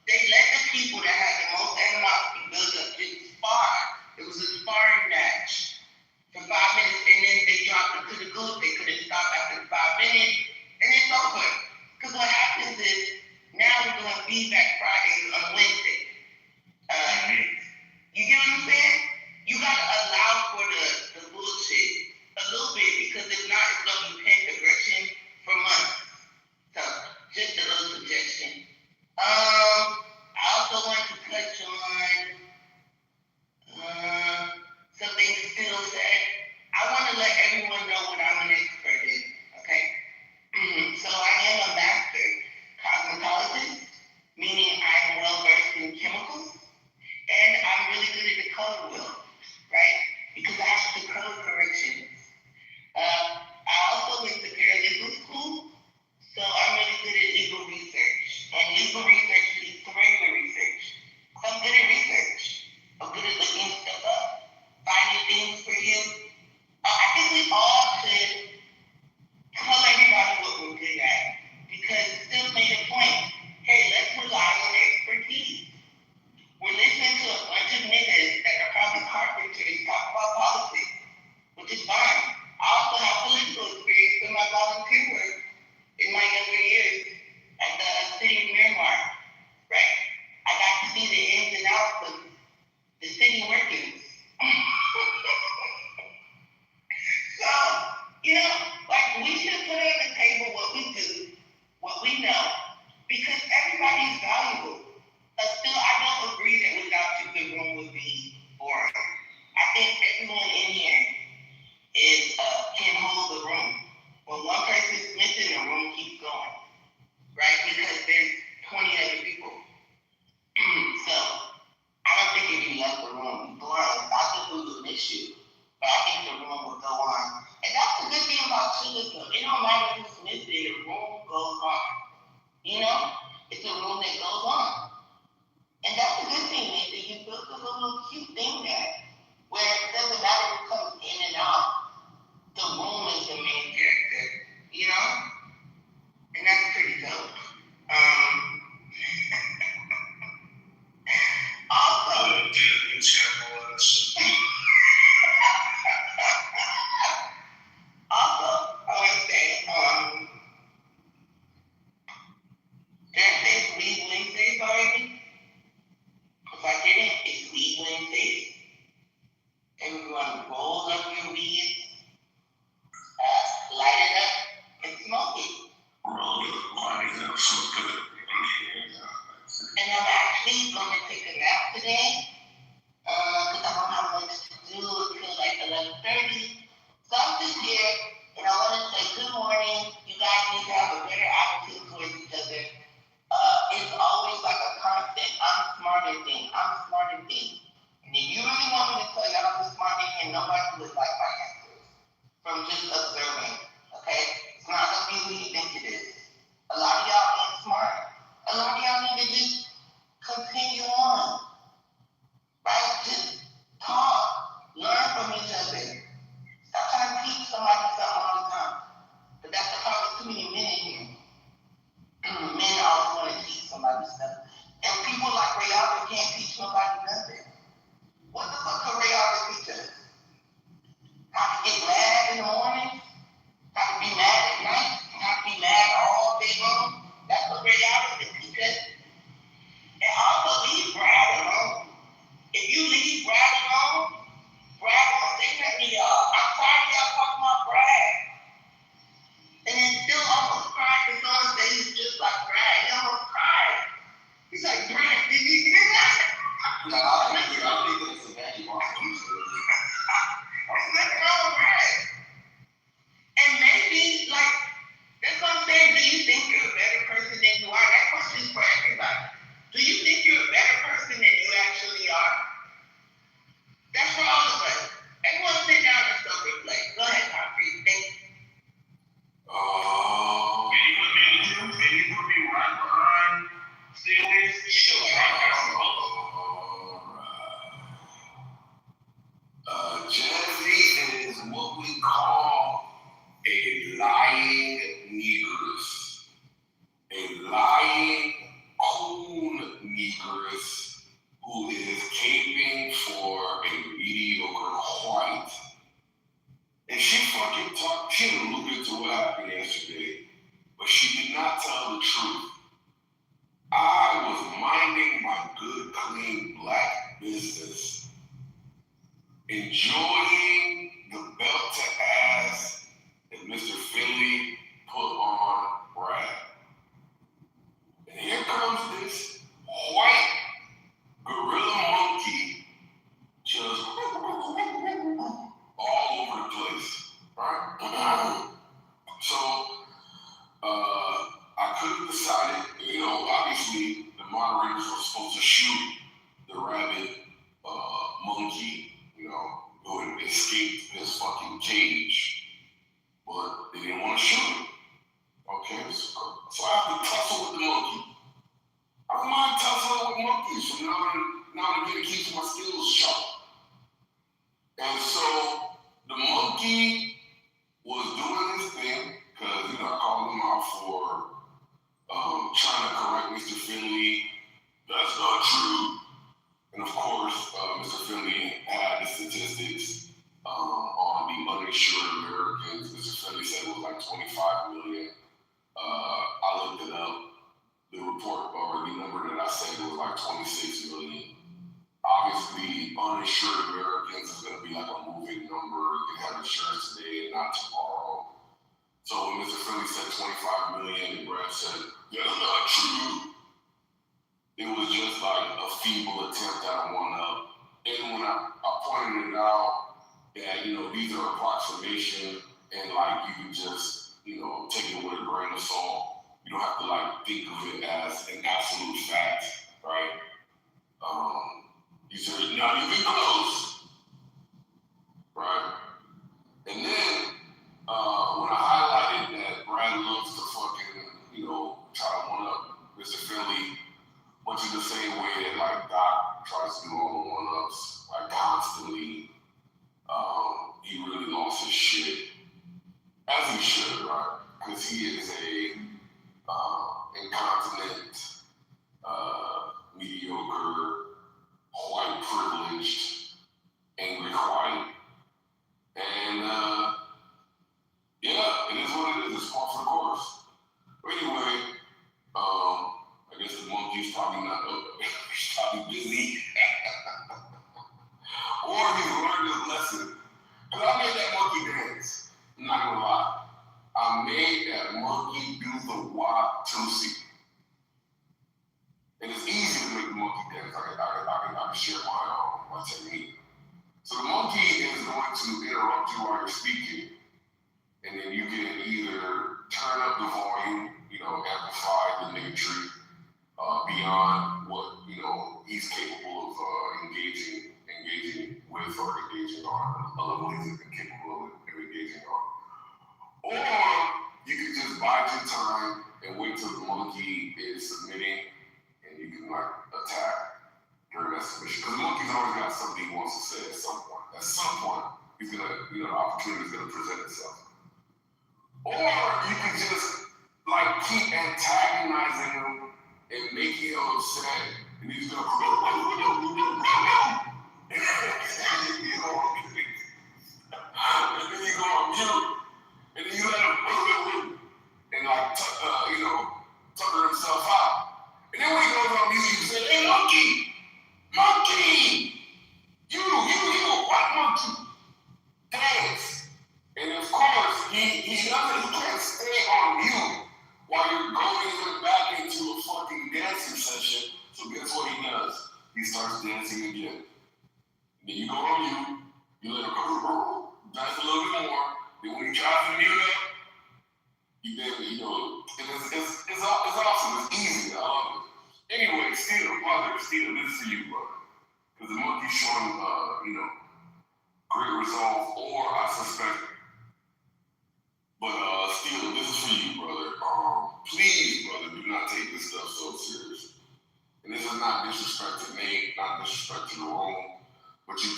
They let the people that had the most animosity build up this spar. It was a sparring match for 5 minutes, and then they dropped it to the goose. They couldn't stop after 5 minutes, and it's over. Because what happens is, now we're doing Feedback Fridays on Wednesday. You get what I'm saying? You gotta allow for the bullshit a little bit, because if not, it's gonna be pent aggression for months. So, just a little suggestion. I also want to touch on something Phil said. I want to let everyone know what I'm an expert in, okay? So I am a master cosmetologist, meaning I am well versed in chemicals, and I'm really good at the color wheel, right? Because I have to color corrections. I also went to paralegal school, so I'm really good at legal research. And legal research leads to regular research. So I'm good at research. I'm good at looking stuff up, finding things for you. I think we all should tell everybody what we're good at, because Phil made a point. Hey, let's rely on expertise. We're listening to a bunch of niggas that are probably carpenters talk about politics, which is fine. I also have political experience in my volunteer work in my younger years at the city of Miramar, right? I got to see the ins and outs of the city workings. So, you know, like, we should put on the table what we do, what we know, because everybody's valuable. Still, I don't agree that without you, the room would be boring. I think everyone in here can hold the room. When one person's missing, the room keeps going, right? Because there's 20 other people. So, I don't think if you left the room blank, I think we would miss you. But I think the room will go on. And that's the good thing about chillism. It don't matter who's missing, the room goes on. You know? It's a room that goes on. And that's a good thing, Nathan. You built a little cute thing there, where it doesn't matter who comes in and out. The room is the main character, you know? And that's pretty dope. Also, Disney Channel I want to say, Did I say it's Weed Wednesdays already? If I didn't, it's Weed Wednesdays. Everyone roll up your weed, light it up, and smoke it. Roll it, light it up, smoke it. And I'm actually going to take a nap today, because I don't have much to do until like 11:30. So I'm just here, and I want to say good morning. You guys need to have a better attitude towards each other. It's always like a constant, I'm smarter thing. And if you really want me to tell you I'm the smart thing, nobody would like my answers from just observing, okay? It's not going to be who you think it is. A lot of y'all ain't smart. A lot of y'all need to just continue on, right? Just talk, learn from each other. Stop trying to teach somebody something all the time. But that's the problem with too many men in here. Men always want to teach somebody stuff. And people like Ray Albert can't teach nobody nothing. What the fuck can Ray Albert teach us? How to get mad in the morning? How to be mad at night? How to be mad all day long? That's what Ray Albert can teach us. And also leave Brad alone. If you leave Brad alone, Brad won't say nothing to y'all. I'm tired of y'all talking about Brad. And then still almost cried because someone said he's just like Brad. He almost cried. He's like, Brad, did you hear that? No, I think that's a value market. There's nothing wrong with Brad. And maybe, like, that's what I'm saying. Do you think you're a better person than you are? That question is for everybody. Do you think you're a better person than you actually are? That's for all of us. Everyone sit down and self-reflect. Go ahead, Concrete. Thank you. Can you put me right behind Steelers? Sure. Jazzy is what we call a lying negress. A lying coon negress who is caping for a mediocre white. And she fucking talked, she alluded to what happened yesterday, but she did not tell the truth. I was minding my good, clean black business, enjoying the belt to ass that Mr. Philly put on Brad. And here comes this white gorilla monkey just all over the place, right? So, I couldn't decide it. You know, obviously, the moderators were supposed to shoot the rabbit monkey, you know, who had escaped his fucking cage, but they didn't want to shoot him. Okay, so I have to tussle with the monkey. I don't mind tussling with monkeys, so now I'm getting to keep my skills sharp. And so the monkey was doing his thing, because, you know, I called him out for trying to correct Mr. Finley. That's not true. And of course, Mr. Finley had the statistics on the uninsured Americans. Mr. Finley said it was like 25 million. I looked it up. The report, or the number that I said, was like 26 million. Obviously, uninsured Americans is going to be like a moving number. You can have insurance today and not tomorrow. So when Mr. Finley said 25 million, and Brad said, yeah, that's not true. It was just like a feeble attempt at a one-up. And when I pointed it out that, you know, these are approximation, and like you can just, you know, take it with a grain of salt. You don't have to like think of it as an absolute fact, right? You said not even close, right? And then when I highlighted that Brad loves to fucking, you know, try to one-up Mr. Philly, much in the same way that like Doc tries to do all the one-ups, like constantly, he really lost his shit, as he should, right? Because he is a incontinent, mediocre, white privileged, angry white. And yeah, it is what it is. It's par for the course. But anyway, can share my technique. So the monkey is going to interrupt you while you're speaking, and then you can either turn up the volume, amplify the negative beyond what he's capable of engaging with or engaging on a level he's incapable of engaging on. Or you can just bide your time and wait till the monkey is submitting, and you can attack during that submission. Because the monkey's always got something he wants to say at some point. At some point, he's gonna, the opportunity is gonna present itself. Or you can just keep antagonizing him and making him upset, and he's gonna and then you go on mute, and then you let him and tucker himself out. And then when he goes on mute, you say, "Hey, monkey, you, white monkey, dance." And of course, he can't stay on mute while you're going back into a fucking dancing session. So guess what he does? He starts dancing again. And then you go on mute, you let him dance a little bit more. Then when he tries to mute up, it's awesome. It's easy. I love it. Anyway, brother, this is for you, brother. Because the monkey's showing, great resolve, or I suspect. But Steele, this is for you, brother. Please, brother, do not take this stuff so serious. And this is not disrespect to Nate, not disrespect to the room, but you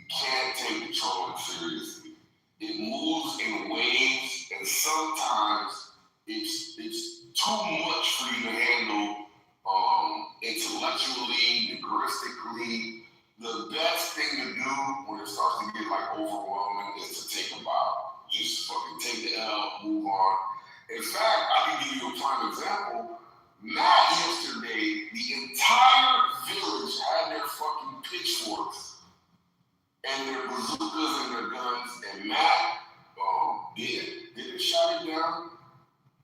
can't take the trolling seriously. It moves in waves, and sometimes it's too much for you to handle intellectually, linguistically. The best thing to do when it starts to get overwhelming is to take a bow. Just fucking take the L, move on. In fact, I can give you a prime example. Not yesterday, the entire village had their fucking pitchforks and their bazookas and their guns, and Matt didn't shut it down.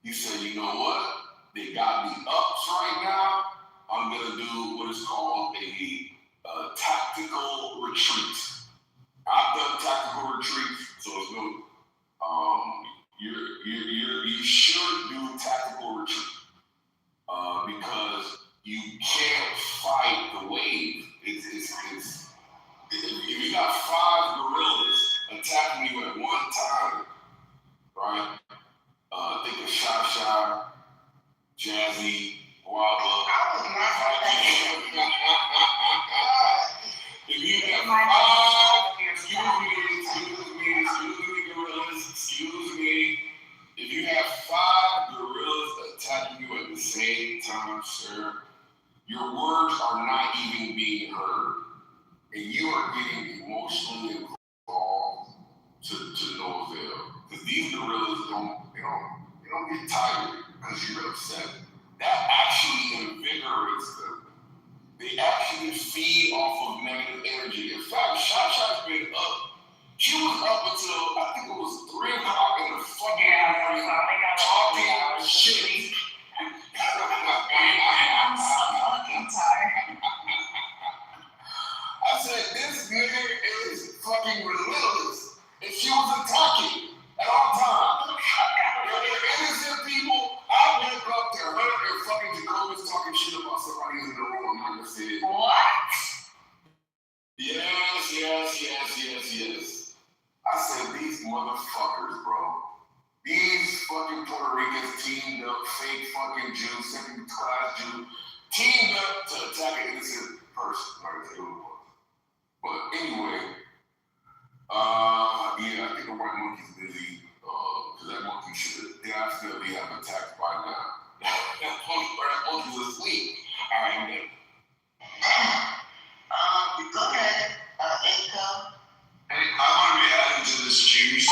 He said, "You know what? They got me ups right now. I'm gonna do what is called a tactical retreat." I've done tactical retreats, so it's no. You should do tactical retreat because you can't fight the wave. If you got 5 gorillas attacking you at one time, right? Think of Sha, Jazzy, Guava. If you got 5, excuse me. If you have 5 gorillas attacking you at the same time, sir, your words are not even being heard. And you are getting emotionally involved to no avail. Because these gorillas don't get tired because you're upset. That actually invigorates them. They actually feed off of negative energy. In fact, Shasha's been up. She was up until, I think it was 3 o'clock in the fucking morning, talking shit. I'm so fucking tired. I said, this nigga is fucking relentless. And she was attacking at all times. They're innocent people. I went up to her and fucking Jacobus talking shit about somebody in the room. I'm not gonna say it. What? Yes. I said, these motherfuckers, bro. These fucking Puerto Ricans teamed up, fake fucking Jews, second class Jews, teamed up to attack an innocent person. I'm not gonna say who it was. But anyway, I think the white monkey's busy, because that monkey should definitely have attacked by now. that monkey's asleep. All right, I'm good. Go ahead, income. Hey, I want to be added to this juice.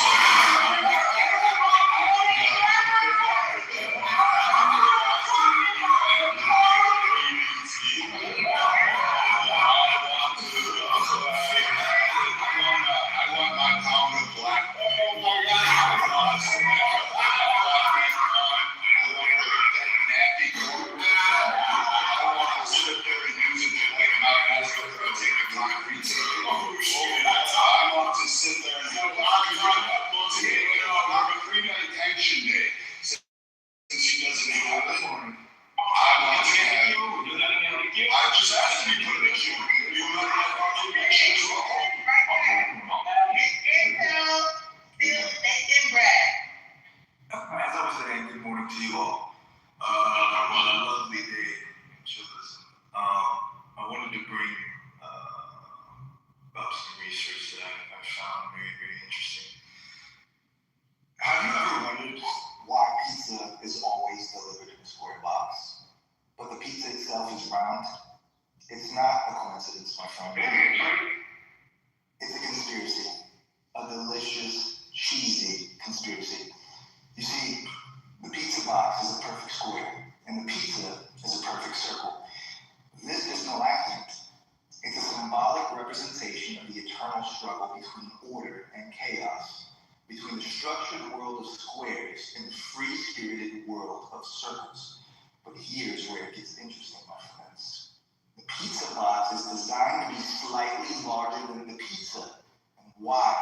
of circles. But here's where it gets interesting, my friends. The pizza box is designed to be slightly larger than the pizza. And why?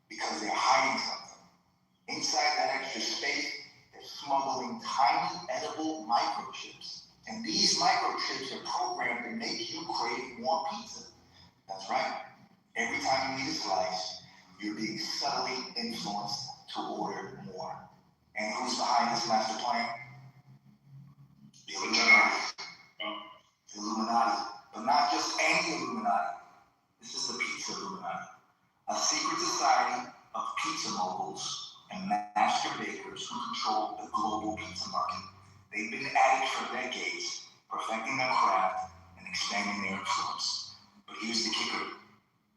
Because they're hiding something. Inside that extra space, they're smuggling tiny edible microchips. And these microchips are programmed to make you crave more pizza. That's right. Every time you eat a slice, you're being subtly influenced to order more. And who's behind this master plan? The Illuminati. The Illuminati. But not just any Illuminati. This is the Pizza Illuminati. A secret society of pizza moguls and master bakers who control the global pizza market. They've been at it for decades, perfecting their craft and expanding their influence. But here's the kicker.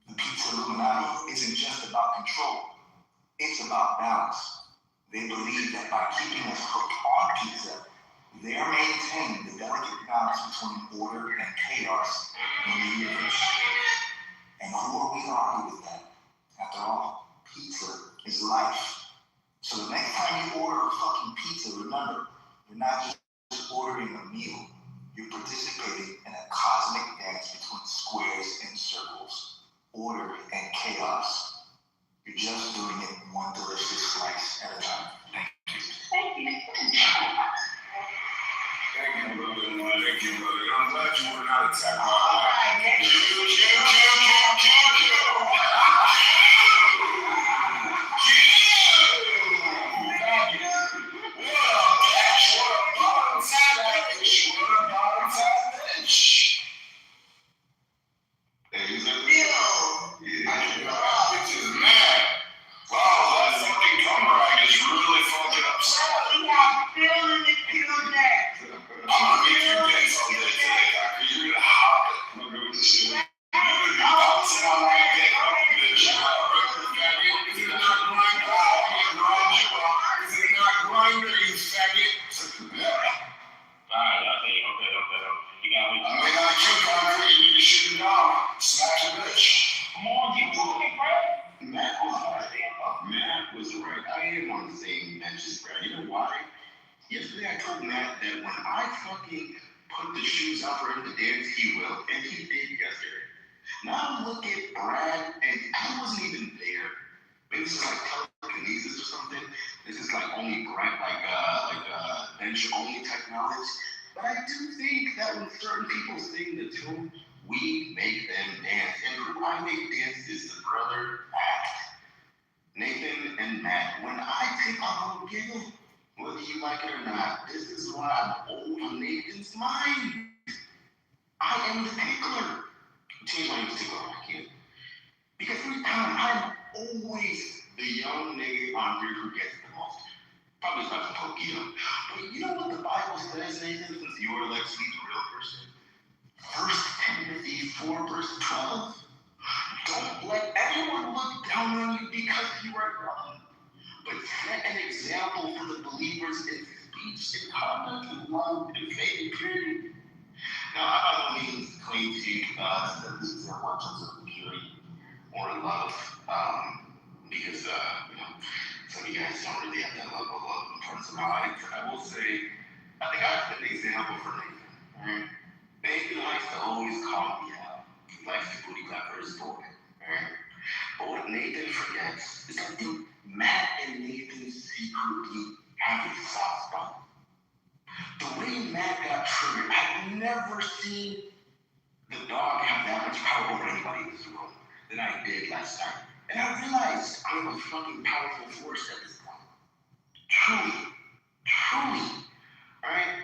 The Pizza Illuminati isn't just about control. It's about balance. They believe that by keeping us hooked on pizza, they're maintaining the delicate balance between order and chaos in the universe. And who are we to argue with that? After all, pizza is life. So the next time you order a fucking pizza, remember, you're not just ordering a meal. You're participating in a cosmic dance between squares and circles, order and chaos. You're just doing it one delicious slice at a time. Thank you. Thank you, brother. Thank you, brother. I'm glad you were not attacked. All right, next. Matt was right. I am on the same benches, bro. You know why? Yesterday I told Matt that when I fucking put the shoes out for him to dance, he will. And he did yesterday. Now look at Brad, and I wasn't even there. Maybe this is like telekinesis or something. This is like only Brad, like bench only technology. But I do think that when certain people sing the tune, we make them dance. And who I make dance is the brother Matt. Nathan and Matt, when I take a little giggle, whether you like it or not, this is why I'm old on Nathan's mind. I am the tickler. Change my name to tickler, I can't. Because every time I'm always the young nigga on here who gets the most. Probably not to poke you. But you know what the Bible says, Nathan, since you're like the real person? 1 Timothy 4 verse 12. Don't let anyone look down on you because you are young, but set an example for the believers in speech and conduct and love and faith and purity. Now, I don't mean to claim to you that this is what terms of purity or love, because some of you guys don't really have that level of love in terms of my life. I will say, I think I set an example for Nathan. Right? Nathan likes to always call me out. He likes to booty clap for his boy. Right? But what Nathan forgets is that Matt and Nathan secretly have a soft spot. The way Matt got triggered, I've never seen the dog have that much power over anybody in this room than I did last time. And I realized I'm a fucking powerful force at this point. Truly. Right?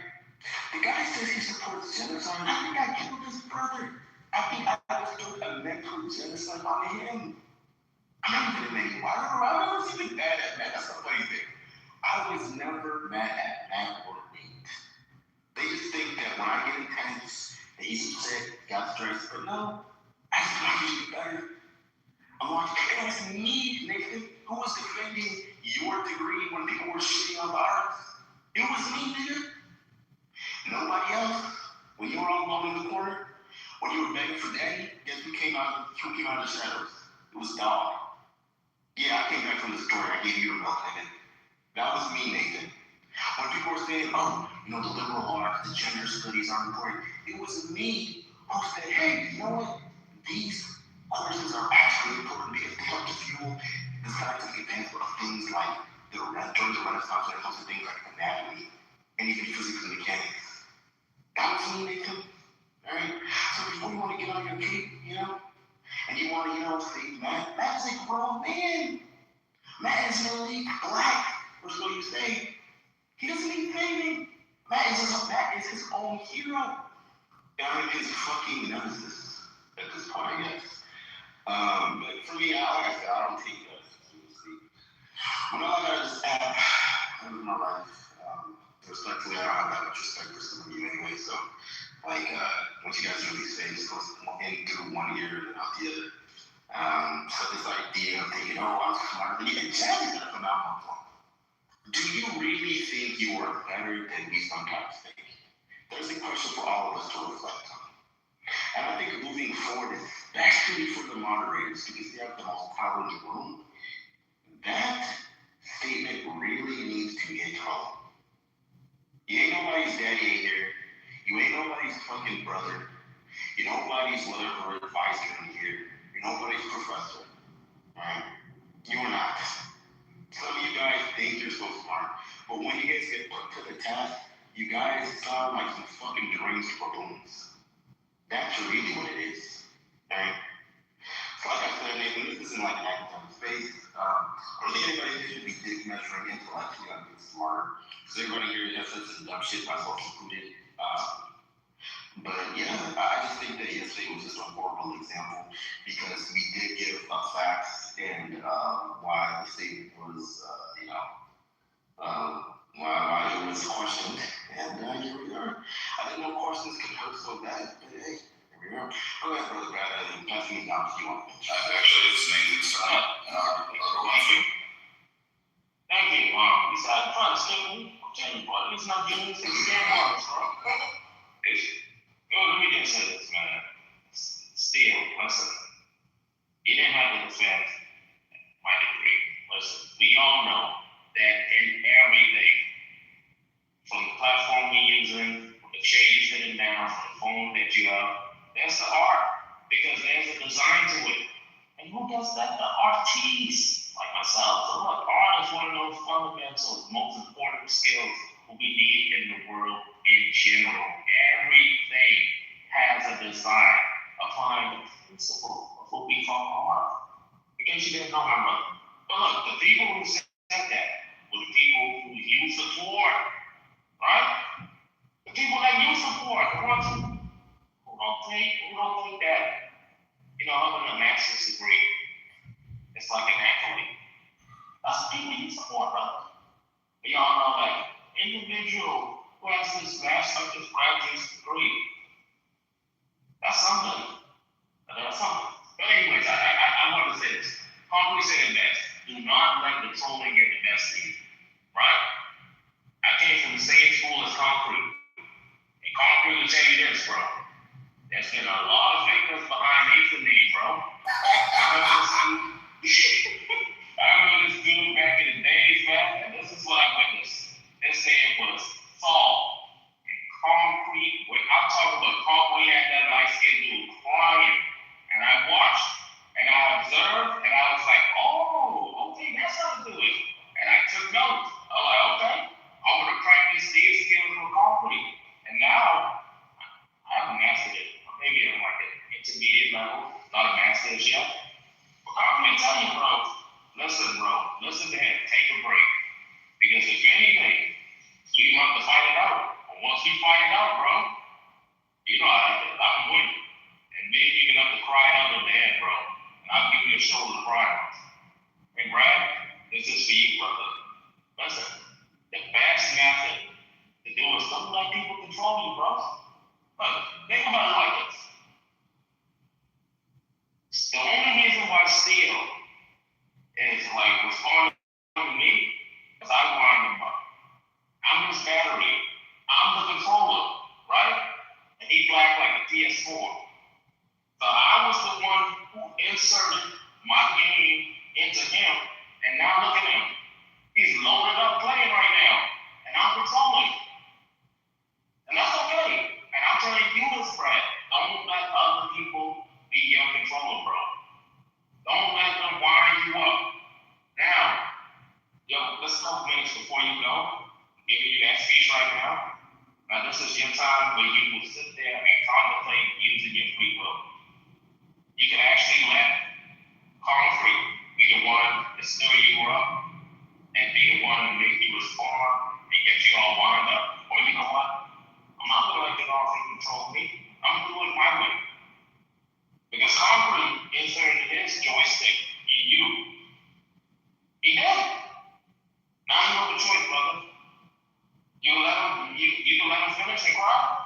The guy says he supports genocide. I think I killed his brother. I think I was doing a mental genocide on him. I'm not even making I was even mad at Matt. That's the funny thing. I was never mad at Matt or Nate. They just think that when I get intense, that he's upset, got stressed. But no, I just want you to be better. I want you to ask me, Nathan, who was defending your degree when people were shitting on the arts. It was me, nigga. Nobody else. When you were all alone in the corner, when you were begging for daddy, guess who came out of the shadows? It was Dog. Yeah, I came back from the store. I gave you a milk, nigga. That was me, Nathan. When people were saying, oh, you know, the liberal arts, the gender studies are important, it was me who said, hey, you know what? These courses are actually important because they help to fuel the scientific advancement of things like during the Renaissance, when it comes to things like anatomy and even physics and mechanics. That was me, Nathan. Alright? So before you want to get on your cape, you know, and you want to, you know, say, Matt is a grown man. Matt is an elite black, or so you say. He doesn't need saving. Matt is his own hero. I'm his fucking nemesis at this point, I guess. But for me, like I said, I don't take that seriously. When all I got is app, I live my life. Respectfully, I don't have that much respect for some of you anyway. So, like, what you guys really say just goes in through one ear and out the other. So this idea of thinking, oh, I'm smarter than you, and Jack is gonna come out one point. Do you really think you are better than we sometimes think? There's a question for all of us to reflect on. And I think moving forward, especially for the moderators, because they have the most power in the room, that statement really needs to get home. You ain't nobody's daddy here. You ain't nobody's fucking brother. You're nobody's whatever advisor in here. You're nobody's professor. Right? You're not. Some of you guys think you're so smart, but when you guys get put to the task, you guys sound like some fucking deranged baboons. That's really what it is. Right? So like I said, Nathan, this isn't like an academic space. I don't think anybody here should be dick measuring intellectually on being smarter. Because everybody here has said some dumb shit, myself included. But yeah, I just think that yesterday was just a horrible example because we did give facts and why the statement was, why it was questioned. And here we are. I didn't know questions could hurt so bad, but hey, here we are. Go ahead, Brother Brad, and pass me down if you want. Actually, it's Nathan's turn. I'll go on for you. Thank you. You said I'm trying to skip me. I'm telling you, boy, he's not giving me some scam marks, bro. Let me just say this, man. Still, listen. You didn't have to defend my degree. Listen, we all know that in everything, from the platform you're using, from the chair you're sitting down, from the phone that you have, that's the art. Because there's a design to it. And who does that? The artists, like myself. So look, art is one of those fundamental, most important skills we need in the world in general. Everything has a design applying the principle of what we call art. In case you didn't know, my brother. But look, the people who said that were the people who used the poor, right? The people that use the poor, the ones who don't think that, having a master's degree, it's like an accolade. That's the people you support, brother. We all know that individual who has this master's graduate degree, that's something. That's something. But anyways, I want to say this. Concrete said it best. Do not let the trolling get the best of you. Right? I came from the same school as Concrete. And Concrete will tell you this, bro. There's been a lot of victims behind Nathan name, bro. I remember this dude back in the days, man, and this is what I witnessed. This name was Saul. And Concrete, I'm talking about Concrete had that light-skinned dude crying. And I watched, and I observed, and I was like, oh, okay, that's how to do it. And I took notes. I was like, okay, I want to practice these skills from Concrete. And now, I haven't mastered it. Maybe I'm like an intermediate level, not a master's yet. But Concrete tell you, bro, listen to him, take a break. Because if anything, we want to fight it out. But once we fight it out, bro, you know I can win. And then you're gonna have to cry it out in the head, bro. And I'll give you a shoulder to cry on. And Brad, this is for you, brother. Listen, the best method to do is don't let people control you, bro. Look, think about it like this. The only reason why Steel is like responding to me is I wind him up. I'm his battery. I'm the controller, right? And he black like a PS4. So I was the one who inserted my game into him, and now look at him. He's loaded up playing right now, and I'm your time where you will sit there and contemplate using your free will. You can actually let concrete be the one to stir you up and be the one to make you respond and get you all wound up. Or you know what? I'm not gonna let the concrete control me. I'm gonna do it my way. Because concrete inserted his joystick in you. He did. Now you have a choice, brother. You can let him finish and cry.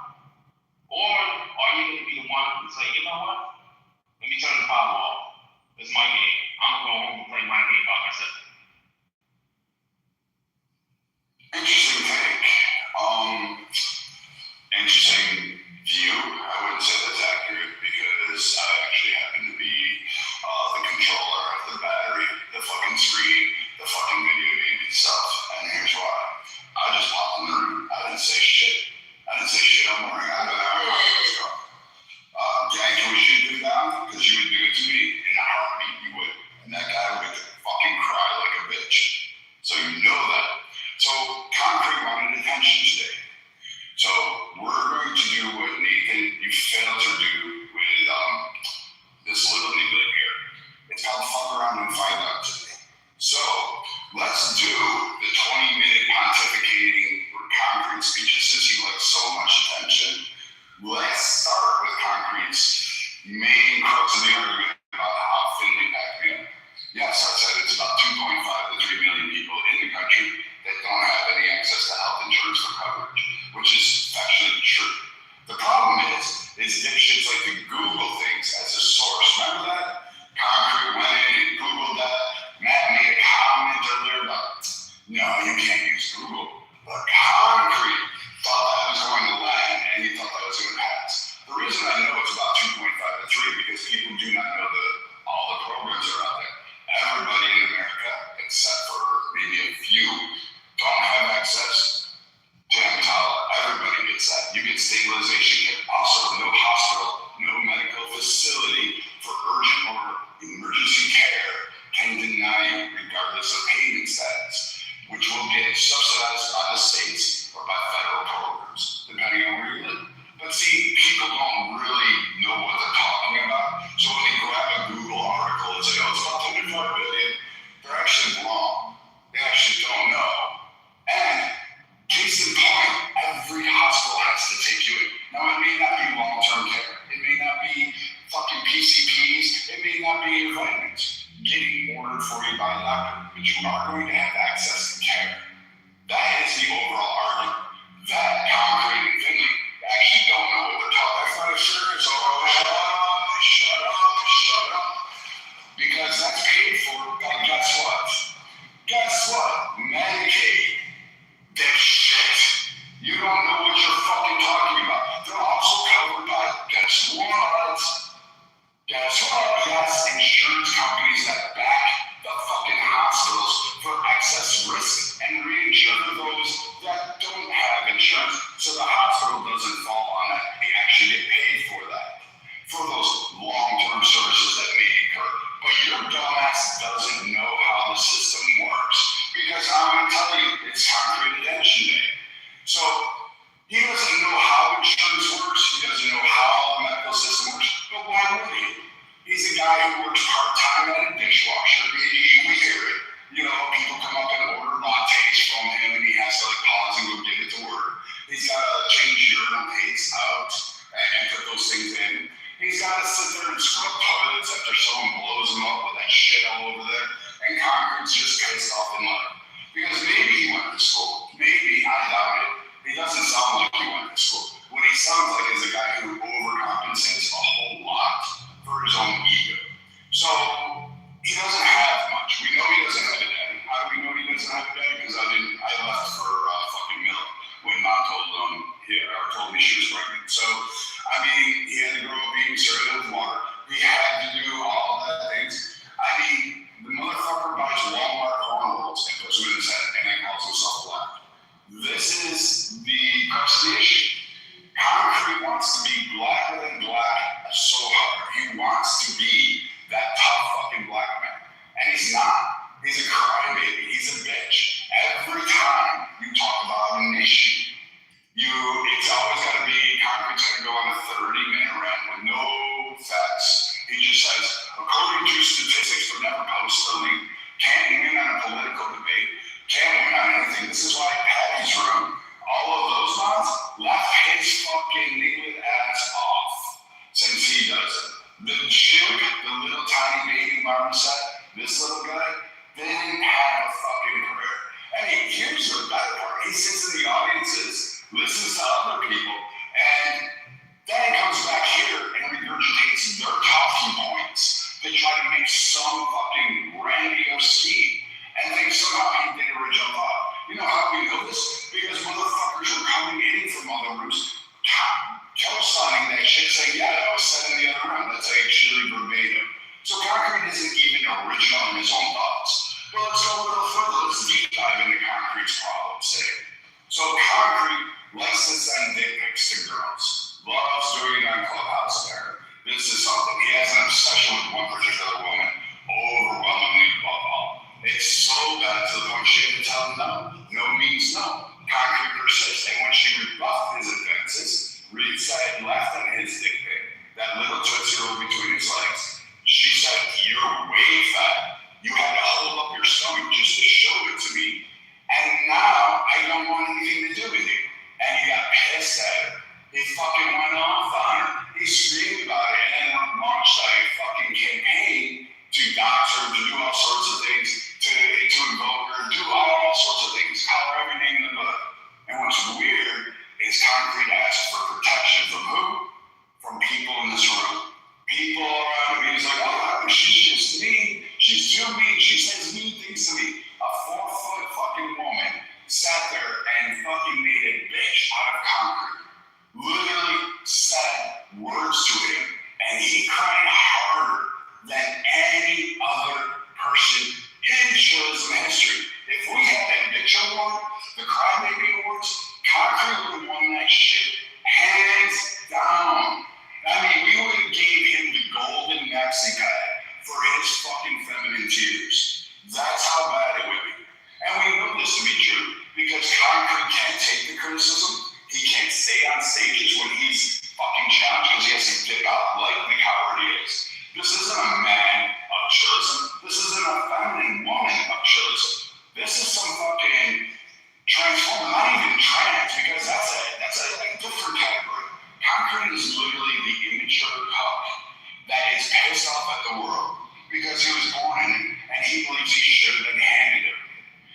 Or are you gonna be the one to say, you know what? Let me turn the power off. It's my game. I'm gonna go home and play my game by myself. Interesting take. Interesting view. I wouldn't say that's accurate because I actually happen to be the controller of the battery, the fucking screen, the fucking video game and stuff. And here's why. I just popped in the room. I didn't say shit. I'm wondering. I don't know how it's going. Gang, can we shoot this down? Because you would do it to me in a heartbeat. You would. And that guy would fucking cry like a bitch. So you know that. So concrete wanted attention today. So we're going to do what Nathan, you failed to do with this little nigga here. It's called fuck around and find out today. So let's do the 20-minute pontificating concrete speeches since he likes so much attention. Let's start with concrete's main crux of the argument about how Finley packed me up. Yes, I said it's about 2.5 to 3 million people in the country that don't have any access to health insurance for coverage, which is factually true. The problem is dipshits like to Google things as a source. Remember that? Concrete went in and Googled that. Matt made a comment earlier about, no, you can't use Google. But concrete thought that was going to land and he thought that was going to pass. The reason I know it's about 2.5 to 3 because people do not know all the programs that are out there. Everybody in America, except for maybe a few, don't have access to EMTALA. Everybody gets that. You get stabilization kit. Also, no hospital, no medical facility for urgent or emergency care can deny you regardless of payment status, which will get subsidized by the states or by federal programs, depending on where you live. But see, people don't really know what they're talking about. So when they grab a Google article and say, oh, it's about 25 billion, they're actually wrong. They actually don't know. And case in point, every hospital has to take you in. Now, it may not be long-term care. It may not be fucking PCPs. It may not be your vitamins getting ordered for you by a doctor, but you are going to have access to care. That is the overall argument. That concrete and Finley actually don't know what they're talking about. That's not insurance. Oh, shut up. Because that's paid for by guess what? Medicaid. Dipshit. You don't know what you're fucking talking about. They're also covered by guess what? Yes, insurance companies that back the fucking hospitals for excess risk and reinsure those that don't have insurance so the hospital doesn't fall on that. They actually get paid for that, for those long-term services that may occur. But your dumbass doesn't know how the system works because I'm going to tell you, it's concrete attention day. So he doesn't know how insurance works. He doesn't know how the medical system works. But why would he? He's a guy who works part-time at a dishwasher. We hear it. You know, people come up and order lattes from him and he has to pause and go get it to work. He's got to change urinal paste out and put those things in. He's got to sit there and scrub toilets after someone blows him up with that shit all over there. And concrete's just pissed off in life. Because maybe he went to school. Maybe, I doubt it. He doesn't sound like he went to school. What he sounds like is a guy who overcompensates a whole lot for his own ego. So he doesn't have much. We know he doesn't have a daddy. How do we know he doesn't have a daddy? Because I left for fucking milk when Mom told me she was pregnant. So I mean, he had to grow up eating cereal with water. He had to do all of that things. I mean, the motherfucker buys Walmart cornrows and puts them in his head and then calls himself black. This is the crux of the issue. Concrete wants to be blacker than black so hard. He wants to be that tough fucking black man. And he's not. He's a crybaby. He's a bitch. Every time you talk about an issue, it's always got fucking nigga ass off since he does it. The chick, the little tiny baby marmoset, this little guy, they didn't have a fucking career. Hey, here's the better part. He sits in the audiences, listens to other people, and then comes back here and regurgitates their talking points to try to make some fucking grandiose scheme and think somehow he did original thought. You know how we know this? Because motherfuckers are coming in from other rooms, co-signing that shit, saying, yeah, that was said in the other round. That's actually verbatim. So Concrete isn't even original in his own thoughts. But let's go a little further. Let's deep dive into Concrete's problems today. So Concrete likes to send dick pics to girls. Loves doing it on Clubhouse there. This is something. He has an obsession with one particular woman, overwhelmingly above all. It's so bad to the point she had to tell him no. No means no. Concrete persists. And when she rebuffed his advances, Reed said left on his dick pic, that little tootsie roll between his legs, she said, you're way fat. You had to hold up your stomach just to show it to me. And now I don't want anything to do with you. And he got pissed at her. He fucking went off on her. He screamed about it and then launched a fucking campaign to dox her, to do all sorts of things, to invoke her, do all sorts of things, call her every name in the book. And what's weird is Concrete asked for protection from who? From people in this room. People around him. He's like, oh, she's just mean. She's too mean. She says mean things to me. A 4-foot fucking woman sat there and fucking made a bitch out of Concrete. Literally said words to him, and he cried harder than any other person in journalism history. If we had that bitch award, the Crybaby Awards, Concrete would have won that shit hands down. I mean, we would have gave him the golden maxi pad for his fucking feminine tears. That's how bad it would be. And we know this to be true because Concrete can't take the criticism. He can't stay on stages when he's fucking challenged because he has to dip out like the coward he is. This isn't a man of chillism. This isn't a feminine woman of chillism. This is some fucking transformer, not even trans, because that's a different category. Concrete is literally the immature cuck that is pissed off at the world because he was born in it and he believes he should have been handed it.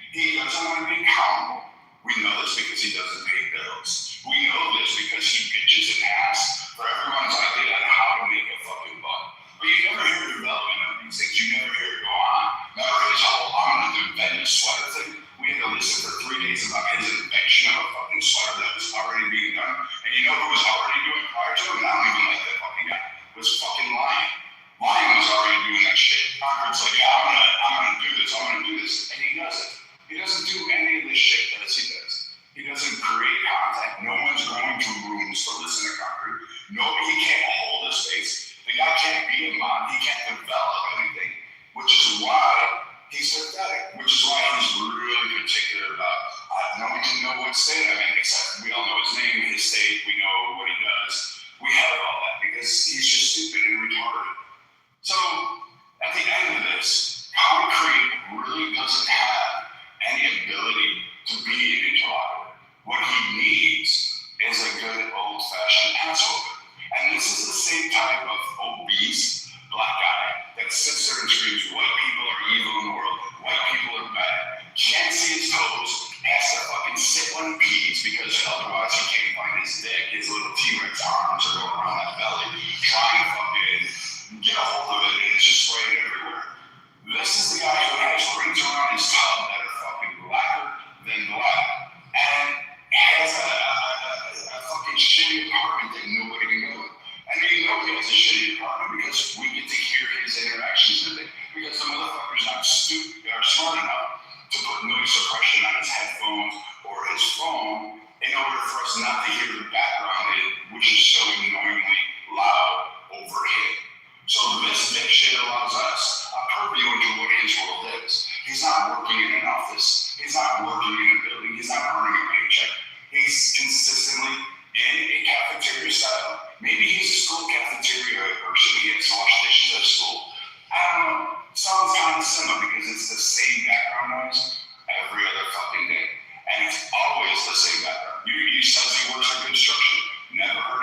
He doesn't want to be accountable. We know this because he doesn't pay bills. We know this because he bitches and asks for everyone's idea on how to make a fucking buck. But you never hear development of these things. You never hear it go on. Remember his whole I'm going to invent a sweater thing? We had to listen for 3 days about his invention of a fucking sweater that was already being done. And you know who was already doing it prior to him? And I don't even like that fucking guy. It was fucking Lion. Lion was already doing that shit. Concrete's like, yeah, I'm gonna do this. I'm gonna do this. And he doesn't. He doesn't do any of this shit that he does. He doesn't create content. No one's going to rooms to listen to Concrete. He can't hold a space. The guy can't be a mod. He can't develop anything, which is why he's pathetic, which is why he's really particular about, no one can know what state I'm in, except we all know his name, his state, we know what he does. We have all that because he's just stupid and retarded. So, at the end of this, Concrete really doesn't have any ability to be an interlocutor. What he needs is a good old-fashioned asshole. And this is the same type of obese black guy that sits there and screams, white people are evil in the world, white people are bad, can't see his toes, has to fucking sit when he pees because otherwise he can't find his dick, his little T-Rex arms are going around that belly, trying to fucking get a hold of it, and it's just spraying everywhere. This is the guy who has rings around his tub that are fucking blacker than black, and has a fucking shitty apartment that nobody can go in. And you know he has a shitty apartment because we get to hear his interactions with it. Because the motherfucker's not smart enough to put noise suppression on his headphones or his phone in order for us not to hear the background, which is so annoyingly loud over him. So this shit allows us a purview into what his world is. He's not working in an office. He's not working in a building. He's not earning a paycheck. He's consistently in a cafeteria style. Maybe he's a school cafeteria person. He has to wash dishes at school. I don't know. Sounds kind of similar because it's the same background noise every other fucking day. And it's always the same background. He says he works in construction. Never heard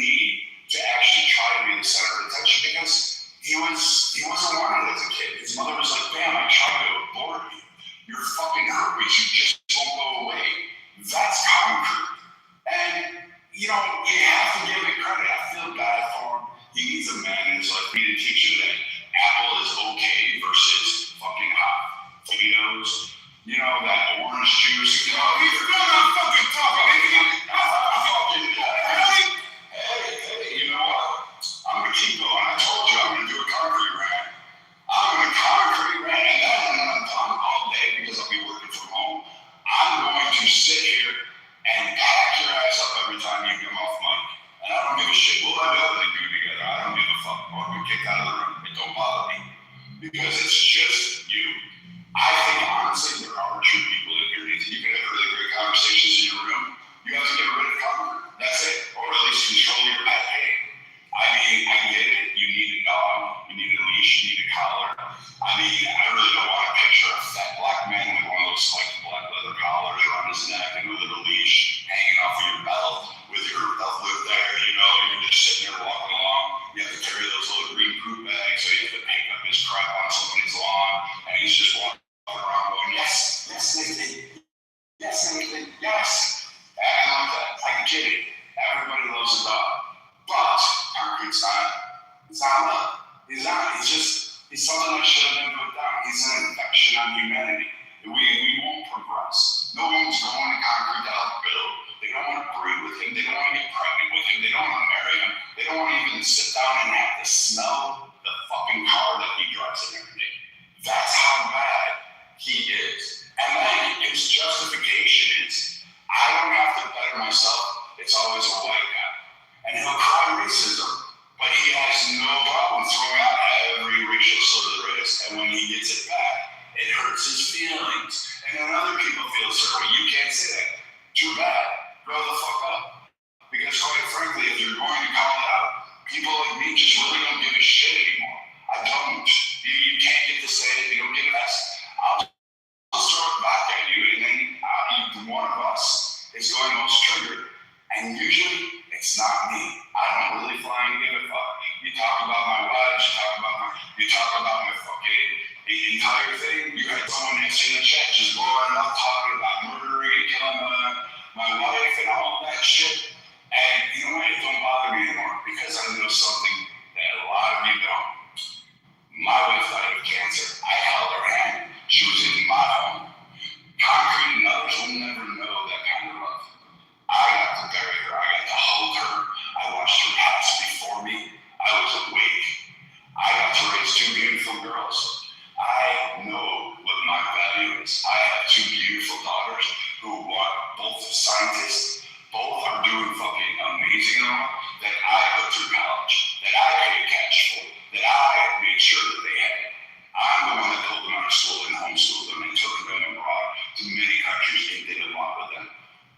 need to actually try to be the center of attention because he wasn't wanted as a kid. His mother was like, "Damn, I tried to abort you. You're fucking herpes. You just won't go away." That's concrete. And you have to give it credit. I feel bad for him. He needs a man who's like me to teach him that apple is okay versus fucking hot tomatoes. That orange juice. You're not fucking talking. Hey, you know what? I'm gonna keep going. I told you I'm gonna do a concrete rant. I'm gonna concrete rant, and then when I'm done all day because I'll be working from home, I'm going to sit here and pack your ass up every time you come off mic. And I don't give a shit. We'll have nothing to do together. I don't give a fuck. Or I'll get kicked out of the room. It don't bother me because it's just you. I think honestly there are true people in here. You can have really great conversations in your room. You have to get rid of comfort. That's it. Or at least control your pet hate. I mean, I get it. You need a dog. You need a leash. You need a collar. I mean, I really don't want to picture a fat black man with one of those like black leather collars around his neck and a little leash hanging off of your belt with your belt loop there. You're just sitting there walking along. You have to carry those little green poop bags, so you have to pick up his crap on somebody's lawn, and he's just walking around going, yes, Nathan. Yes, Nathan. Yes. I love that. I get it. Everybody loves a dog. But concrete's not love. He's not. He's something that should have been put down. He's an infection on humanity. We won't progress. No one's going to concrete to help build. They don't want to breed with him. They don't want to get pregnant with him. They don't want to marry him. They don't want to even sit down and have to smell the fucking car that he drives in every day. That's how bad he is. And then his justification is, I don't have to better myself. It's always a white guy. And he'll cry racism, but he has no problem throwing out every racial slur there is. And when he gets it back, it hurts his feelings. And then other people feel sorry. You can't say that. Too bad. Grow the fuck up. Because quite frankly, if you're going to call it out, people like me just really don't give a shit anymore. I don't. You can't get to say it. You don't get asked. I'll throw it back at you, and then one of us is going most triggered. And usually, it's not me. I don't really flying give a fuck. You talk about my wife, you talk about my fucking the entire thing. You had someone next in the chat just blowing up, talking about murdering and killing my wife and all that shit. And you know what? It don't bother me anymore because I know something that a lot of you don't. My wife died of cancer. I held her hand. She was in my home. Concrete and others will never know that kind of love. I got to bury her. I got to hold her. I watched her pass before me. I was awake. I got to raise two beautiful girls. I know what my value is. I have two beautiful daughters who are both scientists. Both are doing fucking amazing on that I put through college, that I paid cash for, that I made sure that they had. I'm the one that pulled them out of school and homeschooled them and took them abroad to many countries and did a lot with them.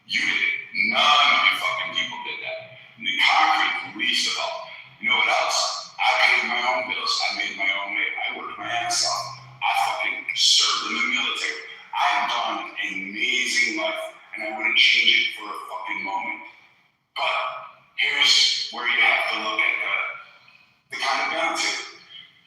You did it. None of you fucking people did that. And the concrete, least of all. You know what else? I paid my own bills. I made my own way. I worked my ass off. I fucking served in the military. I've done an amazing life, and I wouldn't change it for a fucking moment. But here's where you have to look at the kind of benefit.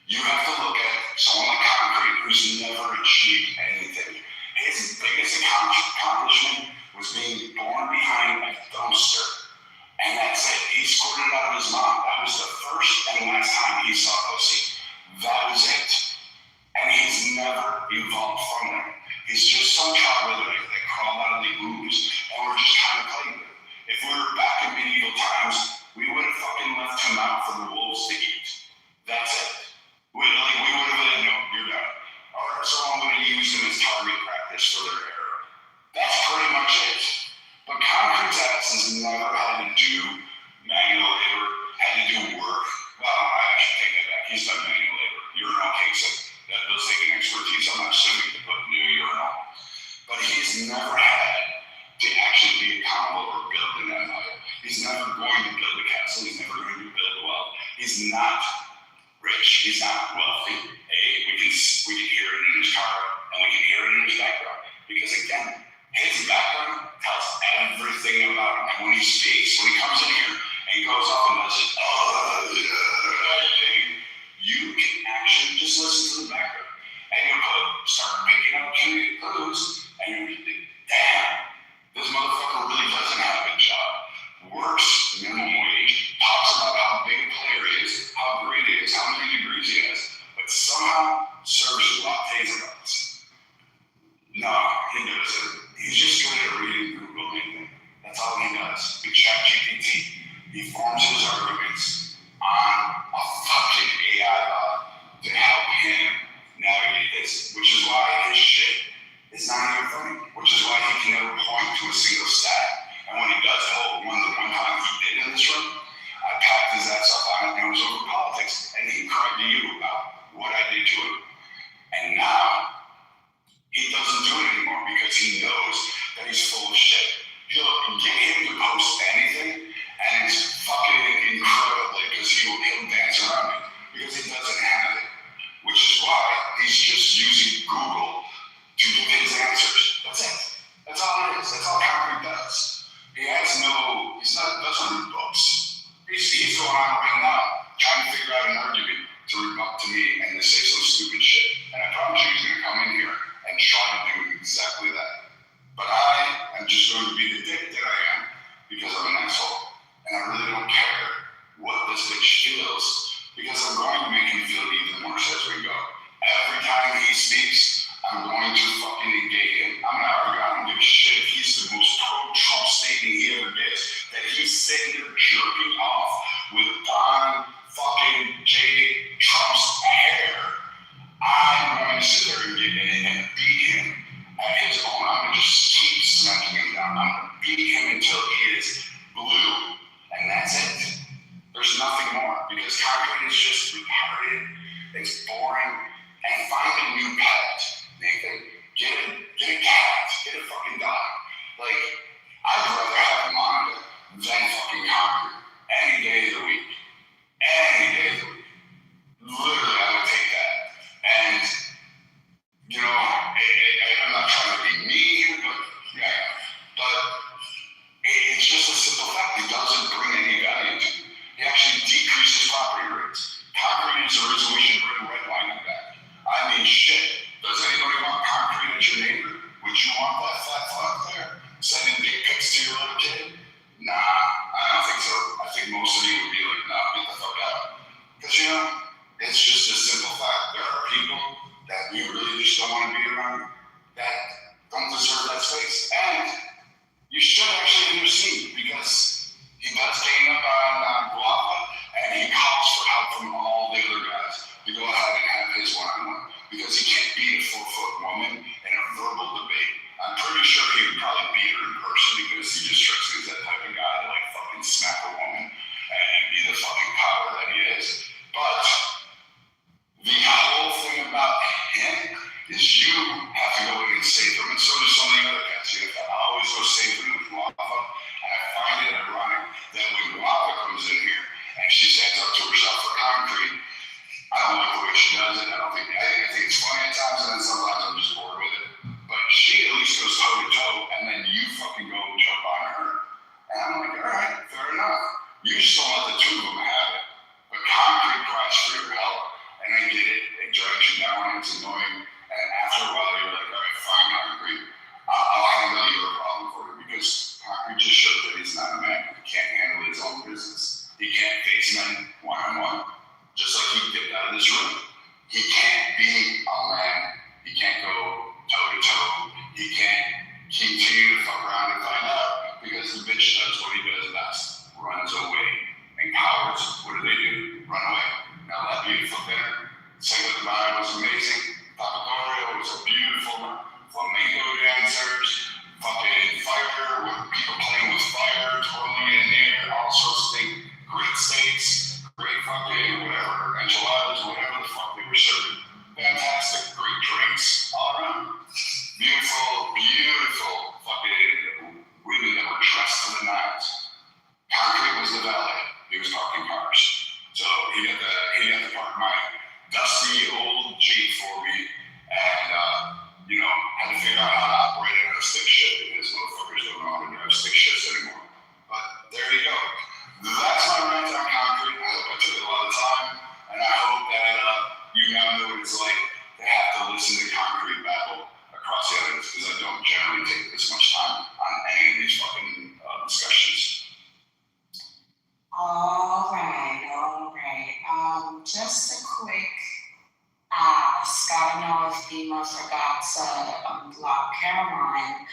You have to look at someone like Concrete who's never achieved anything. His biggest accomplishment was being born behind a dumpster. And that's it. He squirted out of his mom. That was the first and last time he saw pussy. That was it. And he's never evolved from that. He's just some child that crawled out of the ooze and we're just trying to play with it. If we were back in medieval times, we would have fucking left him out for the wolves to eat. That's it. We would have been, no, you're done. Or someone would have used him as target practice for their error. That's pretty much it. But Concrete's ass has never had to do manual labor, had to do work. Well, I should take that back. He's done manual labor. Urinal case, that does take an expertise. I'm not assuming to put new urinal. But he's never had to actually be accountable or build an empire. He's never going to build a castle. He's never going to build wealth. He's not rich. He's not wealthy. We can hear it in his car, and we can hear it in his background. Because again, his background tells everything about him. And when he speaks, when he comes in here and he goes off and does his thing, you can actually just listen to the background. And you'll start picking up clues, and you'll be like, damn, this motherfucker really doesn't have a job. Works minimum wage, talks about how big a player he is, how great he is, how many degrees he has, but somehow serves lattes and buns. No, he doesn't. He's just good at reading Google anything. That's all he does. With ChatGPT, he forms his arguments on a fucking AI bot to help him navigate this, which is why his shit is not even funny, which is why he can never point to a single stat. And when he does the one time he did in this room, I packed his ass up on it and it was over politics, and he cried to you about what I did to him. And now, he doesn't do it anymore because he knows that he's full of shit. You'll get him to post anything, and it's fucking incredible because he'll dance around it because he doesn't have it. Which is why he's just using Google to give his answers. That's it. That's all it is. That's all Concrete does. Doesn't read books. He's going on right now trying to figure out an argument to rebut to me and to say some stupid shit. And I promise you he's going to come in here and try to do exactly that. But I am just going to be the dick that I am because I'm an asshole. And I really don't care what this bitch feels because I'm going to make him feel even worse as we go. Every time he speaks, I'm going to fucking negate him. I'm not arguing. I don't give a shit if he's the most pro-Trump statement he ever did. That he's sitting there jerking off with Don fucking J. Trump's hair. I'm going to sit there and get in and beat him at his own. I'm going to just keep smacking him down. I'm going to beat him until he is blue. And that's it. There's nothing more because Concrete is just retarded. It's boring. And find a new pet, Nathan. Get a cat. Get a fucking dog. Like, I'd rather have Monica than fucking Concrete. Any day of the week. Any day of the week. Literally, I would take that. And, you know, I'm not trying to be mean, but it's just a simple fact. It doesn't bring any value to you. It actually decreases property rates. Concrete is the reason we should bring redlining back. I mean, shit. Does anybody want Concrete at your neighbor? Would you want that flat there? Sending dick pics to your little kid? Nah, I don't think so. I think most of you would be like, nah, get the fuck out. Because, you know, it's just a simple fact. There are people that we really just don't want to be around that don't deserve that space. And you should actually intercede because he does gang up on Guapa and he calls for help from all the other guys to go ahead and have his one-on-one because he can't beat a 4-foot woman in a verbal debate. I'm pretty sure he would probably beat her in person because he just strikes me as that type of guy to like fucking smack a woman and be the fucking power that he is. But the whole thing about him is you have to go in and save him, and so do so many other cats. You have to always go save him with Guava. And I find it ironic that when Guava comes in here and she stands up to herself for Concrete, I don't like the way she does it. I think it's funny at times, and then sometimes I'm just bored with it. But she at least goes toe to toe, and then you fucking go and jump on her. And I'm like, all right, fair enough. You just don't let the two of them have it. But Concrete cries for your help, and I get it. It drags you down, it's annoying. And after a while, you're like, all right, fine, Concrete. I'll handle your problem for you because Concrete just shows that he's not a man. He can't handle his own business. He can't face men one-on-one. Just like he dipped out of this room. He can't be a man. He can't go toe-to-toe. He can't continue to fuck around and find out because the bitch does what he does best. Runs away. And cowards, what do? Run away. Now that beautiful dinner, saying goodbye was amazing. Papatorio was a beautiful flamenco dancers. Fucking fire, with people playing with fire, twirling in the air, all sorts of things. Great steaks. Great fucking whatever, enchiladas, whatever the fuck they were serving. Fantastic, great drinks all around. Beautiful fucking women that were dressed to the nines. Concrete was the valet. All right. Just a quick ask. I don't know if Dima forgot to unblock Caroline.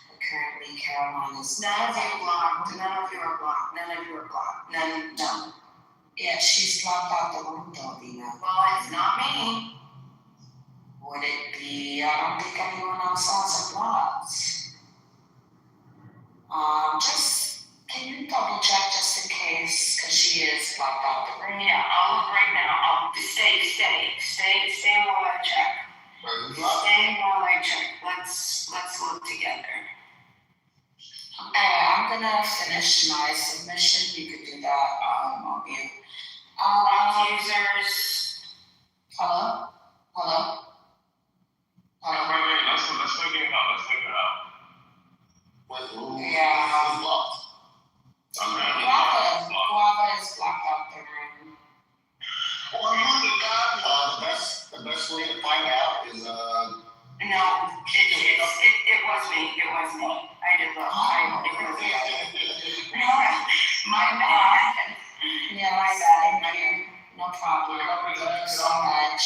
But currently, Caroline is None of you are blocked. No. Yeah, she's blocked out the room though, Dina. Well, it's not me. Would it be? I don't think anyone else has a blocked. Just can you double check just in case, because she is blocked out the room. Yeah, I'll look right now. I'll stay while I check. Let's look together. I'm gonna finish my submission. You could do that on mute. Users. Hello? Wait, let's figure it out. Yeah. Guava is blocked out the room. Or you the guy, the best way to find out is No, it was me. I did look. My bad. Yeah, my bad. No problem. Thank you so much.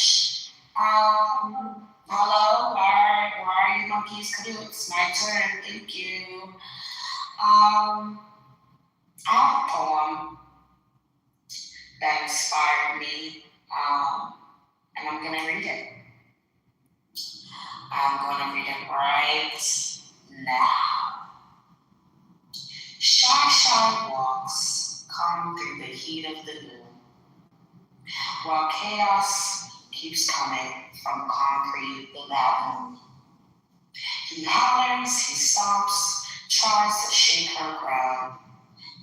Hello, why are you monkeys? It's my turn. Thank you. I have a poem that inspired me, and I'm gonna read it. I'm gonna read it right now. Shy walks come through the heat of the noon, while chaos keeps coming from concrete the baboon. He hollers, he stomps, tries to shake her ground,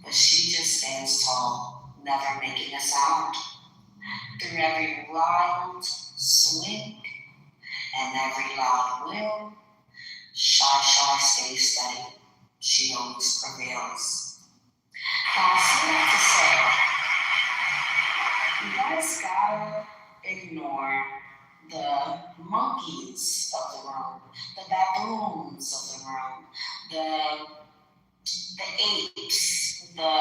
but she just stands tall, never making a sound. Through every wild swing and every loud will, Shy stays steady. She always prevails. Now I say that to say, you guys gotta ignore the monkeys of the room, the baboons of the room, the apes, the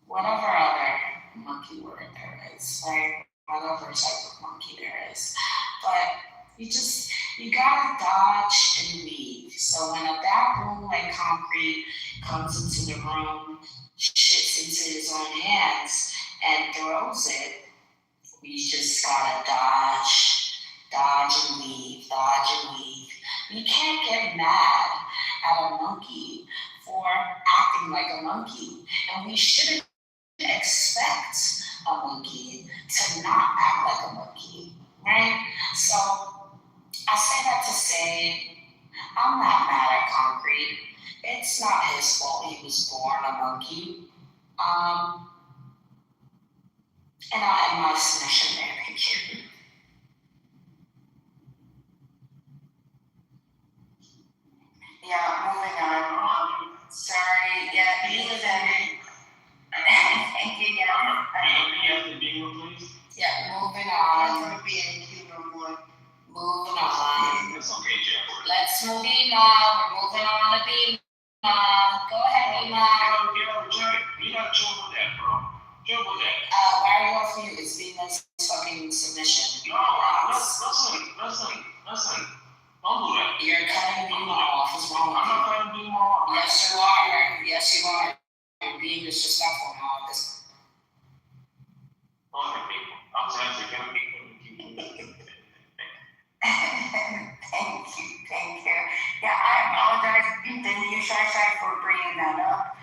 whatever other monkey word there is, right? Whatever type of monkey there is. But you gotta dodge and weave. So when a baboon like concrete comes into the room, shits into his own hands and throws it, we just gotta dodge and weave. You can't get mad at a monkey for acting like a monkey, and we shouldn't expect a monkey to not act like a monkey, right? So I say that to say, I'm not mad at concrete. It's not his fault he was born a monkey. And I'll end my submission there. Thank you. Yeah, moving on. Sorry. Yeah, Ethan. Thank you. Yeah, moving on. Moving on. It's okay, Jeff. Let's move on. We're moving on to Bima. Go ahead, Bima. You gotta chill with that, bro. Chill with that. Why are you off mute? It's Bima's fucking submission. No, listen. Don't do that. You're cutting Bima off. What's wrong with you? I'm not cutting Bima off. Yes, you are. You're being disrespectful now. Okay, people. I'm saying, can we keep Thank you. Yeah, I apologize, Thank you, Shy, for bringing that up.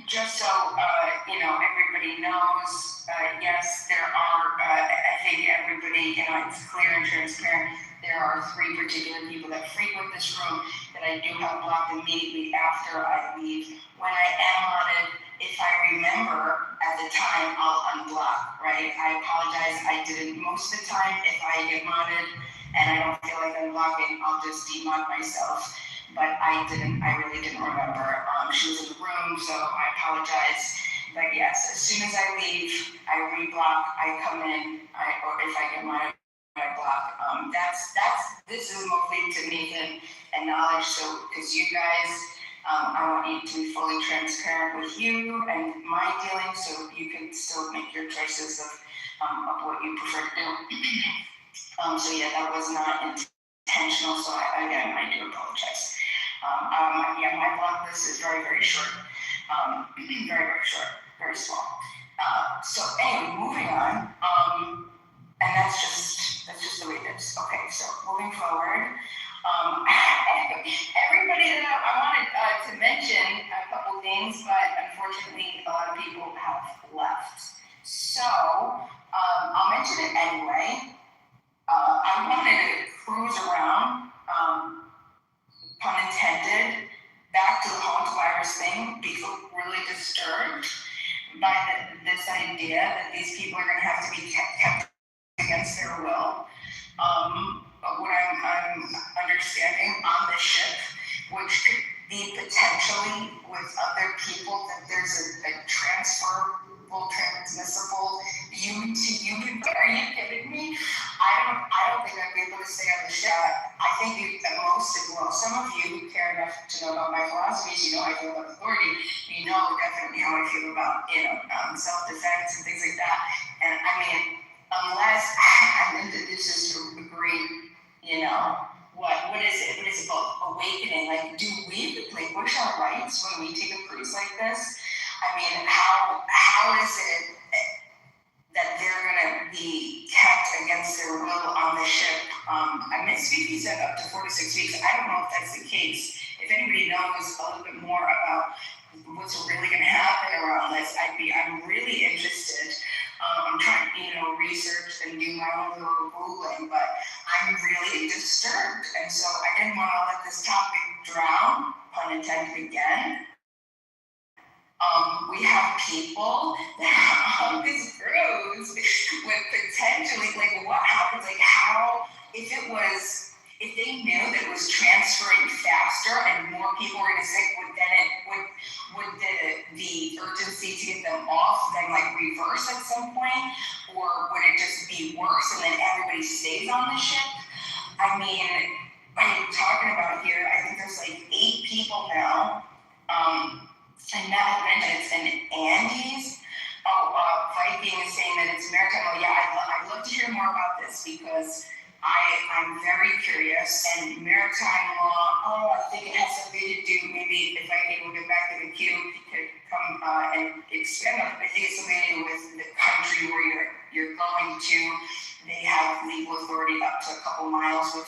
Just so, everybody knows, yes, there are, I think everybody, it's clear and transparent. There are 3 particular people that frequent this room that I do have blocked immediately after I leave. When I am on it, if I remember at the time, I'll unblock, right? I apologize, I didn't most of the time. If I get modded and I don't feel like unblocking, I'll just demod myself. But I really didn't remember. She was in the room, so I apologize. But yes, as soon as I leave, I reblock, I come in, or if I get modded, I block. This is mostly to Nathan and knowledge, so, because you guys, I want you to be fully transparent with you and my dealings, so you can still make your choices of what you prefer to do. So yeah, that was not intentional, so I do apologize. Yeah, my blog list is very, very short. Very, very short, very small. So anyway, moving on. And that's just the way it is. Okay, so moving forward. Everybody that I wanted to mention a couple things, but unfortunately a lot of people have left. So I'll mention it anyway. I wanted to cruise around, pun intended, back to the hantavirus thing, people really disturbed by this idea that these people are going to have to be kept against their will. But what I'm understanding on the ship, which could be potentially with other people, that there's a transferable, transmissible human to human. Are you kidding me? I don't think I'd be able to stay on the ship. I think some of you who care enough to know about my philosophies, you know how I feel about authority, you know definitely how I feel about, self-defense and things like that. And I mean, unless I'm into this is to agree, what is it? What is it called? Awakening. Like, do we relinquish our rights when we take a cruise like this? I mean, how is it that they're gonna be kept against their will on the ship? Ms. Fifi said up to 4 to 6 weeks. I don't know if that's the case. If anybody knows a little bit more about what's really gonna happen around this, I'm really interested. I'm trying to, research and do my own little Googling, but I'm really disturbed. And so I didn't want to let this topic drown, pun intended again. We have people that are on this cruise with potentially, what happens, if they knew that it was transferring faster and more people were getting sick, would the urgency to get them off then reverse at some point? Or would it just be worse and then everybody stays on the ship? I mean, I'm talking about here, I think there's 8 people now. And Matt had mentioned it's in Andes. Viking is saying that it's maritime. Oh yeah, I'd love to hear more about this because I'm very curious. And maritime law, I think it has something to do, maybe if I can get back to the queue, he could come and expand on it. I think it's something to do with the country where you're going to. They have legal authority up to a couple miles with,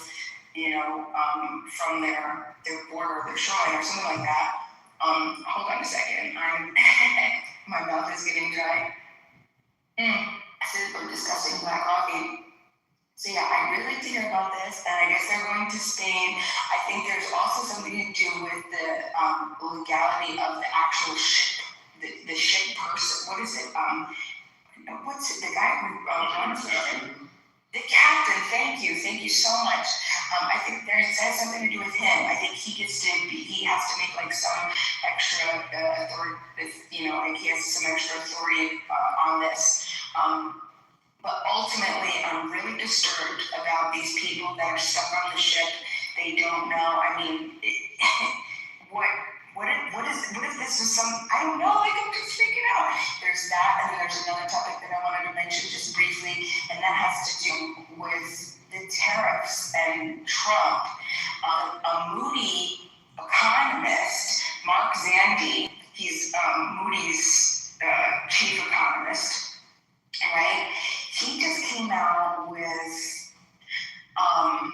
from their border or their shoreline or something like that. Hold on a second. My mouth is getting dry. Super disgusting black coffee. So yeah, I'd really like to hear about this, and I guess they're going to Spain. I think there's also something to do with the legality of the actual ship, the ship person. What is it? What's it? The guy who runs the ship? The captain. Thank you so much. I think it has something to do with him. I think he has to make some extra authority. He has some extra authority on this. But ultimately, I'm really disturbed about these people that are stuck on the ship. They don't know. I mean, what if this is some? I don't know. I'm just freaking out. There's that, and then there's another topic that I wanted to mention just briefly, and that has to do with the tariffs and Trump. A Moody economist, Mark Zandi, he's Moody's chief economist, right? He just came out with, I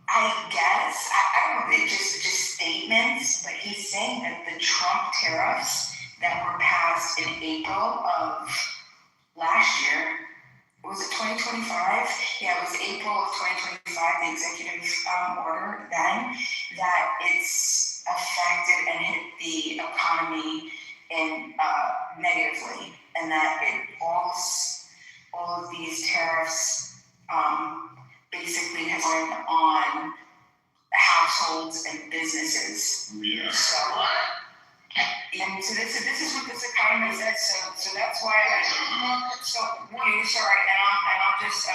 don't know, just statements, but he's saying that the Trump tariffs that were passed in April of last year, was it 2025? Yeah, it was April of 2025, the executive order then, that it's affected and hit the economy negatively, and that all of these tariffs basically have been on households and businesses. Yeah. So this is what this economist says. So that's why I'll just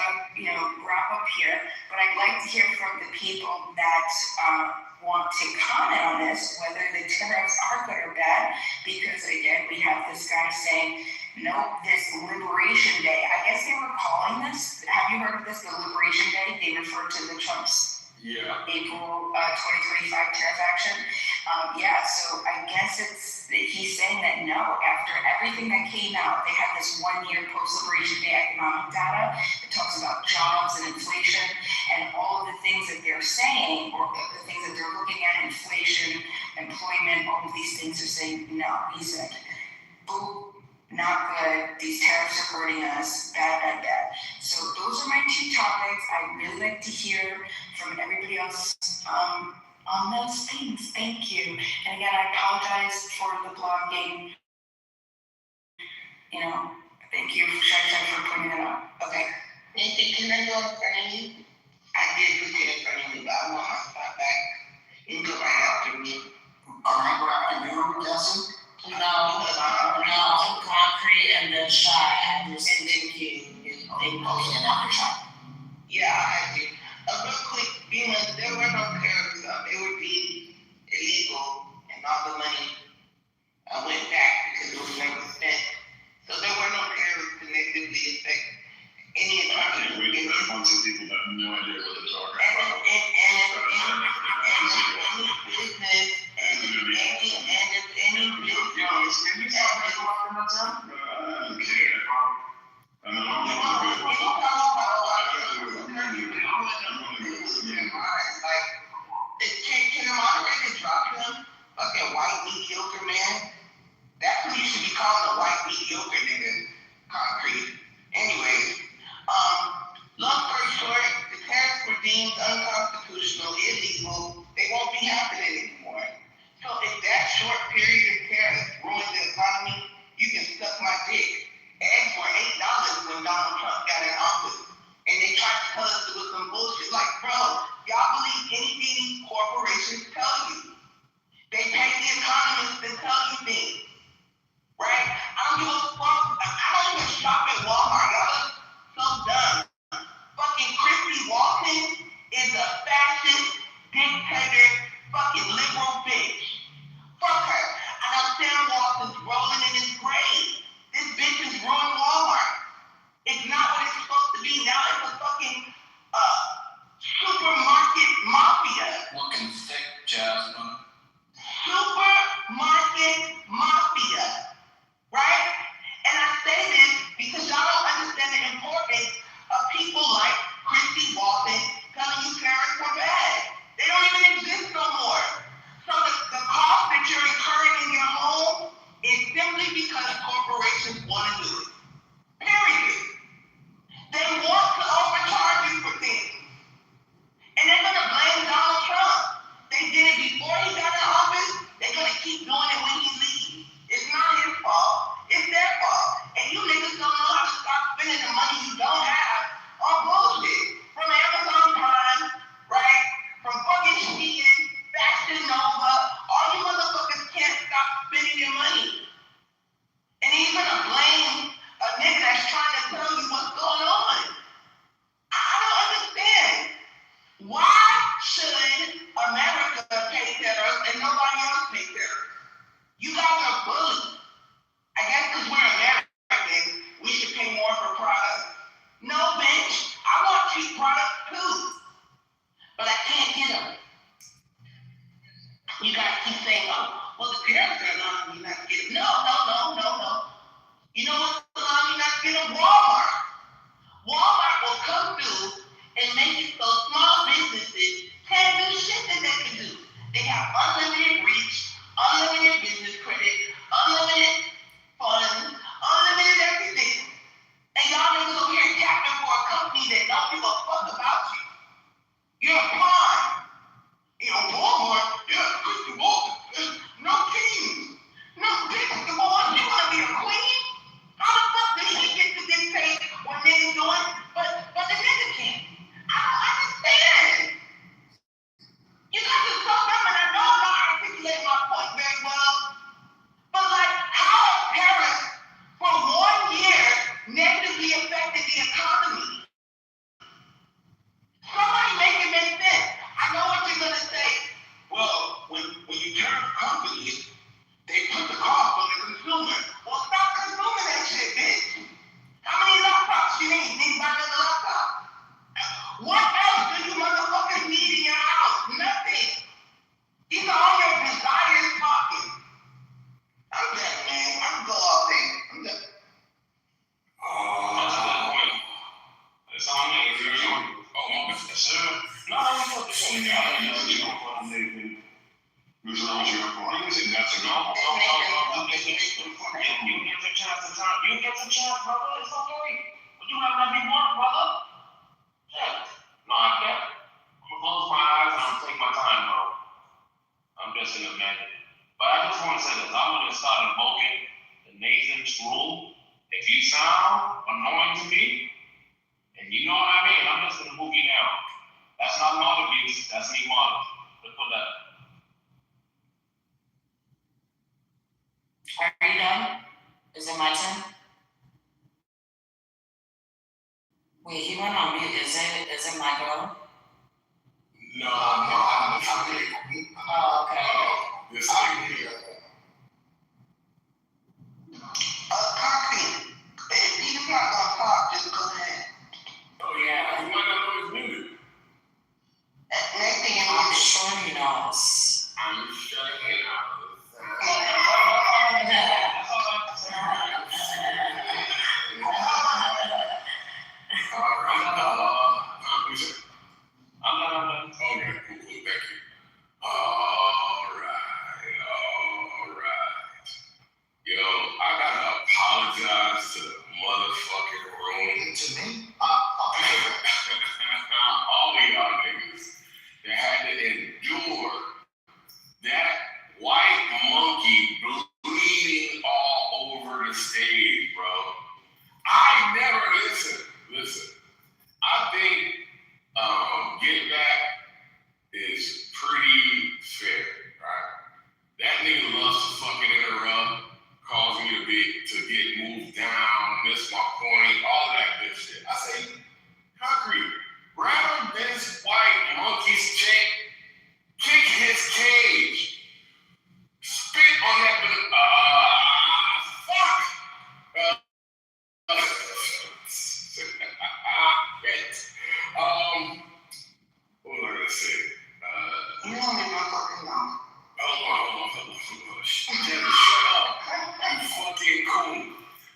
wrap up here. But I'd like to hear from the people that want want to comment on this, whether the tariffs are good or bad, because again, we have this guy saying, nope, this Liberation Day, I guess they were calling this, have you heard of this, the Liberation Day? They refer to the Trump's April 2025 tariff action. So I guess he's saying that no, after everything that came out, they have this 1 year post-Liberation Day economic data that talks about jobs and inflation and all of the things that they're saying, or the things that they're looking at, inflation, employment, all of these things are saying no. He said, boo, not good, these tariffs are hurting us, bad, bad, bad. So those are my 2 topics. I'd really like to hear from everybody else on those things. Thank you. And again, I apologize for the blogging. Thank you, Shai, for pointing it out. Okay. Nathan, can I go in front of you? I did put it in front of you, but I want my spot back. You can go right after me. All right, go after you, Jesse? No, Concrete and then Shy, and then King. Okay, and after Shy. Yeah, I had to. Real quick, there were no tariffs. It would be illegal, and all the money went back because it was never spent. So there were no tariffs to negatively affect any economy. We have a bunch of people that have no idea what they're talking about. Can the moderator drop him? Fucking white mediocre man. That's what you should be calling a white mediocre nigga. Concrete. Anyway, long story short, the tariffs were deemed unconstitutional, illegal. They won't be happening anymore. So if that short period of tariffs ruined the economy, you can suck my dick. Eggs were $8 when Donald Trump a chance, brother. It's okay. But you gotta let me work, brother. Yeah. No, I can't. I'm gonna close my eyes and I'm gonna take my time, bro. I'm just in a minute. But I just want to say this. I'm gonna start invoking the Nathan's rule. If you sound annoying to me, and you know what I mean, I'm just gonna move you down. That's not mob abuse. That's me modeling. Let's put that. Are you done? Is it my turn? Wait, he went on mute. Is it my go? No, Oh, okay. This thing. Concrete, if you're not gonna talk, just go ahead. Oh yeah, you might not know his music. Next thing you know, I'm sure he knows. I'm shutting it out. I'm done. Okay, cool, thank you. All right. Yo, I gotta apologize to the motherfucking room. To me? All of y'all niggas that had to endure that white monkey bleeding all over the stage, bro. I never listen. I think Get Back is pretty fair, right? That nigga loves to fucking interrupt, cause me to get moved down, miss my point, all of that good shit. I say, Concrete, grab this white monkey's check, kick his cage, spit on that, fuck! What was I gonna say? you don't even fucking know. Hold on. Shut up. You fucking coon.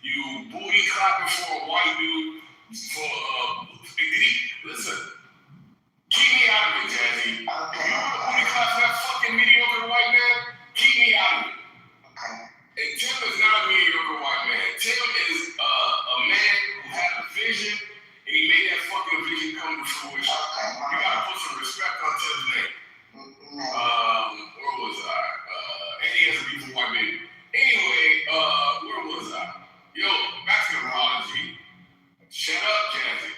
You booty clapping for a white dude. Listen. Keep me out of it, Jazzy. Okay. You want to booty clap for that fucking mediocre white man? Keep me out of it. Okay. And Tim is not a mediocre white man. Tim is a man who had a vision, and he made that fucking vision come to fruition. Okay. You gotta put some respect on Tim's name. No. Where was I? And he has a beautiful white baby. Anyway, where was I? Yo, back to the apology. Shut up, Jazzy.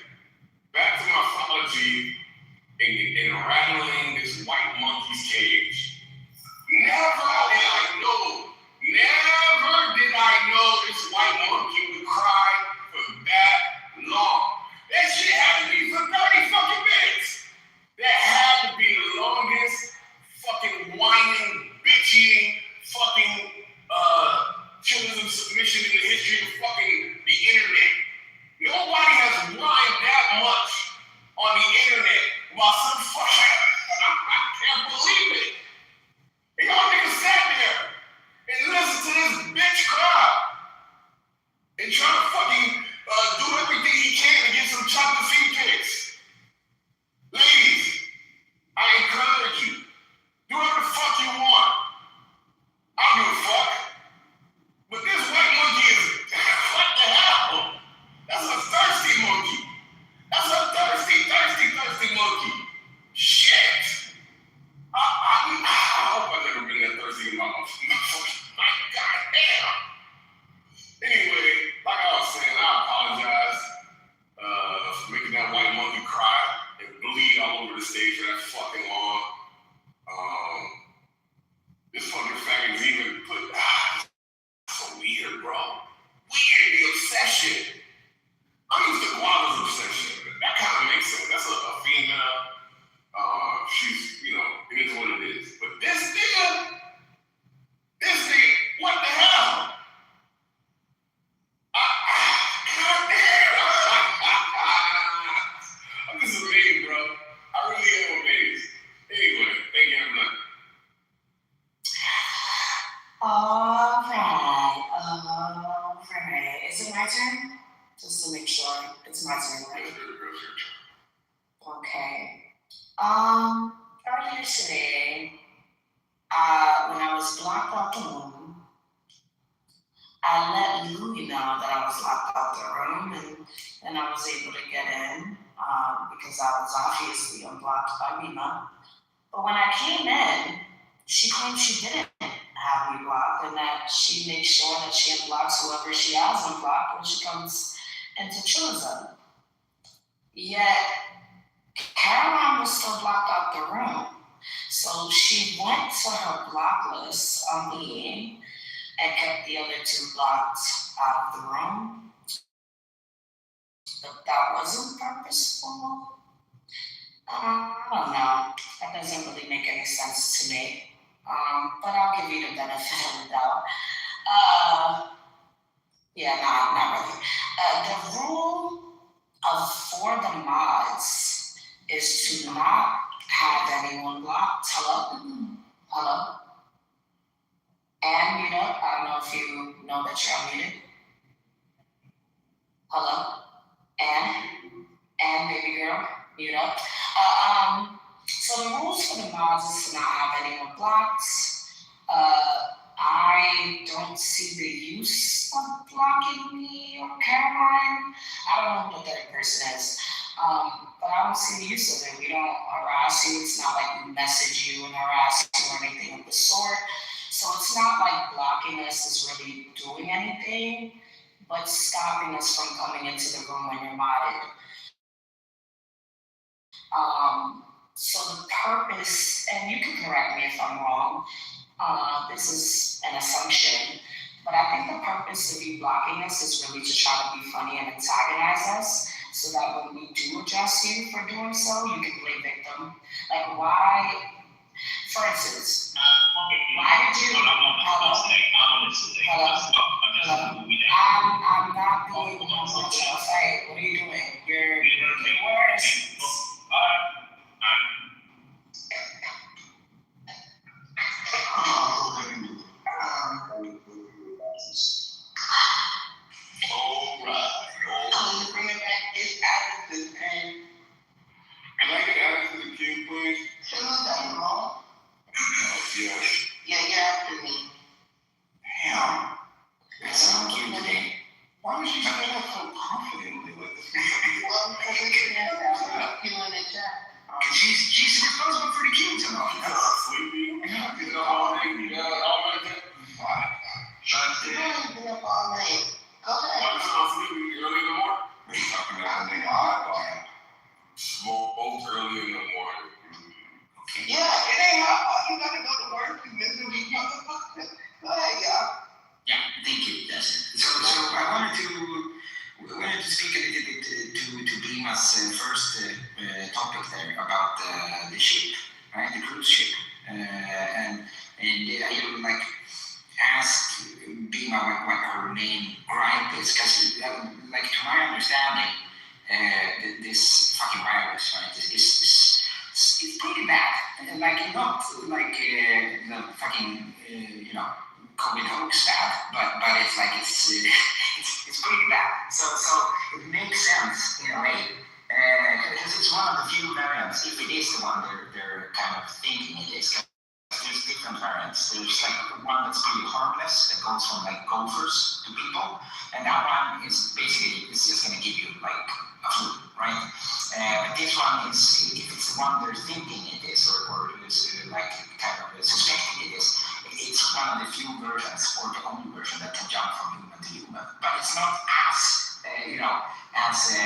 Back to my apology in rattling this white monkey's cage. Never did I know this white monkey would cry for that long. That shit had to be for 30 fucking minutes. That had to be the longest fucking whining, bitching, fucking children of submission in the history of fucking the internet. Nobody has whined that much on the internet while some fucking I can't believe it. And y'all niggas sat there and listened to this bitch cry and try to fucking do everything he can to get some chocolate feet pics. Ladies, I encourage you. Do whatever the fuck you want. I don't give a fuck. But this white monkey is, what the hell? That's a thirsty monkey. That's a thirsty monkey. Shit. I hope I've never been that thirsty in my life. God damn. Anyway, like I was saying, I apologize for making that white monkey cry and bleed all over the stage for that fucking long. This fucking faggot's even put, so weird, bro. Weird, the obsession. I'm used to Guada's obsession. That kind of makes sense. That's a female. She's, it is what it is. But this nigga, what the hell? God damn. I'm just amazed, bro. I really am amazed. Anyway, thank you very much. All right. Is it my turn? Just to make sure it's my turn, right? Okay. Earlier today, when I was blocked off the room, I let Louie know that I was locked out the room and I was able to get in because I was obviously unblocked by Rima. But when I came in, she claimed she didn't have me blocked and that she makes sure that she unblocks whoever she has unblocked when she comes into Tourism. Yet, Caroline was still blocked out the room. So she went to her block list on me and kept the other two blocked out of the room. But that wasn't purposeful. I don't know. That doesn't really make any sense to me. But I'll give you the benefit of the doubt. Yeah, not really. The rule for the mods is to not have anyone blocked. Hello? And mute up. I don't know if you know that you're muted. Hello? And baby girl, mute up. So the rules for the mods is to not have anyone blocked. I don't see the use of blocking me or Caroline. I don't know who the third person is. But I don't see the use of it. We don't harass you. It's not like we message you and harass you or anything of the sort. So it's not like blocking us is really doing anything, but stopping us from coming into the room when you're modded. So the purpose, and you can correct me if I'm wrong, this is an assumption, but I think the purpose of you blocking us is really to try to be funny and antagonize us, so that when we do address you for doing so, you can play victim. Like why, for instance, why did you, I'm not doing much of a fight. What are you doing? You're worse. Bring it back this attitude and Can I get added to the queue, please? some of them wrong. Yes. Yeah, you're after me. Damn. That sounds good today. Why would you say that so confidently like this? Well, because we can have you in the chat. She's responsible for the queue tonight. Sleepy? Yeah, because all day we got all right there. You don't been up all night. Go ahead. Why so sleepy early in the morning? We're talking about the eyeball. Both early in the morning. Yeah, it ain't my fault. You gotta go to work, you miserable motherfucker. Go ahead, y'all. Yeah, thank you. That's it. So I wanted to speak a little bit to Bima's first topic there about the ship, right? The cruise ship, and I would like ask Bima what her main gripe is, because like to my understanding, this fucking virus, right, is pretty bad. Like not like the fucking COVID hoax bad, but it's like it's pretty bad. So it makes sense in a way because it's one of the few variants, if it is the one they're kind of thinking it is. There's different variants. There's like one that's pretty harmless that goes from like gophers to people, and that one is basically it's just gonna give you like a flu, right? But this one is, if it's the one they're thinking it is, or is like kind of suspecting it is, it's one of the few versions, or the only version that can jump from human to human. But it's not as as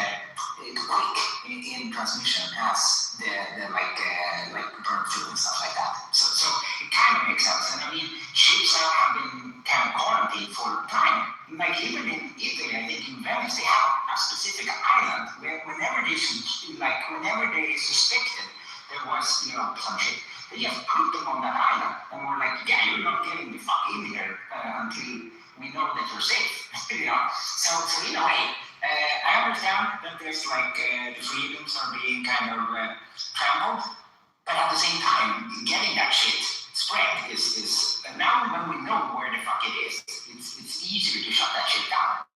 quick in transmission as the like bird flu and stuff like that. So it kind of makes sense. And I mean, ships have been kind of quarantined for a time. Like even in Italy, I think in Venice, they have a specific island where whenever they suspected there was some shit, they just put them on that island, and we're like, yeah, you're not getting the fuck in here until we know that you're safe. So in a way, I understand that there's like the freedoms are being kind of trampled, but at the same time, getting that shit spread is now when we know where the fuck it is, it's easier to shut that shit down.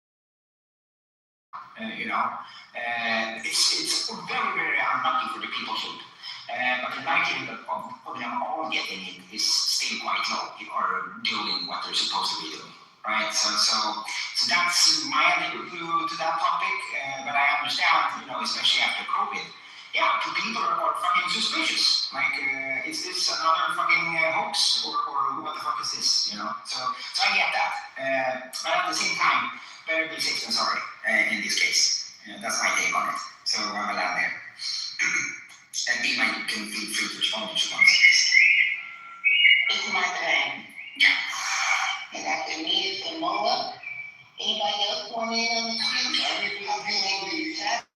It's very, very unlucky for the people should. But the likelihood of them all getting it is still quite low, or doing what they're supposed to be doing, right? So that's my answer to that topic. But I understand, especially after COVID. Yeah, people are fucking suspicious. Like, is this another fucking hoax or what the fuck is this? So I get that. But at the same time, better be safe than sorry in this case. That's my take on it. So I'm allowed there. And Dima, you can feel free to respond if you want to this. It's my turn. And after me is Samoa. Anybody else want in on the queue? I've been able to chat.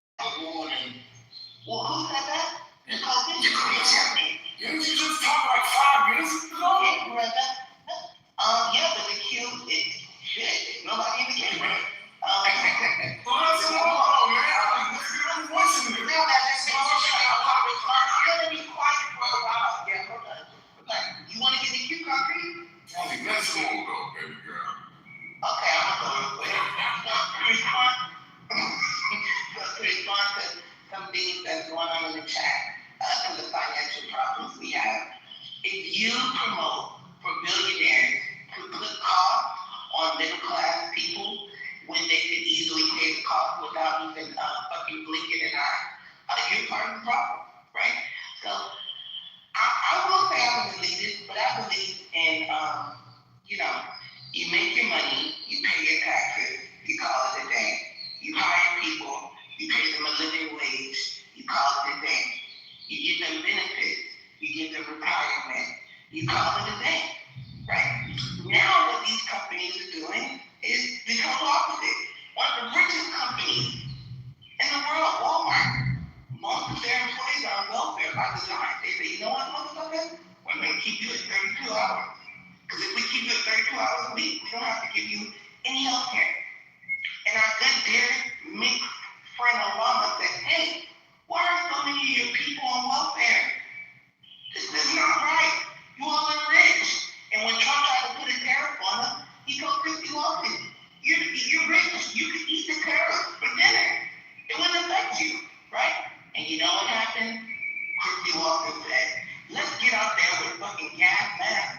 Well, who said that? Yeah, you just talked like 5 minutes ago. Yeah, brother. Yeah, but the queue is shit. Nobody in the queue, right? What's going on, man? Let's get our voice in there. No, that's just saying. I'm gonna be quiet for a while. Yeah, hold on. You wanna get the queue concrete? Tony, let's go, though, baby girl. Okay, I'm gonna go real quick. To respond to some things that's going on in the chat, to the financial problems we have. If you promote for billionaires to put costs on middle class people when they could easily pay the cost without even fucking blinking an eye, you're part of the problem, right? So I will say I'm an elitist, but I believe in you make your money, you pay your taxes, you call it a day. You hire people, you pay them a living wage, you call it a day. You give them benefits, you give them retirement, you call it a day, right? Now what these companies are doing is become opposite. One of the richest companies in the world, Walmart, most of their employees are on welfare by design. They say, you know what, motherfucker? We're going to keep you at 32 hours. Because if we keep you at 32 hours a week, we don't have to give you any health care. And our good dear mixed friend Obama said, hey, why are so many of your people on welfare? This is not right. You all are rich. And when Trump tried to put a tariff on them, he told Christy Walken, you're rich. You can eat the tariff for dinner. It wouldn't affect you, right? And you know what happened? Christy Walken said, let's get out there with fucking gas masks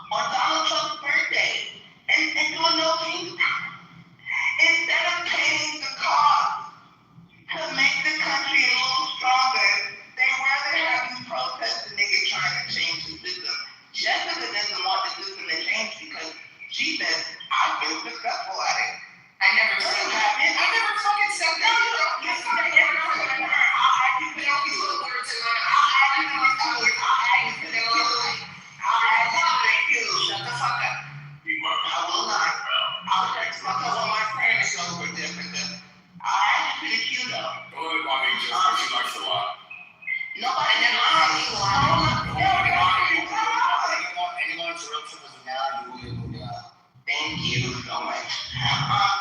on Donald Trump's birthday and do a no king. Instead of paying the cost to make the country a little stronger, they rather have you protest the nigga trying to change the system. Jessica doesn't want the system to change because she says, I've been successful at it. I never said that. I never fucking said that. You said that. I'll add you to the word tonight. I'll add you to the word. Shut the fuck up. I will not. I'll text myself on my friend and go for different. I'll add you to the queue though. Don't let Bonnie just because she likes a lot. Nobody never asked me Anyone's relative is a man, you will. Thank you so much.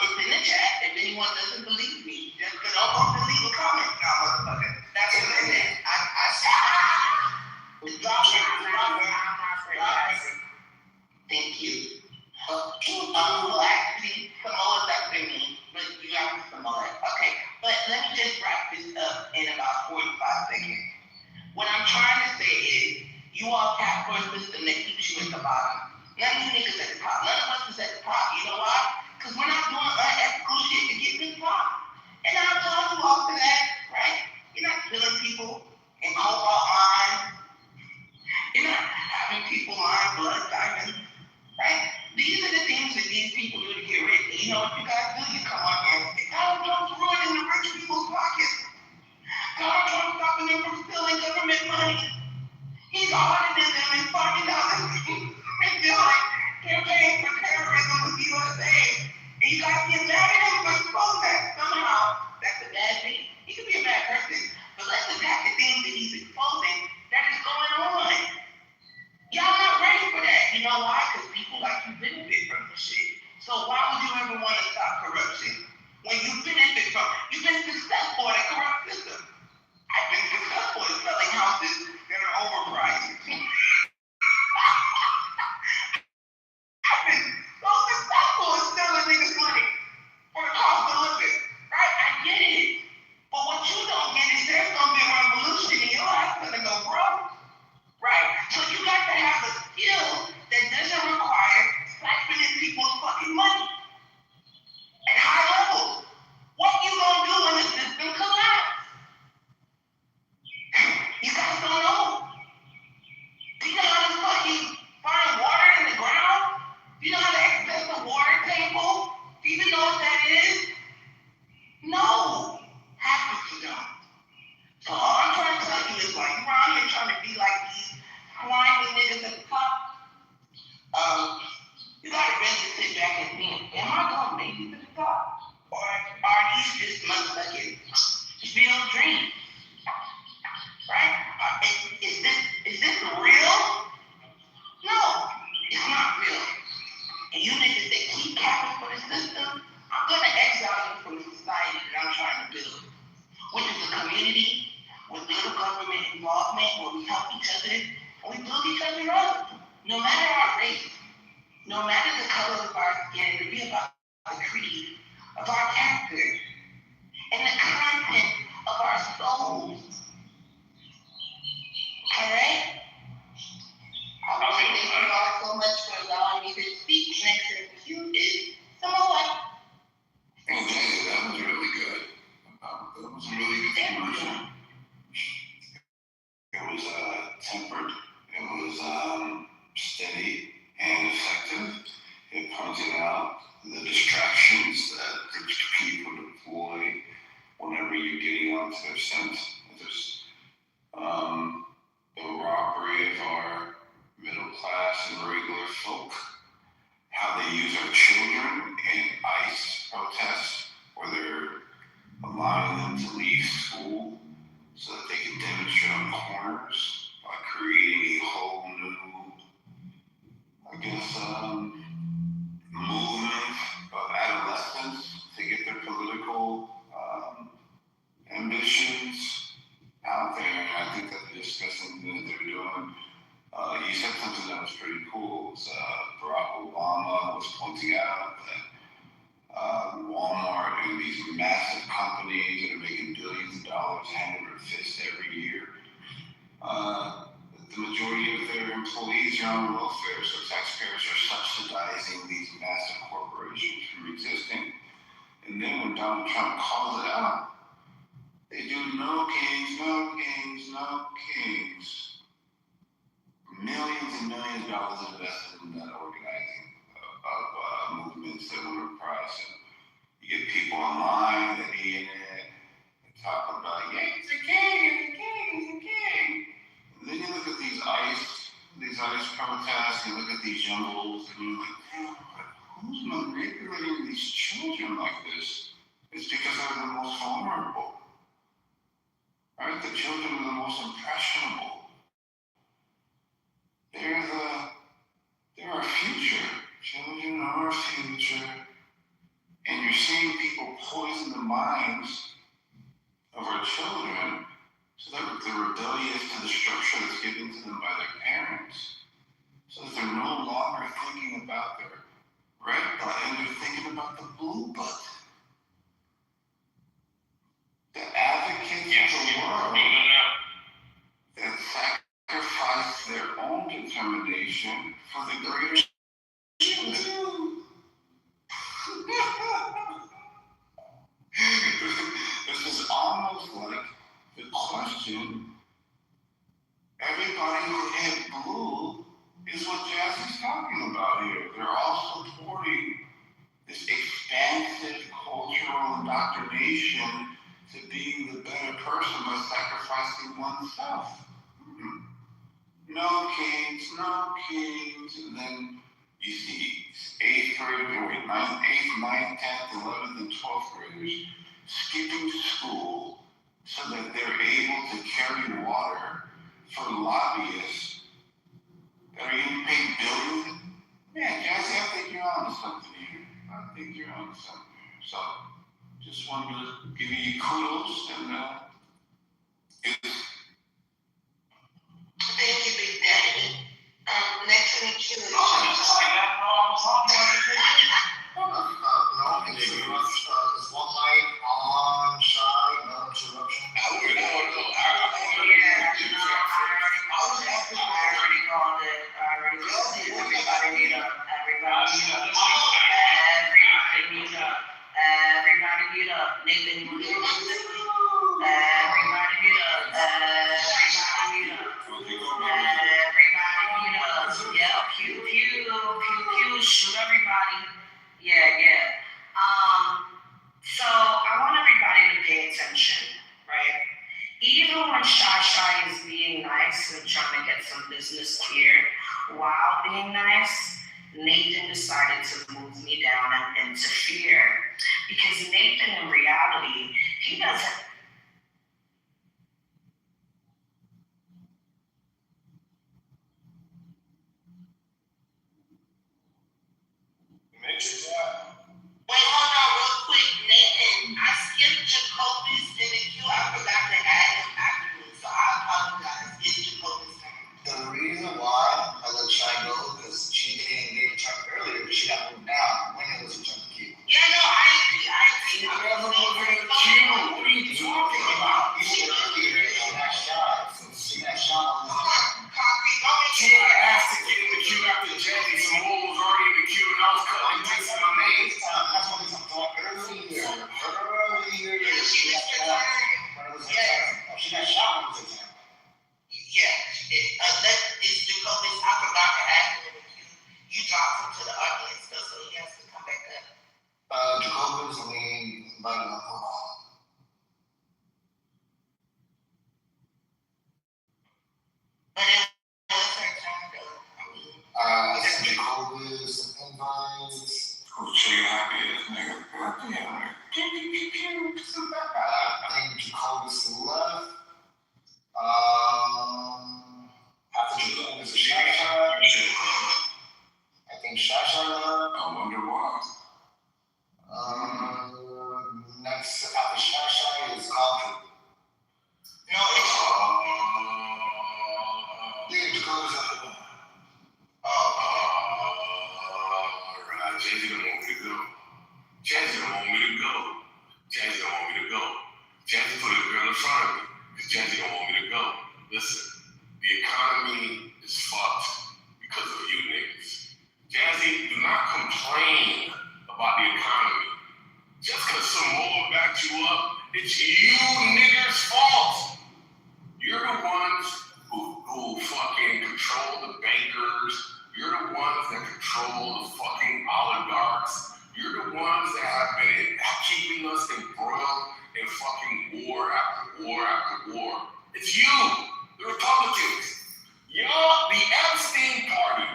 It's in the chat if anyone doesn't believe me. Just don't go to leave a comment now, motherfucker. That's what it is. I said, drop it. Thank you. Well, actually, Samoa's after me, but you got Samoa. Okay, but let me just wrap this up in about 45 seconds. What I'm trying to say is, you all cap for a system that keeps you at the bottom. None of you niggas at the top. None of us is at the top. You know why? Because we're not doing unethical shit to get to the top. And I'll tell you off to that, right? You're not killing people in cobalt mines. You're not having people mine blood diamonds, right? These are the things that these people do to get rich. And you know what you guys do? You come on here. Donald Trump's ruining the rich people's pockets. Donald Trump's stopping them from stealing government money. He's auditing them and finding out that they're like campaigning for terrorism with USA. And you guys get mad at him for exposing that somehow. is this motherfucking field dream? Right? Is this real? No, it's not real. And you niggas that keep capping for the system, I'm gonna exile you from the society that I'm trying to build, which is a community with little government involvement where we help each other and we build each other up. No matter our race, no matter the color of our skin, to be about the creed of our character and the content of our souls. Alright? I want to thank you all so much for allowing me to speak next to you is Samoa. Well, that was really good. That was a really good conversation. It was tempered. It was steady and effective. It pointed out the distractions that rich people deploy whenever you're getting onto their sense. There's the robbery of our middle class and regular folk, how they use our children in ICE protests, where they're allowing them to leave school so that they can demonstrate on corners by creating a whole new, movement of adolescents to get their political ambitions out there. And I think that they're discussing that they're doing. You said something that was pretty cool. It was, Barack Obama was pointing out that Walmart and these massive companies that are making billions of dollars hand over fist every year, the majority of their employees are on welfare, so taxpayers are subsidizing these massive corporations from existing. And then when Donald Trump calls it out, they do no kings, no kings, no kings. Millions and millions of dollars invested in that organizing of movements that were priced. You get people online that be in it and talk about, yeah, it's a king, it's a king, it's a king. And then you look at these ICE protests, you look at these jungles, and you're like, damn, who's manipulating these children like this? It's because they're the most vulnerable. Right? The children are the most impressionable. They're our future. Children are our future. And you're seeing people poison the minds of our children so that they're rebellious to the structure that's given to them by their parents. So that they're no longer thinking about their red button, they're thinking about the blue button. The advocates of the world that sacrifice their own determination for the greater good. This is almost like the question, everybody who hit blue is what Jassie's talking about here. They're all supporting this expansive cultural indoctrination to being the better person by sacrificing oneself. No kings, no kings. And then you see 8th, 9th, 10th, 11th, and 12th graders skipping school so that they're able to carry water for lobbyists that are getting paid billions. Yeah, Jazzy, I think you're on to something here. So, just wanted to give you kudos and Thank you, Big Daddy. Next to me, Q. No, there's one light on side, no interruption. I already called it. Everybody need up. Nathan, you need up. Everybody need up. Yeah, pew, shoot everybody. Yeah. So I want everybody to pay attention, right? Even when Shy is being nice and trying to get some business clear, while being nice, Nathan decided to move me down and interfere. Because Nathan, in reality, Jacobus in the queue? I forgot to add him afterwards, so I apologize. It's Jacobus time. The reason why I let Shy go because she didn't get in charge earlier, but she got moved down when it was in charge of the queue. Yeah, no, I agree. She never was in the queue. What are you talking about? Even earlier, she got shot. She got shot. Concrete, go She got asked to get in the queue after Jackie. Some more was already in the queue, and I was cutting things in my name. That's what I'm talking earlier. Earlier, she got shot. When it was in time. She got shot when it was in time. Yeah, it's Jacobus. I forgot to add him in the queue. You dropped him to the audience, though, so he has to come back up. Jacobus, and we invited him home. But it was her turn, though. I sent Jacobus some invites. Oh, Jay, happy ass nigga. Goddamn, man. I think Jacobus left. After Jacobus, Shasha. I think Shasha left. I wonder why. Next after Shasha is Alfred. No, it's Yeah, Jacobus left. Alright, Jay-Z don't want me to go. Jazzy don't want me to go. Jazzy don't want me to go. Jazzy put a girl in front of me because Jazzy don't want me to go. Listen, the economy is fucked because of you niggas. Jazzy, do not complain about the economy. Just because some more backed you up, it's you niggas' fault. You're the ones who fucking control the bankers. You're the ones that control the fucking oligarchs. You're the ones that have been keeping us embroiled in fucking war after war after war. It's you, the Republicans. Y'all, the Epstein Party.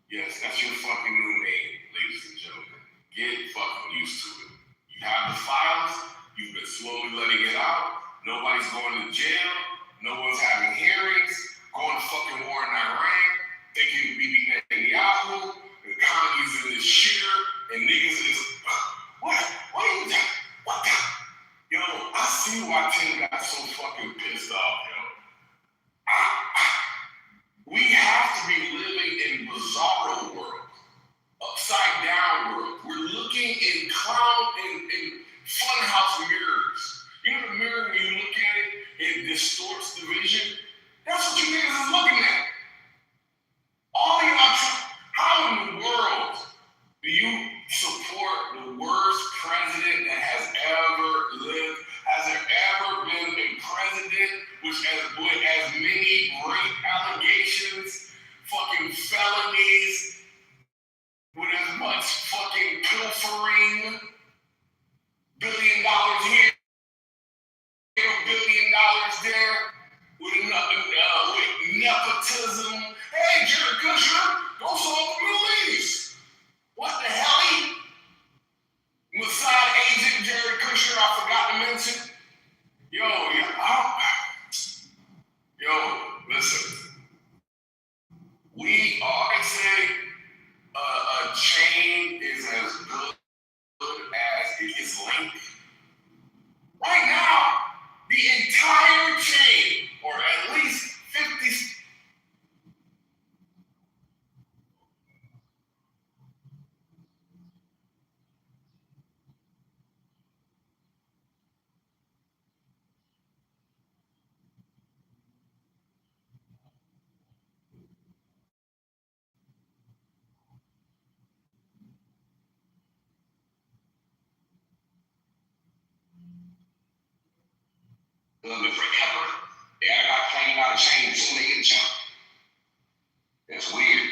Yes, that's your fucking new name, ladies and gentlemen. Get fucking used to it. You have the files. You've been slowly letting it out. Nobody's going to jail. No one's having hearings. Going to fucking war in Iran. Thinking Bibi Netanyahu. The economy's in this shitter. And niggas is, what are you doing? What the? Yo, I see why Tim got so fucking pissed off, yo. We have to be living in bizarro world, upside down world. We're looking in funhouse mirrors. You know the mirror, when you look at it, it distorts the vision? That's what you niggas is looking at. All y'all, how in the world do you support the worst president that has ever lived? Has there ever been a president which has put as many rape allegations, fucking felonies, with as much fucking pilfering, $1 billion here, $1 billion there, with nepotism? Hey, Jared Kushner, go solve the Middle East. What the hell? Mossad agent Jared Kushner, I forgot to mention. Listen. We always say a chain is as good as it is linked. Right now, the entire chain, or at least 50. Forever. Everybody playing out a chain until they get jumped. That's weird.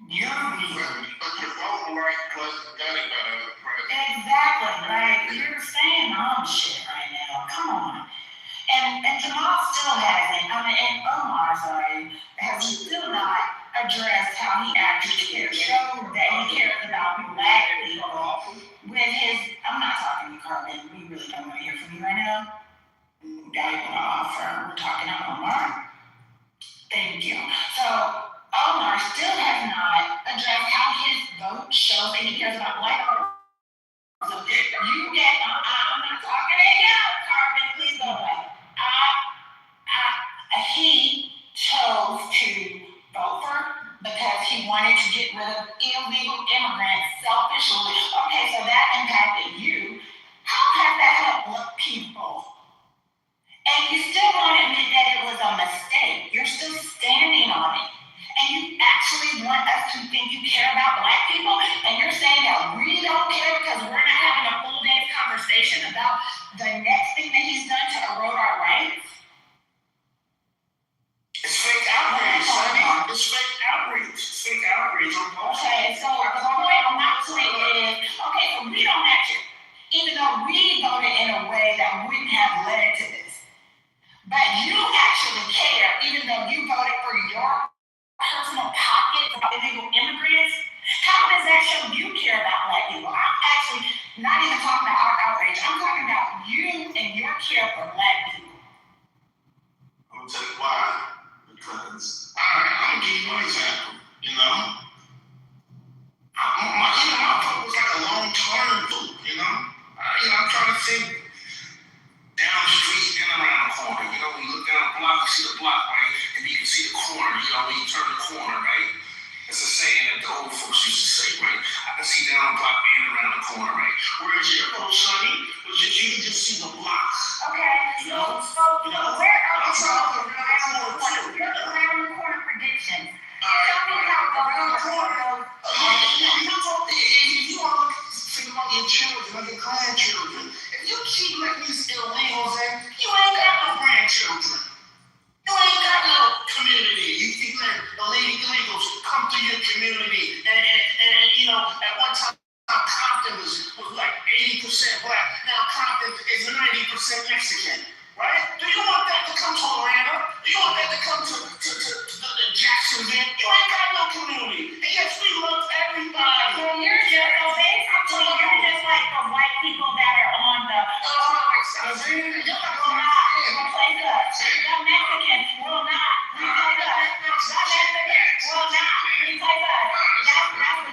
You're weird. But your vote right was done by the president. Exactly, like you're saying all shit right now. Come on. And Jamal still hasn't, and Omar, has still not addressed how he actually showed that he cares about black people with his, I'm not talking to Carmen, we really don't want to hear from you right now. Got it off, we're talking to Omar. Thank you. So Omar still has not addressed how his vote shows that he cares about black people. So you get, I'm not talking to way that wouldn't have led to this. But you actually care, even though you voted for your personal pocket about illegal immigrants. How does that show you care about black people? I'm actually not even talking about our outrage. I'm talking about you and your care for black people. I'm gonna tell you why. Because I'm gonna give you one example. You know, my vote was like a long-term vote. You know, I'm trying to think down the street and around the corner. You know, when you look down the block, you see the block, right, and you can see the corner. You know, when you turn the corner, right. It's a saying that the old folks used to say, right? I can see down the block and around the corner, right? Whereas your vote, Sonny, was just you can just see the blocks. Okay, so where are the around the corner predictions? Tell me how around the corner. If you want to think about your children or your grandchildren, if you keep letting these illegals in, you ain't got no grandchildren. You ain't got no community. You keep letting illegals come to your community. And you know, at one time, Compton was like 80% black. Now Compton is 90% Mexican. Right? Do you want that to come to Atlanta? Do you want that to come to Jacksonville? You ain't got no community. And yes, we love everybody. Well, you're just like the white people that are on the Mexicans will not replace us. The Mexicans will not replace us.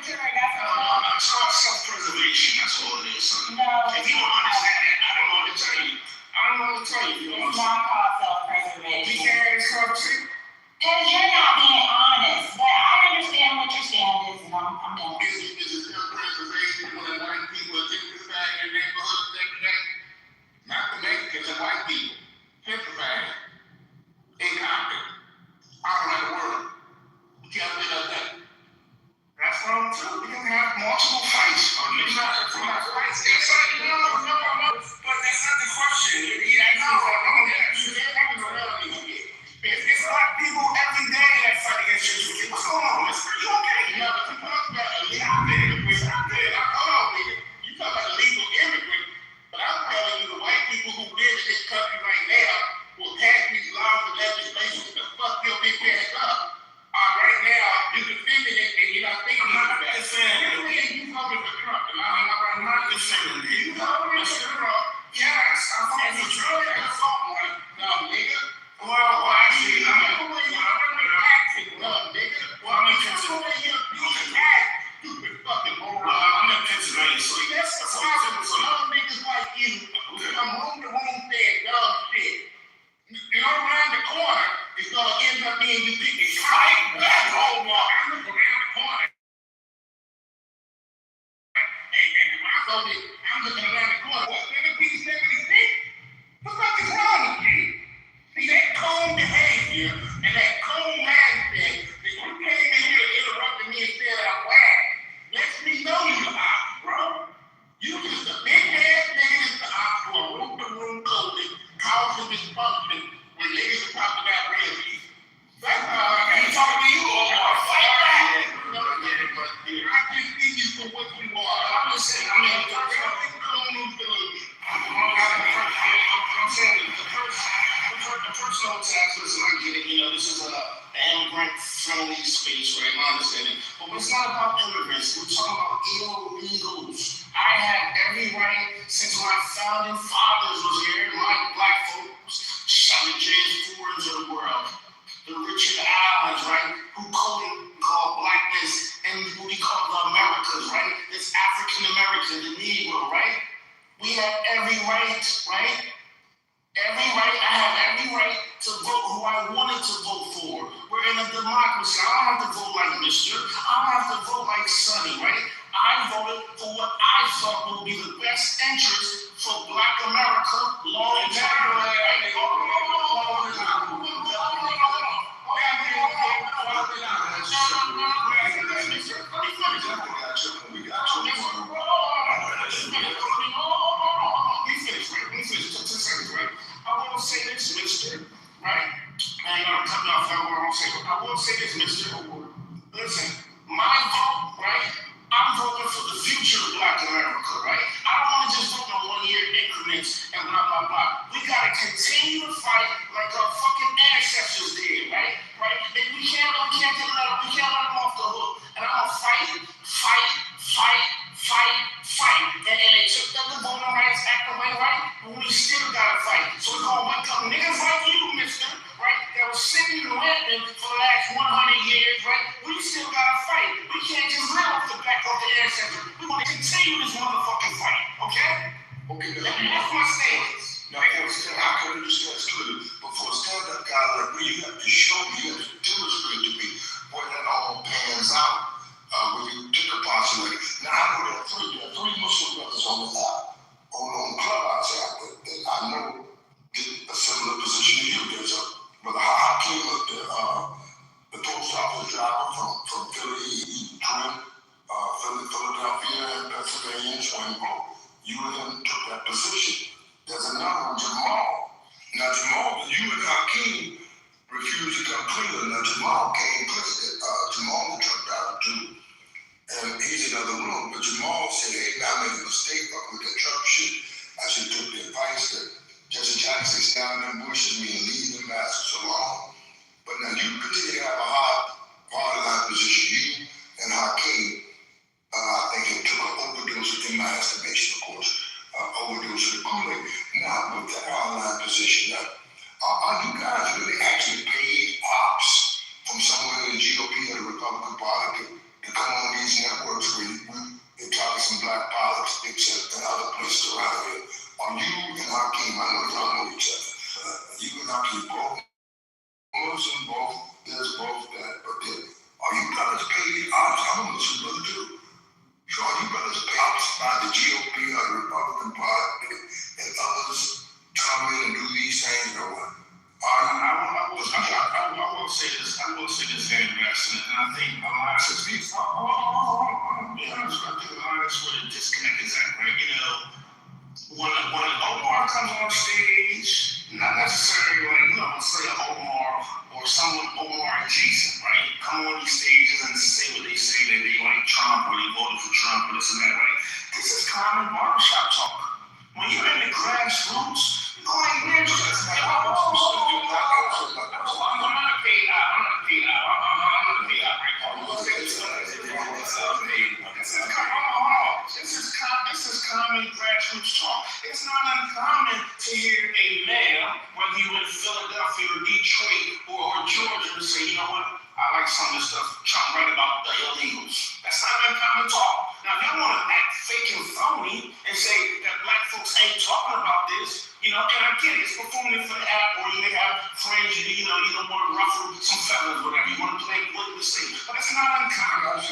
It's called self-preservation. That's all it is. No. If you don't understand that, I don't know what to tell you. It's not called self-preservation. You can't accept it? Because you're not being honest. But I understand what your stand is, and I'm done. Is it self-preservation when white people are gentrifying their neighborhoods every day? Not the Mexicans and white people. Gentrifying in Compton, all around the world. You can't live like that. That's wrong too. We can have multiple fights. It's not fights. It's like, no. But that's not the question. It's black people every day that fight against you. What's going on? You okay? You talk about illegal immigrants. Hold on, nigga. You talk about illegal immigrants, but I'm telling you, the white people who live in this country right now will pass these laws and legislation to fuck your big ass up. Right now, you're defending it and you're not thinking about that. You voted for Trump, and I'm not defending it. You voted for Trump. Yes, I'm voting for Trump. That's all right. No, nigga. Well, actually, I'm not going to act up, nigga. Well, I'm in Pennsylvania. You can act stupid fucking moron. I'm in Pennsylvania, so that's the problem. So other niggas like you come room to room saying dumb shit. You're around the corner, it's gonna end up being you thinking, right back home, I'm looking around the corner. And my vote is, I'm looking around the corner. What, nigga, P76? What the fuck is wrong with you? See, that cold behavior and that cold mindset that you came in here and interrupted me and said I'm whack lets me know you're out, bro. You just a big ass nigga that's the op for a room-to-room coding, causing dysfunction when niggas are talking about real people. That's how I ain't talking to you or fight back. I just see you for what you are. I'm just saying, I mean, I'm saying the personal tax, listen, I get it, this is an immigrant-friendly space, right? I understand it. But it's not about immigrants. We're talking about illegals. I have every right, since my founding fathers was here, my black folks shot the James Ford's of the world. The Richard Allen's, right? Who called blackness and what we call the Americas, right? It's African American, the Negro, right? We have every right, right? Every right, I have every right to vote who I wanted to vote for. We're in a democracy. I don't have to vote like Mr. I don't have to vote like Sonny, right? I voted for what I thought would be the best interest for Black America long term. I will say this, Mister, right? I ain't gonna cut me off. I will say this, Mister. Listen, my vote, right? I'm voting for the future of Black America, right? I don't want to just vote on 1 year increments and when I'm continue to fight like our fucking ancestors did, right? Right? And we can't let them off the hook. And I'm gonna fight. And they took the Voting Rights Act away, right? But we still gotta fight. So we're gonna wake up niggas like you, mister, right? That was sitting and rapping for the last 100 years, right? We still gotta fight. We can't just live off the back of the ancestors. We're gonna continue this motherfucking fight, okay? Okay, That's my stance. Now, I can understand it's clear, but for a stand-up guy like me, you have to show me, you have to demonstrate to me where that all pans out. When you take a possibility. Now, I know there are three Muslim brothers on the app, on Clubhouse app, that I know get a similar position to you. There's a brother Hakeem up there, the post office driver from Philly, he trained Philadelphia and Pennsylvania and trained both. You and him took that position. There's another one, Jamal. Now, Jamal, you and Hakeem refused to come clean. Now, Jamal came clean. Jamal the truck driver too. And he's in another room, but Jamal said, hey, now I made a mistake with that truck shit. I should take the advice that Jesse Jackson stay down in the bushes and leave the masters alone. But now you continue to have a hard line position. You and Hakeem, I think it took an overdose, in my estimation, of course, overdose of the Kool-Aid. Now, with that hard line position, are you guys really actually paid ops from somewhere in the GOP or the Republican Party to come on these networks where they're talking some black politics and other places around here? Are you and Hakeem, I know y'all know each other, you and Hakeem both Muslim, both this, both that, but then, are you brothers paid ops? I'm a Muslim brother too. So are you brothers paid ops by the GOP or the Republican Party and others come in and do these things or what? I will say this very best, and I think a lot of people, I think a lot of that's where the disconnect is at, right? You know, when Omar comes on stage, not necessarily like, you know, say Omar or someone Omar adjacent, right? Come on these stages and say what they say, that they like Trump or they voted for Trump or this and that, right? This is common barbershop talk. When you're in the grassroots, I'm not paid out, This is common grassroots talk. It's not uncommon to hear a mayor, whether you in Philadelphia or Detroit or Georgia, to say, you know what, I like some of the stuff Trump write about the illegals. That's not uncommon talk. Now, if y'all want to act fake and phony and say that black folks ain't talking about this, you know, and I get it, it's performing for the app, or you may have friends, you know, you don't want to ruffle some feathers, whatever, you want to play politically safe, but it's not uncommon. Just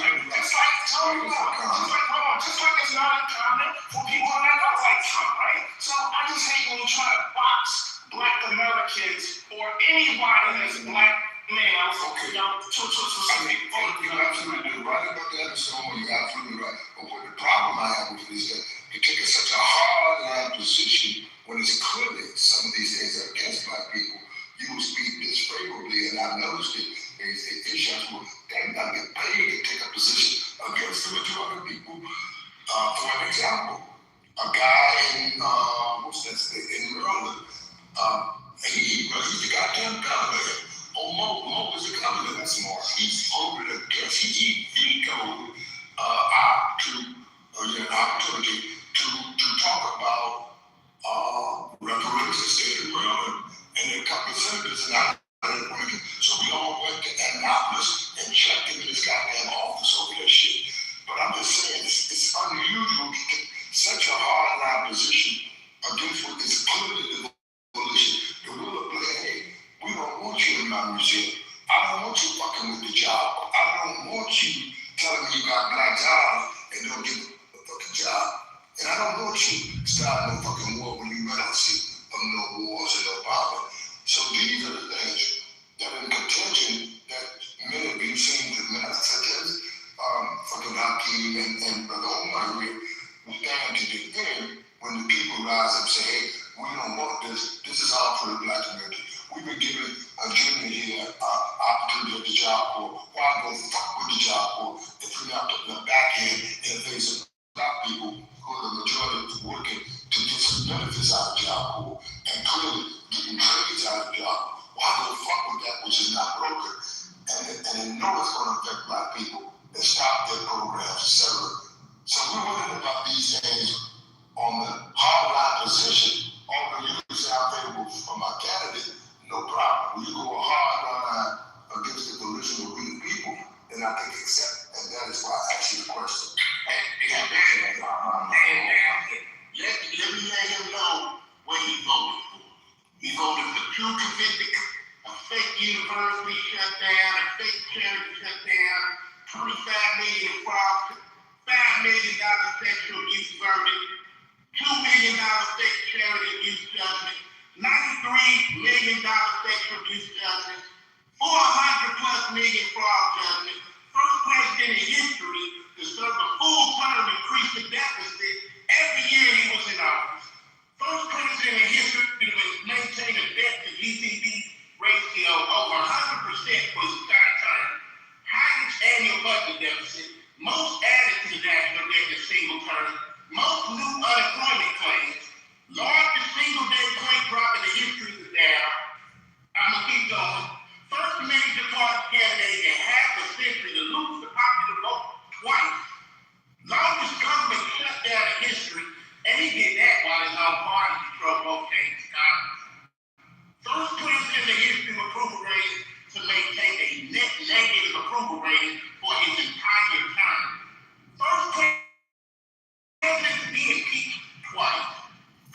like it's not uncommon for people that don't like Trump, right? So I just hate when you try to box black Americans or anybody that's black males, you know, to you're absolutely right about that, so you're absolutely right. But what the problem I have with it is that you're taking such a hard line position when it's clearly some of these things are against black people. You will speak disfavorably, and I've noticed it. There's issues where they're not get paid to take a position against the majority of people. For an example, a guy in in Maryland, he's the goddamn governor. Mo is the governor that's more. He's voted against. He vetoed an opportunity to talk about referendums in the state of Maryland, and a couple of senators and I. So we all went to Annapolis and checked into this goddamn office over that shit. But I'm just saying, it's unusual to take such a hard line position against what is clearly the coalition. The will of black, hey, we don't want you in my museum. I don't want you fucking with the job. I don't want you telling me you got black jobs and don't give a fucking job. And I don't want you starting no fucking war when you run out of no wars and no power. So these are the things that are in contention that many of you seem to such as fucking Hakeem and Brother Omar will stand to defend when the people rise up and say, hey, we don't want this. This is all for the black community. We've been given a junior here opportunity at the Job Corps. Why go fuck with the Job Corps if we're not putting the back end in the face of black people who are the majority working to get some benefits out of the Job Corps? And clearly, getting trades out of y'all. Why the fuck would that which is not broken? And they know it's going to affect black people and stop their programs, etc. So we're worried about these things on the hard line position. Although you can say I'm favorable for my candidate, no problem. When you go a hard line against the coalition of real people, then I can accept, and that is why I asked you the question. Let me let him know what he voted for. He voted for two convicted, a fake university shut down, a fake charity shut down, $25 million fraud, $5 million sexual abuse verdict, $2 million fake charity abuse judgment, $93 million sexual abuse judgment, $400+ million fraud judgment, first president in history to serve a full term, increase the deficit every year he was in office. First president in history to maintain a debt to GDP ratio over 100% for his entire term. Highest annual budget deficit, most added to the national debt in a single term, most new unemployment claims, largest single day claim drop in the history of the down. I'm gonna keep going. First major party candidate in half a century to lose the popular vote twice. Longest government shutdown in history, and he did that while his own party controlled both chambers of Congress. First president in the history of approval rating to maintain a net negative approval rating for his entire term. First president to be impeached twice.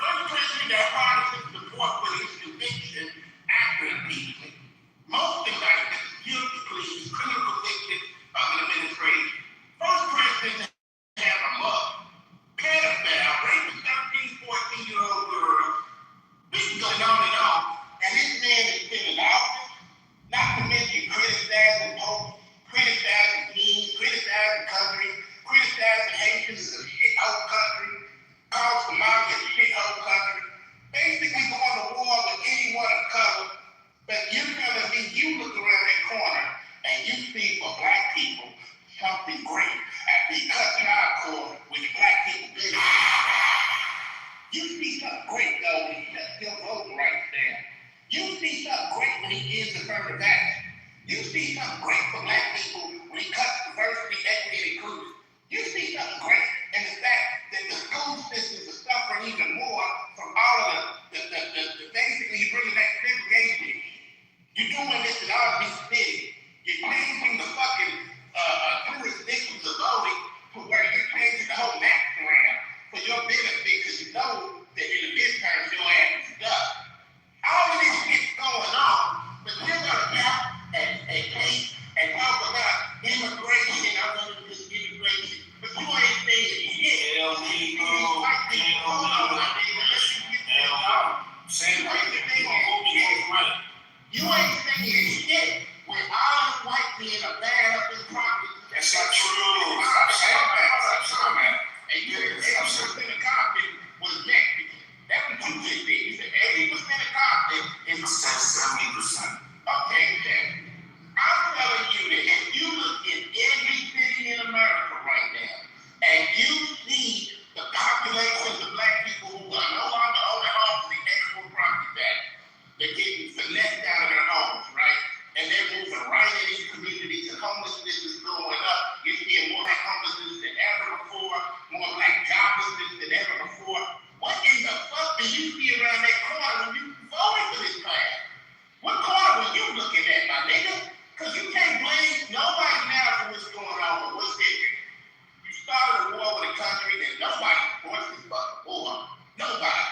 First president that partisan support for his conviction after impeachment. Most indictments, guilty pleas, criminal convictions of an administration. First president to have a mother, pedophile, raping 13, 14-year-old girls. We can go on. And this man is still in office, not to mention criticizing Pope, criticizing kings, criticizing country, criticizing Haitians as a shithole country, calls Somalia a shithole country, basically going to war with anyone of color. But you're telling me you look around that corner and you see for black people something great. After you cut child cord, which black people benefit. You see something great though when he shuts your voting rights down. You see something great when he gives affirmative action. You see something great for black people when he cuts diversity, equity, and inclusion. You see something great in the fact that the school systems are suffering even more from all of the basically you bring back segregation. You're doing this in all these cities. You're changing the fucking jurisdictions of voting to where you're changing the whole map around for your benefit because you know that in the midterms your ass is stuck. All of this shit's going on, but we're gonna count and take and talk about immigration and other this immigration. But you ain't saying shit. Hell, we go. Hold on, my nigga. Let's get this off. Same right there. You ain't saying shit when all the white men are bad up in property. That's not true. Stop saying that. Stop saying that. And you said 80% of Compton was Mexican. That's what you just did. You said 80% of Compton is 70%. Okay, then. I'm telling you that if you look in every city in America right now, and you see the populations of black people who are no longer owning homes and they pay for property tax, they're getting finessed out of their homes, right? And they're moving right in these communities, and homelessness is going up. You're seeing more black homelessness than ever before, more black joblessness than ever before. What in the fuck do you see around that corner when you voted for this plan? What corner were you looking at, my nigga? Because you can't blame nobody now for what's going on or what's there. You started a war with a country that nobody wants this fucking war. Nobody.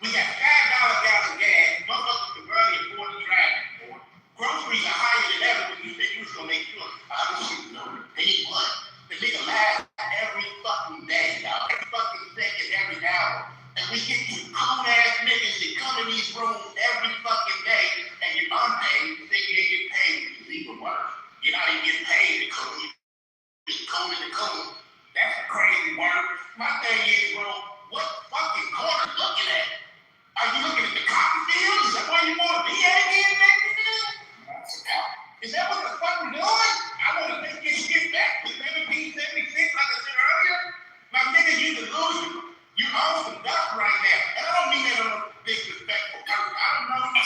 We got $5 gallon gas, motherfuckers can barely afford to drive anymore. Groceries are higher than ever when you said you was gonna make sure. Obviously, you know, they need what? The nigga lies every fucking day, y'all. Every fucking second, every hour. And we get these cool ass niggas that come in these rooms every fucking day and you're unpaid, you think you ain't get paid, which is even worse. You're not even getting paid to cool. Just cool in the cool. That's a crazy word. My thing is, bro, what fucking corner looking at? Are you looking at the cotton fields? Is that why you want to be at again, man? Is that what the fuck we're doing? I want to take this shit back to 1776, like I said earlier. My nigga, you delusional. You own some dust right now. And I don't mean that on a disrespectful person. I don't know you.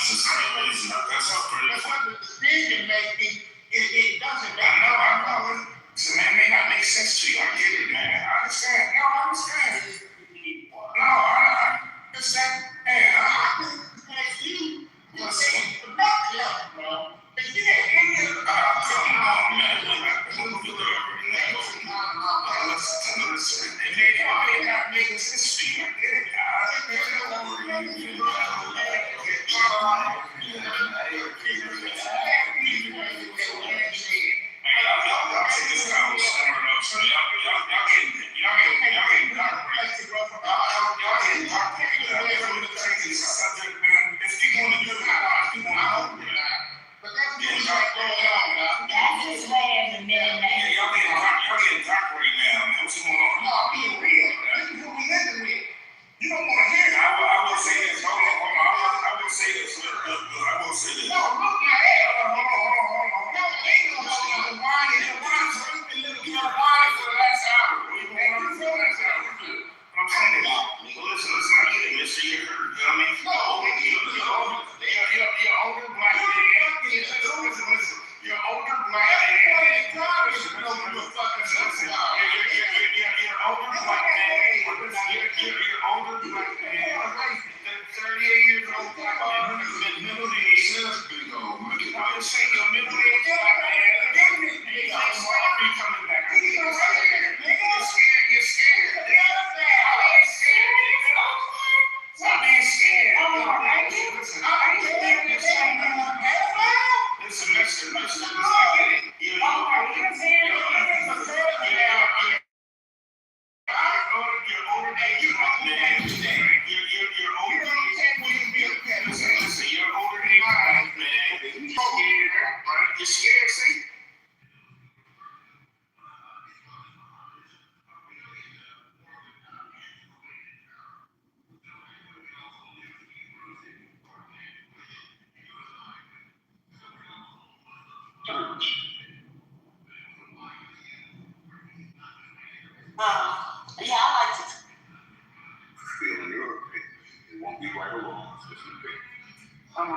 I'm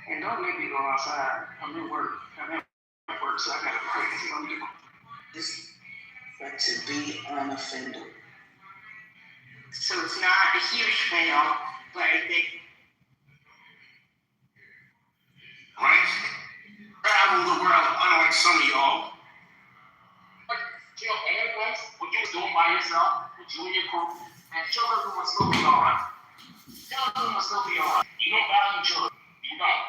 and don't make me go outside. I'm at work. I'm at work, so I gotta practice what I'm doing. But to be unoffendable. So it's not a huge fail, but I think. Right? Travel the world, unlike some of y'all. You know, anyways, what you was doing by yourself, with you and your crew, and children will still be alright. Children will still be alright. You don't value children. You don't.